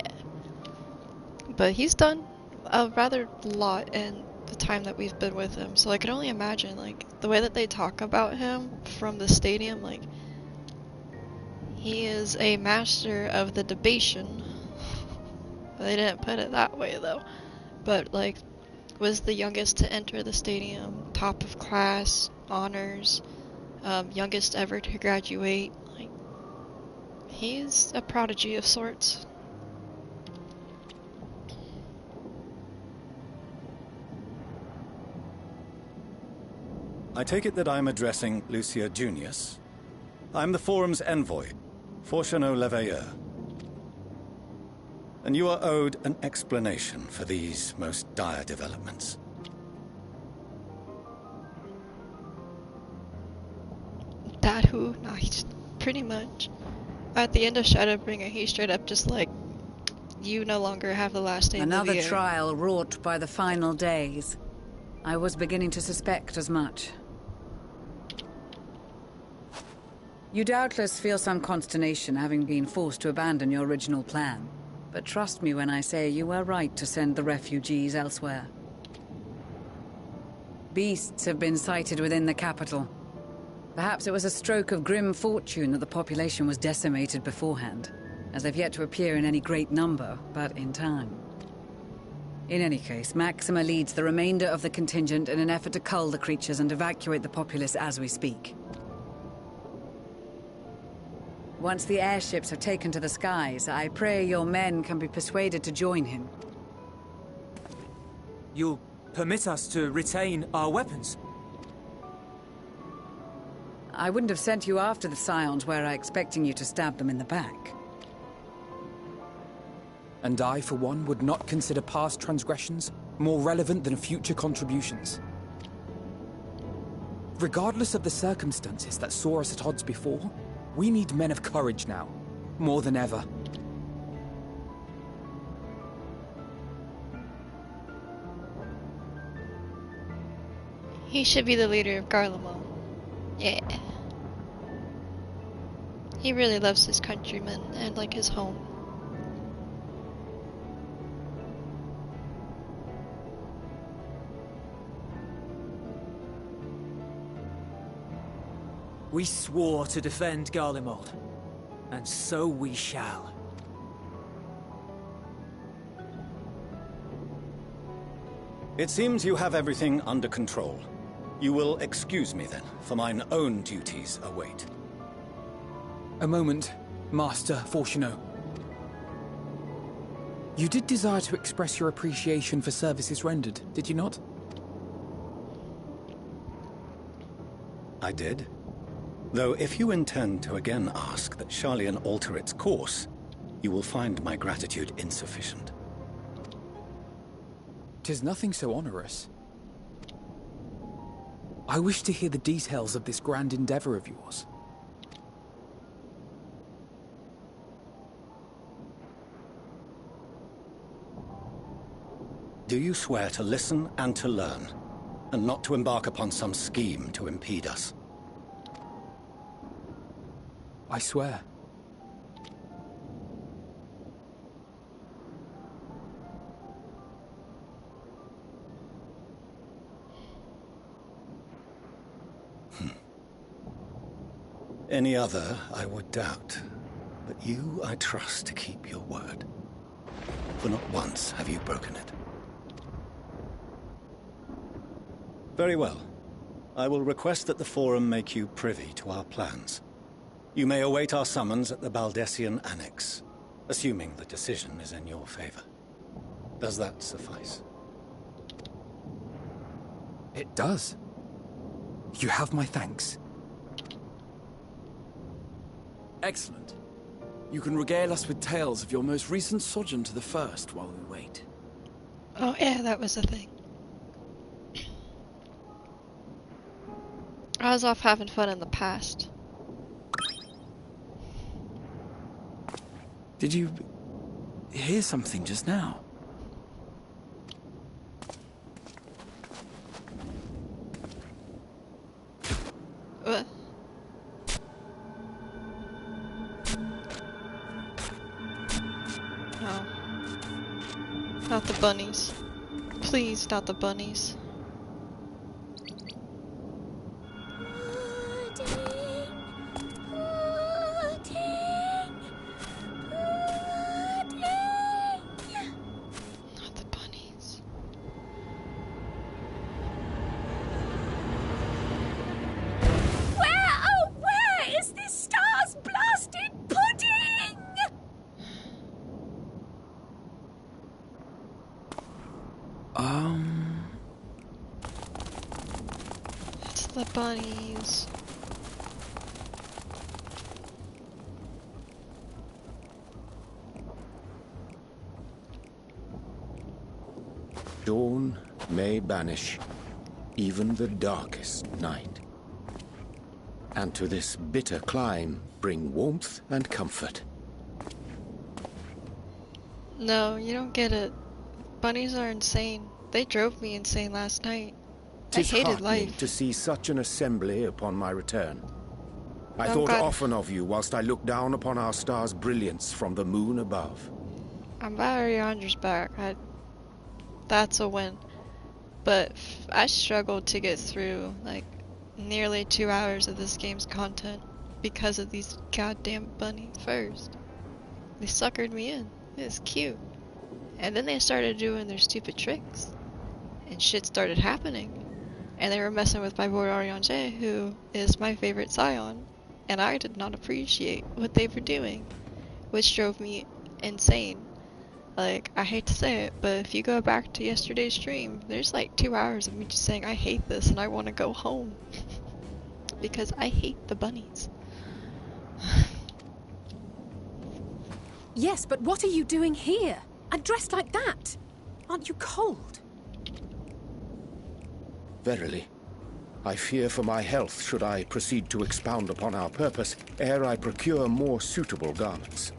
But he's done a rather lot in the time that we've been with him, so I can only imagine, like, the way that they talk about him from the stadium, like, he is a master of the debation. They didn't put it that way though, but like was the youngest to enter the stadium, top of class, honors, youngest ever to graduate. Like he's a prodigy of sorts. I take it that I'm addressing Lucia Junius. I'm the Forum's envoy, Fortuno Leveilleur. And you are owed an explanation for these most dire developments. That who? No, he's pretty much. At the end of Shadowbringer, he straight up just like, you no longer have the last name. Another Leveilleur. trial wrought by the final days. I was beginning to suspect as much. You doubtless feel some consternation having been forced to abandon your original plan. But trust me when I say you were right to send the refugees elsewhere. Beasts have been sighted within the capital. Perhaps it was a stroke of grim fortune that the population was decimated beforehand, as they've yet to appear in any great number, but in time. In any case, Maxima leads the remainder of the contingent in an effort to cull the creatures and evacuate the populace as we speak. Once the airships have taken to the skies, I pray your men can be persuaded to join him. You'll permit us to retain our weapons? I wouldn't have sent you after the Scions were I expecting you to stab them in the back. And I, for one, would not consider past transgressions more relevant than future contributions. Regardless of the circumstances that saw us at odds before, we need men of courage now, more than ever. He should be the leader of Garlemald. Yeah. He really loves his countrymen and like his home. We swore to defend Garlemald, and so we shall. It seems you have everything under control. You will excuse me then, for mine own duties await. A moment, Master Fortuno. You did desire to express your appreciation for services rendered, did you not? I did. Though if you intend to again ask that Sharlayan alter its course, you will find my gratitude insufficient. 'Tis nothing so onerous. I wish to hear the details of this grand endeavor of yours. Do you swear to listen and to learn, and not to embark upon some scheme to impede us? I swear. Any other I would doubt, but you I trust to keep your word. For not once have you broken it. Very well. I will request that the Forum make you privy to our plans. You may await our summons at the Baldessian Annex, assuming the decision is in your favor. Does that suffice? It does. You have my thanks. Excellent. You can regale us with tales of your most recent sojourn to the First while we wait. Oh yeah, that was a thing. I was off having fun in the past. Did you hear something just now? What? No. Not the bunnies. Please, not the bunnies. Not the bunnies. Where, oh where is this star's blasted pudding? It's the bunnies. Dawn may banish even the darkest night, and to this bitter clime bring warmth and comfort. No, you don't get it. Bunnies are insane. They drove me insane last night. I 'Tis hated heartening life. to see such an assembly upon my return. I I'm thought glad- often of you whilst I looked down upon our star's brilliance from the moon above. I'm glad Ariandra's back. That's a win. But I struggled to get through like nearly 2 hours of this game's content because of these goddamn bunny first. They suckered me in. It was cute. And then they started doing their stupid tricks. And shit started happening. And they were messing with my boy Ariange, who is my favorite Scion. And I did not appreciate what they were doing, which drove me insane. Like, I hate to say it, but if you go back to yesterday's stream, there's like 2 hours of me just saying I hate this and I want to go home. Because I hate the bunnies. Yes, but what are you doing here? And dressed like that? Aren't you cold? Verily, I fear for my health should I proceed to expound upon our purpose ere I procure more suitable garments.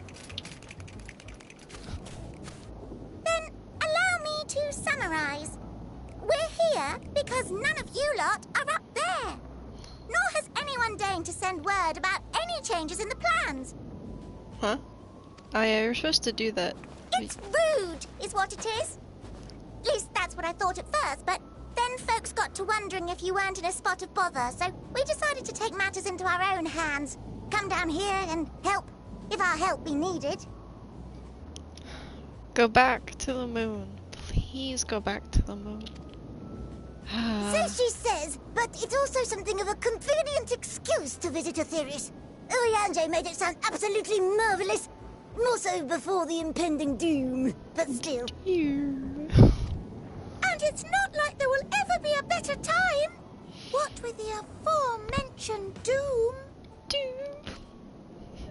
Then allow me to summarize. We're here because none of you lot are up there. Nor has anyone deigned to send word about any changes in the plans. Huh? Oh yeah, you're supposed to do that. It's rude, is what it is. At least that's what I thought at first, but then folks got to wondering if you weren't in a spot of bother, so we decided to take matters into our own hands. Come down here and help, if our help be needed. Go back to the moon. Please go back to the moon. So she says, but it's also something of a convenient excuse to visit Aetheris. Uriange made it sound absolutely marvelous. More so before the impending doom, but still. And it's not like there will ever be a better time. What with the aforementioned doom? Doom?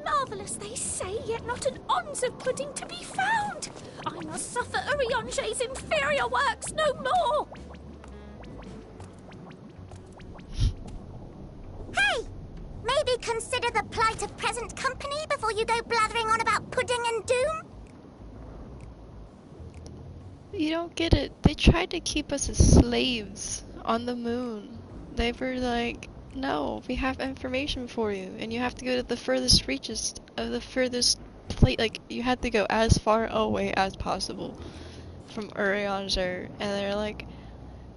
Marvellous, they say, yet not an ounce of pudding to be found. I must suffer Uriange's inferior works no more. Hey! Maybe consider the plight of present company before you go blathering on about pudding and doom? You don't get it. They tried to keep us as slaves on the moon. They were like, no, we have information for you, and you have to go to the furthest reaches of the furthest place. Like, you had to go as far away as possible from Urianger, and they're like,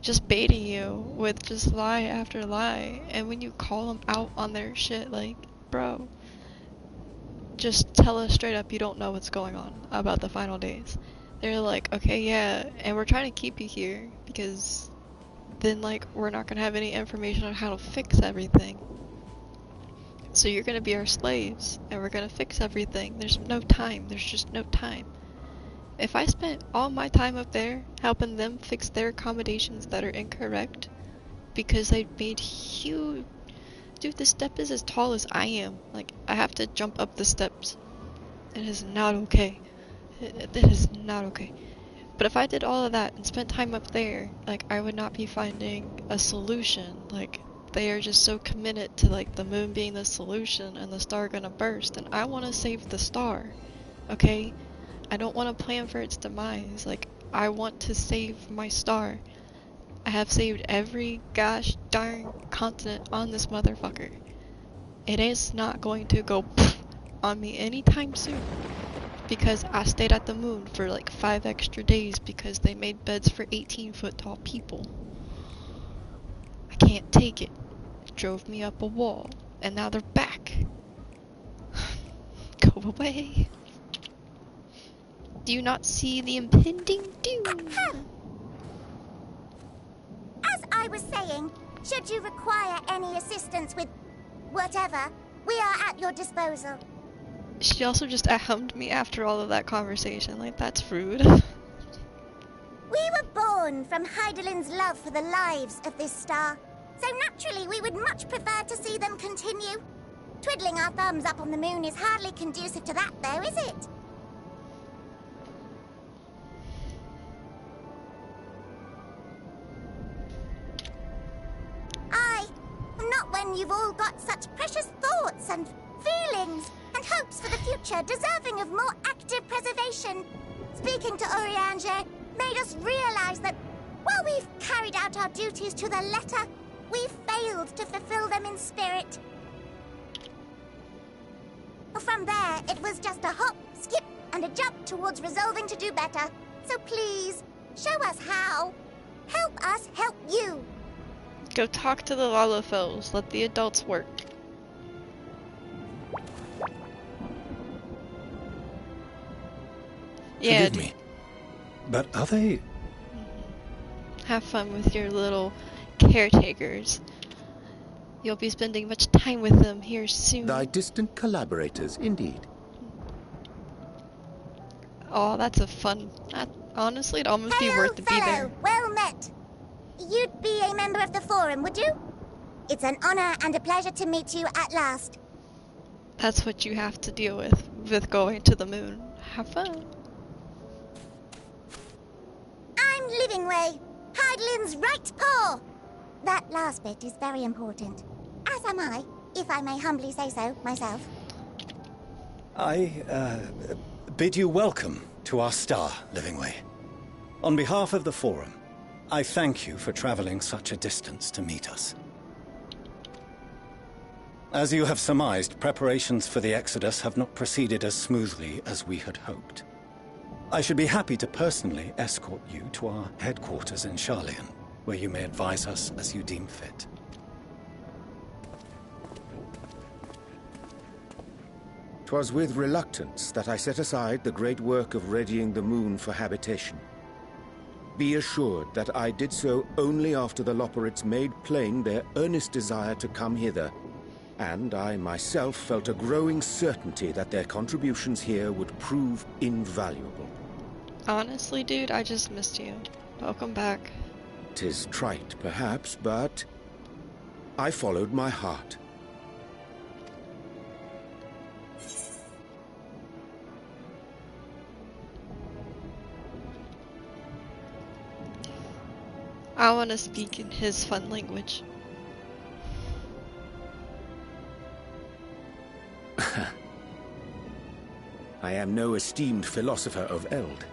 just baiting you with just lie after lie. And when you call them out on their shit, like, bro, just tell us straight up you don't know what's going on about the final days. They're like, okay, yeah, and we're trying to keep you here because then, like, we're not gonna have any information on how to fix everything. So you're gonna be our slaves, and we're gonna fix everything. There's no time. There's just no time. If I spent all my time up there helping them fix their accommodations that are incorrect because they made huge... Dude, the step is as tall as I am. Like, I have to jump up the steps. It is not okay. It is not okay. But if I did all of that and spent time up there, like, I would not be finding a solution. Like, they are just so committed to, like, the moon being the solution and the star gonna burst. And I want to save the star. Okay? I don't want to plan for its demise. Like, I want to save my star. I have saved every gosh darn continent on this motherfucker. It is not going to go on me anytime soon. Because I stayed at the moon for like 5 extra days because they made beds for 18-foot tall people. I can't take it. It drove me up a wall. And now they're back. Go away. Do you not see the impending doom? As I was saying, should you require any assistance with whatever, we are at your disposal. She also just ahemed me after all of that conversation. Like, that's rude. We were born from Heidelin's love for the lives of this star, so naturally we would much prefer to see them continue. Twiddling our thumbs up on the moon is hardly conducive to that, though, is it? Not when you've all got such precious thoughts and feelings and hopes for the future deserving of more active preservation. Speaking to Urianger made us realize that while we've carried out our duties to the letter, we've failed to fulfill them in spirit. From there, it was just a hop, skip, and a jump towards resolving to do better. So please, show us how. Help us help you. Go talk to the Lalafels. Let the adults work. Yeah. Forgive me, but are they... Have fun with your little caretakers. You'll be spending much time with them here soon. Thy distant collaborators, indeed. Oh, that's a fun... honestly, it'd almost be worth to be there. Well met. You'd be a member of the Forum, would you? It's an honor and a pleasure to meet you at last. That's what you have to deal with going to the moon. Have fun. I'm Livingway, Heidelin's right paw. That last bit is very important. As am I, if I may humbly say so myself. I, bid you welcome to our star, Livingway. On behalf of the Forum, I thank you for traveling such a distance to meet us. As you have surmised, preparations for the Exodus have not proceeded as smoothly as we had hoped. I should be happy to personally escort you to our headquarters in Charlian, where you may advise us as you deem fit. 'Twas with reluctance that I set aside the great work of readying the moon for habitation. Be assured that I did so only after the Loperites made plain their earnest desire to come hither, and I myself felt a growing certainty that their contributions here would prove invaluable. Honestly, dude, I just missed you. Welcome back. 'Tis trite, perhaps, but I followed my heart. I want to speak in his fun language. I am no esteemed philosopher of Eld.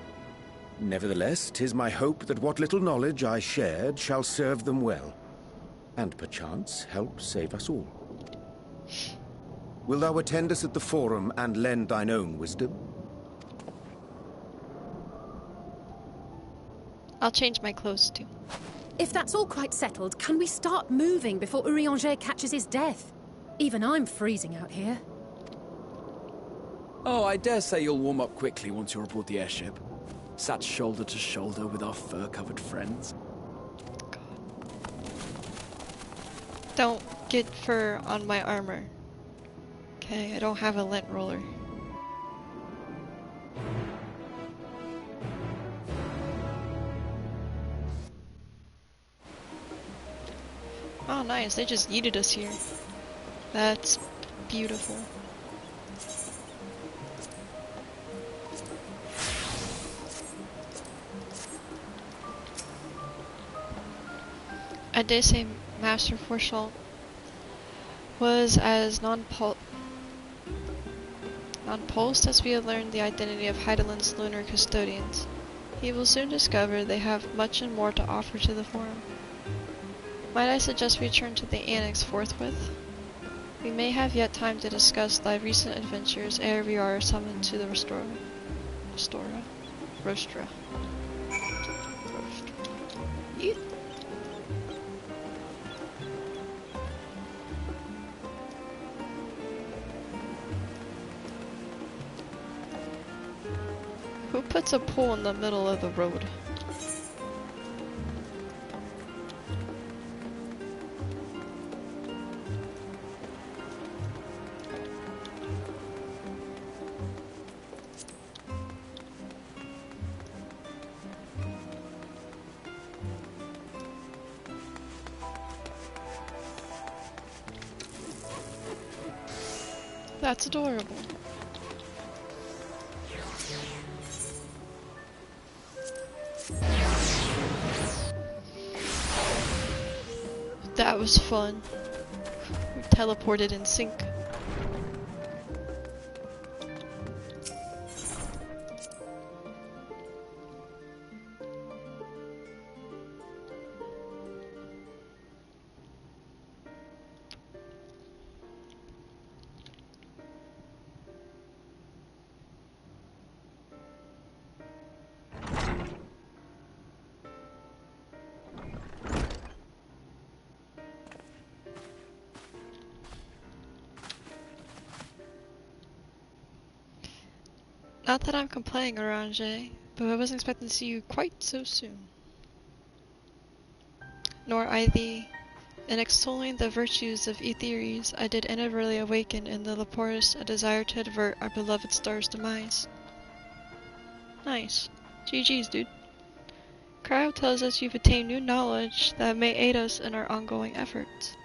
Nevertheless, 'tis my hope that what little knowledge I shared shall serve them well, and perchance help save us all. Will thou attend us at the Forum and lend thine own wisdom? I'll change my clothes too. If that's all quite settled, can we start moving before Urianger catches his death? Even I'm freezing out here. Oh, I dare say you'll warm up quickly once you're aboard the airship. Sat shoulder to shoulder with our fur-covered friends. Don't get fur on my armor. Okay, I don't have a lint roller. Oh nice, they just yeeted us here. That's beautiful. I dare say Master Forshalt was as non-pulsed as we had learned the identity of Heideland's lunar custodians. He will soon discover they have much and more to offer to the Forum. Might I suggest we return to the Annex forthwith? We may have yet time to discuss thy recent adventures ere we are summoned to the Rostra. Yeet. Who puts a pool in the middle of the road? That's adorable. That was fun. We teleported in sync. Not that I'm complaining, Orange, but I wasn't expecting to see you quite so soon. Nor I thee. In extolling the virtues of Aetheres, I did inadvertently awaken in the Leporus a desire to avert our beloved star's demise. Nice. GG's, dude. Cryo tells us you've attained new knowledge that may aid us in our ongoing efforts.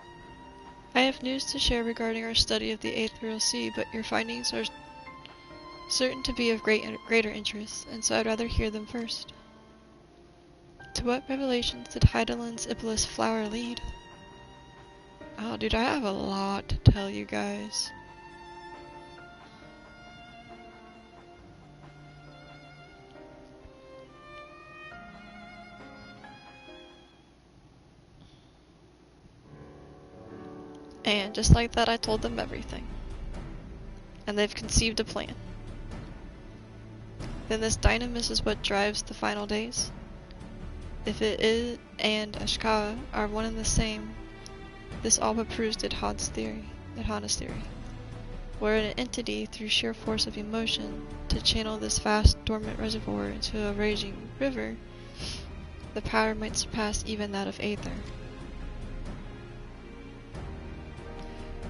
I have news to share regarding our study of the Aetherial Sea, but your findings are certain to be of greater interest, and so I'd rather hear them first. To what revelations did Heideland's Iblis flower lead? Oh, dude, I have a lot to tell you guys. And just like that, I told them everything. And they've conceived a plan. Then this dynamis is what drives the final days? If it is and Ashkawa are one and the same, this all but proves Idhan's theory. Were an entity through sheer force of emotion to channel this vast dormant reservoir into a raging river, the power might surpass even that of Aether.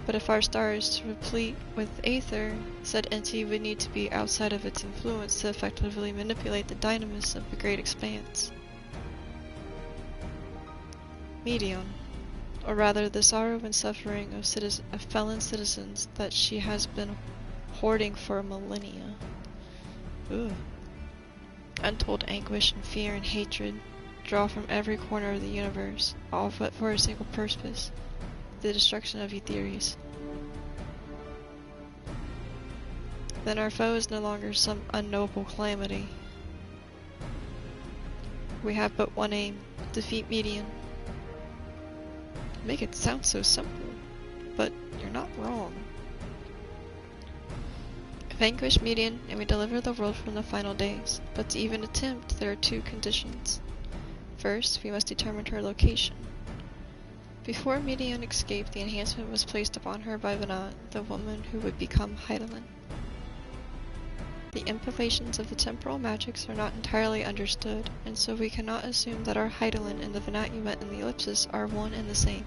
But if our star is replete with Aether, said entity would need to be outside of its influence to effectively manipulate the dynamis of the great expanse. Medion, or rather the sorrow and suffering of felon citizens that she has been hoarding for millennia. Ooh. Untold anguish and fear and hatred draw from every corner of the universe, all but for a single purpose. The destruction of Aetheres. Then our foe is no longer some unknowable calamity. we have but one aim: defeat Median. Make it sound so simple, but you're not wrong. Vanquish Median, and we deliver the world from the final days. But to even attempt, there are two conditions. First, we must determine her location. Before Median escaped, the enhancement was placed upon her by Venat, the woman who would become Heidelin. The implications of the temporal magics are not entirely understood, and so we cannot assume that our Heidelin and the Venat you met in the ellipsis are one and the same.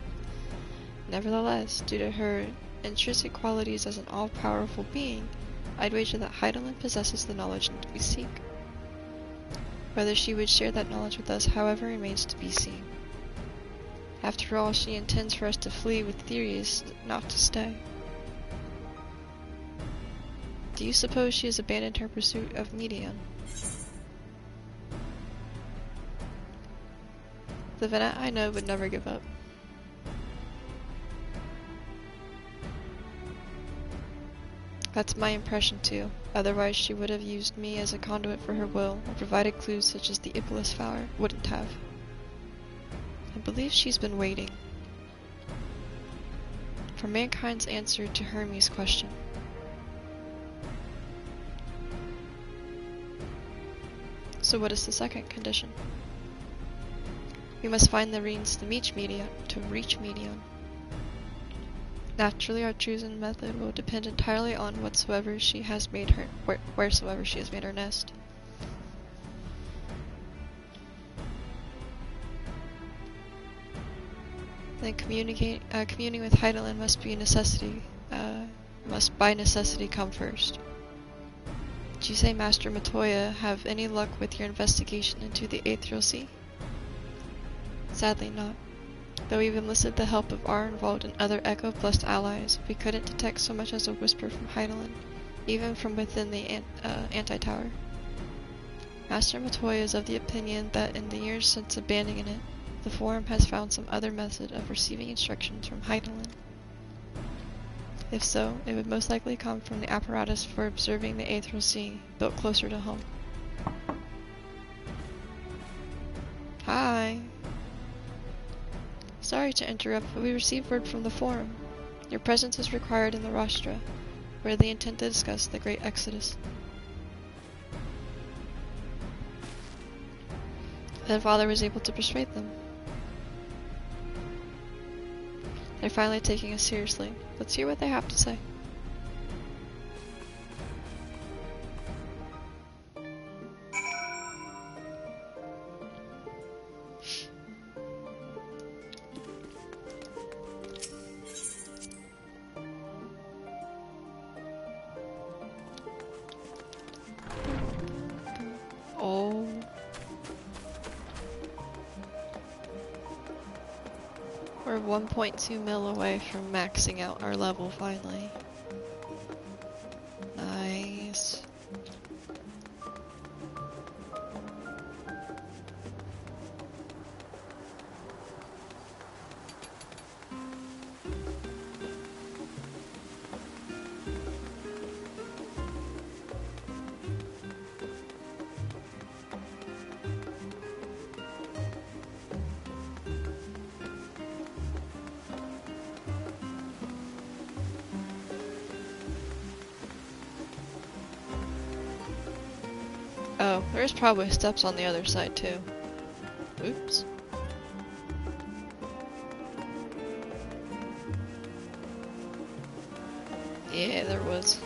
Nevertheless, due to her intrinsic qualities as an all-powerful being, I'd wager that Heidelin possesses the knowledge we seek. Whether she would share that knowledge with us, however, remains to be seen. After all, she intends for us to flee with Theris, not to stay. Do you suppose she has abandoned her pursuit of Median? The Venat I know would never give up. That's my impression too. Otherwise she would have used me as a conduit for her will, or provided clues such as the Iblis flower wouldn't have. I believe she's been waiting for mankind's answer to Hermes' question. So what is the second condition? We must find the means to reach Median. Naturally, our chosen method will depend entirely on wheresoever she has made her nest. Then communing with Heidelin must by necessity come first. Did you say Master Matoya have any luck with your investigation into the Aetherial Sea? Sadly not. Though we've enlisted the help of our involved and other Echo-blessed allies, we couldn't detect so much as a whisper from Heidelin, even from within the anti-tower. Master Matoya is of the opinion that in the years since abandoning it, the Forum has found some other method of receiving instructions from Heidelin. If so, it would most likely come from the apparatus for observing the Aetherial Sea, built closer to home. Hi! Sorry to interrupt, but we received word from the Forum. Your presence is required in the Rostra, where they intend to discuss the Great Exodus. Then Father was able to persuade them. They're finally taking us seriously. Let's hear what they have to say. Oh. We're 1.2 mil away from maxing out our level finally. Nice. Oh, there's probably steps on the other side too. Oops. Yeah, there was.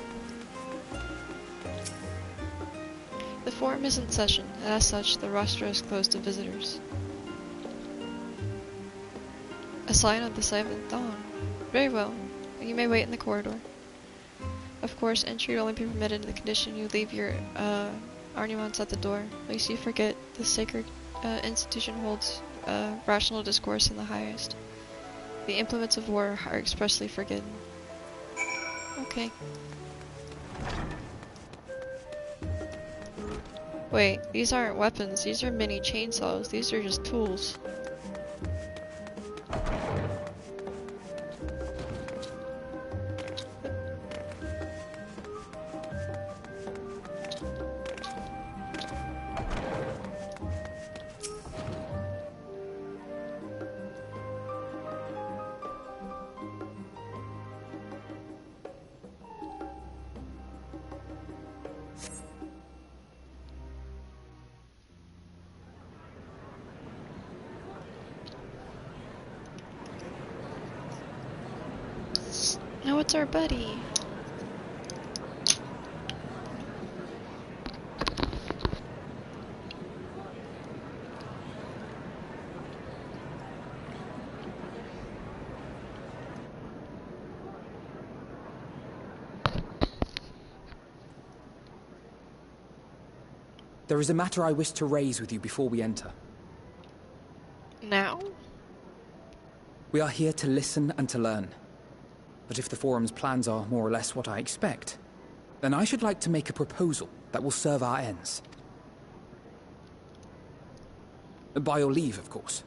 The Forum is in session, and as such, the rostra is closed to visitors. A sign of the 7th dawn. Very well. You may wait in the corridor. Of course, entry will only be permitted in the condition you leave your, Arnimants at the door. Lest you forget, the sacred institution holds rational discourse in the highest. The implements of war are expressly forbidden. Okay. Wait, these aren't weapons, these are mini chainsaws, these are just tools. it's our buddy. There is a matter I wish to raise with you before we enter. Now? We are here to listen and to learn. But if the Forum's plans are more or less what I expect, then I should like to make a proposal that will serve our ends. By your leave, of course.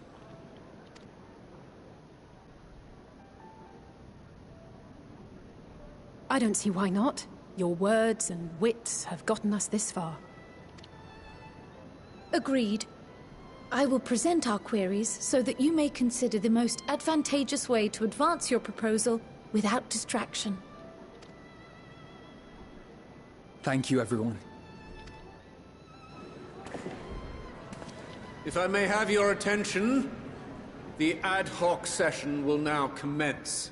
I don't see why not. Your words and wits have gotten us this far. Agreed. I will present our queries so that you may consider the most advantageous way to advance your proposal without distraction. Thank you, everyone. If I may have your attention, the ad hoc session will now commence.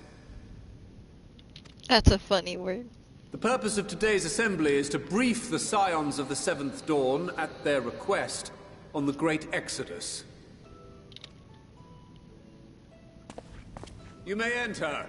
That's a funny word. The purpose of today's assembly is to brief the Scions of the Seventh Dawn, at their request, on the Great Exodus. You may enter.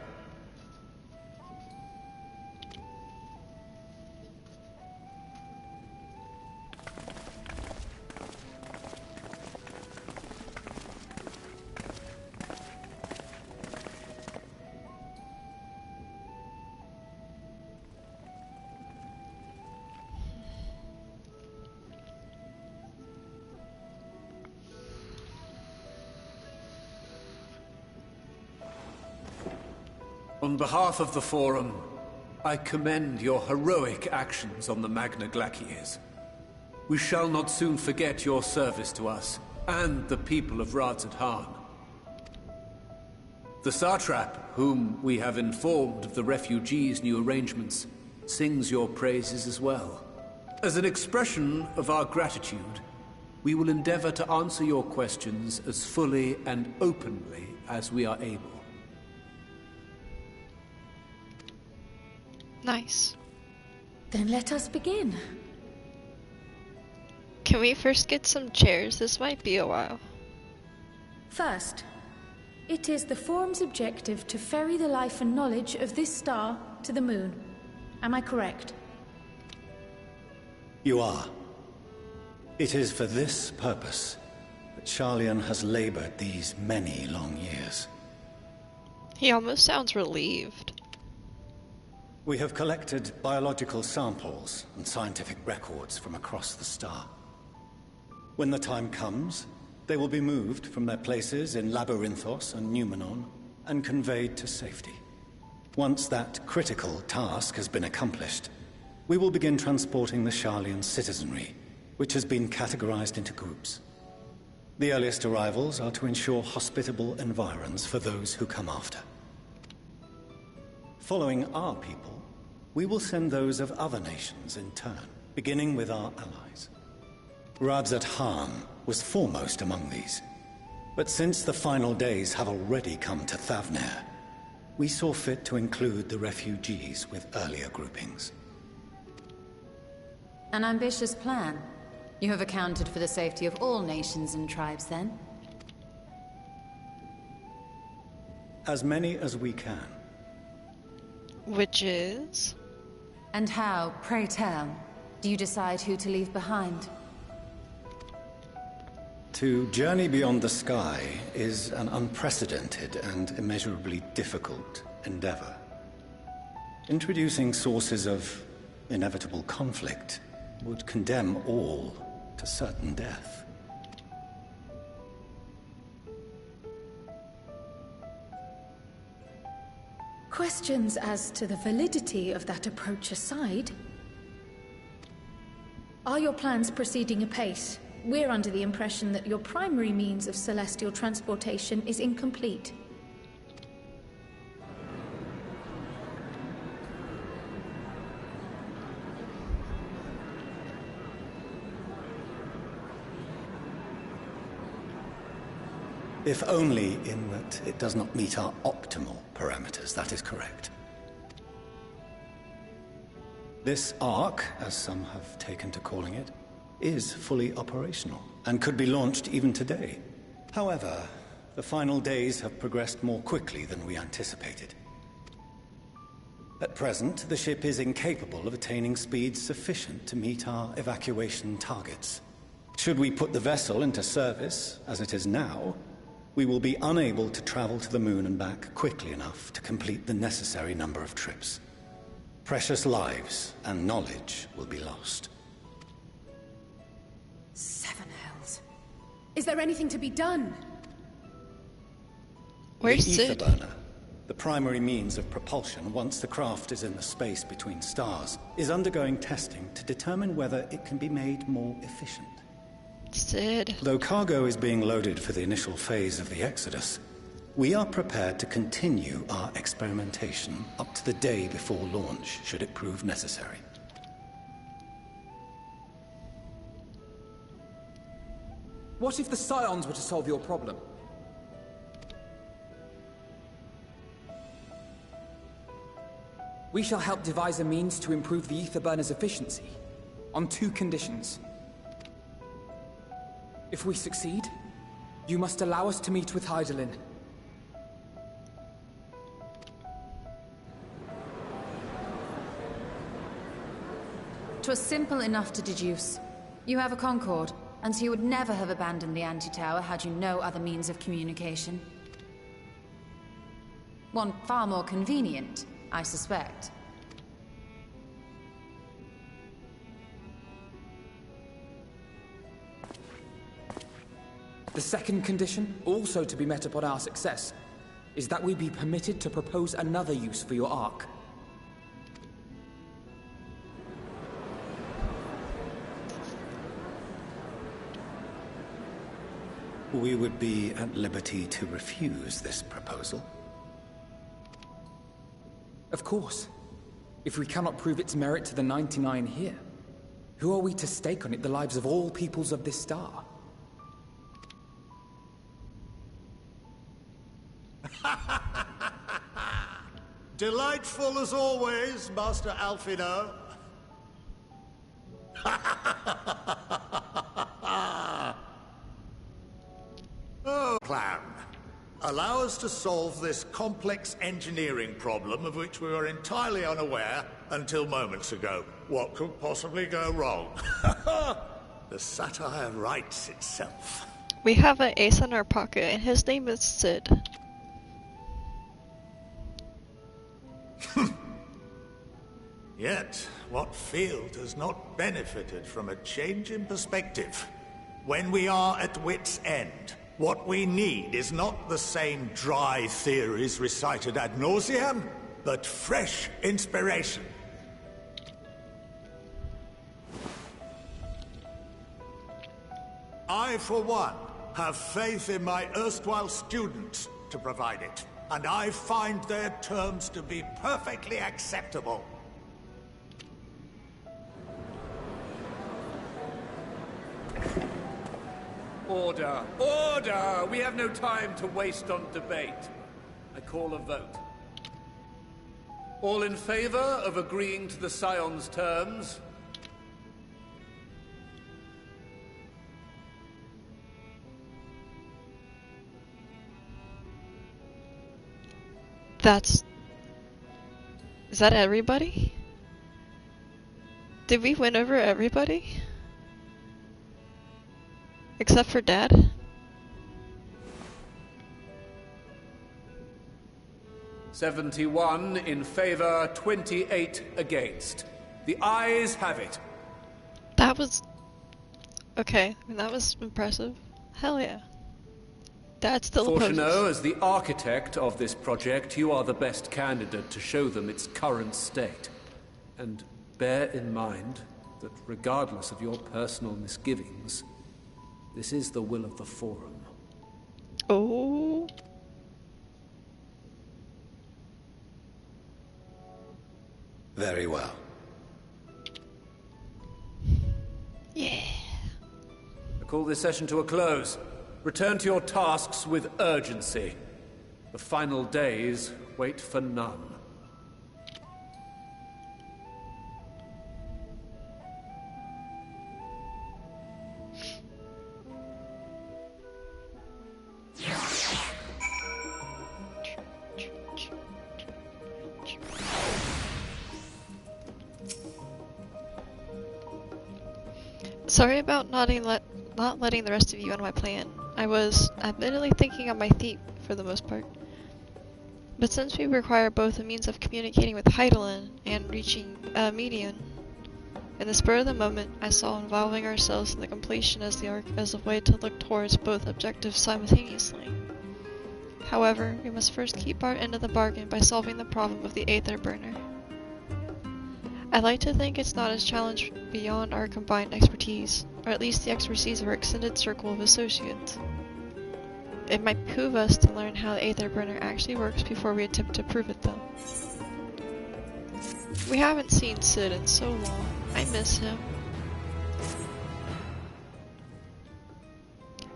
On behalf of the Forum, I commend your heroic actions on the Magna Glaciers. We shall not soon forget your service to us, and the people of Radzadhan. The Satrap, whom we have informed of the refugees' new arrangements, sings your praises as well. As an expression of our gratitude, we will endeavor to answer your questions as fully and openly as we are able. Nice. Then let us begin. Can we first get some chairs? This might be a while. First, it is the Forum's objective to ferry the life and knowledge of this star to the moon. Am I correct? You are. It is for this purpose that Sharlayan has labored these many long years. He almost sounds relieved. We have collected biological samples and scientific records from across the star. When the time comes, they will be moved from their places in Labyrinthos and Numenon and conveyed to safety. Once that critical task has been accomplished, we will begin transporting the Sharlayan citizenry, which has been categorized into groups. The earliest arrivals are to ensure hospitable environs for those who come after. Following our people, we will send those of other nations in turn, beginning with our allies. Radzadhan was foremost among these, but since the final days have already come to Thavnair, we saw fit to include the refugees with earlier groupings. An ambitious plan. You have accounted for the safety of all nations and tribes, then? As many as we can. Which is? And how, pray tell, do you decide who to leave behind? To journey beyond the sky is an unprecedented and immeasurably difficult endeavor. Introducing sources of inevitable conflict would condemn all to certain death. Questions as to the validity of that approach aside, are your plans proceeding apace? We're under the impression that your primary means of celestial transportation is incomplete. If only in that it does not meet our optimal parameters, that is correct. This Ark, as some have taken to calling it, is fully operational and could be launched even today. However, the final days have progressed more quickly than we anticipated. At present, the ship is incapable of attaining speeds sufficient to meet our evacuation targets. Should we put the vessel into service, as it is now, we will be unable to travel to the moon and back quickly enough to complete the necessary number of trips. Precious lives and knowledge will be lost. Seven hells. Is there anything to be done? Where's the ether burner, the primary means of propulsion once the craft is in the space between stars, is undergoing testing to determine whether it can be made more efficient. Sid. Though cargo is being loaded for the initial phase of the Exodus, we are prepared to continue our experimentation up to the day before launch, should it prove necessary. What if the Scions were to solve your problem? We shall help devise a means to improve the ether burner's efficiency, on 2 conditions. If we succeed, you must allow us to meet with Hydaelyn. 'Twas simple enough to deduce. You have a Concord, and so you would never have abandoned the anti-tower had you no other means of communication. One far more convenient, I suspect. The second condition, also to be met upon our success, is that we be permitted to propose another use for your Ark. We would be at liberty to refuse this proposal. Of course. If we cannot prove its merit to the 99 here, who are we to stake on it the lives of all peoples of this star? Delightful as always, Master Alfino. Oh, plan. Allow us to solve this complex engineering problem of which we were entirely unaware until moments ago. What could possibly go wrong? The satire writes itself. We have an ace in our pocket, and his name is Sid. Yet, what field has not benefited from a change in perspective? When we are at wit's end, what we need is not the same dry theories recited ad nauseam, but fresh inspiration. I, for one, have faith in my erstwhile students to provide it, and I find their terms to be perfectly acceptable. Order! Order! We have no time to waste on debate. I call a vote. All in favor of agreeing to the Scion's terms? Is that everybody? Did we win over everybody? Except for Dad? "71 in favor, 28 against. The ayes have it. That was... Okay, I mean, that was impressive. Hell yeah. Dad still opposes. Fortuno, as the architect of this project, you are the best candidate to show them its current state. And bear in mind that regardless of your personal misgivings, this is the will of the Forum. Oh. Very well. Yeah. I call this session to a close. Return to your tasks with urgency. The final days wait for none. Sorry about not letting the rest of you on my plan. I was admittedly thinking on my feet for the most part. But since we require both a means of communicating with Heidelin and reaching a median, in the spur of the moment, I saw involving ourselves in the completion as the arc as a way to look towards both objectives simultaneously. However, we must first keep our end of the bargain by solving the problem of the Aether Burner. I'd like to think it's not a challenge beyond our combined expertise, or at least the expertise of our extended circle of associates. It might behoove us to learn how the Aether Burner actually works before we attempt to prove it, though. We haven't seen Sid in so long. I miss him.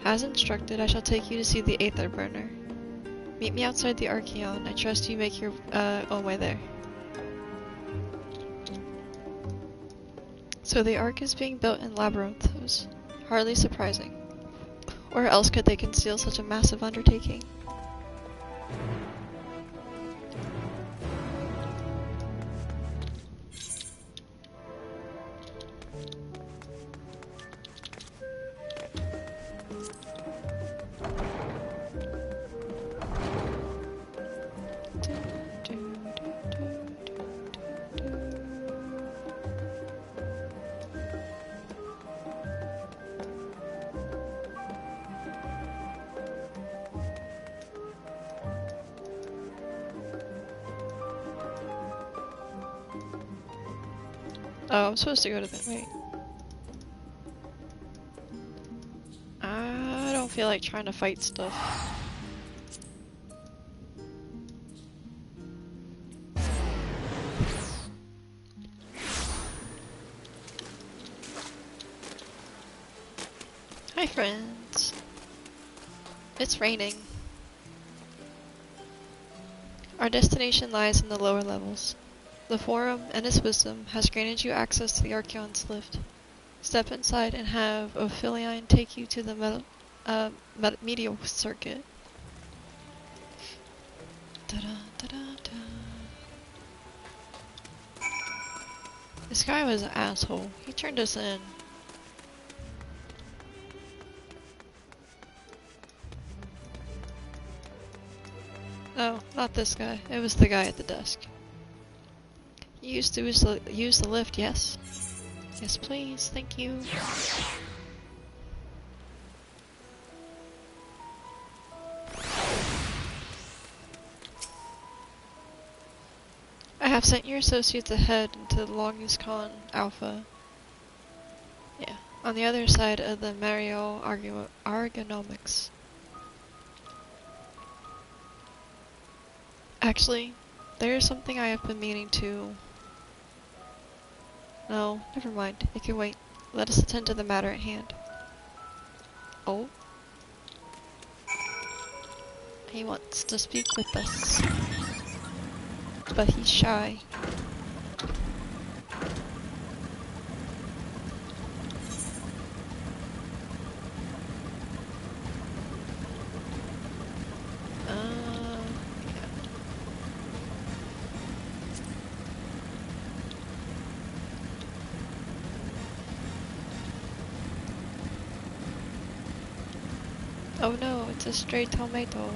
As instructed, I shall take you to see the Aether Burner. Meet me outside the Archeon. I trust you make your own way there. So the Ark is being built in Labyrinthos. Hardly surprising. Where else could they conceal such a massive undertaking? Oh, I'm supposed to go to the... wait. I don't feel like trying to fight stuff. Hi, friends. It's raining. Our destination lies in the lower levels. The Forum, and its wisdom, has granted you access to the Archeon's lift. Step inside and have Ophiline take you to the medial circuit. This guy was an asshole. He turned us in. No, not this guy. It was the guy at the desk. You used to use the lift, yes? Yes, please. Thank you. I have sent your associates ahead into the longest con Alpha. Yeah, on the other side of the Mario Argonomics. Actually, there is something I have been meaning to... No, never mind. It can wait. Let us attend to the matter at hand. Oh? He wants to speak with us. But he's shy. Oh no, it's a stray tomato.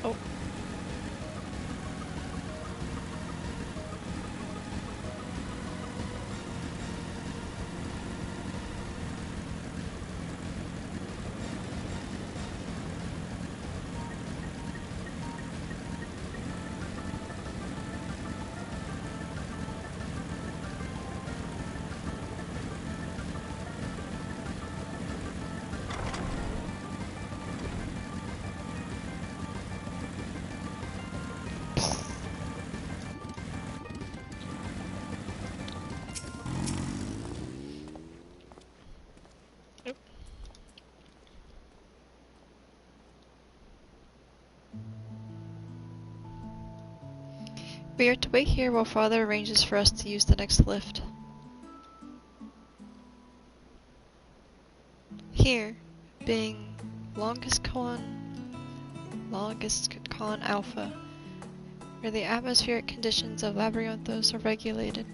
Oh. We are to wait here while Father arranges for us to use the next lift. Here, being longest con Alpha, where the atmospheric conditions of Labyrinthos are regulated.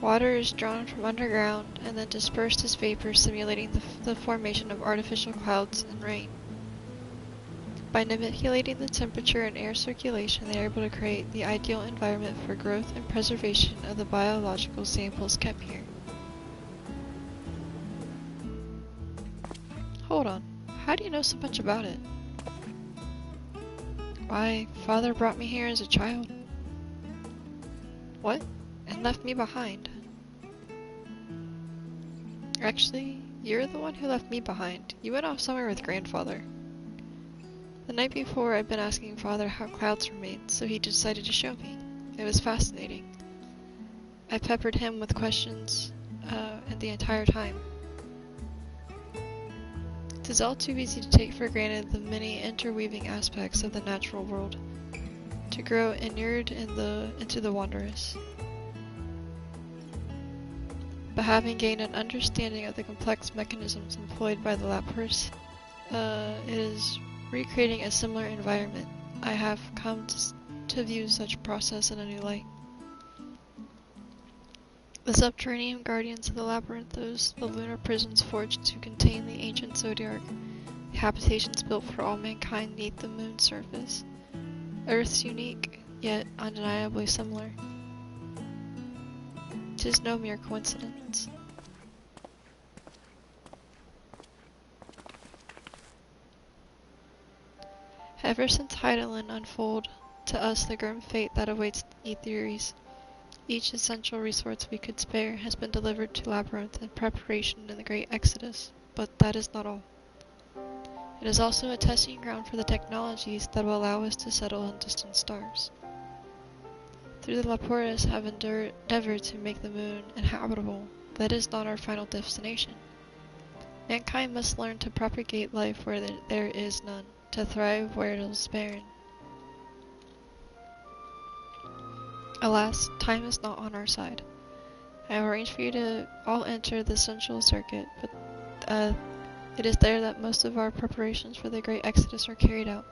Water is drawn from underground and then dispersed as vapor, simulating the formation of artificial clouds and rain. By manipulating the temperature and air circulation, they are able to create the ideal environment for growth and preservation of the biological samples kept here. Hold on, how do you know so much about it? Why, Father brought me here as a child. What? And left me behind. Actually, you're the one who left me behind. You went off somewhere with Grandfather. The night before, I'd been asking Father how clouds were made, so he decided to show me. It was fascinating. I peppered him with questions the entire time. It is all too easy to take for granted the many interweaving aspects of the natural world, to grow inured into the wondrous. But having gained an understanding of the complex mechanisms employed by the Lapras, it is recreating a similar environment. I have come to view such process in a new light. The subterranean guardians of the Labyrinthos, the lunar prisons forged to contain the ancient Zodiac, the habitations built for all mankind beneath the moon's surface. Earth's unique, yet undeniably similar. 'Tis no mere coincidence. Ever since Hydaelyn unfolded to us the grim fate that awaits Aetheres, each essential resource we could spare has been delivered to Labyrinth in preparation in the Great Exodus, but that is not all. It is also a testing ground for the technologies that will allow us to settle on distant stars. Through the Laporas have endeavored to make the moon inhabitable, that is not our final destination. Mankind must learn to propagate life where there is none, to thrive where it is barren. Alas, time is not on our side. I have arranged for you to all enter the central circuit, but it is there that most of our preparations for the Great Exodus are carried out,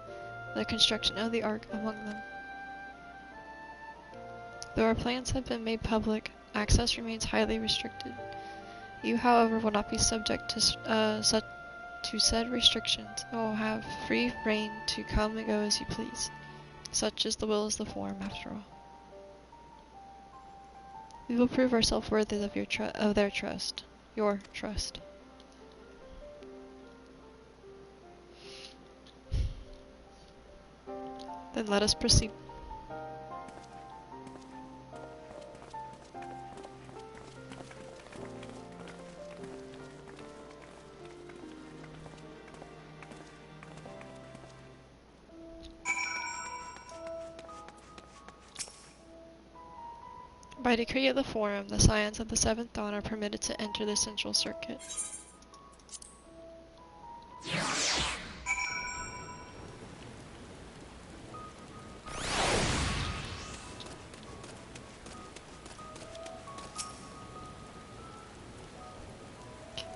the construction of the Ark among them. Though our plans have been made public, access remains highly restricted. You, however, will not be subject to said restrictions, and will have free rein to come and go as you please. Such is the will as the form, after all. We will prove ourselves worthy of their trust. Your trust. Then let us proceed. By decree of the Forum, the Scions of the Seventh Dawn are permitted to enter the central circuit.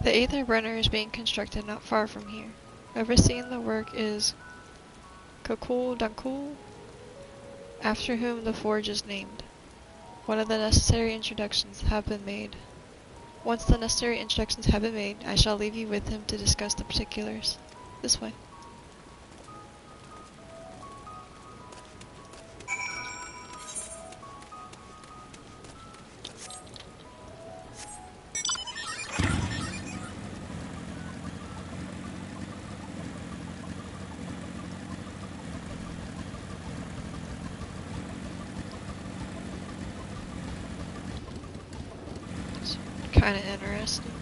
The Aether Brenner is being constructed not far from here. Overseeing the work is Kokul Dankul, after whom the forge is named. Once the necessary introductions have been made, I shall leave you with him to discuss the particulars. This way. Kind of interesting.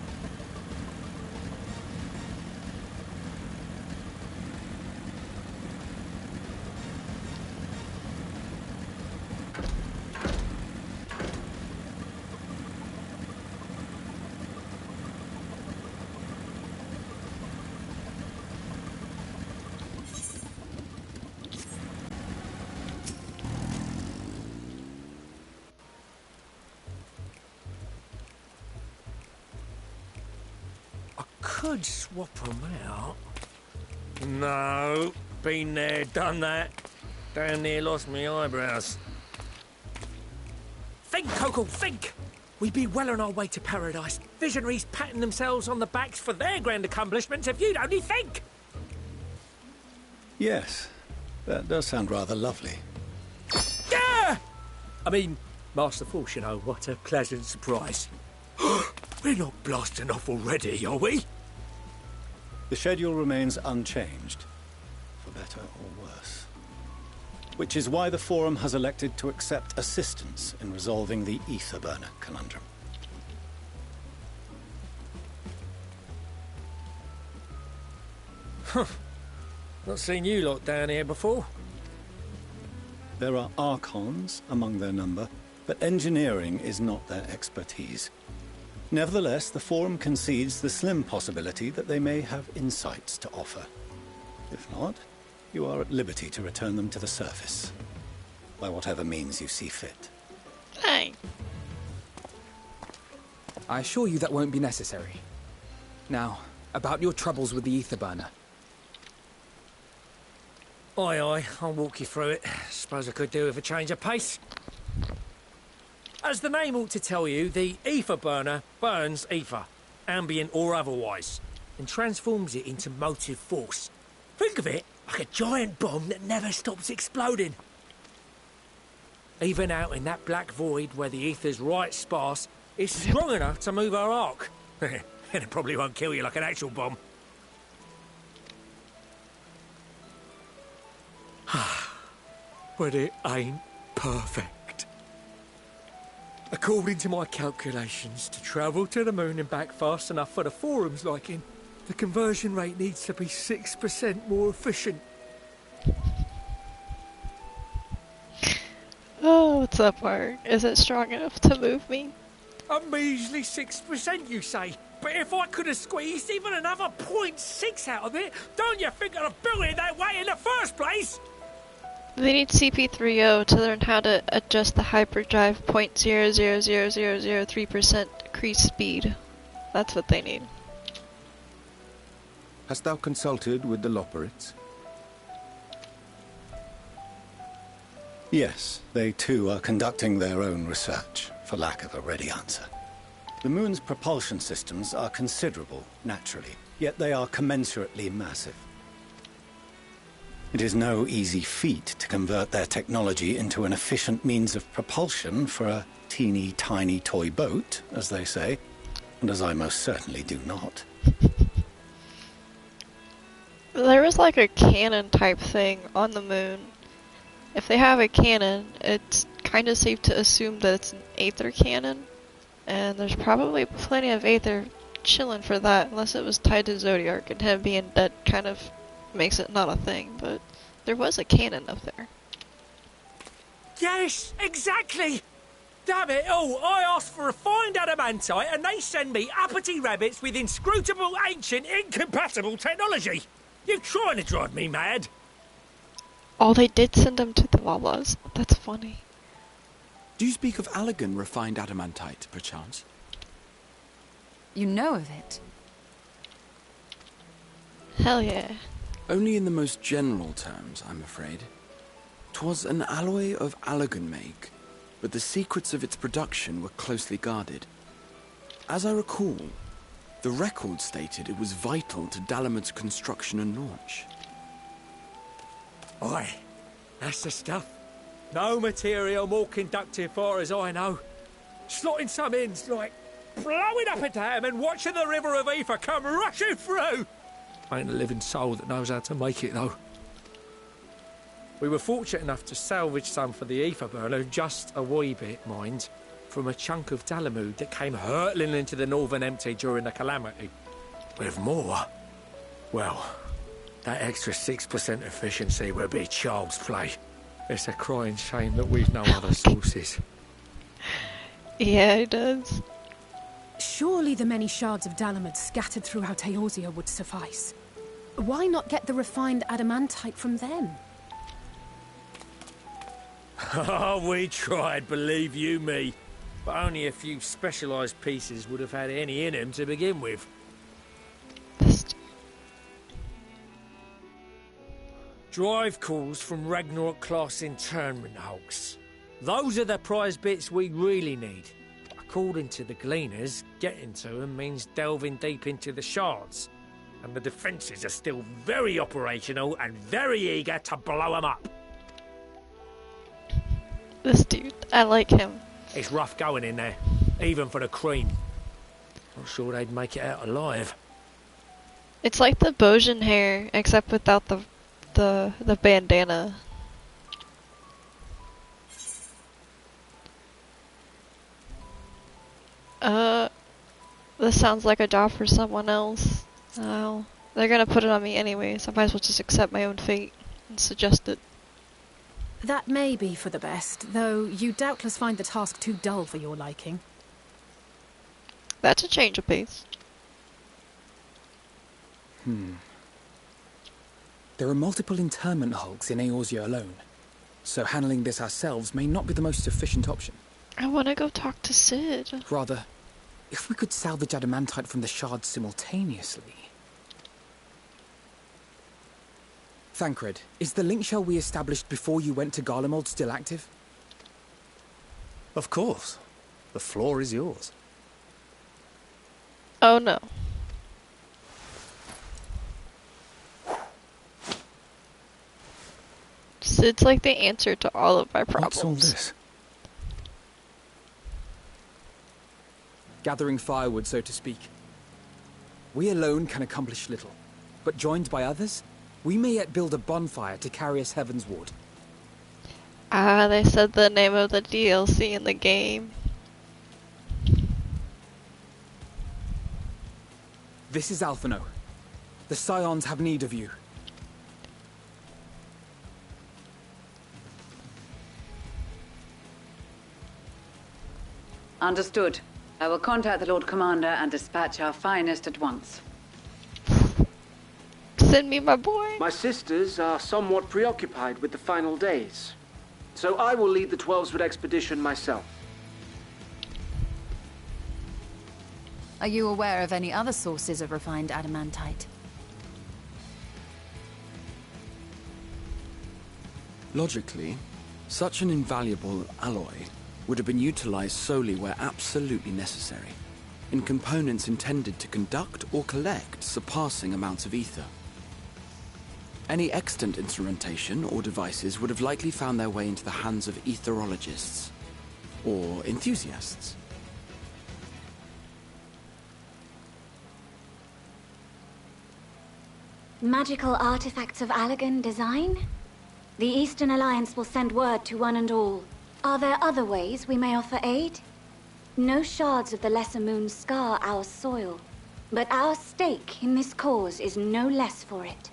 could swap them out. No, been there, done that. Damn near lost me eyebrows. Think, Coco, think! We'd be well on our way to paradise. Visionaries patting themselves on the backs for their grand accomplishments if you'd only think! Yes, that does sound rather lovely. Yeah! I mean, Master Force, you know, what a pleasant surprise. We're not blasting off already, are we? The schedule remains unchanged, for better or worse. Which is why the Forum has elected to accept assistance in resolving the ether burner conundrum. Huh. Not seen you lot down here before. There are Archons among their number, but engineering is not their expertise. Nevertheless, the Forum concedes the slim possibility that they may have insights to offer. If not, you are at liberty to return them to the surface, by whatever means you see fit. Hey. I assure you that won't be necessary. Now, about your troubles with the ether burner. Aye, aye, I'll walk you through it. Suppose I could do with a change of pace. As the name ought to tell you, the ether burner burns ether, ambient or otherwise, and transforms it into motive force. Think of it like a giant bomb that never stops exploding. Even out in that black void where the ether's right sparse, it's strong enough to move our arc. And it probably won't kill you like an actual bomb. But it ain't perfect. According to my calculations, to travel to the moon and back fast enough for the Forum's liking, the conversion rate needs to be 6% more efficient. Oh, what's that part? Is it strong enough to move me? A measly 6%, you say? But if I could have squeezed even another 0.6 out of it, don't you think I'd have built it that way in the first place? They need CP3O to learn how to adjust the hyperdrive 0.000003% decrease speed. That's what they need. Hast thou consulted with the Loperites? Yes, they too are conducting their own research, for lack of a ready answer. The moon's propulsion systems are considerable, naturally, yet they are commensurately massive. It is no easy feat to convert their technology into an efficient means of propulsion for a teeny tiny toy boat, as they say, and as I most certainly do not. There was like a cannon type thing on the moon. If they have a cannon, it's kind of safe to assume that it's an aether cannon, and there's probably plenty of aether chilling for that, unless it was tied to Zodiark, and him being dead kind of makes it not a thing, but there was a cannon up there. Yes, exactly! Damn it all, I asked for refined adamantite and they send me uppity rabbits with inscrutable, ancient, incompatible technology! You're trying to drive me mad! Oh, they did send them to the Wawas. That's funny. Do you speak of Allegan refined adamantite, perchance? You know of it? Hell yeah. Only in the most general terms, I'm afraid. 'Twas an alloy of Allegan make, but the secrets of its production were closely guarded. As I recall, the record stated it was vital to Dalamud's construction and launch. Aye, that's the stuff. No material more conductive far as I know. Slotting some ends like blowing up a dam and watching the river of ether come rushing through. Ain't a living soul that knows how to make it, though. We were fortunate enough to salvage some for the ether burner, just a wee bit, mind, from a chunk of Dalamud that came hurtling into the Northern Empty during the calamity. With more, well, that extra 6% efficiency would be child's play. It's a crying shame that we've no other sources. Yeah, it does. Surely the many shards of Dalamud scattered throughout Eorzea would suffice. Why not get the refined adamantite from them? Oh, we tried, believe you me. But only a few specialised pieces would have had any in them to begin with. Drive calls from Ragnarok class internment hulks. Those are the prize bits we really need. According to the Gleaners, getting to them means delving deep into the shards. And the defences are still very operational and very eager to blow them up. This dude, I like him. It's rough going in there, even for the cream. Not sure they'd make it out alive. It's like the Bosian hair, except without the bandana. This sounds like a job for someone else. Oh, they're gonna put it on me anyway, so I might as well just accept my own fate and suggest it. That may be for the best, though you doubtless find the task too dull for your liking. That's a change of pace. There are multiple internment hulks in Eorzea alone, so handling this ourselves may not be the most efficient option. I want to go talk to Sid. Rather, if we could salvage adamantite from the shards simultaneously. Thancred, is the link shell we established before you went to Garlemald still active? Of course. The floor is yours. Oh no. Sid's like the answer to all of my problems. What's all this? Gathering firewood, so to speak. We alone can accomplish little, but joined by others, we may yet build a bonfire to carry us heavensward. Ah, they said the name of the DLC in the game. This is Alphino. The Scions have need of you. Understood. I will contact the Lord Commander and dispatch our finest at once. Send me my boy. My sisters are somewhat preoccupied with the final days, so I will lead the Twelveswood expedition myself. Are you aware of any other sources of refined adamantite? Logically, such an invaluable alloy would have been utilized solely where absolutely necessary, in components intended to conduct or collect surpassing amounts of ether. Any extant instrumentation or devices would have likely found their way into the hands of etherologists, or enthusiasts. Magical artifacts of Allagan design? The Eastern Alliance will send word to one and all. Are there other ways we may offer aid? No shards of the Lesser Moon scar our soil, but our stake in this cause is no less for it.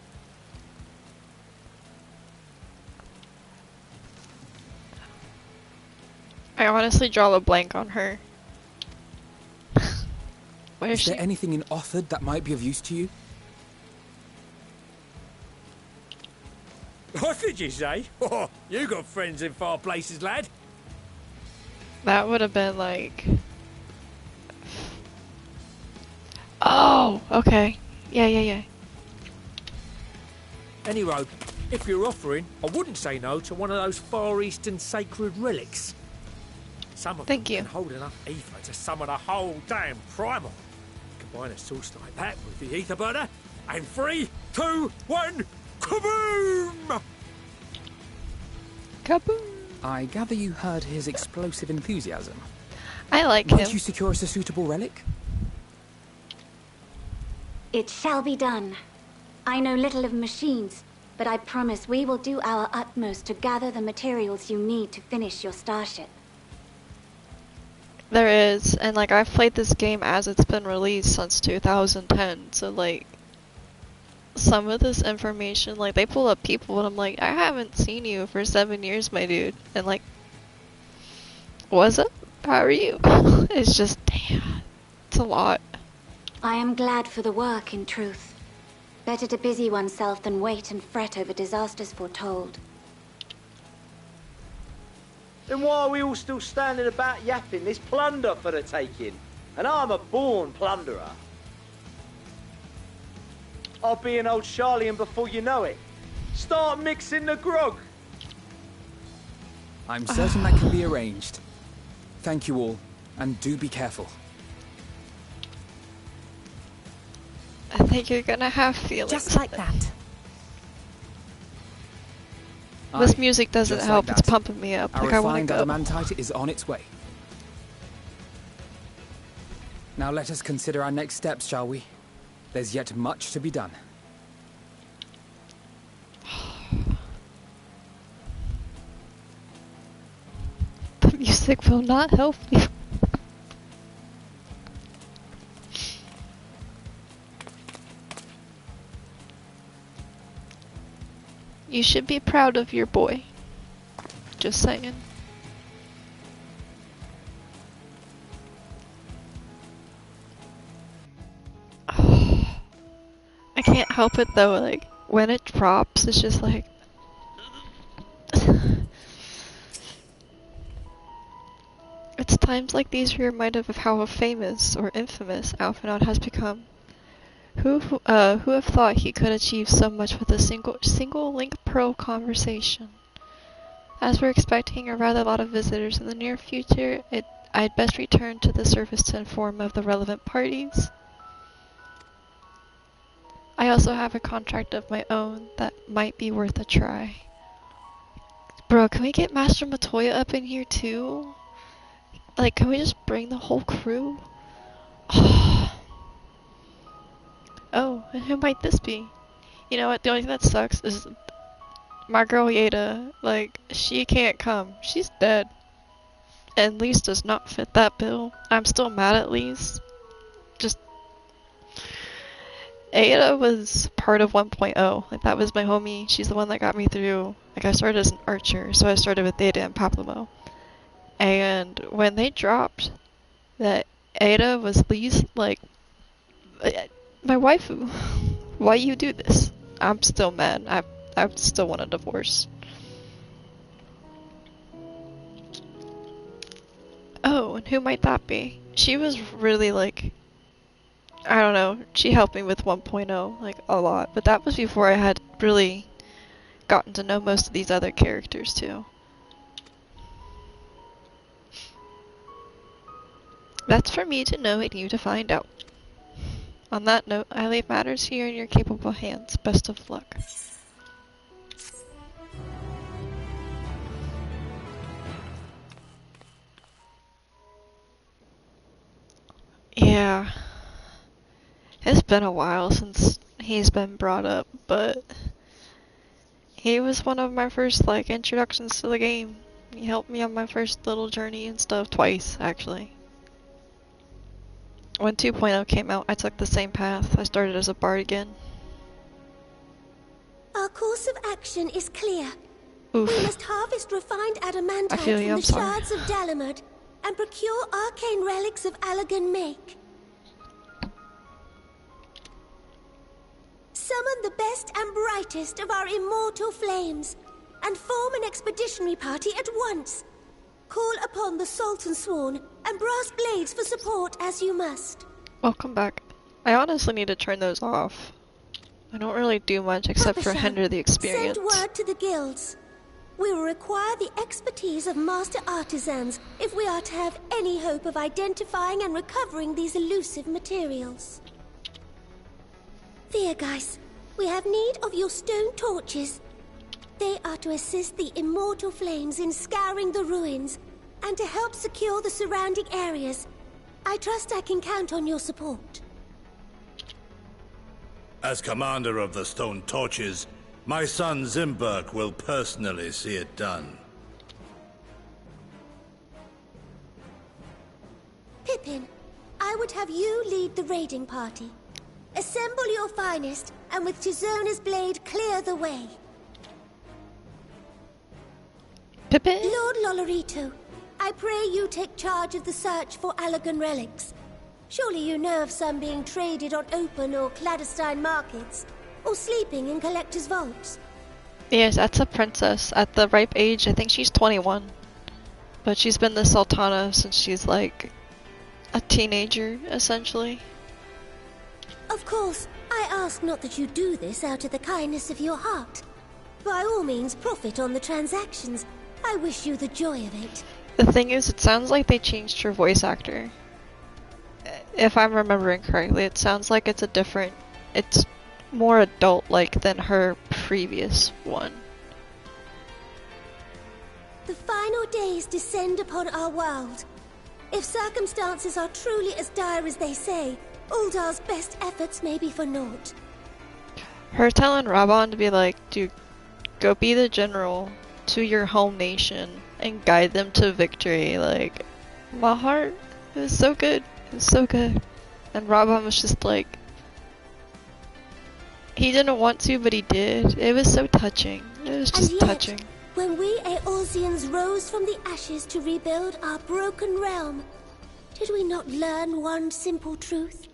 I honestly draw a blank on her. Where is there anything in Othard that might be of use to you? What did you say? Oh, you got friends in far places, lad. That would have been like... Oh, okay. Yeah. Anyway, if you're offering, I wouldn't say no to one of those Far Eastern sacred relics. Some of them can hold enough ether to summon a whole damn primal. Combine a source like that with the ether burner, and 3, 2, 1, kaboom! Kaboom! I gather you heard his explosive enthusiasm. I like him. Won't you secure us a suitable relic? It shall be done. I know little of machines, but I promise we will do our utmost to gather the materials you need to finish your starship. There is, and like I've played this game as it's been released since 2010, so like some of this information, like they pull up people and I'm like, I haven't seen you for 7 years, my dude, and like, what's up? How are you? It's just, damn, it's a lot. I am glad for the work, in truth. Better to busy oneself than wait and fret over disasters foretold. Then why are we all still standing about yapping? There's plunder for the taking, and I'm a born plunderer. I'll be in old Charlian before you know it. Start mixing the grog. I'm certain that can be arranged. Thank you all, and do be careful. I think you're gonna have feelings. Just like that. This music doesn't just help, like it's that. pumping me up. Our Like I wanna refined go. adamantite is on its way. Now let us consider our next steps, shall we? There's yet much to be done. The music will not help me. You should be proud of your boy. Just saying. I can't help it though, like, when it drops, it's just like... It's times like these where you're reminded of how famous or infamous Alphinaud has become. Who have thought he could achieve so much with a single link pearl conversation? As we're expecting a rather lot of visitors in the near future, I'd best return to the surface to inform of the relevant parties. I also have a contract of my own that might be worth a try. Bro, can we get Master Matoya up in here too? Like, can we just bring the whole crew? Oh, and who might this be? You know what, the only thing that sucks is my girl Yeda. Like, she can't come. She's dead. And Lise does not fit that bill. I'm still mad at Lise. Just... Ada was part of 1.0. Like, that was my homie. She's the one that got me through. Like, I started as an archer, so I started with Ada and Paplamo. And when they dropped that Ada was Lise, like... my waifu. Why you do this? I'm still mad. I still want a divorce. Oh, and who might that be? She was really like... I don't know. She helped me with 1.0, like, a lot. But that was before I had really gotten to know most of these other characters, too. That's for me to know and you to find out. On that note, I leave matters here in your capable hands. Best of luck. Yeah. It's been a while since he's been brought up, but he was one of my first, like, introductions to the game. He helped me on my first little journey and stuff twice, actually. When 2.0 came out, I took the same path. I started as a bard again. Our course of action is clear. Oof. We must harvest refined adamantite I feel from you, I'm the sorry. shards of Dalamud and procure arcane relics of Allagan make. Summon the best and brightest of our immortal flames and form an expeditionary party at once. Call upon the Sultan Sworn and Brass Blades for support as you must. Welcome back. I honestly need to turn those off. I don't really do much except for hinder the experience. Send word to the guilds. We will require the expertise of master artisans if we are to have any hope of identifying and recovering these elusive materials. Thiergeist, we have need of your stone torches. They are to assist the immortal flames in scouring the ruins and to help secure the surrounding areas. I trust I can count on your support. As commander of the Stone Torches, my son Zimberg will personally see it done. Pippin, I would have you lead the raiding party. Assemble your finest, and with Tizona's blade clear the way. Pippin? Lord Lolorito, I pray you take charge of the search for Allagan relics. Surely you know of some being traded on open or clandestine markets, or sleeping in collectors' vaults. Yes, that's a princess. At the ripe age, I think she's 21. But she's been the Sultana since she's like a teenager, essentially. Of course, I ask not that you do this out of the kindness of your heart. By all means, profit on the transactions. I wish you the joy of it. The thing is, it sounds like they changed her voice actor. If I'm remembering correctly, it sounds like it's more adult-like than her previous one. The final days descend upon our world. If circumstances are truly as dire as they say, Uldar's best efforts may be for naught. Her telling Rabon to be like, dude, go be the general to your home nation and guide them to victory, like, my heart, it was so good. It was so good. And Rabon was just like, he didn't want to, but he did. It was so touching. It was just touching. When we Eorzeans rose from the ashes to rebuild our broken realm, did we not learn one simple truth?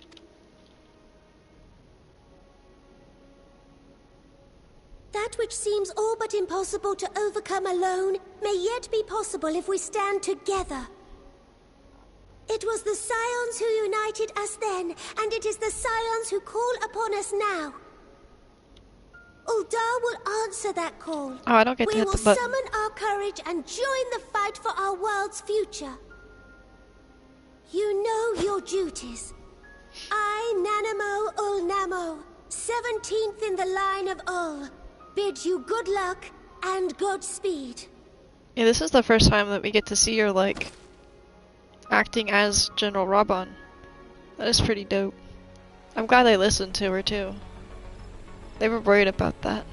That which seems all but impossible to overcome alone may yet be possible if we stand together. It was the Scions who united us then, and it is the Scions who call upon us now. Uldar will answer that call. Oh, I don't get to hit the button. We will summon our courage and join the fight for our world's future. You know your duties. I, Nanamo Ulnamo, 17th in the line of Ul, bid you good luck and Godspeed. Yeah, this is the first time that we get to see her, like, acting as General Rabon. That is pretty dope. I'm glad they listened to her, too. They were worried about that.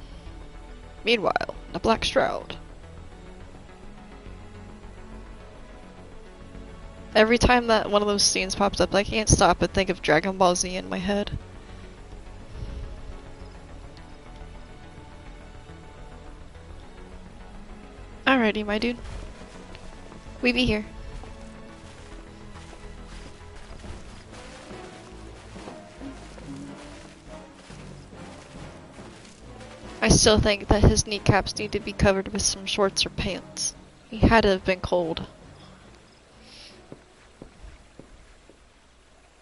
Meanwhile, the Black Shroud. Every time that one of those scenes pops up, I can't stop but think of Dragon Ball Z in my head. Alrighty, my dude. We be here. I still think that his kneecaps need to be covered with some shorts or pants. He had to have been cold.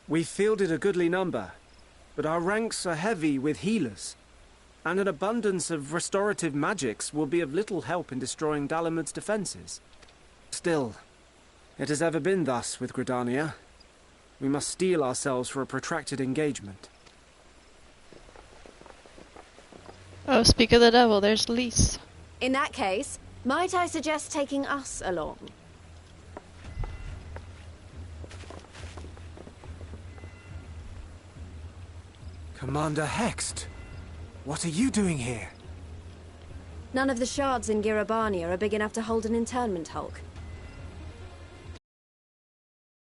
We fielded a goodly number, but our ranks are heavy with healers, and an abundance of restorative magics will be of little help in destroying Dalamud's defenses. Still, it has ever been thus with Gridania. We must steel ourselves for a protracted engagement. Oh, speak of the devil, there's Lise. In that case, might I suggest taking us along? Commander Hext, what are you doing here? None of the shards in Girabania are big enough to hold an internment hulk.